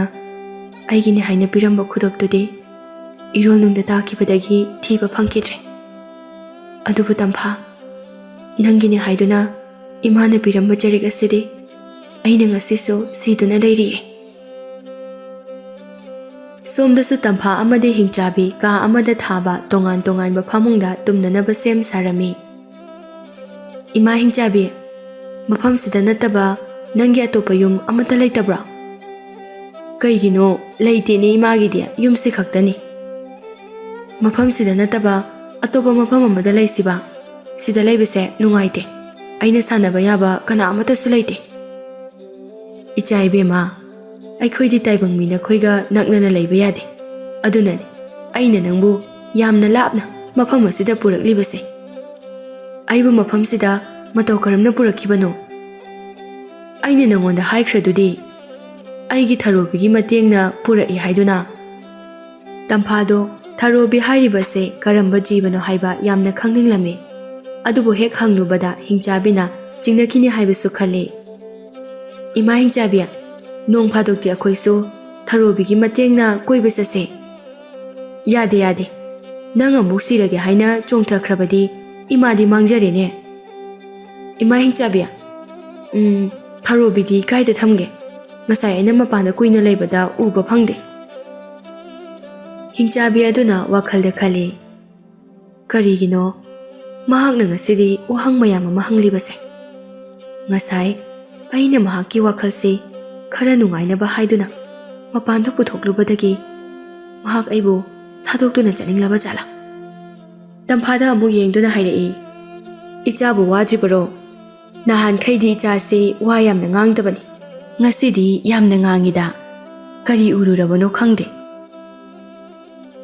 ꯑꯩꯒꯤꯅꯤ ꯍꯥꯏꯅ ꯄꯤꯔꯝꯕ ꯈꯨꯗꯣꯞꯇꯨꯗꯤ ꯏꯔꯣꯜꯅꯨꯡꯗ ꯇꯥꯈꯤꯕꯗꯒꯤ ꯊꯤꯕ ꯐꯪꯈꯤꯗ꯭ꯔꯦ꯫ ꯑꯗꯨꯕꯨ ꯇꯝꯐꯥ, ꯅꯪꯒꯤꯅꯤ ꯍꯥꯏꯗꯨꯅ ꯏꯃꯥꯅ ꯄꯤꯔꯝꯕ ꯆꯔꯤꯛ ꯑꯁꯤꯗꯤ ꯑꯩꯅ ꯉꯁꯤꯁꯨ ꯁꯤꯗꯨꯅ ꯂꯩꯔꯤꯌꯦ." ꯁꯣꯝꯗꯁꯨ ꯇꯝꯐꯥ ꯑꯃꯗꯤ ꯍꯤꯡꯆꯥꯕꯤ ꯀꯥ ꯑꯃꯗ ꯊꯥꯕ ꯇꯣꯉꯥꯟ ꯇꯣꯉꯥꯟꯕ ꯐꯃꯨꯡꯗ ꯇꯨꯝꯅꯅꯕ ꯁꯦꯝ ꯁꯥꯔꯝꯃꯤ꯫ "ꯏꯃꯥ ꯍꯤꯡꯆꯥꯕꯤ, ꯃꯐꯝꯁꯤꯗ ꯅꯠꯇꯕ ꯅꯪꯒꯤ ꯑꯇꯣꯞꯄ ꯌꯨꯝ ꯑꯃꯠꯇ ꯂꯩꯇꯕ꯭ꯔꯣ?" "ꯀꯩꯒꯤꯅꯣ, ꯂꯩꯇꯦꯅꯦ ꯏꯃꯥꯒꯤꯗꯤ, ꯌꯨꯝꯁꯤ ꯈꯛꯇꯅꯤ." "ꯃꯐꯝꯁꯤꯗ ꯅꯠꯇꯕ ꯑꯇꯣꯞꯄ ꯃꯐꯝ ꯑꯃꯗ ꯂꯩꯁꯤꯕ? ꯁꯤꯗ ꯂꯩꯕꯁꯦ ꯅꯨꯡꯉꯥꯏꯇꯦ, ꯑꯩꯅ ꯁꯥꯟꯅꯕ ꯌꯥꯕ ꯀꯅꯥ ꯑꯃꯠꯇꯁꯨ ꯂꯩꯇꯦ." "ꯏꯆꯥ ꯏꯕꯦꯝꯃ, ꯑꯩꯈꯣꯏꯗꯤ ꯇꯥꯏꯕꯪ ꯃꯤ ꯅꯈꯣꯏꯒ ꯅꯛꯅꯅ ꯂꯩꯕ ꯌꯥꯗꯦ꯫ ꯑꯗꯨꯅꯅꯤ ꯑꯩꯅ ꯅꯪꯕꯨ ꯌꯥꯝꯅ ꯂꯥꯞꯅ ꯃꯐꯝ ꯑꯁꯤꯗ ꯄꯨꯔꯛꯂꯤꯕꯁꯦ꯫ ꯑꯩꯕꯨ ꯃꯐꯝꯁꯤꯗ Matau karamna purakibano. Aina nangonda haikhradudi. Aigi tharobigi matengna purai haiduna. Tamphado tharobi hairibase karamba jibano haiba yamna khangninglame. Adubo hek hangnubada hingchabina jingnakini haibasu khale. Ima hingchabia nong phadokti akhoisu tharobigi matengna koiba chase. Yade. Nang amuk sirage haina chongthakhrabadi imadi mangjare ne. Ima hingchabia tharobidi kaida thamge. Ngasai aina mapanda kuina leibada uba phangde. Hingchabi aduna wakhalda khali. Karigino mahakna ngasidi wahang mayam ama hanglibase. Ngasai aina mahaki wakhalse khara nungainaba haiduna mapanda puthoklubadagi mahak aibu thadokduna chaninglaba jala. Tamphada amu yengduna hairei. Ichabu wajibaro. Nahan khaidi ichase wa yamna ngangdabani. Ngasidi yamna ngangida. Kari ururabano khangde.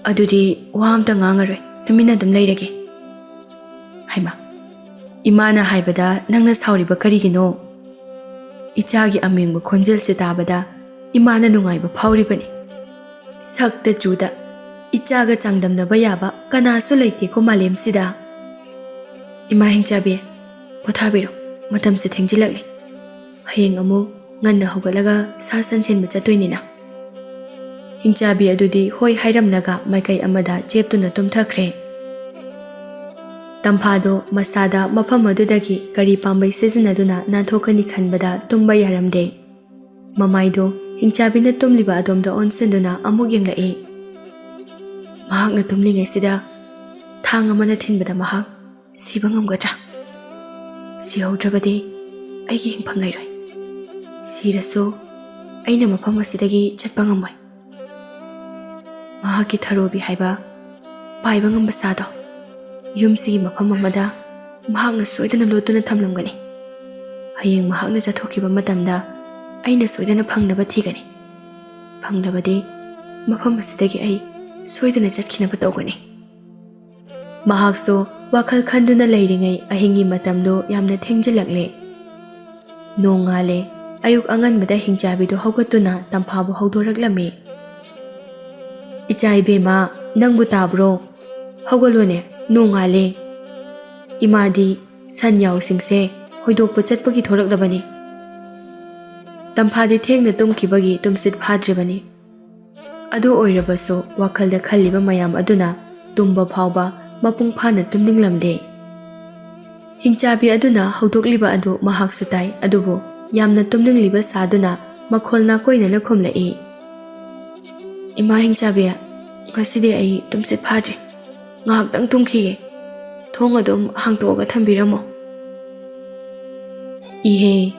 Adudi wa amta ngangaroi. Tumina dum leirage. Haima. Imana haibada nangna sauriba karigino. Ichagi amengba khonjel se tabada imana nungaiba phauribani. Sakta juda ichaga changdamnaba yaba kanasu leite ko malem sida. Ima hingchabe pothabiro matam se thengjilagle. Hayeng amu nganna hogalaga sasan chenba chatoinina. Hingchabi adudi hoi hairamnaga maikai amada cheptuna tumthakre. Tamphado masada mafam adudagi kari pambai sizinaduna nanthokani khanbada tumba yaramde. Mamaido hingchabina tumliba adomda onsenduna amuk yenglai. Mahakna tumlingai sida thang amana thinbada mahak siba ngamgadra. Sihaudrabadi aigi hingpham lairoi. Siraso aina mafam asidagi chatpa ngamoi. Mahaki tharobi haiba paiba ngamba sado. Yumsigi mafam amada mahakna soidana lotuna thamlamgani. Hayeng mahakna chathokiba matamda aina soidana phangnaba thigani. Phangnabadi mafam asidagi ai soidana chatkinaba tawgani. Mahakso wakhal khanduna leiringai ahingi matamdo yamna thengjilagle. Nongale ayuk anganbada hingchabido hogatuna tamphabu haudoraklame. Ichai bema nangbu tabro hogalone nongale. Imadi sanyaw singse hoidokpa chatpagi thoraklabani. Tamphadi thengna tumkibagi tumsit phadribani. Adu oirabaso wakhalda khalliba mayam aduna tumba phawba mapung phana tumninglamde. Hingchabi aduna haudokliba adu mahak sutai adubo yamna tumningliba saduna makholna koinana khomlai. Ima hingchabi ngasidi ai tumsit phadri. Ngahaktang tumkhige. Thong adum hangtoga thambiramo. Ihe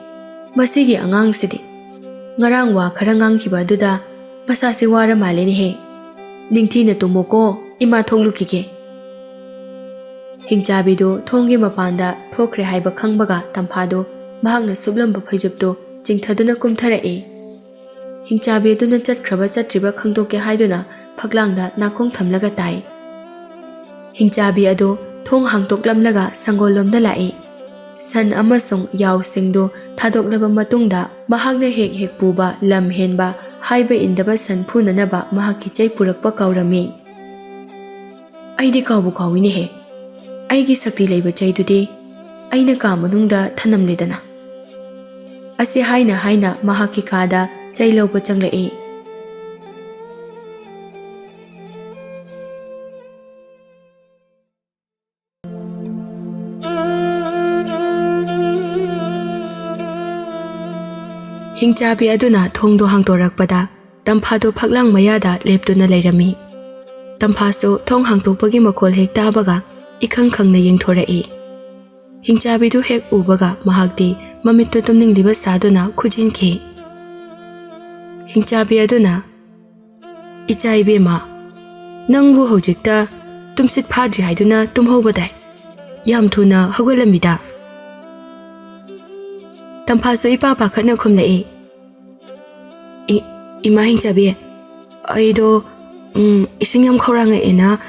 masigi angang sidi. Ngarang wa khara ngangkiba aduda masasi wara maleni he. Ningthina tumoko ima thonglukige. Hingchabido thonggi mapanda thokre haiba khangbaga tamphado mahakna sublamba phaijupto jingthaduna kumtharae. Hingchabi aduna chatkraba chatriba khangdoke haiduna phaklangda nakong thamlaga tai. Hingchabi ado thong hangtoklamlaga sangolomda lai. San amasong yaw singdo thadoklaba matungda mahakna hek puba lam henba haiba indaba san phunanaba mahakki chai purakpa kaurami. Aidi kawbu kawini he. Aigi sakti leiba chaidudi aina ka manungda thanamledana. Ase haina mahakki kada chai lawba changlai. Hingchabi aduna thongdo hangtorakpada tamphado phaklang mayada leptuna leirami. Tamphaso thong hangtokpagi makhol hek tabaga ikhang khangna yengthorai. Hingchabi du hek ubaga mahakti mamitto tumningliba saduna khujinki. Hingchabi aduna ichai bema nangbu hojikta tumsit phadri haiduna tumhobadai. Yam thuna hagolamida. Tamphaso ipa pakhatna khomlai. Ima hingchabi aido ising yam khoranga ena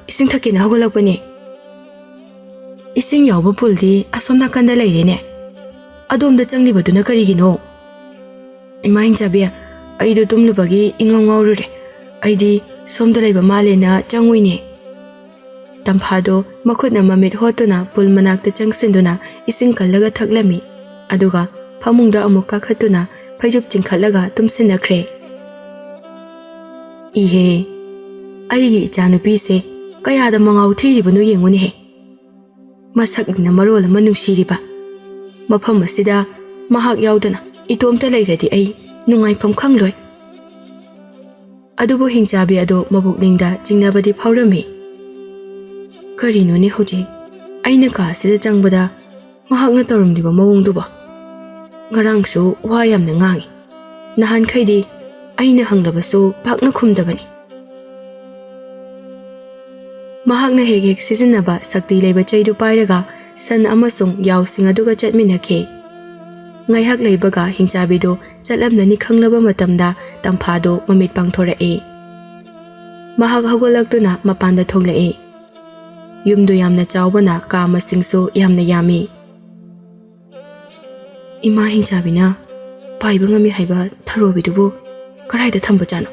ising thakina hogolakpani. Ising yauba puldi asom nakanda leirene. Adomda changlibaduna karigino. Ima hingchabi aido tumlubagi ingaw ngawrure. Aidi somda leiba malena changwine. Tamphado makhutna mamit hotuna pul manakta changsinduna ising kallaga thaklami. Aduga phamungda amuk kakhatuna phaijup chingkhallaga tumsinakre. Ihe aigi ichanupi se kayada mangaw thiribanu yenguni he. Masakna marol ama nungsiriba. Mafam asida mahak yaudana itomta leiradi ai nungaifam khangloi. Adubu hingchabi ado mabukningda jingnabadi phawrami. Karino ne hoji aina ka sida changbada mahakna tawramdiba mawongduba. Ngarangsu wa yamna ngangi. Nahan khaidi aina hanglabasu pakna khumdabani. Mahakna hek sizinaba sakti leiba chaidu pairaga san amasung yausing aduga chatminakhe. Ngaihak leibaga hingchabido chatlamnani khanglaba matamda tamphado mamit pangthora'e. Mahak hagolaktuna mapanda thogla'e. Yumdu yamna chawbana ka masingsu yamna yami. Ima hingchabina paiba ngami haiba tharobidubu karaida thambu chano.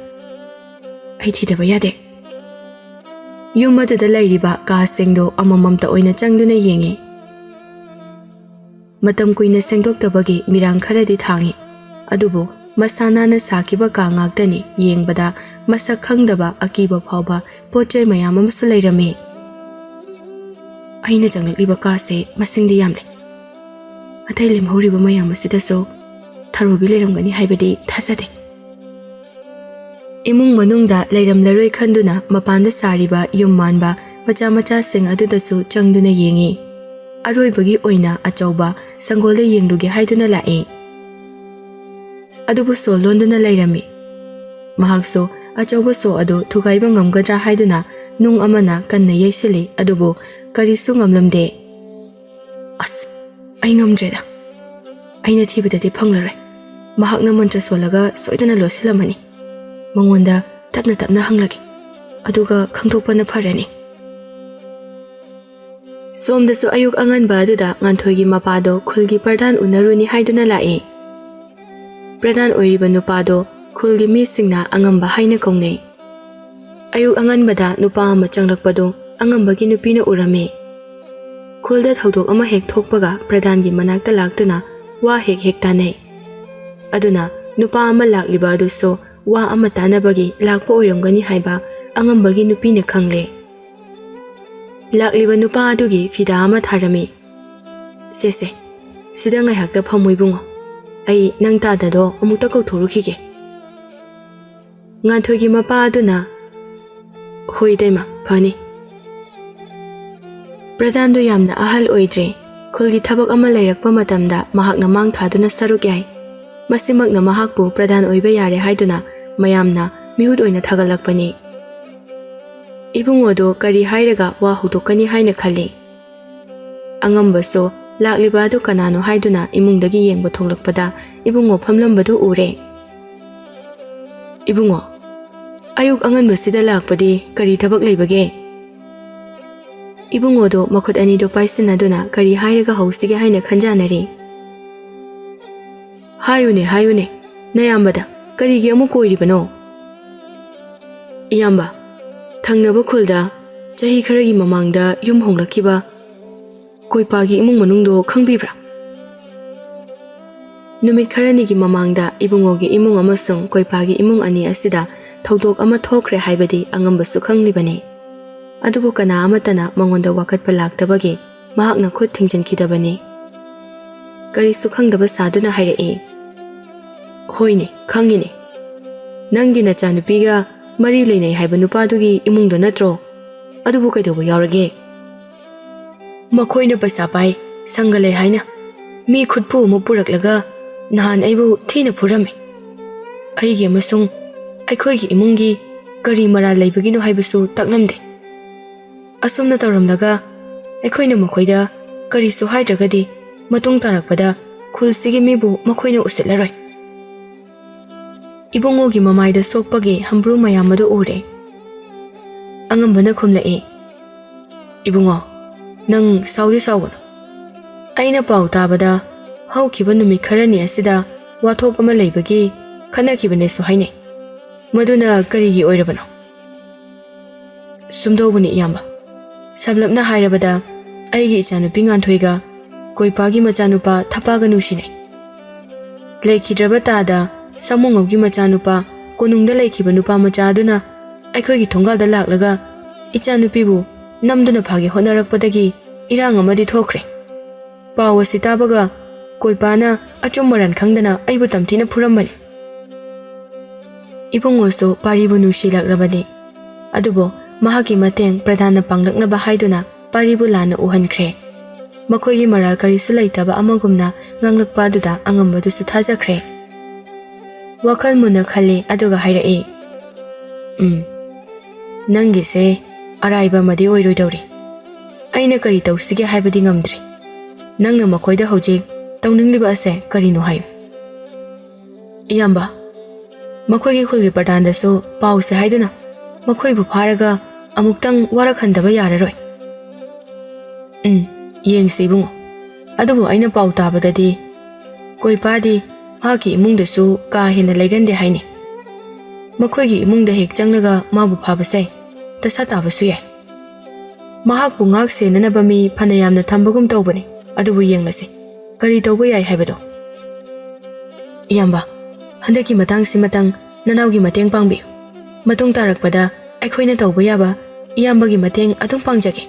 Ai thidaba yade. Yum aduda leiriba ka singdo amamamta oina changduna yengi. Matam kuina sengdoktabagi mirang kharadi thangi. Adubu masanana sakiba ka ngaktani yengbada masak khangdaba akiba phawba pochai mayam amsa leirami. Aina janglakliba ka se masingdi yamle. Athai limhoriba mayam asidaso tharobi leiramgani haibadi thasade. Imung manungda leiramlaroi khanduna mapanda sariba yum manba macha macha sing adudasu changduna yengi. Aroibagi oina achauba sangolda yengduge haiduna lae. Adubu so londuna leirami. Mahakso achauba so adu thugaiba ngamgadra haiduna nung amana kanna yaisili adubu karisu ngamlamde. As ai ngamdreda. Aina thibadadi phanglaroi. Mahakna mantra solaga soidana losilamani. Mangonda tapna tapna hanglagi. Aduga khangthokpana pharani. Somdasu ayuk anganba aduda nganthoigi mapado khulgi pradhan unaruni haiduna lae. Pradhan oiriba nupado khulgi misingna angamba haina kongnei. Ayuk anganbada nupa ama changlakpado angambagi nupina urame. Khulda thaudok ama hek thokpaga pradhangi manakta laktuna wa hek tanai. Aduna nupa ama lakliba aduso wa ama tanabagi lakpa oiramgani haiba angambagi nupina khangle. Lakliba nupa adugi fida ama tharami. Sese, sida ngaihakta phamoibungo. Ai nang tadado amukta kauthorukige. Nganthoigi mapa aduna hoi daima phani. Pradhandu yamna ahal oidre. Khulgi thabak ama leirakpa matamda mahakna mang thaduna saruk yai. Masimakna mahakpu pradhan oiba yare haiduna mayamna mihud oina thagalakpani. Ibungodo kari hairaga wa hudokani haina khali. Angambaso lakliba adu kanano haiduna imungdagi yengba thonglakpada ibungo phamlambadu ure. Ibungo ayuk anganbasida lakpadi kari thabak leibage. Ibungodo makhut anido paisinaduna kari hairaga hausige haina khanjanari. Hayune nayambada karigi amu koiribano. Iyamba thangnaba khulda chahi kharagi mamangda yum honglakiba koipagi imung manungdo khangbibra. Numit kharanigi mamangda ibungogi imung amasung koipagi imung ani asida thaudok ama thokre haibadi angambasu khanglibani. Adubu kana amatana mangonda wakatpa laktabagi mahakna khut thingjankhidabani. Karisu khangdaba saduna hairae. Hoine khangine. Nangi nachanupiga mari leinai haiba nupadugi imungdo natro. Adubu kaidobo yaurage. Makhoina paisa pai sangale haina. Mi khutpu mo puraklaga nahan aibu thina phurame. Aigi amasung aikhoigi imungi kari mara leibagino haibasu taknamde. Asumna tawramlaga aikhoina makhoida karisu haidragadi matung tarakpada khulsigi mibu makhoina usitlaroi. Ibungogi mamaida sokpagi hambru mayamadu ure. Angambana khumlae. Ibungo Nang saudi saugan. Aina pau tabada hau kiba numit kharani asida wathok ama leibagi khana kibane su haine. Maduna karigi oirabano. Sumdobuni iyamba. Sablapna hairabada aigi ichanupi nganthoiga koipagi machanupa thapaga nusine. Leikhidraba tada samungawgi machanupa konungda leikhiba nupa machaduna aikhoigi thongalda laklaga ichanupibu namduna phage honarakpadagi irang amadi thokre. Paw asi tabaga koipana achummaran khangdana aibu tamthina phurambani. Ibungoso paribu nusilakrabadi. Adubo mahaki mateng pradhana panglaknaba haiduna paribu lana uhankhre. Makhoigi maral karisu laitaba amagumna nganglakpa duda angambadu su thajakhre. Wakhal muna khali aduga hairae. Nangise araiba madi oiroidawri. Aina kari tawsige haibadi ngamdri. Nangna makhoida hojik tawningliba ase karino hayo. Iyamba makhoigi khulgi pradhandasu pause haiduna makhoibu pharaga amuktang warakhandaba yararoi. Yengse ibungo. Adubu aina pau tabadadi koipadi mahaki imungdasu ka hena laigande haini. Makhoigi imungda hek changlaga mabu phabase tasa tabasu yai. Mahakpu ngak senanaba mi phanayamna thambagum tawbani. Adubu yenglasi kari tawba yai haibado. Iyamba handaki matang simatang nanawgi mateng pangbiyu. Matung tarakpada aikhoina tawba yaba iyambagi mateng adum pangjage.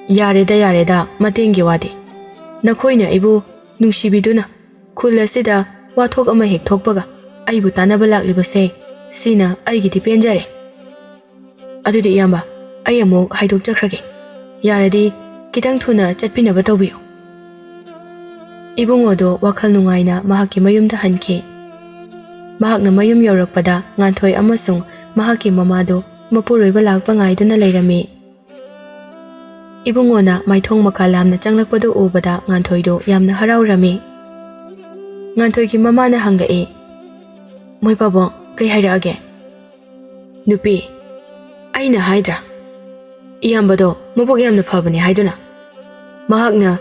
Yareda matengi wadi. Nakhoina ibu nungsibiduna khul asida wathok ama hek thokpaga aibu tanaba laklibase sina aigidi penjare. Adudi iyamba ai amuk haidok chakhrage. Yaradi kitang thuna chatpinaba tawbiyu. Ibungodo wakhal nungaina mahaki mayumda hankhe. Mahakna mayum yaurakpada nganthoi amasung mahaki mamado mapuroiba lakpa ngaiduna leirami. Ibungona maithong makalamna changlakpado ubada nganthoido yamna haraurami. Nganthoigi mamana hanglae. Moi pabo kai hairage. Nupi aina haidra. Iyambado mabuk yamna phabani haiduna. Mahakna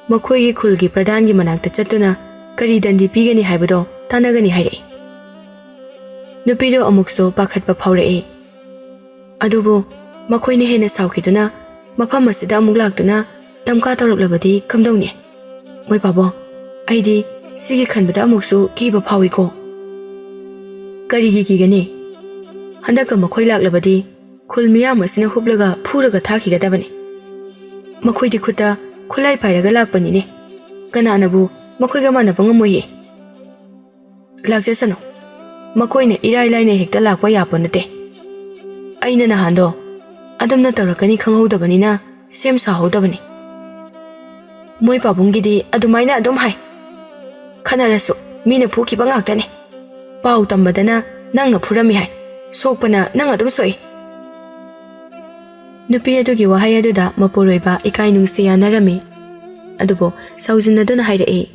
makhoigi khulgi pradhangi manakta chatuna kari dandi pigani haibado tanagani haire. Nupido amukso pakhatpa phawrae. Adubo makhoine hena saukiduna mafam asida amuk laktuna tamka tawraklabadi kamdawni. Moi pabo aidi sigi khanbada amuksu kiba phawiko. Karigi kigani. Handaka makhoi laklabadi khul miyam asina hublaga phuraga thakigadabani. Makhoidi khuta khulai pairaga lakpani ne. Kananabu makhoiga manaba ngamoye. Lakjasano. Makhoina irai laina hekta lakpa yapa nate. Aina nahando adamna tawrakani khanghodabanina sem sahodabani. Moi pabungidi adumaina adum hai. Khanarasu mina phukiba ngaktani. Pau tambadana nangna phurami hai. Sokpana nang adum soi. Nupi adugi wahai aduda mapuroiba ikainungsi yanarami. Adubo saujinaduna hairae.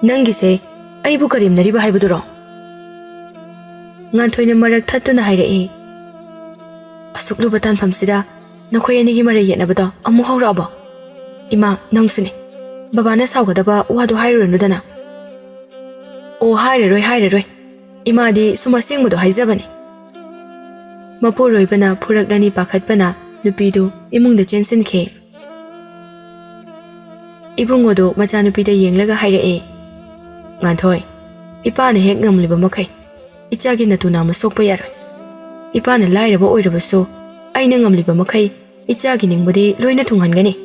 Nangise aibu karimnariba haibuduro. Nganthoina marak thattuna hairae. Asukluba tanfamsida nakhoi anigi marai yenabado amu hauraba. Ima nangsuni. Babana saugadaba wadu hairunudana. O haireroi. Imadi sumasengmudo haizabani. Mapuroibana phuraklani pakhatpana nupidu imungda chensinkhe. Ibungodo machanupida yenglaga hairae. Nganthoi ipana hek ngamliba makhai ichagi natuna masokpa yaroi. Ipana lairaba oirabasu aina ngamliba makhai ichagi ningbadi loina thunghangani.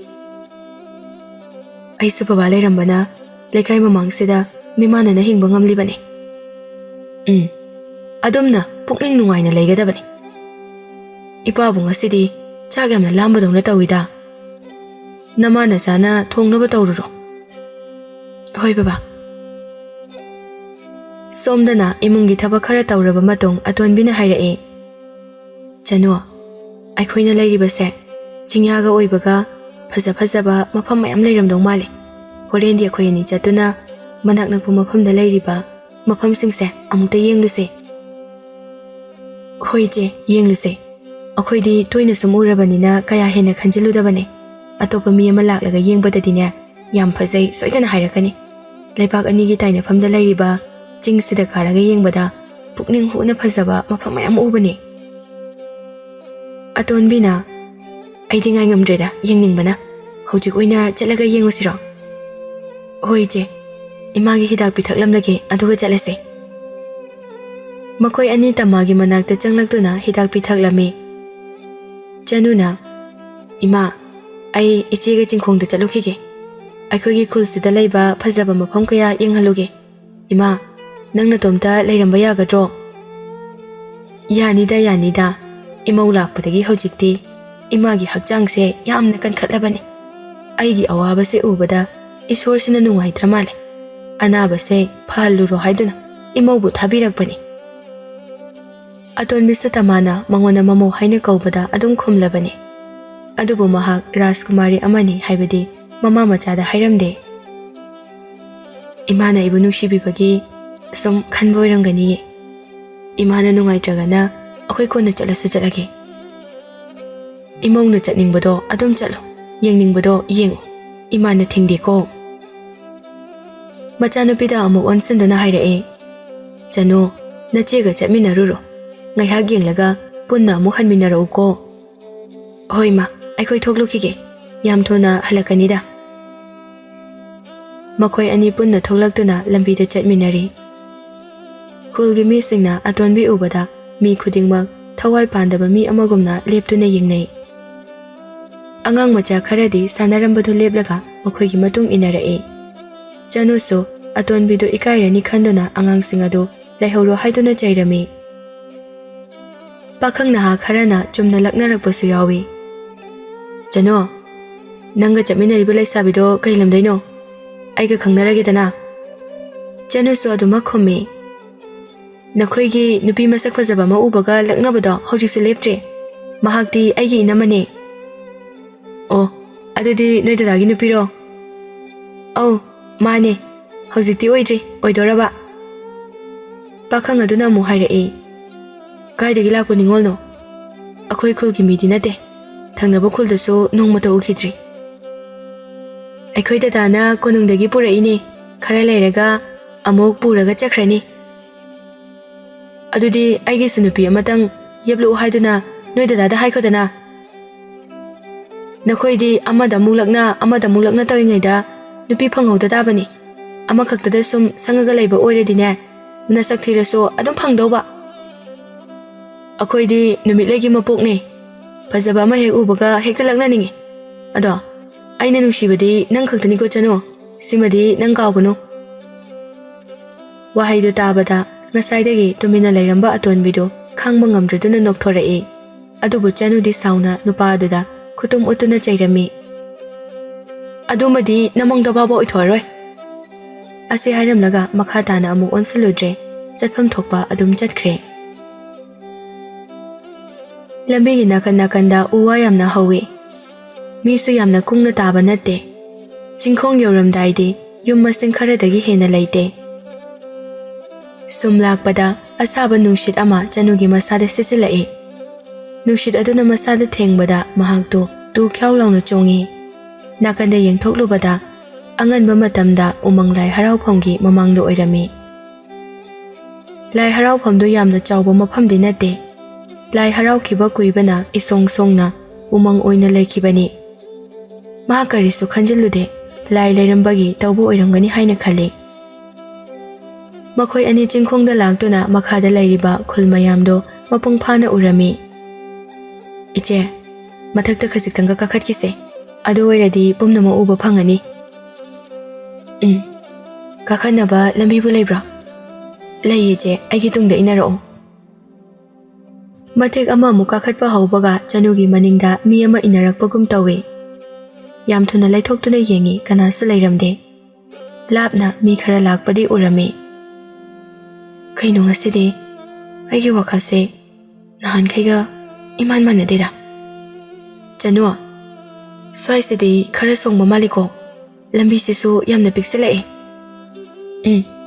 Aisa baba lairambana lekai mamangsida mimana na hingba ngamlibani. Adumna pukling nungaina leigadabani. Ipabu ngasidi chagamna lambadongna tawida. Namana chana thongnaba tawruro. Hoi baba. Somdana imungi thaba khara tawraba matong atonbina hairae. Chano aikhoina leiribase chingyaga oibaga phajaba mafam mayam leiramdong mali. Horendi akhoyani chatuna manaknakpu mafamda leiriba mafam singse amukta yengluse. Hoije yengluse. ꯑꯩꯈꯣꯏꯗꯤ ꯇꯣꯏꯅ ꯁꯨꯝ ꯎꯔꯕꯅꯤꯅ ꯀꯌꯥ ꯍꯦꯟꯅ ꯈꯟꯖꯤꯜꯂꯨꯗꯕꯅꯦ ꯑꯇꯣꯞꯄ ꯃꯤ ꯑꯃ ꯂꯥꯛꯂꯒ ꯌꯦꯡꯕꯗꯗꯤꯅꯦ ꯌꯥꯝ ꯐꯖꯩ ꯁꯣꯏꯗꯅ ꯍꯥꯏꯔꯛꯀꯅꯤ ꯂꯩꯕꯥꯛ ꯑꯅꯤꯒꯤ ꯇꯥꯏꯅꯐꯝꯗ ꯂꯩꯔꯤꯕ ꯆꯤꯡꯁꯤꯗ ꯀꯥꯔꯒ ꯌꯦꯡꯕꯗ ꯄꯨꯛꯅꯤꯡ ꯍꯨꯅ ꯐꯖꯕ ꯃꯐꯝ ꯃꯌꯥꯝ ꯎꯕꯅꯤ ꯑꯇꯣꯟꯕꯤꯅ ꯑꯩꯗꯤ ꯉꯥꯏ ꯉꯝꯗ꯭ꯔꯦꯗ ꯌꯦꯡꯅꯤꯡꯕꯅ ꯍꯧꯖꯤꯛ ꯑꯣꯏꯅ ꯆꯠꯂꯒ ꯌꯦꯡꯉꯨꯁꯤꯔꯣ ꯍꯣꯏ ꯏꯆꯦ ꯏꯃꯥꯒꯤ ꯍꯤꯗꯥꯛ ꯄꯤꯊꯛꯂꯝꯂꯒꯦ ꯑꯗꯨꯒ ꯆꯠꯂꯁꯦ ꯃꯈꯣꯏ ꯑꯅꯤ ꯇꯝꯃꯥꯒꯤ ꯃꯅꯥꯛꯇ ꯆꯪꯂꯛꯇꯨꯅ ꯍꯤꯗꯥꯛ ꯄꯤꯊꯛꯂꯝꯃꯤ ꯆꯅꯨꯅ ꯏꯃꯥ ꯑꯩ ꯏꯆꯦꯒ ꯆꯤꯡꯈꯣꯡꯗ ꯆꯠꯂꯨꯈꯤꯒꯦ ꯑꯩꯈꯣꯏꯒꯤ ꯈꯨꯜꯁꯤꯗ ꯂꯩꯕ ꯐꯖꯕ ꯃꯐꯝ ꯀꯌꯥ ꯌꯦꯡꯍꯜꯂꯨꯒꯦ ꯏꯃꯥ ꯅꯪ ꯅꯇꯣꯝꯇ ꯂꯩꯔꯝꯕ ꯌꯥꯒꯗ꯭ꯔꯣ ꯌꯥꯅꯤꯗ ꯏꯃꯧ ꯂꯥꯛꯄꯗꯒꯤ ꯍꯧꯖꯤꯛꯇꯤ ꯏꯃꯥꯒꯤ ꯍꯛꯆꯥꯡꯁꯦ ꯌꯥꯝꯅ ꯀꯟꯈꯠꯂꯕꯅꯤ ꯑꯩꯒꯤ ꯑꯋꯥꯕꯁꯦ ꯎꯕꯗ ꯏꯁꯣꯔꯁꯤꯅ ꯅꯨꯡꯉꯥꯏꯇ꯭ꯔ ꯃꯥꯜꯂꯦ ꯑꯅꯥꯕꯁꯦ ꯐꯍꯜꯂꯨꯔꯣ ꯍꯥꯏꯗꯨꯅ ꯏꯃꯧꯕꯨ ꯊꯥꯕꯤꯔꯛꯄꯅꯤ ꯑꯇꯣꯟꯕꯤ ꯁꯇꯃꯥꯅ ꯃꯉꯣꯟꯗ ꯃꯃꯧ ꯍꯥꯏꯅ ꯀꯧꯕꯗ ꯑꯗꯨꯝ ꯈꯨꯝꯂꯕꯅꯤ ꯑꯗꯨꯕꯨ ꯃꯍꯥꯛ ꯔꯥꯖꯀꯨꯃꯥꯔꯤ ꯑꯃꯅꯤ ꯍꯥꯏꯕꯗꯤ ꯃꯃꯥ ꯃꯆꯥꯗ ꯍꯥꯏꯔꯝꯗꯦ ꯏꯃꯥꯅ ꯑꯩꯕꯨ ꯅꯨꯡꯁꯤꯕꯤꯕꯒꯤ ꯁꯨꯝ ꯈꯟꯕ ꯑꯣꯏꯔꯝꯒꯅꯤꯌꯦ ꯏꯃꯥꯅ ꯅꯨꯡꯉꯥꯏꯇ꯭ꯔꯒꯅ ꯑꯩꯈꯣꯏ ꯀꯣꯟꯅ ꯆꯠꯂꯁꯨ ꯆꯠꯂꯒꯦ ꯏꯃꯧꯅ ꯆꯠꯅꯤꯡꯕꯗꯣ ꯑꯗꯨꯝ ꯆꯠꯂꯣ ꯌꯦꯡꯅꯤꯡꯕꯗꯣ ꯌꯦꯡꯉꯨ ꯏꯃꯥꯅ ꯊꯤꯡꯗꯦꯀꯣ ꯃꯆꯥꯅꯨꯄꯤꯗ ꯑꯃꯨꯛ ꯑꯣꯟꯁꯤꯟꯗꯨꯅ ꯍꯥꯏꯔꯛꯑꯦ ꯆꯅꯨ ꯅꯆꯦꯒ ꯆꯠꯃꯤꯟꯅꯔꯨꯔꯣ ꯉꯥꯏꯍꯥꯛ ꯌꯦꯡꯂꯒ ꯄꯨꯟꯅ ꯑꯃꯨꯛ ꯍꯟꯃꯤꯟꯅꯔꯛꯎꯀꯣ ꯍꯣꯏ ꯃꯥ ꯑꯩꯈꯣꯏ ꯊꯣꯛꯂꯨꯈꯤꯒꯦ ꯌꯥꯝ ꯊꯨꯅ ꯍꯜꯂꯛꯀꯅꯤꯗ ꯃꯈꯣꯏ ꯑꯅꯤ ꯄꯨꯟꯅ ꯊꯣꯛꯂꯛꯇꯨꯅ ꯂꯝꯕꯤꯗ ꯆꯠꯃꯤꯟꯅꯔꯤ ꯈꯨꯜꯒꯤ ꯃꯤꯁꯤꯡꯅ ꯑꯇꯣꯟꯕꯤ ꯎꯕꯗ ꯃꯤ ꯈꯨꯗꯤꯡꯃꯛ ꯊꯋꯥꯏ ꯄꯥꯟꯗꯕ ꯃꯤ ꯑꯃꯒꯨꯝꯅ ꯂꯦꯞꯇꯨꯅ ꯌꯦꯡꯅꯩ ꯑꯉꯥꯡ ꯃꯆꯥ ꯈꯔꯗꯤ ꯁꯥꯟꯅꯔꯝꯕꯗꯨ ꯂꯦꯞꯂꯒ ꯃꯈꯣꯏꯒꯤ ꯃꯇꯨꯡ ꯏꯟꯅꯔꯛꯏ ꯆꯅꯨꯁꯨ ꯑꯇꯣꯟꯕꯤꯗꯨ ꯏꯀꯥꯏꯔꯅꯤ ꯈꯟꯗꯨꯅ ꯑꯉꯥꯡꯁꯤꯡ ꯑꯗꯨ ꯂꯩꯍꯧꯔꯣ ꯍꯥꯏꯗꯨꯅ ꯆꯩꯔꯝꯃꯤ ꯄꯥꯈꯪ ꯅꯍꯥ ꯈꯔꯅ ꯆꯨꯝꯅ ꯂꯛꯅꯔꯛꯄꯁꯨ ꯌꯥꯎꯏ ꯆꯅꯨ ꯅꯪꯒ ꯆꯠꯃꯤꯟꯅꯔꯤꯕ ꯂꯩꯁꯥꯕꯤꯗꯣ ꯀꯩ ꯂꯝꯗꯩꯅꯣ ꯑꯩꯒ ꯈꯪꯅꯔꯒꯦꯗꯅ ꯆꯅꯨꯁꯨ ꯑꯗꯨꯃꯛ ꯈꯨꯝꯃꯤ ꯅꯈꯣꯏꯒꯤ ꯅꯨꯄꯤ ꯃꯁꯛ ꯐꯖꯕ ꯑꯃ ꯎꯕꯒ ꯂꯛꯅꯕꯗꯣ ꯍꯧꯖꯤꯛꯁꯨ ꯂꯦꯞꯇ꯭ꯔꯤ ꯃꯍꯥꯛꯇꯤ ꯑꯩꯒꯤ ꯏꯅꯝꯃꯅꯤ ꯑꯣ ꯑꯗꯨꯗꯤ ꯅꯣꯏ ꯗꯗꯥꯒꯤ ꯅꯨꯄꯤꯔꯣ ꯑꯧ ꯃꯥꯅꯦ ꯍꯧꯖꯤꯛꯇꯤ ꯑꯣꯏꯗꯣꯔꯕ ꯄꯥꯈꯪ ꯑꯗꯨꯅ ꯑꯃꯨꯛ ꯍꯥꯏꯔꯛꯏ ꯀꯥꯏꯗꯒꯤ ꯂꯥꯛꯄ ꯅꯤꯡꯉꯣꯜꯅꯣ ꯑꯩꯈꯣꯏ ꯈꯨꯜꯒꯤ ꯃꯤꯗꯤ ꯅꯠꯇꯦ ꯊꯪꯅꯕ ꯈꯨꯜꯗꯁꯨ ꯅꯣꯡꯃꯇ ꯎꯈꯤꯗ꯭ꯔꯤ ꯑꯩꯈꯣই ꯗꯗꯥꯅ ꯀꯣꯅꯨꯡꯗꯒꯤ ꯄꯨꯔꯛꯏꯅꯦ ꯈꯔ ꯂꯩꯔꯒ ꯑꯃꯨꯛ ꯄꯨꯔꯒ ꯆꯠꯈ꯭ꯔꯅꯤ ꯑꯗꯨꯗꯤ ꯑꯩꯒꯤꯁꯨ ꯅꯨꯄꯤ ꯑꯃꯇꯪ ꯌꯦꯞꯂꯛꯎ ꯍꯥꯏꯗꯨꯅ ꯅꯣꯏ ꯗꯗꯥꯗ ꯍꯥꯏꯈꯣꯗꯅ ꯅꯈꯣꯏꯗꯤ ꯑꯃꯗ ꯑꯃꯨꯛ ꯂꯛꯅ ꯇꯧꯔꯤꯉꯩꯗ ꯅꯨꯄꯤ ꯐꯪꯍꯧꯗ ꯇꯥꯕꯅꯤ ꯑꯃꯈꯛꯇꯗ ꯁꯨꯝ ꯁꯪꯉꯒ ꯂꯩꯕ ꯑꯣꯏꯔꯗꯤꯅꯦ ꯅꯁꯛ ꯊꯤꯔꯁꯨ ꯑꯗꯨꯝ ꯐꯪꯗꯧꯕ ꯑꯩꯈꯣꯏꯗꯤ ꯅꯨꯃꯤꯠꯂꯩꯒꯤ ꯃꯄꯣꯛꯅꯦ ꯐꯖꯕ ꯑꯃ ꯍꯦꯛ ꯎꯕꯒ ꯍꯦꯛꯇ ꯂꯛꯅꯅꯤꯡꯉꯤ ꯑꯗꯣ ꯑꯩꯅ ꯅꯨꯡꯁꯤꯕꯗꯤ ꯅꯪ ꯈꯛꯇꯅꯤꯀꯣ ꯆꯅꯨ ꯁꯤꯃꯗꯤ ꯅꯪ ꯀꯥꯎꯒꯅꯨ ꯋꯥꯍꯩꯗꯨ ꯇꯥꯕꯗ ꯉꯁꯥꯏꯗꯒꯤ ꯇꯨꯃꯤꯟꯅ ꯂꯩꯔꯝꯕ ꯑꯇꯣꯟꯕꯤꯗꯨ ꯈꯥꯡꯕ ꯉꯝꯗ꯭ꯔꯗꯨꯅ ꯅꯣꯛꯊꯣꯔꯛꯏ ꯑꯗꯨꯕꯨ ꯆꯅꯨꯗꯤ ꯁꯥꯎꯅ ꯅꯨꯄꯥ ꯑꯗꯨꯗ ꯈꯨꯇꯨꯝ ꯎꯠꯇꯨꯅ ꯆꯩꯔꯝꯃꯤ ꯑꯗꯨꯃꯗꯤ ꯅꯃꯪꯗ ꯐꯥꯎꯕ ꯑꯣꯏꯊꯣꯛꯑꯔꯣꯏ ꯑꯁꯤ ꯍꯥꯏꯔꯝꯂꯒ ꯃꯈꯥ ꯇꯥꯅ ꯑꯃꯨꯛ ꯑꯣꯟꯁꯤꯜꯂꯨꯗ꯭ꯔꯦ ꯆꯠꯐꯝ ꯊꯣꯛꯄ ꯑꯗꯨꯝ ꯆꯠꯈ꯭ꯔꯦ ꯂꯝꯕꯤꯒꯤ ꯅꯥꯀꯟ ꯅꯥꯀꯟꯗ ꯎ ꯋꯥ ꯌꯥꯝꯅ ꯍꯧꯏ ꯃꯤꯁꯨ ꯌꯥꯝꯅ ꯀꯨꯡꯅ ꯇꯥꯕ ꯅꯠꯇꯦ ꯆꯤꯡꯈꯣꯡ ꯌꯧꯔꯝꯗꯥꯏꯗꯤ ꯌꯨꯝ ꯃꯁꯤꯡ ꯈꯔꯗꯒꯤ ꯍꯦꯟꯅ ꯂꯩꯇꯦ ꯁꯨꯝ ꯂꯥꯛꯄꯗ ꯑꯁꯥꯕ ꯅꯨꯡꯁꯤꯠ ꯑꯃ ꯆꯅꯨꯒꯤ ꯃꯁꯥꯗ ꯁꯤꯠꯆꯤꯜꯂꯛꯏ ꯅꯨꯡꯁꯤꯠ ꯑꯗꯨꯅ ꯃꯁꯥꯗ ꯊꯦꯡꯕꯗ ꯃꯍꯥꯛꯇꯨ ꯇꯨ ꯈ꯭ꯌꯥꯎ ꯂꯥꯎꯅ ꯆꯣꯡꯉꯤ ꯅꯥꯀꯟꯗ ꯌꯦꯡꯊꯣꯛꯂꯨꯕꯗ ꯑꯉꯟꯕ ꯃꯇꯝꯗ ꯎꯃꯪ ꯂꯥꯏ ꯍꯔꯥꯎꯐꯝꯒꯤ ꯃꯃꯥꯡꯗ ꯑꯣꯏꯔꯝꯃꯤ ꯂꯥꯏ ꯍꯔꯥꯎꯐꯝꯗꯨ ꯌꯥꯝꯅ ꯆꯥꯎꯕ ꯃꯐꯝꯗꯤ ꯅꯠꯇꯦ ꯂꯥꯏ ꯍꯔꯥꯎꯈꯤꯕ ꯀꯨꯏꯕꯅ ꯏꯁꯣꯡ ꯁꯣꯡꯅ ꯎꯃꯪ ꯑꯣꯏꯅ ꯂꯩꯈꯤꯕꯅꯤ ꯃꯍꯥꯛ ꯀꯔꯤꯁꯨ ꯈꯟꯖꯤꯜꯂꯨꯗꯦ ꯂꯥꯏ ꯂꯩꯔꯝꯕꯒꯤ ꯇꯧꯕ ꯑꯣꯏꯔꯝꯒꯅꯤ ꯍꯥꯏꯅ ꯈꯜꯂꯤ ꯃꯈꯣꯏ ꯑꯅꯤ ꯆꯤꯡꯈꯣꯡꯗ ꯂꯥꯛꯇꯨꯅ ꯃꯈꯥꯗ ꯂꯩꯔꯤꯕ ꯈꯨꯜ ꯃꯌꯥꯝꯗꯣ ꯃꯄꯨꯡ ꯐꯥꯅ ꯎꯔꯝꯃꯤ ꯏꯆꯦ ꯃꯊꯛꯇ ꯈꯖꯤꯛꯇꯪꯒ ꯀꯥꯈꯠꯈꯤꯁꯦ ꯑꯗꯨ ꯑꯣꯏꯔꯗꯤ ꯄꯨꯝꯅꯃꯛ ꯎꯕ ꯐꯪꯒꯅꯤ ꯀꯥꯈꯠꯅꯕ ꯂꯝꯕꯤꯕꯨ ꯂꯩꯕ꯭ꯔꯣ ꯂꯩꯌꯦ ꯏꯆꯦ ꯑꯩꯒꯤ ꯇꯨꯡꯗ ꯏꯟꯅꯔꯛꯑꯣ ꯃꯊꯦꯛ ꯑꯃꯃꯨꯛ ꯀꯥꯈꯠꯄ ꯍꯧꯕꯒ ꯆꯅꯨꯒꯤ ꯃꯅꯤꯡꯗ ꯃꯤ ꯑꯃ ꯏꯟꯅꯔꯛꯄꯒꯨꯝ ꯇꯧꯏ ꯌꯥꯝ ꯊꯨꯅ ꯂꯩꯊꯣꯛꯇꯨꯅ ꯌꯦꯡꯉꯤ ꯀꯅꯥꯁꯨ ꯂꯩꯔꯝꯗꯦ ꯂꯥꯞꯅ ꯃꯤ ꯈꯔ ꯂꯥꯛꯄꯗꯤ ꯎꯔꯝꯃꯤ ꯀꯩꯅꯣ ꯉꯁꯤꯗꯤ ꯑꯩꯒꯤ ꯋꯥꯈꯜꯁꯦ ꯅꯍꯥꯟꯈꯩꯒ ꯏꯃꯥꯟ ꯃꯥꯟꯅꯗꯦꯗ ꯆꯅꯨ ꯁ꯭ꯋꯥꯏꯁꯤꯗꯤ ꯈꯔ ꯁꯣꯡꯕ ꯃꯥꯜꯂꯤꯀꯣ ꯂꯝꯕꯤꯁꯤꯁꯨ ꯌꯥꯝꯅ ꯄꯤꯛꯁꯤꯜꯂꯛꯑꯦ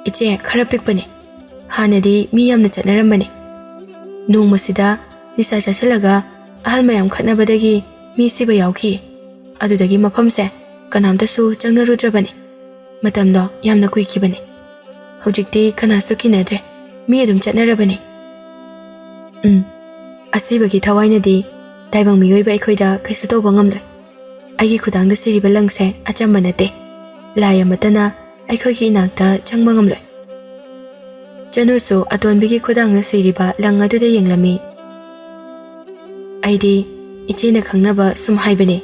ꯏꯆꯦ ꯈꯔ ꯄꯤꯛꯄꯅꯦ ꯍꯥꯟꯅꯗꯤ ꯃꯤ ꯌꯥꯝꯅ ꯆꯠꯅꯔꯝꯕꯅꯦ ꯅꯣꯡꯃꯁꯤꯗ ꯅꯤꯁꯥ ꯆꯥꯁꯤꯜꯂꯒ ahal mayam khatnabadagi mi siba yauki adudagi mafamse kanamdasu changnarudrabani matamdo yamna kuikibani hojikti kanasu kinadre mi adum chatnarabani asibagi thawainadi taibang miyoiba aikhoida kaisu tawba ngamloi aigi khudangda siriba langse achamba nate laya matana aikhoigi inakta changba ngamloi Janusu atonbigi khudangna siriba lang aduda yenglami aidi ichena khangnaba sum haibane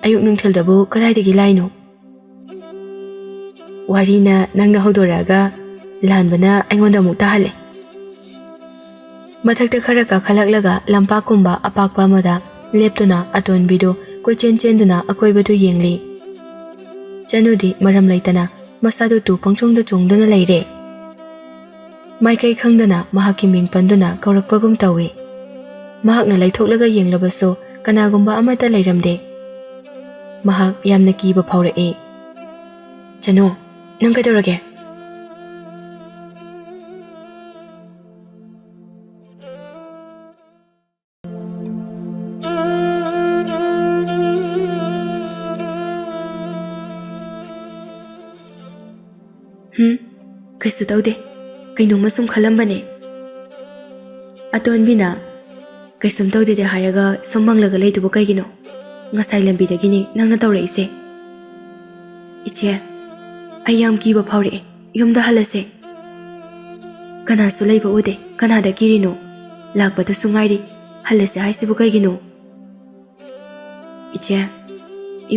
ayuk nungthildabu kadaidagi laino warina nangna hodoraga lanbana aingonda mu tahale mathakta khara ka khalaklaga lampa kumba apakpa mada leptuna atonbido koichen chenduna akoibadu yengli Janudi maram laitana masadu tu pangchongda chongduna leire Maikai khangdana mahaki mingpanduna kaurakpagum tawi mahakna laithoklaga yenglabaso kanagumba amata leiramde mahak yamna kiba phawrae Janu nang kadorage kaisu tawde kainoma sum khalambane atonbina kaisum tawde de haraga sombanglaga leidubu kaigino ngasai lambidagini nangna tawraise iche ayam kiba phawre yumda halase kana su leiba ude kana da kirino lakbada sungairi halase haisibu kaigino iche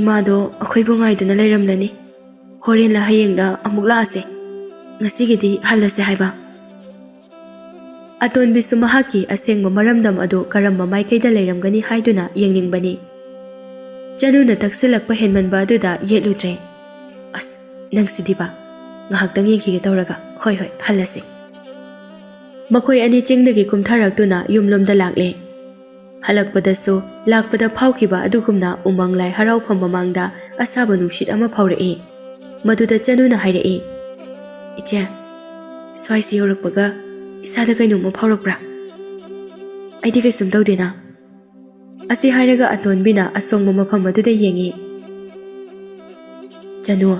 imado akhoibu ngaiduna leiramlani horen la hayengda amukla ase ngasigidi halase haiba atonbisu mahaki asengba maramdam adu karamba maikaida leiramgani haiduna yengningbani Januna taksilakpa henmanba aduda yeludre as nangsidiba ngahaktang yengkige tawraga hoi halase makhoi ani chingdagi kumtharaktuna yumlomda lakle halakpadasu lakpada phawkiba adugumna umanglai haraufam mamangda asaba nungshit ama phawrae maduda Januna hairae iche swaisi yorakpaga isada kainoma phawrakpra aidi kaisum tawdena asi hairaga atonbina asongma mafam aduda yengi Janu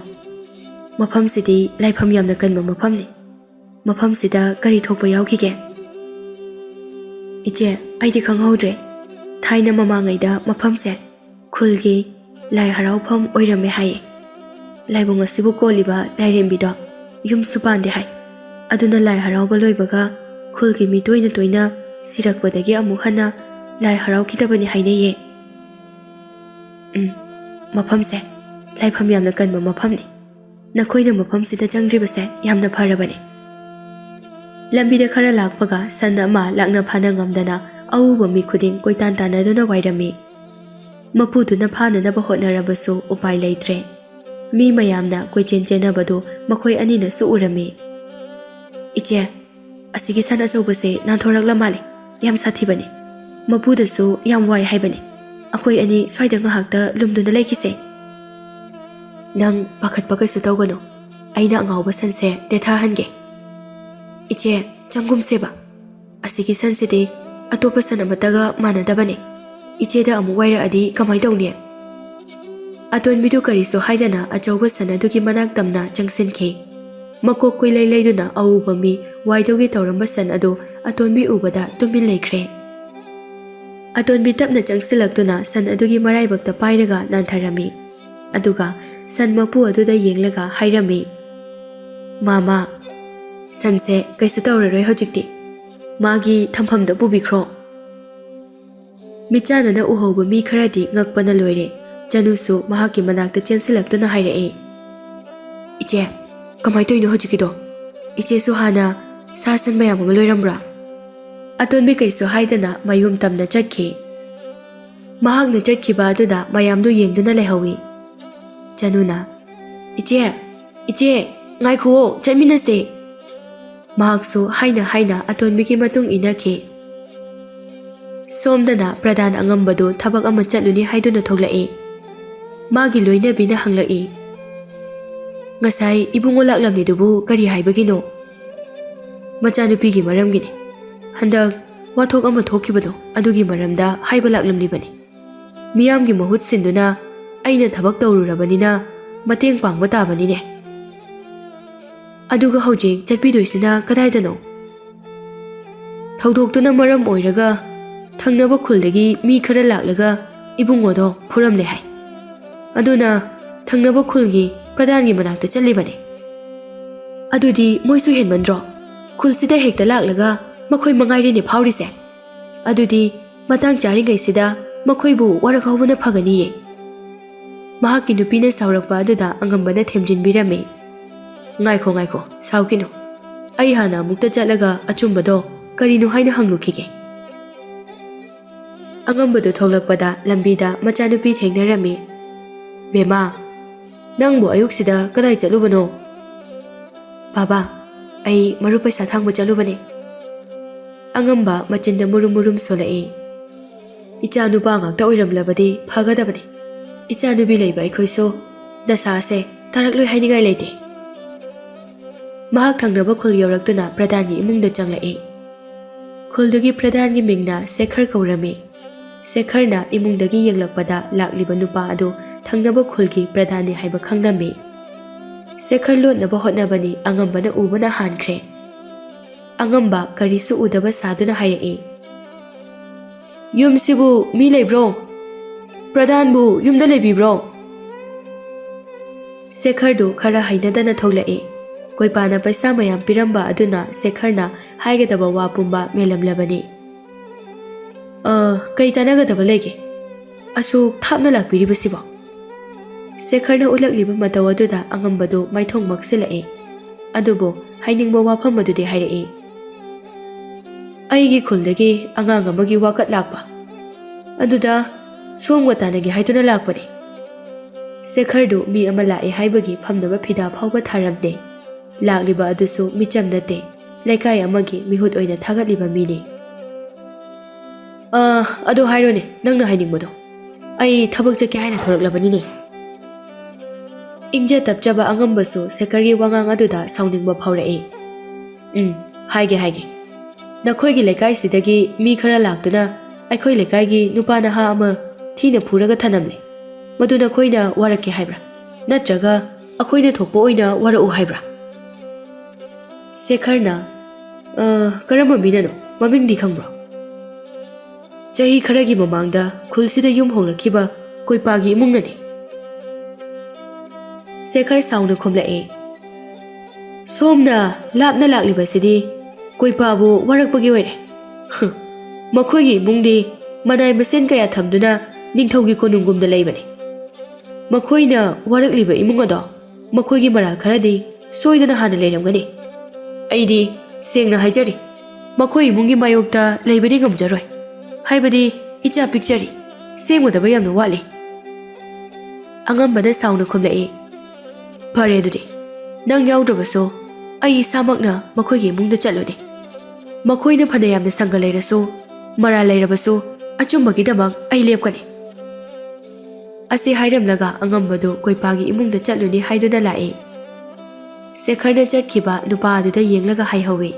mafam sidi laifam yamna kanba mafamni mafam sida kari thokpa yaukige iche aidi khanghaudre thaina mamangaida mafamse khulgi lai haraufam oirame haye laibung asibu koliba lairembido yum supande hai aduna lai harauba loibaga khulgi mi toina sirakpadagi amuk hana lai harau kitabani hainaye mafamse laifam yamna kanba mafamni nakhoina mafamsida changdribase yamna pharabani lambida khara lakpaga sanna ma lakna phana ngamdana auba mi khuding koitan tanaduna wairami mapuduna phana na bahotnarabasu upai leitre mi mayamna koichen chenabadu makhoi anina su urami iche asigi sana chobase nanthoragla male yam sathibani mapudasu yam wai haibani akoi ani swaida ngahakta lumduna leikise nang pakhat pakaisu tawgano aina ngawba sanse detha hange iche changum seba asigi sansede atopa sanamataga manadabane iche da amu waira adi kamai tawni atonbidu kariso haidana achauba sanadugi manak tamna changsinke makok kuilai leiduna auba mi waidogi tawramba san ado atonbi ubada tumin leikre atonbi tapna changsilaktuna san adugi maraibakta pairaga nantharami aduga san mapu aduda yenglaga hairami mama sanse kaisu tawraroi hojikti magi thamhamda pubikhro michana na uhoba mi kharadi ngakpana loire Janusu mahaki manakta chensilaktuna hairae iche kamai toino hojikido iche su hana sasan mayam ama loirambra atonbi kaisu haidana mayum tamna chakhi mahakna chakhiba aduda mayamdu yengduna lehawi Januna iche ngaikho chaminase mahaksu haina atonbigi matung inakhe somdana pradhan angambadu thabak ama chatluni haiduna thoglai magi loina bina hanglai ngasai ibungo laklamni dubu kari haibagino machanupigi maramgini handak wathok ama thokibado adugi maramda haiba laklamlibani miyamgi mahut sinduna aina thabak tawrurabanina mateng pangba tabanine aduga hojik chatpidoisina kadaidano thawdoktuna maram oiraga thangnaba khuldagi mi khara laklaga ibungodo phuramle hai aduna thangnaba khulgi pradhangi manakta chalibani adudi moisu henmandro khulsida hekta laklaga makhoi mangaire ne phaurise adudi matang chari gai sida makhoi bu warakhaubana phagani ye mahakki nupina saurakpa aduda angambana themjin birame ngaikho saukino ai hana mukta chalaga achumbado karino haina hanglukhige angambado tholakpada lambida machanupi thengnarami bema nangbo ayuksida kadai chalubano baba ai maru paisa thangba chalubane angamba machinda murum solai icha nupa ngakta oiramlabadi phagadabani icha nubi leiba aikhoiso dasa se tarakloi hainingai leite mahak thangnaba khul yoraktuna pradhangi imungda changlai khuldugi pradhangi mingna Sekhar kaurami Sekharna imungdagi yenglakpada lakliba nupa adu thangnaba khulgi pradhani haiba khangnami Sekhar lotnaba hotnabani angambana ubana hankre angamba karisu udaba saduna harai yumsibu mi leibro pradhanbu yumda leibibro Sekhar du khara hainadana tholai koipana paisa mayam piramba aduna Sekharna haigadaba wa pumba melamlabani kai tanagadaba lege asu thapna lakpiribasibo Sekharna ulakliba mataw aduda angambadu maithong maksilai adubo hainingba wafam adudi hairai aigi khuldagi angang amagi wakat lakpa aduda somga tanagi haituna lakpani Sekhar du mi ama lai haibagi phamnaba phida phawba tharamde lakliba adusu michamnate laikai amagi mihut oina thagatliba mini adu hairone nangna hainingbodo ai thabak jake haina thoraklabani ne ingja tapchaba angambasu Sekhargi wangang aduda sauningba phaurai haige nakhoigi laikai sidagi mi khara laktuna aikhoi laikai gi nupa na ha ama thina phuraga thanamle madu nakhoina warake haibra natraga akhoina thokpo oina warau haibra Sekharna karamba minano mamingdi khangbro chahi kharagi mamangda khulsida yum honglakhiba koipagi imungnani Sekhar sauna khomlai somna lapna laklibasidi koipabu warakpagi oire makhoigi imungdi manai masen kaya thamduna ningthaugi konungumda leibani makhoina warakliba imungado makhoigi maral kharadi soidana hana leiramgani aidi sengna haijari makhoi imungi mayokta leibani ngamjaroi haibadi icha picture sengwadaba yamna wali angambana sauna khomlai phare adudi nang yaudrobaso ai samakna makhoigi imungda chalone makhoina phanayamna sanga leiraso mara leirabaso achumbagidamak ai lepkani ase hairamlaga angambadu koipagi imungda chaluni haiduna lai Sekharna chatkiba nupa aduda yenglaga haihawi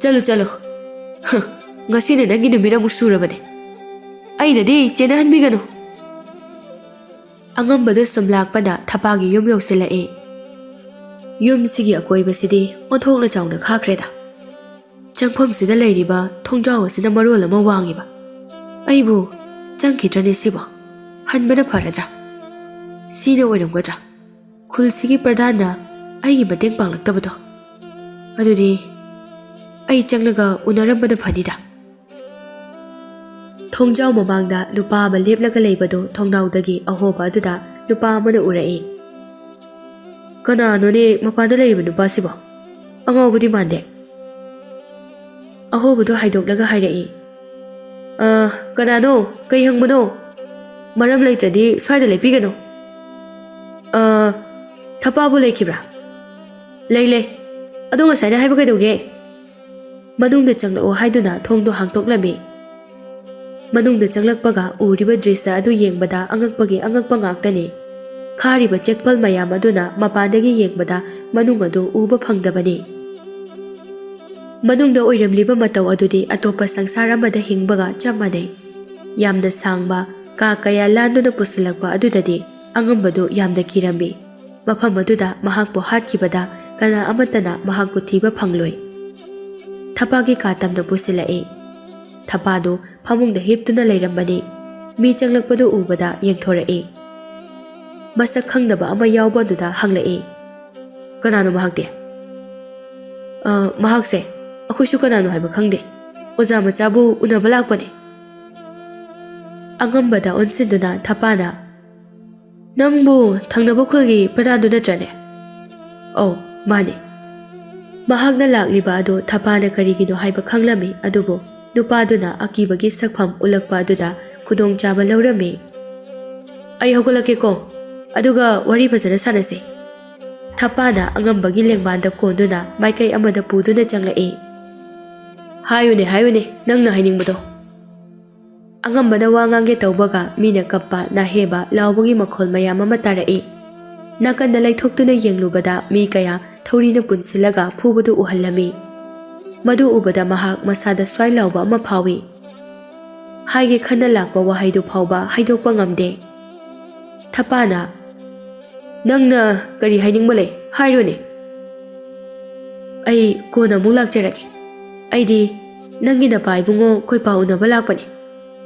chalo ngasina nangi numira musurabane ainadi chenahanbigano angambadu somlakpada thapagi yum yausilai yum sigi akoibasidi onthokna chawna khakreda changpham sida leiriba thongjaw asina marol ama wangiba aibu changkitrane siba hanbana pharadra sina oiramgadra khulsigi pradhana ai mateng panglaktabado adudi ai changlaga unarambana phanida thongjaw mamangda nupa ama leplaga leibado thongnawdagi ahoba aduda nupa amana urai kana none mapanda leiba nupa sibo angawbudi mande ahobudo haidoklaga hairai kanano kai hangbano maram leitradi swaida lepigano thapabu leikibra leile adu ngasaina haiba kaidoge manungda changlao haiduna thongdo hangtoklami manungda changlakpaga uriba drisa adu yengbada angakpagi angakpa ngaktani khariba chekpal mayam aduna mapandagi yengbada manung adu uba phangdabani ꯃꯅꯨꯡꯗ ꯑꯣꯏꯔꯝꯂꯤꯕ ꯃꯇꯧ ꯑꯗꯨꯗꯤ ꯑꯇꯣꯞꯄ ꯁꯪꯁꯥꯔ ꯑꯃꯗ ꯍꯤꯡꯕꯒ ꯆꯞ ꯃꯥꯟꯅꯩ꯫ ꯌꯥꯝꯅ ꯁꯥꯡꯕ ꯀꯥ ꯀꯌꯥ ꯂꯥꯟꯗꯨꯅ ꯄꯨꯁꯤꯜꯂꯛꯄ ꯑꯗꯨꯗꯗꯤ ꯑꯉꯝꯕꯗꯨ ꯌꯥꯝꯅ ꯀꯤꯔꯝꯃꯤ꯫ ꯃꯐꯝ ꯑꯗꯨꯗ ꯃꯍꯥꯛꯄꯨ ꯍꯥꯠꯈꯤꯕꯗ ꯀꯅꯥ ꯑꯃꯠꯇꯅ ꯃꯍꯥꯛꯄꯨ ꯊꯤꯕ ꯐꯪꯂꯣꯏ꯫ ꯊꯄꯥꯒꯤ ꯀꯥ ꯇꯝꯅ ꯄꯨꯁꯤꯜꯂꯛꯏ꯫ ꯊꯄꯥꯗꯨ ꯐꯃꯨꯡꯗ ꯍꯤꯞꯇꯨꯅ ꯂꯩꯔꯝꯕꯅꯤ꯫ ꯃꯤ ꯆꯪꯂꯛꯄꯗꯨ ꯎꯕꯗ ꯌꯦꯡꯊꯣꯔꯛꯏ꯫ ꯃꯁꯛ ꯈꯪꯗꯕ ꯑꯃ ꯌꯥꯎꯕ ꯑꯗꯨꯗ ꯍꯪꯂꯛꯏ, "ꯀꯅꯥꯅꯣ ꯃꯍꯥꯛꯇꯤ?" "ꯃꯍꯥꯛꯁꯦ ꯑꯩꯈꯣꯏꯁꯨ ꯀꯅꯥꯅꯣ ꯍꯥꯏꯕ ꯈꯪꯗꯦ꯫ ꯑꯣꯖꯥ ꯃꯆꯥꯕꯨ ꯎꯅꯕ ꯂꯥꯛꯄꯅꯦ." ꯑꯉꯝꯕꯗ ꯑꯣꯟꯁꯤꯟꯗꯨꯅ ꯊꯄꯥꯅ, "ꯅꯪꯕꯨ ꯊꯪꯅꯕ ꯈꯨꯜꯒꯤ ꯄ꯭ꯔꯙꯥꯟꯗꯨ ꯅꯠꯇ꯭ꯔꯅꯦ?" "ꯑꯧ ꯃꯥꯅꯦ." ꯃꯍꯥꯛꯅ ꯂꯥꯛꯂꯤꯕ ꯑꯗꯨ ꯊꯄꯥꯅ ꯀꯔꯤꯒꯤꯅꯣ ꯍꯥꯏꯕ ꯈꯪꯂꯝꯃꯤ, ꯑꯗꯨꯕꯨ ꯅꯨꯄꯥꯗꯨꯅ ꯑꯀꯤꯕꯒꯤ ꯁꯛꯐꯝ ꯎꯠꯂꯛꯄ ꯑꯗꯨꯗ ꯈꯨꯗꯣꯡꯆꯥꯕ ꯂꯧꯔꯝꯃꯤ꯫ "ꯑꯩ ꯍꯧꯒꯠꯂꯛꯀꯦꯀꯣ, ꯑꯗꯨꯒ ꯋꯥꯔꯤ ꯐꯖꯅ ꯁꯥꯟꯅꯁꯤ." ꯊꯄꯥꯅ ꯑꯉꯝꯕꯒꯤ ꯂꯦꯡꯕꯥꯟꯗ ꯀꯣꯟꯗꯨꯅ ꯃꯥꯏꯀꯩ ꯑꯃꯗ ꯄꯨꯗꯨꯅ ꯆꯪꯂꯛꯏ꯫ "ꯍꯥꯏꯌꯨꯅꯦ ꯍꯥꯏꯌꯨꯅꯦ ꯅꯪꯅ ꯍꯥꯏꯅꯤꯡꯕꯗꯣ." ꯑꯉꯝꯕꯅ ꯋꯥ ꯉꯥꯡꯒꯦ ꯇꯧꯕꯒ ꯃꯤꯅ ꯀꯞꯄ, ꯅꯥꯍꯦꯕ, ꯂꯥꯎꯕꯒꯤ ꯃꯈꯣꯜ ꯃꯌꯥꯝ ꯑꯃ ꯇꯥꯔꯛꯏ꯫ ꯅꯥꯀꯟꯗ ꯂꯩꯊꯣꯛꯇꯨꯅ ꯌꯦꯡꯂꯨꯕꯗ ꯃꯤ ꯀꯌꯥ ꯊꯧꯔꯤꯅ ꯄꯨꯟꯁꯤꯜꯂꯒ ꯐꯨꯕꯗꯨ ꯎꯍꯜꯂꯝꯃꯤ꯫ ꯃꯗꯨ ꯎꯕꯗ ꯃꯍꯥꯛ ꯃꯁꯥꯗ ꯁ꯭ꯋꯥꯏ ꯂꯥꯎꯕ ꯑꯃ ꯐꯥꯎꯏ꯫ ꯍꯥꯏꯒꯦ ꯈꯟꯅ ꯂꯥꯛꯄ ꯋꯥꯍꯩꯗꯨ ꯐꯥꯎꯕ ꯍꯥꯏꯗꯣꯛꯄ ꯉꯝꯗꯦ꯫ ꯊꯄꯥꯅ, "ꯅꯪꯅ ꯀꯔꯤ ꯍꯥꯏꯅꯤꯡꯕ ꯂꯩ? ꯍꯥꯏꯔꯣꯅꯦ." "ꯑꯩ ꯀꯣꯟꯅ ꯑꯃꯨꯛ ꯂꯥꯛꯆꯔꯒꯦ. ꯑꯩꯗꯤ ꯅꯪꯒꯤ ꯅꯄꯥ ꯏꯕꯨꯡꯉꯣ ꯈꯣꯏꯄꯥ ꯎꯅꯕ ꯂꯥꯛꯄꯅꯦ꯫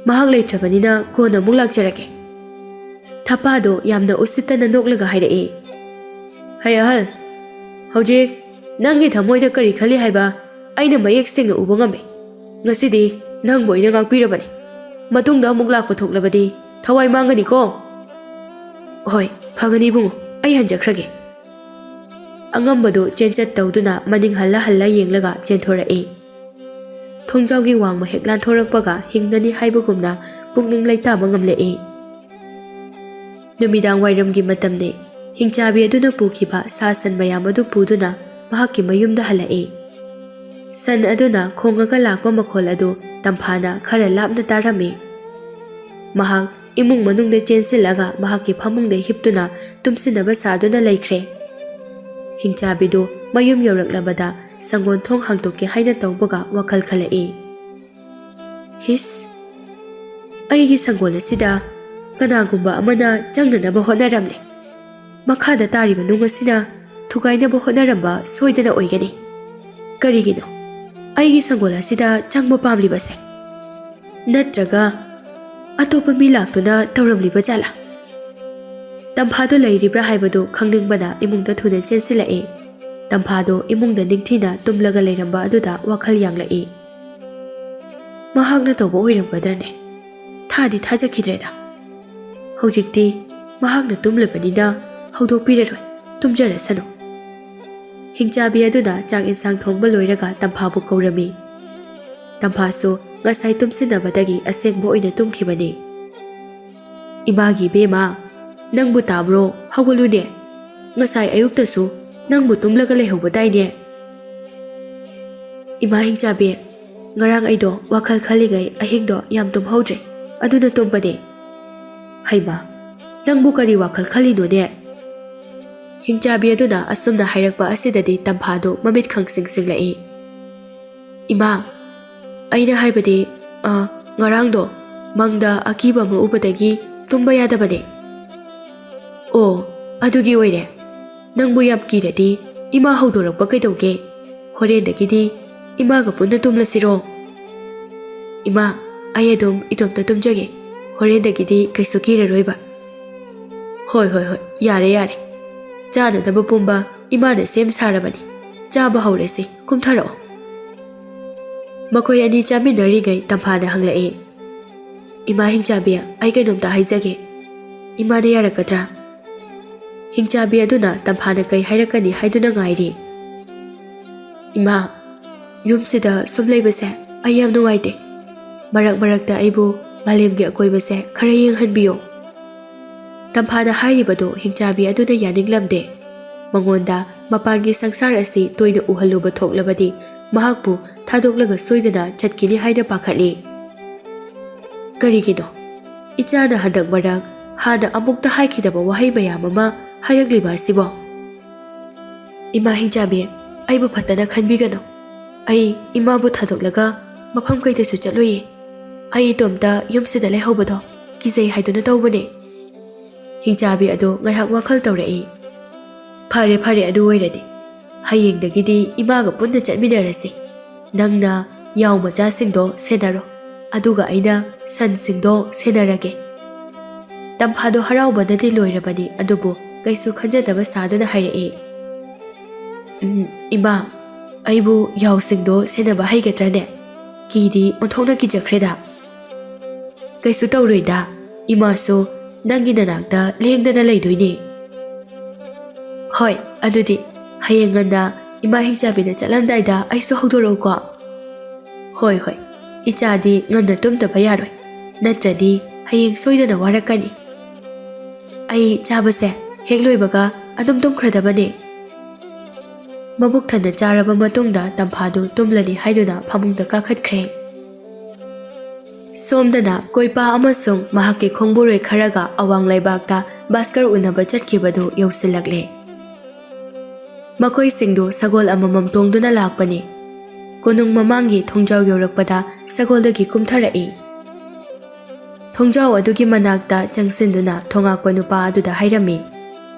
ꯃꯍꯥꯛ ꯂꯩꯇ꯭ꯔꯕꯅꯤꯅ ꯀꯣꯟꯅ ꯑꯃꯨꯛ ꯂꯥꯛꯆꯔꯒꯦ." ꯊꯄꯥꯗꯣ ꯌꯥꯝꯅ ꯎꯁꯤꯠꯇꯅ ꯅꯣꯛꯂꯒ ꯍꯥꯏꯔꯛꯏ꯫ "ꯍꯩ ꯑꯍꯜ, ꯍꯧꯖꯤꯛ ꯅꯪꯒꯤ ꯊꯃꯣꯏꯗ ꯀꯔꯤ ꯈꯜꯂꯤ ꯍꯥꯏꯕ ꯑꯩꯅ ꯃꯌꯦꯛ ꯁꯦꯡꯅ ꯎꯕ ꯉꯝꯃꯤ꯫ ꯉꯁꯤꯗꯤ ꯅꯪꯕꯨ ꯑꯩꯅ ꯉꯥꯛꯄꯤꯔꯕꯅꯤ. ꯃꯇꯨꯡꯗ ꯑꯃꯨꯛ ꯂꯥꯛꯄ ꯊꯣꯛꯂꯕꯗꯤ ꯊꯋꯥꯏ ꯃꯥꯡꯒꯅꯤꯀꯣ." "ꯍꯣꯏ ꯐꯒꯅꯤ ꯏꯕꯨꯡꯉꯣ, ꯑꯩ ꯍꯟꯖꯈ꯭ꯔꯒꯦ." ꯑꯉꯝꯕꯗꯨ ꯆꯦꯟꯆꯠ ꯇꯧꯗꯨꯅ ꯃꯅꯤꯡ ꯍꯜꯂ ꯍꯜꯂ ꯌꯦꯡꯂꯒ ꯆꯦꯟꯊꯣꯔꯛꯏ꯫ ꯊꯣꯡꯖꯥꯎꯒꯤ ꯋꯥꯡꯃ ꯍꯦꯛ ꯂꯥꯟꯊꯣꯔꯛꯄꯒ ꯍꯤꯡꯅꯅꯤ ꯍꯥꯏꯕꯒꯨꯝꯅ ꯄꯨꯛꯅꯤꯡ ꯂꯩꯇꯥꯕ ꯉꯝꯂꯛꯏ꯫ ꯅꯨꯃꯤꯗꯥꯡ ꯋꯥꯏꯔꯝꯒꯤ ꯃꯇꯝꯅꯤ꯫ ꯍꯤꯡꯆꯥꯕꯤ ꯑꯗꯨꯅ ꯄꯨꯈꯤꯕ ꯁꯥ ꯁꯟ ꯃꯌꯥꯝ ꯑꯗꯨ ꯄꯨꯗꯨꯅ ꯃꯍꯥꯛꯀꯤ ꯃꯌꯨꯝꯗ ꯍꯜꯂꯛꯏ꯫ ꯁꯟ ꯑꯗꯨꯅ ꯈꯣꯡꯉꯒ ꯂꯥꯛꯄ ꯃꯈꯣꯜ ꯑꯗꯨ ꯇꯝꯐꯥꯅ ꯈꯔ ꯂꯥꯞꯅ ꯇꯥꯔꯝꯃꯤ꯫ ꯃꯍꯥꯛ ꯏꯃꯨꯡ ꯃꯅꯨꯡꯗ ꯆꯦꯟꯁꯤꯜꯂꯒ ꯃꯍꯥꯛꯀꯤ ꯐꯃꯨꯡꯗ ꯍꯤꯞꯇꯨꯅ ꯇꯨꯝꯁꯤꯟꯅꯕ ꯁꯥꯗꯨꯅ ꯂꯩꯈ꯭ꯔꯦ꯫ ꯍꯤꯡꯆꯥꯕꯤꯗꯨ ꯃꯌꯨꯝ ꯌꯧꯔꯛꯂꯕꯗ ꯁꯪꯒꯣꯟ ꯊꯣꯡ ꯍꯥꯡꯗꯣꯛꯀꯦ ꯍꯥꯏꯅ ꯇꯧꯕꯒ ꯋꯥꯈꯜ ꯈꯜꯂꯛꯏ꯫ "ꯍꯤꯁ, ꯑꯩꯒꯤ ꯁꯪꯒꯣꯟ ꯑꯁꯤꯗ ꯀꯅꯥꯒꯨꯝꯕ ꯑꯃꯅ ꯆꯪꯅꯅꯕ ꯍꯣꯠꯅꯔꯝꯂꯦ꯫ ꯃꯈꯥꯗ ꯇꯥꯔꯤꯕ ꯅꯨꯡ ꯑꯁꯤꯅ ꯊꯨꯒꯥꯏꯅꯕ ꯍꯣꯠꯅꯔꯝꯕ ꯁꯣꯏꯗꯅ ꯑꯣꯏꯒꯅꯤ꯫ ꯀꯔꯤꯒꯤꯅꯣ ꯑꯩꯒꯤ ꯁꯪꯒꯣꯟ ꯑꯁꯤꯗ ꯆꯪꯕ ꯄꯥꯝꯂꯤꯕꯁꯦ? ꯅꯠꯇ꯭ꯔꯒ ꯑꯇꯣꯞꯄ ꯃꯤ ꯂꯥꯛꯇꯨꯅ ꯇꯧꯔꯝꯂꯤꯕ ꯖꯥꯠꯂꯥ?" ꯇꯝꯐꯥꯗꯨ ꯂꯩꯔꯤꯕ꯭ꯔꯥ ꯍꯥꯏꯕꯗꯨ ꯈꯪꯅꯤꯡꯕꯅ ꯏꯃꯨꯡꯗ ꯊꯨꯅ ꯆꯦꯟꯁꯤꯜꯂꯛꯏ꯫ ꯇꯝꯐꯥꯗꯨ ꯏꯃꯨꯡꯗ ꯅꯤꯡꯊꯤꯅ ꯇꯨꯝꯂꯒ ꯂꯩꯔꯝꯕ ꯑꯗꯨꯗ ꯋꯥꯈꯜ ꯌꯥꯡꯂꯛꯏ꯫ ꯃꯍꯥꯛꯅ ꯇꯧꯕ ꯑꯣꯏꯔꯝꯒꯗ꯭ꯔꯅꯦ? ꯊꯥꯗꯤ ꯊꯥꯖꯈꯤꯗ꯭ꯔꯦꯗ꯫ ꯍꯧꯖꯤꯛꯇꯤ ꯃꯍꯥꯛꯅ ꯇꯨꯝꯂꯕꯅꯤꯅ ꯍꯧꯗꯣꯛꯄꯤꯔꯔꯣꯏ, ꯇꯨꯝꯖꯔꯁꯅꯨ꯫ ꯍꯤꯡꯆꯥꯕꯤ ꯑꯗꯨꯅ ꯆꯥꯛ ꯏꯟꯁꯥꯡ ꯊꯣꯡꯕ ꯂꯣꯏꯔꯒ ꯇꯝꯐꯥꯕꯨ ꯀꯧꯔꯝꯃꯤ꯫ ꯇꯝꯐꯥꯁꯨ ꯉꯁꯥꯏ ꯇꯨꯝꯁꯤꯟꯅꯕꯗꯒꯤ ꯑꯁꯦꯡꯕ ꯑꯣꯏꯅ ꯇꯨꯝꯈꯤꯕꯅꯤ꯫ "ꯏꯃꯥꯒꯤ ꯏꯕꯦꯝꯃ, ꯅꯪꯕꯨ ꯇꯥꯕ꯭ꯔꯣ? ꯍꯧꯒꯠꯂꯨꯅꯦ. ꯉꯁꯥꯏ ꯑꯌꯨꯛꯇꯁꯨ ꯅꯪꯕꯨ ꯇꯨꯝꯂꯒ ꯂꯩꯍꯧꯕꯗꯥꯏꯅꯦ." "ꯏꯃꯥ ꯍꯤꯡꯆꯥꯕꯤ, ꯉꯔꯥꯡ ꯑꯩꯗꯣ ꯋꯥꯈꯜ ꯈꯜꯂꯤꯉꯩ ꯑꯍꯤꯡꯗꯣ ꯌꯥꯝ ꯇꯨꯝꯍꯧꯗ꯭ꯔꯦ, ꯑꯗꯨꯅ ꯇꯨꯝꯕꯅꯦ." "ꯍꯩꯃꯥ, ꯅꯪꯕꯨ ꯀꯔꯤ ꯋꯥꯈꯜ ꯈꯜꯂꯤꯅꯣꯅꯦ?" ꯍꯤꯡꯆꯥꯕꯤ ꯑꯗꯨꯅ ꯑꯁꯨꯝꯅ ꯍꯥꯏꯔꯛꯄ ꯑꯁꯤꯗꯗꯤ ꯇꯝꯐꯥꯗꯨ ꯃꯃꯤꯠ ꯈꯪꯁꯤꯡ-ꯁꯤꯡꯂꯛꯏ꯫ "ꯏꯃꯥ, ꯑꯩꯅ ꯍꯥꯏꯕꯗꯤ ꯉꯔꯥꯡꯗꯣ ꯃꯪꯗ ꯑꯀꯤꯕ ꯑꯃ ꯎꯕꯗꯒꯤ ꯇꯨꯝꯕ ꯌꯥꯗꯕꯅꯦ." "ꯑꯣ, ꯑꯗꯨꯒꯤ ꯑꯣꯏꯔꯦ. ꯅꯪꯕꯨ ꯌꯥꯝ ꯀꯤꯔꯗꯤ ꯏꯃꯥ ꯍꯧꯗꯣꯔꯛꯄ ꯀꯩꯗꯧꯒꯦ? ꯍꯣꯔꯦꯟꯗꯒꯤꯗꯤ ꯏꯃꯥꯒ ꯄꯨꯟꯅ ꯇꯨꯝꯂꯁꯤꯔꯣ?" "ꯏꯃꯥ, ꯑꯩ ꯑꯗꯨꯝ ꯏꯇꯣꯝꯇ ꯇꯨꯝꯖꯒꯦ. ꯍꯣꯔꯦꯟꯗꯒꯤꯗꯤ ꯀꯩꯁꯨ ꯀꯤꯔꯔꯣꯏꯕ." "ꯍꯣꯏ ꯍꯣꯏ ꯍꯣꯏ, ꯌꯥꯔꯦ ꯌꯥꯔꯦ. ꯆꯥꯅꯅꯕ ꯄꯨꯝꯕ ꯏꯃꯥꯅ ꯁꯦꯝ ꯁꯥꯔꯕꯅꯤ. ꯆꯥꯕ ꯍꯧꯔꯁꯤ, ꯀꯨꯝꯊꯔꯛꯑꯣ." ꯃꯈꯣꯏ ꯑꯅꯤ ꯆꯥꯃꯤꯟꯅꯔꯤꯉꯩ ꯇꯝꯐꯥꯅ ꯍꯪꯂꯛꯏ꯫ "ꯏꯃꯥ ꯍꯤꯡꯆꯥꯕꯤ, ꯑꯩ ꯀꯩꯅꯣꯝꯇ ꯍꯥꯏꯖꯒꯦ. ꯏꯃꯥꯅ ꯌꯥꯔꯛꯀꯗ꯭ꯔꯥ?" ꯍꯤꯡꯆꯥꯕꯤ ꯑꯗꯨꯅ ꯇꯝꯐꯥꯅ ꯀꯩ ꯍꯥꯏꯔꯛꯀꯅꯤ ꯍꯥꯏꯗꯨꯅ ꯉꯥꯏꯔꯤ꯫ "ꯏꯃꯥ, ꯌꯨꯝꯁꯤꯗ ꯁꯨꯝ ꯂꯩꯕꯁꯦ ꯑꯩ ꯌꯥꯝ ꯅꯨꯡꯉꯥꯏꯇꯦ. ꯃꯔꯛ ꯃꯔꯛꯇ ꯑꯩꯕꯨ ꯃꯥꯂꯦꯝꯒꯤ ꯑꯀꯣꯏꯕꯁꯦ ꯈꯔ ꯌꯦꯡꯍꯟꯕꯤꯌꯣ." ꯇꯝꯐꯥꯅ ꯍꯥꯏꯔꯤꯕꯗꯨ ꯍꯤꯡꯆꯥꯕꯤ ꯑꯗꯨꯅ ꯌꯥꯅꯤꯡꯂꯝꯗꯦ꯫ ꯃꯉꯣꯟꯗ ꯃꯄꯥꯟꯒꯤ ꯁꯪꯁꯥꯔ ꯑꯁꯤ ꯇꯣꯏꯅ ꯎꯍꯜꯂꯨꯕ ꯊꯣꯛꯂꯕꯗꯤ ꯃꯍꯥꯛꯄꯨ ꯊꯥꯗꯣꯛꯂꯒ ꯁꯣꯏꯗꯅ ꯆꯠꯈꯤꯅꯤ ꯍꯥꯏꯅ ꯄꯥꯈꯠꯂꯤ꯫ "ꯀꯔꯤꯒꯤꯅꯣ ꯏꯆꯥꯅ ꯍꯟꯗꯛ ꯃꯔꯛ ꯍꯥꯟꯅ ꯑꯃꯨꯛꯇ ꯍꯥꯏꯈꯤꯗꯕ ꯋꯥꯍꯩ ꯃꯌꯥꯝ ꯑꯃ ꯍꯥꯏꯔꯛꯂꯤꯕ ꯑꯁꯤꯕꯣ?" "ꯏꯃꯥ ꯍꯤꯡꯆꯥꯕꯤ, ꯑꯩꯕꯨ ꯐꯠꯇꯅ ꯈꯟꯕꯤꯒꯅꯨ. ꯑꯩ ꯏꯃꯥꯕꯨ ꯊꯥꯗꯣꯛꯂꯒ ꯃꯐꯝ ꯀꯩꯗꯁꯨ ꯆꯠꯂꯣꯏꯌꯦ꯫ ꯑꯩ ꯏꯇꯣꯝꯇ ꯌꯨꯝꯁꯤꯗ ꯂꯩꯍꯧꯕꯗꯣ ꯀꯤꯖꯩ ꯍꯥꯏꯗꯨꯅ ꯇꯧꯕꯅꯦ꯫ ꯍꯤꯡꯆꯥꯕꯤ ꯑꯗꯨ ꯉꯥꯏꯍꯥꯛ ꯋꯥꯈꯜ ꯇꯧꯔꯛꯏ꯫ ꯐꯔꯦ ꯐꯔꯦ ꯑꯗꯨ ꯑꯣꯏꯔꯗꯤ ꯍꯌꯦꯡꯗꯒꯤꯗꯤ ꯏꯃꯥꯒ ꯄꯨꯟꯅ ꯆꯠꯃꯤꯟꯅꯔꯁꯤ꯫ ꯅꯪꯅ ꯌꯥꯎ ꯃꯆꯥꯁꯤꯡꯗꯣ ꯁꯦꯟꯅꯔꯣ, ꯑꯗꯨꯒ ꯑꯩꯅ ꯁꯟꯁꯤꯡꯗꯣ ꯁꯦꯟꯅꯔꯒꯦ꯫ ꯇꯝꯐꯥꯗꯣ ꯍꯔꯥꯎꯕꯅꯗꯤ ꯂꯣꯏꯔꯕꯅꯤ, ꯑꯗꯨꯕꯨ ꯀꯩꯁꯨ ꯈꯟꯖꯗꯕ ꯁꯥꯗꯨꯅ ꯍꯥꯏꯔꯛꯏ꯫ ꯏꯃꯥ, ꯑꯩꯕꯨ ꯌꯥꯎꯁꯤꯡꯗꯣ ꯁꯦꯟꯅꯕ ꯍꯩꯒꯗ꯭ꯔꯅꯦ? ꯀꯤꯗꯤ ꯑꯣꯟꯊꯣꯛꯅ ꯀꯤꯖꯈ꯭ꯔꯦꯗ꯫ ꯀꯩꯁꯨ ꯇꯧꯔꯣꯏꯗ, ꯏꯃꯥꯁꯨ ꯅꯪꯒꯤ ꯅꯅꯥꯛꯇ ꯂꯦꯡꯗꯅ ꯂꯩꯗꯣꯏꯅꯦ꯫ ꯍꯣꯏ, ꯑꯗꯨꯗꯤ ꯍꯌꯦꯡ ꯉꯟꯅ ꯏꯃꯥ ꯍꯤꯡꯆꯥꯕꯤꯅ ꯆꯠꯂꯝꯗꯥꯏꯗ ꯑꯩꯁꯨ ꯍꯧꯗꯣꯔꯛꯎꯀꯣ꯫ ꯍꯣꯏ ꯍꯣꯏ, ꯏꯆꯥꯗꯤ ꯉꯟꯅ ꯇꯨꯝꯗꯕ ꯌꯥꯔꯣꯏ, ꯅꯠꯇ꯭ꯔꯗꯤ ꯍꯌꯦꯡ ꯁꯣꯏꯗꯅ ꯋꯥꯔꯛꯀꯅꯤ꯫ ꯑꯩ ꯆꯥꯕꯁꯦ ꯍꯦꯛ ꯂꯣꯏꯕꯒ ꯑꯗꯨꯝ ꯇꯨꯝꯈ꯭ꯔꯗꯕꯅꯦ꯫ ꯃꯕꯨꯛ ꯊꯟꯅ ꯆꯥꯔꯕ ꯃꯇꯨꯡꯗ ꯇꯝꯐꯥꯗꯨ ꯇꯨꯝꯂꯅꯤ ꯍꯥꯏꯗꯨꯅ ꯐꯃꯨꯡꯗ ꯀꯥꯈꯠꯈ꯭ꯔꯦ꯫ ꯁꯣꯝꯗꯅ ꯀꯣꯏꯄꯥ ꯑꯃꯁꯨꯡ ꯃꯍꯥꯛꯀꯤ ꯈꯣꯡꯕꯨꯔꯣꯏ ꯈꯔꯒ ꯑꯋꯥꯡ ꯂꯩꯕꯥꯛꯇ ꯚꯥꯁꯀꯔ ꯎꯅꯕ ꯆꯠꯈꯤꯕꯗꯨ ꯌꯧꯁꯤꯜꯂꯛꯂꯦ꯫ ꯃꯈꯣꯏꯁꯤꯡꯗꯨ ꯁꯒꯣꯜ ꯑꯃꯃꯝ ꯇꯣꯡꯗꯨꯅ ꯂꯥꯛꯄꯅꯤ꯫ ꯀꯣꯅꯨꯡ ꯃꯃꯥꯡꯒꯤ ꯊꯣꯡꯖꯥꯎ ꯌꯧꯔꯛꯄꯗ ꯁꯒꯣꯜꯗꯒꯤ ꯀꯨꯝꯊꯔꯛꯏ꯫ ꯊꯣꯡꯖꯥꯎ ꯑꯗꯨꯒꯤ ꯃꯅꯥꯛꯇ ꯆꯪꯁꯤꯟꯗꯨꯅ ꯊꯣꯉꯥꯛꯄ ꯅꯨꯄꯥ ꯑꯗꯨꯗ ꯍꯥꯏꯔꯝꯃꯤ,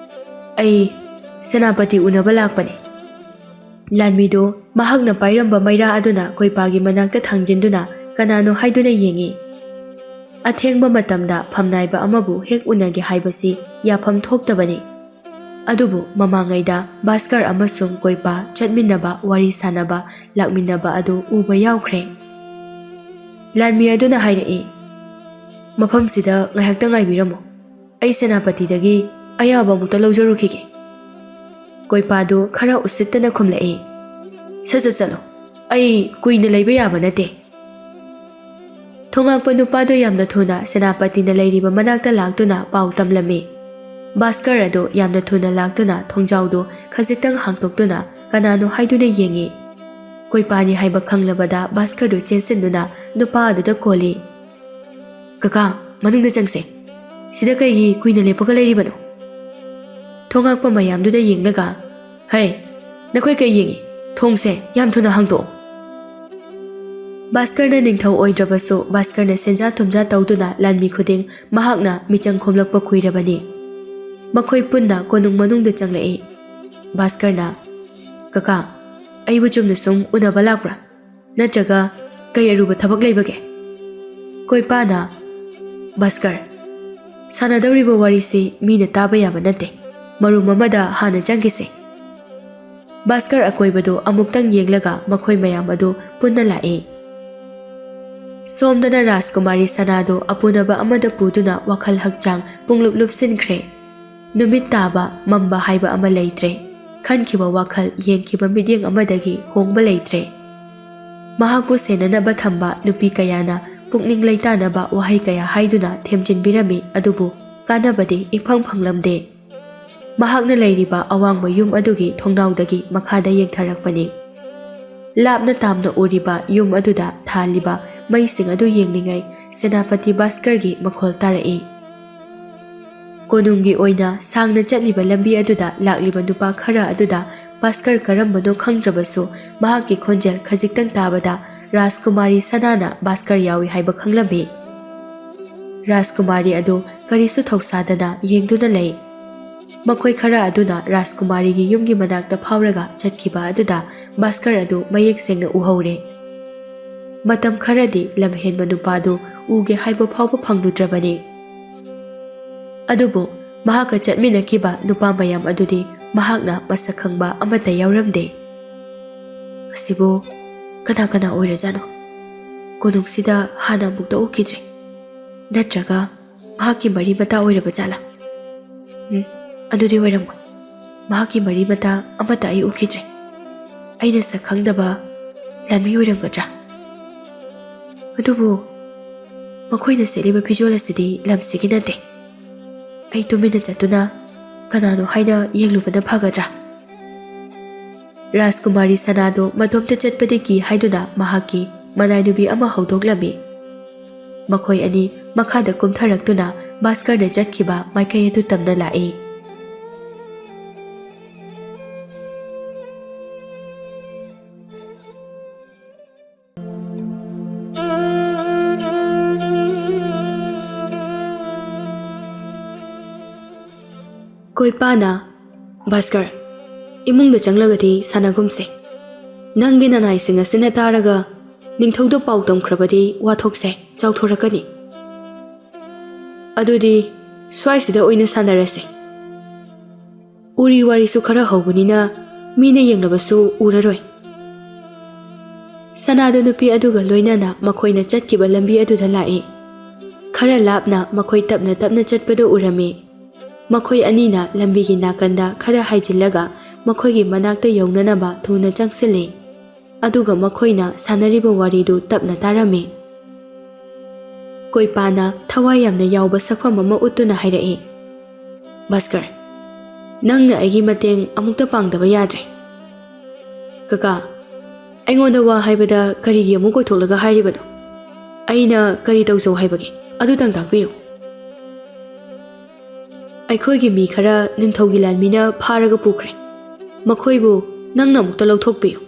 ꯑꯩ ꯁꯦꯅꯥꯄꯇꯤ ꯎꯅꯕ ꯂꯥꯛꯄꯅꯤ꯫ ꯂꯥꯟꯃꯤꯗꯨ ꯃꯍꯥꯛꯅ ꯄꯥꯏꯔꯝꯕ ꯃꯩꯔꯥ ꯑꯗꯨꯅ ꯀꯣꯏꯄꯥꯒꯤ ꯃꯅꯥꯛꯇ ꯊꯥꯡꯖꯤꯟꯗꯨꯅ ꯀꯅꯥꯅꯣ ꯍꯥꯏꯗꯨꯅ ꯌꯦꯡꯏ꯫ ꯑꯊꯦꯡꯕ ꯃꯇꯝꯗ ꯐꯝꯅꯥꯏꯕ ꯑꯃꯕꯨ ꯍꯦꯛ ꯎꯅꯒꯦ ꯍꯥꯏꯕꯁꯤ ꯌꯥꯐꯝ ꯊꯣꯛꯇꯕꯅꯤ꯫ ꯑꯗꯨꯕꯨ ꯃꯃꯥꯡꯉꯩꯗ ꯚꯥꯁꯀꯔ ꯑꯃꯁꯨꯡ ꯀꯣꯏꯄꯥ ꯆꯠꯃꯤꯟꯅꯕ, ꯋꯥꯔꯤ ꯁꯥꯅꯕ, ꯂꯥꯛꯃꯤꯟꯅꯕ ꯑꯗꯨ ꯎꯕ ꯌꯥꯎꯈ꯭ꯔꯦ꯫ ꯂꯥꯟꯃꯤ ꯑꯗꯨꯅ ꯍꯥꯏꯔꯛꯏ, ꯃꯐꯝꯁꯤꯗ ꯉꯥꯏꯍꯥꯛꯇ ꯉꯥꯏꯕꯤꯔꯝꯃꯨ, ꯑꯩ ꯁꯦꯅꯥꯄꯇꯤꯗꯒꯤ ꯑꯌꯥꯕ ꯑꯃꯨꯛꯇ ꯂꯧꯖꯔꯨꯈꯤꯒꯦ꯫ ꯀꯣꯏꯄꯥꯗꯨ ꯈꯔ ꯎꯁꯤꯠꯇꯅ ꯈꯨꯝꯂꯛꯏ, ꯁꯠ ꯆꯠꯂꯣ, ꯑꯩ ꯀꯨꯏꯅ ꯂꯩꯕ ꯌꯥꯕ ꯅꯠꯇꯦ꯫ ꯊꯣꯉꯥꯛꯄ ꯅꯨꯄꯥꯗꯨ ꯌꯥꯝꯅ ꯊꯨꯅ ꯁꯦꯅꯥꯄꯇꯤꯅ ꯂꯩꯔꯤꯕ ꯃꯅꯥꯛꯇ ꯂꯥꯛꯇꯨꯅ ꯄꯥꯎ ꯇꯝꯂꯝꯃꯤ꯫ ꯚꯥꯁꯀꯔ ꯑꯗꯨ ꯌꯥꯝꯅ ꯊꯨꯅ ꯂꯥꯛꯇꯨꯅ ꯊꯣꯡꯖꯥꯎꯗꯨ ꯈꯖꯤꯛꯇꯪ ꯍꯥꯡꯇꯣꯛꯇꯨꯅ ꯀꯅꯥꯅꯣ ꯍꯥꯏꯗꯨꯅ ꯌꯦꯡꯏ꯫ ꯀꯣꯏꯄꯥꯅꯤ ꯍꯥꯏꯕ ꯈꯪꯂꯕꯗ ꯚꯥꯁꯀꯔꯗꯨ ꯆꯦꯟꯁꯤꯟꯗꯨꯅ ꯅꯨꯄꯥ ꯑꯗꯨꯗ ꯀꯣꯜꯂꯤ, ꯀꯀꯥ, ꯃꯅꯨꯡꯗ ꯆꯪꯁꯦ, ꯁꯤꯗ ꯀꯩꯒꯤ ꯀꯨꯏꯅ ꯂꯦꯞꯄꯒ ꯂꯩꯔꯤꯕꯅꯣ? ꯊꯣꯉꯥꯛꯄ ꯃꯌꯥꯝꯗꯨꯗ ꯌꯦꯡꯂꯒ, ꯍꯩ, ꯅꯈꯣꯏ ꯀꯩ ꯌꯦꯡꯏ? ꯊꯣꯡꯁꯦ ꯌꯥꯝ ꯊꯨꯅ ꯍꯥꯡꯇꯣꯛꯑꯣ꯫ ꯚꯥꯁꯀꯔꯅ ꯅꯤꯡꯊꯧ ꯑꯣꯏꯗ꯭ꯔꯕꯁꯨ ꯚꯥꯁꯀꯔꯅ ꯁꯦꯟꯖꯥ ꯊꯨꯝꯖꯥ ꯇꯧꯗꯨꯅ ꯂꯥꯟꯃꯤ ꯈꯨꯗꯤꯡ ꯃꯍꯥꯛꯅ ꯃꯤꯆꯪ ꯈꯣꯝꯂꯛꯄ ꯀꯨꯏꯔꯕꯅꯤ꯫ ꯃꯈꯣꯏ ꯄꯨꯟꯅ ꯀꯣꯅꯨꯡ ꯃꯅꯨꯡꯗ ꯆꯪꯂꯛꯏ꯫ ꯚꯥꯁꯀꯔꯅ, ꯀꯀꯥ, ꯑꯩꯕꯨ ꯆꯨꯝꯅ ꯁꯨꯝ ꯎꯅꯕ ꯂꯥꯛꯄ꯭ꯔꯥ? ꯅꯠꯇ꯭ꯔꯒ ꯀꯩ ꯑꯔꯨꯕ ꯊꯕꯛ ꯂꯩꯕꯒꯦ? ꯀꯣꯏꯄꯥꯅ, ꯚꯥꯁꯀꯔ, ꯁꯥꯟꯅꯗꯧꯔꯤꯕ ꯋꯥꯔꯤꯁꯤ ꯃꯤꯅ ꯇꯥꯕ ꯌꯥꯕ ꯅꯠꯇꯦ, ꯃꯔꯨꯝ ꯑꯃꯗ ꯍꯥꯟꯅ ꯆꯪꯈꯤꯁꯦ꯫ ꯚꯥꯁꯀꯔ ꯑꯀꯣꯏꯕꯗꯨ ꯑꯃꯨꯛꯇꯪ ꯌꯦꯡꯂꯒ ꯃꯈꯣꯏ ꯃꯌꯥꯝ ꯑꯗꯨ ꯄꯨꯟꯅ ꯂꯥꯛꯏ꯫ ꯁꯣꯝꯗꯅ ꯔꯥꯖꯀꯨꯃꯥꯔꯤ ꯁꯅꯥꯗꯨ ꯑꯄꯨꯅꯕ ꯑꯃꯗ ꯄꯨꯗꯨꯅ ꯋꯥꯈꯜ ꯍꯛꯆꯥꯡ ꯄꯨꯡꯂꯨꯞ ꯂꯨꯞꯁꯤꯟꯈ꯭ꯔꯦ꯫ ꯅꯨꯃꯤꯠ ꯇꯥꯕ ꯃꯝꯕ ꯍꯥꯏꯕ ꯑꯃ ꯂꯩꯇ꯭ꯔꯦ꯫ ꯈꯟꯈꯤꯕ ꯋꯥꯈꯜ, ꯌꯦꯡꯈꯤꯕ ꯃꯤꯠꯌꯦꯡ ꯑꯃꯗꯒꯤ ꯍꯣꯡꯕ ꯂꯩꯇ꯭ꯔꯦ꯫ ꯃꯍꯥꯛꯄꯨ ꯁꯦꯟꯅꯅꯕ ꯊꯝꯕ ꯅꯨꯄꯤ ꯀꯌꯥꯅ ꯄꯨꯛꯅꯤꯡ ꯂꯩꯇꯥꯅꯕ ꯋꯥꯍꯩ ꯀꯌꯥ ꯍꯥꯏꯗꯨꯅ ꯊꯦꯝꯖꯤꯟꯕꯤꯔꯝꯃꯤ, ꯑꯗꯨꯕꯨ ꯀꯥꯟꯅꯕꯗꯤ ꯏꯐꯪ ꯐꯪꯂꯝꯗꯦ꯫ ꯃꯍꯥꯛꯅ ꯂꯩꯔꯤꯕ ꯑꯋꯥꯡꯕ ꯌꯨꯝ ꯑꯗꯨꯒꯤ ꯊꯣꯡꯅꯥꯎꯗꯒꯤ ꯃꯈꯥꯗ ꯌꯦꯡꯊꯔꯛꯄꯅꯤ꯫ ꯂꯥꯞꯅ ꯇꯥꯝꯅ ꯎꯔꯤꯕ ꯌꯨꯝ ꯑꯗꯨꯗ ꯊꯥꯜꯂꯤꯕ ꯃꯩꯁꯤꯡ ꯑꯗꯨ ꯌꯦꯡꯂꯤꯉꯩ ꯁꯦꯅꯥꯄꯇꯤ ꯚꯥꯁꯀꯔꯒꯤ ꯃꯈꯣꯜ ꯇꯥꯔꯛꯏ꯫ ꯀꯣꯅꯨꯡꯒꯤ ꯑꯣꯏꯅ ꯁꯥꯡꯅ ꯆꯠꯂꯤꯕ ꯂꯝꯕꯤ ꯑꯗꯨꯗ ꯂꯥꯛꯂꯤꯕ ꯅꯨꯄꯥ ꯈꯔ ꯑꯗꯨꯗ ꯚꯥꯁꯀꯔ ꯀꯔꯝꯕꯅꯣ ꯈꯪꯗ꯭ꯔꯕꯁꯨ ꯃꯍꯥꯛꯀꯤ ꯈꯣꯟꯖꯦꯜ ꯈꯖꯤꯛꯇꯪ ꯇꯥꯕꯗ ꯔꯥꯖꯀꯨꯃꯥꯔꯤ ꯁꯅꯥꯅ ꯚꯥꯁꯀꯔ ꯌꯥꯎꯏ ꯍꯥꯏꯕ ꯈꯪꯂꯝꯃꯤ꯫ ꯔꯥꯖꯀꯨꯃꯥꯔꯤ ꯑꯗꯨ ꯀꯔꯤꯁꯨ ꯊꯧꯁꯥꯗꯅ ꯌꯦꯡꯗꯨꯅ ꯂꯩ꯫ ꯃꯈꯣꯏ ꯈꯔ ꯑꯗꯨꯅ ꯔꯥꯖꯀꯨꯃꯥꯔꯤꯒꯤ ꯌꯨꯝꯒꯤ ꯃꯅꯥꯛꯇ ꯐꯥꯎꯔꯒ ꯆꯠꯈꯤꯕ ꯑꯗꯨꯗ ꯚꯥꯁꯀꯔ ꯑꯗꯨ ꯃꯌꯦꯛ ꯁꯦꯡꯅ ꯎꯍꯧꯔꯦ꯫ ꯃꯇꯝ ꯈꯔꯗꯤ ꯂꯝꯍꯦꯟꯕ ꯅꯨꯄꯥꯗꯨ ꯎꯒꯦ ꯍꯥꯏꯕ ꯐꯥꯎꯕ ꯐꯪꯂꯨꯗ꯭ꯔꯕꯅꯤ꯫ ꯑꯗꯨꯕꯨ ꯃꯍꯥꯛꯀ ꯆꯠꯃꯤꯟꯅꯈꯤꯕ ꯅꯨꯄꯥ ꯃꯌꯥꯝ ꯑꯗꯨꯗꯤ ꯃꯍꯥꯛꯅ ꯃꯁꯛ ꯈꯪꯕ ꯑꯃꯠꯇ ꯌꯥꯎꯔꯝꯗꯦ꯫ ꯑꯁꯤꯕꯨ ꯀꯅꯥ ꯀꯅꯥ ꯑꯣꯏꯔꯖꯥꯠꯅꯣ? ꯀꯣꯅꯨꯡꯁꯤꯗ ꯍꯥꯟꯅ ꯑꯃꯨꯛꯇ ꯎꯈꯤꯗ꯭ꯔꯤ꯫ ꯅꯠꯇ꯭ꯔꯒ ꯃꯍꯥꯛꯀꯤ ꯃꯔꯤ ꯃꯇꯥ ꯑꯣꯏꯔꯕ ꯖꯥꯠꯂꯥ? ꯑꯗꯨꯗꯤ ꯑꯣꯏꯔꯝꯃꯣꯏ꯫ ꯃꯍꯥꯛꯀꯤ ꯃꯔꯤ ꯃꯇꯥ ꯑꯃꯠꯇ ꯑꯩ ꯎꯈꯤꯗ꯭ꯔꯤ꯫ ꯑꯩꯅ ꯁꯛ ꯈꯪꯗꯕ ꯂꯥꯟꯃꯤ ꯑꯣꯏꯔꯝꯒꯗ꯭ꯔꯥ? ꯑꯗꯨꯕꯨ ꯃꯈꯣꯏꯅ ꯁꯦꯠꯂꯤꯕ ꯐꯤꯖꯣꯜ ꯑꯁꯤꯗꯤ ꯂꯝꯁꯤꯒꯤ ꯅꯠꯇꯦ꯫ ꯑꯩ ꯇꯨꯃꯤꯟꯅ ꯆꯠꯇꯨꯅ ꯀꯅꯥꯅꯣ ꯍꯥꯏꯅ ꯌꯦꯡꯂꯨꯕꯅ ꯐꯒꯗ꯭ꯔꯥ? ꯔꯥꯖꯀꯨꯃꯥꯔꯤ ꯁꯅꯥꯗꯣ ꯃꯇꯣꯝꯇ ꯆꯠꯄꯗꯤ ꯀꯤ ꯍꯥꯏꯗꯨꯅ ꯃꯍꯥꯛꯀꯤ ꯃꯅꯥꯏꯅꯨꯕꯤ ꯑꯃ ꯍꯧꯗꯣꯛꯂꯝꯃꯤ꯫ ꯃꯈꯣꯏ ꯑꯅꯤ ꯃꯈꯥꯗ ꯀꯨꯝꯊꯔꯛꯇꯨꯅ ꯚꯥꯁꯀꯔꯅ ꯆꯠꯈꯤꯕ ꯃꯥꯏꯀꯩ ꯑꯗꯨ ꯇꯝꯅ ꯂꯥꯛꯏ꯫ ꯀꯣꯏꯄꯥꯅ ꯚꯥꯁꯀꯔ ꯏꯃꯨꯡꯗ ꯆꯪꯂꯒꯗꯤ ꯁꯥꯟꯅꯒꯨꯝꯁꯦ ꯅꯪꯒꯤ ꯅꯅꯥꯏꯁꯤꯡ ꯑꯁꯤꯅ ꯇꯥꯔꯒ ꯅꯤꯡꯊꯧꯗ ꯄꯥꯎ ꯇꯝꯈ꯭ꯔꯕꯗꯤ ꯋꯥꯊꯣꯛꯁꯦ ꯆꯥꯎꯊꯣꯔꯛꯀꯅꯤ ꯑꯗꯨꯗꯤ ꯁ꯭ꯋꯥꯏꯁꯤꯗ ꯑꯣꯏꯅ ꯁꯥꯟꯅꯔꯁꯦ ꯎꯔꯤ ꯋꯥꯔꯤꯁꯨ ꯈꯔ ꯍꯧꯕꯅꯤꯅ ꯃꯤꯅ ꯌꯦꯡꯂꯕꯁꯨ ꯎꯔꯔꯣꯏ ꯁꯅꯥꯗꯨ ꯅꯨꯄꯤ ꯑꯗꯨꯒ ꯂꯣꯏꯅꯅ ꯃꯈꯣꯏꯅ ꯆꯠꯈꯤꯕ ꯂꯝꯕꯤ ꯑꯗꯨꯗ ꯂꯥꯛꯏ ꯈꯔ ꯂꯥꯞꯅ ꯃꯈꯣꯏ ꯇꯞꯅ ꯇꯞꯅ ꯆꯠꯄꯗꯨ ꯎꯔꯝꯃꯤ ꯃꯈꯣꯏ ꯑꯅꯤꯅ ꯂꯝꯕꯤꯒꯤ ꯅꯥꯀꯟꯗ ꯈꯔ ꯍꯥꯏꯖꯤꯜꯂꯒ ꯃꯈꯣꯏꯒꯤ ꯃꯅꯥꯛꯇ ꯌꯧꯅꯅꯕ ꯊꯨꯅ ꯆꯪꯁꯤꯜꯂꯤ ꯑꯗꯨꯒ ꯃꯈꯣꯏꯅ ꯁꯥꯟꯅꯔꯤꯕ ꯋꯥꯔꯤꯗꯨ ꯇꯞꯅ ꯇꯥꯔꯝꯃꯤ ꯀꯣꯏꯄꯥꯅ ꯊꯋꯥꯏ ꯌꯥꯝꯅ ꯌꯥꯎꯕ ꯁꯛꯐꯝ ꯑꯃ ꯎꯠꯇꯨꯅ ꯍꯥꯏꯔꯛꯏ ꯚꯥꯁꯀꯔ ꯅꯪꯅ ꯑꯩꯒꯤ ꯃꯇꯦꯡ ꯑꯃꯨꯛꯇ ꯄꯥꯡꯗꯕ ꯌꯥꯗ꯭ꯔꯦ ꯀꯀꯥ ꯑꯩꯉꯣꯟꯗ ꯋꯥ ꯍꯥꯏꯕꯗ ꯀꯔꯤꯒꯤ ꯑꯃꯨꯛ ꯀꯣꯏꯊꯣꯛꯂꯒ ꯍꯥꯏꯔꯤꯕꯅꯣ ꯑꯩꯅ ꯀꯔꯤ ꯇꯧꯖꯧ ꯍꯥꯏꯕꯒꯦ ꯑꯗꯨꯇꯪ ꯇꯥꯛꯄꯤꯌꯨ ꯑꯩꯈꯣꯏꯒꯤ ꯃꯤ ꯈꯔ ꯅꯤꯡꯊꯧꯒꯤ ꯂꯥꯟꯃꯤꯅ ꯐꯥꯔꯒ ꯄꯨꯈ꯭ꯔꯦ ꯃꯈꯣꯏꯕꯨ ꯅꯪꯅ ꯑꯃꯨꯛꯇ ꯂꯧꯊꯣꯛꯄꯤꯌꯨ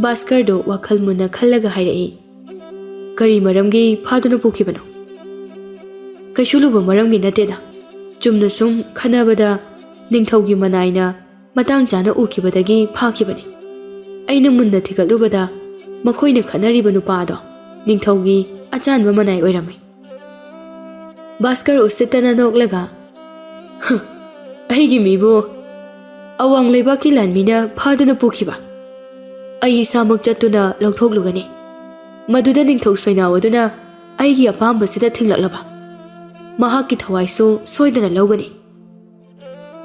ꯚꯥꯁꯀꯔꯗꯨ ꯋꯥꯈꯜ ꯃꯨꯟꯅ ꯈꯜꯂꯒ ꯍꯥꯏꯔꯛꯏ ꯀꯔꯤ ꯃꯔꯝꯒꯤ ꯐꯥꯗꯨꯅ ꯄꯨꯈꯤꯕꯅꯣ ꯀꯩꯁꯨ ꯂꯨꯕ ꯃꯔꯝꯒꯤ ꯅꯠꯇꯦꯗ ꯆꯨꯝꯅ ꯁꯨꯝ ꯈꯟꯅꯕꯗ ꯅꯤꯡꯊꯧꯒꯤ ꯃꯅꯥꯏꯅ ꯃꯇꯥꯡ ꯆꯥꯅ ꯎꯈꯤꯕꯗꯒꯤ ꯐꯥꯈꯤꯕꯅꯤ ꯑꯩꯅ ꯃꯨꯟꯅ ꯊꯤꯒꯠꯂꯨꯕꯗ ꯃꯈꯣꯏꯅ ꯈꯠꯅꯔꯤꯕ ꯅꯨꯄꯥ ꯑꯗꯣ ꯅꯤꯡꯊꯧꯒꯤ ꯑꯆꯥꯟꯕ ꯃꯅꯥꯏ ꯑꯣꯏꯔꯝꯃꯤ ꯚꯥꯁꯀꯔ ꯎꯁꯤꯠꯇꯅ ꯅꯣꯛꯂꯒ ꯑꯩꯒꯤ ꯃꯤꯕꯨ ꯑꯋꯥꯡ ꯂꯩꯕꯥꯛꯀꯤ ꯂꯥꯟꯃꯤꯅ ꯐꯥꯗꯨꯅ ꯄꯨꯈꯤꯕ ꯑꯩ ꯏꯁꯥꯃꯛ ꯆꯠꯇꯨꯅ ꯂꯧꯊꯣꯛꯂꯨꯒꯅꯤ ꯃꯗꯨꯗ ꯅꯤꯡꯊꯧ ꯁꯣꯏꯅꯥꯎ ꯑꯗꯨꯅ ꯑꯩꯒꯤ ꯑꯄꯥꯝꯕꯁꯤꯗ ꯊꯤꯡꯂꯛꯂꯕ ꯃꯍꯥꯛꯀꯤ ꯊꯋꯥꯏꯁꯨ ꯁꯣꯏꯗꯅ ꯂꯧꯒꯅꯤ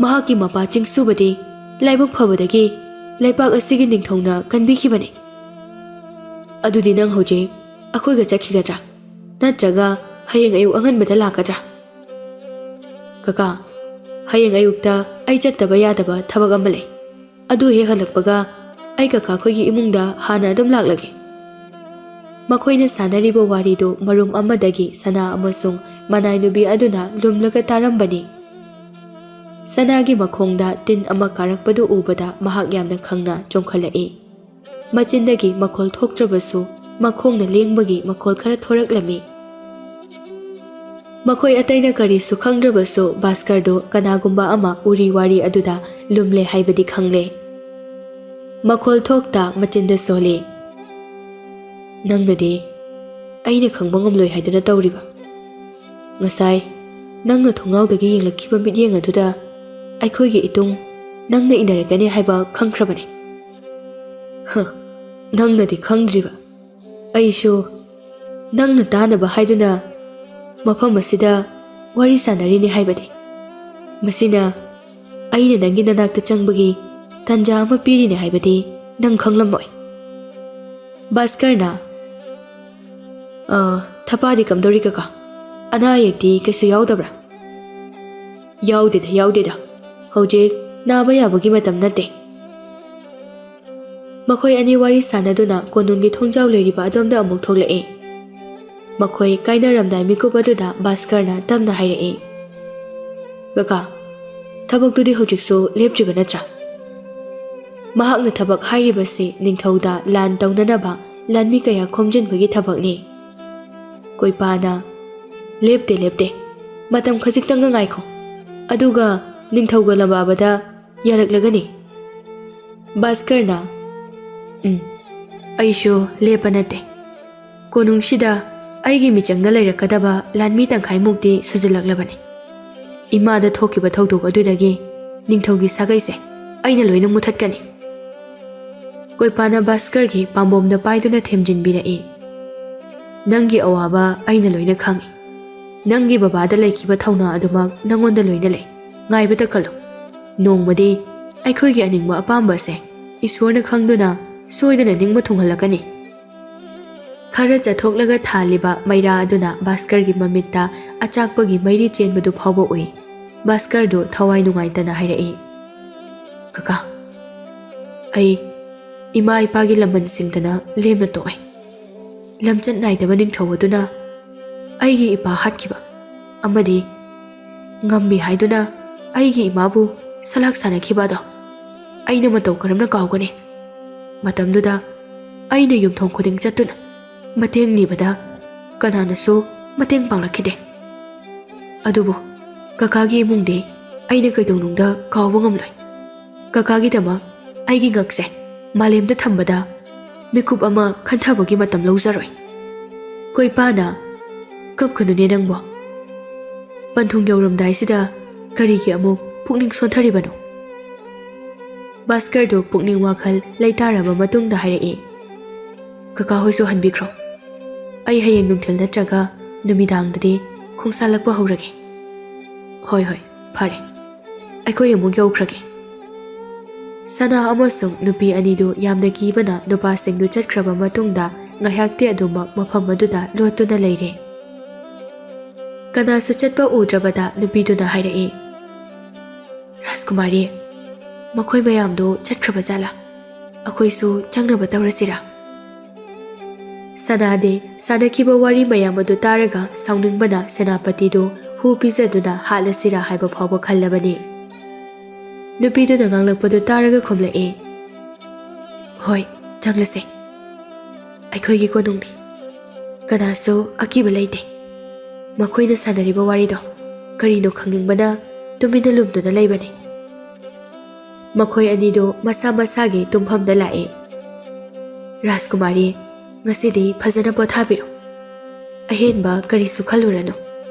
ꯃꯍꯥꯛꯀꯤ ꯃꯄꯥ ꯆꯤꯡꯁꯨꯕꯗꯤ ꯂꯥꯏꯕꯛ ꯐꯕꯗꯒꯤ ꯂꯩꯄꯥꯛ ꯑꯁꯤꯒꯤ ꯅꯤꯡꯊꯧꯅ ꯀꯟꯕꯤꯈꯤꯕꯅꯤ ꯑꯗꯨꯗꯤ ꯅꯪ ꯍꯧꯖꯤꯛ ꯑꯩꯈꯣꯏꯒ ꯆꯠꯈꯤꯒꯗ꯭ꯔꯥ ꯅꯠꯇ꯭ꯔꯒ ꯍꯌꯦꯡ ꯑꯌꯨꯛ ꯑꯉꯟꯕꯗ ꯂꯥꯛꯀꯗ꯭ꯔꯥ ꯀꯀꯥ ꯍꯌꯦꯡ ꯑꯌꯨꯛꯇ ꯑꯩ ꯆꯠꯇꯕ ꯌꯥꯗꯕ ꯊꯕꯛ ꯑꯃ ꯂꯩ ꯑꯗꯨ ꯍꯦꯛ ꯍꯜꯂꯛꯄꯒ ꯑꯩ ꯀꯀꯥ ꯈꯣꯏꯒꯤ ꯏꯃꯨꯡꯗ ꯍꯥꯟꯅ ꯑꯗꯨꯝ ꯂꯥꯛꯂꯒꯦ ꯃꯈꯣꯏꯅ ꯁꯥꯟꯅꯔꯤꯕ ꯋꯥꯔꯤꯗꯨ ꯃꯔꯨꯝ ꯑꯃꯗꯒꯤ ꯁꯅꯥ ꯑꯃꯁꯨꯡ ꯃꯅꯥꯏ ꯅꯨꯄꯤ ꯑꯗꯨꯅ ꯂꯨꯝꯂꯒ ꯇꯥꯔꯝꯕꯅꯤ ꯁꯅꯥꯒꯤ ꯃꯈꯣꯡꯗ ꯇꯤꯟ ꯑꯃ ꯀꯥꯔꯛꯄꯗꯨ ꯎꯕꯗ ꯃꯍꯥꯛ ꯌꯥꯝꯅ ꯈꯪꯅ ꯆꯣꯡꯈꯠꯂꯛꯏ ꯃꯆꯤꯟꯗꯒꯤ ꯃꯈꯣꯜ ꯊꯣꯛꯇ꯭ꯔꯕꯁꯨ ꯃꯈꯣꯡꯅ ꯂꯦꯡꯕꯒꯤ ꯃꯈꯣꯜ ꯈꯔ ꯊꯣꯔꯛꯂꯝꯃꯤ ꯃꯈꯣꯏ ꯑꯇꯩꯅ ꯀꯔꯤꯁꯨ ꯈꯪꯗ꯭ꯔꯕꯁꯨ ꯚꯥꯁꯀꯔꯗꯨ ꯀꯅꯥꯒꯨꯝꯕ ꯑꯃ ꯎꯔꯤ ꯋꯥꯔꯤ ꯑꯗꯨꯗ ꯂꯨꯝꯂꯦ ꯍꯥꯏꯕꯗꯤ ꯈꯪꯂꯦ ꯃꯈꯣꯜ ꯊꯣꯛꯇ ꯃꯆꯤꯟꯗ ꯁꯣꯜꯂꯤ ꯅꯪꯅꯗꯤ ꯑꯩꯅ ꯈꯪꯕ ꯉꯝꯂꯣꯏ ꯍꯥꯏꯗꯨꯅ ꯇꯧꯔꯤꯕ ꯉꯁꯥꯏ ꯅꯪꯅ ꯊꯣꯡꯅꯥꯎꯗꯒꯤ ꯌꯦꯡꯂꯛꯈꯤꯕ ꯃꯤꯠꯌꯦꯡ ꯑꯗꯨꯗ ꯑꯩꯈꯣꯏꯒꯤ ꯏꯇꯨꯡ ꯅꯪꯅ ꯏꯟꯅꯔꯛꯀꯅꯤ ꯍꯥꯏꯕ ꯈꯪꯈ꯭ꯔꯕꯅꯤ ꯅꯪꯅꯗꯤ ꯈꯪꯗ꯭ꯔꯤꯕ ꯑꯩꯁꯨ ꯅꯪꯅ ꯇꯥꯅꯕ ꯍꯥꯏꯗꯨꯅ ꯃꯐꯝ ꯑꯁꯤꯗ ꯋꯥꯔꯤ ꯁꯥꯟꯅꯔꯤꯅꯤ ꯍꯥꯏꯕꯗꯤ ꯃꯁꯤꯅ ꯑꯩꯅ ꯅꯪꯒꯤ ꯅꯅꯥꯛꯇ ꯆꯪꯕꯒꯤ ꯇꯥꯟꯖꯥ ꯑꯃ ꯄꯤꯔꯤꯅꯤ ꯍꯥꯏꯕꯗꯤ ꯅꯪ ꯈꯪꯂꯝꯃꯣꯏ ꯚꯥꯁꯀꯔꯅ ꯊꯄꯥꯗꯤ ꯀꯝꯗꯧꯔꯤ ꯀꯀꯥ ꯑꯅꯥ ꯑꯌꯦꯛꯇꯤ ꯀꯩꯁꯨ ꯌꯥꯎꯗꯕ꯭ꯔꯥ ꯌꯥꯎꯗꯦꯗ ꯍꯧꯖꯤꯛ ꯅꯥꯕ ꯌꯥꯕꯒꯤ ꯃꯇꯝ ꯅꯠꯇꯦ ꯃꯈꯣꯏ ꯑꯅꯤ ꯋꯥꯔꯤ ꯁꯥꯟꯅꯗꯨꯅ ꯀꯣꯅꯨꯡꯒꯤ ꯊꯣꯡꯖꯥꯎ ꯂꯩꯔꯤꯕ ꯑꯗꯣꯝꯗ ꯑꯃꯨꯛ ꯊꯣꯛꯂꯛꯏ ꯃꯈꯣꯏ ꯀꯥꯏꯅꯔꯝꯗꯥꯏ ꯃꯤꯀꯨꯞ ꯑꯗꯨꯗ ꯚꯥꯁꯀꯔꯅ ꯇꯞꯅ ꯍꯥꯏꯔꯛꯏ ꯀꯀꯥ ꯊꯕꯛꯇꯨꯗꯤ ꯍꯧꯖꯤꯛꯁꯨ ꯂꯦꯞꯇ꯭ꯔꯤꯕ ꯅꯠꯇ꯭ꯔꯥ ꯃꯍꯥꯛꯅ ꯊꯕꯛ ꯍꯥꯏꯔꯤꯕꯁꯤ ꯅꯤꯡꯊꯧꯗ ꯂꯥꯟ ꯇꯧꯅꯅꯕ ꯂꯥꯟꯃꯤ ꯀꯌꯥ ꯈꯣꯝꯖꯤꯟꯕꯒꯤ ꯊꯕꯛꯅꯤ ꯀꯣꯏꯄꯥꯅ ꯂꯦꯞꯇꯦ ꯃꯇꯝ ꯈꯖꯤꯛꯇꯪꯒ ꯉꯥꯏꯈꯣ ꯑꯗꯨꯒ ꯅꯤꯡꯊꯧꯒ ꯂꯝꯕꯥꯕꯗ ꯌꯥꯔꯛꯂꯒꯅꯤ ꯚꯥꯁꯀꯔꯅ ꯑꯩꯁꯨ ꯂꯦꯞꯄ ꯅꯠꯇꯦ ꯀꯣꯅꯨꯡꯁꯤꯗ ꯑꯩꯒꯤ ꯃꯤꯆꯪꯗ ꯂꯩꯔꯛꯀꯗꯕ ꯂꯥꯟꯃꯤ ꯇꯪꯈꯥꯏꯃꯨꯛꯇꯤ ꯁꯨꯖꯤꯜꯂꯛꯂꯕꯅꯤ ꯏꯃꯥꯗ ꯊꯣꯛꯈꯤꯕ ꯊꯧꯗꯣꯛ ꯑꯗꯨꯗꯒꯤ ꯅꯤꯡꯊꯧꯒꯤ ꯁꯥꯒꯩꯁꯦ ꯑꯩꯅ ꯂꯣꯏꯅ ꯃꯨꯊꯠꯀꯅꯤ ꯀꯣꯏꯄꯥꯅ ꯚꯥꯁꯀꯔꯒꯤ ꯄꯥꯝꯕꯣꯝꯗ ꯄꯥꯏꯗꯨꯅ ꯊꯦꯝꯖꯤꯟꯕꯤꯔꯛꯏ ꯅꯪꯒꯤ ꯑꯋꯥꯕ ꯑꯩꯅ ꯂꯣꯏꯅ ꯈꯪꯏ ꯅꯪꯒꯤ ꯕꯕꯥꯗ ꯂꯩꯈꯤꯕ ꯊꯧꯅꯥ ꯑꯗꯨꯃꯛ ꯅꯪꯉꯣꯟꯗ ꯂꯣꯏꯅ ꯂꯩ ꯉꯥꯏꯕꯇ ꯀꯜꯂꯨ ꯅꯣꯡꯃꯗꯤ ꯑꯩꯈꯣꯏꯒꯤ ꯑꯅꯤꯡꯕ ꯑꯄꯥꯝꯕꯁꯦ ꯏꯁꯣꯔꯅ ꯈꯪꯗꯨꯅ ꯁꯣꯏꯗꯅ ꯅꯤꯡꯕ ꯊꯨꯡꯍꯜꯂꯛꯀꯅꯤ ꯈꯔ ꯆꯠꯊꯣꯛꯂꯒ ꯊꯥꯜꯂꯤꯕ ꯃꯩꯔꯥ ꯑꯗꯨꯅ ꯚꯥꯁꯀꯔꯒꯤ ꯃꯃꯤꯠꯇ ꯑꯆꯥꯛꯄꯒꯤ ꯃꯩꯔꯤ ꯆꯦꯟꯕꯗꯨ ꯐꯥꯎꯕ ꯎꯏ ꯚꯥꯁꯀꯔꯗꯨ ꯊꯋꯥꯏ ꯅꯨꯡꯉꯥꯏꯇꯅ ꯍꯥꯏꯔꯛꯏ ꯀꯀꯥ ꯑꯩ ꯏꯃꯥ ꯏꯄꯥꯒꯤ ꯂꯃꯟꯁꯤꯡꯗꯅ ꯂꯦꯝꯅ ꯇꯣꯛꯑꯦ ꯂꯝꯆꯠ ꯅꯥꯏꯗꯕ ꯅꯤꯡꯊꯧ ꯑꯗꯨꯅ ꯑꯩꯒꯤ ꯏꯄꯥ ꯍꯥꯠꯈꯤꯕ ꯑꯃꯗꯤ ꯉꯝꯃꯤ ꯍꯥꯏꯗꯨꯅ ꯑꯩꯒꯤ ꯏꯃꯥꯕꯨ ꯁꯂꯥꯛ ꯁꯥꯟꯅꯈꯤꯕ ꯑꯗꯣ ꯑꯩꯅ ꯃꯇꯧ ꯀꯔꯝꯅ ꯀꯥꯎꯒꯅꯤ ꯃꯇꯝꯗꯨꯗ ꯑꯩꯅ ꯌꯨꯝꯊꯣꯡ ꯈꯨꯗꯤꯡ ꯆꯠꯇꯨꯅ ꯃꯇꯦꯡ ꯅꯤꯕꯗ ꯀꯅꯥꯅꯁꯨ ꯃꯇꯦꯡ ꯄꯥꯡꯂꯛꯈꯤꯗꯦ ꯑꯗꯨꯕꯨ ꯀꯀꯥꯒꯤ ꯏꯃꯨꯡꯗꯤ ꯑꯩꯅ ꯀꯩꯗꯧꯅꯨꯡꯗ ꯀꯥꯎꯕ ꯉꯝꯂꯣꯏ꯫ ꯀꯀꯥꯒꯤꯗꯃꯛ ꯑꯩꯒꯤ ꯉꯛꯁꯦ ꯃꯥꯂꯦꯝꯗ ꯊꯝꯕꯗ ꯃꯤꯀꯨꯞ ꯑꯃ ꯈꯟꯊꯕꯒꯤ ꯃꯇꯝ ꯂꯧꯖꯔꯣꯏ꯫ ꯀꯣꯏꯄꯥꯅ ꯀꯞꯀꯅꯨꯅꯦ ꯅꯪꯕꯣ꯫ ꯄꯟꯊꯨꯡ ꯌꯧꯔꯝꯗꯥꯏꯁꯤꯗ ꯀꯔꯤꯒꯤ ꯑꯃꯨꯛ ꯄꯨꯛꯅꯤꯡ ꯁꯣꯟꯊꯔꯤꯕꯅꯣ? ꯚꯥꯁꯀꯔꯗꯨ ꯄꯨꯛꯅꯤꯡ ꯋꯥꯈꯜ ꯂꯩꯇꯥꯔꯕ ꯃꯇꯨꯡꯗ ꯍꯥꯏꯔꯛꯏ꯫ ꯀꯀꯥ ꯍꯣꯏꯁꯨ ꯍꯟꯕꯤꯈ꯭ꯔꯣ꯫ ꯑꯩ ꯍꯌꯦꯡ ꯅꯨꯡꯊꯤꯜ ꯅꯠꯇ꯭ꯔꯒ ꯅꯨꯃꯤꯗꯥꯡꯗꯗꯤ ꯈꯣꯡꯁꯥꯜꯂꯛꯄ ꯍꯧꯔꯒꯦ꯫ ꯍꯣꯏ ꯍꯣꯏ ꯐꯔꯦ, ꯑꯩꯈꯣꯏ ꯑꯃꯨꯛ ꯌꯧꯈ꯭ꯔꯒꯦ꯫ ꯁꯅꯥ ꯑꯃꯁꯨꯡ ꯅꯨꯄꯤ ꯑꯅꯤꯗꯨ ꯌꯥꯝꯅ ꯀꯤꯕꯅ ꯅꯨꯄꯥꯁꯤꯡꯗꯨ ꯆꯠꯈ꯭ꯔꯕ ꯃꯇꯨꯡꯗ ꯉꯥꯏꯍꯥꯛꯇꯤ ꯑꯗꯨꯃꯛ ꯃꯐꯝ ꯑꯗꯨꯗ ꯂꯣꯠꯇꯨꯅ ꯂꯩꯔꯦ꯫ ꯀꯅꯥꯁꯨ ꯆꯠꯄ ꯎꯗ꯭ꯔꯕꯗ ꯅꯨꯄꯤꯗꯨꯅ ꯍꯥꯏꯔꯛꯏ, ꯔꯥꯖꯀꯨꯃꯥꯔꯤ, ꯃꯈꯣꯏ ꯃꯌꯥꯝꯗꯨ ꯆꯠꯈ꯭ꯔꯕ ꯖꯥꯠꯂꯥ? ꯑꯩꯈꯣꯏꯁꯨ ꯆꯪꯅꯕ ꯇꯧꯔꯁꯤꯔꯥ? ꯁꯅꯥꯗꯤ ꯁꯥꯟꯅꯈꯤꯕ ꯋꯥꯔꯤ ꯃꯌꯥꯝ ꯑꯗꯨ ꯇꯥꯔꯒ ꯁꯥꯎꯅꯤꯡꯕꯅ ꯁꯦꯅꯥꯄꯇꯤꯗꯨ ꯍꯨ ꯄꯤꯖꯗꯨꯅ ꯍꯥꯠꯂꯁꯤꯔꯥ ꯍꯥꯏꯕ ꯐꯥꯎꯕ ꯈꯜꯂꯕꯅꯤ꯫ ꯅꯨꯄꯤꯗꯨꯅ ꯉꯥꯡꯂꯛꯄꯗꯨ ꯇꯥꯔꯒ ꯈꯨꯝꯂꯛꯏ, ꯍꯣꯏ ꯆꯪꯂꯁꯦ, ꯑꯩꯈꯣꯏꯒꯤ ꯀꯣꯅꯨꯡꯅꯤ, ꯀꯅꯥꯁꯨ ꯑꯀꯤꯕ ꯂꯩꯇꯦ꯫ ꯃꯈꯣꯏꯅ ꯁꯥꯟꯅꯔꯤꯕ ꯋꯥꯔꯤꯗꯣ ꯀꯔꯤꯅꯣ ꯈꯪꯅꯤꯡꯕꯅ ꯇꯨꯃꯤꯟꯅ ꯂꯨꯝꯗꯨꯅ ꯂꯩꯕꯅꯤ꯫ ꯃꯈꯣꯏ ꯑꯅꯤꯗꯨ ꯃꯁꯥ ꯃꯁꯥꯒꯤ ꯇꯨꯝꯐꯝꯗ ꯂꯥꯛꯏ꯫ ꯔꯥꯖꯀꯨꯃꯥꯔꯤ, ꯉꯁꯤꯗꯤ ꯐꯖꯅ ꯄꯣꯊꯥꯕꯤꯔꯣ꯫ ꯑꯍꯦꯟꯕ ꯀꯔꯤꯁꯨ ꯈꯜꯂꯨꯔꯅꯨ꯫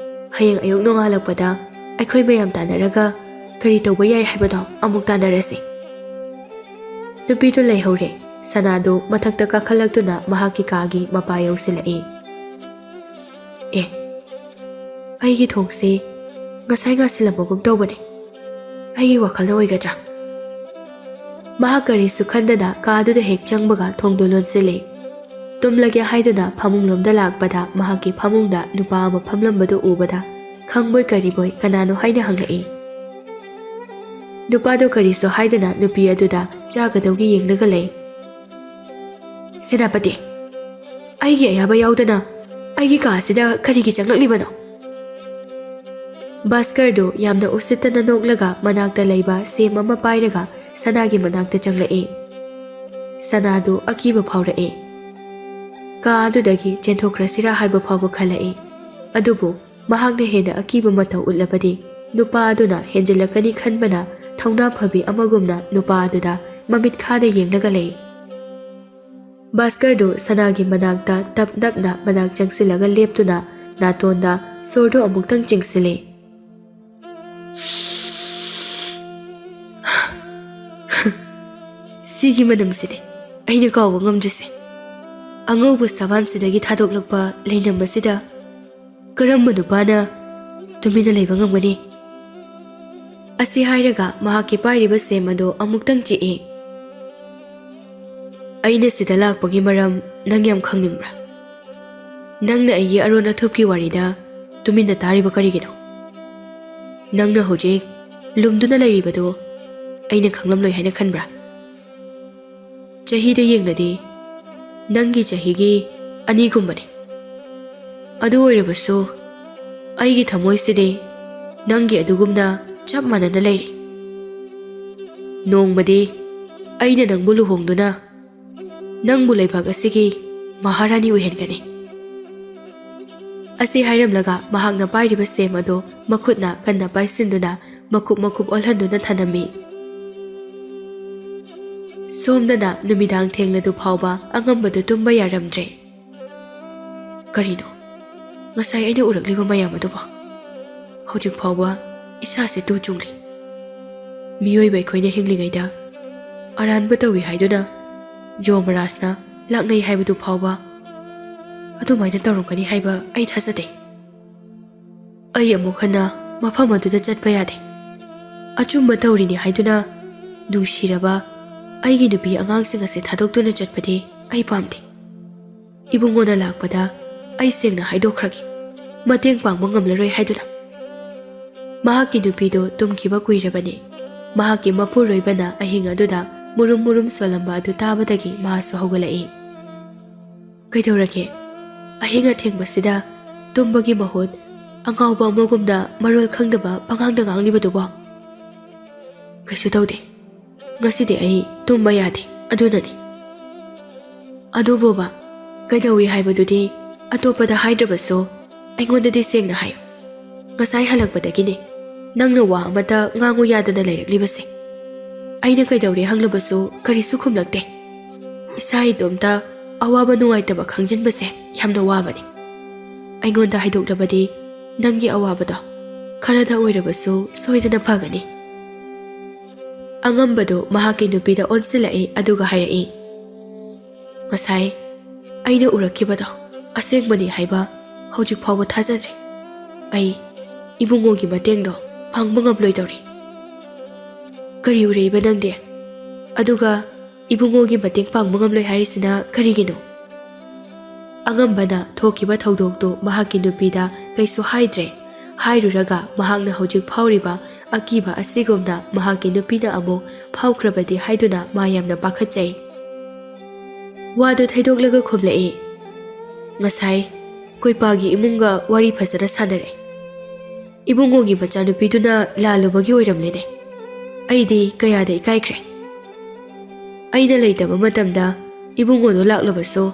ꯍꯌꯦꯡ ꯑꯌꯨꯛ ꯅꯣꯡꯉꯥꯜꯂꯛꯄꯗ ꯑꯩꯈꯣꯏ ꯃꯌꯥꯝ ꯇꯥꯟꯅꯔꯒ ꯀꯔꯤ ꯇꯧꯕ ꯌꯥꯏ ꯍꯥꯏꯕꯗꯣ ꯑꯃꯨꯛ ꯇꯥꯟꯅꯔꯁꯤ꯫ ꯅꯨꯄꯤꯗꯨ ꯂꯩꯍꯧꯔꯦ꯫ ꯁꯅꯥꯗꯨ ꯃꯊꯛꯇ ꯀꯥꯈꯠꯂꯛꯇꯨꯅ ꯃꯍꯥꯛꯀꯤ ꯀꯥꯒꯤ ꯃꯄꯥ ꯌꯧꯁꯤꯜꯂꯛꯏ꯫ ꯑꯩꯒꯤ ꯊꯣꯡꯁꯤ ꯉꯁꯥꯏ ꯉꯥꯁꯤꯜꯂꯝꯕꯒꯨꯝ ꯇꯧꯕꯅꯤ, ꯑꯩꯒꯤ ꯋꯥꯈꯜꯅ ꯑꯣꯏꯒꯗ꯭ꯔꯥ? ꯃꯍꯥꯛ ꯀꯔꯤꯁꯨ ꯈꯟꯗꯅ ꯀꯥꯗꯨꯗ ꯍꯦꯛ ꯆꯪꯕꯒ ꯊꯣꯡꯗꯨ ꯂꯣꯟꯁꯤꯜꯂꯤ꯫ ꯇꯨꯝꯂꯒꯦ ꯍꯥꯏꯗꯨꯅ ꯐꯃꯨꯡꯂꯣꯝꯗ ꯂꯥꯛꯄꯗ ꯃꯍꯥꯛꯀꯤ ꯐꯃꯨꯡꯗ ꯅꯨꯄꯥ ꯑꯃ ꯐꯝꯂꯝꯕꯗꯨ ꯎꯕꯗ ꯈꯪꯕꯣꯏ ꯀꯔꯤꯕꯣꯏ ꯀꯅꯥꯅꯣ ꯍꯥꯏꯅ ꯍꯪꯂꯛꯏ꯫ ꯅꯨꯄꯥꯗꯨ ꯀꯔꯤꯁꯨ ꯍꯥꯏꯗꯅ ꯅꯨꯄꯤ ꯑꯗꯨꯗ ꯆꯥꯒꯗꯧꯒꯤ ꯌꯦꯡꯂꯒ ꯂꯩ꯫ ꯁꯦꯅꯥꯄꯇꯤ, ꯑꯩꯒꯤ ꯑꯌꯥꯕ ꯌꯥꯎꯗꯅ ꯑꯩꯒꯤ ꯀꯥꯁꯤꯗ ꯀꯔꯤꯒꯤ ꯆꯪꯂꯛꯂꯤꯕꯅꯣ? ꯚꯥꯁꯀꯔꯗꯨ ꯌꯥꯝꯅ ꯎꯁꯤꯠꯇꯅ ꯅꯣꯛꯂꯒ ꯃꯅꯥꯛꯇ ꯂꯩꯕ ꯁꯦꯝ ꯑꯃ ꯄꯥꯏꯔꯒ ꯁꯅꯥꯒꯤ ꯃꯅꯥꯛꯇ ꯆꯪꯂꯛꯏ꯫ ꯁꯅꯥꯗꯨ ꯑꯀꯤꯕ ꯐꯥꯎꯔꯛꯏ꯫ ꯀꯥ ꯑꯗꯨꯗꯒꯤ ꯆꯦꯟꯊꯣꯛꯈ꯭ꯔꯁꯤꯔꯥ ꯍꯥꯏꯕ ꯐꯥꯎꯕ ꯈꯜꯂꯛꯏ꯫ ꯑꯗꯨꯕꯨ ꯃꯍꯥꯛꯅ ꯍꯦꯟꯅ ꯑꯀꯤꯕ ꯃꯇꯧ ꯎꯠꯂꯕꯗꯤ ꯅꯨꯄꯥ ꯑꯗꯨꯅ ꯍꯦꯟꯖꯤꯜꯂꯛꯀꯅꯤ ꯈꯟꯕꯅ ꯊꯧꯅꯥ ꯐꯕꯤ ꯑꯃꯒꯨꯝꯅ ꯅꯨꯄꯥ ꯑꯗꯨꯗ ꯃꯃꯤꯠ ꯈꯥꯅ ꯌꯦꯡꯂꯒ ꯂꯩ꯫ ꯚꯥꯁꯀꯔꯗꯨ ꯁꯅꯥꯒꯤ ꯃꯅꯥꯛꯇ ꯇꯞ ꯅꯞꯅ ꯃꯅꯥꯛ ꯆꯪꯁꯤꯜꯂꯒ ꯂꯦꯞꯇꯨꯅ ꯅꯥꯇꯣꯟꯗ ꯁꯣꯔꯗꯨ ꯑꯃꯨꯛꯇꯪ ꯆꯤꯡꯁꯤꯜꯂꯤ꯫ ꯁꯤꯒꯤ ꯃꯅꯝꯁꯤꯅꯤ ꯑꯩꯅ ꯀꯥꯎꯕ ꯉꯝꯗ꯭ꯔꯤꯁꯦ꯫ ꯑꯉꯧꯕ ꯁꯕꯥꯟꯁꯤꯗꯒꯤ ꯊꯥꯗꯣꯛꯂꯛꯄ ꯂꯩꯅꯝ ꯑꯁꯤꯗ ꯀꯔꯝꯕ ꯅꯨꯄꯥꯅ ꯇꯨꯃꯤꯟꯅ ꯂꯩꯕ ꯉꯝꯒꯅꯤ? ꯑꯁꯤ ꯍꯥꯏꯔꯒ ꯃꯍꯥꯛꯀꯤ ꯄꯥꯏꯔꯤꯕ ꯁꯦꯝ ꯑꯗꯨ ꯑꯃꯨꯛꯇꯪ ꯆꯤꯛꯏ꯫ ꯑꯩꯅ ꯁꯤꯗ ꯂꯥꯛꯄꯒꯤ ꯃꯔꯝ ꯅꯪ ꯌꯥꯝ ꯈꯪꯅꯤꯡꯕ꯭ꯔꯥ? ꯅꯪꯅ ꯑꯩꯒꯤ ꯑꯔꯣꯟ ꯑꯊꯨꯞꯀꯤ ꯋꯥꯔꯤꯗ ꯇꯨꯃꯤꯟꯅ ꯇꯥꯔꯤꯕ ꯀꯔꯤꯒꯤꯅꯣ? ꯅꯪꯅ ꯍꯧꯖꯤꯛ ꯂꯨꯝꯗꯨꯅ ꯂꯩꯔꯤꯕꯗꯨ ꯑꯩꯅ ꯈꯪꯂꯝꯂꯣꯏ ꯍꯥꯏꯅ ꯈꯟꯕ꯭ꯔꯥ? ꯆꯍꯤꯗ ꯌꯦꯡꯂꯗꯤ ꯅꯪꯒꯤ ꯆꯍꯤꯒꯤ 2 ꯑꯗꯨ ꯑꯣꯏꯔꯕꯁꯨ ꯑꯩꯒꯤ ꯊꯃꯣꯏꯁꯤꯗꯤ ꯅꯪꯒꯤ ꯑꯗꯨꯒꯨꯝꯅ ꯆꯞ ꯃꯥꯟꯅꯅ ꯂꯩꯔꯤ꯫ ꯅꯣꯡꯃꯗꯤ ꯑꯩꯅ ꯅꯪꯕꯨ ꯂꯨꯍꯣꯡꯗꯨꯅ ꯅꯪꯕꯨ ꯂꯩꯕꯥꯛ ꯑꯁꯤꯒꯤ ꯃꯍꯥꯔꯥꯅꯤ ꯑꯣꯏꯍꯟꯒꯅꯤ꯫ ꯑꯁꯤ ꯍꯥꯏꯔꯝꯂꯒ ꯃꯍꯥꯛꯅ ꯄꯥꯏꯔꯤꯕ ꯁꯦꯝ ꯑꯗꯨ ꯃꯈꯨꯠꯅ ꯀꯟꯅ ꯄꯥꯏꯁꯤꯟꯗꯨꯅ ꯃꯀꯨꯞ ꯃꯀꯨꯞ ꯑꯣꯜꯍꯟꯗꯨꯅ ꯊꯅꯝꯃꯤ꯫ ꯁꯣꯝꯗꯅ ꯅꯨꯃꯤꯗꯥꯡ ꯊꯦꯡꯂꯗꯨ ꯐꯥꯎꯕ ꯑꯉꯝꯕꯗꯨ ꯇꯨꯝꯕ ꯌꯥꯔꯝꯗ꯭ꯔꯦ꯫ ꯀꯔꯤꯅꯣ ꯉꯁꯥꯏ ꯑꯩꯅ ꯎꯔꯛꯂꯤꯕ ꯃꯌꯥꯝ ꯑꯗꯨꯕꯨ? ꯍꯧꯖꯤꯛ ꯐꯥꯎꯕ ꯏꯁꯥꯁꯦ ꯇꯨ ꯆꯨꯡꯂꯤ꯫ ꯃꯤꯑꯣꯏꯕ ꯑꯩꯈꯣꯏꯅ ꯍꯤꯡꯂꯤꯉꯩꯗ ꯑꯔꯥꯟꯕ ꯇꯧꯏ ꯍꯥꯏꯗꯨꯅ ꯌꯣꯃꯔꯥꯖꯅ ꯂꯥꯛꯅꯩ ꯍꯥꯏꯕꯗꯨ ꯐꯥꯎꯕ ꯑꯗꯨꯃꯥꯏꯅ ꯇꯧꯔꯝꯒꯅꯤ ꯍꯥꯏꯕ ꯑꯩ ꯊꯥꯖꯗꯦ꯫ ꯑꯩ ꯑꯃꯨꯛ ꯍꯟꯅ ꯃꯐꯝ ꯑꯗꯨꯗ ꯆꯠꯄ ꯌꯥꯗꯦ꯫ ꯑꯆꯨꯝꯕ ꯇꯧꯔꯤꯅꯤ ꯍꯥꯏꯗꯨꯅ ꯅꯨꯡꯁꯤꯔꯕ ꯑꯩꯒꯤ ꯅꯨꯄꯤ ꯑꯉꯥꯡꯁꯤꯡ ꯑꯁꯤ ꯊꯥꯗꯣꯛꯇꯨꯅ ꯆꯠꯄꯗꯤ ꯑꯩ ꯄꯥꯝꯗꯦ꯫ ꯏꯕꯨꯡꯉꯣꯅ ꯂꯥꯛꯄꯗ ꯑꯩ ꯁꯦꯡꯅ ꯍꯥꯏꯗꯣꯛꯈ꯭ꯔꯒꯦ, ꯃꯇꯦꯡ ꯄꯥꯡꯕ ꯉꯝꯂꯔꯣꯏ ꯍꯥꯏꯗꯨꯅ꯫ ꯃꯍꯥꯛꯀꯤ ꯅꯨꯄꯤꯗꯨ ꯇꯨꯝꯈꯤꯕ ꯀꯨꯏꯔꯕꯅꯤ꯫ ꯃꯍꯥꯛꯀꯤ ꯃꯄꯨꯔꯣꯏꯕꯅ ꯑꯍꯤꯡ ꯑꯗꯨꯗ ꯃꯨꯔꯨꯝ ꯃꯨꯔꯨꯝ ꯁꯣꯜꯂꯝꯕ ꯑꯗꯨ ꯇꯥꯕꯗꯒꯤ ꯃꯍꯥꯛꯁꯨ ꯍꯧꯒꯠꯂꯛꯏ꯫ ꯀꯩꯗꯧꯔꯒꯦ? ꯑꯍꯤꯡ ꯑꯊꯦꯡꯕꯁꯤꯗ ꯇꯨꯝꯕꯒꯤ ꯃꯍꯨꯠ ꯑꯉꯥꯎꯕ ꯑꯃꯒꯨꯝꯅ ꯃꯔꯣꯜ ꯈꯪꯗꯕ ꯄꯉꯥꯡꯗ ꯉꯥꯡꯂꯤꯕꯗꯨꯕꯣ? ꯀꯩꯁꯨ ꯇꯧꯗꯦ, ꯉꯁꯤꯗꯤ ꯑꯩ ꯇꯨꯝꯕ ꯌꯥꯗꯦ ꯑꯗꯨꯅꯅꯤ꯫ ꯑꯗꯨꯕꯨꯕ ꯀꯩꯗꯧꯏ ꯍꯥꯏꯕꯗꯨꯗꯤ ꯑꯇꯣꯞꯄꯗ ꯍꯥꯏꯗ꯭ꯔꯕꯁꯨ ꯑꯩꯉꯣꯟꯗꯗꯤ ꯁꯦꯡꯅ ꯍꯥꯏꯌꯨ꯫ ꯉꯁꯥꯏ ꯍꯜꯂꯛꯄꯗꯒꯤꯅꯦ ꯅꯪꯅ ꯋꯥ ꯑꯃꯇ ꯉꯥꯡꯉꯨ ꯌꯥꯗꯅ ꯂꯩꯔꯛꯂꯤꯕꯁꯦ? ꯑꯩꯅ ꯀꯩꯗꯧꯔꯦ ꯍꯪꯂꯕꯁꯨ ꯀꯔꯤꯁꯨ ꯈꯨꯝꯂꯛꯇꯦ. ꯏꯁꯥ ꯏꯇꯣꯝꯇ ꯑꯋꯥꯕ ꯅꯨꯡꯉꯥꯏꯇꯕ ꯈꯪꯖꯤꯟꯕꯁꯦ ꯌꯥꯝꯅ ꯋꯥꯕꯅꯤ. ꯑꯩꯉꯣꯟꯗ ꯍꯥꯏꯗꯣꯛꯂꯕꯗꯤ ꯅꯪꯒꯤ ꯑꯋꯥꯕꯗꯣ ꯈꯔꯗ ꯑꯣꯏꯔꯕꯁꯨ ꯁꯣꯏꯗꯅ ꯐꯒꯅꯤ. ꯑꯉꯝꯕꯗꯨ ꯃꯍꯥꯛꯀꯤ ꯅꯨꯄꯤꯗ ꯑꯣꯟꯁꯤꯜꯂꯛꯏ ꯑꯗꯨꯒ ꯍꯥꯏꯔꯛꯏ, ꯉꯁꯥꯏ ꯑꯩꯅ ꯎꯔꯛꯈꯤꯕꯗꯣ ꯑꯁꯦꯡꯕꯅꯤ ꯍꯥꯏꯕ ꯍꯧꯖꯤꯛ ꯐꯥꯎꯕ ꯊꯥꯖꯗ꯭ꯔꯤ. ꯑꯩ ꯏꯕꯨꯡꯉꯣꯒꯤ ꯃꯇꯦꯡꯗꯣ ꯄꯥꯡꯕ ꯉꯝꯂꯣꯏꯗꯧꯔꯤ. ꯀꯔꯤ ꯎꯔꯛꯏꯕ ꯅꯪꯗꯤ? ꯑꯗꯨꯒ ꯏꯕꯨꯡꯉꯣꯒꯤ ꯃꯇꯦꯡ ꯄꯥꯡꯕ ꯉꯝꯂꯣꯏ ꯍꯥꯏꯔꯤꯁꯤꯅ ꯀꯔꯤꯒꯤꯅꯣ? ꯑꯉꯝꯕꯅ ꯊꯣꯛꯈꯤꯕ ꯊꯧꯗꯣꯛꯇꯨ ꯃꯍꯥꯛꯀꯤ ꯅꯨꯄꯤꯗ ꯀꯩꯁꯨ ꯍꯥꯏꯗ꯭ꯔꯦ. ꯍꯥꯏꯔꯨꯔꯒ ꯃꯍꯥꯛꯅ ꯍꯧꯖꯤꯛ ꯐꯥꯎꯔꯤꯕ ꯑꯀꯤꯕ ꯑꯁꯤꯒꯨꯝꯅ ꯃꯍꯥꯛꯀꯤ ꯅꯨꯄꯤꯅ ꯑꯃꯨꯛ ꯐꯥꯎꯈ꯭ꯔꯕꯗꯤ ꯍꯥꯏꯗꯨꯅ ꯃꯥ ꯌꯥꯝꯅ ꯄꯥꯈꯠꯆꯩ. ꯋꯥꯗꯨ ꯊꯩꯗꯣꯛꯂꯒ ꯈꯨꯝꯂꯛꯏ, ꯉꯁꯥꯏ ꯀꯣꯏꯄꯥꯒꯤ ꯏꯃꯨꯡꯒ ꯋꯥꯔꯤ ꯐꯖꯅ ꯁꯥꯟꯅꯔꯦ. ꯏꯕꯨꯡꯉꯣꯒꯤ ꯃꯆꯥꯅꯨꯄꯤꯗꯨꯅ ꯂꯥꯜꯂꯨꯕꯒꯤ ꯑꯣꯏꯔꯝꯂꯦꯅꯦ. ꯑꯩꯗꯤ ꯀꯌꯥꯗ ꯏꯀꯥꯏꯈ꯭ꯔꯦ. ꯑꯩꯅ ꯂꯩꯇꯕ ꯃꯇꯝꯗ ꯏꯕꯨꯡꯉꯣꯗꯣ ꯂꯥꯛꯂꯕꯁꯨ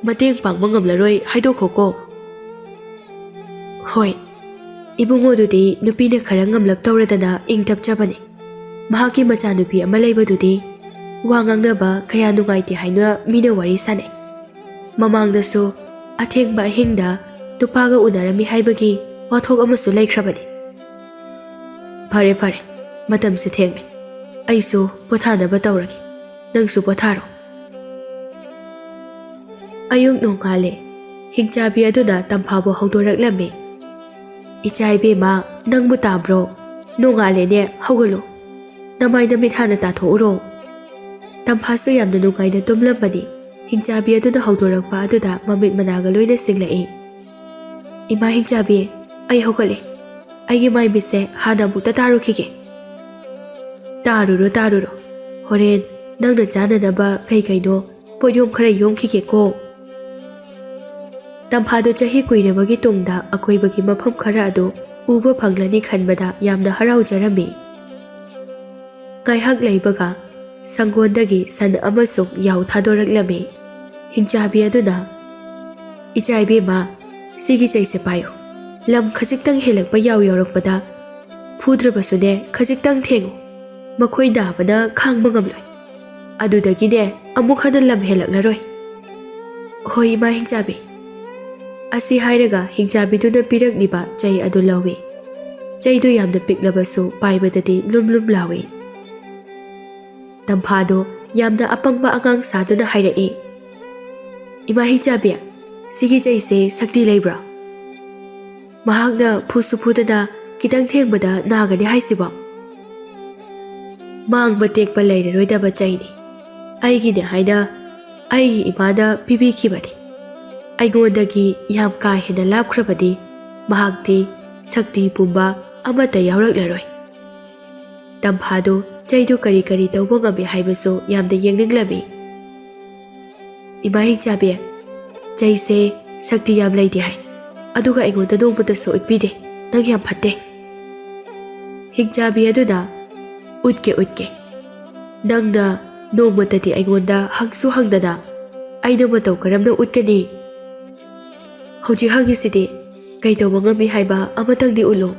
ꯃꯇꯦꯡ ꯄꯥꯡꯕ ꯉꯝꯂꯔꯣꯏ ꯍꯥꯏꯗꯣꯛꯈꯣꯀꯣ. ꯍꯣꯏ, ꯏꯕꯨꯡꯉꯣꯗꯨꯗꯤ ꯅꯨꯄꯤꯅ ꯈꯔ ꯉꯝꯂꯞ ꯇꯧꯔꯗꯅ ꯏꯪ ꯇꯞꯆꯕꯅꯤ. ꯃꯍꯥꯛꯀꯤ ꯃꯆꯥꯅꯨꯄꯤ ꯑꯃ ꯂꯩꯕꯗꯨꯗꯤ ꯋꯥ ꯉꯥꯡꯅꯕ ꯀꯌꯥ ꯅꯨꯡꯉꯥꯏꯇꯦ ꯍꯥꯏꯅ ꯃꯤꯅ ꯋꯥꯔꯤ ꯁꯥꯟꯅꯩ. ꯃꯃꯥꯡꯗꯁꯨ ꯑꯊꯦꯡꯕ ꯑꯍꯤꯡꯗ ꯅꯨꯄꯥꯒ ꯎꯅꯔꯝꯃꯤ ꯍꯥꯏꯕꯒꯤ ꯋꯥꯊꯣꯛ ꯑꯃꯁꯨ ꯂꯩꯈ꯭ꯔꯕꯅꯤ. ꯐꯔꯦ ꯐꯔꯦ, ꯃꯇꯝꯁꯦ ꯊꯦꯡꯂꯦ. ꯑꯩꯁꯨ ꯄꯣꯊꯥꯅꯕ ꯇꯧꯔꯒꯦ. ꯅꯪꯁꯨ ꯄꯣꯊꯥꯔꯣ. ꯑꯌꯨꯛ ꯅꯣꯡꯉꯥꯜꯂꯦ. ꯍꯤꯡꯆꯥꯕꯤ ꯑꯗꯨꯅ ꯇꯝꯐꯥꯕꯨ ꯍꯧꯗꯣꯔꯛꯂꯝꯃꯤ. ꯏꯆꯥ ꯏꯕꯦꯝꯃ, ꯅꯪꯕꯨ ꯇꯥꯕ꯭ꯔꯣ? ꯅꯣꯡꯉꯥꯜꯂꯦꯅꯦ, ꯍꯧꯒꯠꯂꯣ. ꯅꯃꯥꯏ ꯅꯃꯤꯠ ꯍꯥꯟꯅ ꯇꯥꯊꯣꯛꯎꯔꯣ. ꯇꯝꯐꯥꯁꯨ ꯌꯥꯝꯅ ꯅꯨꯡꯉꯥꯏꯅ ꯇꯨꯝꯂꯝꯕꯅꯤ. ꯍꯤꯡꯆꯥꯕꯤ ꯑꯗꯨꯅ ꯍꯧꯗꯣꯔꯛꯄ ꯑꯗꯨꯗ ꯃꯃꯤꯠ ꯃꯅꯥꯒ ꯂꯣꯏꯅ ꯁꯤꯡꯂꯛꯏ. ꯏꯃꯥ ꯍꯤꯡꯆꯥꯕꯤ, ꯑꯩ ꯍꯧꯒꯠꯂꯦ. ꯑꯩꯒꯤ ꯃꯥꯏ ꯃꯤꯠꯁꯦ ꯍꯥꯟꯅ ꯑꯃꯨꯛꯇ ꯇꯥꯔꯨꯈꯤꯒꯦ. ꯇꯥꯔꯨꯔꯣ ꯇꯥꯔꯨꯔꯣ. ꯍꯣꯔꯦꯟ ꯅꯪꯅ ꯆꯥꯅꯅꯕ ꯀꯩꯅꯣ ꯄꯣꯠꯌꯣꯝ ꯈꯔ ꯌꯣꯝꯈꯤꯒꯦꯀꯣ. ꯇꯝꯐꯥꯗꯨ ꯆꯍꯤ ꯀꯨꯏꯔꯕꯒꯤ ꯇꯨꯡꯗ ꯑꯀꯣꯏꯕꯒꯤ ꯃꯐꯝ ꯈꯔ ꯑꯗꯨ ꯎꯕ ꯐꯪꯂꯅꯤ ꯈꯟꯕꯗ ꯌꯥꯝꯅ ꯍꯔꯥꯎꯖꯔꯝꯃꯤ. ꯉꯥꯏꯍꯥꯛ ꯂꯩꯕꯒ ꯁꯪꯒꯣꯟꯗꯒꯤ ꯁꯟ ꯑꯃꯁꯨꯡ ꯌꯥꯎ ꯊꯥꯗꯣꯔꯛꯂꯝꯃꯤ. ꯍꯤꯡꯆꯥꯕꯤ ꯑꯗꯨꯅ, ꯏꯆꯥ ꯏꯕꯦꯝꯃ, ꯁꯤꯒꯤ ꯆꯩꯁꯦ ꯄꯥꯏꯌꯨ. ꯂꯝ ꯈꯖꯤꯛꯇꯪ ꯍꯦꯜꯂꯛꯄ ꯌꯥꯎ ꯌꯧꯔꯛꯄꯗ ꯐꯨꯗ꯭ꯔꯕꯁꯨꯅꯦ ꯈꯖꯤꯛꯇꯪ ꯊꯦꯡꯉꯨ. ꯃꯈꯣꯏ ꯅꯥꯕꯅ ꯈꯥꯡꯕ ꯉꯝꯂꯣꯏ. ꯑꯗꯨꯗꯒꯤꯅꯦ ꯑꯃꯨꯛ ꯍꯟꯅ ꯂꯝ ꯍꯦꯜꯂꯛꯂꯔꯣꯏ. ꯍꯣꯏ ꯏꯃꯥ ꯍꯤꯡꯆꯥꯕꯤ. ꯑꯁꯤ ꯍꯥꯏꯔꯒ ꯍꯤꯡꯆꯥꯕꯤꯗꯨꯅ ꯄꯤꯔꯛꯂꯤꯕ ꯆꯩ ꯑꯗꯨ ꯂꯧꯏ. ꯆꯩꯗꯨ ꯌꯥꯝꯅ ꯄꯤꯛꯂꯕꯁꯨ ꯄꯥꯏꯕꯗꯗꯤ ꯂꯨꯝ ꯂꯨꯝ ꯂꯥꯎꯏ. ꯇꯝꯐꯥꯗꯨ ꯌꯥꯝꯅ ꯑꯄꯪꯕ ꯑꯉꯥꯡ ꯁꯥꯗꯨꯅ ꯍꯥꯏꯔꯛꯏ, ꯏꯃꯥ ꯍꯤꯡꯆꯥꯕꯤ, ꯁꯤꯒꯤ ꯆꯩꯁꯦ ꯁꯛꯇꯤ ꯂꯩꯕ꯭ꯔꯥ? ꯃꯍꯥꯛꯅ ꯐꯨꯁꯨ ꯐꯨꯗꯅ ꯈꯤꯇꯪ ꯊꯦꯡꯕꯗ ꯅꯥꯒꯅꯤ ꯍꯥꯏꯁꯤꯕꯣ? ꯃꯥꯡꯕ ꯇꯦꯛꯄ ꯂꯩꯔꯔꯣꯏꯗꯕ ꯆꯩꯅꯤ. ꯑꯩꯒꯤꯅꯦ ꯍꯥꯏꯅ ꯑꯩꯒꯤ ꯏꯃꯥꯅ ꯄꯤꯕꯤꯈꯤꯕꯅꯤ. ꯑꯩꯉꯣꯟꯗꯒꯤ ꯌꯥꯝ ꯀꯥ ꯍꯦꯟꯅ ꯂꯥꯞꯈ꯭ꯔꯕꯗꯤ ꯃꯍꯥꯛꯇꯤ ꯁꯛꯇꯤ ꯄꯨꯝꯕ ꯑꯃꯠꯇ ꯌꯥꯎꯔꯛꯂꯔꯣꯏ. ꯇꯝꯐꯥꯗꯨ ꯆꯩꯗꯨ ꯀꯔꯤ ꯀꯔꯤ ꯇꯧꯕ ꯉꯝꯃꯤ ꯍꯥꯏꯕꯁꯨ ꯌꯥꯝꯅ ꯌꯦꯡꯅꯤꯡꯂꯝꯃꯤ. ꯏꯃꯥ ꯍꯤꯡꯆꯥꯕꯤ, ꯆꯩꯁꯦ ꯁꯛꯇꯤ ꯌꯥꯝ ꯂꯩꯇꯦ ꯍꯥꯏ. ꯑꯗꯨꯒ ꯑꯩꯉꯣꯟꯗ ꯅꯣꯡꯃꯇꯁꯨ ꯎꯠꯄꯤꯗꯦ. ꯅꯪ ꯌꯥꯝ ꯐꯠꯇꯦ. ꯍꯤꯡꯆꯥꯕꯤ ꯑꯗꯨꯅ, ꯎꯠꯀꯦ. ꯅꯪꯅ ꯅꯣꯡꯃꯇꯗꯤ ꯑꯩꯉꯣꯟꯗ ꯍꯪꯁꯨ ꯍꯪꯗꯅ ꯑꯩꯅ ꯃꯇꯧ ꯀꯔꯝꯅ ꯎꯠꯀꯅꯤ? ꯍꯧꯖꯤꯛ ꯍꯪꯉꯤꯁꯤꯗꯤ ꯀꯩ ꯇꯧꯕ ꯉꯝꯃꯤ ꯍꯥꯏꯕ ꯑꯃꯇꯪꯗꯤ ꯎꯠꯂꯨ.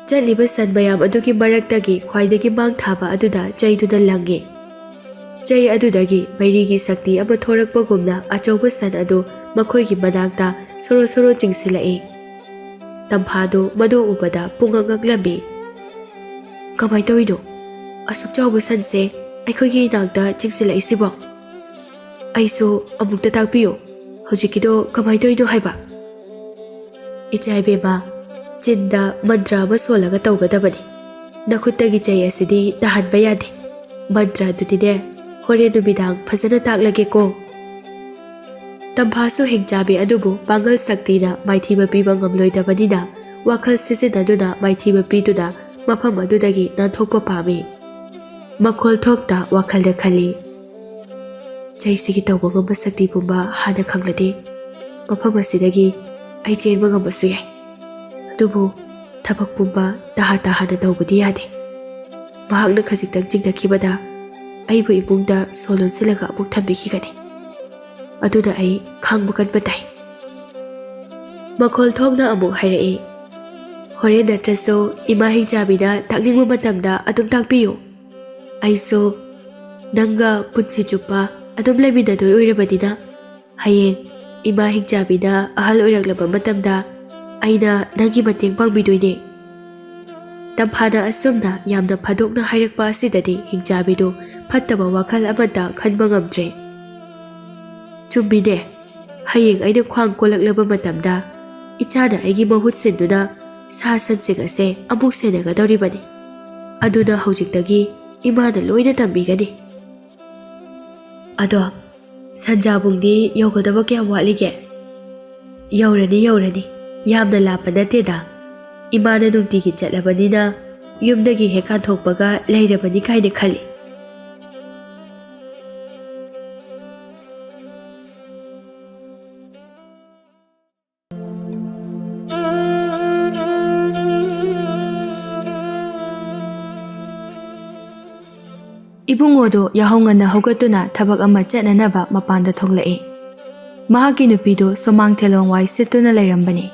ꯆꯠꯂꯤꯕ ꯁꯟ ꯃꯌꯥꯝ ꯑꯗꯨꯒꯤ ꯃꯔꯛꯇꯒꯤ ꯈ꯭ꯋꯥꯏꯗꯒꯤ ꯃꯥꯡ ꯊꯥꯕ ꯑꯗꯨꯗ ꯆꯩꯗꯨꯅ ꯂꯪꯉꯤ. ꯆꯩ ꯑꯗꯨꯗꯒꯤ ꯃꯩꯔꯤꯒꯤ ꯁꯛꯇꯤ ꯑꯃ ꯊꯣꯔꯛꯄꯒꯨꯝꯅ ꯑꯆꯧꯕ ꯁꯟ ꯑꯗꯨ ꯃꯈꯣꯏꯒꯤ ꯃꯅꯥꯛꯇ ꯁꯣꯔꯣ ꯁꯣꯔꯣ ꯆꯤꯡꯁꯤꯜꯂꯛꯏ. ꯇꯝꯐꯥꯗꯨ ꯃꯗꯨ ꯎꯕꯗ ꯄꯨꯡꯉꯛ ꯉꯛꯂꯝꯃꯤ. ꯀꯃꯥꯏ ꯇꯧꯔꯤꯅꯣ? ꯑꯁꯨꯛ ꯆꯥꯎꯕ ꯁꯟꯁꯦ ꯑꯩꯈꯣꯏꯒꯤ ꯏꯅꯥꯛꯇ ꯆꯤꯡꯁꯤꯜꯂꯛꯏꯁꯤꯕꯣ? ꯑꯩꯁꯨ ꯑꯃꯨꯛꯇ ꯇꯥꯛꯄꯤꯌꯨ. ꯍꯧꯖꯤꯛꯀꯤꯗꯣ ꯀꯃꯥꯏ ꯇꯧꯔꯤꯅꯣ ꯍꯥꯏꯕ? ꯏꯆꯥ ꯏꯕꯦꯝꯃ, ꯆꯤꯟꯗ ꯃꯟꯇ꯭ꯔ ꯑꯃ ꯁꯣꯜꯂꯒ ꯇꯧꯒꯗꯕꯅꯤ. ꯅꯈꯨꯠꯇꯒꯤ ꯆꯩ ꯑꯁꯤꯗꯤ ꯇꯥꯍꯟꯕ ꯌꯥꯗꯦ. ꯃꯟꯇ꯭ꯔ ꯑꯗꯨꯗꯤꯅꯦ ꯍꯣꯔꯦꯟ ꯅꯨꯃꯤꯗꯥꯡ ꯐꯖꯅ ꯇꯥꯛꯂꯒꯦꯀꯣ. ꯇꯝꯐꯥꯁꯨ ꯍꯤꯡꯆꯥꯕꯤ ꯑꯗꯨꯕꯨ ꯄꯥꯡꯒꯜ ꯁꯛꯇꯤꯅ ꯃꯥꯏꯊꯤꯕ ꯄꯤꯕ ꯉꯝꯂꯣꯏꯗꯕꯅꯤꯅ ꯋꯥꯈꯜ ꯁꯤꯖꯤꯟꯅꯗꯨꯅ ꯃꯥꯏꯊꯤꯕ ꯄꯤꯗꯨꯅ ꯃꯐꯝ ꯑꯗꯨꯗꯒꯤ ꯅꯥꯟꯊꯣꯛꯄ ꯄꯥꯝꯃꯤ. ꯃꯈꯣꯜ ꯊꯣꯛꯇ ꯋꯥꯈꯜꯗ ꯈꯜꯂꯤ, ꯆꯩꯁꯤꯒꯤ ꯇꯧꯕ ꯉꯝꯕ ꯁꯛꯇꯤ ꯄꯨꯝꯕ ꯍꯥꯟꯅ ꯈꯪꯂꯗꯤ ꯃꯐꯝ ꯑꯁꯤꯗꯒꯤ ꯑꯩ ꯆꯦꯟꯕ ꯉꯝꯕꯁꯨ ꯌꯥꯏ. ꯑꯗꯨꯕꯨ ꯊꯕꯛ ꯄꯨꯝꯕ ꯇꯍꯥ-ꯇꯍꯥꯅ ꯇꯧꯕꯗꯤ ꯌꯥꯗꯦ. ꯃꯍꯥꯛꯅ ꯈꯖꯤꯛꯇꯪ ꯆꯤꯡꯅꯈꯤꯕꯗ ꯑꯩꯕꯨ ꯏꯃꯨꯡꯗ ꯁꯣ ꯂꯣꯟꯁꯤꯜꯂꯒ ꯑꯃꯨꯛ ꯊꯝꯕꯤꯈꯤꯒꯅꯤ. ꯑꯗꯨꯅ ꯑꯩ ꯈꯥꯡꯕ ꯀꯟꯕ ꯇꯥꯏ. ꯃꯈꯣꯜ ꯊꯣꯛꯅ ꯑꯃꯨꯛ ꯍꯥꯏꯔꯛꯏ, Horen nattrasu ima hingchabida takningba matamda adum takpiyu. Aisu nanga punsi chupa adum leminadoi oirabadina hayeng ima hingchabida ahal oiraklaba matamda aina nangi mateng pangbidoine. Tamphana asumna yamna phadokna hairakpa asidadi hingchabidu fattaba wakhal amata khanba ngamdre. Chumbine hayeng aina khwang kolaklaba matamda ichana aigi mahut sinduna sa sansing ase amuk senagadoribani. Aduna haujiktagi imana loina tambigani. Ado sanjabungdi yaugadaba kya walige? Yaurani yamna lapa nateda. Imana nungtigi chatlabanina yumdagi hek kanthokpaga leirabani kaina khali. Ibungodo yahongana hogatuna thabak ama chatnanaba mapanda thoglai. Mahaki nupidu somang thelongwai situna leirambani.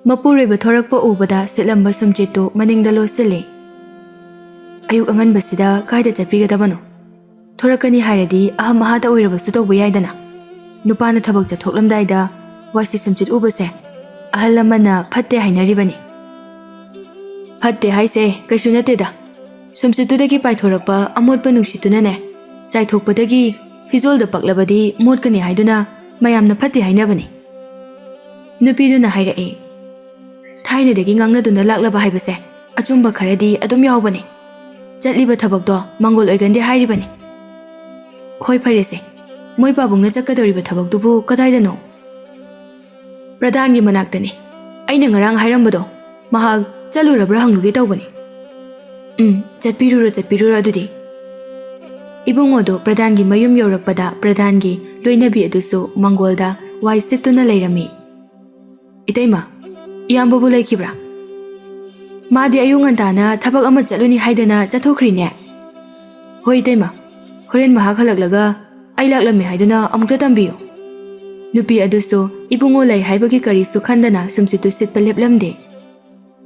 Mapureba thorakpa ubada sitlamba sumjitu maningda losili. Ayuk anganbasida kaida chatpigadabano. Thorakani hairadi aham ahada oirabasu tawba yaidana. Nupana thabak chathoklamdaida wasi sumjit ubase ahal lamana phatte hainaribani. Phatte haise kaisu nateda. Sumsitudagi paithorakpa amotpa nungsitunane chaithokpadagi fizolda paklabadi motkani haiduna mayamna phatte hainabani. Nupiduna hairai thainadagi ngangnaduna laklaba haibase achumba kharadi adum yawbani. Chatliba thabakdo mangol oigande hairibani. Khoi pharese moi pabungna chakkadoriba thabakdubu kadaidano? Pradhangi manaktani. Aina ngarang hairambado mahag chalurabra hangluge tawbani. Chatpirura adudi. Ibungodo Pradhangi mayum yaurakpada Pradhangi loinabi adusu mangolda wai situna leirami. Itaima iyambabu laikibra. Madi ayungantana thabak ama chaluni haidana chathokhrine. Hoi itaima horen mahak halaklaga ai laklami haidana amukta tambiyo. Nupi adusu ibungo lai haibagi karisu khandana sumsitu sitpa leplamde.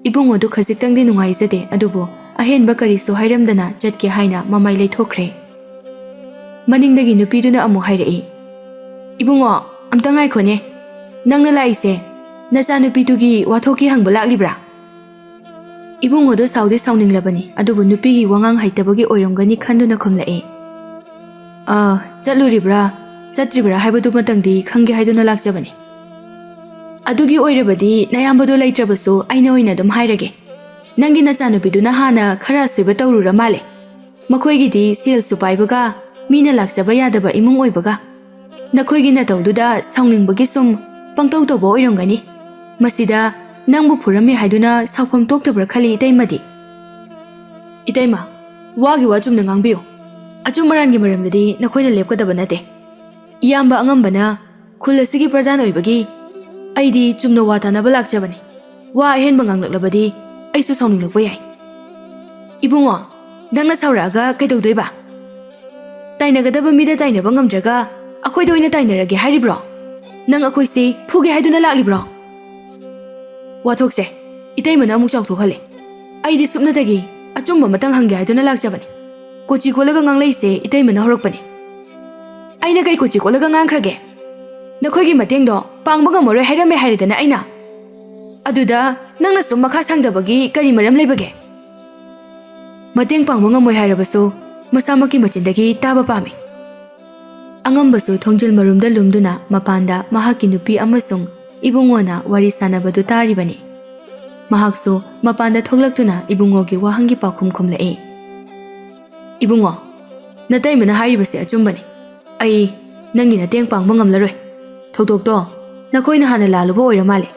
Ibungodo khajiktangdi nungaizade adubu ahenba karisu hairamdana chatke haina mamai leithokre. Maningdagi nupiduna amu hairai. Ibungo amta ngaikhone nangna laise nacha nupidugi wathoki hangba laklibra. Ibungodo saudi sauninglabani adubu nupigi wangang haitabagi oiramgani khanduna khumlai. Chatluribra chatribra haibadu matangdi khangge haiduna lakjabani. Adugi oirabadi nayambado laitrabasu aina oina dum hairage. Nangi nachanupiduna hana khara soiba tawrura male. Makhoigidi selsu paibaga mina lakjaba yadaba imung oibaga. Nakhoigi natawduda saungingbagi sum pangtaw tawba oiramgani. Masida nangbu phurame haiduna saufam toktabra khali itaimadi. Itaima wagi wachumna ngangbiyo. Achumarangi maramdadi nakhoina lepkadaba nate. Iyamba angambana khulasigi pradhan oibagi aidi chumna watanaba lakjabani. Wa ahenba nganglabadi aisu sauninglakpa yai. Ibungo nangna sauraga kaitawdoiba. Tainagadaba mida tainaba ngamdraga akhoida oina tainarage hairibro. Nang akhoisi phuge haiduna laklibro. Wathokse itaimana amuk chawthokhale. Aidi supnadagi achumba matang hangge haiduna lakjabani. Kochi kholaga ngangleise itaimana horakpani. Aina kai kochi kholaga ngangkhrage. Nakhoigi matengdo pangba ngamoroi hairame hairidana aina. Aduda nangna sum makha sangdabagi kari maram leibage. Mateng pangba ngamoi hairabasu masamaki machindagi taba pami. Angambasu thongjil marumda lumduna mapanda mahaki nupi amasung ibungona wari sanabadu taribani. Mahaksu mapanda thoglaktuna ibungogi wahangi pakhum khumlai. Ibungo nataimana hairibase achumbani. Ai nangi nateng pangba ngamlaroi. Thogdokdo nakhoina hana laluba oiramale.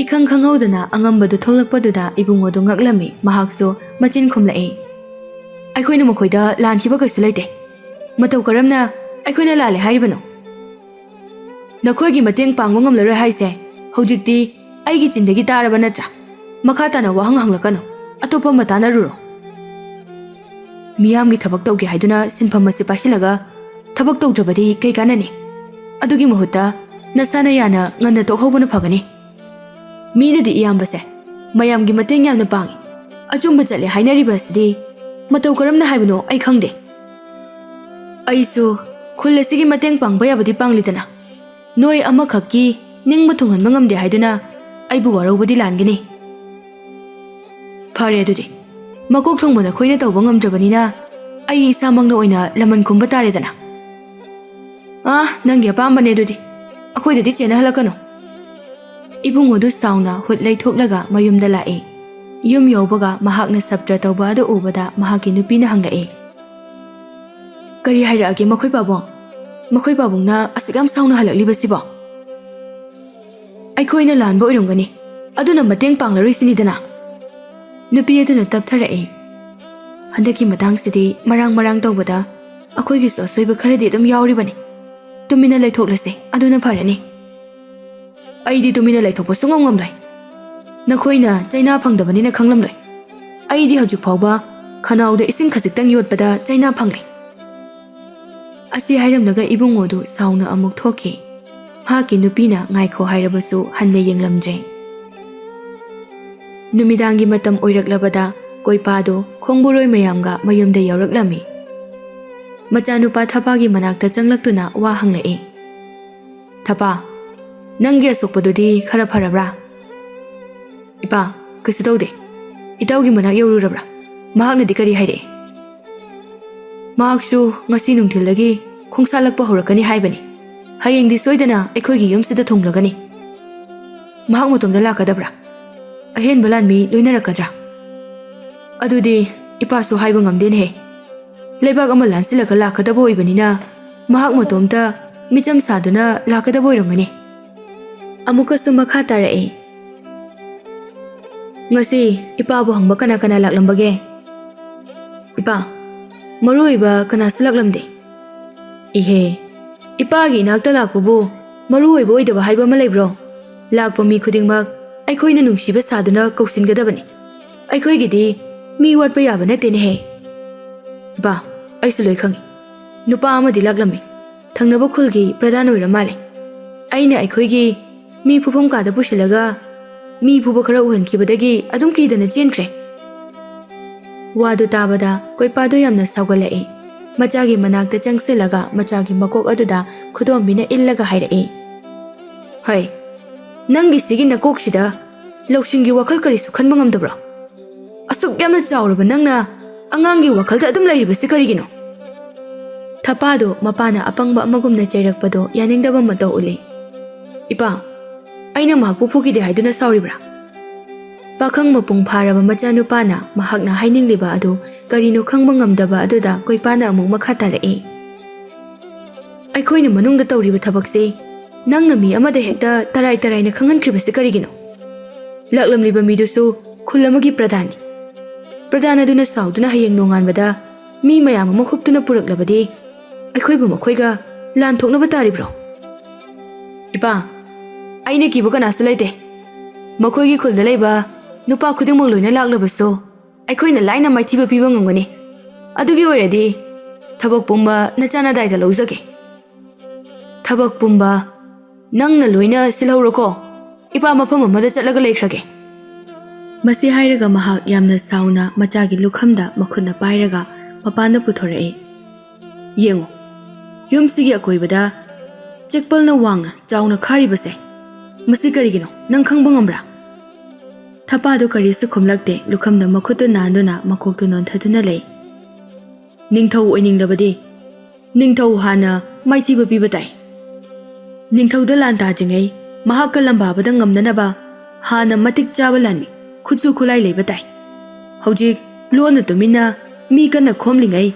Ikhang khanghaudana angambadu tholakpaduda ibungodo ngaklami mahaksu machin khumlai. Aikhoina makhoida lankhiba kaisu leite. Matau karamna aikhoina lale hairibano. Nakhoigi mateng pangba ngamlaroi haise hojikti aigi chindagi taraba natra. Makhatana wahang hanglakano atopa matana ruro. Miyamgi thabak tawge haiduna sinpham asi pasilaga thabak tawdrabadi kai kanani. Adugi mahutta nasana yana ngana tokhobuna phagani. ꯃꯤꯅꯗꯤ ꯏꯌꯥꯝꯕꯁꯦ ꯃꯌꯥꯝꯒꯤ ꯃꯇꯦꯡ ꯌꯥꯝꯅ ꯄꯥꯡꯏ ꯑꯆꯨꯝꯕ ꯆꯠꯂꯦ ꯍꯥꯏꯅꯔꯤꯕ ꯑꯁꯤꯗꯤ ꯃꯇꯧ ꯀꯔꯝꯅ ꯍꯥꯏꯕꯅꯣ ꯑꯩ ꯈꯪꯗꯦ ꯑꯩꯁꯨ ꯈꯨꯜ ꯑꯁꯤꯒꯤ ꯃꯇꯦꯡ ꯄꯥꯡꯕ ꯌꯥꯕꯗꯤ ꯄꯥꯡꯂꯤꯗꯅ ꯅꯣꯏ ꯑꯃꯈꯛꯀꯤ ꯅꯤꯡꯕ ꯊꯨꯡꯍꯟꯕ ꯉꯝꯗꯦ ꯍꯥꯏꯗꯨꯅ ꯑꯩꯕꯨ ꯋꯥꯔꯧꯕꯗꯤ ꯂꯥꯟꯒꯅꯤ ꯐꯔꯦ ꯑꯗꯨꯗꯤ ꯃꯀꯣꯛ ꯊꯣꯡꯕ ꯅꯈꯣꯏꯅ ꯇꯧꯕ ꯉꯝꯗ꯭ꯔꯕꯅꯤꯅ ꯑꯩ ꯏꯁꯥꯃꯛꯅ ꯑꯣꯏꯅ ꯂꯃꯟ ꯈꯨꯝꯕ ꯇꯥꯔꯦꯗꯅ ꯅꯪꯒꯤ ꯑꯄꯥꯝꯕꯅꯦ ꯑꯗꯨꯗꯤ ꯑꯩꯈꯣꯏꯗꯗꯤ ꯆꯦꯟꯅꯍꯜꯂꯛꯀꯅꯨ ꯏꯕꯨꯡ ꯑꯗꯨ ꯁꯥꯎꯅ ꯍꯨꯠ ꯂꯩꯊꯣꯛꯂꯒ ꯃꯌꯨꯝꯗ ꯂꯥꯛꯏ ꯌꯨꯝ ꯌꯧꯕꯒ ꯃꯍꯥꯛꯅ ꯁꯞꯇ꯭ꯔ ꯇꯧꯕ ꯑꯗꯨ ꯎꯕꯗ ꯃꯍꯥꯛꯀꯤ ꯅꯨꯄꯤꯅ ꯍꯪꯂꯛꯏ ꯀꯔꯤ ꯍꯥꯏꯔꯛꯑꯒꯦ ꯃꯈꯣꯏ ꯄꯥꯕꯨꯡꯅ ꯑꯁꯨꯛ ꯌꯥꯝ ꯁꯥꯎꯅ ꯍꯜꯂꯛꯂꯤꯕꯁꯤꯕꯣ ꯑꯩꯈꯣꯏꯅ ꯂꯥꯟꯕ ꯑꯣꯏꯔꯝꯒꯅꯤ ꯑꯗꯨꯅ ꯃꯇꯦꯡ ꯄꯥꯡꯂꯔꯣꯏꯁꯤꯅꯤꯗꯅ ꯅꯨꯄꯤ ꯑꯗꯨꯅ ꯇꯞꯊꯔꯛꯏ ꯍꯟꯗꯛꯀꯤ ꯃꯇꯥꯡꯁꯤꯗꯤ ꯃꯔꯥꯡ ꯇꯧꯕꯗ ꯑꯩꯈꯣꯏꯒꯤꯁꯨ ꯑꯁꯣꯏꯕ ꯈꯔꯗꯤ ꯑꯗꯨꯝ ꯌꯥꯎꯔꯤꯕꯅꯤ ꯇꯨꯃꯤꯟꯅ ꯂꯩꯊꯣꯛꯂꯁꯤ ꯑꯗꯨꯅ ꯐꯔꯅꯤ ꯑꯩꯗꯤ ꯇꯨꯃꯤꯟꯅ ꯂꯩꯊꯣꯛꯄ ꯁꯨꯡꯉꯝ ꯉꯝꯂꯣꯏ ꯅꯈꯣꯏꯅ ꯆꯩꯅꯥ ꯐꯪꯗꯕꯅꯤꯅ ꯈꯪꯂꯝꯂꯣꯏ ꯑꯩꯗꯤ ꯍꯧꯖꯤꯛ ꯐꯥꯎꯕ ꯈꯅꯥꯎꯗ ꯏꯁꯤꯡ ꯈꯖꯤꯛꯇꯪ ꯌꯣꯠꯄꯗ ꯆꯩꯅꯥ ꯐꯪꯂꯤ ꯑꯁꯤ ꯍꯥꯏꯔꯝꯂꯒ ꯏꯕꯨꯡꯉꯣ ꯑꯗꯨ ꯁꯥꯎꯅ ꯑꯃꯨꯛ ꯊꯣꯛꯈꯤ ꯃꯍꯥꯛꯀꯤ ꯅꯨꯄꯤꯅ ꯉꯥꯏꯈꯣ ꯍꯥꯏꯔꯕꯁꯨ ꯍꯟꯅ ꯌꯦꯡꯂꯝꯗ꯭ꯔꯦ ꯅꯨꯃꯤꯗꯥꯡꯒꯤ ꯃꯇꯝ ꯑꯣꯏꯔꯛꯂꯕꯗ ꯀꯣꯏꯄꯥꯗꯣ ꯈꯣꯡꯕꯨꯔꯣꯏ ꯃꯌꯥꯝꯒ ꯃꯌꯨꯝꯗ ꯌꯧꯔꯛꯂꯝꯃꯤ ꯃꯆꯥꯅꯨꯄꯥ ꯊꯄꯥꯒꯤ ꯃꯅꯥꯛꯇ ꯆꯪꯂꯛꯇꯨꯅ ꯋꯥ ꯍꯪꯂꯛꯏ ꯊꯄꯥ ꯅꯪꯒꯤ ꯑꯁꯣꯛꯄꯗꯨꯗꯤ ꯈꯔ ꯐꯔꯕ꯭ꯔꯥ ꯏꯄꯥ ꯀꯩꯁꯨ ꯇꯧꯗꯦ ꯏꯇꯥꯎꯒꯤ ꯃꯅꯥꯛ ꯌꯧꯔꯨꯔꯕ꯭ꯔꯥ ꯃꯍꯥꯛꯅꯗꯤ ꯀꯔꯤ ꯍꯥꯏꯔꯛꯏ ꯃꯍꯥꯛꯁꯨ ꯉꯁꯤ ꯅꯨꯡꯊꯤꯜꯗꯒꯤ ꯈꯣꯡꯁꯥꯜꯂꯛꯄ ꯍꯧꯔꯛꯀꯅꯤ ꯍꯥꯏꯕꯅꯤ ꯍꯌꯦꯡꯗꯤ ꯁꯣꯏꯗꯅ ꯑꯩꯈꯣꯏꯒꯤ ꯌꯨꯝꯁꯤꯗ ꯊꯨꯡꯂꯒꯅꯤ ꯃꯍꯥꯛ ꯃꯇꯣꯝꯗ ꯂꯥꯛꯀꯗꯕ꯭ꯔꯥ ꯑꯍꯦꯟꯕ ꯂꯥꯟꯃꯤ ꯂꯣꯏꯅꯔꯛꯀꯗ꯭ꯔꯥ ꯑꯗꯨꯗꯤ ꯏꯄꯥꯁꯨ ꯍꯥꯏꯕ ꯉꯝꯗꯦꯅꯦꯍꯦ ꯂꯩꯕꯥꯛ ꯑꯃ ꯂꯥꯟꯁꯤꯜꯂꯒ ꯂꯥꯛꯀꯗꯕ ꯑꯣꯏꯕꯅꯤꯅ ꯃꯍꯥꯛ ꯃꯇꯣꯝꯇ ꯃꯤꯆꯝ ꯁꯥꯗꯨꯅ ꯂꯥꯛꯀꯗꯕ ꯑꯣꯏꯔꯝꯒꯅꯤ ꯑꯃꯨꯛꯀꯁꯨ ꯃꯈꯥ ꯇꯥꯔꯛꯏ ꯉꯁꯤ ꯏꯄꯥꯕꯨ ꯍꯪꯕ ꯀꯅꯥ ꯂꯥꯛꯂꯝꯕꯒꯦ ꯏꯄꯥ ꯃꯔꯨꯑꯣꯏꯕ ꯀꯅꯥꯁꯨ ꯂꯥꯛꯂꯝꯗꯦ ꯏꯍꯦ ꯏꯄꯥꯒꯤ ꯏꯅꯥꯛꯇ ꯂꯥꯛꯄꯕꯨ ꯃꯔꯨꯑꯣꯏꯕ ꯑꯣꯏꯗꯕ ꯍꯥꯏꯕ ꯑꯃ ꯂꯩꯕ꯭ꯔꯣ ꯂꯥꯛꯄ ꯃꯤ ꯈꯨꯗꯤꯡꯃꯛ ꯑꯩꯈꯣꯏꯅ ꯅꯨꯡꯁꯤꯕ ꯁꯥꯗꯨꯅ ꯀꯧꯁꯤꯟꯒꯗꯕꯅꯤ ꯑꯩꯈꯣꯏꯒꯤꯗꯤ ꯃꯤ ꯋꯥꯠꯄ ꯌꯥꯕ ꯅꯠꯇꯦꯅꯦꯍꯦ ꯏꯄꯥ ꯑꯩꯁꯨ ꯂꯣꯏ ꯈꯪꯏ ꯅꯨꯄꯥ ꯑꯃꯗꯤ ꯂꯥꯛꯂꯝꯃꯤ ꯊꯪꯅꯕ ꯈꯨꯜꯒꯤ ꯄ꯭ꯔꯙꯥꯟ ꯑꯣꯏꯔ ꯃꯥꯜꯂꯦ ꯑꯩꯅ ꯑꯩꯈꯣꯏꯒꯤ ꯃꯤ ꯐꯨꯐꯝ ꯀꯥꯗ ꯄꯨꯁꯤꯜꯂꯒ ꯃꯤ ꯐꯨꯕ ꯈꯔ ꯎꯍꯟꯈꯤꯕꯗꯒꯤ ꯑꯗꯨꯝ ꯀꯤꯗꯅ ꯆꯦꯟꯈ꯭ꯔꯦ ꯋꯥꯗꯨ ꯇꯥꯕꯗ ꯀꯣꯏꯄꯥꯗꯨ ꯌꯥꯝꯅ ꯁꯥꯎꯒꯠꯂꯛꯏ ꯃꯆꯥꯒꯤ ꯃꯅꯥꯛꯇ ꯆꯪꯁꯤꯜꯂꯒ ꯃꯆꯥꯒꯤ ꯃꯀꯣꯛ ꯑꯗꯨꯗ ꯈꯨꯗꯣꯝꯕꯤꯅ ꯏꯜꯂꯒ ꯍꯥꯏꯔꯛꯏ ꯍꯩ ꯅꯪꯒꯤ ꯁꯤꯒꯤ ꯅꯀꯣꯛꯁꯤꯗ ꯂꯧꯁꯤꯡꯒꯤ ꯋꯥꯈꯜ ꯀꯔꯤꯁꯨ ꯈꯟꯕ ꯉꯝꯗꯕ꯭ꯔꯣ ꯑꯁꯨꯛ ꯌꯥꯝꯅ ꯆꯥꯎꯔꯕ ꯅꯪꯅ ꯑꯉꯥꯡꯒꯤ ꯋꯥꯈꯜꯗ ꯑꯗꯨꯝ ꯂꯩꯔꯤꯕꯁꯤ ꯀꯔꯤꯒꯤꯅꯣ ꯊꯄꯥꯗꯣ ꯃꯄꯥꯅ ꯑꯄꯪꯕ ꯑꯃꯒꯨꯝꯅ ꯆꯩꯔꯛꯄꯗꯣ ꯌꯥꯅꯤꯡꯗꯕ ꯃꯇꯧ ꯎꯠꯂꯤ ꯏꯄꯥ ꯑꯩꯅ ꯃꯍꯥꯛꯄꯨ ꯐꯨꯈꯤꯗꯦ ꯍꯥꯏꯗꯨꯅ ꯁꯥꯎꯔꯤꯕ꯭ꯔꯥ ꯄꯥꯈꯪ ꯃꯄꯨꯡ ꯐꯥꯔꯕ ꯃꯆꯥꯅꯨꯄꯥꯅ ꯃꯍꯥꯛꯅ ꯍꯥꯏꯅꯤꯡꯂꯤꯕ ꯑꯗꯨ ꯀꯔꯤꯅꯣ ꯈꯪꯕ ꯉꯝꯗꯕ ꯑꯗꯨꯗ ꯀꯣꯏꯄꯥꯅ ꯑꯃꯨꯛ ꯃꯈꯥ ꯇꯥꯔꯛꯏ ꯑꯩꯈꯣꯏꯅ ꯃꯅꯨꯡꯗ ꯇꯧꯔꯤꯕ ꯊꯕꯛꯁꯤ ꯅꯪꯅ ꯃꯤ ꯑꯃꯗ ꯍꯦꯛꯇ ꯇꯔꯥꯏꯅ ꯈꯪꯍꯟꯈ꯭ꯔꯤꯕꯁꯤ ꯀꯔꯤꯒꯤꯅꯣ ꯂꯥꯛꯂꯝꯂꯤꯕ ꯃꯤꯗꯨꯁꯨ ꯈꯨꯜ ꯑꯃꯒꯤ ꯄ꯭ꯔꯙꯥꯟꯅꯤ ꯄ꯭ꯔꯙꯥꯟ ꯑꯗꯨꯅ ꯁꯥꯎꯗꯨꯅ ꯍꯌꯦꯡ ꯅꯣꯡꯉꯥꯟꯕꯗ ꯃꯤ ꯃꯌꯥꯝ ꯑꯃ ꯍꯨꯞꯇꯨꯅ ꯄꯨꯔꯛꯂꯕꯗꯤ ꯑꯩꯈꯣꯏꯕꯨ ꯃꯈꯣꯏꯒ ꯂꯥꯟ ꯊꯣꯛꯅꯕ ꯇꯥꯔꯤꯕ꯭ꯔꯣ ꯏꯄꯥ ꯑꯩꯅ ꯀꯤꯕ ꯀꯅꯥꯁꯨ ꯂꯩꯇꯦ ꯃꯈꯣꯏꯒꯤ ꯈꯨꯜꯗ ꯂꯩꯕ ꯅꯨꯄꯥ ꯈꯨꯗꯤꯡꯃꯛ ꯂꯣꯏꯅ ꯂꯥꯛꯂꯕꯁꯨ ꯑꯩꯈꯣꯏꯅ ꯂꯥꯏꯅ ꯃꯥꯏꯊꯤꯕ ꯄꯤꯕ ꯉꯝꯒꯅꯤ ꯑꯗꯨꯒꯤ ꯑꯣꯏꯔꯗꯤ ꯊꯕꯛ ꯄꯨꯝꯕ ꯅꯆꯥꯅꯗꯥꯏꯗ ꯂꯧꯖꯒꯦ ꯊꯕꯛ ꯄꯨꯝꯕ ꯅꯪꯅ ꯂꯣꯏꯅ ꯁꯤꯜꯍꯧꯔꯣꯀꯣ ꯏꯄꯥ ꯃꯐꯝ ꯑꯃꯗ ꯆꯠꯂꯒ ꯂꯩꯈ꯭ꯔꯒꯦ ꯃꯁꯤ ꯍꯥꯏꯔꯒ ꯃꯍꯥꯛ ꯌꯥꯝꯅ ꯁꯥꯎꯅ ꯃꯆꯥꯒꯤ ꯂꯨꯈꯝꯗ ꯃꯈꯨꯠꯅ ꯄꯥꯏꯔꯒ ꯃꯄꯥꯟꯗ ꯄꯨꯊꯣꯔꯛꯏ ꯌꯦꯡꯉꯨ ꯌꯨꯝꯁꯤꯒꯤ ꯑꯀꯣꯏꯕꯗ ꯆꯦꯛꯄꯜꯅ ꯋꯥꯡꯅ ꯆꯥꯎꯅ ꯈꯥꯔꯤꯕꯁꯦ ꯃꯁꯤ ꯀꯔꯤꯒꯤꯅꯣ ꯅꯪ ꯈꯪꯕ ꯉꯝꯕ꯭ꯔꯥ ꯊꯄꯥꯗꯨ ꯀꯔꯤꯁꯨ ꯈꯨꯝꯂꯛꯇꯦ ꯂꯨꯈꯝꯗ ꯃꯈꯨꯠꯇꯨ ꯅꯥꯟꯗꯨꯅ ꯃꯀꯣꯛꯇꯨ ꯅꯣꯟꯊꯗꯨꯅ ꯂꯩ ꯅꯤꯡꯊꯧ ꯑꯣꯏꯅꯤꯡꯂꯕꯗꯤ ꯅꯤꯡꯊꯧ ꯍꯥꯟꯅ ꯃꯥꯏꯊꯤꯕ ꯄꯤꯕ ꯇꯥꯏ ꯅꯤꯡꯊꯧꯗ ꯂꯥꯟ ꯇꯥꯗ꯭ꯔꯤꯉꯩ ꯃꯍꯥꯛꯀ ꯂꯝꯕꯥꯕꯗ ꯉꯝꯅꯅꯕ ꯍꯥꯟꯅ ꯃꯇꯤꯛ ꯆꯥꯕ ꯂꯥꯟꯃꯤ ꯈꯨꯠꯁꯨ ꯈꯨꯠꯂꯥꯏ ꯂꯩꯕ ꯇꯥꯏ ꯍꯧꯖꯤꯛ ꯂꯣꯟꯅ ꯇꯨꯃꯤꯟꯅ ꯃꯤ ꯀꯟꯅ ꯈꯣꯝꯂꯤꯉꯩ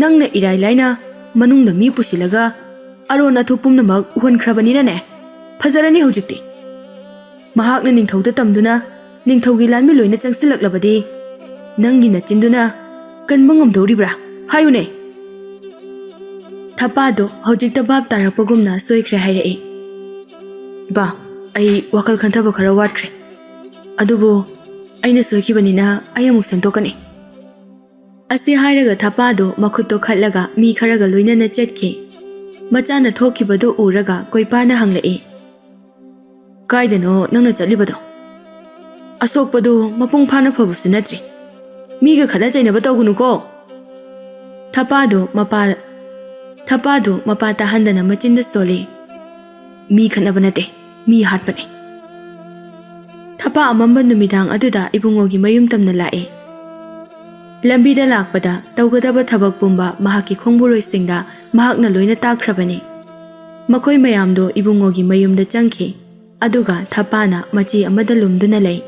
ꯅꯪꯅ ꯏꯔꯥꯏ ꯂꯥꯏꯅ ꯃꯅꯨꯡꯗ ꯃꯤ ꯄꯨꯁꯤꯜꯂꯒ ꯑꯔꯣꯟ ꯑꯊꯨꯞ ꯄꯨꯝꯅꯃꯛ ꯎꯍꯟꯈ꯭ꯔꯕꯅꯤꯅꯅꯦ ꯐꯖꯔꯅꯤ ꯍꯧꯖꯤꯛꯇꯤ ꯃꯍꯥꯛꯅ ꯅꯤꯡꯊꯧꯗ ꯇꯝꯗꯨꯅ ꯅꯤꯡꯊꯧꯒꯤ ꯂꯥꯟꯃꯤ ꯂꯣꯏꯅ ꯆꯪꯁꯤꯜꯂꯛꯂꯕꯗꯤ ꯅꯪꯒꯤ ꯅꯆꯤꯟꯗꯨꯅ ꯀꯟꯕ ꯉꯝꯗꯧꯔꯤꯕ꯭ꯔꯥ ꯍꯥꯏꯌꯨꯅꯦ ꯊꯄꯥꯗꯣ ꯍꯧꯖꯤꯛꯇ ꯚꯥꯞ ꯇꯥꯔꯛꯄꯒꯨꯝꯅ ꯁꯣꯏꯈ꯭ꯔꯦ ꯍꯥꯏꯔꯛꯏ ꯏꯄꯥ ꯑꯩ ꯋꯥꯈꯜ ꯈꯟꯊꯕ ꯈꯔ ꯋꯥꯠꯈ꯭ꯔꯦ ꯑꯗꯨꯕꯨ ꯑꯩꯅ ꯁꯣꯏꯈꯤꯕꯅꯤꯅ ꯑꯩ ꯑꯃꯨꯛ ꯁꯦꯝꯗꯣꯛꯀꯅꯤ ꯑꯁꯤ ꯍꯥꯏꯔꯒ ꯊꯄꯥꯗꯣ ꯃꯈꯨꯠꯇꯣ ꯈꯠꯂꯒ ꯃꯤ ꯈꯔꯒ ꯂꯣꯏꯅꯅ ꯆꯠꯈꯤ ꯃꯆꯥꯅ ꯊꯣꯛꯈꯤꯕꯗꯨ ꯎꯔꯒ ꯀꯣꯏꯄꯥꯅ ꯍꯪꯂꯛꯏ ꯀꯥꯏꯗꯅꯣ ꯅꯪꯅ ꯆꯠꯂꯤꯕꯗꯣ ꯑꯁꯣꯛꯄꯗꯣ ꯃꯄꯨꯡ ꯐꯥꯅ ꯐꯕꯁꯨ ꯅꯠꯇ꯭ꯔꯤ ꯃꯤꯒ ꯈꯠꯅ ꯆꯩꯅꯕ ꯇꯧꯒꯅꯨꯀꯣ ꯊꯄꯥꯗꯣ ꯃꯄꯥ ꯇꯥꯍꯟꯗꯅ ꯃꯆꯤꯟꯗ ꯁꯣꯜꯂꯤ ꯃꯤ ꯈꯠꯅꯕ ꯅꯠꯇꯦ ꯃꯤ ꯍꯥꯠꯄꯅꯦ ꯊꯄꯥ ꯑꯃꯝꯕ ꯅꯨꯃꯤꯗꯥꯡ ꯑꯗꯨꯗ ꯏꯕꯨꯡꯉꯣꯒꯤ ꯃꯌꯨꯝ ꯇꯝꯅ ꯂꯥꯛꯏ ꯂꯝꯕꯤꯗ ꯂꯥꯛꯄꯗ ꯇꯧꯒꯗꯕ ꯊꯕꯛ ꯄꯨꯝꯕ ꯃꯍꯥꯛꯀꯤ ꯈꯣꯡꯕꯨꯔꯣꯏꯁꯤꯡꯗ ꯃꯍꯥꯛꯅ ꯂꯣꯏꯅ ꯇꯥꯛꯈ꯭ꯔꯕꯅꯤ ꯃꯈꯣꯏ ꯃꯌꯥꯝꯗꯣ ꯏꯕꯨꯡꯉꯣꯒꯤ ꯃꯌꯨꯝꯗ ꯆꯪꯈꯤ ꯑꯗꯨꯒ ꯊꯄꯥꯅ ꯃꯆꯤ ꯑꯃꯗ ꯂꯨꯝꯗꯨꯅ ꯂꯩ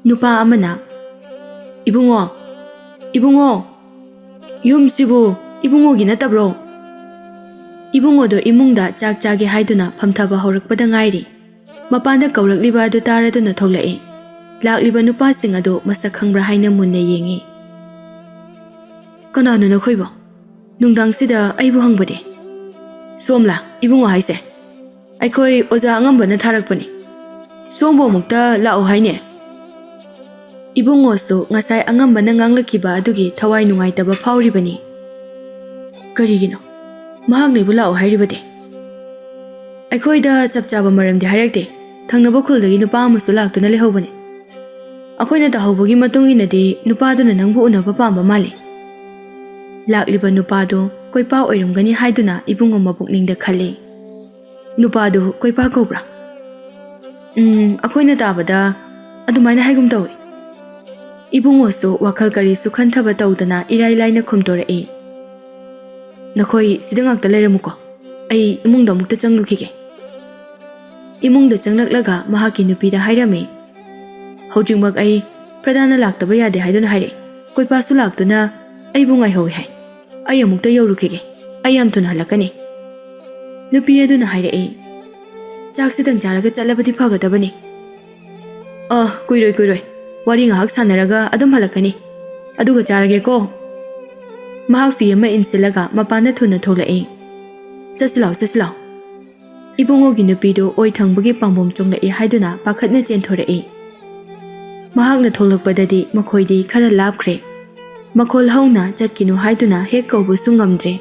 ꯅꯨꯄꯥ ꯑꯃꯅ ꯏꯕꯨꯡꯉꯣ ꯌꯨꯝꯁꯤꯕꯨ ꯏꯕꯨꯡꯉꯣꯒꯤ ꯅꯠꯇꯕ꯭ꯔꯣ ꯏꯕꯨꯡꯉꯣꯗꯣ ꯏꯃꯨꯡꯗ ꯆꯥꯛ ꯆꯥꯒꯦ ꯍꯥꯏꯗꯨꯅ ꯐꯝꯊꯕ ꯍꯧꯔꯛꯄꯗ ꯉꯥꯏꯔꯤ ꯃꯄꯥꯟꯗ ꯀꯧꯔꯛꯂꯤꯕ ꯑꯗꯨ ꯇꯥꯔꯗꯨꯅ ꯊꯣꯛꯂꯛꯏ ꯂꯥꯛꯂꯤꯕ ꯅꯨꯄꯥꯁꯤꯡ ꯑꯗꯨ ꯃꯁꯛ ꯈꯪꯕ꯭ꯔꯥ ꯍꯥꯏꯅ ꯃꯨꯟꯅ ꯌꯦꯡꯉꯤ ꯀꯅꯥꯅꯣ ꯅꯈꯣꯏꯕꯣ ꯅꯨꯡꯗꯥꯡꯁꯤꯗ ꯑꯩꯕꯨ ꯍꯪꯕꯗꯤ ꯁꯣꯝꯂꯥ ꯏꯕꯨꯡꯉꯣ ꯍꯥꯏꯁꯦ ꯑꯩꯈꯣꯏ ꯑꯣꯖꯥ ꯑꯉꯝꯕꯅ ꯊꯥꯔꯛꯄꯅꯤ ꯁꯣꯝꯕꯨ ꯑꯃꯨꯛꯇ ꯂꯥꯛꯑꯣ ꯍꯥꯏꯅꯦ ꯏꯕꯨꯡꯉꯣꯁꯨ ꯉꯁꯥꯏ ꯑꯉꯝꯕꯅ ꯉꯥꯡꯂꯛꯈꯤꯕ ꯑꯗꯨꯒꯤ ꯊꯋꯥꯏ ꯅꯨꯡꯉꯥꯏꯇꯕ ꯐꯥꯎꯔꯤꯕꯅꯤ ꯀꯔꯤꯒꯤꯅꯣ ꯃꯍꯥꯛꯅ ꯑꯩꯕꯨ ꯂꯥꯛꯑꯣ ꯍꯥꯏꯔꯤꯕꯗꯤ ꯑꯩꯈꯣꯏꯗ ꯆꯞ ꯆꯥꯕ ꯃꯔꯝꯗꯤ ꯍꯥꯏꯔꯛꯇꯦ ꯊꯪꯅꯕ ꯈꯨꯜꯗꯒꯤ ꯅꯨꯄꯥ ꯑꯃꯁꯨ ꯂꯥꯛꯇꯨꯅ ꯂꯩꯍꯧꯕꯅꯤ ꯑꯩꯈꯣꯏꯅ ꯇꯥꯍꯧꯕꯒꯤ ꯃꯇꯨꯡ ꯏꯟꯅꯗꯤ ꯅꯨꯄꯥꯗꯨꯅ ꯅꯪꯕꯨ ꯎꯅꯕ ꯄꯥꯝꯕ ꯃꯥꯜꯂꯤ ꯂꯥꯛꯂꯤꯕ ꯅꯨꯄꯥꯗꯨ ꯀꯣꯏꯄꯥ ꯑꯣꯏꯔꯝꯒꯅꯤ ꯍꯥꯏꯗꯨꯅ ꯏꯕꯨꯡꯉꯣ ꯃꯄꯨꯛꯅꯤꯡꯗ ꯈꯜꯂꯤ ꯅꯨꯄꯥꯗꯨ ꯀꯣꯏꯄꯥ ꯀꯧꯕ꯭ꯔꯥ ꯑꯩꯈꯣꯏꯅ ꯇꯥꯕꯗ ꯑꯗꯨꯃꯥꯏꯅ ꯍꯥꯏꯒꯨꯝ ꯇꯧꯏ ꯏꯕꯨꯡꯉꯣꯁꯨ ꯋꯥꯈꯜ ꯀꯔꯤꯁꯨ ꯈꯟꯊꯕ ꯇꯧꯗꯅ ꯏꯔꯥꯏ ꯂꯥꯏꯅ ꯈꯨꯝꯗꯣꯔꯛꯏ ꯅꯈꯣꯏ ꯁꯤꯗ ꯉꯥꯛꯇ ꯂꯩꯔꯝꯃꯨꯀꯣ ꯑꯩ ꯏꯃꯨꯡꯗ ꯑꯃꯨꯛꯇ ꯆꯪꯂꯨꯈꯤꯒꯦ ꯏꯃꯨꯡꯗ ꯆꯪꯂꯛꯂꯒ ꯃꯍꯥꯛꯀꯤ ꯅꯨꯄꯤꯗ ꯍꯥꯏꯔꯝꯃꯤ ꯍꯧꯖꯤꯛꯃꯛ ꯑꯩ ꯄ꯭ꯔꯙꯥꯟꯅ ꯂꯥꯛꯇꯕ ꯌꯥꯗꯦ ꯍꯥꯏꯗꯨꯅ ꯍꯥꯏꯔꯛꯏ ꯀꯣꯏꯄꯥꯁꯨ ꯂꯥꯛꯇꯨꯅ ꯑꯩꯕꯨ ꯉꯥꯏꯍꯧꯏ ꯍꯥꯏ ꯑꯩ ꯑꯃꯨꯛꯇ ꯌꯧꯔꯨꯈꯤꯒꯦ ꯑꯩ ꯌꯥꯝ ꯊꯨꯅ ꯍꯜꯂꯛꯀꯅꯤ ꯅꯨꯄꯤ ꯑꯗꯨꯅ ꯍꯥꯏꯔꯛꯏ ꯆꯥꯛꯁꯤꯗꯪ ꯆꯥꯔꯒ ꯆꯠꯂꯕꯗꯤ ꯐꯒꯗꯕꯅꯤ ꯀꯨꯏꯔꯣꯏ ꯋꯥꯔꯤ ꯉꯥꯏꯍꯥꯛ ꯁꯥꯟꯅꯔꯒ ꯑꯗꯨꯝ ꯍꯜꯂꯛꯀꯅꯤ ꯑꯗꯨꯒ ꯆꯥꯔꯒꯦꯀꯣ ꯃꯍꯥꯛ ꯐꯤ ꯑꯃ ꯏꯟꯁꯤꯜꯂꯒ ꯃꯄꯥꯟꯗ ꯊꯨꯅ ꯊꯣꯛꯂꯛꯏ ꯆꯠꯁꯤ ꯂꯥꯎ ꯏꯕꯨꯡꯉꯣꯒꯤ ꯅꯨꯄꯤꯗꯨ ꯑꯣꯏ ꯊꯪꯕꯒꯤ ꯄꯥꯝꯕꯣꯝ ꯆꯣꯡꯂꯛꯏ ꯍꯥꯏꯗꯨꯅ ꯄꯥꯈꯠꯅ ꯆꯦꯟꯊꯣꯔꯛꯏ ꯃꯍꯥꯛꯅ ꯊꯣꯛꯂꯛꯄꯗꯗꯤ ꯃꯈꯣꯏꯗꯤ ꯈꯔ ꯂꯥꯞꯈ꯭ꯔꯦ ꯃꯈꯣꯜ ꯍꯧꯅ ꯆꯠꯈꯤꯅꯨ ꯍꯥꯏꯗꯨꯅ ꯍꯦꯛ ꯀꯧꯕꯁꯨ ꯉꯝꯗ꯭ꯔꯦ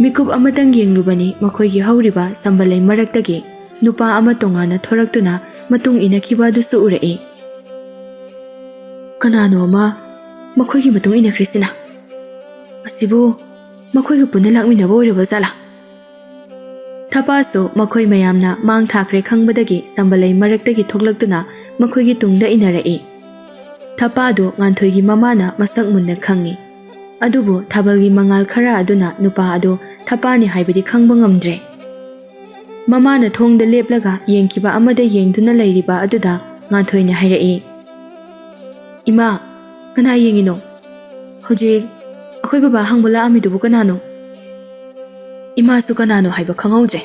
ꯃꯤꯀꯨꯞ ꯑꯃꯇꯪ ꯌꯦꯡꯂꯨꯕꯅꯤ ꯃꯈꯣꯏꯒꯤ ꯍꯧꯔꯤꯕ ꯁꯝꯕꯜꯂꯩ ꯃꯔꯛꯇꯒꯤ ꯅꯨꯄꯥ ꯑꯃ ꯇꯣꯉꯥꯟꯅ ꯊꯣꯔꯛꯇꯨꯅ ꯃꯇꯨꯡ ꯏꯟꯅꯈꯤꯕ ꯑꯗꯨꯁꯨ ꯎꯔꯛꯏ ꯀꯅꯥꯅꯣ ꯑꯃ ꯃꯈꯣꯏꯒꯤ ꯃꯇꯨꯡ ꯏꯟꯅꯈ꯭ꯔꯤꯁꯤꯅ ꯑꯁꯤꯕꯨ ꯃꯈꯣꯏꯒ ꯄꯨꯟꯅ ꯂꯥꯛꯃꯤꯟꯅꯕ ꯑꯣꯏꯔꯕ ꯖꯥꯠꯂꯥ ꯊꯄꯥꯁꯨ ꯃꯈꯣꯏ ꯃꯌꯥꯝꯅ ꯃꯥꯡ ꯊꯥꯈ꯭ꯔꯦ ꯈꯪꯕꯗꯒꯤ ꯁꯝꯕꯜꯂꯩ ꯃꯔꯛꯇꯒꯤ ꯊꯣꯛꯂꯛꯇꯨꯅ ꯃꯈꯣꯏꯒꯤ ꯇꯨꯡꯗ ꯏꯟꯅꯔꯛꯏ ꯊꯄꯥꯗꯨ ꯉꯥꯟꯊꯣꯏꯒꯤ ꯃꯃꯥꯅ ꯃꯁꯛ ꯃꯨꯟꯅ ꯈꯪꯉꯤ ꯑꯗꯨꯕꯨ ꯊꯥꯕꯜꯒꯤ ꯃꯉꯥꯜ ꯈꯔ ꯑꯗꯨꯅ ꯅꯨꯄꯥ ꯑꯗꯨ ꯊꯄꯥꯅꯤ ꯍꯥꯏꯕꯗꯤ ꯈꯪꯕ ꯉꯝꯗ꯭ꯔꯦ ꯃꯃꯥꯅ ꯊꯣꯡꯗ ꯂꯦꯞꯂꯒ ꯌꯦꯡꯈꯤꯕ ꯑꯃꯗ ꯌꯦꯡꯗꯨꯅ ꯂꯩꯔꯤꯕ ꯑꯗꯨꯗ ꯉꯥꯟꯊꯣꯏꯅ ꯍꯥꯏꯔꯛꯏ ꯏꯃꯥ ꯀꯅꯥ ꯌꯦꯡꯉꯤꯅꯣ ꯍꯧꯖꯤꯛ ꯑꯩꯈꯣꯏ ꯕꯕꯥ ꯍꯪꯕ ꯂꯥꯛꯑꯝꯃꯤꯗꯨꯕꯨ ꯀꯅꯥꯅꯣ ꯏꯃꯥꯁꯨ ꯀꯅꯥꯅꯣ ꯍꯥꯏꯕ ꯈꯪꯍꯧꯗ꯭ꯔꯦ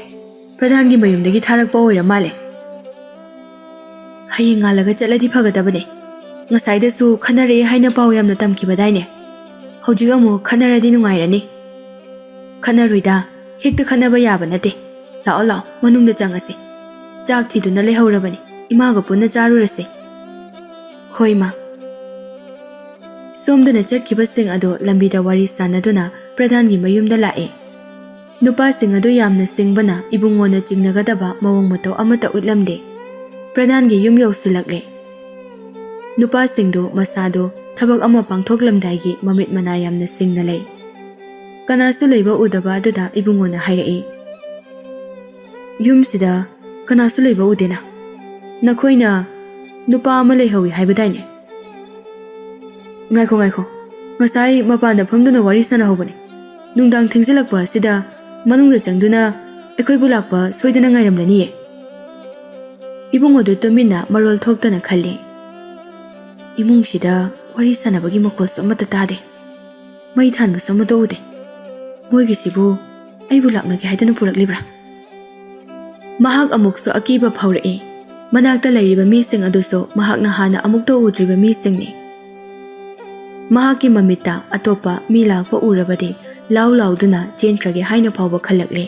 ꯄ꯭ꯔꯙꯥꯟꯒꯤ ꯃꯌꯨꯝꯗꯒꯤ ꯊꯥꯔꯛꯄ ꯑꯣꯏꯔ ꯃꯥꯜꯂꯦ ꯍꯌꯦꯡ ꯉꯥꯜꯂꯒ ꯆꯠꯂꯗꯤ ꯐꯒꯗꯕꯅꯦ ꯉꯁꯥꯏꯗꯁꯨ ꯈꯟꯅꯔꯛꯑꯦ ꯍꯥꯏꯅ ꯄꯥꯎ ꯌꯥꯝꯅ ꯇꯝꯈꯤꯕꯗꯥꯏꯅꯦ ꯍꯧꯖꯤꯛ ꯑꯃꯨꯛ ꯈꯟꯅꯔꯗꯤ ꯅꯨꯡꯉꯥꯏꯔꯅꯤ ꯈꯟꯅꯔꯣꯏꯗ ꯍꯦꯛꯇ ꯈꯟꯅꯕ ꯌꯥꯕ ꯅꯠꯇꯦ ꯂꯥꯛꯑꯣ ꯃꯅꯨꯡꯗ ꯆꯪꯉꯁꯤ ꯆꯥꯛ ꯊꯤꯗꯨꯅ ꯂꯩꯍꯧꯔꯕꯅꯤ ꯏꯃꯥꯒ ꯄꯨꯟꯅ ꯆꯥꯔꯨꯔꯁꯤ ꯍꯣꯏ ꯃꯥ ꯁꯣꯝꯗꯅ ꯆꯠꯈꯤꯕꯁꯤꯡ ꯑꯗꯨ ꯂꯝꯕꯤꯗ ꯋꯥꯔꯤ ꯁꯥꯟꯅꯗꯨꯅ ꯄ꯭ꯔꯙꯥꯟꯒꯤ ꯃꯌꯨꯝꯗ ꯂꯥꯛꯏ ꯅꯨꯄꯥꯁꯤꯡ ꯑꯗꯨ ꯌꯥꯝꯅ ꯁꯤꯡꯕꯅ ꯏꯕꯨꯡꯉꯣꯅ ꯆꯤꯡꯅꯒꯗꯕ ꯃꯑꯣꯡ ꯃꯇꯧ ꯑꯃꯠꯇ ꯎꯠꯂꯝꯗꯦ ꯄ꯭ꯔꯙꯥꯟꯒꯤ ꯌꯨꯝ ꯌꯧꯁꯤꯜꯂꯛꯂꯦ ꯅꯨꯄꯥꯁꯤꯡꯗꯨ ꯃꯁꯥꯗꯨ ꯊꯕꯛ ꯑꯃ ꯄꯥꯡꯊꯣꯛꯂꯝꯗꯥꯏꯒꯤ ꯃꯃꯤꯠ ꯃꯅꯥ ꯌꯥꯝꯅ ꯁꯤꯡꯅ ꯂꯩ ꯀꯅꯥꯁꯨ ꯂꯩꯕ ꯎꯗꯕ ꯑꯗꯨꯗ ꯏꯕꯨꯡꯉꯣꯅ ꯍꯥꯏꯔꯛꯏ ꯌꯨꯝꯁꯤꯗ ꯀꯅꯥꯁꯨ ꯂꯩꯕ ꯎꯗꯦꯅ ꯅꯈꯣꯏꯅ ꯅꯨꯄꯥ ꯑꯃ ꯂꯩꯍꯧꯏ ꯍꯥꯏꯕꯗꯥꯏꯅꯦ ꯉꯥꯏꯈꯣ ꯉꯁꯥꯏ ꯃꯄꯥꯟꯗ ꯐꯝꯗꯨꯅ ꯋꯥꯔꯤ ꯁꯥꯟꯅꯍꯧꯕꯅꯤ ꯅꯨꯡꯗꯥꯡ ꯊꯦꯡꯖꯤꯜꯂꯛꯄ ꯑꯁꯤꯗ ꯃꯅꯨꯡꯗ ꯆꯪꯗꯨꯅ ꯑꯩꯈꯣꯏꯕꯨ ꯂꯥꯛꯄ ꯁꯣꯏꯗꯅ ꯉꯥꯏꯔꯝꯂꯅꯤꯌꯦ ꯏꯕꯨꯡꯉꯣꯗꯨ ꯇꯨꯃꯤꯟꯅ ꯃꯔꯣꯜ ꯊꯣꯛꯇꯅ ꯈꯜꯂꯤ ꯏꯃꯨꯡꯁꯤꯗ ꯋꯥꯔꯤ ꯁꯥꯟꯅꯕꯒꯤ ꯃꯈꯣꯜꯁꯨ ꯑꯃꯠꯇ ꯇꯥꯗꯦ ꯃꯩ ꯊꯥꯟꯕꯁꯨ ꯑꯃꯠꯇ ꯎꯗꯦ ꯃꯣꯏꯒꯤꯁꯤꯕꯨ ꯑꯩꯕꯨ ꯂꯥꯛꯅꯒꯦ ꯍꯥꯏꯗꯨꯅ ꯄꯨꯔꯛꯂꯤꯕ꯭ꯔꯥ ꯃꯍꯥꯛ ꯑꯃꯨꯛꯁꯨ ꯑꯀꯤꯕ ꯐꯥꯎꯔꯛꯏ ꯃꯅꯥꯛꯇ ꯂꯩꯔꯤꯕ ꯃꯤꯁꯤꯡ ꯑꯗꯨꯁꯨ ꯃꯍꯥꯛꯅ ꯍꯥꯟꯅ ꯑꯃꯨꯛꯇ ꯎꯗ꯭ꯔꯤꯕ ꯃꯤꯁꯤꯡꯅꯤ ꯃꯍꯥꯛꯀꯤ ꯃꯃꯤꯠꯇ ꯑꯇꯣꯞꯄ ꯃꯤ ꯂꯥꯛꯄ ꯎꯔꯕꯗꯤ ꯂꯥꯎꯗꯨꯅ ꯆꯦꯟꯈ꯭ꯔꯒꯦ ꯍꯥꯏꯅ ꯐꯥꯎꯕ ꯈꯜꯂꯛꯂꯦ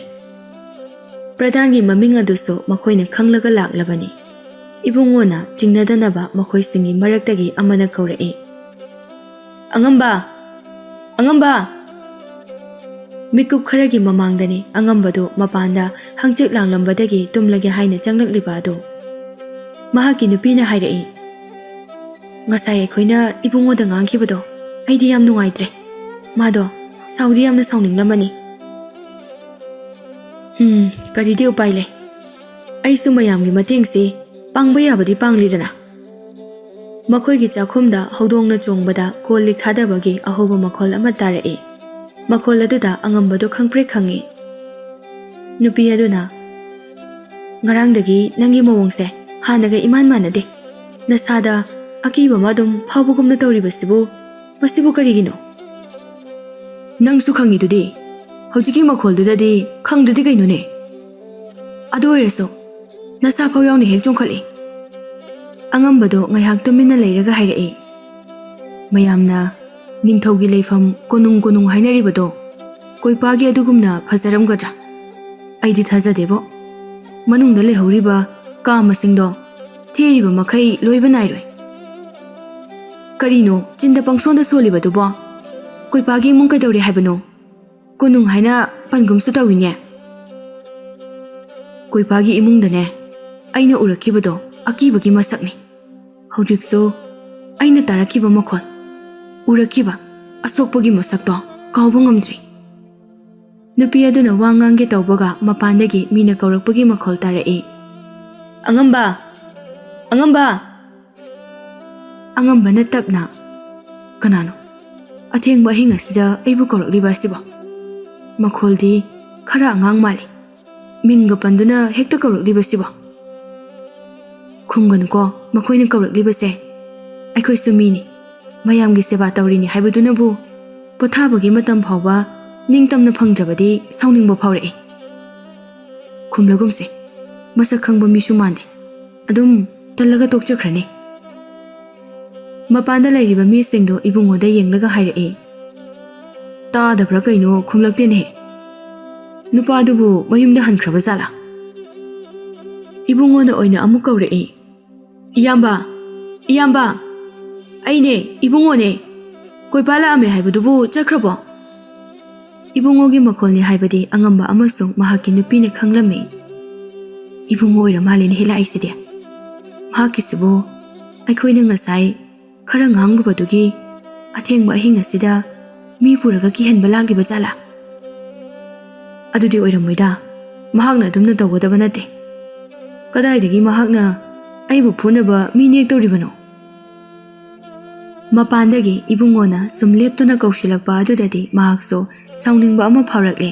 ꯄ꯭ꯔꯙꯥꯟꯒꯤ ꯃꯃꯤꯡ ꯑꯗꯨꯁꯨ ꯃꯈꯣꯏꯅ ꯈꯪꯂꯒ ꯂꯥꯛꯂꯕꯅꯤ ꯏꯕꯨꯡꯉꯣꯅ ꯆꯤꯡꯅꯗꯅꯕ ꯃꯈꯣꯏꯁꯤꯡꯒꯤ ꯃꯔꯛꯇꯒꯤ ꯑꯃꯅ ꯀꯧꯔꯛꯏ ꯑꯉꯝꯕ ꯃꯤꯀꯨꯞ ꯈꯔꯒꯤ ꯃꯃꯥꯡꯗꯅꯤ ꯑꯉꯝꯕꯗꯨ ꯃꯄꯥꯟꯗ ꯍꯪꯆꯤꯠ ꯂꯥꯡꯂꯝꯕꯗꯒꯤ ꯇꯨꯝꯂꯒꯦ ꯍꯥꯏꯅ ꯆꯪꯂꯛꯂꯤꯕ ꯑꯗꯨ ꯃꯍꯥꯛꯀꯤ ꯅꯨꯄꯤꯅ ꯍꯥꯏꯔꯛꯏ, ꯉꯁꯥꯏ ꯑꯩꯈꯣꯏꯅ ꯏꯕꯨꯡꯉꯣꯗ ꯉꯥꯡꯈꯤꯕꯗꯣ ꯑꯩꯗꯤ ꯌꯥꯝ ꯅꯨꯡꯉꯥꯏꯇ꯭ꯔꯦ. ꯃꯥꯗꯣ ꯁꯥꯎꯗꯤ ꯌꯥꯝꯅ ꯁꯥꯎꯅꯤꯡꯂꯝꯃꯅꯤ. ꯀꯔꯤꯗꯤ ꯎꯄꯥꯏ ꯂꯩ. ꯑꯩꯁꯨ ꯃꯌꯥꯝꯒꯤ ꯃꯇꯦꯡꯁꯤ ꯄꯥꯡꯕ ꯌꯥꯕꯗꯤ ꯄꯥꯡꯂꯤꯗꯅ. ꯃꯈꯣꯏꯒꯤ ꯆꯥꯛꯈꯨꯝꯗ ꯍꯧꯗꯣꯡꯅ ꯆꯣꯡꯕꯗ ꯀꯣꯜ ꯂꯤꯛ ꯊꯥꯗꯕꯒꯤ ꯑꯍꯧꯕ ꯃꯈꯣꯜ ꯑꯃ ꯇꯥꯔꯛꯏ. ꯃꯈꯣꯜ ꯑꯗꯨꯗ ꯑꯉꯝꯕꯗꯣ ꯈꯪꯄ꯭ꯔꯦꯛ ꯈꯪꯏ. ꯅꯨꯄꯤ ꯑꯗꯨꯅ, ꯉꯔꯥꯡꯗꯒꯤ ꯅꯪꯒꯤ ꯃꯑꯣꯡꯁꯦ ꯍꯥꯟꯅꯒ ꯏꯃꯥꯟ ꯃꯥꯟꯅꯗꯦ. ꯅꯁꯥꯗ ꯑꯀꯤꯕ ꯑꯃ ꯑꯗꯨꯝ ꯐꯥꯎꯕꯒꯨꯝꯅ ꯇꯧꯔꯤꯕꯁꯤꯕꯨ ꯃꯁꯤꯕꯨ ꯀꯔꯤꯒꯤꯅꯣ? ꯅꯪꯁꯨ ꯈꯪꯉꯤꯗꯨꯗꯤ. ꯍꯧꯖꯤꯛꯀꯤ ꯃꯈꯣꯜꯗꯨꯗꯗꯤ ꯈꯪꯗ꯭ꯔꯗꯤ ꯀꯩꯅꯣꯅꯦ. ꯑꯗꯨ ꯑꯣꯏꯔꯁꯨ ꯅꯁꯥ ꯐꯥꯎ ꯌꯥꯎꯅ ꯍꯦꯛ ꯆꯣꯡꯈꯠꯂꯤ. ꯑꯉꯝꯕꯗꯣ ꯉꯥꯏꯍꯥꯛ ꯇꯨꯃꯤꯟꯅ ꯂꯩꯔꯒ ꯍꯥꯏꯔꯛꯏ, ꯃꯌꯥꯝꯅ ꯅꯤꯡꯊꯧꯒꯤ ꯂꯩꯐꯝ ꯀꯣꯅꯨꯡ ꯍꯥꯏꯅꯔꯤꯕꯗꯣ ꯀꯣꯏꯄꯥꯒꯤ ꯑꯗꯨꯒꯨꯝꯅ ꯐꯖꯔꯝꯒꯗ꯭ꯔꯥ? ꯑꯩꯗꯤ ꯊꯥꯖꯗꯦꯕꯣ. ꯃꯅꯨꯡꯗ ꯂꯩꯍꯧꯔꯤꯕ ꯀꯥ ꯃꯁꯤꯡꯗꯣ ꯊꯤꯔꯤꯕ ꯃꯈꯩ ꯂꯣꯏꯕ ꯅꯥꯏꯔꯣꯏ. ꯀꯔꯤꯅꯣ ꯆꯤꯟꯗ ꯄꯪꯁꯣꯟꯗ ꯁꯣꯜꯂꯤꯕꯗꯨꯕꯣ? ꯀꯣꯏꯄꯥꯒꯤ ꯏꯃꯨꯡ ꯀꯩꯗꯧꯔꯦ ꯍꯥꯏꯕꯅꯣ? ꯀꯣꯅꯨꯡ ꯍꯥꯏꯅ ꯄꯟꯒꯨꯝꯁꯨ ꯇꯧꯏꯅꯦ. ꯀꯣꯏꯄꯥꯒꯤ ꯏꯃꯨꯡꯗꯅꯦ ꯑꯩꯅ ꯎꯔꯛꯈꯤꯕꯗꯣ ꯑꯀꯤꯕꯒꯤ ꯃꯁꯛꯅꯤ. ꯍꯧꯖꯤꯛꯁꯨ ꯑꯩꯅ ꯇꯥꯔꯛꯈꯤꯕ ꯃꯈꯣꯜ, ꯎꯔꯛꯈꯤꯕ ꯑꯁꯣꯛꯄꯒꯤ ꯃꯁꯛꯇꯣ ꯀꯥꯎꯕ ꯉꯝꯗ꯭ꯔꯤ. ꯅꯨꯄꯤ ꯑꯗꯨꯅ ꯋꯥ ꯉꯥꯡꯒꯦ ꯇꯧꯕꯒ ꯃꯄꯥꯟꯗꯒꯤ ꯃꯤꯅ ꯀꯧꯔꯛꯄꯒꯤ ꯃꯈꯣꯜ ꯇꯥꯔꯛꯏ. ꯑꯉꯝꯕ! ꯑꯉꯝꯕ! ꯑꯉꯝꯕꯅ ꯇꯞꯅ, ꯀꯅꯥꯅꯣ ꯑꯊꯦꯡꯕ ꯑꯍꯤꯡ ꯑꯁꯤꯗ ꯑꯩꯕꯨ ꯀꯧꯔꯛꯂꯤꯕ ꯑꯁꯤꯕꯣ? ꯃꯈꯣꯜꯗꯤ ꯈꯔ ꯑꯉꯥꯡ マꯂꯤ. ꯃꯤꯡꯒ ꯄꯟꯗꯨꯅ ꯍꯦꯛꯇ ꯀꯧꯔꯛꯂꯤꯕꯁꯤꯕꯣ? ꯈꯨꯝꯒꯅꯨꯀꯣ, ꯃꯈꯣꯏꯅ ꯀꯧꯔꯛꯂꯤꯕꯁꯦ. ꯑꯩꯈꯣꯏꯁꯨ ꯃꯤꯅꯤ, ꯃꯌꯥꯝꯒꯤ ꯁꯦꯕꯥ ꯇꯧꯔꯤꯅꯤ ꯍꯥꯏꯕꯗꯨꯅꯕꯨ ꯄꯣꯊꯥꯕꯒꯤ ꯃꯇꯝ ꯐꯥꯎꯕ ꯅꯤꯡꯇꯝꯅ ꯐꯪꯗ꯭ꯔꯕꯗꯤ ꯁꯥꯎꯅꯤꯡꯕ ꯐꯥꯎꯔꯛꯏ. ꯈꯨꯝꯂꯒꯨꯝꯁꯦ, ꯃꯁꯛ ꯈꯪꯕ ꯃꯤꯁꯨ ꯃꯥꯟꯗꯦ. ꯑꯗꯨꯝ ꯇꯜꯂꯒ ꯇꯣꯛꯆꯈ꯭ꯔꯅꯤ. ꯃꯄꯥꯟꯗ ꯂꯩꯔꯤꯕ ꯃꯤꯁꯤꯡꯗꯣ ꯏꯕꯨꯡꯉꯣꯗ ꯌꯦꯡꯂꯒ ꯍꯥꯏꯔꯛꯏ, ꯇꯥꯗꯕ꯭ꯔꯥ ꯀꯩꯅꯣ ꯈꯨꯝꯂꯛꯇꯦꯅꯦ. ꯅꯨꯄꯥꯗꯨꯕꯨ ꯃꯌꯨꯝꯗ ꯍꯟꯈ꯭ꯔꯕ ꯖꯥꯠꯂꯥ? ꯏꯕꯨꯡꯉꯣꯅ ꯑꯣꯏꯅ ꯑꯃꯨꯛ ꯀꯧꯔꯛꯏ. ꯏꯌꯥꯝꯕ! ꯏꯌꯥꯝꯕ! ꯑꯩꯅꯦ, ꯏꯕꯨꯡꯉꯣꯅꯦ. ꯀꯣꯏꯄꯥ ꯂꯥꯛꯑꯝꯃꯦ ꯍꯥꯏꯕꯗꯨꯕꯨ ꯆꯠꯈ꯭ꯔꯕꯣ? ꯏꯕꯨꯡꯉꯣꯒꯤ ꯃꯈꯣꯜꯅꯤ ꯍꯥꯏꯕꯗꯤ ꯑꯉꯝꯕ ꯑꯃꯁꯨꯡ ꯃꯍꯥꯛꯀꯤ ꯅꯨꯄꯤꯅ ꯈꯪꯂꯝꯃꯤ. ꯏꯕꯨꯡꯉꯣ ꯑꯣꯏꯔ ꯃꯥꯜꯂꯦꯅꯦ ꯂꯥꯛꯏꯁꯤꯗꯤ. ꯃꯍꯥꯛꯀꯤꯁꯤꯕꯨ ꯑꯩꯈꯣꯏꯅ ꯉꯁꯥꯏ ꯈꯔ ꯉꯥꯡꯂꯨꯕꯗꯨꯒꯤ ꯑꯊꯦꯡꯕ ꯑꯍꯤꯡ ꯑꯁꯤꯗ ꯃꯤ ꯄꯨꯔꯒ ꯀꯤꯍꯟꯕ ꯂꯥꯛꯂꯤꯕ ꯖꯥꯠꯂꯥ? ꯑꯗꯨꯗꯤ ꯑꯣꯏꯔꯝꯃꯣꯏꯗ. ꯃꯍꯥꯛꯅ ꯑꯗꯨꯝꯅ ꯇꯧꯒꯗꯕ ꯅꯠꯇꯦ. ꯀꯗꯥꯏꯗꯒꯤ ꯃꯍꯥꯛꯅ ꯑꯩꯕꯨ ꯐꯨꯅꯕ ꯃꯤ ꯅꯦꯛꯇꯧꯔꯤꯕꯅꯣ? ꯃꯄꯥꯟꯗꯒꯤ ꯏꯕꯨꯡꯉꯣꯅ ꯁꯨꯝ ꯂꯦꯞꯇꯨꯅ ꯀꯧꯁꯤꯜꯂꯛꯄ ꯑꯗꯨꯗꯗꯤ ꯃꯍꯥꯛꯁꯨ ꯁꯥꯎꯅꯤꯡꯕ ꯑꯃ ꯐꯥꯎꯔꯛꯂꯦ.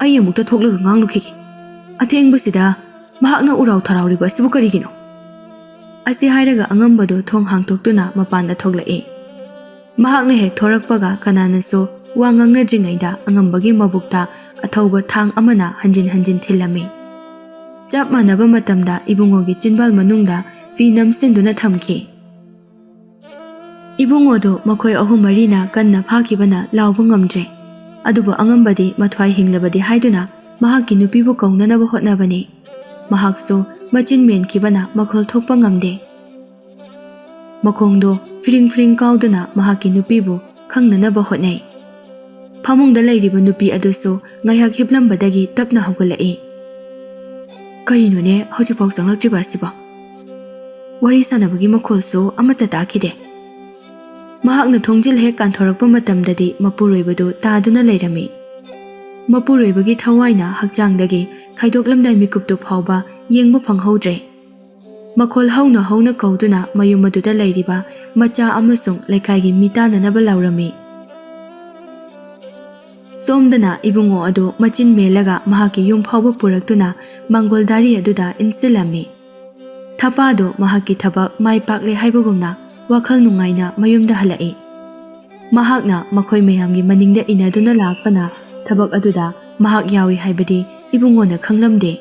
ꯑꯩ ꯑꯃꯨꯛꯇ ꯊꯣꯛꯂꯒ ꯉꯥꯡꯂꯨꯈꯤꯒꯦ. ꯑꯊꯦꯡꯕꯁꯤꯗ ꯃꯍꯥꯛꯅ ꯎꯔꯥꯎ ꯊꯔꯥꯎꯔꯤꯕ ꯑꯁꯤꯕꯨ ꯀꯔꯤꯒꯤꯅꯣ? ꯑꯁꯤ ꯍꯥꯏꯔꯒ ꯑꯉꯝꯕꯗꯨ ꯊꯣꯡ ꯍꯥꯡꯇꯣꯛꯇꯨꯅ ꯃꯄꯥꯟꯗ ꯊꯣꯛꯂꯛꯏ. ꯃꯍꯥꯛꯅ ꯍꯦꯛ ꯊꯣꯔꯛꯄꯒ ꯀꯅꯥꯅꯁꯨ ꯋꯥ ꯉꯥꯡꯅꯗ꯭ꯔꯤꯉꯩꯗ ꯑꯉꯝꯕꯒꯤ ꯃꯕꯨꯛꯇ ꯑꯊꯧꯕ ꯊꯥꯡ ꯑꯃꯅ ꯍꯟꯖꯤꯟ ꯍꯟꯖꯤꯟ ꯊꯤꯜꯂꯝꯃꯤ. ꯆꯞ ꯃꯥꯟꯅꯕ ꯃꯇꯝꯗ ꯏꯕꯨꯡꯉꯣꯒꯤ ꯆꯤꯟꯕꯥꯜ ꯃꯅꯨꯡꯗ ꯐꯤ ꯅꯝꯁꯤꯟꯗꯨꯅ ꯊꯝꯈꯤ. ꯏꯕꯨꯡꯉꯣꯗꯨ ꯃꯈꯣꯏ ꯑꯍꯨꯝ ꯃꯔꯤꯅ ꯀꯟꯅ ꯐꯥꯈꯤꯕꯅ ꯂꯥꯎꯕ ꯉꯝꯗ꯭ꯔꯦ. ꯑꯗꯨꯕꯨ ꯑꯉꯝꯕꯗꯤ ꯃꯊ꯭ꯋꯥꯏ ꯍꯤꯡꯂꯕꯗꯤ ꯍꯥꯏꯗꯨꯅ ꯃꯍꯥꯛꯀꯤ ꯅꯨꯄꯤꯕꯨ ꯀꯧꯅꯅꯕ ꯍꯣꯠꯅꯕꯅꯤ. ꯃꯍꯥꯛꯁꯨ ꯃꯆꯤꯟ ꯃꯦꯟꯈꯤꯕꯅ ꯃꯈꯣꯜ ꯊꯣꯛꯄ ꯉꯝꯗꯦ. ꯃꯈꯣꯡꯗꯣ ꯐꯤꯔꯤꯡ ꯐꯤꯔꯤꯡ ꯀꯥꯎꯗꯨꯅ ꯃꯍꯥꯛꯀꯤ ꯅꯨꯄꯤꯕꯨ ꯈꯪꯅꯅꯕ ꯍꯣꯠꯅꯩ. ꯐꯃꯨꯡꯗ ꯂꯩꯔꯤꯕ ꯅꯨꯄꯤ ꯑꯗꯨꯁꯨ ꯉꯥꯏꯍꯥꯛ ꯍꯤꯞꯂꯝꯕꯗꯒꯤ ꯇꯞꯅ ꯍꯧꯒꯠꯂꯛꯏ. ꯀꯔꯤꯅꯣꯅꯦ ꯍꯧꯖꯤꯛꯐꯥꯎ ꯆꯪꯂꯛꯇ꯭ꯔꯤꯕ ꯑꯁꯤꯕꯣ? ꯋꯥꯔꯤ ꯁꯥꯟꯅꯕꯒꯤ ꯃꯈꯣꯜꯁꯨ ꯑꯃꯠꯇ ꯇꯥꯈꯤꯗꯦ. ꯃꯍꯥꯛꯅ ꯊꯣꯡꯖꯤꯜ ꯍꯦꯛ ꯀꯥꯟꯊꯣꯔꯛꯄ ꯃꯇꯝꯗꯗꯤ ꯃꯄꯨꯔꯣꯏꯕꯗꯨ ꯇꯥꯗꯨꯅ ꯂꯩꯔꯝꯃꯤ. ꯃꯄꯨꯔꯣꯏꯕꯒꯤ ꯊꯋꯥꯏꯅ ꯍꯛꯆꯥꯡꯗꯒꯤ ꯈꯥꯏꯗꯣꯛꯂꯝꯗꯥꯏ ꯃꯤꯀꯨꯞꯇꯨ ꯐꯥꯎꯕ ꯌꯦꯡꯕ ꯐꯪꯍꯧꯗ꯭ꯔꯦ. ꯃꯈꯣꯜ ꯍꯧꯅ ꯍꯧꯅ ꯀꯧꯗꯨꯅ ꯃꯌꯨꯝ ꯑꯗꯨꯗ ꯂꯩꯔꯤꯕ ꯃꯆꯥ ꯑꯃꯁꯨꯡ ꯂꯩꯀꯥꯏꯒꯤ ꯃꯤ ꯇꯥꯅꯅꯕ ꯂꯥꯎꯔꯝꯃꯤ. ꯁꯣꯝꯗꯅ ꯏꯕꯨꯡꯉꯣ ꯑꯗꯨ ꯃꯆꯤꯟ ꯃꯦꯜꯂꯒ ꯃꯍꯥꯛꯀꯤ ꯌꯨꯝ ꯐꯥꯎꯕ ꯄꯨꯔꯛꯇꯨꯅ ꯃꯥꯡꯒꯣꯜꯗꯥꯔꯤ ꯑꯗꯨꯗ ꯏꯟꯁꯤꯜꯂꯝꯃꯤ. ꯊꯄꯥꯗꯨ ꯃꯍꯥꯛꯀꯤ ꯊꯕꯛ ꯃꯥꯏ ꯄꯥꯛꯂꯦ ꯍꯥꯏꯕꯒꯨꯝꯅ ꯋꯥꯈꯜ ꯅꯨꯡꯉꯥꯏꯅ ꯃꯌꯨꯝꯗ ꯍꯜꯂꯛꯏ. ꯃꯍꯥꯛꯅ ꯃꯈꯣꯏ ꯃꯌꯥꯝꯒꯤ ꯃꯅꯤꯡꯗ ꯏꯟꯅꯗꯨꯅ ꯂꯥꯛꯄꯅ ꯊꯕꯛ ꯑꯗꯨꯗ ꯃꯍꯥꯛ ꯌꯥꯎꯏ ꯍꯥꯏꯕꯗꯤ ꯏꯕꯨꯡꯉꯣꯅ ꯈꯪꯂꯝꯗꯦ.